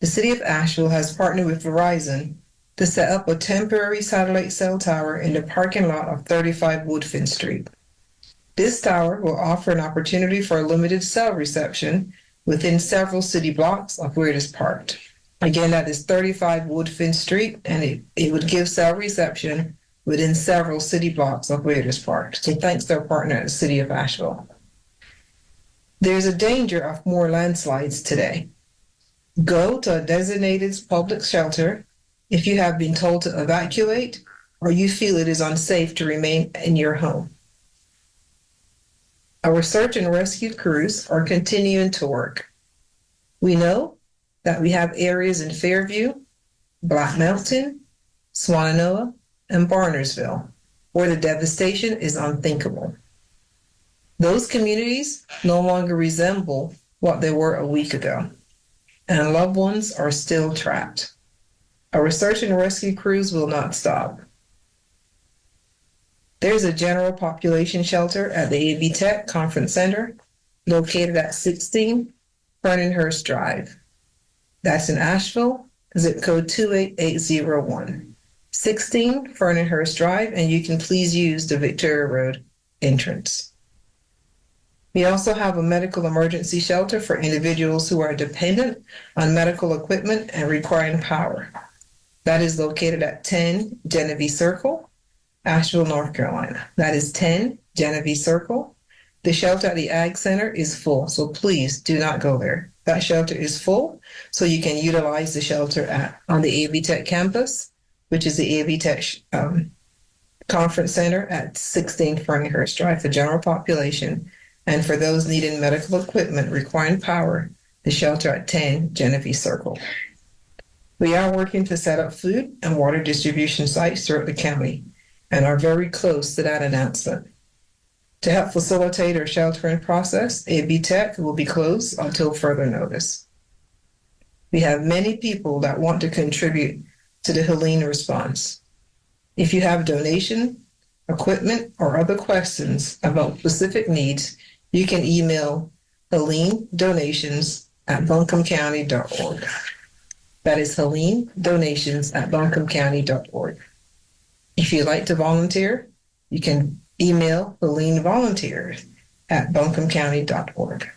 the City of Asheville has partnered with Verizon to set up a temporary satellite cell tower in the parking lot of 35 Woodfin Street. This tower will offer an opportunity for limited cell reception within several city blocks of where it is parked. Again, that is 35 Woodfin Street, and it would give cell reception within several city blocks of where it is parked. So thanks to our partner at the City of Asheville. There's a danger of more landslides today. Go to a designated public shelter if you have been told to evacuate or you feel it is unsafe to remain in your home. Our search and rescue crews are continuing to work. We know that we have areas in Fairview, Black Mountain, Swannanoa, and Barnersville where the devastation is unthinkable. Those communities no longer resemble what they were a week ago, and loved ones are still trapped. Our search and rescue crews will not stop. There's a general population shelter at the AV Tech Conference Center located at 16 Fernandhurst Drive. That's in Asheville, zip code 28801. 16 Fernandhurst Drive, and you can please use the Victoria Road entrance. We also have a medical emergency shelter for individuals who are dependent on medical equipment and requiring power. That is located at 10 Genevieve Circle, Asheville, North Carolina. That is 10 Genevieve Circle. The shelter at the Ag Center is full, so please do not go there. That shelter is full, so you can utilize the shelter on the AV Tech campus, which is the AV Tech Conference Center at 16 Fernandhurst Drive for general population, and for those needing medical equipment requiring power, the shelter at 10 Genevieve Circle. We are working to set up food and water distribution sites throughout the county and are very close to that announcement. To help facilitate our sheltering process, AV Tech will be closed until further notice. We have many people that want to contribute to the Helene response. If you have donation, equipment, or other questions about specific needs, you can email Helene donations@buncombecounty.org. That is Helene, donations@buncombecounty.org. If you'd like to volunteer, you can email Helene volunteers@buncombecounty.org.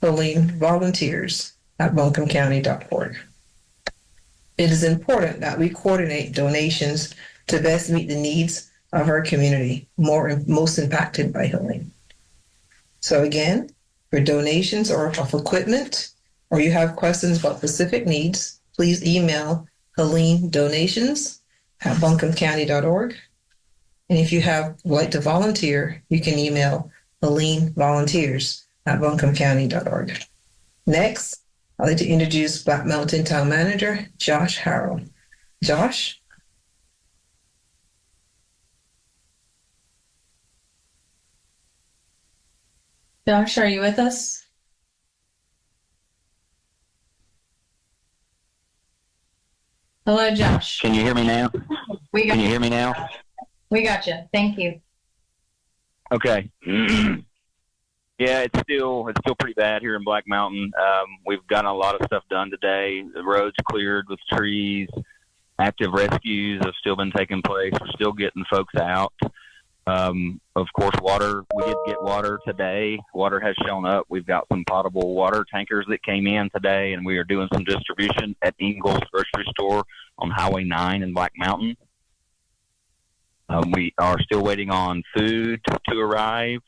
Helene volunteers@buncombecounty.org. It is important that we coordinate donations to best meet the needs of our community, most impacted by Helene. So again, for donations or of equipment, or you have questions about specific needs, please email Helene donations@buncombecounty.org. And if you would like to volunteer, you can email Helene volunteers@buncombecounty.org. Next, I'd like to introduce Black Mountain Town Manager, Josh Harrell. Josh? Josh, are you with us? Hello, Josh. Can you hear me now? Can you hear me now? We got you. Thank you. Okay. Yeah, it's still pretty bad here in Black Mountain. We've gotten a lot of stuff done today. The roads cleared with trees. Active rescues have still been taking place. We're still getting folks out. Of course, water. We did get water today. Water has shown up. We've got some potable water tankers that came in today, and we are doing some distribution at Ingles Grocery Store on Highway 9 in Black Mountain. We are still waiting on food to arrive.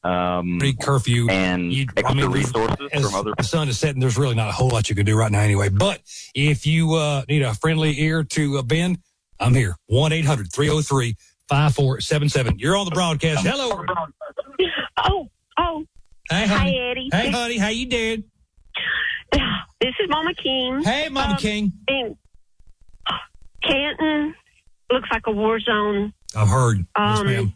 Curfew and extra resources from other. The sun is setting. There's really not a whole lot you can do right now anyway. But if you need a friendly ear to bend, I'm here. 1-800-303-5477. You're on the broadcast. Hello. Oh. Hey, honey. Hi, Eddie. Hey, honey. How you doing? This is Mama King. Hey, Mama King. Canton looks like a war zone. I've heard. Yes, ma'am.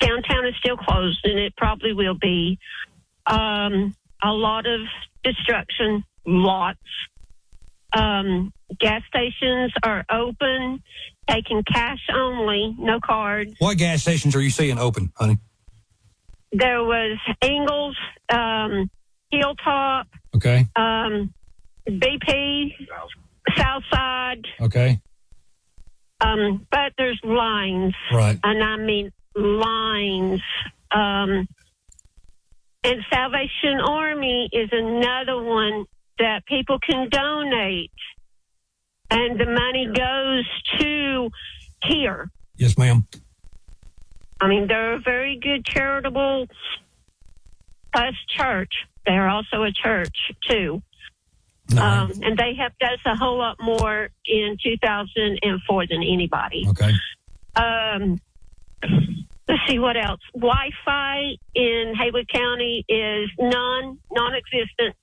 Downtown is still closed, and it probably will be. A lot of destruction, lots. Gas stations are open, taking cash only, no card. What gas stations are you seeing open, honey? There was Ingles, Hilltop, okay, BP, Southside. Okay. But there's lines. Right. And I mean lines. And Salvation Army is another one that people can donate. And the money goes to here. Yes, ma'am. I mean, they're a very good charitable plus church. They're also a church, too. And they helped us a whole lot more in 2004 than anybody. Okay. Let's see what else. Wi-Fi in Haywood County is non-existent.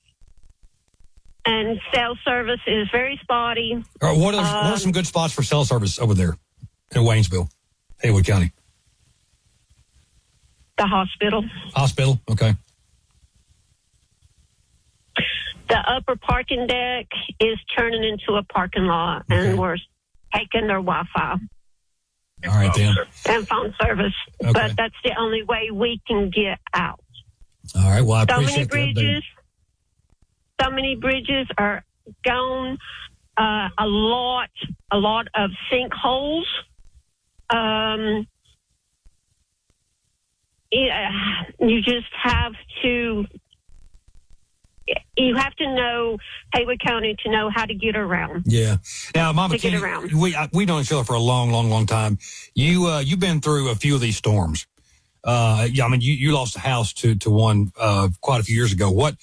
And cell service is very spotty. All right, what are some good spots for cell service over there in Waynesville, Haywood County? The hospital. Hospital, okay. The upper parking deck is turning into a parking lot, and we're taking their Wi-Fi. All right, then. And phone service. Okay. But that's the only way we can get out. All right, well, I appreciate that. So many bridges are gone. A lot of sinkholes. You just have to. You have to know Haywood County to know how to get around. Yeah. Now, Mama King, get around. we know each other for a long time. You've been through a few of these storms. I mean, you lost a house to one quite a few years ago. What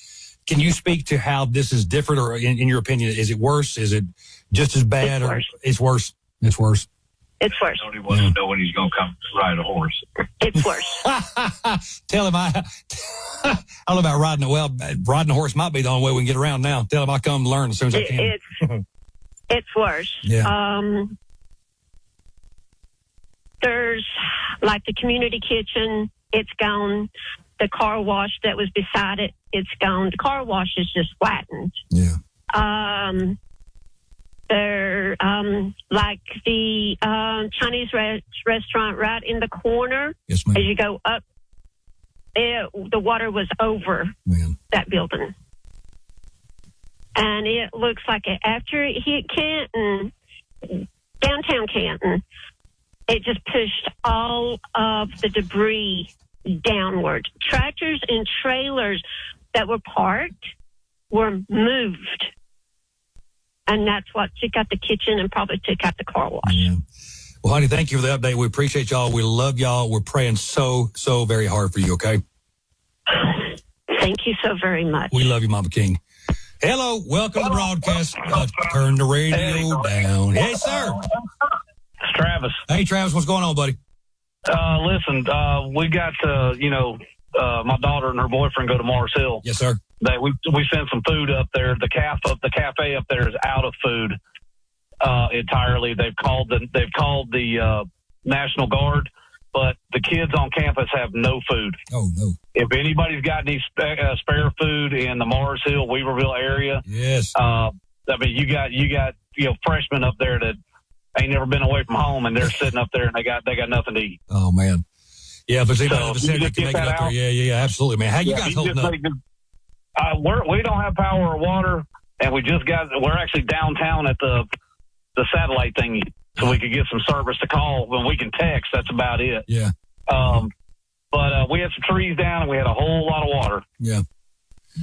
can you speak to how this is different, or in your opinion, is it worse? Is it just as bad? It's worse. It's worse. It's worse. Tony wants to know when he's going to come ride a horse. It's worse. Tell him I don't know about riding. Well, riding a horse might be the only way we can get around now. Tell him I come learn as soon as I can. It's worse. Yeah. There's like the community kitchen. It's gone. The car wash that was beside it, it's gone. The car wash is just flattened. Yeah. There, like the Chinese restaurant right in the corner. Yes, ma'am. As you go up, the water was over that building. And it looks like after it hit Canton, downtown Canton, it just pushed all of the debris downward. Tractors and trailers that were parked were moved. And that's what took out the kitchen and probably took out the car wash. Yeah. Well, honey, thank you for the update. We appreciate y'all. We love y'all. We're praying so very hard for you, okay? Thank you so very much. We love you, Mama King. Hello, welcome to the broadcast. Turn the radio down. Hey, sir. It's Travis. Hey, Travis, what's going on, buddy? Listen, we got my daughter and her boyfriend go to Mars Hill. Yes, sir. We sent some food up there. The cafe up there is out of food entirely. They've called the National Guard, but the kids on campus have no food. Oh no! If anybody's got any spare food in the Mars Hill, Weaverville area, yes. I mean, you got freshmen up there that ain't never been away from home, and they're sitting up there and they got nothing to eat. Oh man, yeah. If there's anybody in the So, vicinity can make it up there, yeah, absolutely, man. How you guys holding up? We don't have power or water, and we're actually downtown at the satellite thingy, so we could get some service to call when we can text. That's about it. Yeah. But we had some trees down, and we had a whole lot of water. Yeah.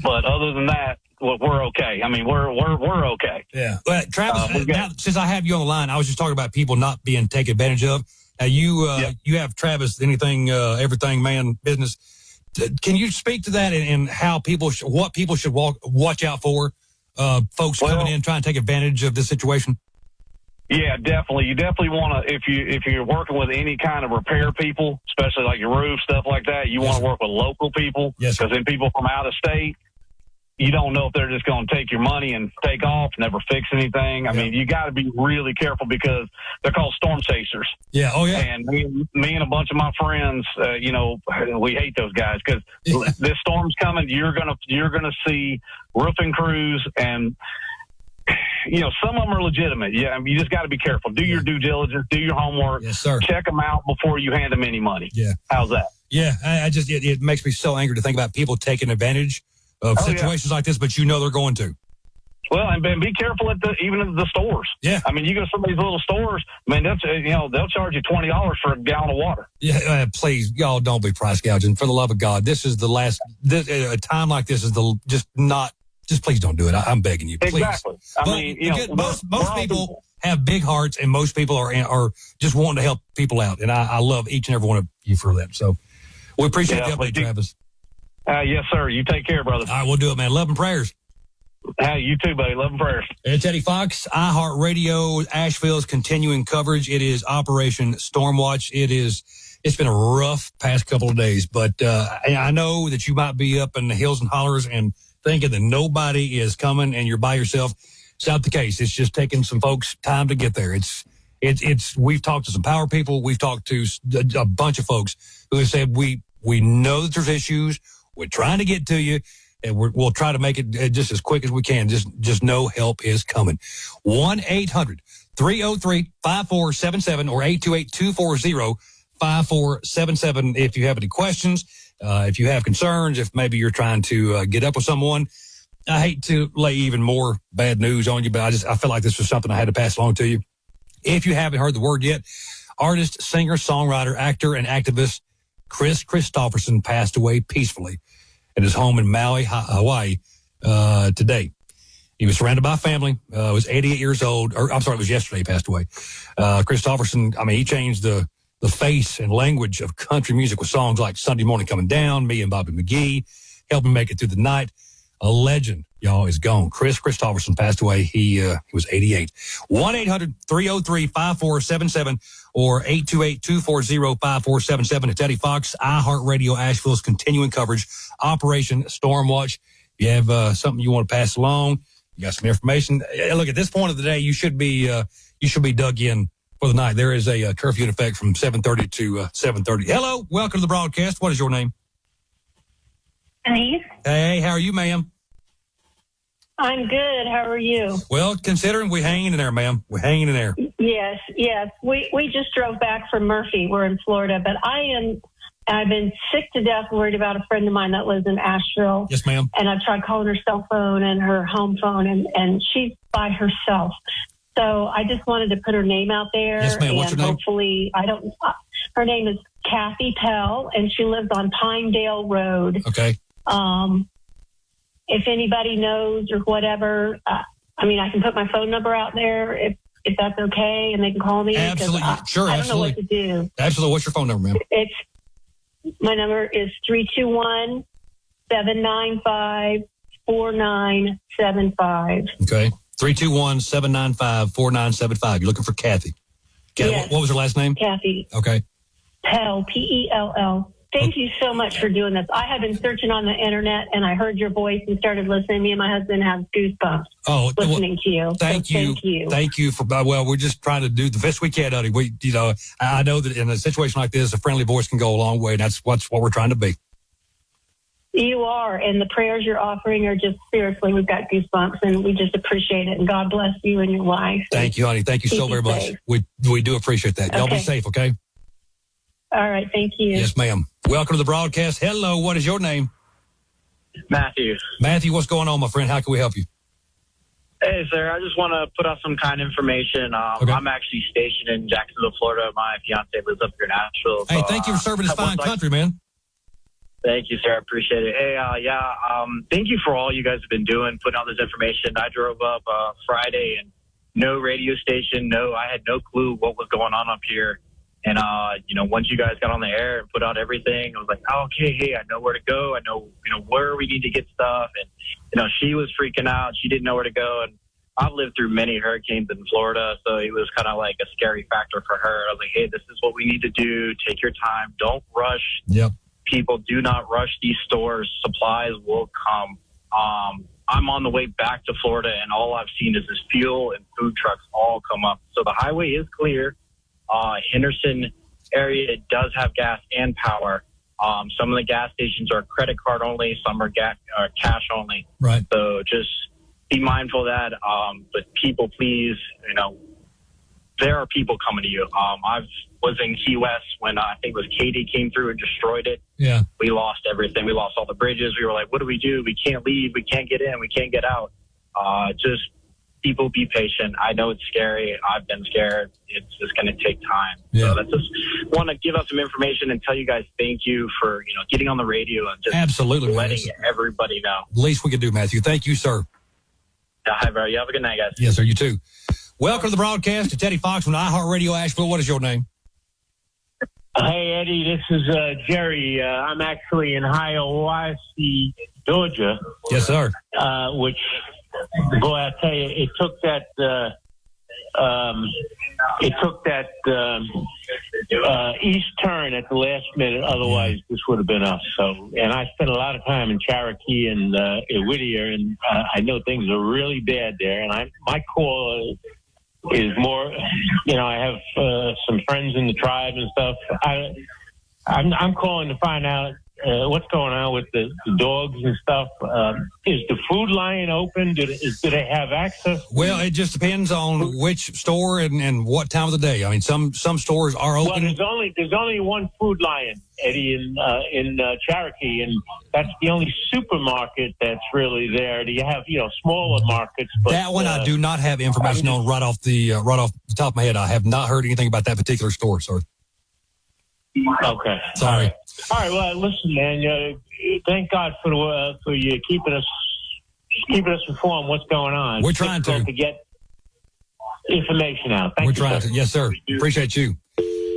But other than that, we're okay. I mean, we're okay. Yeah. Well, Travis, now, since I have you on the line, I was just talking about people not being taken advantage of. Now you have Travis, everything man business. Can you speak to that and how what people should watch out for? Folks coming in trying to take advantage of this situation. Yeah, definitely. You definitely want to, if you're working with any kind of repair people, especially like your roof, stuff like that, you want to work with local people. Yes, because then people from out of state, you don't know if they're just going to take your money and take off, never fix anything. I mean, you got to be really careful because they're called storm chasers. Yeah. Oh, yeah. And me and a bunch of my friends, we hate those guys because this storm's coming. You're gonna see roofing crews, and some of them are legitimate. Yeah, I mean, you just got to be careful. Do your due diligence. Do your homework. Yes, sir. Check them out before you hand them any money. Yeah. How's that? Yeah. It makes me so angry to think about people taking advantage of situations like this, but they're going to. Well, and be careful even at the stores. Yeah. I mean, you go to some of these little stores, man, they'll charge you $20 for a gallon of water. Yeah, please, y'all don't be price gouging. For the love of God, this is the last. A time like this is just please don't do it. I'm begging you, please. Exactly. Most people have big hearts, and most people are just wanting to help people out, and I love each and every one of you for that. So we appreciate the update, Travis. Yes, sir. You take care, brother. All right, we'll do it, man. Love and prayers. Hey, you too, buddy. Love and prayers. It's Eddie Fox, iHeartRadio, Asheville's continuing coverage. It is Operation Stormwatch. It's been a rough past couple of days, but I know that you might be up in the hills and hollers and thinking that nobody is coming and you're by yourself. It's not the case. It's just taking some folks time to get there. We've talked to some power people. We've talked to a bunch of folks who have said, we know that there's issues. We're trying to get to you, and we'll try to make it just as quick as we can. Just know help is coming. 1-800-303-5477 or 828-240-5477 if you have any questions, if you have concerns, if maybe you're trying to get up with someone. I hate to lay even more bad news on you, but I feel like this was something I had to pass along to you. If you haven't heard the word yet, artist, singer, songwriter, actor, and activist Chris Christopherson passed away peacefully at his home in Maui, Hawaii, today. He was surrounded by family, was 88 years old, it was yesterday he passed away. Christopherson, he changed the face and language of country music with songs like Sunday Morning Coming Down, Me and Bobby McGee, Help Me Make It Through the Night. A legend, y'all, is gone. Chris Christopherson passed away. He was 88. 1-800-303-5477 or 828-240-5477. It's Eddie Fox, iHeartRadio, Asheville's continuing coverage, Operation Stormwatch. If you have something you want to pass along, you got some information. Look, at this point of the day, you should be dug in for the night. There is a curfew in effect from 7:30 to 7:30. Hello, welcome to the broadcast. What is your name? Denise. Hey, how are you, ma'am? I'm good. How are you? Well, considering we're hanging in there, ma'am. We're hanging in there. Yes. We just drove back from Murphy. We're in Florida, but I am I've been sick to death, worried about a friend of mine that lives in Asheville. Yes, ma'am. And I've tried calling her cell phone and her home phone, and she's by herself. So I just wanted to put her name out there. Yes, ma'am. What's and your name? hopefully, her name is Kathy Pell, and she lives on Pinedale Road. Okay. If anybody knows or whatever, I can put my phone number out there if that's okay, and they can call me. Absolutely. Sure, I don't absolutely. know what to do. Absolutely. What's your phone number, ma'am? My number is 321-795-4975. Okay. 321-795-4975. You're looking for Kathy. Yes. What was her last name? Kathy. Okay. Pell, Pell. Thank you so much for doing this. I have been searching on the internet, and I heard your voice and started listening. Me and my husband have goosebumps listening to you. Thank you. Thank you for. Well, we're just trying to do the best we can, honey. I know that in a situation like this, a friendly voice can go a long way, and that's what we're trying to be. You are, and the prayers you're offering are just, seriously, we've got goosebumps, and we just appreciate it. And God bless you and your wife. Thank you, honey. Thank you so very much. We do appreciate that. Y'all be safe, okay? All right, thank you. Yes, ma'am. Welcome to the broadcast. Hello, what is your name? Matthew. Matthew, what's going on, my friend? How can we help you? Hey, sir. I just want to put out some kind of information. I'm actually stationed in Jacksonville, Florida. My fiance lives up here in Nashville. Hey, thank you for serving this fine country, man. Thank you, sir. I appreciate it. Hey, thank you for all you guys have been doing, putting out this information. I drove up Friday and no radio station. I had no clue what was going on up here. And, once you guys got on the air and put out everything, I was like, I know where to go. I know, where we need to get stuff. And, she was freaking out. She didn't know where to go. And I've lived through many hurricanes in Florida, so it was kind of like a scary factor for her. I was like, hey, this is what we need to do. Take your time. Don't rush. Yep. People, do not rush these stores. Supplies will come. I'm on the way back to Florida, and all I've seen is this fuel and food trucks all come up. So the highway is clear. Henderson area does have gas and power. Some of the gas stations are credit card only. Some are cash only. Right. So just be mindful of that. But people, please, there are people coming to you. I was in Key West when I think it was Katie came through and destroyed it. Yeah. We lost everything. We lost all the bridges. We were like, what do? We can't leave. We can't get in. We can't get out. Just people, be patient. I know it's scary. I've been scared. It's just going to take time. Yeah. So that's just want to give out some information and tell you guys thank you for getting on the radio and just absolutely letting everybody know. Least we can do, Matthew. Thank you, sir. Hi, bro. You have a good night, guys. Yes, sir. You too. Welcome to the broadcast to Teddy Fox from iHeartRadio Asheville. What is your name? Hey, Eddie. This is Jerry. I'm actually in Hiawassee, Georgia. Yes, sir. Which, boy, I tell you, it took that east turn at the last minute. Otherwise, this would have been us. So, and I spent a lot of time in Cherokee and Whittier, and I know things are really bad there. And my call is more, I have some friends in the tribe and stuff. I'm calling to find out what's going on with the dogs and stuff. Is the food line open? Do they have access? Well, it just depends on which store and what time of the day. I mean, some stores are open. Well, there's only one Food Lion, Eddie, in Cherokee, and that's the only supermarket that's really there. Do you have smaller markets? But that one I do not have information on right off the top of my head. I have not heard anything about that particular store, sir. Okay. Sorry. All right. Well, listen, man. Thank God for you keeping us informed what's going on. We're trying to get information out. We're trying to. Yes, sir. Appreciate you.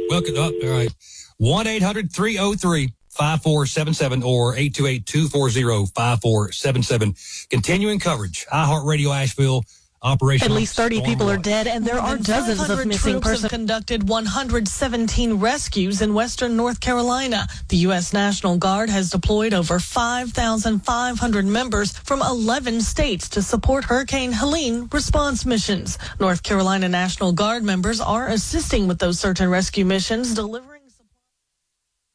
Welcome up. All right. 1-800-303-5477 or 828-240-5477. Continuing coverage. iHeartRadio Asheville. Operation. At least 30 people are dead, and there are dozens of missing persons. Have conducted 117 rescues in western North Carolina. The U.S. National Guard has deployed over 5,500 members from 11 states to support Hurricane Helene response missions. North Carolina National Guard members are assisting with those search and rescue missions, delivering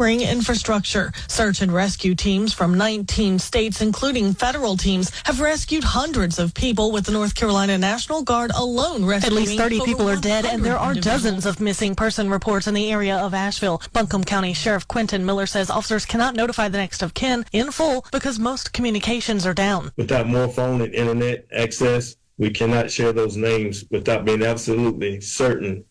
Infrastructure. Search and rescue teams from 19 states, including federal teams, have rescued hundreds of people, with the North Carolina National Guard alone rescuing. At least 30 people are dead, and there are dozens of missing person reports in the area of Asheville. Buncombe County Sheriff Quentin Miller says officers cannot notify the next of kin in full because most communications are down. Without more phone and internet access, we cannot share those names without being absolutely certain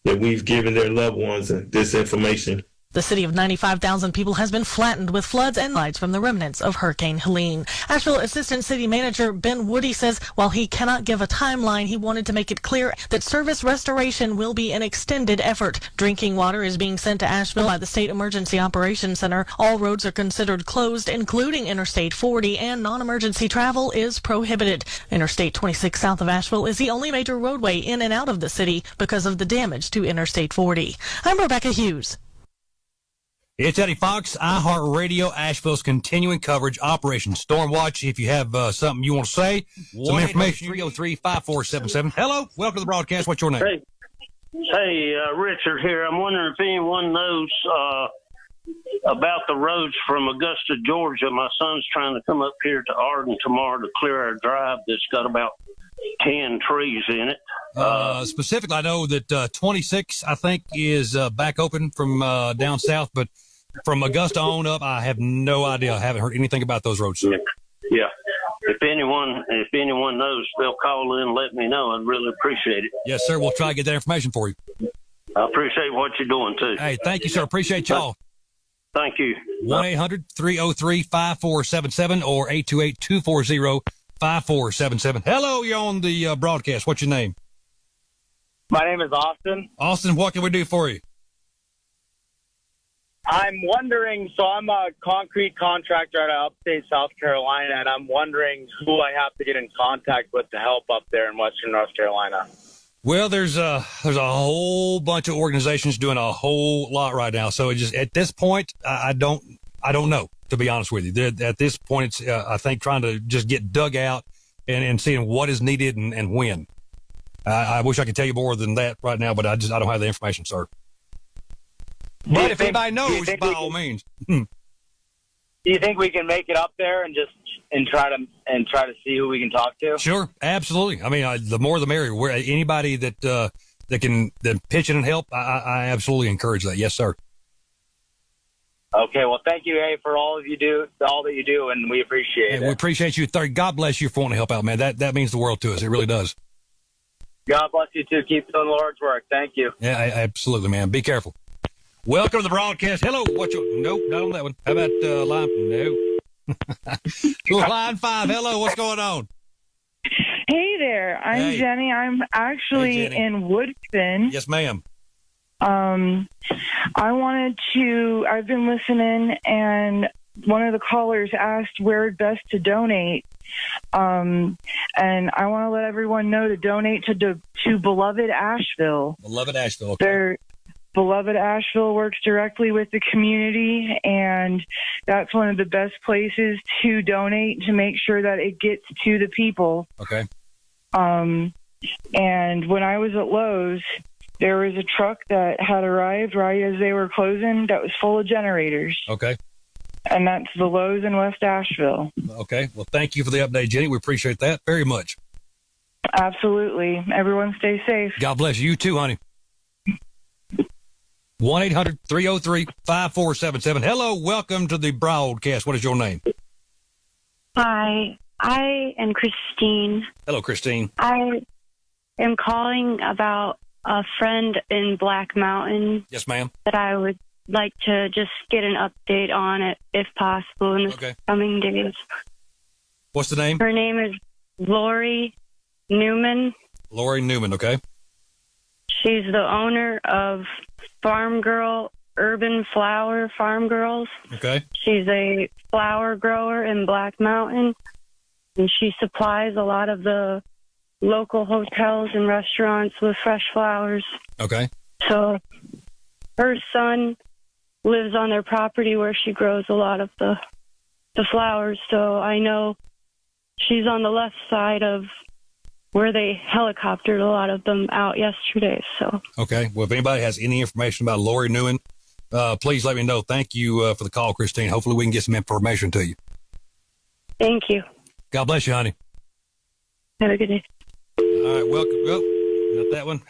that we've given their loved ones this information. The city of 95,000 people has been flattened with floods and lights from the remnants of Hurricane Helene. Asheville Assistant City Manager Ben Woody says while he cannot give a timeline, he wanted to make it clear that service restoration will be an extended effort. Drinking water is being sent to Asheville by the State Emergency Operations Center. All roads are considered closed, including Interstate 40, and non-emergency travel is prohibited. Interstate 26 south of Asheville is the only major roadway in and out of the city because of the damage to Interstate 40. I'm Rebecca Hughes. It's Eddie Fox, iHeartRadio, Asheville's continuing coverage, Operation Stormwatch. If you have something you want to say, some information, 303-5477. Hello, welcome to the broadcast. What's your name? Hey, Richard here. I'm wondering if anyone knows about the roads from Augusta, Georgia. My son's trying to come up here to Arden tomorrow to clear our drive that's got about 10 trees in it. Specifically, I know that 26, I think, is back open from down south, but from Augusta on up, I have no idea. I haven't heard anything about those roads. Yeah. If anyone knows, they'll call in and let me know. I'd really appreciate it. Yes, sir. We'll try to get that information for you. I appreciate what you're doing, too. Hey, thank you, sir. Appreciate y'all. Thank you. 1-800-303-5477 or 828-240-5477. Hello, you're on the broadcast. What's your name? My name is Austin. Austin, what can we do for you? I'm wondering, so I'm a concrete contractor out of upstate South Carolina, and I'm wondering who I have to get in contact with to help up there in Western North Carolina. Well, there's a whole bunch of organizations doing a whole lot right now. So it just, at this point, I don't know, to be honest with you. At this point, it's, I think, trying to just get dug out and seeing what is needed and when. I wish I could tell you more than that right now, but I don't have the information, sir. But if anybody knows, by all means. Do you think we can make it up there and try to see who we can talk to? Sure, absolutely. I mean, the more the merrier. Where anybody that can pitch in and help, I absolutely encourage that. Yes, sir. Okay, well, thank you, for all that you do, and we appreciate it. We appreciate you. God bless you for wanting to help out, man. That means the world to us. It really does. God bless you too. Keep doing the Lord's work. Thank you. Yeah, absolutely, man. Be careful. Welcome to the broadcast. Hello. Nope, not on that one. How about line? No. Line 5. Hello. What's going on? Hey there. I'm Jenny. I'm actually in Woodson. Yes, ma'am. I've been listening, and one of the callers asked where best to donate. And I want to let everyone know to donate to Beloved Asheville. Beloved Asheville. Okay. Beloved Asheville works directly with the community, and that's one of the best places to donate to make sure that it gets to the people. Okay. And when I was at Lowe's, there was a truck that had arrived right as they were closing that was full of generators. Okay. And that's the Lowe's in West Asheville. Okay. Well, thank you for the update, Jenny. We appreciate that very much. Absolutely. Everyone stay safe. God bless you too, honey. 1-800-303-5477. Hello. Welcome to the broadcast. What is your name? Hi. I am Christine. Hello, Christine. I am calling about a friend in Black Mountain. Yes, ma'am. That I would like to just get an update on it, if possible, in the coming days. What's the name? Her name is Lori Newman. Lori Newman, okay. She's the owner of Farm Girl Urban Flower Farm Girls. Okay. She's a flower grower in Black Mountain, and she supplies a lot of the local hotels and restaurants with fresh flowers. Okay. So her son lives on their property where she grows a lot of the flowers. So I know she's on the left side of where they helicoptered a lot of them out yesterday. So okay. Well, if anybody has any information about Lori Newman, please let me know. Thank you for the call, Christine. Hopefully we can get some information to you. Thank you. God bless you, honey. Have a good day. All right, welcome. Not that one.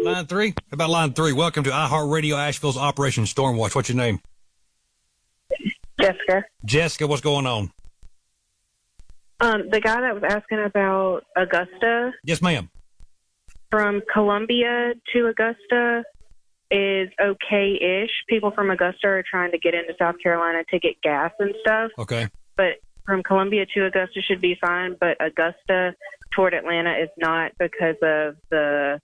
Line 3. How about line 3? Welcome to iHeartRadio Asheville's Operation Stormwatch. What's your name? Jessica. Jessica, what's going on? The guy that was asking about Augusta, Yes, ma'am. from Columbia to Augusta is okay-ish. People from Augusta are trying to get into South Carolina to get gas and stuff. Okay. But from Columbia to Augusta should be fine, but Augusta toward Atlanta is not because of the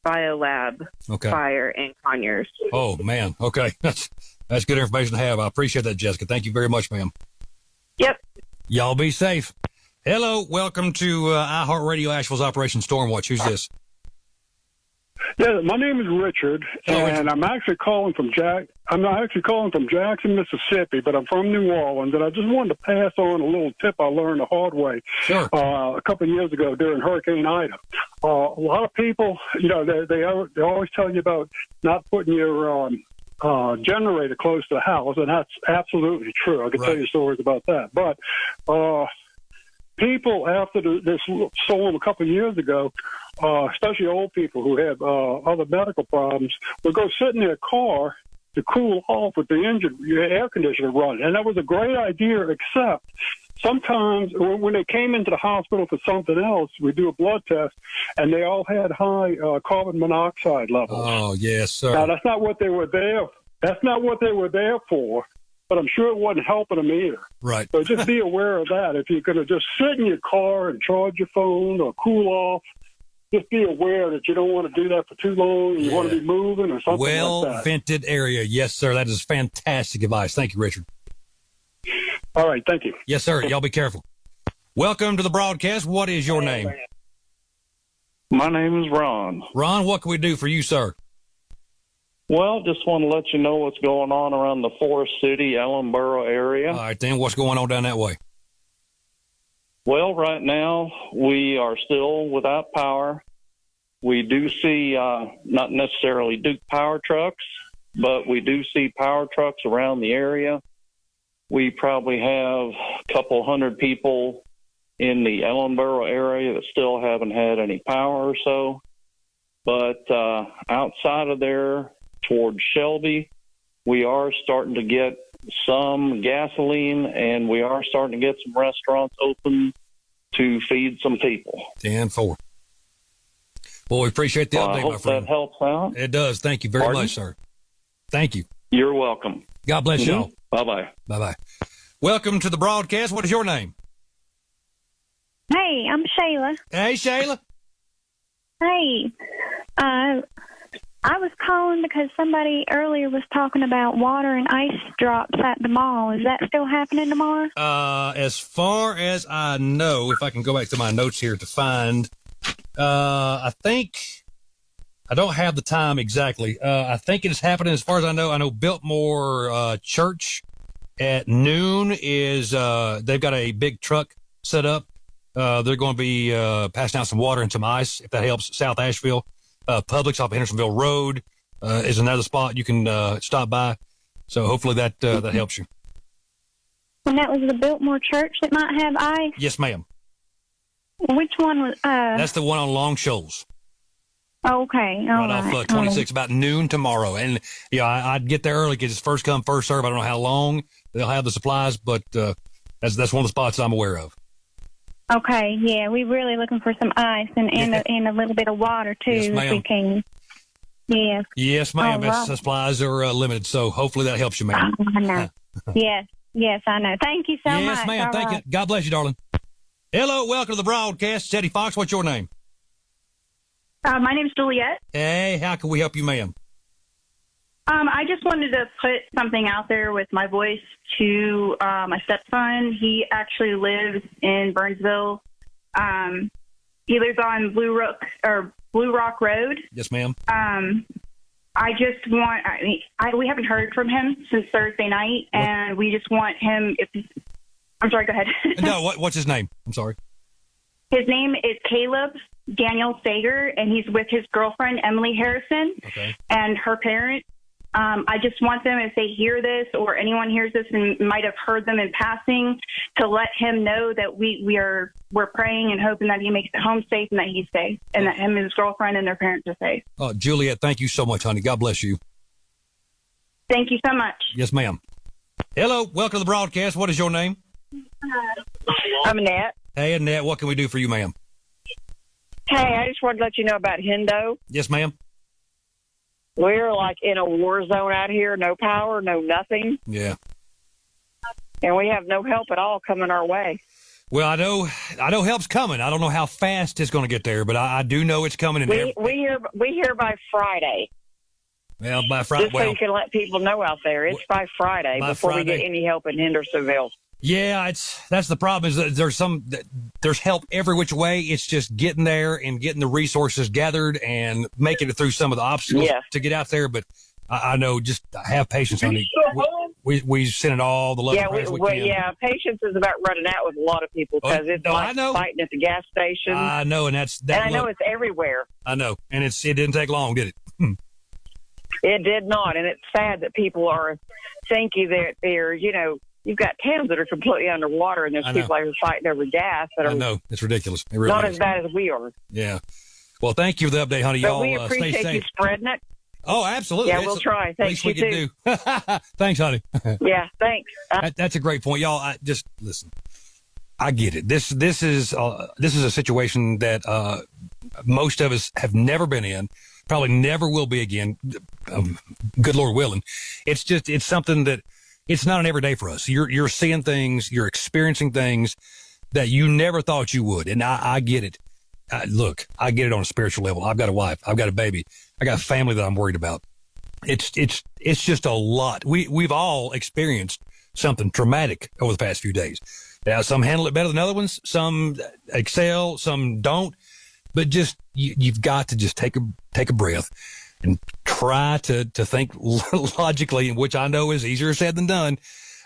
biolab fire in Conyers. Oh, man. Okay. That's good information to have. I appreciate that, Jessica. Thank you very much, ma'am. Yep. Y'all be safe. Hello. Welcome to iHeartRadio Asheville's Operation Stormwatch. Who's this? Yeah, my name is Richard, and I'm actually calling from Jackson, Mississippi, but I'm from New Orleans, and I just wanted to pass on a little tip I learned the hard way a couple of years ago during Hurricane Ida. A lot of people, they always tell you about not putting your generator close to the house, and that's absolutely true. I can tell you stories about that, but people after this storm a couple of years ago, especially old people who have other medical problems, would go sit in their car to cool off with the air conditioner running. And that was a great idea, except sometimes when they came into the hospital for something else, we do a blood test, and they all had high carbon monoxide levels. Oh, yes, sir. Now, that's not what they were there. That's not what they were there for. But I'm sure it wasn't helping them either. Right. So just be aware of that. If you're going to just sit in your car and charge your phone or cool off, just be aware that you don't want to do that for too long. You want to be moving or something like that. Well-vented area. Yes, sir. That is fantastic advice. Thank you, Richard. All right. Thank you. Yes, sir. Y'all be careful. Welcome to the broadcast. What is your name? My name is Ron. Ron, what can we do for you, sir? Well, just want to let you know what's going on around the Forest City, Ellenboro area. All right, then. What's going on down that way? Well, right now, we are still without power. We do see not necessarily Duke power trucks, but we do see power trucks around the area. We probably have a couple hundred people in the Ellenboro area that still haven't had any power or so. But outside of there, towards Shelby, we are starting to get some gasoline, and we are starting to get some restaurants open to feed some people. 10-4. Well, we appreciate the update, I hope my friend. that helps out. It does. Thank you very much, sir. Thank you. You're welcome. God bless y'all. Bye-bye. Bye-bye. Welcome to the broadcast. What is your name? Hey, I'm Shayla. Hey, Shayla. Hey, I was calling because somebody earlier was talking about water and ice drops at the mall. Is that still happening tomorrow? As far as I know, if I can go back to my notes here to find, I think I don't have the time exactly. I think it is happening as far as I know. I know Biltmore Church at noon is they've got a big truck set up. They're going to be passing out some water and some ice, if that helps. South Asheville. Publix off of Hendersonville Road is another spot you can stop by. So hopefully that helps you. And that was the Biltmore Church that might have ice? Yes, ma'am. Which one was? That's the one on Long Shoals. Okay. Right off 26, about noon tomorrow. And, yeah, I'd get there early because it's first come, first serve. I don't know how long they'll have the supplies, but that's one of the spots I'm aware of. Okay, yeah, we're really looking for some ice and a little bit of water, too, yes, if we can. Yeah. Yes, ma'am. Right. Supplies are limited, so hopefully that helps you, ma'am. I know. Yes, I know. Thank you so much. Yes, ma'am. Thank you. God bless you, darling. Hello, welcome to the broadcast. Teddy Fox, what's your name? My name's Juliet. Hey, how can we help you, ma'am? I just wanted to put something out there with my voice to my stepson. He actually lives in Burnsville. He lives on Blue Rock Road. Yes, ma'am. I just want. We haven't heard from him since Thursday night, and we just want him. I'm sorry. Go ahead. No, what's his name? I'm sorry. His name is Caleb Daniel Sager, and he's with his girlfriend Emily Harrison and her parents. I just want them, if they hear this or anyone hears this and might have heard them in passing, to let him know that we're praying and hoping that he makes it home safe and that he's safe and that him and his girlfriend and their parents are safe. Juliet, thank you so much, honey. God bless you. Thank you so much. Yes, ma'am. Hello, welcome to the broadcast. What is your name? I'm Annette. Hey, Annette, what can we do for you, ma'am? Hey, I just wanted to let you know about Hendo. Yes, ma'am. We're like in a war zone out here. No power, no nothing. Yeah. And we have no help at all coming our way. Well, I know help's coming. I don't know how fast it's going to get there, but I do know it's coming. We hear by Friday. Well, by Friday. Just so you can let people know out there, it's by Friday before we get any help in Hendersonville. Yeah, that's the problem. Is that there's help every which way. It's just getting there and getting the resources gathered and making it through some of the obstacles to get out there. But I know, just have patience, honey. We send it all the love and prayers we can. Yeah, patience is about running out with a lot of people because it's like fighting at the gas station. I know, and I know it's everywhere. I know, and it didn't take long, did it? It did not, and it's sad that people are thinking that they're, you've got towns that are completely underwater, and there's people out here fighting over gas that are. I know, it's ridiculous. It really not is. as bad as we are. Yeah. Well, thank you for the update, honey. But y'all we appreciate stay safe. you spreading it. Oh, absolutely. Yeah, we'll try. Thanks, we can do. Thanks, honey. Yeah, thanks. That's a great point, y'all. Just listen. I get it. This is a situation that most of us have never been in, probably never will be again. Good Lord willing. It's something that it's not an everyday for us. You're seeing things, you're experiencing things that you never thought you would, and I get it. Look, I get it on a spiritual level. I've got a wife, I've got a baby, I got a family that I'm worried about. It's just a lot. We've all experienced something traumatic over the past few days. Now, some handle it better than other ones. Some excel, some don't. But just you've got to just take a breath and try to think logically, which I know is easier said than done.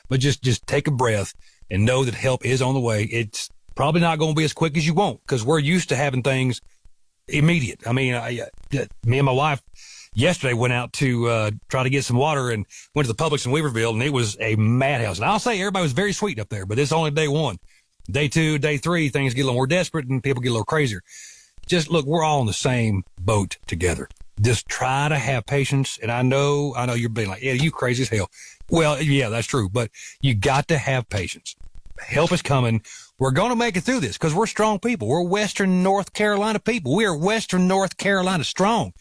But just take a breath and know that help is on the way. It's probably not going to be as quick as you want because we're used to having things immediate. I mean, me and my wife yesterday went out to try to get some water and went to the Publix in Weaverville, and it was a madhouse. And I'll say everybody was very sweet up there, but it's only day one. Day two, day three, things get a little more desperate and people get a little crazier. Just look, we're all in the same boat together. Just try to have patience. And I know you're being like, yeah, you crazy as hell. Well, yeah, that's true, but you got to have patience. Help is coming. We're going to make it through this because we're strong people. We're Western North Carolina people. We are Western North Carolina strong.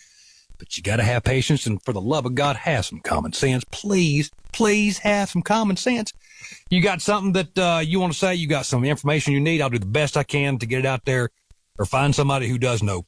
But you got to have patience, and for the love of God, have some common sense. Please, please have some common sense. You got something that you want to say, you got some information you need, I'll do the best I can to get it out there or find somebody who does know.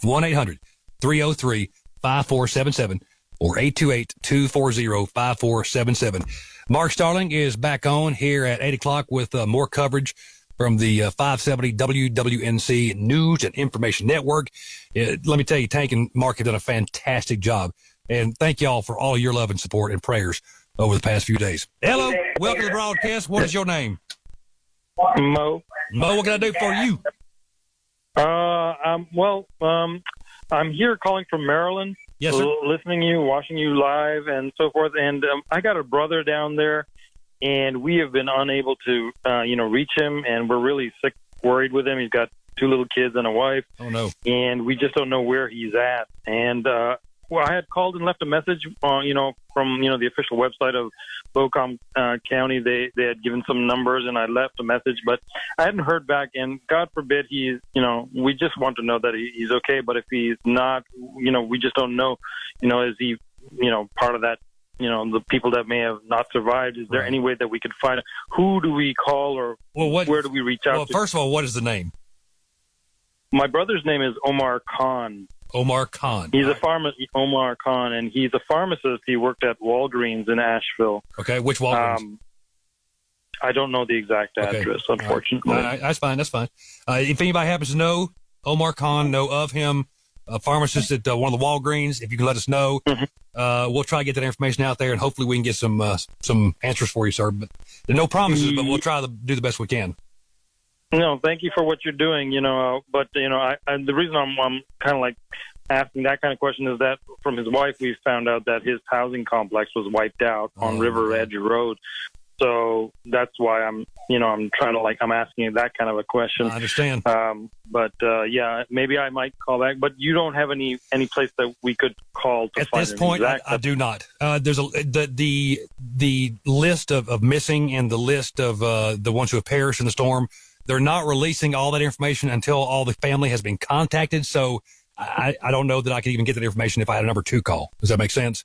1-800-303-5477 or 828-240-5477. Mark Starling is back on here at 8 o'clock with more coverage from the 570 WWNC News and Information Network. Let me tell you, Tank and Mark have done a fantastic job. And thank y'all for all of your love and support and prayers over the past few days. Hello, welcome to the broadcast. What is your name? Mo. Mo, what can I do for you? I'm here calling from Maryland. Yes, sir. Listening to you, watching you live, and so forth. And I got a brother down there, and we have been unable to, reach him, and we're really sick, worried with him. He's got 2 little kids and a wife. Oh, no. And we just don't know where he's at. And, I had called and left a message, from, the official website of Bocom County. They had given some numbers, and I left a message, but I hadn't heard back. And God forbid he's, we just want to know that he's okay. But if he's not, we just don't know, is he, part of that, the people that may have not survived. Is there any way that we could find out? Who do we call or where do we reach out to? First of all, what is the name? My brother's name is Omar Khan. Omar Khan. He's a pharmacist, Omar Khan, and he's a pharmacist. He worked at Walgreens in Asheville. Okay, which Walgreens? I don't know the exact address, unfortunately. That's fine. If anybody happens to know Omar Khan, know of him, a pharmacist at one of the Walgreens, if you can let us know, we'll try to get that information out there, and hopefully we can get some answers for you, sir. But there are no promises, but we'll try to do the best we can. No, thank you for what you're doing, but, the reason I'm kind of like asking that kind of question is that from his wife, we found out that his housing complex was wiped out on River Edge Road. So that's why I'm trying to I'm asking that kind of a question. I understand. Yeah, maybe I might call back. But you don't have any place that we could call to At find this point, I do not. There's the list of missing and the list of the ones who have perished in the storm. They're not releasing all that information until all the family has been contacted. So I don't know that I could even get that information if I had a number 2 call. Does that make sense?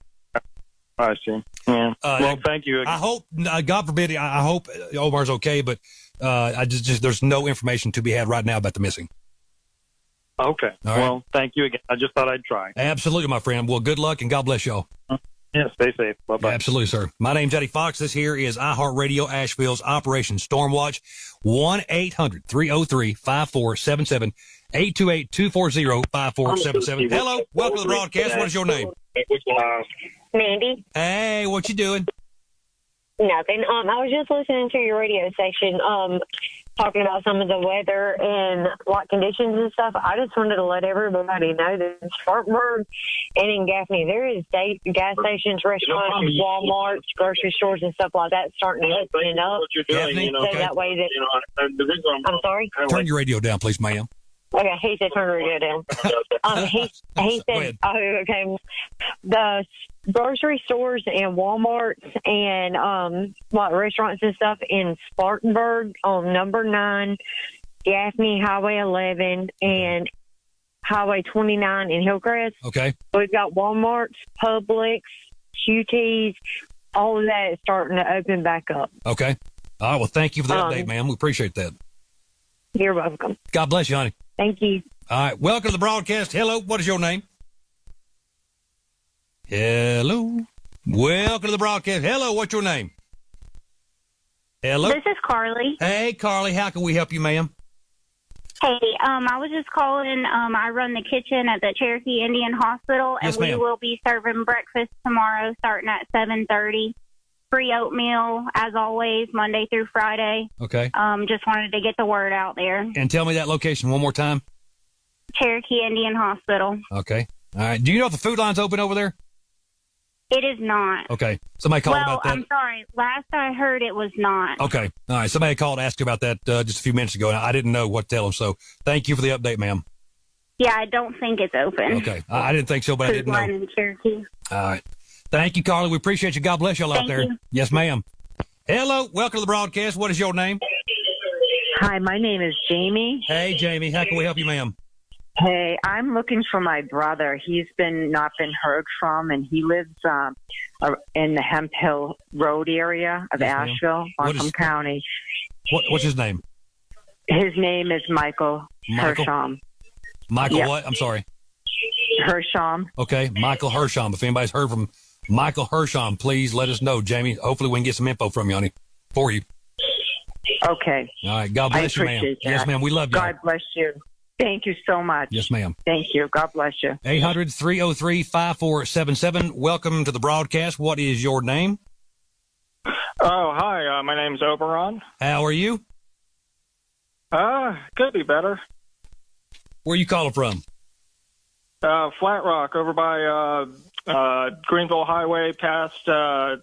I see. Yeah. Well, thank you. I hope, God forbid, I hope Omar's okay, but I just there's no information to be had right now about the missing. Okay. All right. Well, thank you again. I just thought I'd try. Absolutely, my friend. Well, good luck and God bless y'all. Yeah, stay safe. Bye-bye. Absolutely, sir. My name's Eddie Fox. This here is iHeartRadio Asheville's Operation Stormwatch. 1-800-303-5477. 828-240-5477. Hello. Welcome to the broadcast. What is your name? Mandy. Hey, what you doing? Nothing. I was just listening to your radio station, talking about some of the weather and lot conditions and stuff. I just wanted to let everybody know that in Spartanburg and in Gaffney, there is gas stations, restaurants, Walmarts, grocery stores, and stuff like that starting to open up. Gaffney? So that way that I'm sorry. Turn your radio down, please, ma'am. Okay, he said turn the radio down. He said, oh, okay. The grocery stores and Walmarts and restaurants and stuff in Spartanburg on number 9, Gaffney, Highway 11, and Highway 29 in Hillcrest. Okay. We've got Walmarts, Publix, QTs, all of that is starting to open back up. Okay. All right. Well, thank you for the update, ma'am. We appreciate that. You're welcome. God bless you, honey. Thank you. All right. Welcome to the broadcast. Hello. What is your name? Hello. Welcome to the broadcast. Hello. What's your name? Hello. This is Carly. Hey, Carly. How can we help you, ma'am? Hey, I was just calling. I run the kitchen at the Cherokee Indian Hospital, and Yes, we ma'am. will be serving breakfast tomorrow starting at 7:30. Free oatmeal, as always, Monday through Friday. Okay. Just wanted to get the word out there. And tell me that location one more time. Cherokee Indian Hospital. Okay. All right. Do you know if the food line's open over there? It is not. Okay. Somebody called about that. I'm sorry. Last I heard, it was not. Okay. All right. Somebody called to ask you about that just a few minutes ago. And I didn't know what to tell them. So thank you for the update, ma'am. Yeah, I don't think it's open. Okay. I didn't think so, but I Food didn't line know. in Cherokee. All right. Thank you, Carly. We appreciate you. God bless y'all out Thank there. you. Yes, ma'am. Hello. Welcome to the broadcast. What is your name? Hi, my name is Jamie. Hey, Jamie. How can we help you, ma'am? Hey, I'm looking for my brother. He's not been heard from, and he lives in the Hemp Hill Road area of Yes, ma'am. Asheville, What Markham is- County. What's his name? His name is Michael Michael? Hersham. Michael Yep. what? I'm sorry. Hersham. Okay. Michael Hersham. If anybody's heard from Michael Hersham, please let us know, Jamie. Hopefully we can get some info from you, honey, for you. Okay. All right. God I bless you, ma'am. appreciate that. Yes, ma'am. We love you. God bless you. Thank you so much. Yes, ma'am. Thank you. God bless you. 800-303-5477. Welcome to the broadcast. What is your name? Oh, hi. My name's Oberon. How are you? Could be better. Where you calling from? Flat Rock, over by Greenville Highway, past around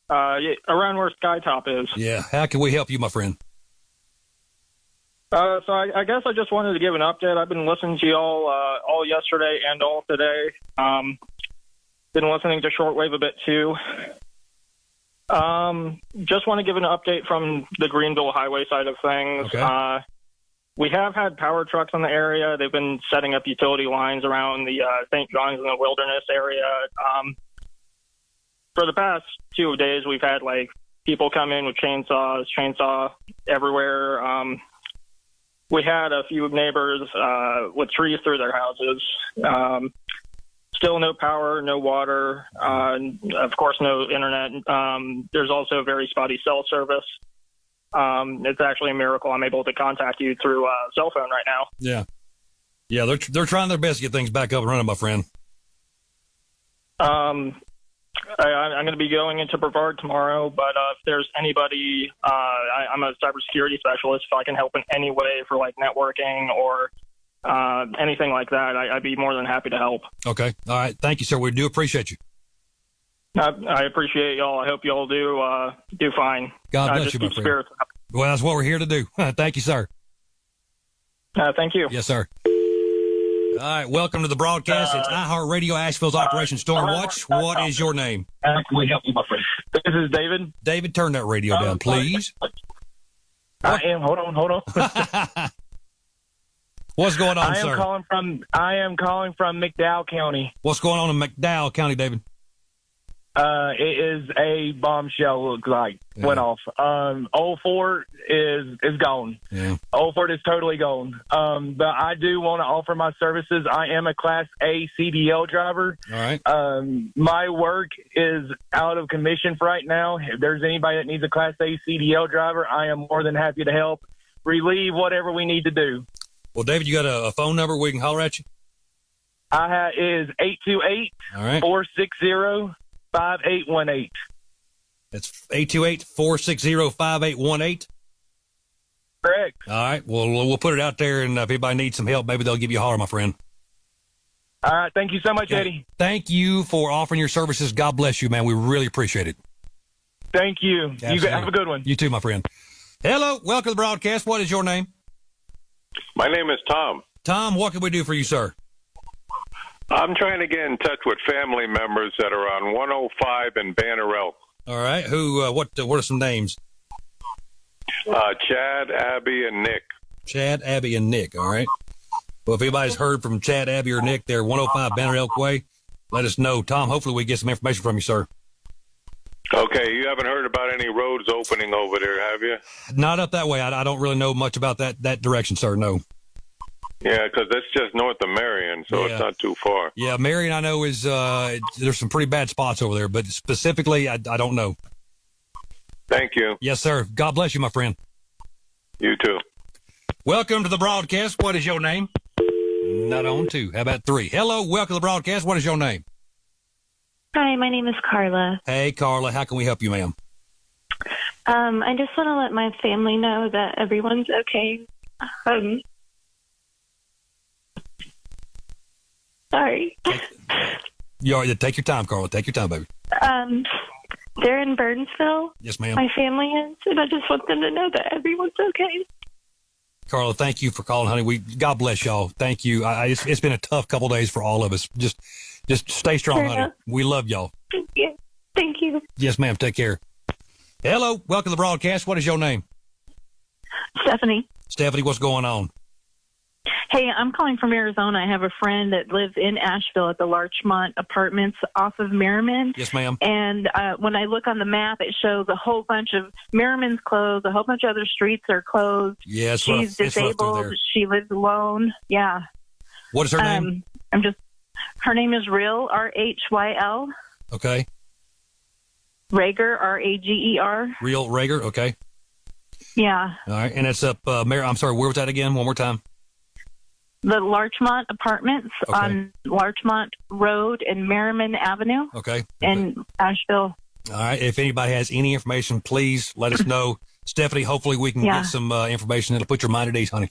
where Skytop is. Yeah. How can we help you, my friend? So I guess I just wanted to give an update. I've been listening to you all yesterday and all today. Been listening to shortwave a bit too. Just want to give an update from the Greenville Highway side of things. Okay. We have had power trucks in the area. They've been setting up utility lines around the St. John's and the Wilderness area. For the past 2 days, we've had people come in with chainsaw everywhere. We had a few neighbors with trees through their houses. Still no power, no water, of course, no internet. There's also very spotty cell service. It's actually a miracle I'm able to contact you through cell phone right now. Yeah. Yeah, they're trying their best to get things back up and running, my friend. I'm going to be going into Brevard tomorrow, but if there's anybody, I'm a cybersecurity specialist, if I can help in any way for networking or anything like that, I'd be more than happy to help. Okay. All right. Thank you, sir. We do appreciate you. I appreciate y'all. I hope y'all do fine. God bless just you, my keep friend. spirits up. Well, that's what we're here to do. Thank you, sir. Thank you. Yes, sir. All right. Welcome to the broadcast. It's iHeartRadio Asheville's Operation Stormwatch. What is your name? How can we help you, my friend? This is David. David, turn that radio down, please. I am. Hold on. What's going on, I am sir? I am calling from McDowell County. What's going on in McDowell County, David? It is a bombshell. Looks like went off. Old Fort is gone. Yeah. Old Fort is totally gone. But I do want to offer my services. I am a Class A CDL driver. All right. My work is out of commission for right now. If there's anybody that needs a Class A CDL driver, I am more than happy to help relieve whatever we need to do. Well, David, you got a phone number we can holler at you? Is 828-460-5818. That's 828-460-5818. Correct. All right. Well, we'll put it out there, and if anybody needs some help, maybe they'll give you a holler, my friend. All right. Thank you so much, Eddie. Thank you for offering your services. God bless you, man. We really appreciate it. Thank you. Absolutely. You have a good one. You too, my friend. Hello. Welcome to the broadcast. What is your name? My name is Tom. Tom, what can we do for you, sir? I'm trying to get in touch with family members that are on 105 in Banner Elk. All right. Who? What are some names? Chad, Abby, and Nick. Chad, Abby, and Nick. All right. Well, if anybody's heard from Chad, Abby, or Nick, they're 105 Banner Elk Way, let us know. Tom, hopefully we get some information from you, sir. Okay. You haven't heard about any roads opening over there, have you? Not up that way. I don't really know much about that direction, sir. No. Yeah, because that's just north of Marion, so it's not too far. Yeah, Marion, I know is there's some pretty bad spots over there, but specifically, I don't know. Thank you. Yes, sir. God bless you, my friend. You too. Welcome to the broadcast. What is your name? Not on 2. How about 3? Hello. Welcome to the broadcast. What is your name? Hi, my name is Carla. Hey, Carla. How can we help you, ma'am? I just want to let my family know that everyone's okay. Sorry. Take your time, Carla. Take your time, baby. They're in Burnsville. Yes, ma'am. My family is, and I just want them to know that everyone's okay. Carla, thank you for calling, honey. God bless y'all. Thank you. It's been a tough couple days for all of us. Just stay strong, Sure honey. enough. We love y'all. Yeah. Thank you. Yes, ma'am. Take care. Hello. Welcome to the broadcast. What is your name? Stephanie. Stephanie, what's going on? Hey, I'm calling from Arizona. I have a friend that lives in Asheville at the Larchmont Apartments off of Merriman. Yes, ma'am. And when I look on the map, it shows a whole bunch of Merriman's closed, a whole bunch of other streets are closed. Yeah, it's She's rough. It's rough through disabled. there. She lives alone. Yeah. What is her name? Her name is Ryl, Rhyl. Okay. Rager, Rager. Real Rager. Okay. Yeah. All right. And it's up, I'm sorry, where was that again? One more time. The Larchmont Apartments on Larchmont Road and Merriman Avenue Okay. in Asheville. All right. If anybody has any information, please let us know. Stephanie, hopefully we can get some information that'll put your mind at ease, honey.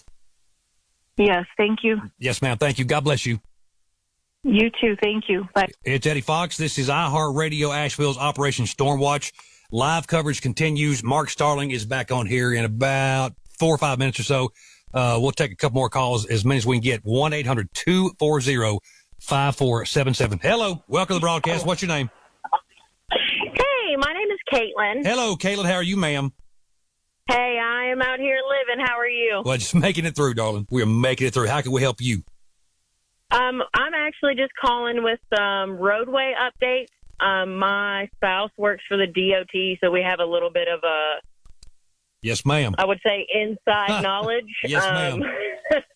Yes, thank you. Yes, ma'am. Thank you. God bless you. You too. Thank you. Bye. It's Eddie Fox. This is iHeartRadio Asheville's Operation Stormwatch. Live coverage continues. Mark Starling is back on here in about 4 or 5 minutes or so. We'll take a couple more calls, as many as we can get. 1-800-240-5477. Hello. Welcome to the broadcast. What's your name? Hey, my name is Caitlin. Hello, Caitlin. How are you, ma'am? Hey, I am out here living. How are you? Well, just making it through, darling. We are making it through. How can we help you? I'm actually just calling with some roadway updates. My spouse works for the DOT, so we have a little bit of a, Yes, ma'am. I would say, inside knowledge. Yes, ma'am.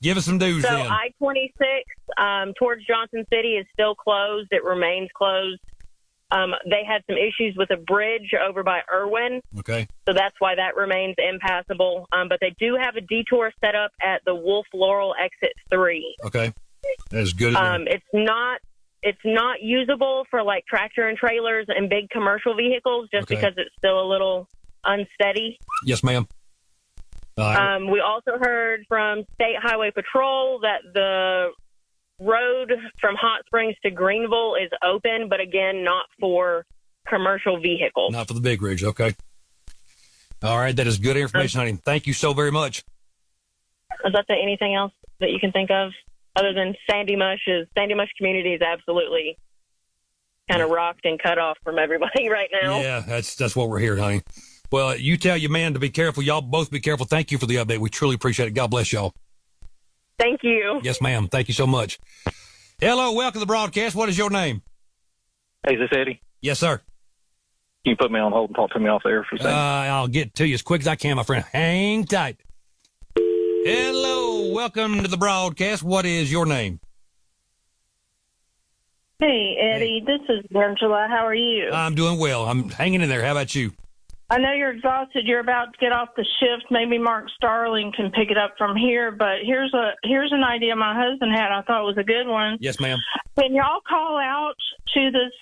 Give us some news So then. I-26 towards Johnson City is still closed. It remains closed. They had some issues with a bridge over by Irwin. Okay. So that's why that remains impassable. But they do have a detour set up at the Wolf Laurel exit 3. Okay. That's good. It's not usable for like tractor and trailers and big commercial vehicles just because it's still a little unsteady. Yes, ma'am. We also heard from State Highway Patrol that the road from Hot Springs to Greenville is open, but again, not for commercial vehicles. Not for the big rigs. Okay. All right. That is good information, honey. Thank you so very much. Is that anything else that you can think of other than Sandy Mush community is absolutely kind of rocked and cut off from everybody right now. Yeah, that's what we're hearing, honey. Well, you tell your man to be careful. Y'all both be careful. Thank you for the update. We truly appreciate it. God bless y'all. Thank you. Yes, ma'am. Thank you so much. Hello, welcome to the broadcast. What is your name? Hey, is this Eddie? Yes, sir. Can you put me on hold and talk to me off the air for a second? I'll get to you as quick as I can, my friend. Hang tight. Hello, welcome to the broadcast. What is your name? Hey, Eddie. This is Angela. How are you? I'm doing well. I'm hanging in there. How about you? I know you're exhausted. You're about to get off the shift. Maybe Mark Starling can pick it up from here. But here's an idea my husband had. I thought was a good one. Yes, ma'am. Can y'all call out to this,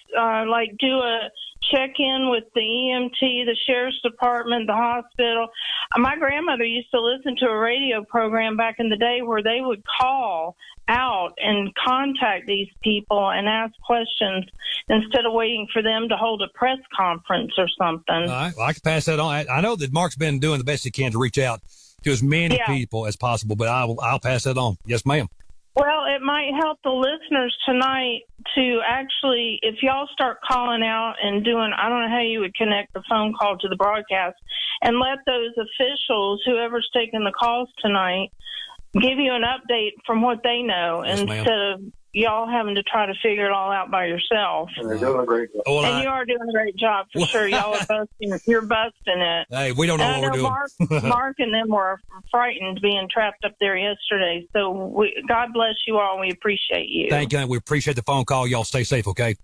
do a check-in with the EMT, the sheriff's department, the hospital? My grandmother used to listen to a radio program back in the day where they would call out and contact these people and ask questions instead of waiting for them to hold a press conference or something. All right. Well, I can pass that on. I know that Mark's been doing the best he can to reach out to as many people as possible, but I'll pass that on. Yes, ma'am. Well, it might help the listeners tonight to actually, if y'all start calling out and doing, I don't know how you would connect the phone call to the broadcast, and let those officials, whoever's taking the calls tonight, give you an update from what they know, yes, instead of y'all having to try to figure it all out by yourself. And they're doing a great job. And you are doing a great job, for sure. Y'all are you're busting it. Hey, we don't know what we're doing. Mark and them were frightened being trapped up there yesterday. So God bless you all. We appreciate you. Thank you. We appreciate the phone call. Y'all stay safe, okay?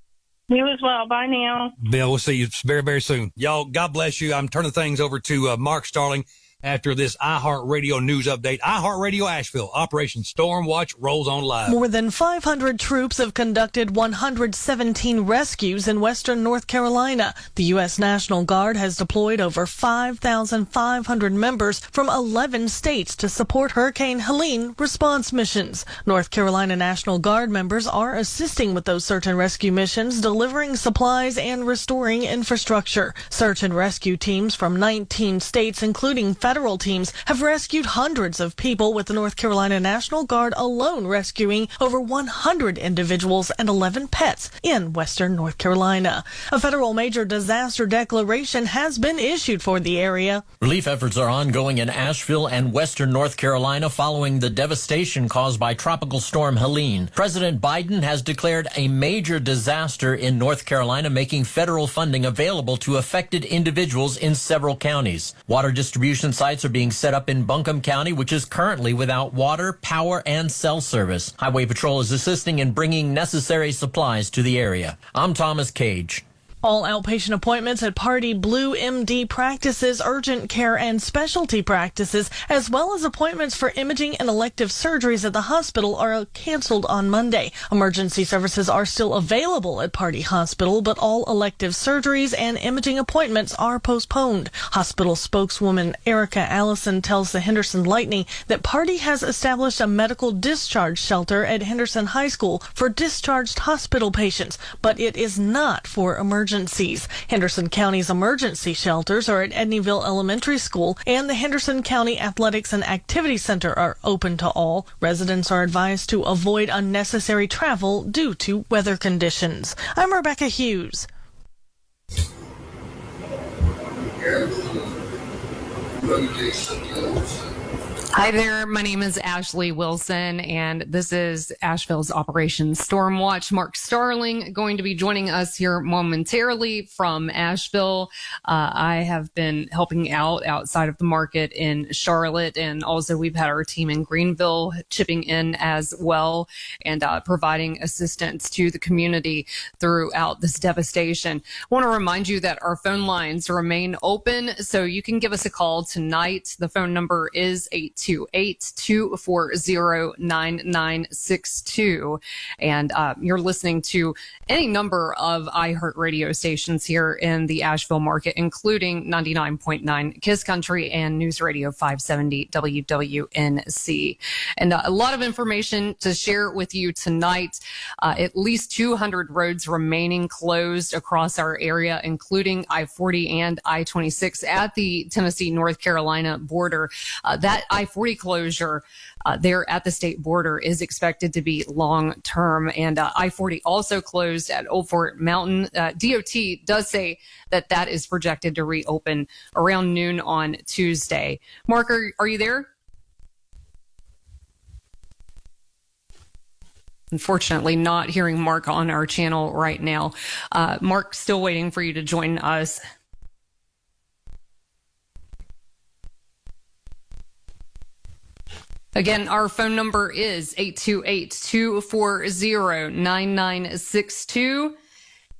You as well. Bye now. Bill, we'll see you very, very soon. Y'all, God bless you. I'm turning things over to Mark Starling after this iHeartRadio news update. iHeartRadio Asheville, Operation Stormwatch rolls on live. More than 500 troops have conducted 117 rescues in western North Carolina. The U.S. National Guard has deployed over 5,500 members from 11 states to support Hurricane Helene response missions. North Carolina National Guard members are assisting with those search and rescue missions, delivering supplies and restoring infrastructure. Search and rescue teams from 19 states, including federal teams, have rescued hundreds of people, with the North Carolina National Guard alone rescuing over 100 individuals and 11 pets in western North Carolina. A federal major disaster declaration has been issued for the area. Relief efforts are ongoing in Asheville and western North Carolina following the devastation caused by Tropical Storm Helene. President Biden has declared a major disaster in North Carolina, making federal funding available to affected individuals in several counties. Water distribution sites are being set up in Buncombe County, which is currently without water, power, and cell service. Highway Patrol is assisting in bringing necessary supplies to the area. I'm Thomas Cage. All outpatient appointments at Party Blue MD practices, urgent care and specialty practices, as well as appointments for imaging and elective surgeries at the hospital are canceled on Monday. Emergency services are still available at Party Hospital, but all elective surgeries and imaging appointments are postponed. Hospital spokeswoman Erica Allison tells the Henderson Lightning that Party has established a medical discharge shelter at Henderson High School for discharged hospital patients, but it is not for emergencies. Henderson County's emergency shelters are at Edneyville Elementary School, and the Henderson County Athletics and Activity Center are open to all. Residents are advised to avoid unnecessary travel due to weather conditions. I'm Rebecca Hughes. Hi there, my name is Ashley Wilson, and this is Asheville's Operation Stormwatch. Mark Starling going to be joining us here momentarily from Asheville. I have been helping out outside of the market in Charlotte, and also we've had our team in Greenville chipping in as well and providing assistance to the community throughout this devastation. I want to remind you that our phone lines remain open, so you can give us a call tonight. The phone number is 822 828-240-9962. And you're listening to any number of iHeart radio stations here in the Asheville market, including 99.9 Kiss Country and News Radio 570 WWNC. And a lot of information to share with you tonight. At least 200 roads remaining closed across our area, including I-40 and I-26 at the Tennessee-North Carolina border. That I-40 closure there at the state border is expected to be long-term. And I-40 also closed at Old Fort Mountain. DOT does say that that is projected to reopen around noon on Tuesday. Mark, are you there? Unfortunately, not hearing Mark on our channel right now. Mark, still waiting for you to join us. Again, our phone number is 828-240-9962.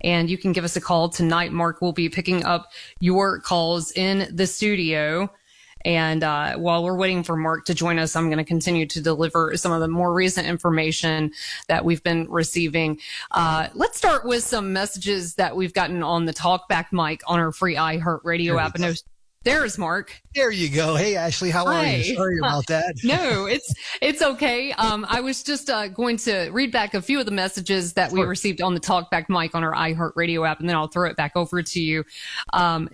And you can give us a call tonight. Mark will be picking up your calls in the studio. And while we're waiting for Mark to join us, I'm going to continue to deliver some of the more recent information that we've been receiving. Let's start with some messages that we've gotten on the talkback mic on our free iHeart radio app. There's Mark. There you go. Hey, Ashley, how are you? Sorry about that. No, it's okay. I was just going to read back a few of the messages that we received on the talkback mic on our iHeart radio app, and then I'll throw it back over to you.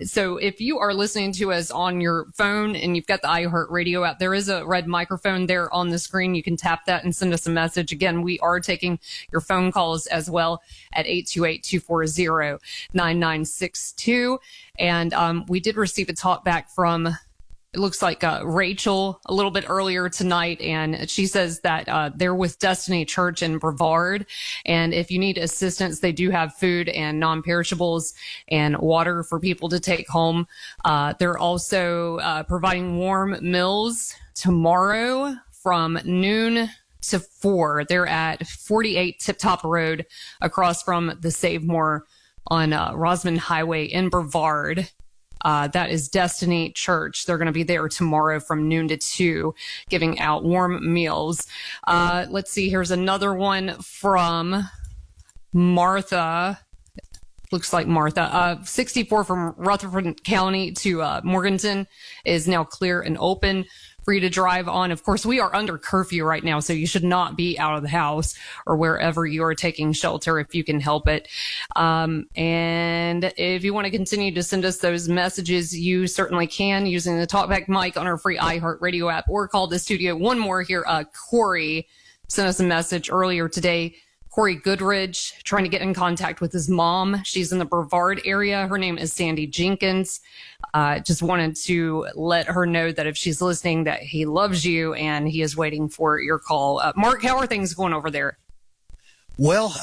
So if you are listening to us on your phone and you've got the iHeart radio app, there is a red microphone there on the screen. You can tap that and send us a message. Again, we are taking your phone calls as well at 828-240-9962. And we did receive a talk back from, it looks like Rachel a little bit earlier tonight. And she says that they're with Destiny Church in Brevard. And if you need assistance, they do have food and non-perishables and water for people to take home. They're also providing warm meals tomorrow from noon to 4. They're at 48 Tip Top Road across from the Save More on Rosman Highway in Brevard. That is Destiny Church. They're going to be there tomorrow from noon to 2, giving out warm meals. Let's see. Here's another one from Martha. Looks like Martha. 64 from Rutherford County to Morganton is now clear and open for you to drive on. Of course, we are under curfew right now, so you should not be out of the house or wherever you are taking shelter if you can help it. And if you want to continue to send us those messages, you certainly can using the talkback mic on our free iHeart radio app, or call the studio. One more here. Corey sent us a message earlier today. Corey Goodridge trying to get in contact with his mom. She's in the Brevard area. Her name is Sandy Jenkins. Just wanted to let her know that if she's listening, that he loves you and he is waiting for your call. Mark, how are things going over there? Well,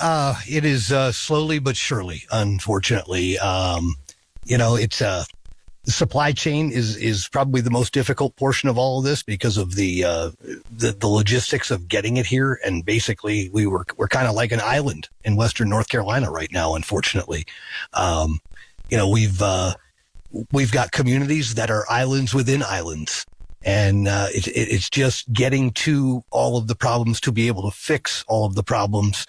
it is slowly but surely, unfortunately. It's the supply chain is probably the most difficult portion of all of this because of the logistics of getting it here. And basically we're kind of like an island in Western North Carolina right now, unfortunately. We've got communities that are islands within islands, and it's just getting to all of the problems to be able to fix all of the problems.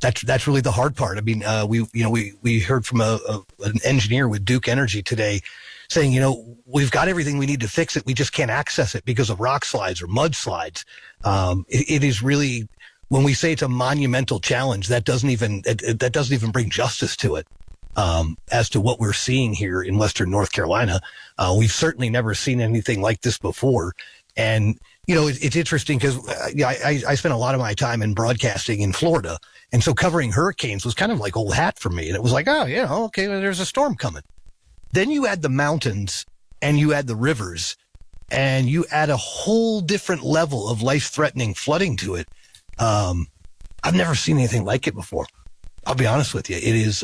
That's really the hard part. I mean, we heard from an engineer with Duke Energy today saying, we've got everything we need to fix it. We just can't access it because of rock slides or mudslides. It is really, when we say it's a monumental challenge, that doesn't even bring justice to it. As to what we're seeing here in Western North Carolina, we've certainly never seen anything like this before. And, it's interesting because I spent a lot of my time in broadcasting in Florida. And so covering hurricanes was kind of like old hat for me. And it was like, okay, well, there's a storm coming. Then you add the mountains and you add the rivers and you add a whole different level of life-threatening flooding to it. I've never seen anything like it before. I'll be honest with you. It is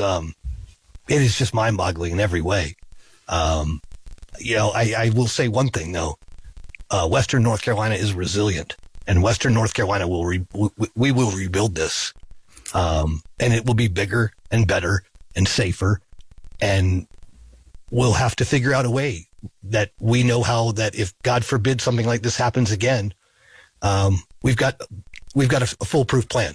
just mind-boggling in every way. I will say one thing, though. Western North Carolina is resilient, and Western North Carolina we will rebuild this. And it will be bigger and better and safer. And we'll have to figure out a way that we know how that if God forbid something like this happens again, we've got a foolproof plan.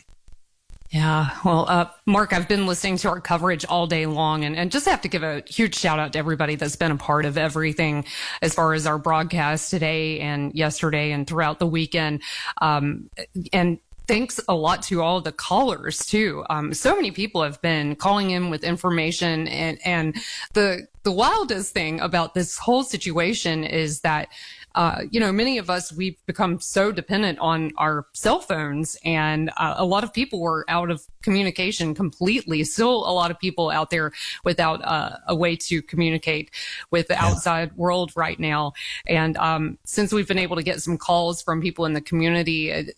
Yeah. Well, Mark, I've been listening to our coverage all day long and just have to give a huge shout out to everybody that's been a part of everything as far as our broadcast today and yesterday and throughout the weekend. And thanks a lot to all the callers too. So many people have been calling in with information, and the wildest thing about this whole situation is that many of us, we've become so dependent on our cell phones, and a lot of people were out of communication completely. Still a lot of people out there without a way to communicate with the outside world right now. And since we've been able to get some calls from people in the community,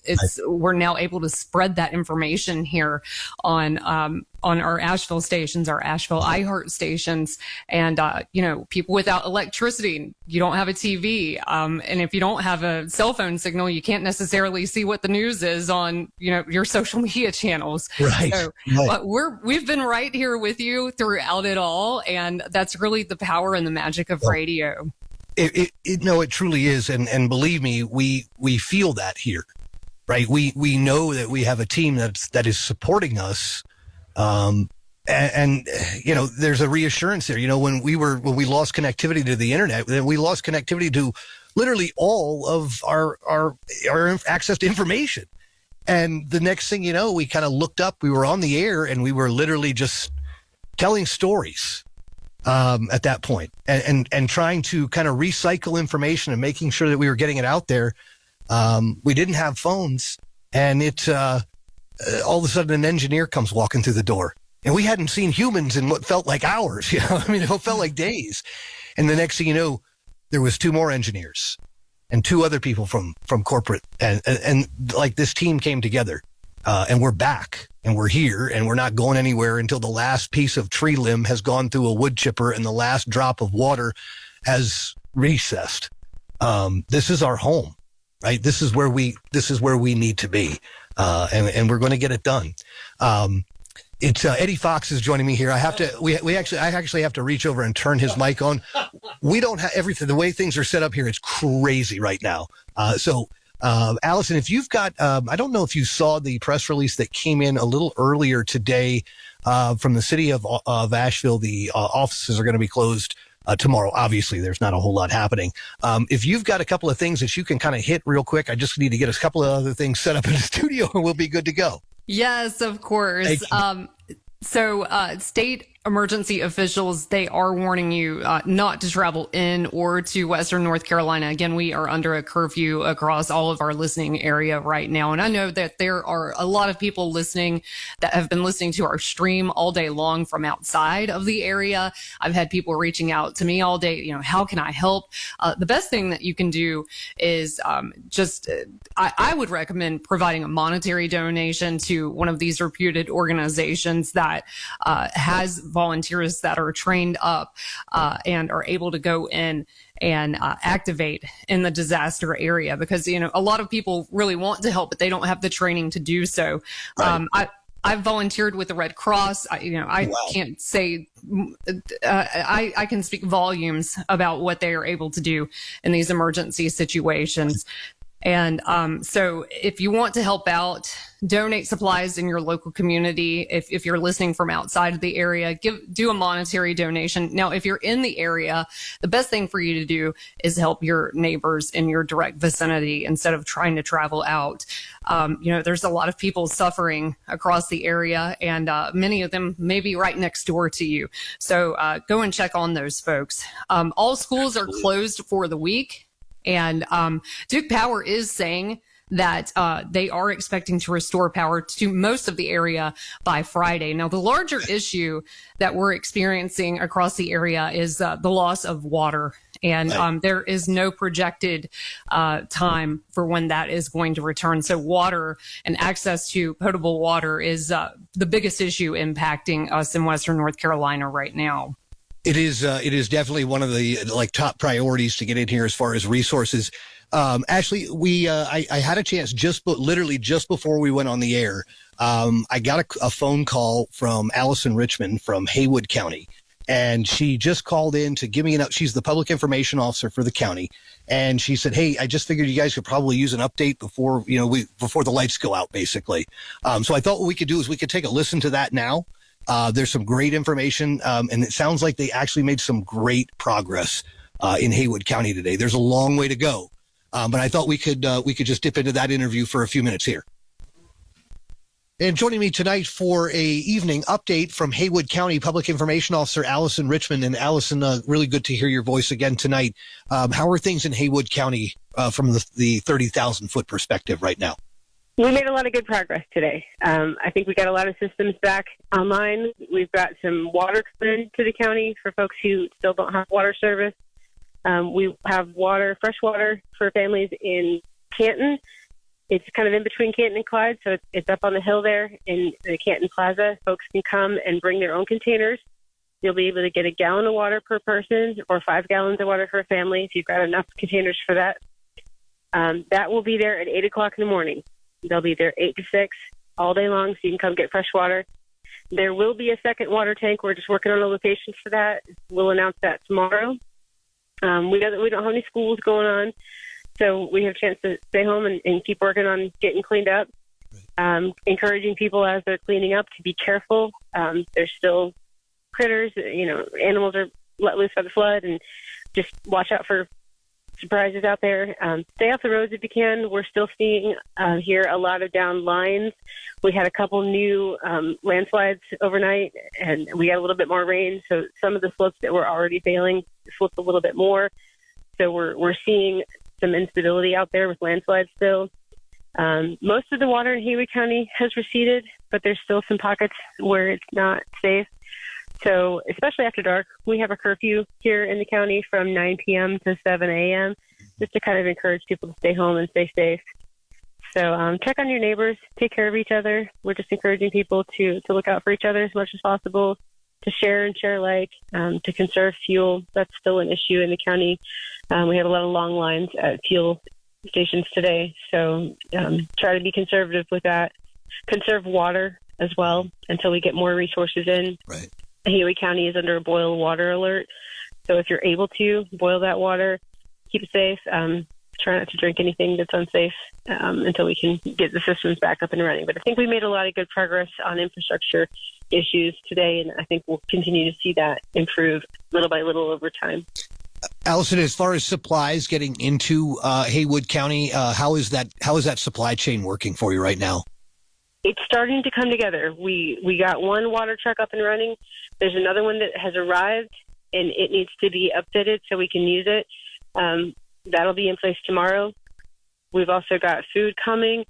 we're now able to spread that information here on our Asheville stations, our Asheville iHeart stations, and people without electricity, you don't have a TV, and if you don't have a cell phone signal, you can't necessarily see what the news is on your social media channels. Right. So, but we've been right here with you throughout it all, and that's really the power and the magic of radio. It truly is, and believe me, we feel that here, right? We know that we have a team that is supporting us. And there's a reassurance there. When we lost connectivity to the internet, then we lost connectivity to literally all of our access to information. And the next thing you know, we kind of looked up, we were on the air, and we were literally just telling stories at that point, and trying to kind of recycle information and making sure that we were getting it out there. We didn't have phones, and all of a sudden an engineer comes walking through the door, and we hadn't seen humans in what felt like hours. It felt like days. And the next thing you know, there was 2 more engineers and 2 other people from corporate, and like this team came together, and we're back, and we're here, and we're not going anywhere until the last piece of tree limb has gone through a wood chipper and the last drop of water has recessed. This is our home, right? This is where we need to be. And we're going to get it done. It's Eddie Fox is joining me here. I actually have to reach over and turn his mic on. We don't have everything. The way things are set up here, it's crazy right now. So Allison, if you've got, I don't know if you saw the press release that came in a little earlier today from the city of Asheville. The offices are going to be closed tomorrow. Obviously, there's not a whole lot happening. If you've got a couple of things that you can kind of hit real quick, I just need to get a couple of other things set up in the studio, and we'll be good to go. Yes, of course. So state emergency officials, they are warning you not to travel in or to Western North Carolina. Again, we are under a curfew across all of our listening area right now. And I know that there are a lot of people listening that have been listening to our stream all day long from outside of the area. I've had people reaching out to me all day, how can I help? The best thing that you can do is I would recommend providing a monetary donation to one of these reputed organizations that has volunteers that are trained up and are able to go in and activate in the disaster area, because a lot of people really want to help, but they don't have the training to do so. Right. I've volunteered with the Red Cross. I can't say I can speak volumes about what they are able to do in these emergency situations. And so if you want to help out, donate supplies in your local community. If you're listening from outside of the area, do a monetary donation. Now, if you're in the area, the best thing for you to do is help your neighbors in your direct vicinity instead of trying to travel out. There's a lot of people suffering across the area, and many of them may be right next door to you. So go and check on those folks. All schools are closed for the week. And Duke Power is saying that they are expecting to restore power to most of the area by Friday. Now, the larger issue that we're experiencing across the area is the loss of water. And there is no projected time for when that is going to return. So water and access to potable water is the biggest issue impacting us in Western North Carolina right now. It is definitely one of the top priorities to get in here as far as resources. Ashley, I had a chance literally just before we went on the air. I got a phone call from Allison Richmond from Haywood County, And she just called in to give me she's the public information officer for the county. And she said, hey, I just figured you guys could probably use an update before the lights go out, basically. So I thought what we could do is we could take a listen to that now. There's some great information. And it sounds like they actually made some great progress in Haywood County today. There's a long way to go. But I thought we could just dip into that interview for a few minutes here. And joining me tonight for a evening update from Haywood County Public Information Officer Allison Richmond. And Allison, really good to hear your voice again tonight. How are things in Haywood County from the 30,000 foot perspective right now? We made a lot of good progress today. I think we got a lot of systems back online. We've got some water coming to the county for folks who still don't have water service. We have fresh water for families in Canton. It's kind of in between Canton and Clyde, so it's up on the hill there in the Canton Plaza. Folks can come and bring their own containers. You'll be able to get a gallon of water per person or 5 gallons of water for a family if you've got enough containers for that. That will be there at 8 o'clock in the morning. They'll be there 8 to 6 all day long, so you can come get fresh water. There will be a second water tank. We're just working on a location for that. We'll announce that tomorrow. We know that we don't have any schools going on, so we have a chance to stay home and keep working on getting cleaned up. Encouraging people as they're cleaning up to be careful. There's still critters, animals are let loose by the flood, and just watch out for surprises out there. Stay off the roads if you can. We're still seeing here a lot of down lines. We had a couple new landslides overnight, and we got a little bit more rain, so some of the slopes that were already failing slipped a little bit more. So we're seeing some instability out there with landslides still. Most of the water in Haywood County has receded, but there's still some pockets where it's not safe. So especially after dark, we have a curfew here in the county from 9 p.m. to 7 a.m. just to kind of encourage people to stay home and stay safe. So check on your neighbors, take care of each other. We're just encouraging people to look out for each other as much as possible, to share and share alike, to conserve fuel. That's still an issue in the county. We had a lot of long lines at fuel stations today. So try to be conservative with that. Conserve water as well until we get more resources in. Right. Haywood County is under a boil water alert. So if you're able to boil that water, keep it safe. Try not to drink anything that's unsafe until we can get the systems back up and running. But I think we made a lot of good progress on infrastructure issues today, and I think we'll continue to see that improve little by little over time. Allison, as far as supplies getting into Haywood County, how is that supply chain working for you right now? It's starting to come together. We got one water truck up and running. There's another one that has arrived, and it needs to be upfitted so we can use it. That'll be in place tomorrow. We've also got food coming,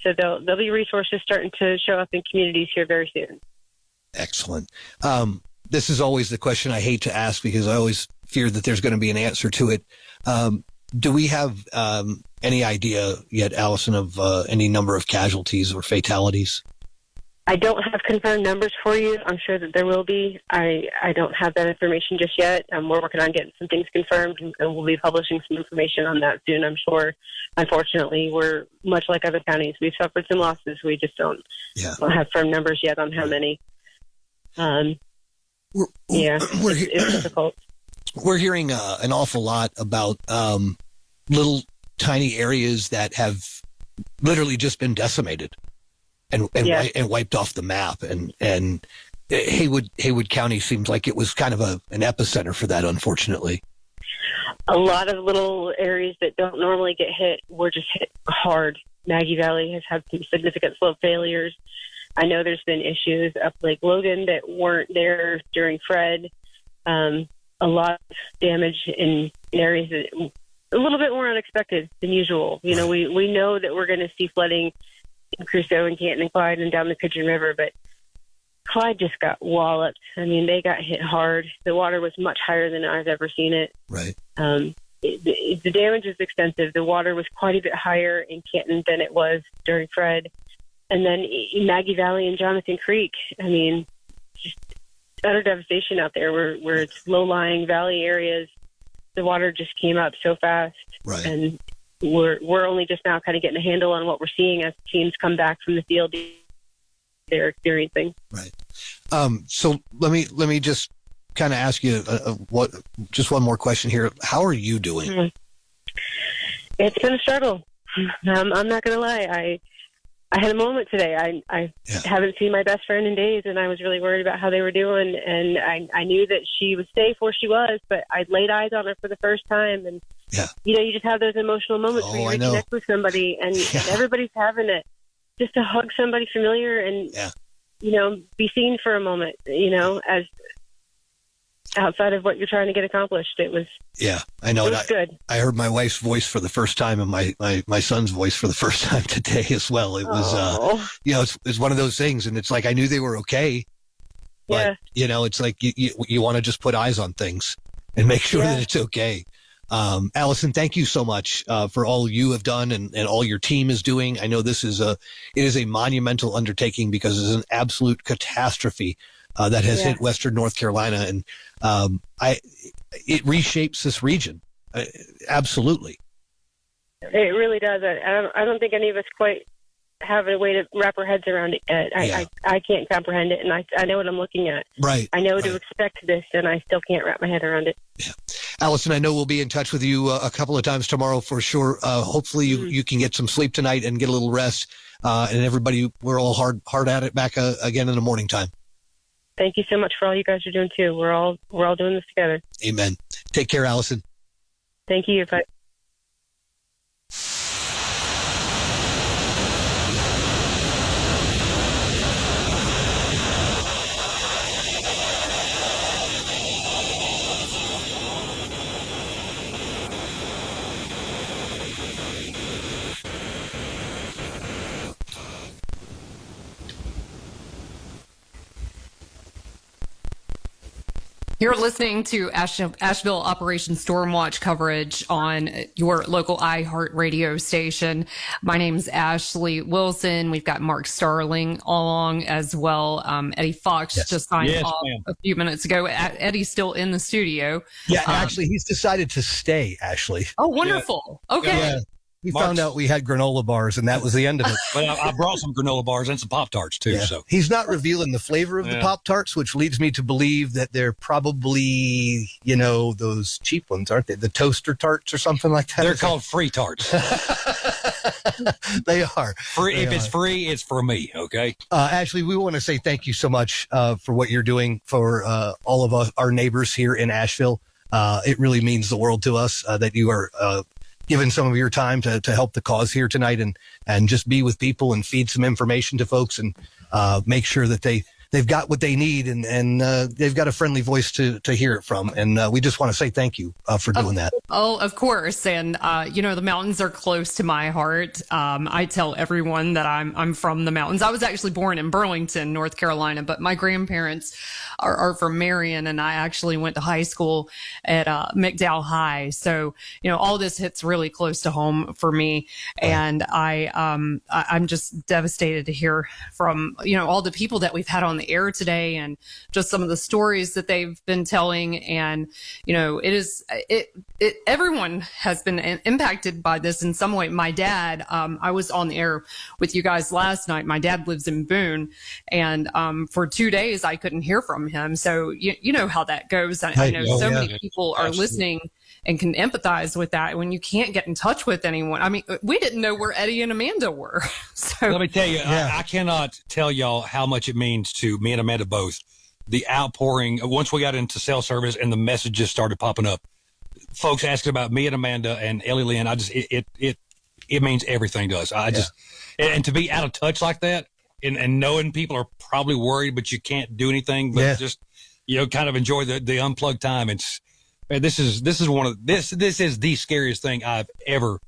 so there'll be resources starting to show up in communities here very soon. Excellent. This is always the question I hate to ask because I always fear that there's going to be an answer to it. Do we have any idea yet, Allison, of any number of casualties or fatalities? I don't have confirmed numbers for you. I'm sure that there will be. I don't have that information just yet. We're working on getting some things confirmed, and we'll be publishing some information on that soon, I'm sure. Unfortunately, we're much like other counties. We've suffered some losses. We just don't have firm numbers yet on how many. It's difficult. We're hearing an awful lot about little tiny areas that have literally just been decimated and wiped off the map. And Haywood County seems like it was kind of an epicenter for that, unfortunately. A lot of little areas that don't normally get hit were just hit hard. Maggie Valley has had some significant slope failures. I know there's been issues up Lake Logan that weren't there during Fred. A lot of damage in areas that a little bit more unexpected than usual. We know that we're going to see flooding in Crusoe and Canton and Clyde and down the Pigeon River, but Clyde just got walloped. I mean, they got hit hard. The water was much higher than I've ever seen it. Right. The damage is extensive. The water was quite a bit higher in Canton than it was during Fred. And then Maggie Valley and Jonathan Creek, I mean, just utter devastation out there where it's low-lying valley areas. The water just came up so fast. Right. And we're only just now kind of getting a handle on what we're seeing as teams come back from the field they're experiencing. Right. So let me just kind of ask you just one more question here. How are you doing? It's been a struggle. I'm not going to lie. I had a moment today. I haven't seen my best friend in days, and I was really worried about how they were doing. And I knew that she was safe where she was, but I'd laid eyes on her for the first time. And, you just have those emotional moments where you reconnect with somebody, and everybody's having it. Just to hug somebody familiar and, be seen for a moment, as outside of what you're trying to get accomplished. It was, I know. It was good. I heard my wife's voice for the first time and my son's voice for the first time today as well. It was, it's one of those things. And it's like, I knew they were okay, but it's like you want to just put eyes on things and make sure that it's okay. Allison, thank you so much for all you have done and all your team is doing. I know it is a monumental undertaking because it's an absolute catastrophe that has hit Western North Carolina, and it reshapes this region. Absolutely, it really does. I don't think any of us quite have a way to wrap our heads around it yet. I can't comprehend it, and I know what I'm looking at. Right. I know to expect this, and I still can't wrap my head around it. Yeah. Allison, I know we'll be in touch with you a couple of times tomorrow for sure. Hopefully you can get some sleep tonight and get a little rest. And everybody, we're all hard at it back again in the morning time. Thank you so much for all you guys are doing too. We're all doing this together. Amen. Take care, Allison. Thank you. Bye. You're listening to Asheville Operation Stormwatch coverage on your local iHeart radio station. My name's Ashley Wilson. We've got Mark Starling along as well. Eddie Fox just signed off a few minutes ago. Eddie's still in the studio. Yeah, actually, he's decided to stay, Ashley. Oh, wonderful. Yeah. Okay. Yeah. He found out we had granola bars, and that was the end of it. But I brought some granola bars and some Pop-Tarts, too. Yeah. So he's not revealing the flavor of the Pop-Tarts, which leads me to believe that they're probably, those cheap ones, aren't they? The toaster tarts or something like that. They're called free tarts. They are. It's free, it's for me, okay? Ashley, we want to say thank you so much for what you're doing for all of our neighbors here in Asheville. It really means the world to us that you are given some of your time to help the cause here tonight and just be with people and feed some information to folks and make sure that they've got what they need and they've got a friendly voice to hear it from. And we just want to say thank you for doing that. Oh, of course. And, the mountains are close to my heart. I tell everyone that I'm from the mountains. I was actually born in Burlington, North Carolina, but my grandparents are from Marion, and I actually went to high school at McDowell High. So, all this hits really close to home for me. And I'm just devastated to hear from, all the people that we've had on the air today and just some of the stories that they've been telling. And, everyone has been impacted by this in some way. My dad, I was on the air with you guys last night. My dad lives in Boone, and for 2 days I couldn't hear from him. So you know how that goes. I know so many people are listening and can empathize with that when you can't get in touch with anyone. I mean, we didn't know where Eddie and Amanda were. So let me tell you, I cannot tell y'all how much it means to me and Amanda both. The outpouring, once we got into cell service and the messages started popping up, folks asking about me and Amanda and Ellie Lynn, it means everything to us. And to be out of touch like that and knowing people are probably worried, but you can't do anything, but just, kind of enjoy the unplugged time. This is the scariest thing I've ever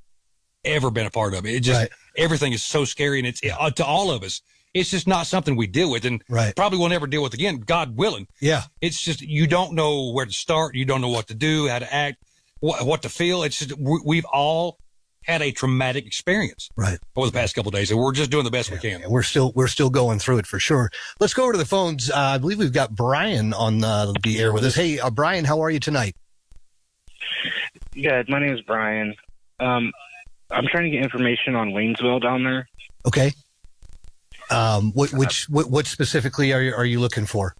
been a part of. It just, everything is so scary, and it's to all of us. It's just not something we deal with, and probably will never deal with again, God willing. Yeah. It's just, you don't know where to start. You don't know what to do, how to act, what to feel. It's just, we've all had a traumatic experience over the past couple of days, and we're just doing the best we can. We're still going through it for sure. Let's go over to the phones. I believe we've got Brian on the air with us. Hey, Brian, how are you tonight? Good. My name is Brian. I'm trying to get information on Waynesville down there. Okay. What specifically are you looking for?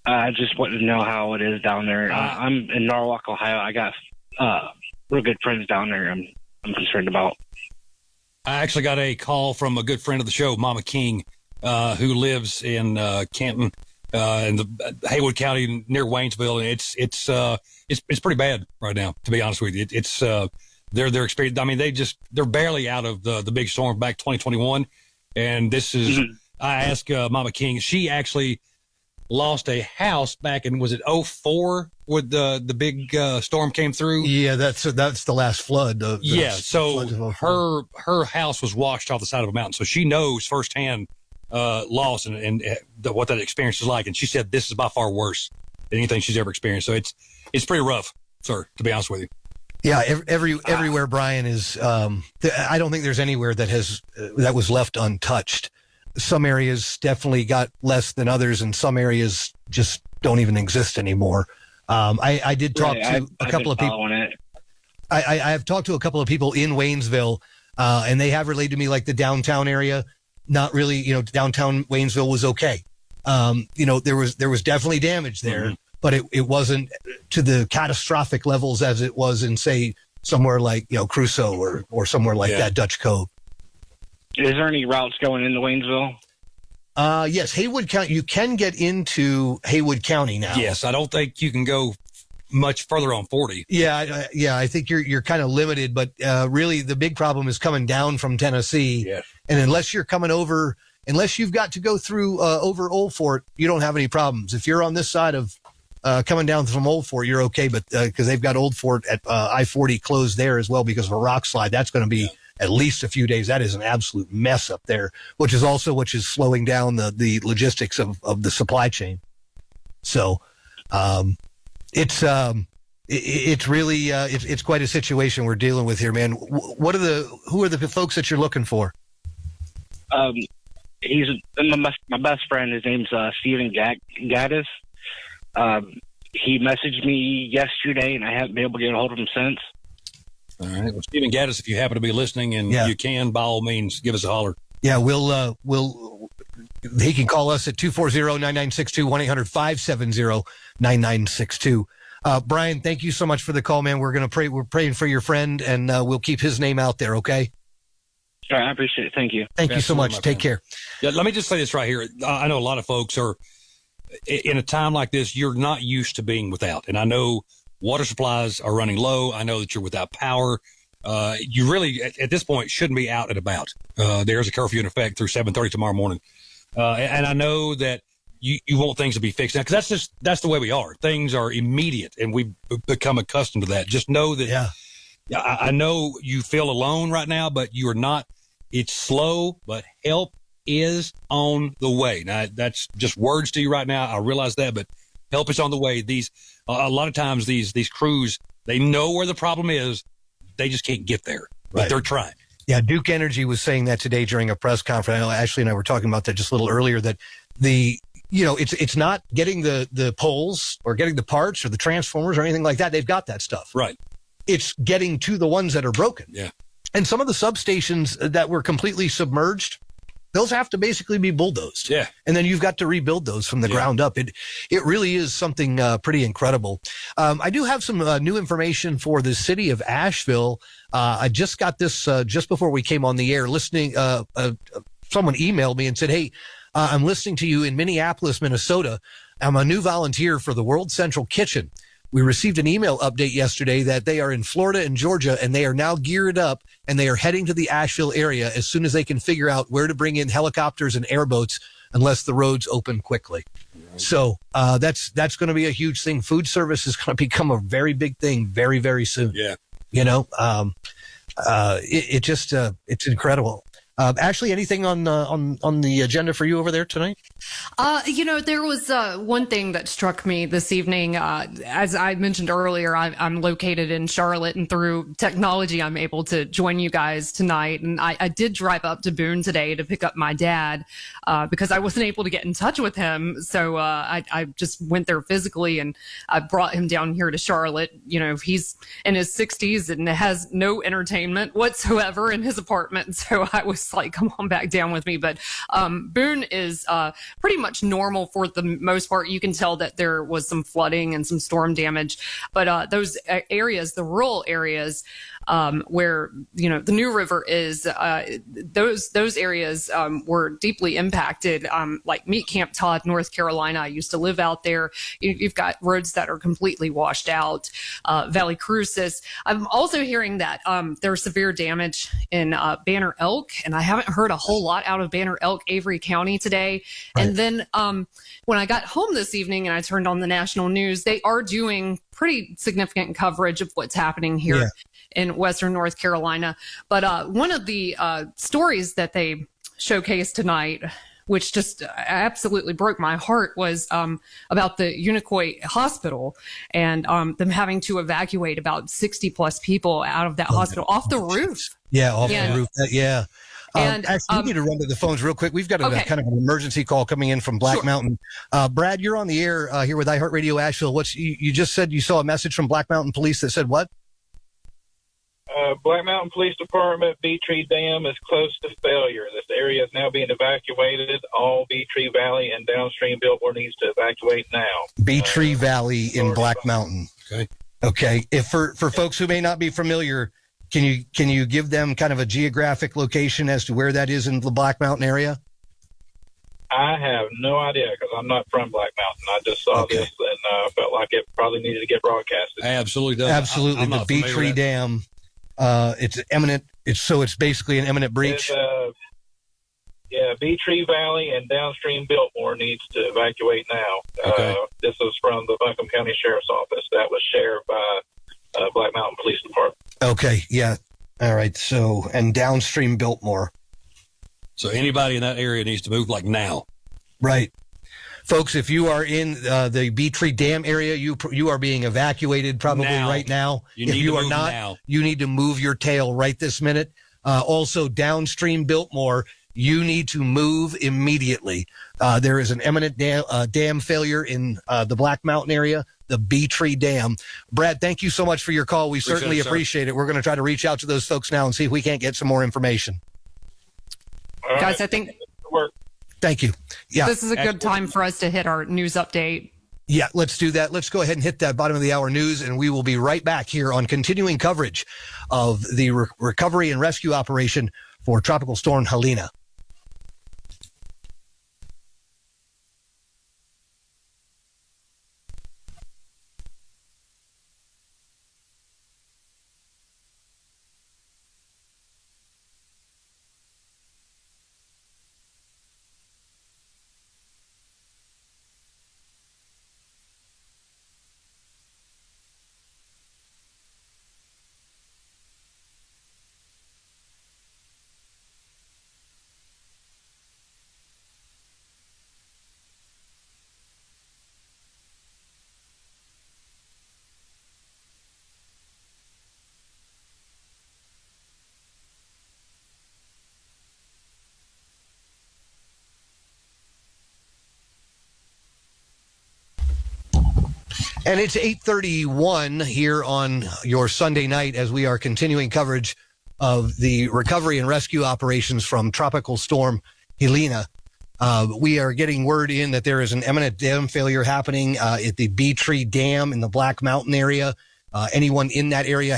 I just wanted to know how it is down there. I'm in Norwalk, Ohio. I got real good friends down there I'm concerned about. I actually got a call from a good friend of the show, Mama King, who lives in Canton, in the Haywood County near Waynesville, and it's pretty bad right now. To be honest with you, it's their experience. I mean, they're barely out of the big storm back 2021, and this is. I asked Mama King. She actually lost a house back in, was it 2004 when the big storm came through? Yeah, that's the last flood. So her house was washed off the side of a mountain, so she knows firsthand loss and what that experience is like. And she said this is by far worse than anything she's ever experienced. So it's pretty rough, sir, to be honest with you. Yeah, everywhere, Brian, is. I don't think there's anywhere that was left untouched. Some areas definitely got less than others, and some areas just don't even exist anymore. I did talk to a couple of people. I have talked to a couple of people in Waynesville, and they have relayed to me like the downtown area. Not really, downtown Waynesville was okay. There was definitely damage there, but it wasn't to the catastrophic levels as it was in, say, somewhere like Crusoe or somewhere like that, Dutch Cove. Is there any routes going into Waynesville? Yes, Haywood County. You can get into Haywood County now. Yes, I don't think you can go much further on 40. Yeah. I think you're kind of limited, but really the big problem is coming down from Tennessee. Yes. And unless you're coming over, unless you've got to go through over Old Fort, you don't have any problems. If you're on this side of coming down from Old Fort, you're okay. But because they've got Old Fort at I-40 closed there as well because of a rock slide, that's going to be at least a few days. That is an absolute mess up there, which is slowing down the logistics of the supply chain. So, it's really, it's quite a situation we're dealing with here, man. Who are the folks that you're looking for? He's my best friend. His name's Stephen Gaddis. He messaged me yesterday, and I haven't been able to get a hold of him since. All right. Well, Stephen Gaddis, if you happen to be listening and you can, by all means, give us a holler. Yeah, he can call us at 240-9962, 1-800-570-9962. Brian, thank you so much for the call, man. We're praying for your friend, and we'll keep his name out there, okay? All right, I appreciate it. Thank you. Thank you so much. Take care. Yeah, let me just say this right here. I know a lot of folks are, in a time like this, you're not used to being without. And I know water supplies are running low. I know that you're without power. You really, at this point, shouldn't be out and about. There's a curfew in effect through 7:30 tomorrow morning. And I know that you want things to be fixed now, because that's the way we are. Things are immediate, and we've become accustomed to that. Just know that. Yeah. I know you feel alone right now, but you are not. It's slow, but help is on the way. Now, that's just words to you right now. I realize that, but help is on the way. A lot of times these crews, they know where the problem is. They just can't get there, but they're trying. Yeah, Duke Energy was saying that today during a press conference. I know Ashley and I were talking about that just a little earlier, that it's not getting the poles or getting the parts or the transformers or anything like that. They've got that stuff. Right. It's getting to the ones that are broken. Yeah. And some of the substations that were completely submerged, those have to basically be bulldozed. Yeah. And then you've got to rebuild those from the ground up. It really is something pretty incredible. I do have some new information for the city of Asheville. I just got this just before we came on the air. Someone emailed me and said, hey, I'm listening to you in Minneapolis, Minnesota. I'm a new volunteer for the World Central Kitchen. We received an email update yesterday that they are in Florida and Georgia, and they are now geared up, and they are heading to the Asheville area as soon as they can figure out where to bring in helicopters and airboats, unless the roads open quickly. So that's going to be a huge thing. Food service is going to become a very big thing very, very soon. Yeah. It's incredible. Ashley, anything on the agenda for you over there tonight? There was one thing that struck me this evening. As I mentioned earlier, I'm located in Charlotte, and through technology, I'm able to join you guys tonight. And I did drive up to Boone today to pick up my dad because I wasn't able to get in touch with him. So I just went there physically, and I brought him down here to Charlotte. He's in his 60s and has no entertainment whatsoever in his apartment. So I was just like, come on back down with me. But Boone is pretty much normal for the most part. You can tell that there was some flooding and some storm damage, but those areas, the rural areas, where, you know, the New River is, those areas were deeply impacted, like Meat Camp Todd, North Carolina. I used to live out there. You've got roads that are completely washed out. Valley Crucis. I'm also hearing that there's severe damage in Banner Elk, and I haven't heard a whole lot out of Banner Elk, Avery County today. Right. And then when I got home this evening and I turned on the national news, they are doing pretty significant coverage of what's happening here in Western North Carolina. But one of the stories that they showcased tonight, which just absolutely broke my heart, was about the Unicoi Hospital and them having to evacuate about 60 plus people out of that hospital off the roof. Yeah, off the roof. Yeah. And actually, we need to run to the phones real quick. We've got a kind of an emergency call coming in from Black Mountain. Brad, you're on the air here with iHeartRadio Asheville. You just said you saw a message from Black Mountain Police that said what? Black Mountain Police Department, Bee Tree Dam is close to failure. This area is now being evacuated. All Bee Tree Valley and downstream Biltmore needs to evacuate now. Bee Tree Valley in Black Mountain. Okay. If for folks who may not be familiar, can you give them kind of a geographic location as to where that is in the Black Mountain area? I have no idea because I'm not from Black Mountain. I just saw this and felt like it probably needed to get broadcasted. Absolutely does. Absolutely. The Bee Tree Dam. It's imminent. It's basically an imminent breach. Bee Tree Valley and downstream Biltmore needs to evacuate now. This is from the Buncombe County Sheriff's Office. That was shared by Black Mountain Police Department. Okay. Yeah. All right. So, and downstream Biltmore. So anybody in that area needs to move like now. Right. Folks, if you are in the Bee Tree Dam area, you are being evacuated probably right now. If you are not, you need to move your tail right this minute. Also, downstream Biltmore, you need to move immediately. There is an imminent dam failure in the Black Mountain area, the Bee Tree Dam. Brad, thank you so much for your call. We certainly appreciate it. We're going to try to reach out to those folks now and see if we can't get some more information. Guys, I think... Thank you. Yeah. This is a good time for us to hit our news update. Yeah, let's do that. Let's go ahead and hit that bottom of the hour news, and we will be right back here on continuing coverage of the recovery and rescue operation for Tropical Storm Helene. And it's 8:31 here on your Sunday night as we are continuing coverage of the recovery and rescue operations from Tropical Storm Helene. We are getting word in that there is an imminent dam failure happening at the Bee Tree Dam in the Black Mountain area. Anyone in that area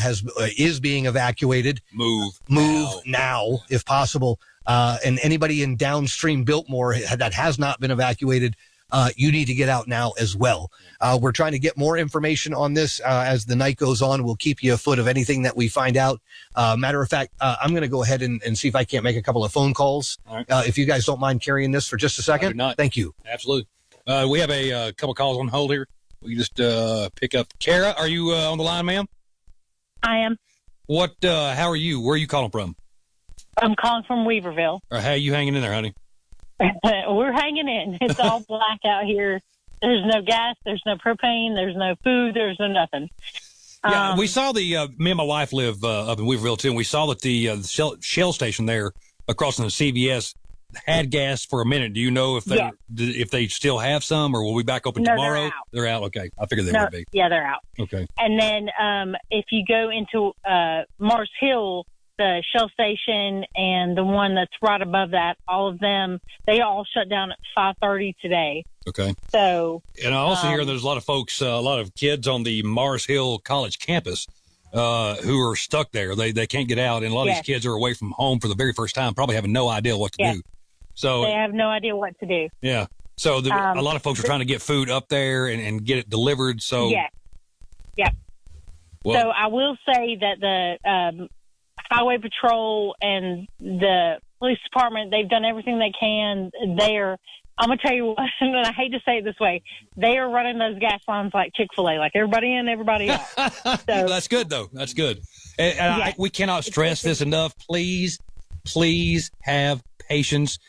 is being evacuated. Move now if possible. And anybody in downstream Biltmore that has not been evacuated, you need to get out now as well. We're trying to get more information on this as the night goes on. We'll keep you afoot of anything that we find out. Matter of fact, I'm going to go ahead and see if I can't make a couple of phone calls. Right. If you guys don't mind carrying this for just a second. Thank you. Absolutely. We have a couple calls on hold here. We just pick up. Kara, are you on the line, ma'am? I am. How are you? Where are you calling from? I'm calling from Weaverville. How are you hanging in there, honey? We're hanging in. It's all black out here. There's no gas. There's no propane. There's no food. There's no nothing. Yeah, we saw me and my wife live up in Weaverville, too, and we saw that the Shell station there across from the CVS had gas for a minute. Do you know if they still have some, or will we be back open tomorrow? They're out. Okay. I figured they would be. Yeah, they're out. Okay. And then if you go into Mars Hill, the Shell station and the one that's right above that, all of them, they all shut down at 5:30 today. Okay. So, and I also hear there's a lot of folks, a lot of kids on the Mars Hill College campus who are stuck there. They can't get out, and a lot of these kids are away from home for the very first time, probably having no idea what to do. So they have no idea what to do. Yeah. So a lot of folks are trying to get food up there and get it delivered. So yeah. Well, So I will say that the Highway Patrol and the police department, they've done everything they can there. I'm going to tell you what, and I hate to say it this way, they are running those gas lines like Chick-fil-A, like everybody in, everybody out. So, that's good, though. That's good. And we cannot stress this enough. Please have patience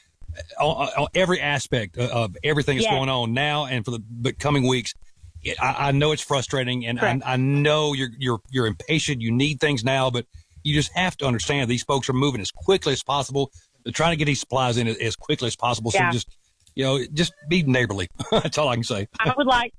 on every aspect of everything that's going on now and for the coming weeks. I know it's frustrating, and I know you're impatient. You need things now, but you just have to understand these folks are moving as quickly as possible. They're trying to get these supplies in as quickly as possible. So just be neighborly. That's all I can say. I would like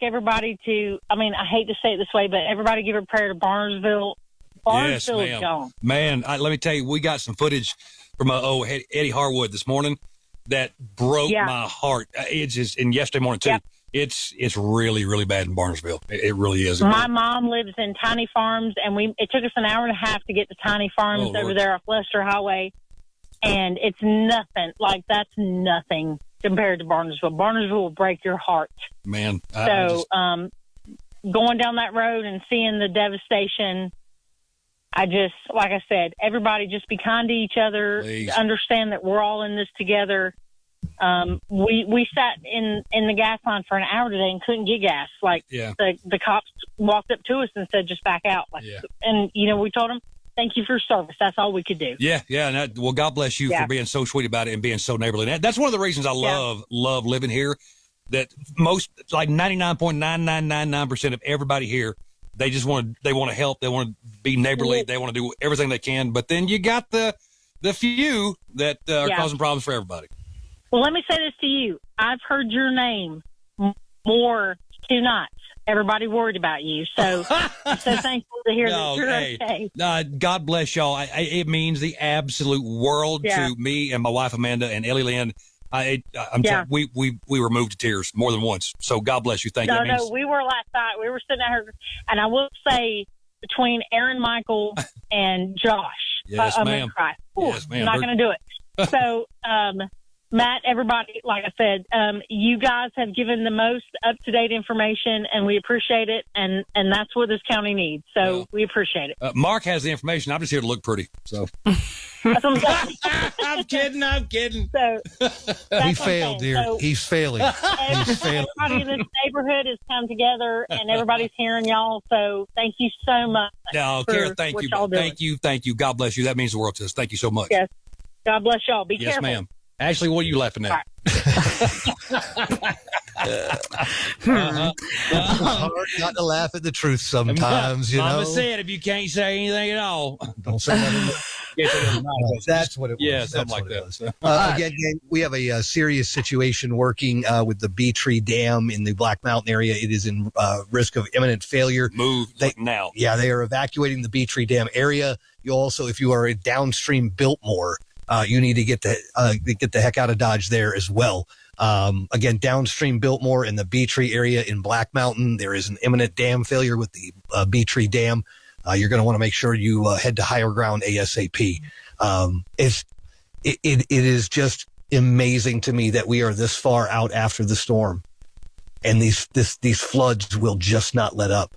everybody to, I mean, I hate to say it this way, but everybody give a prayer to Barnesville. Barnesville is gone. Man, let me tell you, we got some footage from Eddie Harwood this morning that broke my heart. It's just, and yesterday morning too. It's really, really bad in Barnesville. It really is. My mom lives in Tiny Farms, and it took us an hour and a half to get to Tiny Farms over there off Lester Highway. And it's nothing. Like, that's nothing compared to Barnesville. Barnesville will break your heart. Man. Going down that road and seeing the devastation, like I said, everybody just be kind to each other. Please. Understand that we're all in this together. We sat in the gas line for an hour today and couldn't get gas. Like, the cops walked up to us and said, just back out. And, we told them, thank you for your service. That's all we could do. Yeah. And well, God bless you for being so sweet about it and being so neighborly. And that's one of the reasons I love living here, that most, like 99.9999% of everybody here, they want to help. They want to be neighborly. They want to do everything they can. But then you got the few that are causing problems for everybody. Well, let me say this to you. I've heard your name more 2 nights. Everybody worried about you. So I'm so thankful to hear that you're okay. God bless y'all. It means the absolute world to me and my wife, Amanda, and Ellie Lynn. We were moved to tears more than once. So God bless you. Thank you. No, we were last night. We were sitting out here, and I will say, between Aaron Michael and Josh, yes, I'm ma'am. going to cry. Yes, ma'am. I'm not going to do it. So, Matt, everybody, like I said, you guys have given the most up-to-date information, and we appreciate it, and that's what this county needs. So we appreciate it. Mark has the information. I'm just here to look pretty. So that's what I'm saying. I'm kidding. So he failed, dear. So, he's failing. Everybody in this neighborhood has come together, and everybody's hearing y'all. So thank you so much. No, Kara, thank you. Thank you. God bless you. That means the world to us. Thank you so much. Yes. God bless y'all. Be careful. Yes, ma'am. Ashley, what are you laughing at? Hard not to laugh at the truth sometimes, Mama said if you can't say anything at all, don't say nothing. That's what it was. Yeah, something like that. Again, we have a serious situation working with the Bee Tree Dam in the Black Mountain area. It is in risk of imminent failure. Move now. Yeah, they are evacuating the Bee Tree Dam area. You also, if you are in downstream Biltmore, you need to get the heck out of Dodge there as well. Again, downstream Biltmore in the Bee Tree area in Black Mountain, there is an imminent dam failure with the Bee Tree Dam. You're going to want to make sure you head to higher ground ASAP. It is just amazing to me that we are this far out after the storm, and these floods will just not let up.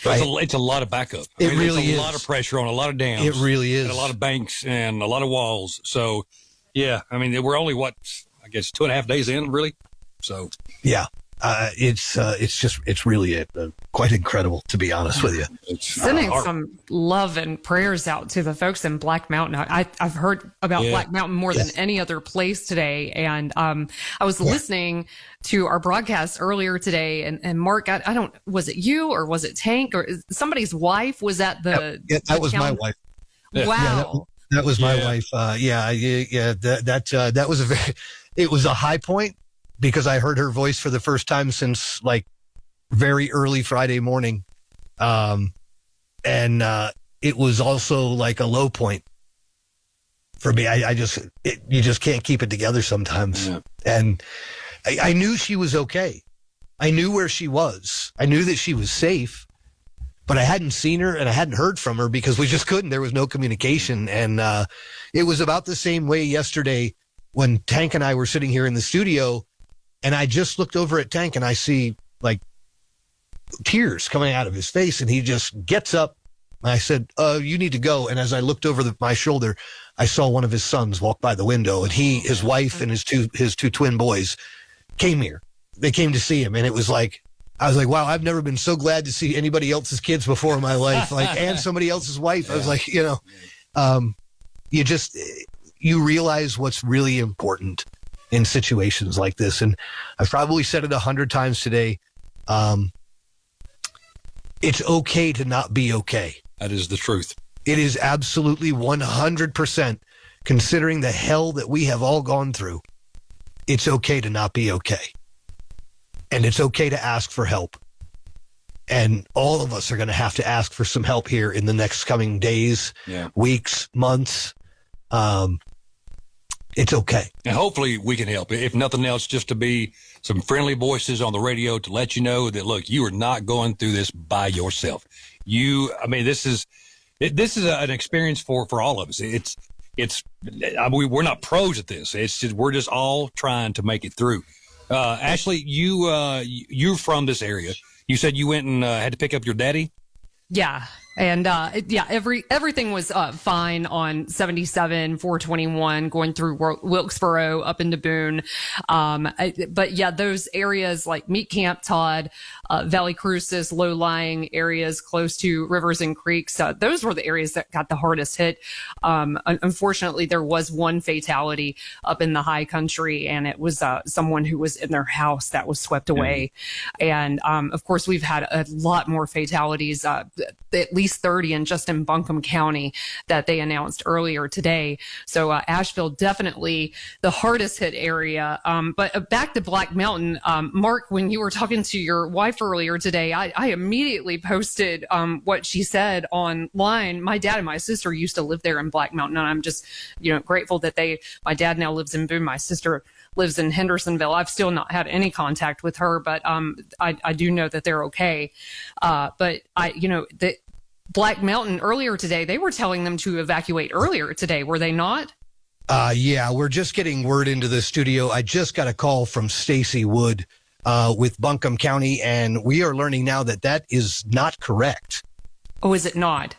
Right? It's a lot of backup. It really is. A lot of pressure on a lot of dams. It really is. And a lot of banks and a lot of walls. So, yeah, I mean, we're only, 2.5 days in, really? So, yeah. It's really quite incredible, to be honest with you. Sending some love and prayers out to the folks in Black Mountain. I've heard about Black Mountain more than any other place today. And I was listening to our broadcast earlier today, and Mark, was it you or was it Tank or somebody's wife was at the that was my wife. Wow. That was my wife. That was it was a high point, because I heard her voice for the first time since like very early Friday morning. And it was also like a low point for me. You just can't keep it together sometimes. Yeah. And I knew she was okay. I knew where she was. I knew that she was safe, but I hadn't seen her and I hadn't heard from her because we just couldn't. There was no communication. And it was about the same way yesterday when Tank and I were sitting here in the studio, and I just looked over at Tank and I see like tears coming out of his face, and he just gets up. I said, you need to go. And as I looked over my shoulder, I saw one of his sons walk by the window, and his wife and his two twin boys came here. They came to see him, and it was like, I was like, wow, I've never been so glad to see anybody else's kids before in my life, and somebody else's wife. Yeah. I was like, you realize what's really important in situations like this. And I've probably said it 100 times today. It's okay to not be okay. That is the truth. It is absolutely 100%, considering the hell that we have all gone through. It's okay to not be okay. And it's okay to ask for help. And all of us are going to have to ask for some help here in the next coming days, weeks, months. It's okay. And hopefully we can help. If nothing else, just to be some friendly voices on the radio to let you know that, look, you are not going through this by yourself. This is an experience for all of us. We're not pros at this. It's just, we're just all trying to make it through. Ashley, you're from this area. You said you went and had to pick up your daddy? Yeah. And everything was fine on 77, 421, going through Wilkesboro up into Boone. But yeah, those areas like Meat Camp, Todd, Valley Cruces, low-lying areas close to rivers and creeks, those were the areas that got the hardest hit. Unfortunately, there was one fatality up in the high country, and it was someone who was in their house that was swept away. And of course, we've had a lot more fatalities, at least 30 in Buncombe County that they announced earlier today. So Asheville, definitely the hardest hit area. But back to Black Mountain, Mark, when you were talking to your wife earlier today, I immediately posted what she said online. My dad and my sister used to live there in Black Mountain, and I'm just grateful that my dad now lives in Boone. My sister lives in Hendersonville. I've still not had any contact with her, but I do know that they're okay. But the Black Mountain earlier today, they were telling them to evacuate earlier today, were they not? Yeah, we're just getting word into the studio. I just got a call from Stacy Wood with Buncombe County, and we are learning now that is not correct. Oh, is it not?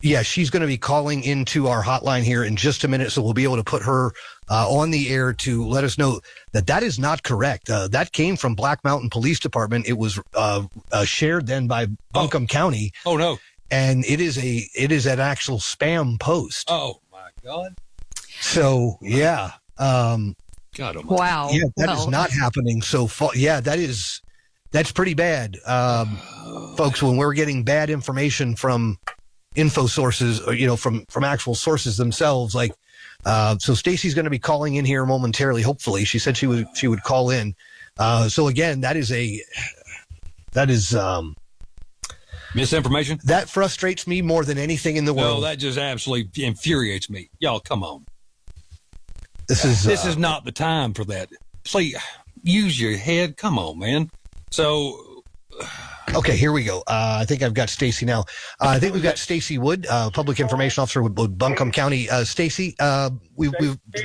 Yeah, she's going to be calling into our hotline here in just a minute, so we'll be able to put her on the air to let us know that is not correct. That came from Black Mountain Police Department. It was shared then by Buncombe County. Oh no! And it is an actual spam post. Oh my God! So yeah, God almighty. Wow. Yeah, that is not happening so far. Yeah, that's pretty bad, folks. When we're getting bad information from info sources, or from actual sources themselves, so Stacy's going to be calling in here momentarily. Hopefully, she said she would call in. So again, that is misinformation. That frustrates me more than anything in the world. No, that just absolutely infuriates me. Y'all, come on. This is not the time for that. Please use your head. Come on, man. So. Okay, here we go. I think I've got Stacy now. I think we've got Stacy Wood, Public Information Officer with Buncombe County. Stacy, we've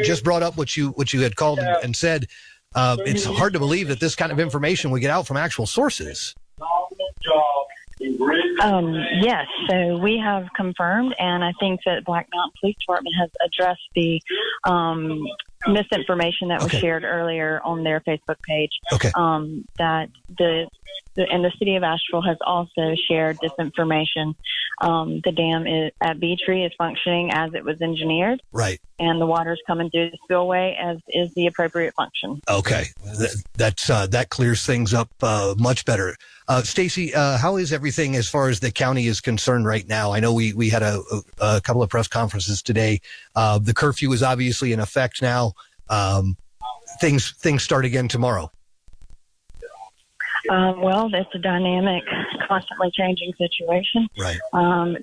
just brought up what you had called and said. It's hard to believe that this kind of information would get out from actual sources. Yes, so we have confirmed, and I think that Black Mountain Police Department has addressed the misinformation that was shared earlier on their Facebook page. Okay. That the city of Asheville has also shared this information. The dam at Beatree is functioning as it was engineered. Right. And the water's coming through the spillway as is the appropriate function. Okay. That clears things up much better. Stacy, how is everything as far as the county is concerned right now? I know we had a couple of press conferences today. The curfew is obviously in effect now. Things start again tomorrow. Well, it's a dynamic constantly changing situation. Right.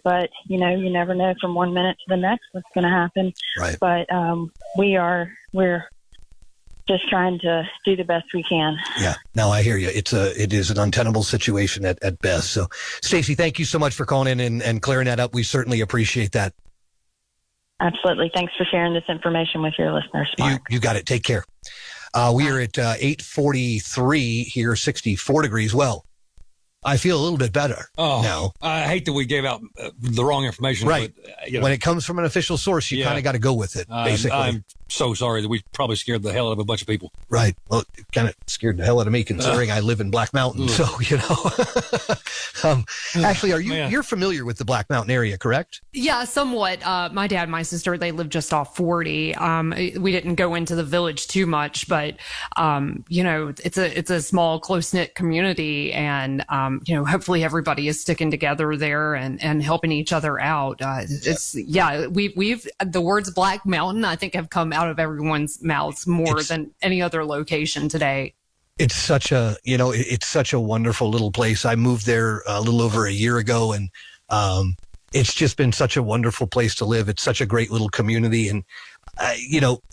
But you never know from one minute to the next what's going to happen. Right. But we're just trying to do the best we can. Yeah. No, I hear you. It is an untenable situation at best. So, Stacey, thank you so much for calling in and clearing that up. We certainly appreciate that. Absolutely. Thanks for sharing this information with your listeners. You got it. Take care. We are at 8:43 here, 64 degrees. Well, I feel a little bit better now. I hate that we gave out the wrong information. Right. But, when it comes from an official source, you kind of got to go with it, basically. I'm so sorry that we probably scared the hell out of a bunch of people. Right. Well, it kind of scared the hell out of me, considering I live in Black Mountain. So, Ashley, you're familiar with the Black Mountain area, correct? Yeah, somewhat. My dad and my sister, they live just off 40. We didn't go into the village too much, but, it's a small, close-knit community. And, hopefully everybody is sticking together there and helping each other out. We've the words Black Mountain, I think, have come out of everyone's mouths more than any other location today. It's such a wonderful little place. I moved there a little over a year ago, and it's just been such a wonderful place to live. It's such a great little community. And,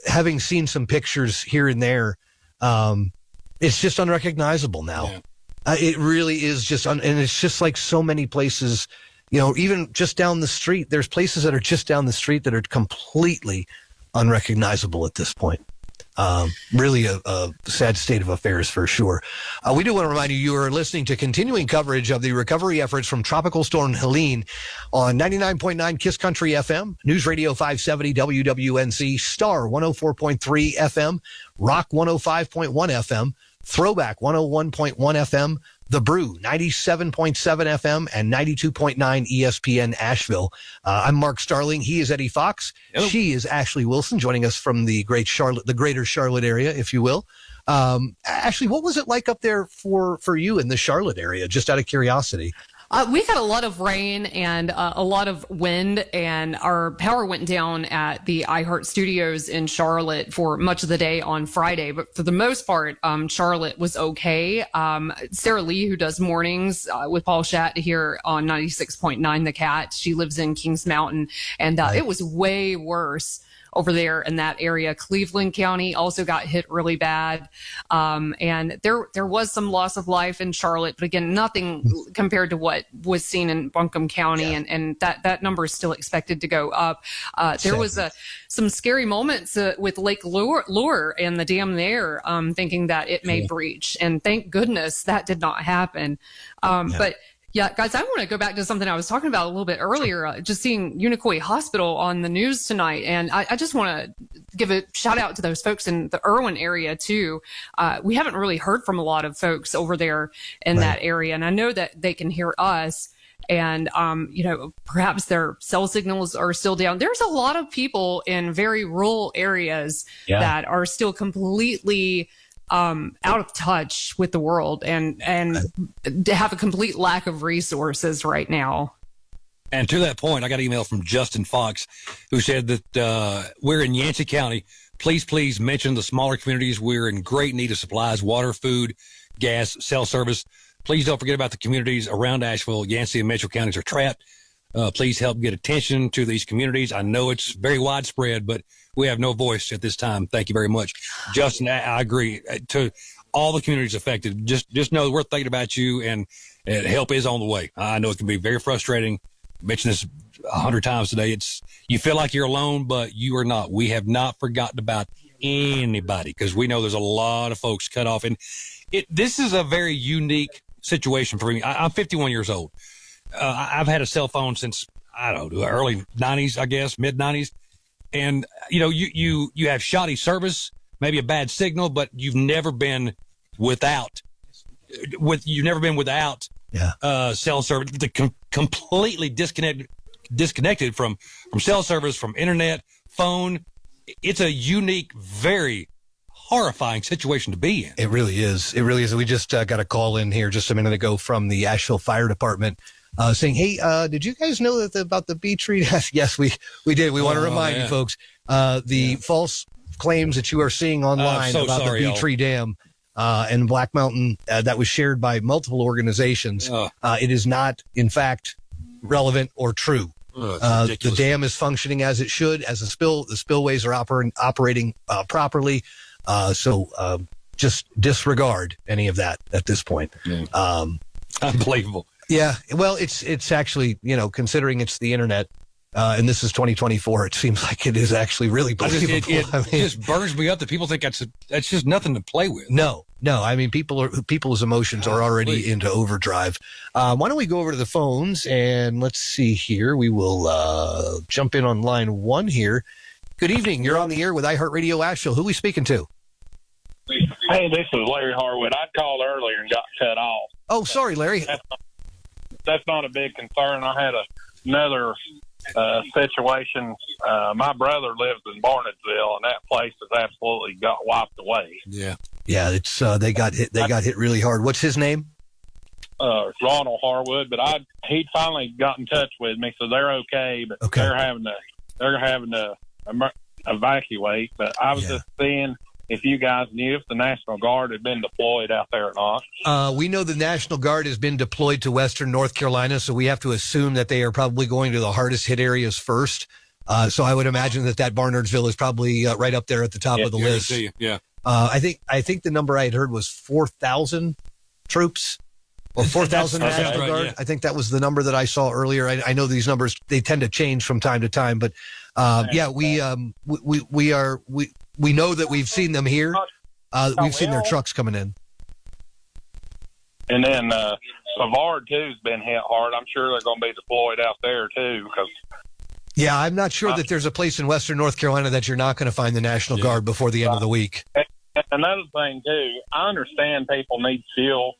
having seen some pictures here and there, it's just unrecognizable now. Yeah. It really is and it's just like so many places, even just down the street, there's places that are just down the street that are completely unrecognizable at this point. Really a sad state of affairs for sure. We do want to remind you are listening to continuing coverage of the recovery efforts from Tropical Storm Helene on 99.9 KISS Country FM, News Radio 570 WWNC, Star 104.3 FM, Rock 105.1 FM, Throwback 101.1 FM, The Brew 97.7 FM, and 92.9 ESPN Asheville. I'm Mark Starling. He is Eddie Fox. Hello. She is Ashley Wilson, joining us from the greater Charlotte area, if you will. Ashley, what was it like up there for you in the Charlotte area, just out of curiosity? We had a lot of rain and a lot of wind, and our power went down at the iHeart Studios in Charlotte for much of the day on Friday. But for the most part, Charlotte was okay. Sarah Lee, who does mornings with Paul Schatt here on 96.9 The Cat, she lives in Kings Mountain, and it was way worse over there in that area. Cleveland County also got hit really bad. And there was some loss of life in Charlotte, but again, nothing compared to what was seen in Buncombe County. Yeah. And that number is still expected to go up. There was some scary moments with Lake Lure and the dam there, thinking that it may breach. And thank goodness that did not happen. But yeah, guys, I want to go back to something I was talking about a little bit earlier, just seeing Unicoi Hospital on the news tonight. And I just want to give a shout out to those folks in the Irwin area, too. We haven't really heard from a lot of folks over there in that area. And I know that they can hear us. And, perhaps their cell signals are still down. There's a lot of people in very rural areas that are still completely out of touch with the world and have a complete lack of resources right now. And to that point, I got an email from Justin Fox, who said that we're in Yancey County. Please mention the smaller communities. We're in great need of supplies, water, food, gas, cell service. Please don't forget about the communities around Asheville. Yancey and Metro counties are trapped. Please help get attention to these communities. I know it's very widespread, but we have no voice at this time. Thank you very much. Justin, I agree. To all the communities affected, just know we're thinking about you, and help is on the way. I know it can be very frustrating. I mentioned this 100 times today. You feel like you're alone, but you are not. We have not forgotten about anybody, because we know there's a lot of folks cut off. And this is a very unique situation for me. I'm 51 years old. I've had a cell phone since, I don't know, early 90s, I guess, mid 90s. And, you have shoddy service, maybe a bad signal, but you've never been without cell service, completely disconnected from cell service, from internet, phone. It's a unique, very horrifying situation to be in. It really is. It really is. We just got a call in here just a minute ago from the Asheville Fire Department saying, hey, did you guys know about the B tree? Yes, we did. We want to remind you folks, the false claims that you are seeing online about the B tree dam and Black Mountain that was shared by multiple organizations. It is not, in fact, relevant or true. The dam is functioning as it should, as the spillways are operating properly. So just disregard any of that at this point. Unbelievable. Yeah. Well, it's actually, considering it's the internet, and this is 2024, it seems like it is actually really believable. It just burns me up that people think that's just nothing to play with. No. I mean, people's emotions are already into overdrive. Why don't we go over to the phones and let's see here. We will jump in on line 1 here. Good evening. You're on the air with iHeartRadio Asheville. Who are we speaking to? Hey, this is Larry Harwood. I called earlier and got cut off. Oh, sorry, Larry. That's not a big concern. I had another situation. My brother lives in Barnettsville, and that place has absolutely got wiped away. Yeah. Yeah, it's they got hit really hard. What's his name? Ronald Harwood, but he'd finally got in touch with me, so they're okay. But they're having to evacuate. But I was just seeing if you guys knew if the National Guard had been deployed out there or not. We know the National Guard has been deployed to Western North Carolina, so we have to assume that they are probably going to the hardest hit areas first. So I would imagine that Barnardsville is probably right up there at the top of the list. Yeah. I think the number I had heard was 4,000 troops or 4,000 National Guard. Yeah. I think that was the number that I saw earlier. I know these numbers, they tend to change from time to time, but we know that we've seen them here. We've seen their trucks coming in. And then Savard too has been hit hard. I'm sure they're going to be deployed out there too. Yeah, I'm not sure that there's a place in Western North Carolina that you're not going to find the National Guard before the end of the week. Another thing too, I understand people need fuel,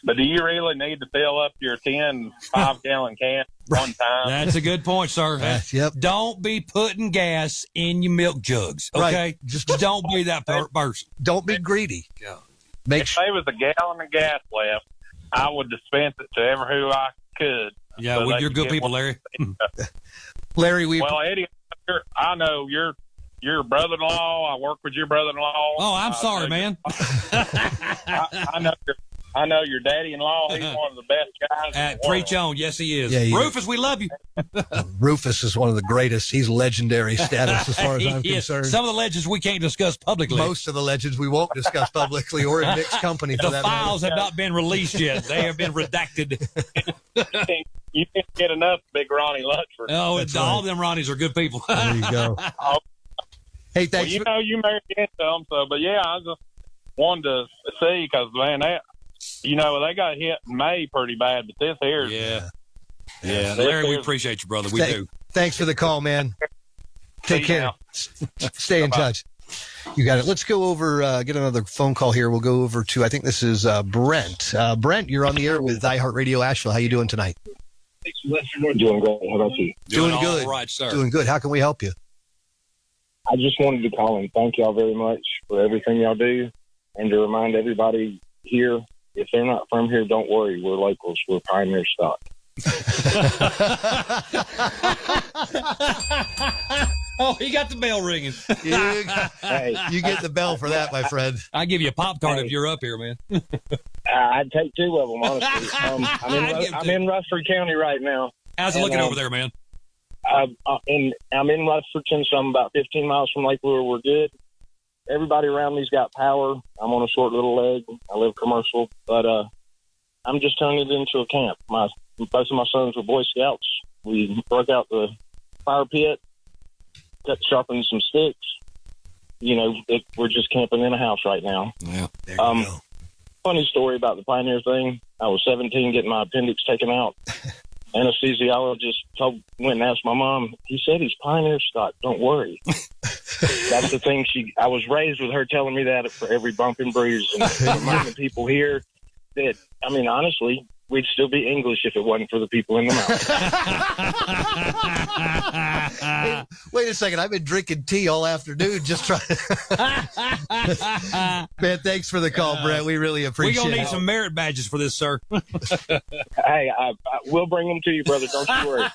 but do you really need to fill up your 10 5-gallon cans one time? That's a good point, sir. Yep. Don't be putting gas in your milk jugs, okay? Right. Just don't be that person. Don't be greedy. Yeah. If there was a gallon of gas left, I would dispense it to ever who I could. Yeah, well, you're good people, Larry. Larry, Well, Eddie, I know your brother-in-law. I work with your brother-in-law. Oh, I'm sorry, man. I know your daddy-in-law. He's one of the best guys. Preach on. Yes, he is. Yeah, Rufus, we love you. Rufus is one of the greatest. He's legendary status as far as I'm concerned. Some of the legends we can't discuss publicly. Most of the legends we won't discuss publicly or in mixed company. The files have not been released yet. They have been redacted. You can't get enough Big Ronnie Luxford. Oh, all of them Ronnies are good people. There you go. Hey, thanks. Well, you married into them, so, but yeah, I just wanted to see because, man, they got hit in May pretty bad, but this here. Yeah. Larry, we appreciate you, brother. We do. Thanks for the call, man. Take care. Stay in touch. You got it. Let's go over, get another phone call here. We'll go over to, I think this is Brent. Brent, you're on the air with iHeartRadio Asheville. How you doing tonight? Doing great. How about you? Doing good. All right, sir. Doing good. How can we help you? I just wanted to call and thank y'all very much for everything y'all do, and to remind everybody here, if they're not from here, don't worry. We're locals. We're Pioneer stock. Oh, he got the bell ringing. You get the bell for that, my friend. I'll give you a Pop-Tart if you're up here, man. I'd take 2 of them, honestly. I'm in Rutherford County right now. How's it looking over there, man? I'm in Rutherford, so I'm about 15 miles from Lake Lure. We're good. Everybody around me's got power. I'm on a short little leg. I live commercial, but I'm just turning it into a camp. Both of my sons were Boy Scouts. We broke out the fire pit, sharpened some sticks. We're just camping in a house right now. Yeah. There you go. Funny story about the Pioneer thing. I was 17 getting my appendix taken out. Anesthesiologist went and asked my mom. He said he's Pioneer stock. Don't worry. That's the thing. I was raised with her telling me that for every bump and bruise, and reminding people here that, honestly, we'd still be English if it wasn't for the people in the mountains. Hey, wait a second. I've been drinking tea all afternoon just trying. Man, thanks for the call, Brett. We really appreciate it. We're going to need some merit badges for this, sir. Hey, I will bring them to you, brother. Don't you worry.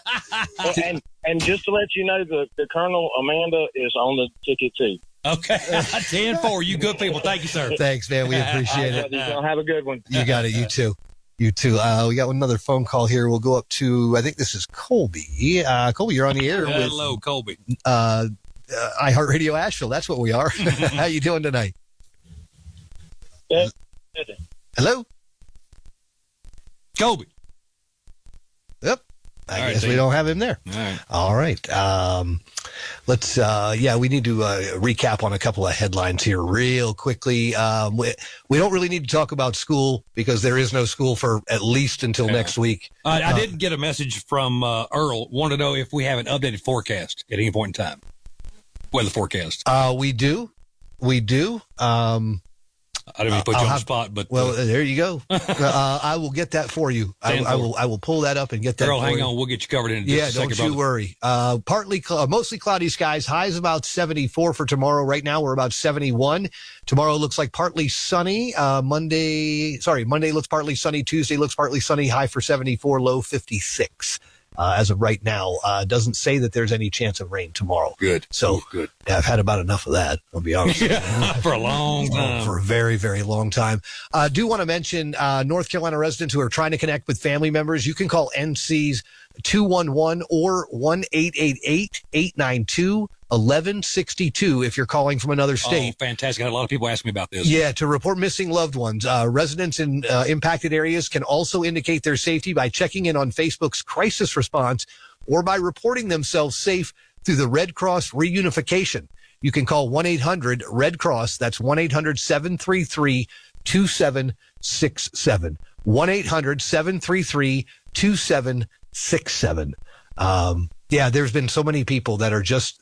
And just to let you know, the Colonel Amanda is on the ticket, too. Okay. 10-4. You good people. Thank you, sir. Thanks, man. We appreciate it. Y'all have a good one. You got it. You too. You too. We got another phone call here. We'll go up to, I think this is Colby. Colby, you're on the air. Hello, Colby. iHeartRadio Asheville. That's what we are. How you doing tonight? Good. Hello? Colby. Yep. I guess right, we don't have him there. All right. All right. Let's, we need to recap on a couple of headlines here real quickly. We don't really need to talk about school because there is no school for at least until next week. I did get a message from Earl. Wanted to know if we have an updated forecast at any point in time. Weather forecast. We do. We do. I didn't mean to put you on the spot, but there you go. I will get that for you. I will pull that up and get that. Earl, for hang you. on. We'll get you covered in just a second. Don't you worry. Mostly cloudy skies. Highs about 74 for tomorrow. Right now we're about 71. Tomorrow looks like partly sunny. Monday looks partly sunny. Tuesday looks partly sunny. High for 74, low 56. As of right now, doesn't say that there's any chance of rain tomorrow. Good. So good. Yeah, I've had about enough of that. I'll be honest. For a long time. For a very, very long time. Do want to mention North Carolina residents who are trying to connect with family members. You can call NC's 211 or 1-888-892-1162 if you're calling from another state. Oh, fantastic. I had a lot of people ask me about this. Yeah, to report missing loved ones. Residents in impacted areas can also indicate their safety by checking in on Facebook's crisis response or by reporting themselves safe through the Red Cross reunification. You can call 1-800-RED CROSS. That's 1-800-733-2767. 1-800-733-2767. There's been so many people that are just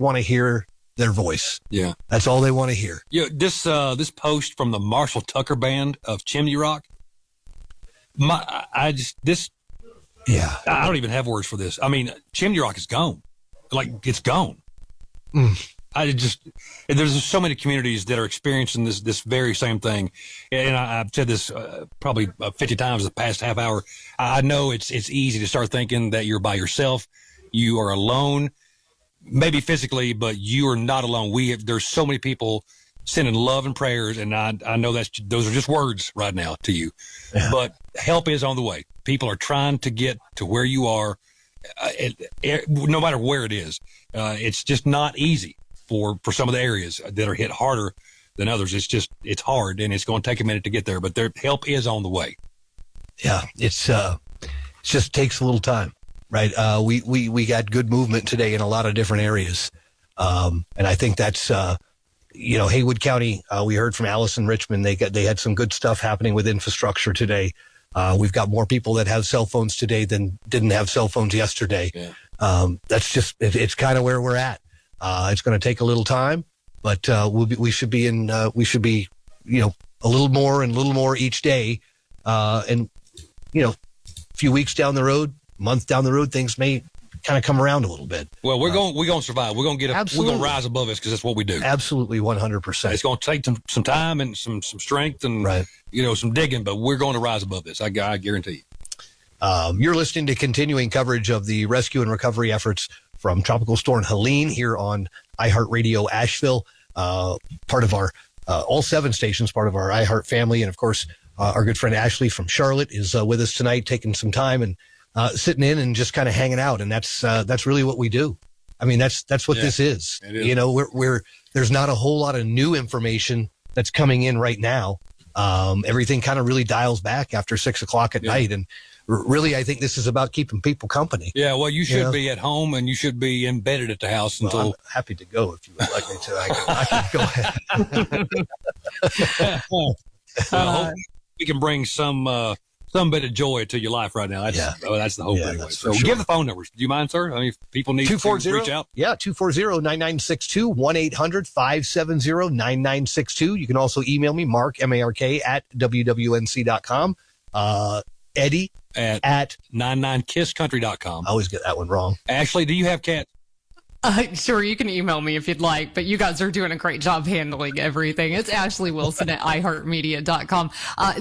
want to hear their voice. Yeah. That's all they want to hear. Yeah. This post from the Marshall Tucker Band of Chimney Rock. I don't even have words for this. I mean, Chimney Rock is gone. Like, it's gone. There's just so many communities that are experiencing this very same thing. And I've said this probably 50 times the past half hour. I know it's easy to start thinking that you're by yourself. You are alone, maybe physically, but you are not alone. There's so many people sending love and prayers. And I know those are just words right now to you, but help is on the way. People are trying to get to where you are, no matter where it is. It's just not easy for some of the areas that are hit harder than others. It's hard, and it's going to take a minute to get there, but their help is on the way. Yeah, it just takes a little time, right? We got good movement today in a lot of different areas. And I think that's, Haywood County, we heard from Allison Richmond. They had some good stuff happening with infrastructure today. We've got more people that have cell phones today than didn't have cell phones yesterday. Yeah. That's just, it's kind of where we're at. It's going to take a little time, but we should be a little more each day. And a few weeks down the road, month down the road, things may kind of come around a little bit. Well, we're going to survive. We're going to we're going to rise above this because that's what we do. Absolutely. 100%. It's going to take some time and some strength and, some digging, but we're going to rise above this. I guarantee you. You're listening to continuing coverage of the rescue and recovery efforts from Tropical Storm Helene here on iHeartRadio Asheville, part of our all 7 stations, part of our iHeart family. And, of course, our good friend Ashley from Charlotte is with us tonight, taking some time and sitting in and just kind of hanging out. And that's really what we do. I mean, that's what this is. It is. There's not a whole lot of new information that's coming in right now. Everything kind of really dials back after 6 o'clock at night. And really, I think this is about keeping people company. Yeah, well, you should be at home and you should be embedded at the house until. Well, I'm happy to go if you would like me to. I can go ahead. I hope we can bring some bit of joy to your life right now. That's the hope anyway. So give the phone numbers. Do you mind, sir? I mean, if people need to reach out. Yeah, 240-9962, 1-800-570-9962. You can also email me, Mark, M-A-R-K, at WWNC.com. Eddie at 99kisscountry.com. I always get that one wrong. Ashley, do you have cats? Sure, you can email me if you'd like, but you guys are doing a great job handling everything. It's Ashley Wilson at iHeartMedia.com.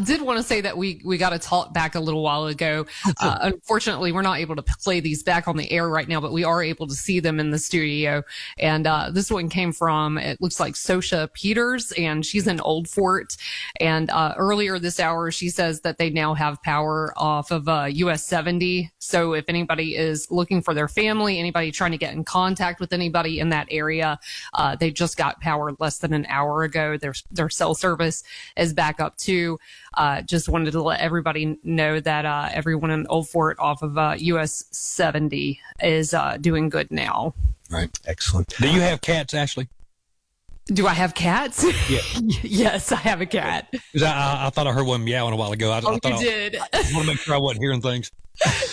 Did want to say that we got a talk back a little while ago. Unfortunately, we're not able to play these back on the air right now, but we are able to see them in the studio. And this one came from, it looks like Sosha Peters, and she's in Old Fort. And earlier this hour, she says that they now have power off of US 70. So if anybody is looking for their family, anybody trying to get in contact with anybody in that area, they just got power less than an hour ago. Their cell service is back up too. Just wanted to let everybody know that everyone in Old Fort off of US 70 is doing good now. Right. Excellent. Do you have cats, Ashley? Do I have cats? Yeah. Yes, I have a cat. I thought I heard one meowing a while ago. I thought you did. I want to make sure I wasn't hearing things.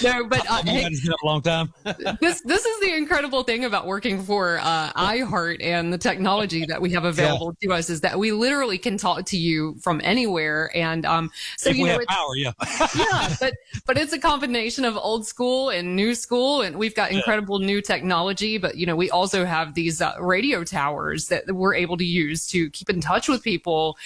No, but hey, it's been a long time. this is the incredible thing about working for iHeart and the technology that we have available to us is that we literally can talk to you from anywhere. And so if we have power, yeah. Yeah, but it's a combination of old school and new school, and we've got incredible new technology. But we also have these radio towers that we're able to use to keep in touch with people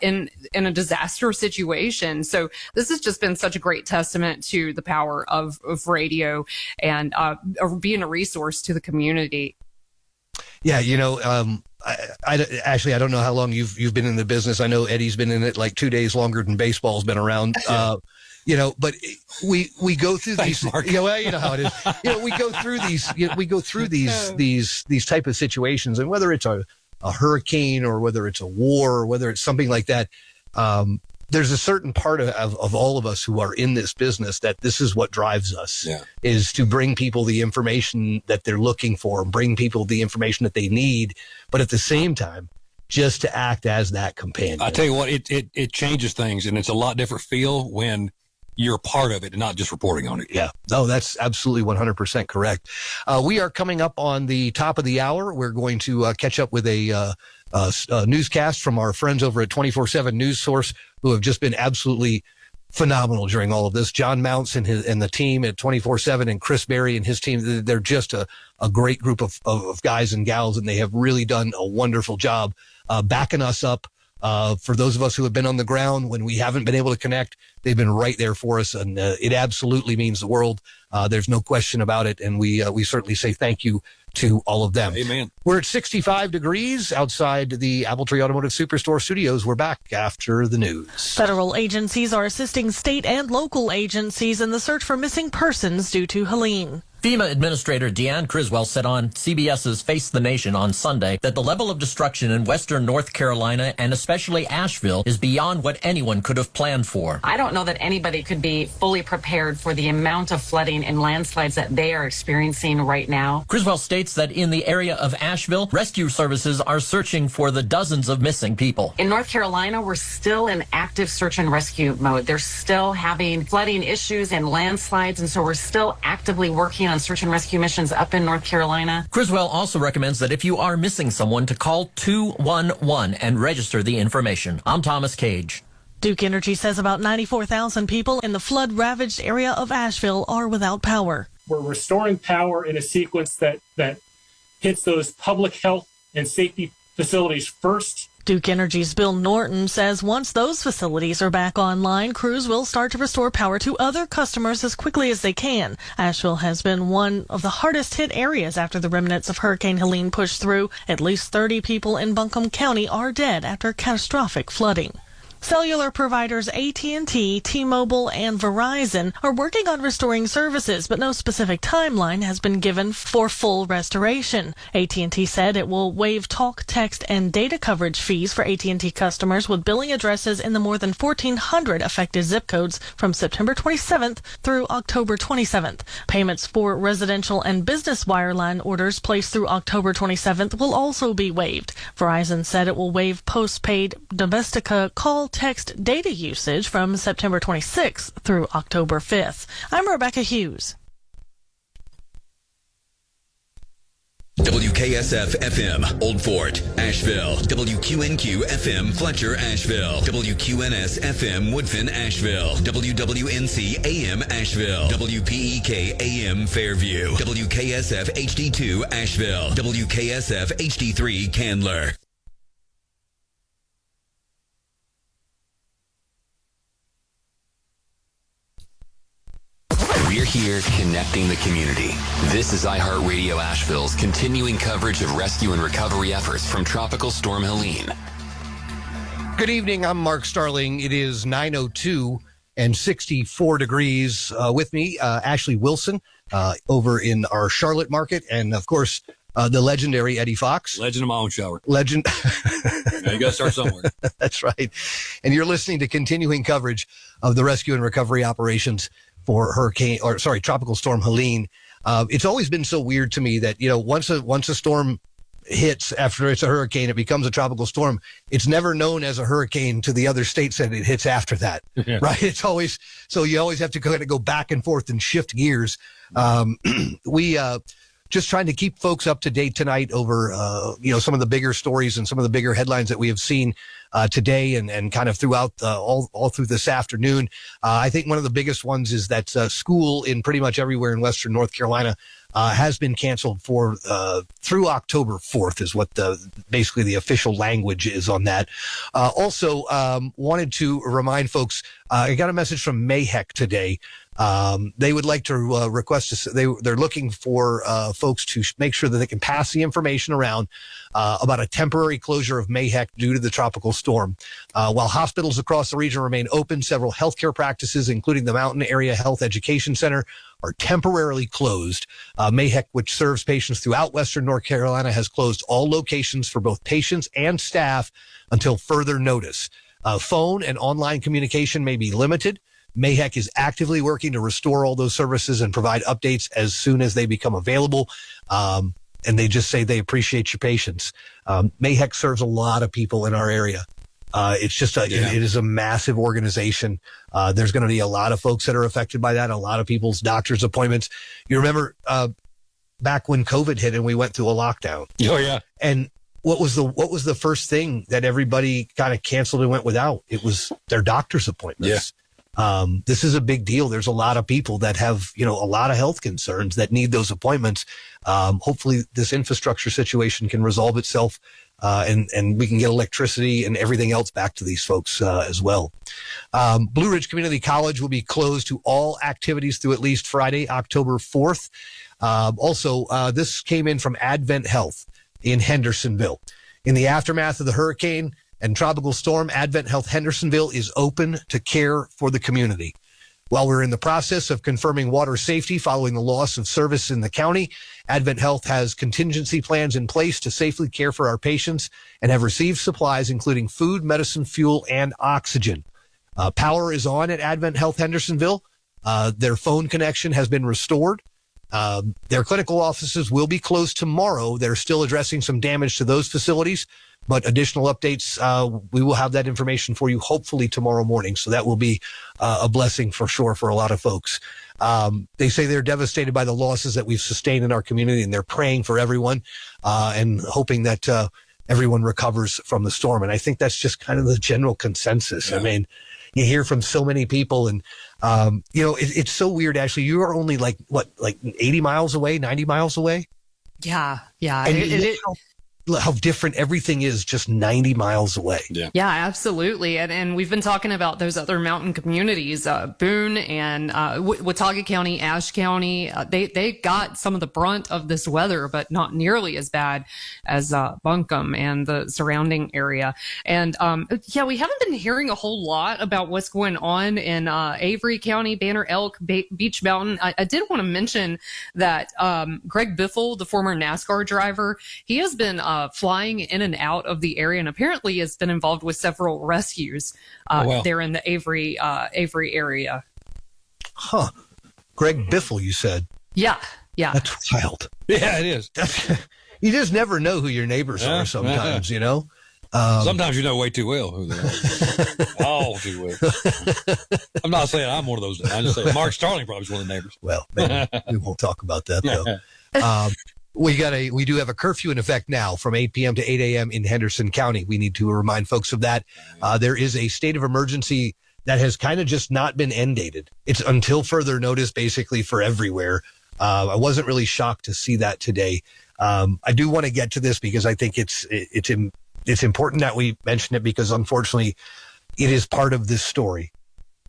in a disaster situation. So this has just been such a great testament to the power of radio and being a resource to the community. Yeah, Ashley, I don't know how long you've been in the business. I know Eddie's been in it like 2 days longer than baseball's been around. But we go through these. You know how it is. We go through these. We go through these type of situations, and whether it's a hurricane or whether it's a war or whether it's something like that. There's a certain part of all of us who are in this business that this is what drives us, is to bring people the information that they're looking for, bring people the information that they need, but at the same time, just to act as that companion. I tell you what, it changes things, and it's a lot different feel when you're a part of it and not just reporting on it. Yeah. No, that's absolutely 100% correct. We are coming up on the top of the hour. We're going to catch up with a newscast from our friends over at 24/7 News Source who have just been absolutely phenomenal during all of this. John Mounts and the team at 24/7 and Chris Berry and his team, they're just a great group of guys and gals, and they have really done a wonderful job backing us up. For those of us who have been on the ground when we haven't been able to connect, they've been right there for us, and it absolutely means the world. There's no question about it, and we certainly say thank you to all of them. Amen. We're at 65 degrees outside the Appletree Automotive Superstore studios. We're back after the news. Federal agencies are assisting state and local agencies in the search for missing persons due to Helene. FEMA Administrator Deanne Criswell said on CBS's Face the Nation on Sunday that the level of destruction in western North Carolina and especially Asheville is beyond what anyone could have planned for. I don't know that anybody could be fully prepared for the amount of flooding and landslides that they are experiencing right now. Criswell states that in the area of Asheville, rescue services are searching for the dozens of missing people. In North Carolina, we're still in active search and rescue mode. They're still having flooding issues and landslides, and so we're still actively working on search and rescue missions up in North Carolina. Criswell also recommends that if you are missing someone to call 211 and register the information. I'm Thomas Cage. Duke Energy says about 94,000 people in the flood-ravaged area of Asheville are without power. We're restoring power in a sequence that hits those public health and safety facilities first. Duke Energy's Bill Norton says once those facilities are back online, crews will start to restore power to other customers as quickly as they can. Asheville has been one of the hardest hit areas after the remnants of Hurricane Helene pushed through. At least 30 people in Buncombe County are dead after catastrophic flooding. Cellular providers AT&T, T-Mobile, and Verizon are working on restoring services, but no specific timeline has been given for full restoration. AT&T said it will waive talk, text, and data coverage fees for AT&T customers with billing addresses in the more than 1,400 affected zip codes from September 27th through October 27th. Payments for residential and business wireline orders placed through October 27th will also be waived. Verizon said it will waive postpaid Domestica call text data usage from September 26th through October 5th. I'm Rebecca Hughes. WKSF FM, Old Fort, Asheville. WQNQ FM, Fletcher, Asheville. WQNS FM, Woodfin, Asheville. WWNC AM, Asheville. WPEK AM, Fairview. WKSF HD2, Asheville. WKSF HD3, Candler. We're here connecting the community. This is iHeartRadio Asheville's continuing coverage of rescue and recovery efforts from Tropical Storm Helene. Good evening. I'm Mark Starling. It is 9:02 and 64 degrees. With me, Ashley Wilson, over in our Charlotte market. And, of course, the legendary Eddie Fox. Legend of my own shower. Legend. Yeah, you got to start somewhere. That's right. And you're listening to continuing coverage of the rescue and recovery operations for Tropical Storm Helene. It's always been so weird to me that, once a storm hits after it's a hurricane, it becomes a tropical storm. It's never known as a hurricane to the other states that it hits after that, right? It's always, so you always have to kind of go back and forth and shift gears. We just trying to keep folks up to date tonight over, some of the bigger stories and some of the bigger headlines that we have seen today and kind of throughout all through this afternoon. I think one of the biggest ones is that school in pretty much everywhere in Western North Carolina has been canceled for through October 4th is what basically the official language is on that. Also, wanted to remind folks, I got a message from Mayheck today. They would like to request they're looking for folks to make sure that they can pass the information around about a temporary closure of Mayheck due to the tropical storm. While hospitals across the region remain open, several healthcare practices, including the Mountain Area Health Education Center, are temporarily closed. Mayheck, which serves patients throughout Western North Carolina, has closed all locations for both patients and staff until further notice. Phone and online communication may be limited. Mayheck is actively working to restore all those services and provide updates as soon as they become available. And they just say they appreciate your patience. Mayheck serves a lot of people in our area. It's just it is a massive organization. There's going to be a lot of folks that are affected by that. A lot of people's doctor's appointments. You remember back when COVID hit and we went through a lockdown. Oh yeah. And what was the first thing that everybody kind of canceled and went without? It was their doctor's appointments. Yeah. This is a big deal. There's a lot of people that have, a lot of health concerns that need those appointments. Hopefully this infrastructure situation can resolve itself, and we can get electricity and everything else back to these folks, as well. Blue Ridge Community College will be closed to all activities through at least Friday, October 4th. Also, this came in from Advent Health in Hendersonville. In the aftermath of the hurricane and tropical storm, Advent Health Hendersonville is open to care for the community. While we're in the process of confirming water safety following the loss of service in the county, Advent Health has contingency plans in place to safely care for our patients and have received supplies including food, medicine, fuel, and oxygen. Power is on at Advent Health Hendersonville. Their phone connection has been restored. Their clinical offices will be closed tomorrow. They're still addressing some damage to those facilities, but additional updates, we will have that information for you hopefully tomorrow morning. So that will be a blessing for sure for a lot of folks. They say they're devastated by the losses that we've sustained in our community, and they're praying for everyone and hoping that everyone recovers from the storm. And I think that's just kind of the general consensus. Yeah. I mean, you hear from so many people, and it's so weird. Actually, you are only like 80 miles away, 90 miles away. Yeah. And how different everything is just 90 miles away. Yeah, absolutely. And we've been talking about those other mountain communities, Boone and Watauga County, Ashe County. They got some of the brunt of this weather, but not nearly as bad as Buncombe and the surrounding area. And we haven't been hearing a whole lot about what's going on in Avery County, Banner Elk, Beach Mountain. I did want to mention that Greg Biffle, the former NASCAR driver, he has been flying in and out of the area, and apparently has been involved with several rescues there in the Avery area. Huh. Greg Biffle, you said? Yeah. That's wild. Yeah, it is. You just never know who your neighbors are sometimes, sometimes you know way too well who they are. All too well. I'm not saying I'm one of those. I just say Mark Starling probably is one of the neighbors. Well, maybe we won't talk about that, though. We do have a curfew in effect now from 8 p.m. to 8 a.m. in Henderson County. We need to remind folks of that. There is a state of emergency that has kind of just not been end dated. It's until further notice, basically, for everywhere. I wasn't really shocked to see that today. I do want to get to this because I think it's important that we mention it, because unfortunately it is part of this story,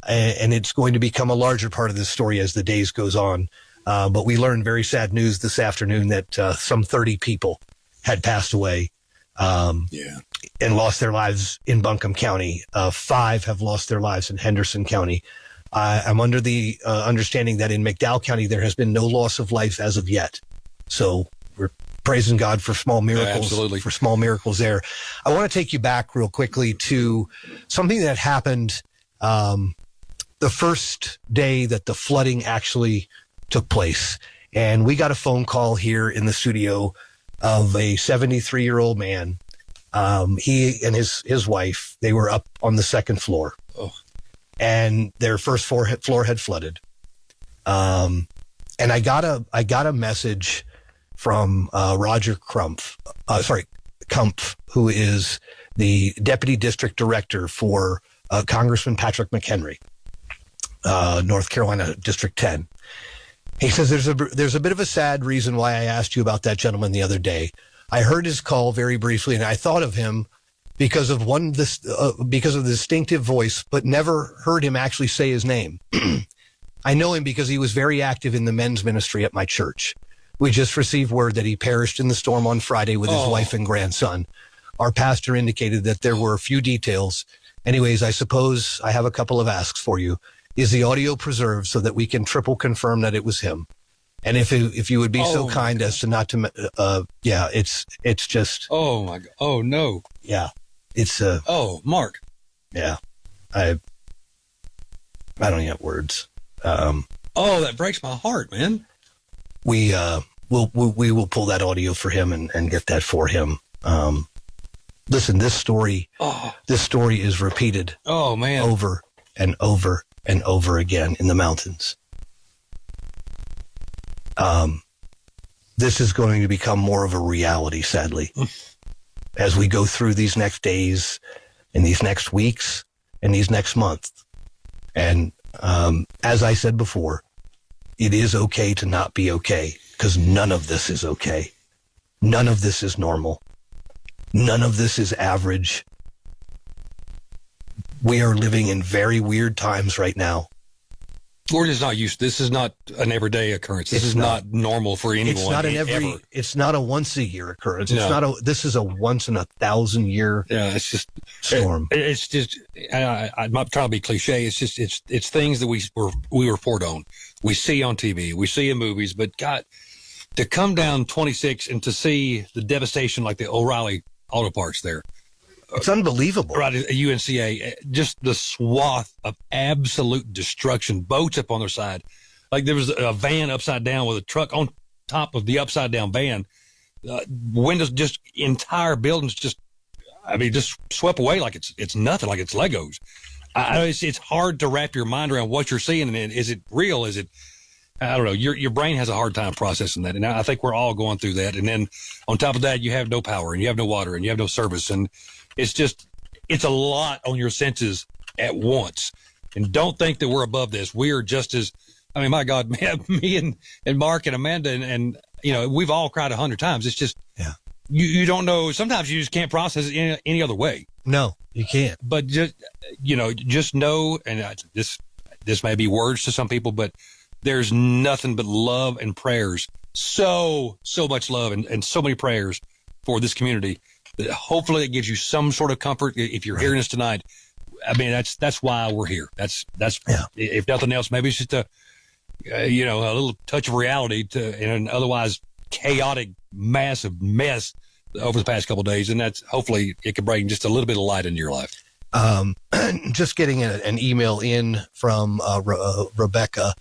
and it's going to become a larger part of this story as the days goes on. But we learned very sad news this afternoon that some 30 people had passed away and lost their lives in Buncombe County. 5 have lost their lives in Henderson County. I'm under the understanding that in McDowell County there has been no loss of life as of yet. So we're praising God for small miracles, for small miracles there. I want to take you back real quickly to something that happened the first day that the flooding actually took place. And we got a phone call here in the studio of a 73-year-old man. He and his wife, they were up on the second floor. Oh. And their first floor had flooded. And I got a message from Roger Kumpf, who is the Deputy District Director for Congressman Patrick McHenry, North Carolina District 10. He says there's a bit of a sad reason why I asked you about that gentleman the other day. I heard his call very briefly, and I thought of him because of because of the distinctive voice, but never heard him actually say his name. I know him because he was very active in the men's ministry at my church. We just received word that he perished in the storm on Friday with his wife and grandson. Our pastor indicated that there were a few details. Anyways, I suppose I have a couple of asks for you. Is the audio preserved so that we can triple confirm that it was him? And if you would be so kind as to not to, it's just. Oh my God. Oh no. Yeah. It's Mark. Yeah. I don't have words. That breaks my heart, man. We will pull that audio for him and get that for him. Listen, this story is repeated. Oh man. Over and over and over again in the mountains. This is going to become more of a reality, sadly, as we go through these next days and these next weeks and these next months. And as I said before, it is okay to not be okay, because none of this is okay. None of this is normal. None of this is average. We are living in very weird times right now. We're just not used. This is not an everyday occurrence. This is not normal for anyone. It's not ever. It's not a once a year occurrence. It's not this is a once in 1,000 year. Yeah, it's just storm. It's just. I'm not trying to be cliche. It's just. It's things that we report on. We see on TV. We see in movies. But God, to come down 26 and to see the devastation like the O'Reilly Auto Parts there. It's unbelievable. Right, at UNCA, just the swath of absolute destruction, boats up on their side. Like there was a van upside down with a truck on top of the upside down van. Windows, just entire buildings just swept away like it's nothing, like it's Legos. It's hard to wrap your mind around what you're seeing. And is it real? Is it, I don't know. Your brain has a hard time processing that. And I think we're all going through that. And then on top of that, you have no power and you have no water and you have no service. And it's a lot on your senses at once. And don't think that we're above this. We are just as, I mean, my God, man, me and Mark and Amanda and we've all cried 100 times. It's just, you don't know. Sometimes you just can't process it any other way. No, you can't. But just know, and this may be words to some people, but there's nothing but love and prayers. So much love and so many prayers for this community. Hopefully it gives you some sort of comfort if you're hearing this tonight. I mean, that's why we're here. That's if nothing else, maybe it's just a little touch of reality in an otherwise chaotic, massive mess over the past couple of days. And that's hopefully it can bring just a little bit of light into your life. Just getting an email in from Rebecca.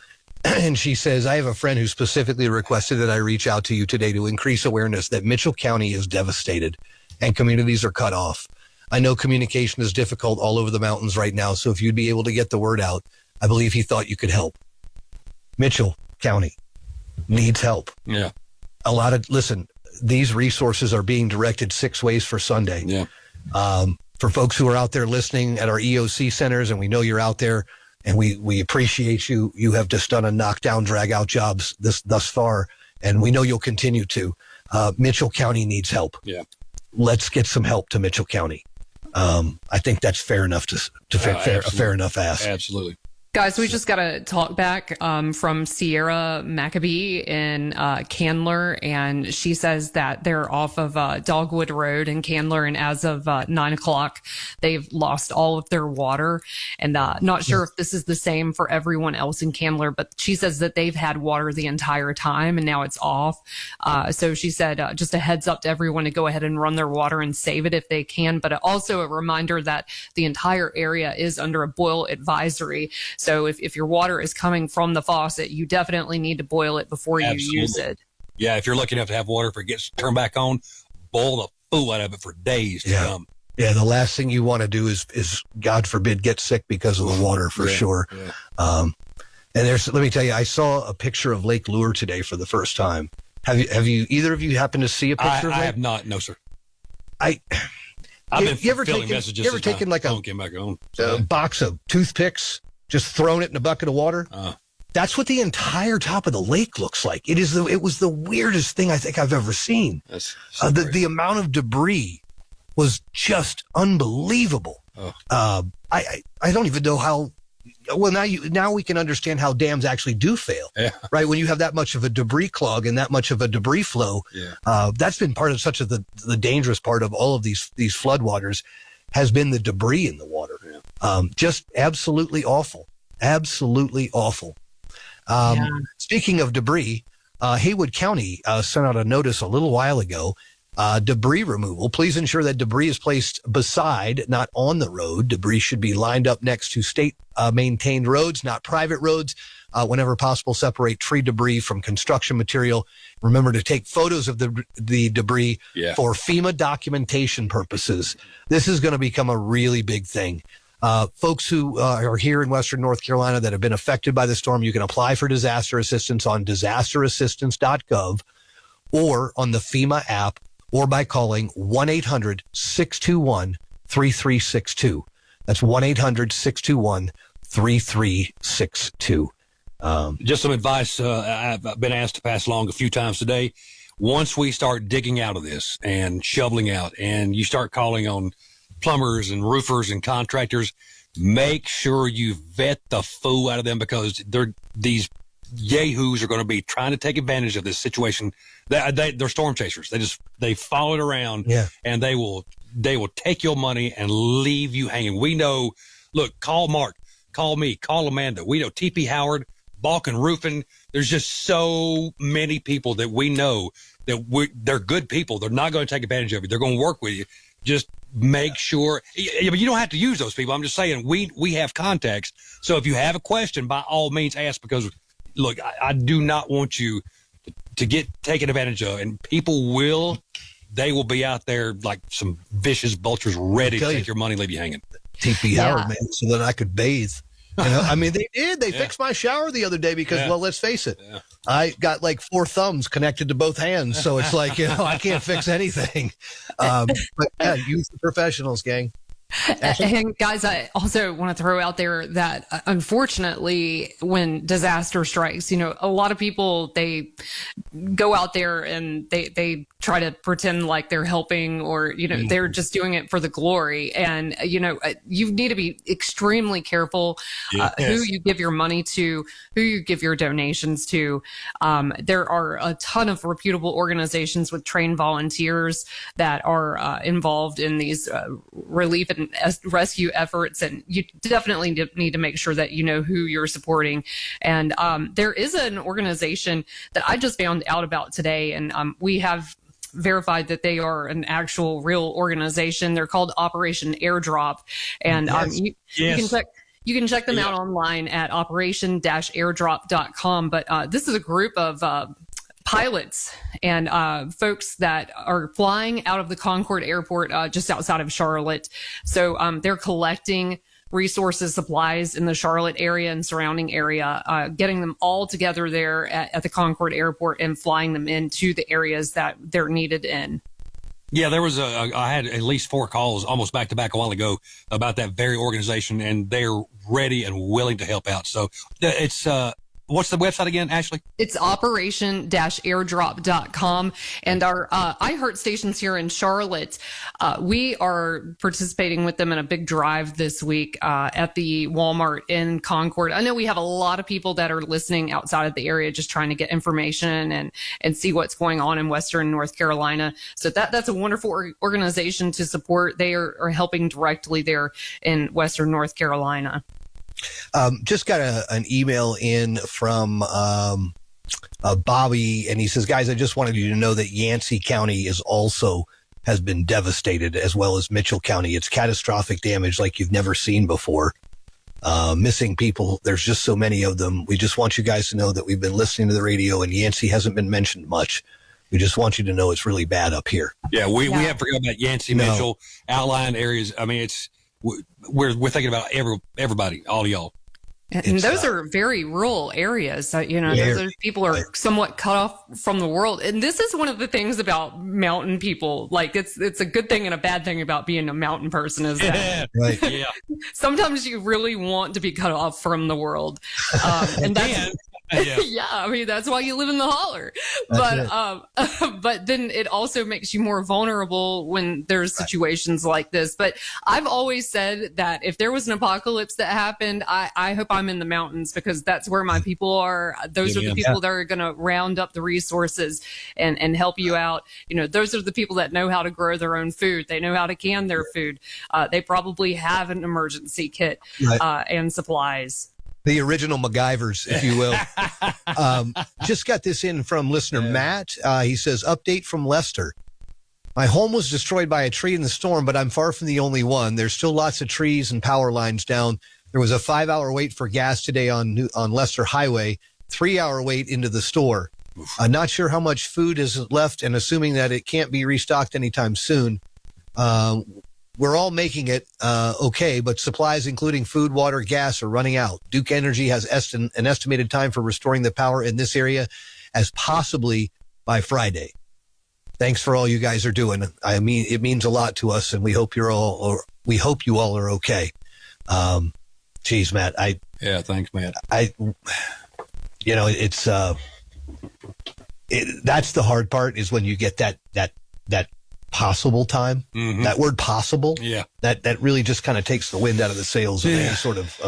And she says, I have a friend who specifically requested that I reach out to you today to increase awareness that Mitchell County is devastated and communities are cut off. I know communication is difficult all over the mountains right now, so if you'd be able to get the word out, I believe he thought you could help. Mitchell County needs help. Yeah. listen, these resources are being directed 6 ways for Sunday. Yeah. For folks who are out there listening at our EOC centers, and we know you're out there, and we appreciate you. You have just done a knockdown, drag out jobs thus far, and we know you'll continue to. Mitchell County needs help. Yeah. Let's get some help to Mitchell County. I think that's fair enough a fair enough ask. Absolutely. Guys, we just got a talk back from Sierra Maccabee in Candler, and she says that they're off of Dogwood Road in Candler, and as of 9 o'clock, they've lost all of their water. And not sure if this is the same for everyone else in Candler, but she says that they've had water the entire time, and now it's off. So she said just a heads up to everyone to go ahead and run their water and save it if they can, but also a reminder that the entire area is under a boil advisory. So if your water is coming from the faucet, you definitely need to boil it before you use it. Yeah, if you're lucky enough to have water, if it gets turned back on, boil the fool out of it for days to come. Yeah, the last thing you want to do is God forbid, get sick because of the water for sure. Yeah. And let me tell you, I saw a picture of Lake Lure today for the first time. Have you either of you happened to see a picture of it? I have not, no, sir. I've been fulfilling messages. You ever taken like a box of toothpicks, just thrown it in a bucket of water? That's what the entire top of the lake looks like. It was the weirdest thing I think I've ever seen. That's the amount of debris was just unbelievable. I don't even know how. Well, now we can understand how dams actually do fail, right? When you have that much of a debris clog and that much of a debris flow, that's been part of such of the dangerous part of all of these floodwaters has been the debris in the water. Just absolutely awful. Absolutely awful. Speaking of debris, Haywood County sent out a notice a little while ago. Debris removal. Please ensure that debris is placed beside, not on the road. Debris should be lined up next to state maintained roads, not private roads. Whenever possible, separate tree debris from construction material. Remember to take photos of the debris for FEMA documentation purposes. This is going to become a really big thing. Folks who are here in Western North Carolina that have been affected by the storm, you can apply for disaster assistance on disasterassistance.gov or on the FEMA app, or by calling 1-800-621-3362. That's 1-800-621-3362. Just some advice I've been asked to pass along a few times today. Once we start digging out of this and shoveling out, and you start calling on plumbers and roofers and contractors, make sure you vet the fool out of them, because these yahoos are going to be trying to take advantage of this situation. They're storm chasers. They follow it around, and they will take your money and leave you hanging. We know. Look, call Mark, call me, call Amanda. We know TP Howard, Balkan Roofing. There's just so many people that we know that they're good people. They're not going to take advantage of you. They're going to work with you. Just make sure. But you don't have to use those people. I'm just saying we have contacts. So if you have a question, by all means ask, because look, I do not want you to get taken advantage of, and people will be out there like some vicious vultures ready to take your money, leave you hanging. TP Howard, man, so that I could bathe. You know, I mean, they did. They fixed my shower the other day because, well, let's face it, I got like 4 thumbs connected to both hands, so it's like, I can't fix anything. But yeah, use the professionals, gang. And guys, I also want to throw out there that unfortunately, when disaster strikes, a lot of people, they go out there and they try to pretend like they're helping, or, they're just doing it for the glory. And, you need to be extremely careful who you give your money to, who you give your donations to. There are a ton of reputable organizations with trained volunteers that are involved in these relief and rescue efforts, and you definitely need to make sure that you know who you're supporting. And there is an organization that I just found out about today, and we have verified that they are an actual real organization. They're called Operation Airdrop, and you can check them out online at operation-airdrop.com. But this is a group of pilots and folks that are flying out of the Concord Airport just outside of Charlotte. So they're collecting resources, supplies in the Charlotte area and surrounding area, getting them all together there at the Concord Airport and flying them into the areas that they're needed in. Yeah, there was I had at least 4 calls almost back to back a while ago about that very organization, and they're ready and willing to help out. So it's, what's the website again, Ashley? It's operation-airdrop.com. And our iHeart stations here in Charlotte, we are participating with them in a big drive this week at the Walmart in Concord. I know we have a lot of people that are listening outside of the area just trying to get information and see what's going on in Western North Carolina. So that's a wonderful organization to support. They are helping directly there in Western North Carolina. Just got an email in from Bobby, and he says, guys, I just wanted you to know that Yancey County has been devastated, as well as Mitchell County. It's catastrophic damage like you've never seen before. Missing people, there's just so many of them. We just want you guys to know that we've been listening to the radio, and Yancey hasn't been mentioned much. We just want you to know it's really bad up here. Yeah, we have forgotten about Yancey, Mitchell, outlying areas. I mean, we're thinking about everybody, all of y'all. And those are very rural areas. Those people are somewhat cut off from the world. And this is one of the things about mountain people. Like it's a good thing and a bad thing about being a mountain person is that sometimes you really want to be cut off from the world. And that's I mean, that's why you live in the holler. But then it also makes you more vulnerable when there's situations like this. But I've always said that if there was an apocalypse that happened, I hope I'm in the mountains, because that's where my people are. Those are the people that are going to round up the resources and help you out. Those are the people that know how to grow their own food. They know how to can their food. They probably have an emergency kit and supplies. The original MacGyvers, if you will. Just got this in from listener Matt. He says, update from Lester. My home was destroyed by a tree in the storm, but I'm far from the only one. There's still lots of trees and power lines down. There was a 5-hour wait for gas today on Lester Highway, 3-hour wait into the store. I'm not sure how much food is left, and assuming that it can't be restocked anytime soon. We're all making it okay, but supplies, including food, water, gas, are running out. Duke Energy has an estimated time for restoring the power in this area as possibly by Friday. Thanks for all you guys are doing. I mean, it means a lot to us, and we hope you all are okay. Geez, Matt, thanks, Matt. That's the hard part, is when you get that possible time. Mm-hmm. That word possible. Yeah. That really just kind of takes the wind out of the sails of any sort of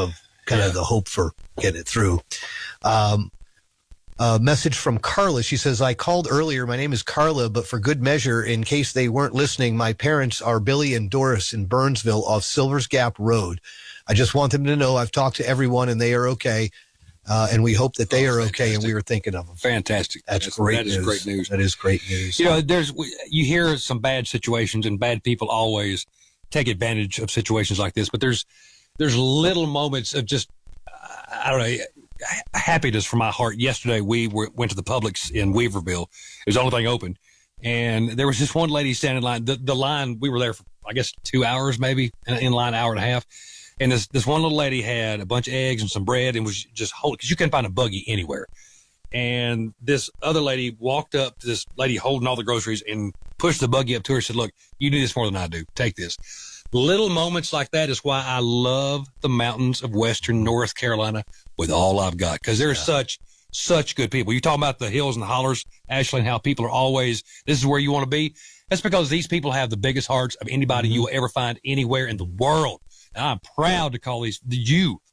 the hope for getting it through. A message from Carla. She says, I called earlier. My name is Carla, but for good measure, in case they weren't listening, my parents are Billy and Doris in Burnsville off Silver's Gap Road. I just want them to know I've talked to everyone and they are okay. And we hope that they are okay, and we were thinking of them. Fantastic. That's great. That is great news. That is great news. You hear some bad situations, and bad people always take advantage of situations like this. But there's little moments of just, I don't know, happiness from my heart. Yesterday, we went to the Publix in Weaverville. It was the only thing open. And there was just one lady standing in line. The line, we were there for, I guess, 2 hours maybe, in line, hour and a half. And this one little lady had a bunch of eggs and some bread and was just holding, because you couldn't find a buggy anywhere. And this other lady walked up to this lady holding all the groceries and pushed the buggy up to her and said, look, you do this more than I do. Take this. Little moments like that is why I love the mountains of Western North Carolina with all I've got, because there's such good people. You talking about the hills and the hollers, Ashley, and how people are always, this is where you want to be. That's because these people have the biggest hearts of anybody you will ever find anywhere in the world. And I'm proud to call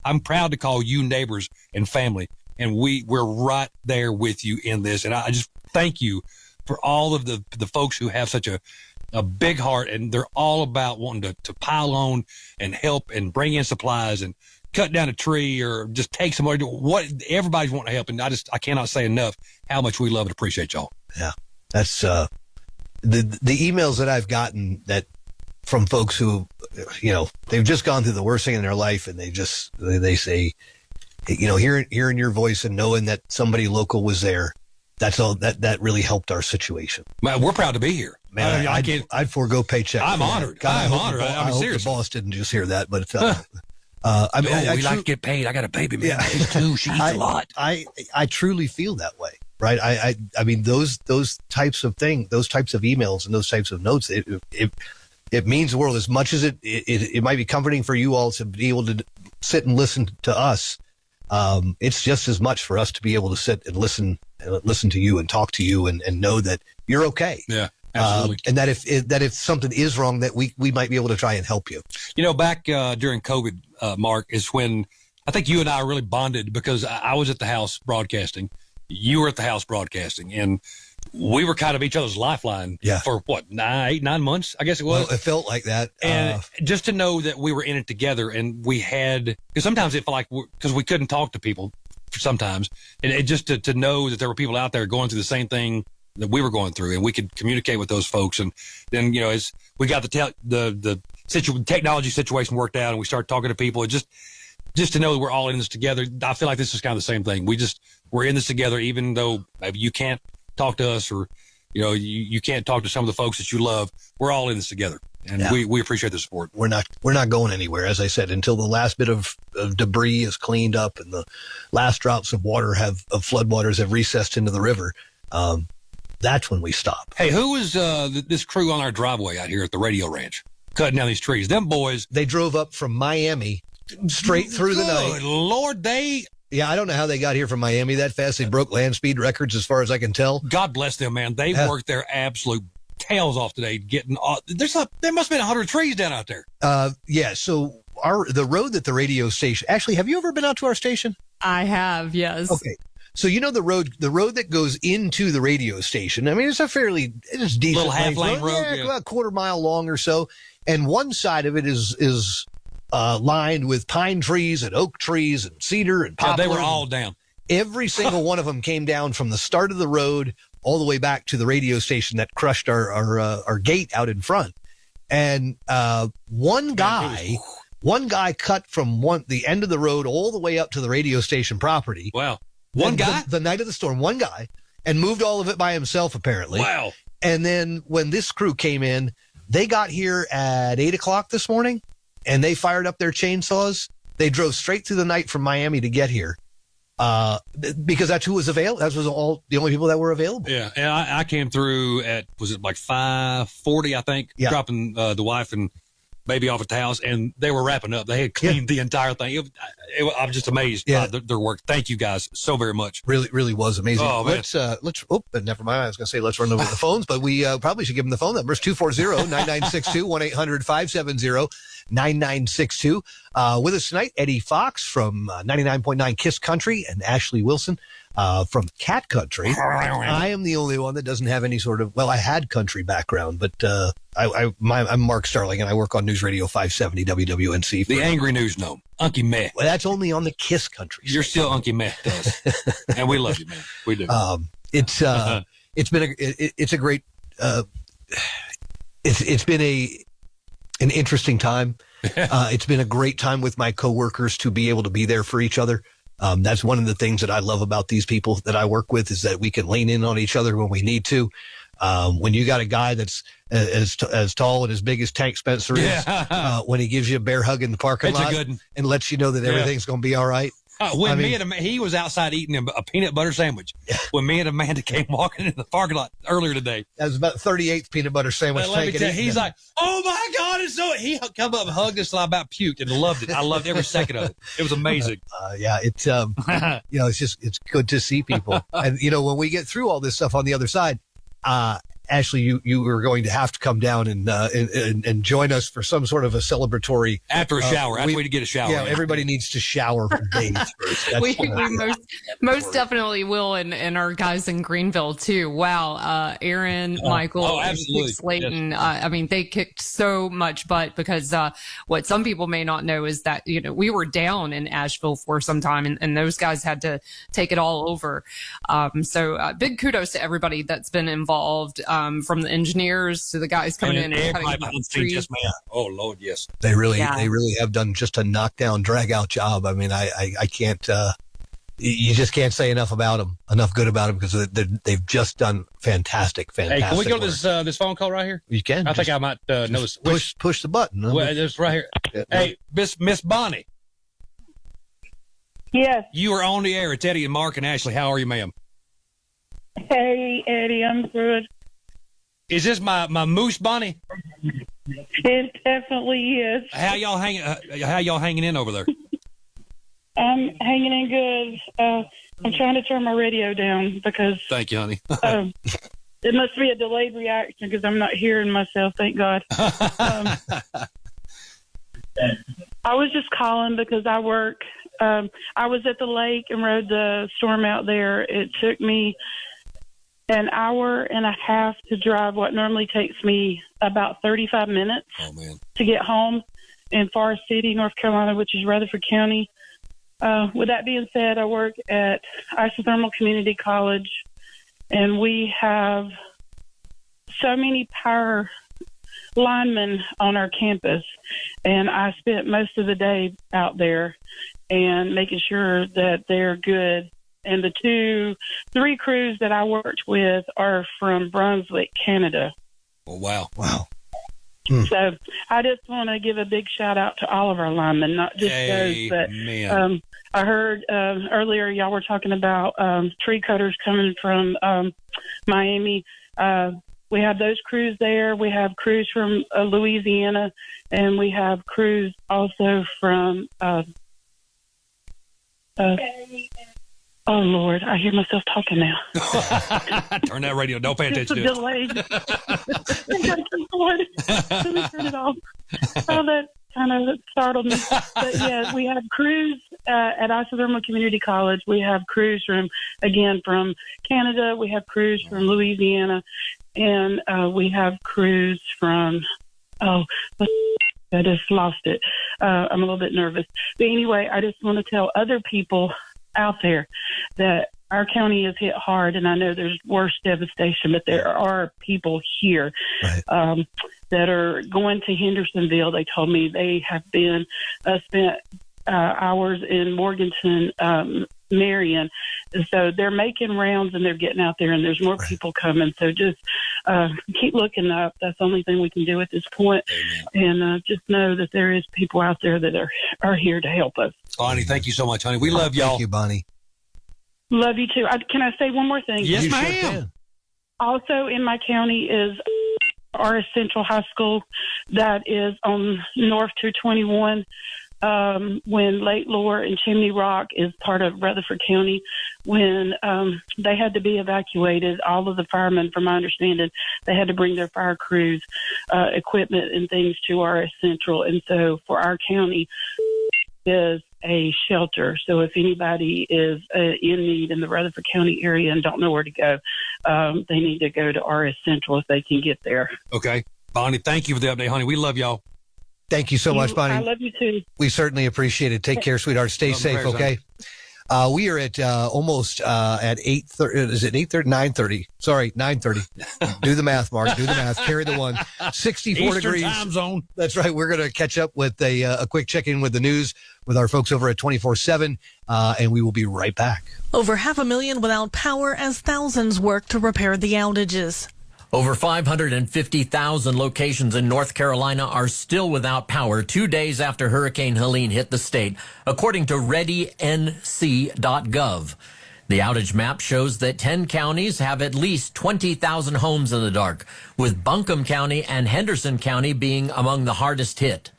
I'm proud to call you neighbors and family. And we're right there with you in this. And I just thank you for all of the folks who have such a big heart, and they're all about wanting to pile on and help and bring in supplies and cut down a tree or just take somebody to what everybody's wanting to help. And I cannot say enough how much we love and appreciate y'all. Yeah. That's, the emails that I've gotten from folks who, they've just gone through the worst thing in their life, and they say, hearing your voice and knowing that somebody local was there, that's all that really helped our situation. Man, we're proud to be here. Man, I'd forego paycheck. I'm honored. I'm honored. I hope serious. the boss didn't just hear that, but We like to get paid. I got a baby, man. She's 2. She eats a lot. I truly feel that way, right? I mean, those types of things, those types of emails and those types of notes, it means the world. As much as it might be comforting for you all to be able to sit and listen to us. It's just as much for us to be able to sit and listen to you and talk to you and know that you're okay. Yeah. Absolutely. And that if something is wrong, that we might be able to try and help you. Back during COVID, Mark, is when I think you and I really bonded because I was at the house broadcasting. You were at the house broadcasting, and we were kind of each other's lifeline for what, 8, 9 months, I guess it was. Well, it felt like that. And just to know that we were in it together, and we had, because sometimes it felt like, because we couldn't talk to people sometimes, and just to know that there were people out there going through the same thing that we were going through, and we could communicate with those folks. And then, as we got the technology situation worked out and we started talking to people, it just to know that we're all in this together. I feel like this is kind of the same thing. We're in this together, even though maybe you can't talk to us, or, you can't talk to some of the folks that you love. We're all in this together. And we appreciate the support. We're not going anywhere, as I said, until the last bit of debris is cleaned up and the last drops of water of floodwaters have recessed into the river. That's when we stop. Hey, who is this crew on our driveway out here at the radio ranch cutting down these trees? Them boys. They drove up from Miami straight through the night. Good Lord, Yeah, I don't know how they got here from Miami that fast. They broke land speed records as far as I can tell. God bless them, man. They worked their absolute tails off today getting there must have been 100 trees down out there. So the road that the radio station, actually, have you ever been out to our station? I have, yes. Okay. So the road that goes into the radio station, I mean, it's decent little half-lane road. Yeah, about a quarter mile long or so. And one side of it is lined with pine trees and oak trees and cedar and poplar. Yeah, they were all down. Every single one of them came down from the start of the road all the way back to the radio station that crushed our gate out in front. And one guy cut from the end of the road all the way up to the radio station property. Wow. One guy? The night of the storm, one guy, and moved all of it by himself, apparently. Wow. And then when this crew came in, they got here at 8 o'clock this morning, and they fired up their chainsaws. They drove straight through the night from Miami to get here because that's who was available. That was all the only people that were available. Yeah. And I came through at, was it like 5:40, I think, dropping the wife and baby off at the house, and they were wrapping up. They had cleaned the entire thing. I'm just amazed by their work. Thank you guys so very much. Really, really was amazing. Oh, man. But never mind. I was going to say, let's run over the phones, but we probably should give them the phone numbers. 240-9962, 1-800-570-9962. With us tonight, Eddie Fox from 99.9 KISS Country and Ashley Wilson from Cat Country. I am the only one that doesn't have any sort of, I had country background, but I'm Mark Starling, and I work on News Radio 570 WWNC. The Angry News Gnome, Unky Meh. Well, that's only on the KISS Country. You're still Unky Meh to us, and we love you, man. We do. It's been a great it's been an interesting time. It's been a great time with my coworkers to be able to be there for each other. That's one of the things that I love about these people that I work with, is that we can lean in on each other when we need to. When you got a guy that's as tall and as big as Tank Spencer is, when he gives you a bear hug in the parking lot and lets you know that everything's going to be all right. He was outside eating a peanut butter sandwich when me and Amanda came walking in the parking lot earlier today. That was about the 38th peanut butter sandwich. He's like, "Oh my God, it's so." He come up and hugged us, and I about puked and loved it. I loved every second of it. It was amazing. It's it's good to see people, and when we get through all this stuff on the other side, Ashley, you are going to have to come down and join us for some sort of a celebratory after a shower. After we get a shower, everybody needs to shower and bathe first. We most definitely will, and our guys in Greenville too. Wow, Aaron, Michael, absolutely, Slayton. Yes. I mean, they kicked so much butt because what some people may not know is that we were down in Asheville for some time, and those guys had to take it all over. So big kudos to everybody that's been involved. From the engineers to the guys coming in and cutting down trees. Oh Lord, yes. They really have done just a knockdown, drag out job. I mean, I can't, you just can't say enough good about them, because they've just done fantastic. Hey, can we go to this phone call right here? You can. I think I might know this. Push the button. Well, it's right here. Hey, Miss Bonnie. Yes. You are on the air. It's Eddie and Mark and Ashley. How are you, ma'am? Hey, Eddie, I'm good. Is this my moose bunny? It definitely is. How y'all hanging in over there? I'm hanging in good. I'm trying to turn my radio down because Thank you, honey. it must be a delayed reaction because I'm not hearing myself. Thank God. I was just calling because I work. I was at the lake and rode the storm out there. It took me an hour and a half to drive what normally takes me about 35 minutes to get home in Forest City, North Carolina, which is Rutherford County. With that being said, I work at Asheville Community College, and we have so many power linemen on our campus, and I spent most of the day out there and making sure that they're good. And the 3 crews that I worked with are from Brunswick, Canada. Oh, wow. So I just want to give a big shout out to all of our linemen, not just those, but I heard earlier y'all were talking about tree cutters coming from Miami. We have those crews there. We have crews from Louisiana, and we have crews also from oh, Lord, I hear myself talking now. Turn that radio. Don't pay attention to it. Delayed. I gotta keep going. Let me turn it off. Oh, that kind of startled me. But, yeah, we have crews at Asheville Community College. We have crews from Canada. We have crews from Louisiana. And we have crews from, I just lost it. I'm a little bit nervous. But anyway, I just want to tell other people out there that our county is hit hard, and I know there's worse devastation, but there are people here that are going to Hendersonville. They told me they have been spent hours in Morganton, Marion. So they're making rounds and they're getting out there, and there's more people coming. So just keep looking up. That's the only thing we can do at this point. And just know that there is people out there that are here to help us. Bonnie, thank you so much, honey. We love y'all. Thank you, Bonnie. Love you too. Can I say one more thing? Yes, ma'am. Also in my county is our Central High School that is on North 221. When Lake Lore and Chimney Rock is part of Rutherford County, when they had to be evacuated, all of the firemen, from my understanding, they had to bring their fire crews, equipment and things to RS Central. And so for our county is a shelter. So if anybody is in need in the Rutherford County area and don't know where to go, they need to go to RS Central if they can get there. Okay. Bonnie, thank you for the update, honey. We love y'all. Thank you so much, Bonnie. I love you too. We certainly appreciate it. Take care, sweetheart. Stay safe, okay? We are at almost at 8:30. Is it 8:30? 9:30. Sorry, 9:30. Do the math, Mark. Do the math. Carry the one. 64 Eastern degrees. time zone. That's right. We're going to catch up with a quick check-in with the news with our folks over at 24/7, and we will be right back. Over 500,000 without power as thousands work to repair the outages. Over 550,000 locations in North Carolina are still without power 2 days after Hurricane Helene hit the state, according to readync.gov. The outage map shows that 10 counties have at least 20,000 homes in the dark, with Buncombe County and Henderson County being among the hardest hit.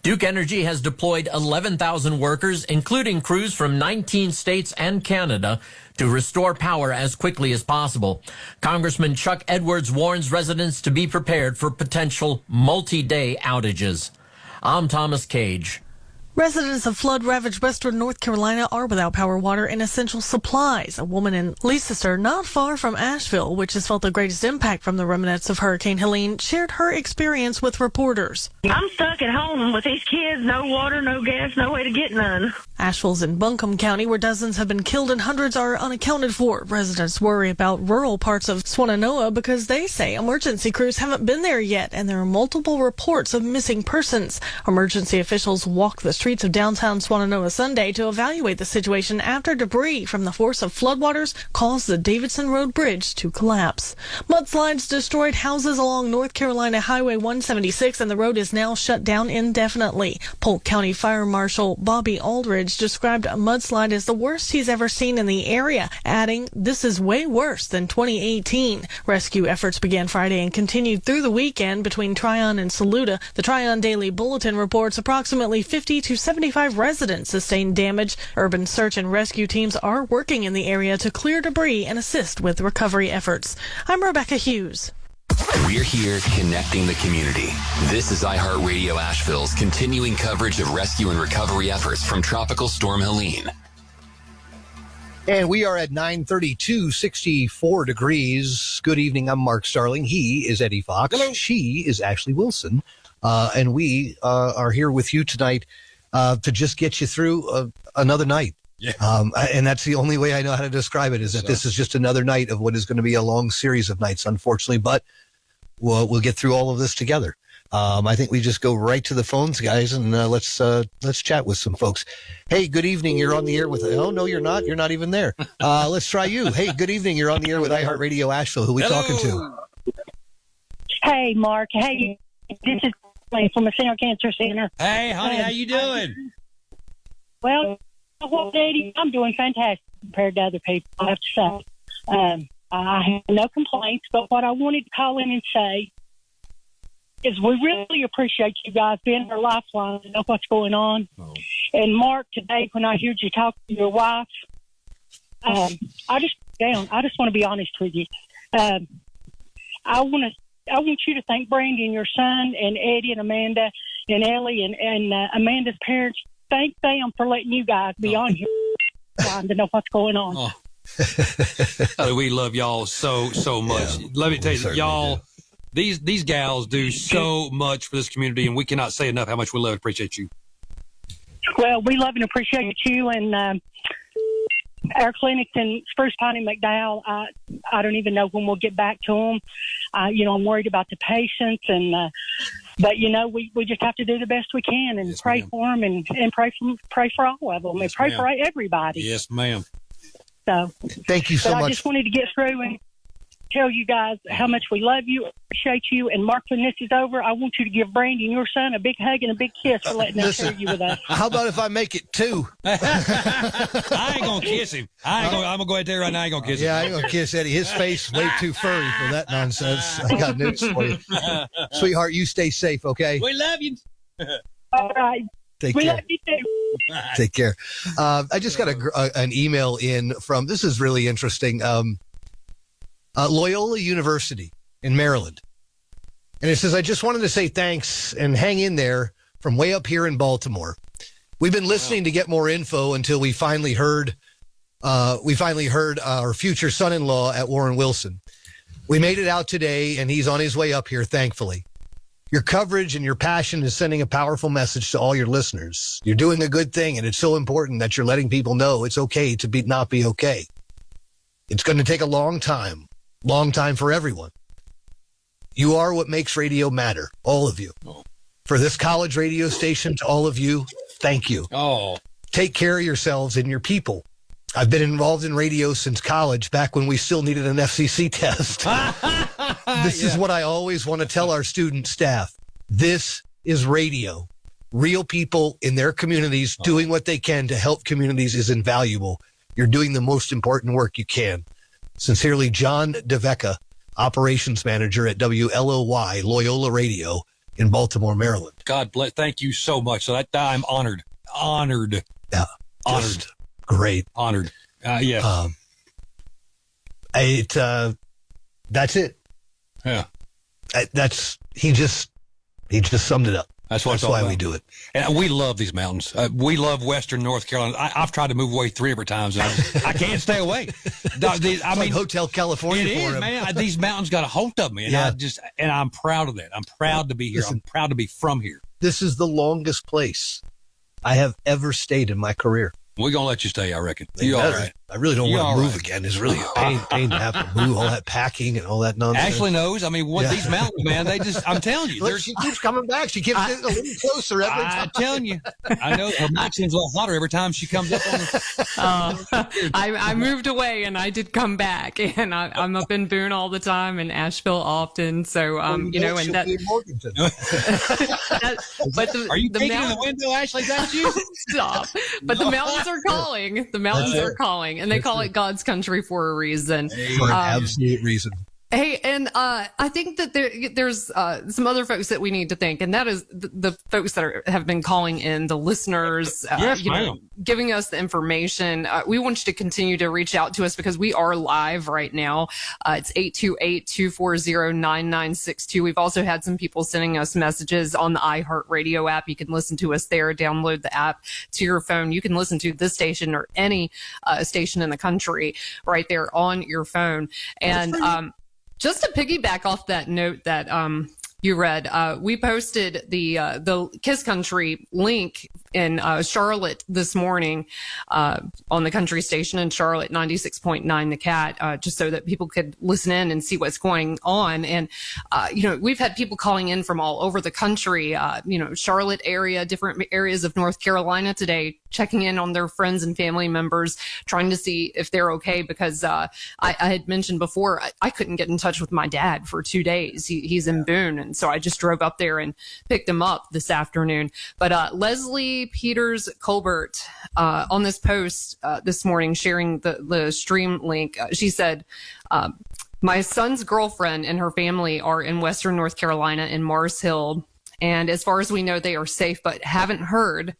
Duke Energy has deployed 11,000 workers, including crews from 19 states and Canada, to restore power as quickly as possible. Congressman Chuck Edwards warns residents to be prepared for potential multi-day outages. I'm Thomas Cage. Residents of flood-ravaged western North Carolina are without power, water, and essential supplies. A woman in Leicester, not far from Asheville, which has felt the greatest impact from the remnants of Hurricane Helene, shared her experience with reporters. I'm stuck at home with these kids, no water, no gas, no way to get none. Asheville's in Buncombe County, where dozens have been killed and hundreds are unaccounted for. Residents worry about rural parts of Swannanoa because they say emergency crews haven't been there yet, and there are multiple reports of missing persons. Emergency officials walk the streets streets of downtown Swannanoa Sunday to evaluate the situation after debris from the force of floodwaters caused the Davidson Road Bridge to collapse. Mudslides destroyed houses along North Carolina Highway 176, and the road is now shut down indefinitely. Polk County Fire Marshal Bobby Aldridge described a mudslide as the worst he's ever seen in the area, adding, "This is way worse than 2018. Rescue efforts began Friday and continued through the weekend between Tryon and Saluda. The Tryon Daily Bulletin reports approximately 50 to 75 residents sustained damage. Urban search and rescue teams are working in the area to clear debris and assist with recovery efforts. I'm Rebecca Hughes. We're here connecting the community. This is iHeartRadio Asheville's continuing coverage of rescue and recovery efforts from Tropical Storm Helene. And we are at 9:32, 64 degrees. Good evening. I'm Mark Starling. He is Eddie Fox. Hello. She is Ashley Wilson. And we are here with you tonight to just get you through another night. Yeah. And that's the only way I know how to describe it, is that this is just another night of what is going to be a long series of nights, unfortunately. But we'll get through all of this together. I think we just go right to the phones, guys, and let's chat with some folks. Hey, good evening. You're on the air with. Oh no, you're not. You're not even there. Let's try you. Hey, good evening. You're on the air with iHeartRadio Asheville. Who are we talking to? Hey, Mark. Hey, this is from the Center Cancer Center. Hey, honey, how you doing? Well, what, Eddie, I'm doing fantastic compared to other people, I have to say. I have no complaints, but what I wanted to call in and say is we really appreciate you guys being our lifeline to know what's going on. Oh. And Mark, today when I heard you talk to your wife, I just want to be honest with you. I want you to thank Brandy, your son, and Eddie and Amanda and Ellie and Amanda's parents. Thank them for letting you guys be on here to know what's going on. Oh. We love y'all so much. Yeah, let me tell you, y'all, these gals do so much for this community, and we cannot say enough how much we love and appreciate you. Well, we love and appreciate you, and our clinics in Spruce Pine and McDowell, I don't even know when we'll get back to them. I'm worried about the patients, and but we just have to do the best we can and pray for them and pray for all of them and pray for everybody. Yes, ma'am. So thank you so much. I just wanted to get through and tell you guys how much we love you, appreciate you, and Mark, when this is over, I want you to give Brandy and your son a big hug and a big kiss for letting us share you with us. How about if I make it two? I ain't gonna kiss him. I'm gonna go ahead and tell you right now, I ain't gonna kiss him. Yeah, I ain't gonna kiss Eddie. His face way too furry for that nonsense. I got news for you, sweetheart. You stay safe, okay? We love you. All right. Take we care. love you too. Take care. I just got an email in from. This is really interesting. Loyola University in Maryland. And it says, I just wanted to say thanks and hang in there from way up here in Baltimore. We've been listening to get more info until we finally heard our future son-in-law at Warren Wilson. We made it out today, and he's on his way up here, thankfully. Your coverage and your passion is sending a powerful message to all your listeners. You're doing a good thing, and it's so important that you're letting people know it's okay to not be okay. It's going to take a long time for everyone. You are what makes radio matter, all of you. Oh. For this college radio station, to all of you, thank you. Oh. Take care of yourselves and your people. I've been involved in radio since college, back when we still needed an FCC test. This is what I always want to tell our student staff. This is radio. Real people in their communities doing what they can to help communities is invaluable. You're doing the most important work you can. Sincerely, John DeVecca, Operations Manager at WLOY, Loyola Radio in Baltimore, Maryland. God bless. Thank you so much. So I'm honored. Yeah. Honored. Great. Honored. Yeah. That's it. Yeah. He just summed it up. That's why we do it. And we love these mountains. We love Western North Carolina. I've tried to move away 3 different times, and I can't stay away. I mean, Hotel California it for is, him. Man. These mountains got a hold of me, and I'm proud of that. I'm proud to be here. I'm proud to be from here. This is the longest place I have ever stayed in my career. We're gonna let you stay, I reckon. You all right? I really don't want to move again. It's really a pain to have to move, all that packing and all that nonsense. Ashley knows. I mean, these mountains, man, I'm telling you. Look, she keeps coming back. She keeps getting a little closer every time. I'm telling you. I know her mic seems a little hotter every time she comes up on I moved away and I did come back, and I'm up in Boone all the time and Asheville often. So, you know, and that. Are you peeking in the window, Ashley? That's you? Stop. But the mountains are calling. The mountains are calling, and they call it God's country for a reason. For an absolute reason. Hey, and I think that there's some other folks that we need to thank, and that is the folks that have been calling in, the listeners, yes, you know, giving us the information. We want you to continue to reach out to us because we are live right now. It's 828-240-9962. We've also had some people sending us messages on the iHeartRadio app. You can listen to us there. Download the app to your phone. You can listen to this station or any station in the country right there on your phone. And just to piggyback off that note that you read, we posted the Kiss Country link in Charlotte this morning on the country station in Charlotte, 96.9 The Cat, just so that people could listen in and see what's going on. And, you know, we've had people calling in from all over the country, you know, Charlotte area, different areas of North Carolina today, checking in on their friends and family members, trying to see if they're okay, because I had mentioned before, I couldn't get in touch with my dad for 2 days. He's in Boone, and so I just drove up there and picked him up this afternoon. But Leslie Peters Colbert on this post this morning, sharing the stream link, she said, my son's girlfriend and her family are in Western North Carolina in Mars Hill, and as far as we know, they are safe, but haven't heard.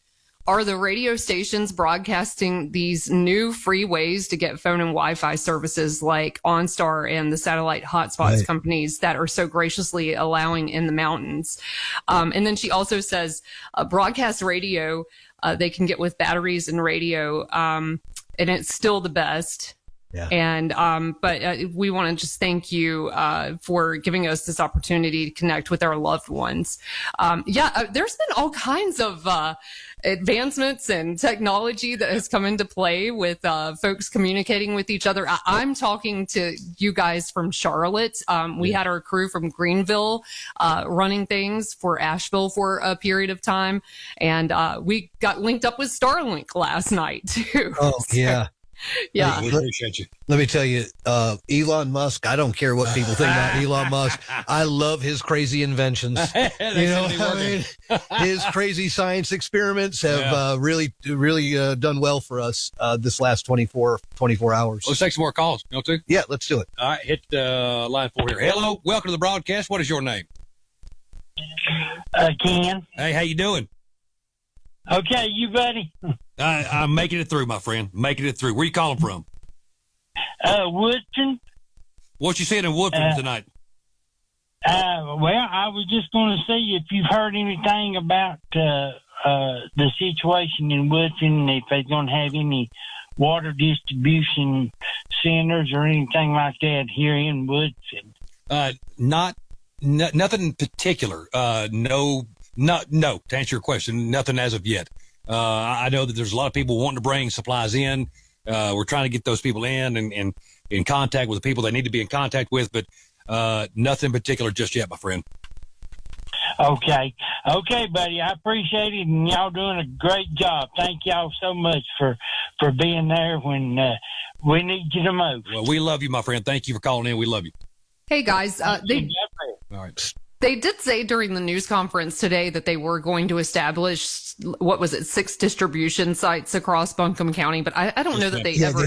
Are the radio stations broadcasting these new free ways to get phone and Wi-Fi services like OnStar and the satellite hotspots companies that are so graciously allowing in the mountains? And then she also says broadcast radio they can get with batteries and radio, and it's still the best. Yeah. And but we want to just thank you for giving us this opportunity to connect with our loved ones. There's been all kinds of advancements and technology that has come into play with folks communicating with each other. I'm talking to you guys from Charlotte. We had our crew from Greenville running things for Asheville for a period of time, and we got linked up with Starlink last night too. Oh, yeah. Yeah. We appreciate you. Let me tell you, Elon Musk, I don't care what people think about Elon Musk. I love his crazy inventions. His crazy science experiments have really done well for us this last 24 hours. Let's take some more calls. You want to? Yeah, let's do it. All right, hit line 4 here. Hello, welcome to the broadcast. What is your name? Ken. Hey, how you doing? Okay, you buddy? I'm making it through, my friend. Making it through. Where you calling from? Woodson. What you seeing in Woodson tonight? Well, I was just going to see if you've heard anything about the situation in Woodson, if they're going to have any water distribution centers or anything like that here in Woodson. Nothing particular. No. To answer your question, nothing as of yet. I know that there's a lot of people wanting to bring supplies in. We're trying to get those people in and in contact with the people they need to be in contact with, but nothing in particular just yet, my friend. Okay, buddy. I appreciate it, and y'all doing a great job. Thank y'all so much for being there when we need you the most. Well, we love you, my friend. Thank you for calling in. We love you. Hey, guys. All right. They did say during the news conference today that they were going to establish, 6 distribution sites across Buncombe County, but I don't know that they ever...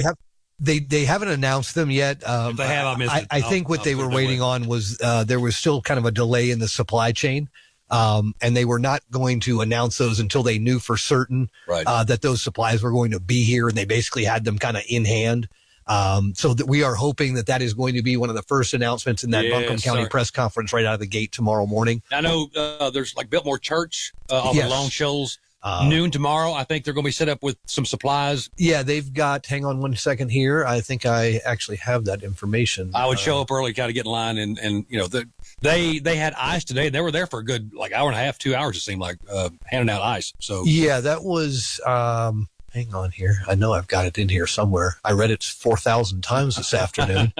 They haven't announced them yet. If they have, I missed it. I think what they were waiting on was there was still kind of a delay in the supply chain, and they were not going to announce those until they knew for certain that those supplies were going to be here, and they basically had them kind of in hand. So that we are hoping that is going to be one of the first announcements in that Buncombe County press conference right out of the gate tomorrow morning. I know there's like Biltmore Church off of Long Shoals. Noon tomorrow, I think they're going to be set up with some supplies. Yeah, they've got, hang on one second here. I think I actually have that information. I would show up early, kind of get in line, and you know, they had ice today. They were there for a good, hour and a half, 2 hours, it seemed like, handing out ice. So yeah, that was, hang on here. I know I've got it in here somewhere. I read it 4,000 times this afternoon.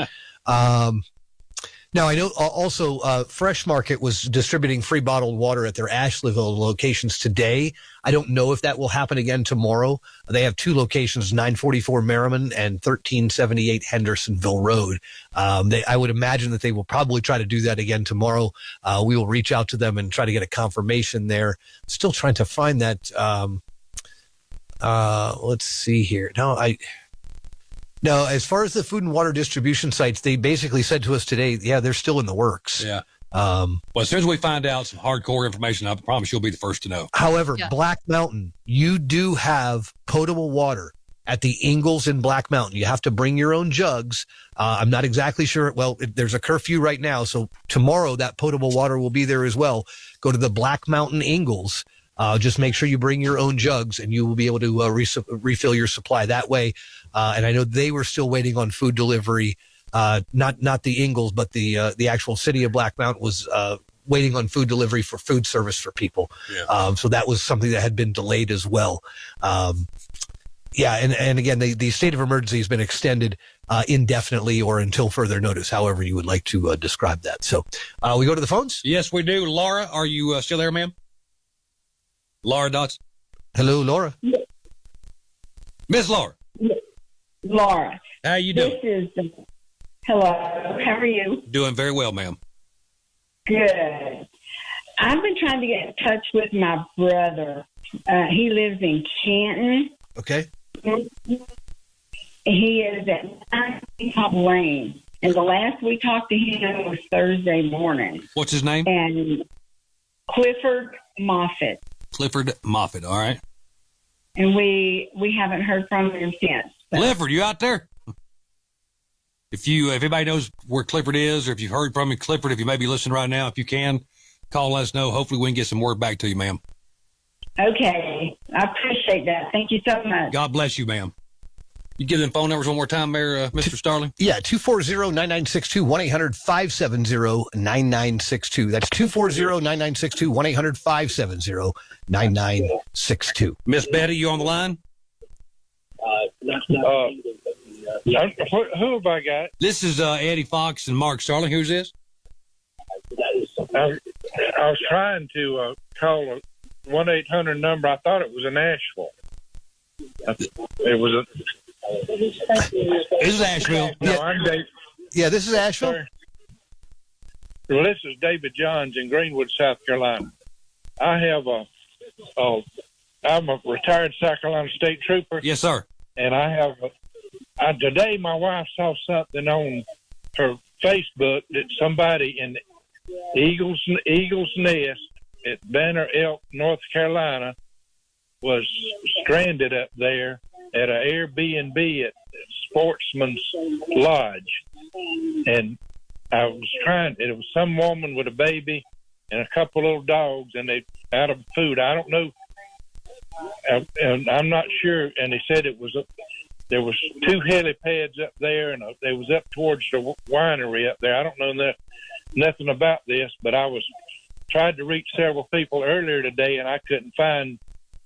Now, I know also Fresh Market was distributing free bottled water at their Asheville locations today. I don't know if that will happen again tomorrow. They have 2 locations, 944 Merriman and 1378 Hendersonville Road. I would imagine that they will probably try to do that again tomorrow. We will reach out to them and try to get a confirmation there. Still trying to find that. Let's see here. No, as far as the food and water distribution sites, they basically said to us today, they're still in the works. Yeah. Well, as soon as we find out some hardcore information, I promise you'll be the first to know. However, Black Mountain, you do have potable water at the Ingalls in Black Mountain. You have to bring your own jugs. I'm not exactly sure. Well, there's a curfew right now, so tomorrow that potable water will be there as well. Go to the Black Mountain Ingalls. Just make sure you bring your own jugs, and you will be able to refill your supply that way. And I know they were still waiting on food delivery. Not the Ingalls, but the actual city of Black Mountain was waiting on food delivery for food service for people. Yeah. So that was something that had been delayed as well. And again, the state of emergency has been extended indefinitely or until further notice, however you would like to describe that. So we go to the phones? Yes, we do. Laura, are you still there, ma'am? Laura Dotson. Hello, Laura. Miss Laura. Laura. How you doing? This is hello. How are you? Doing very well, ma'am. Good. I've been trying to get in touch with my brother. He lives in Canton. Okay. He is at 9 Top Lane. And the last we talked to him was Thursday morning. What's his name? And Clifford Moffitt. Clifford Moffitt, all right. And we haven't heard from him since. Clifford, you out there? If anybody knows where Clifford is, or if you've heard from him, Clifford, if you may be listening right now, if you can, call and let us know. Hopefully we can get some word back to you, ma'am. Okay. I appreciate that. Thank you so much. God bless you, ma'am. You give them phone numbers one more time there, Mr. Starling? Yeah, 240-9962, 1-800-570-9962. That's 240-9962, 1-800-570-9962. Miss Betty, you on the line? Who have I got? This is Eddie Fox and Mark Starling. Who's this? I was trying to call a 1-800 number. I thought it was in Nashville. It was a... This is Asheville. No, I'm Dave. Yeah, this is Asheville. Sorry. Well, this is David Johns in Greenwood, South Carolina. I'm a retired South Carolina state trooper. Yes, sir. And today my wife saw something on her Facebook that somebody in Eagles Nest at Banner Elk, North Carolina, was stranded up there at an Airbnb at Sportsman's Lodge. And I was it was some woman with a baby and a couple little dogs, and they out of food. I don't know. And I'm not sure. And they said there was 2 helipads up there, and they was up towards the winery up there. I don't know nothing about this, but I tried to reach several people earlier today, and I couldn't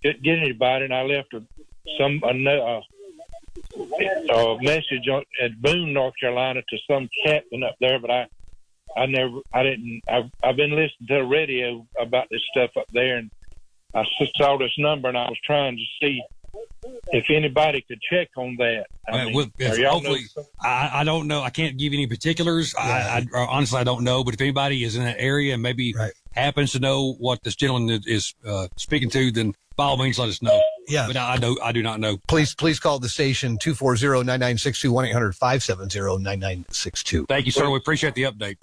get anybody, and I left a message at Boone, North Carolina, to some captain up there, but I've been listening to the radio about this stuff up there, and I saw this number, and I was trying to see if anybody could check on that. I don't know. I can't give you any particulars. Yeah. Honestly, I don't know. But if anybody is in that area and maybe happens to know what this gentleman is speaking to, then by all means, let us know. Yeah. But I do not know. Please call the station, 240-9962, 1-800-570-9962. Thank you, sir. We appreciate the update.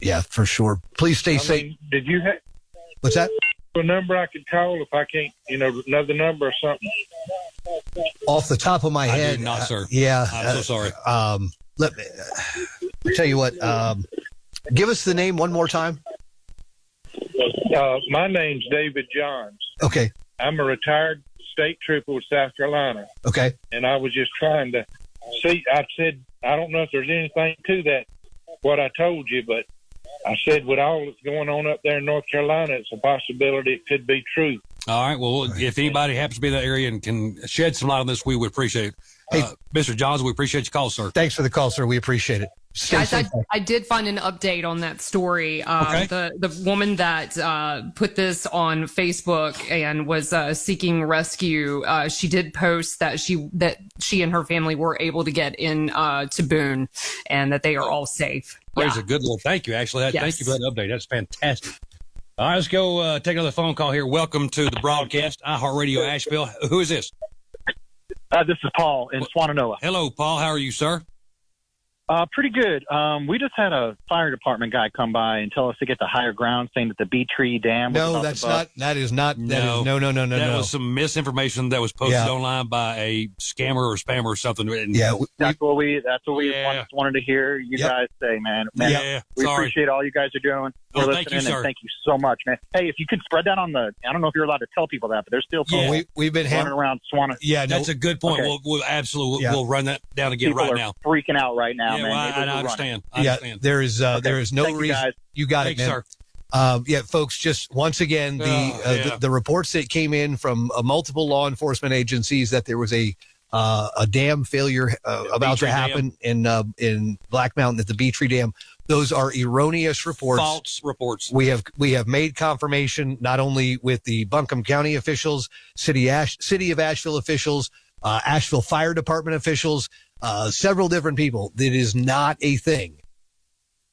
Yeah, for sure. Please stay safe. Did you have... What's that? A number I could call if I can't, another number or something? Off the top of my head. I do not, sir. Yeah. I'm so sorry. Let me tell you what, give us the name one more time. My name's David Johns. Okay. I'm a retired state trooper with South Carolina. Okay. And I was just trying to see, I said, I don't know if there's anything to that, what I told you, but I said, with all that's going on up there in North Carolina, it's a possibility it could be true. All right. Well, if anybody happens to be in that area and can shed some light on this, we would appreciate it. Hey, Mr. Johns, we appreciate your call, sir. Thanks for the call, sir. We appreciate it. Guys, I did find an update on that story. The woman that put this on Facebook and was seeking rescue, she did post that she and her family were able to get in to Boone and that they are all safe. There's a good little thank you, actually. Thank you for that update. That's fantastic. All right, let's go take another phone call here. Welcome to the broadcast, iHeartRadio Asheville. Who is this? This is Paul in Swannanoa. Hello, Paul. How are you, sir? Pretty good. We just had a fire department guy come by and tell us to get to higher ground, saying that the Bee Tree Dam. No, that's not. That is not. No. That was some misinformation that was posted online by a scammer or spammer or something. Yeah, that's what we wanted to hear you guys say, man. We appreciate all you guys are doing. We're listening, thank you, sir. And thank you so much, man. Hey, if you could spread that on the, I don't know if you're allowed to tell people that, but there's still people we've been running around Swanna. Yeah, that's a good point. Okay. We'll absolutely we'll run that down again People right are now. Freaking out right now, Yeah, man. I understand. There is no Thank you, reason. guys. You got Thanks, it, man. sir. Folks, just once again, the reports that came in from multiple law enforcement agencies that there was a dam failure about to happen in Black Mountain at the Bee Tree Dam. Those are erroneous reports. False reports. We have made confirmation not only with the Buncombe County officials, City of Asheville officials, Asheville Fire Department officials, several different people. That is not a thing.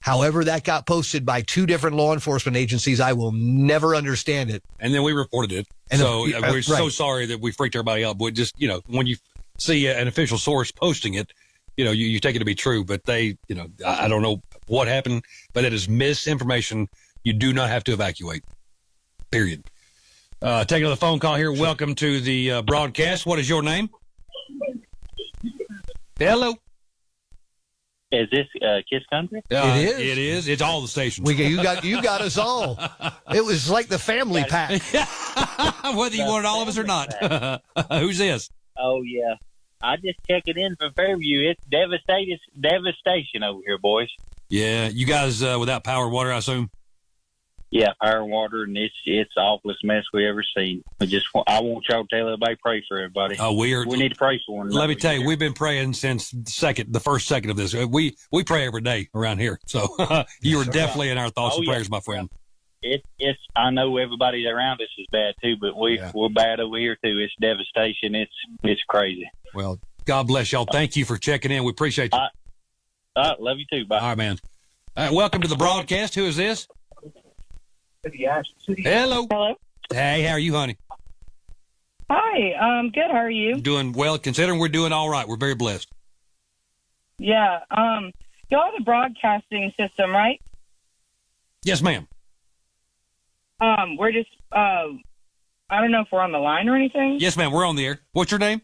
However, that got posted by two different law enforcement agencies. I will never understand it. And then we reported it. And we're so sorry that we freaked everybody out. But just, when you see an official source posting it, you take it to be true. But they, I don't know what happened, but it is misinformation. You do not have to evacuate. Period. Take another phone call here. Welcome to the broadcast. What is your name? Hello. Is this Kiss Country? It is. It's all the stations. You got us all. It was like the family pack. Whether you wanted all of us or not. Who's this? Oh, yeah. I just check it in from Fairview. It's devastation over here, boys. Yeah. You guys without power and water, I assume? Yeah, power and water, and it's the awfulest mess we ever seen. I want y'all to tell everybody, pray for everybody. Oh, we need to pray for one. Let me tell you, we've been praying since the first second of this. We pray every day around here. So you are definitely in our thoughts and prayers, my friend. It's. I know everybody around us is bad too, but we're bad over here too. It's devastation. It's crazy. Well, God bless y'all. Thank you for checking in. We appreciate you. Love you too. Bye. All right, man. All right, welcome to the broadcast. Who is this? Hello. Hello. Hey, how are you, honey? Hi. Good. How are you? Doing well, considering we're doing all right. We're very blessed. Yeah. Y'all have a broadcasting system, right? Yes, ma'am. We're just. I don't know if we're on the line or anything. Yes, ma'am. We're on the air. What's your name?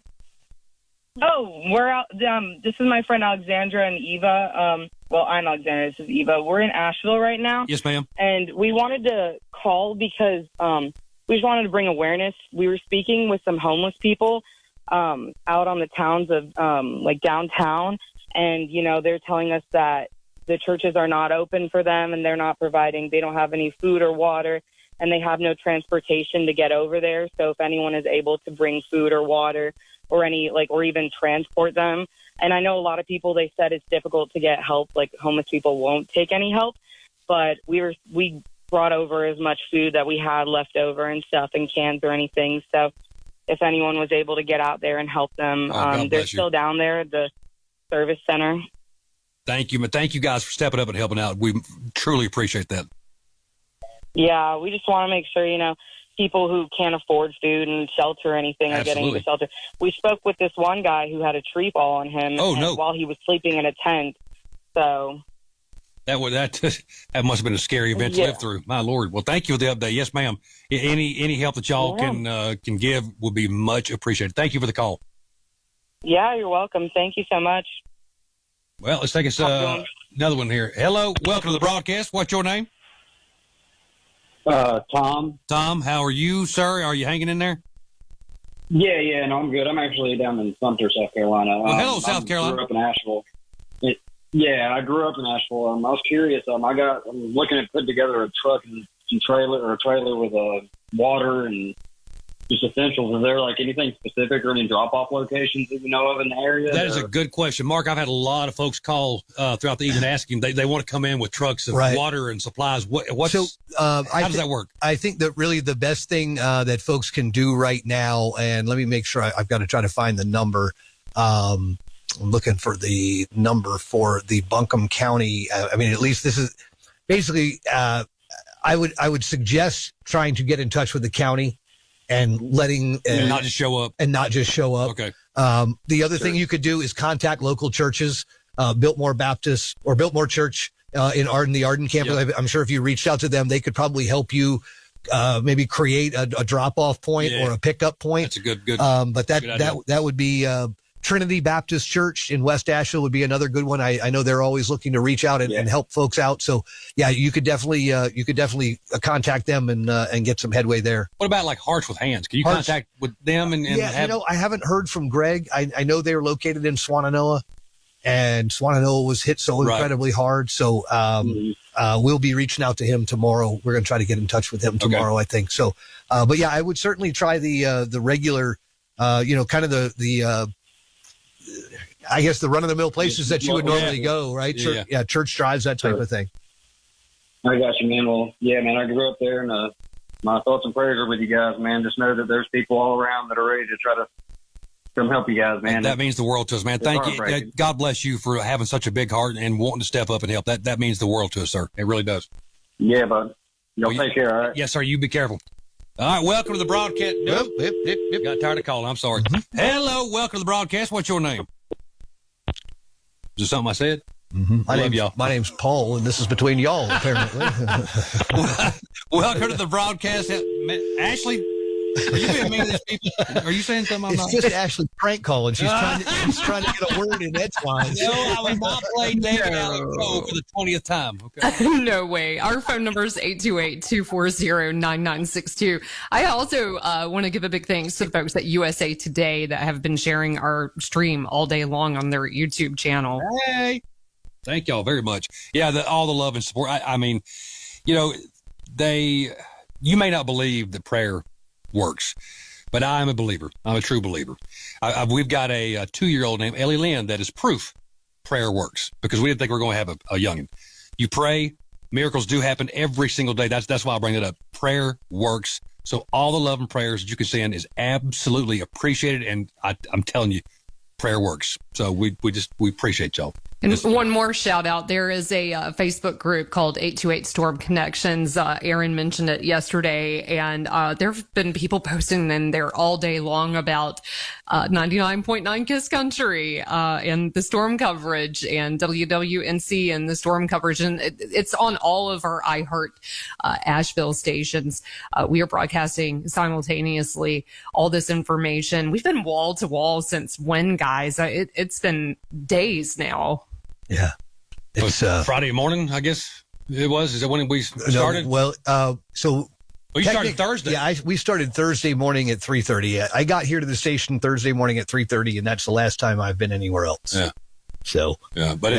Oh, we're out. This is my friend Alexandra and Eva. Well, I'm Alexandra. This is Eva. We're in Asheville right now. Yes, ma'am. And we wanted to call because we just wanted to bring awareness. We were speaking with some homeless people out on the towns of like downtown, and they're telling us that the churches are not open for them, and they're not providing. They don't have any food or water, and they have no transportation to get over there. So if anyone is able to bring food or water or or even transport them. And I know a lot of people, they said it's difficult to get help, like homeless people won't take any help, but we brought over as much food that we had left over and stuff in cans or anything. So if anyone was able to get out there and help them, they're still down there at the service center. Thank you. Thank you guys for stepping up and helping out. We truly appreciate that. Yeah, we just want to make sure, people who can't afford food and shelter or anything are getting the shelter. We spoke with this one guy who had a tree fall on him while he was sleeping in a tent. So that must have been a scary event to live through. My Lord. Well, thank you for the update. Yes, ma'am. Any help that y'all can give would be much appreciated. Thank you for the call. Yeah, you're welcome. Thank you so much. Well, let's take us another one here. Hello. Welcome to the broadcast. What's your name? Tom. Tom, how are you, sir? Are you hanging in there? Yeah, no, I'm good. I'm actually down in Sumter, South Carolina. Well, hello, South Carolina. I grew up in Asheville. I grew up in Asheville. I was curious. I'm looking at putting together a truck and trailer with water and just essentials. Is there like anything specific or any drop-off locations that you know of in the area? That is a good question, Mark. I've had a lot of folks call throughout the evening asking. They want to come in with trucks of water and supplies. How does that work? I think that really the best thing that folks can do right now, and let me make sure I've got to try to find the number. I'm looking for the number for the Buncombe County. I mean, at least this is basically. I would suggest trying to get in touch with the county and letting not just show up. Okay. The other thing you could do is contact local churches, Biltmore Baptist or Biltmore Church in Arden, the Arden campus. Yep. I'm sure if you reached out to them, they could probably help you maybe create a drop-off point or a pickup point. That's a good. But that would be Trinity Baptist Church in West Asheville would be another good one. I know they're always looking to reach out and help folks out. So yeah, you could definitely contact them and get some headway there. What about like Hearts with Hands? Can you contact with them and I haven't heard from Greg. I know they're located in Swannanoa, and Swannanoa was hit so incredibly hard. So we'll be reaching out to him tomorrow. We're going to try to get in touch with him tomorrow, I think. So, but yeah, I would certainly try the regular, kind of the I guess the run-of-the-mill places that you would normally go, right? Church drives, that type of thing. I got you, man. Well, yeah, man, I grew up there, and my thoughts and prayers are with you guys, man. Just know that there's people all around that are ready to try to come help you guys, man. That means the world to us, man. Thank you. God bless you for having such a big heart and wanting to step up and help. That means the world to us, sir. It really does. Yeah, bud. Y'all take care, all right? Yes, sir. You be careful. All right, welcome to the broadcast. Yep. Got tired of calling. I'm sorry. Hello, welcome to the broadcast. What's your name? Is there something I said? My name's Paul, and this is between y'all, apparently. Welcome to the broadcast. Ashley, are you being mean to these people? Are you saying something I'm not? It's just Ashley prank calling. She's trying to get a word in edgewise. No, I was not playing David Allen Crow for the 20th time. Okay. No way. Our phone number is 828-240-9962. I also want to give a big thanks to the folks at USA Today that have been sharing our stream all day long on their YouTube channel. Hey, thank y'all very much. Yeah, all the love and support. I mean, you may not believe that prayer works, but I'm a believer. I'm a true believer. We've got a 2-year-old named Helene that is proof prayer works, because we didn't think we were going to have a youngin'. You pray, miracles do happen every single day. That's why I bring it up. Prayer works. So all the love and prayers that you can send is absolutely appreciated, and I'm telling you, prayer works. So we appreciate y'all. And one more shout out. There is a Facebook group called 828 Storm Connections. Aaron mentioned it yesterday, and there have been people posting in there all day long about 99.9 Kiss Country and the storm coverage, and WWNC and the storm coverage. And it's on all of our iHeart Asheville stations. We are broadcasting simultaneously all this information. We've been wall to wall since when, guys? It's been days now. Yeah. It's Friday morning, I guess it was. Is that when we started? You started Thursday. Yeah, we started Thursday morning at 3:30. I got here to the station Thursday morning at 3:30, and that's the last time I've been anywhere else. Yeah. So, but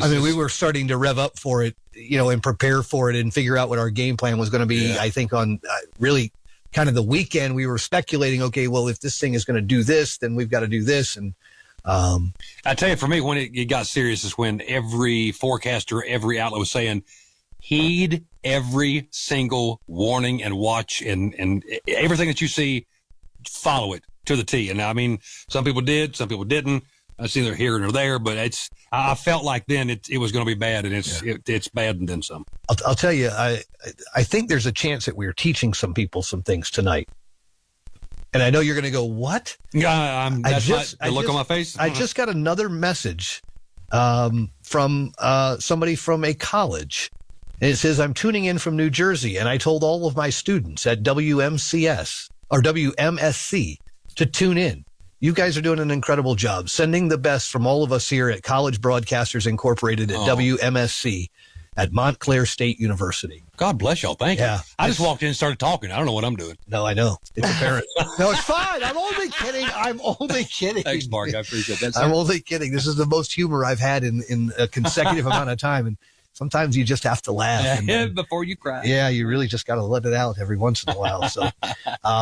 we were starting to rev up for it, and prepare for it and figure out what our game plan was going to be. Yeah. I think on really kind of the weekend, we were speculating, okay, well, if this thing is going to do this, then we've got to do this. And, I tell you, for me, when it got serious is when every forecaster, every outlet was saying, heed every single warning and watch and everything that you see, follow it to the T. And I mean, some people did, some people didn't. It's either here or there, but I felt like then it was going to be bad, and it's bad and then some. I'll tell you, I think there's a chance that we're teaching some people some things tonight. And I know you're going to go, what? Yeah, the look on my face. I just got another message from somebody from a college. And it says, I'm tuning in from New Jersey, and I told all of my students at WMCS or WMSC to tune in. You guys are doing an incredible job, sending the best from all of us here at College Broadcasters Incorporated at WMSC at Montclair State University. God bless y'all. Thank you. I just walked in and started talking. I don't know what I'm doing. No, I know. It's apparent. No, it's fine. I'm only kidding. Thanks, Mark. I appreciate that. I'm only kidding. This is the most humor I've had in a consecutive amount of time. And sometimes you just have to laugh. Before you cry. Yeah, you really just got to let it out every once in a while. So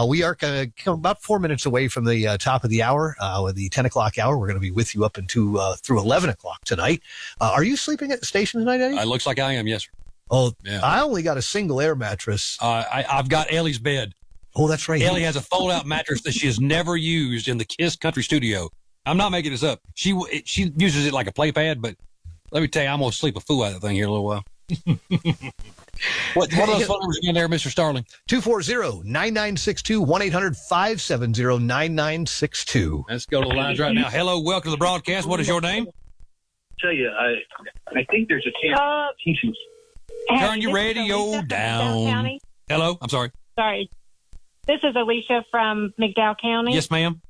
we are about 4 minutes away from the top of the hour, with the 10 o'clock hour. We're going to be with you up into through 11 o'clock tonight. Are you sleeping at the station tonight, Eddie? It looks like I am, yes. Oh, yeah. I only got a single air mattress. I've got Ellie's bed. Oh, that's right. Ellie has a fold-out mattress that she has never used in the Kiss Country studio. I'm not making this up. She uses it like a play pad, but let me tell you, I'm going to sleep a fool out of that thing here in a little while. What are those phone numbers again there, Mr. Starling? 240-9962, 1-800-570-9962. Let's go to the lines right now. Hello, welcome to the broadcast. What is your name? Tell you, I think there's a chance. Turn your radio down. Hello, I'm sorry. Sorry. This is Alicia from McDowell County. Yes, ma'am.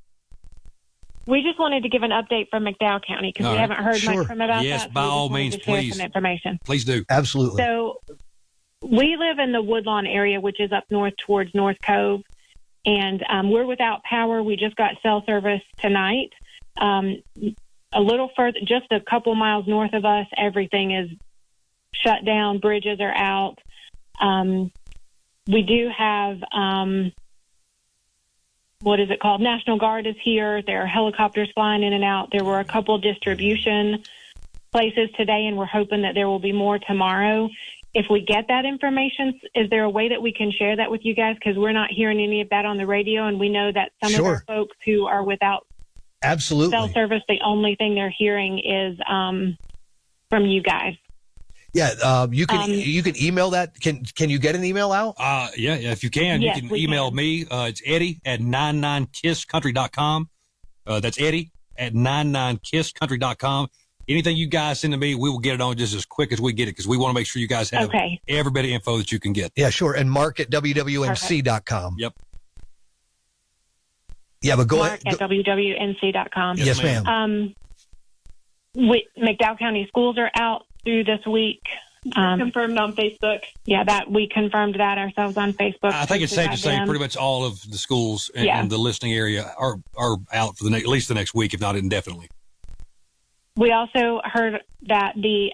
We just wanted to give an update from McDowell County because we haven't heard much from about that. Yes, by all means, please. Some information. Please do. Absolutely. So we live in the Woodlawn area, which is up north towards North Cove, and we're without power. We just got cell service tonight. A little further, just a couple miles north of us, everything is shut down. Bridges are out. We do have, what is it called? National Guard is here. There are helicopters flying in and out. There were a couple distribution places today, and we're hoping that there will be more tomorrow. If we get that information, is there a way that we can share that with you guys? Because we're not hearing any of that on the radio, and we know that some of our folks who are without cell service, the only thing they're hearing is from you guys. Yeah, you can email that. Can you get an email out? Yeah, if you can, yes, you can email me. It's Eddie at 99kisscountry.com. That's Eddie at 99kisscountry.com. Anything you guys send to me, we will get it on just as quick as we get it because we want to make sure you guys have every bit of info that you can get. Yeah, sure. And Mark at WWNC.com. Yep. Yeah, but go Mark ahead. at WWNC.com. Yes, ma'am. McDowell County schools are out through this week. Confirmed on Facebook. Yeah, that we confirmed that ourselves on Facebook. I think it's safe to say pretty much all of the schools in the listening area are out for at least the next week, if not indefinitely. We also heard that the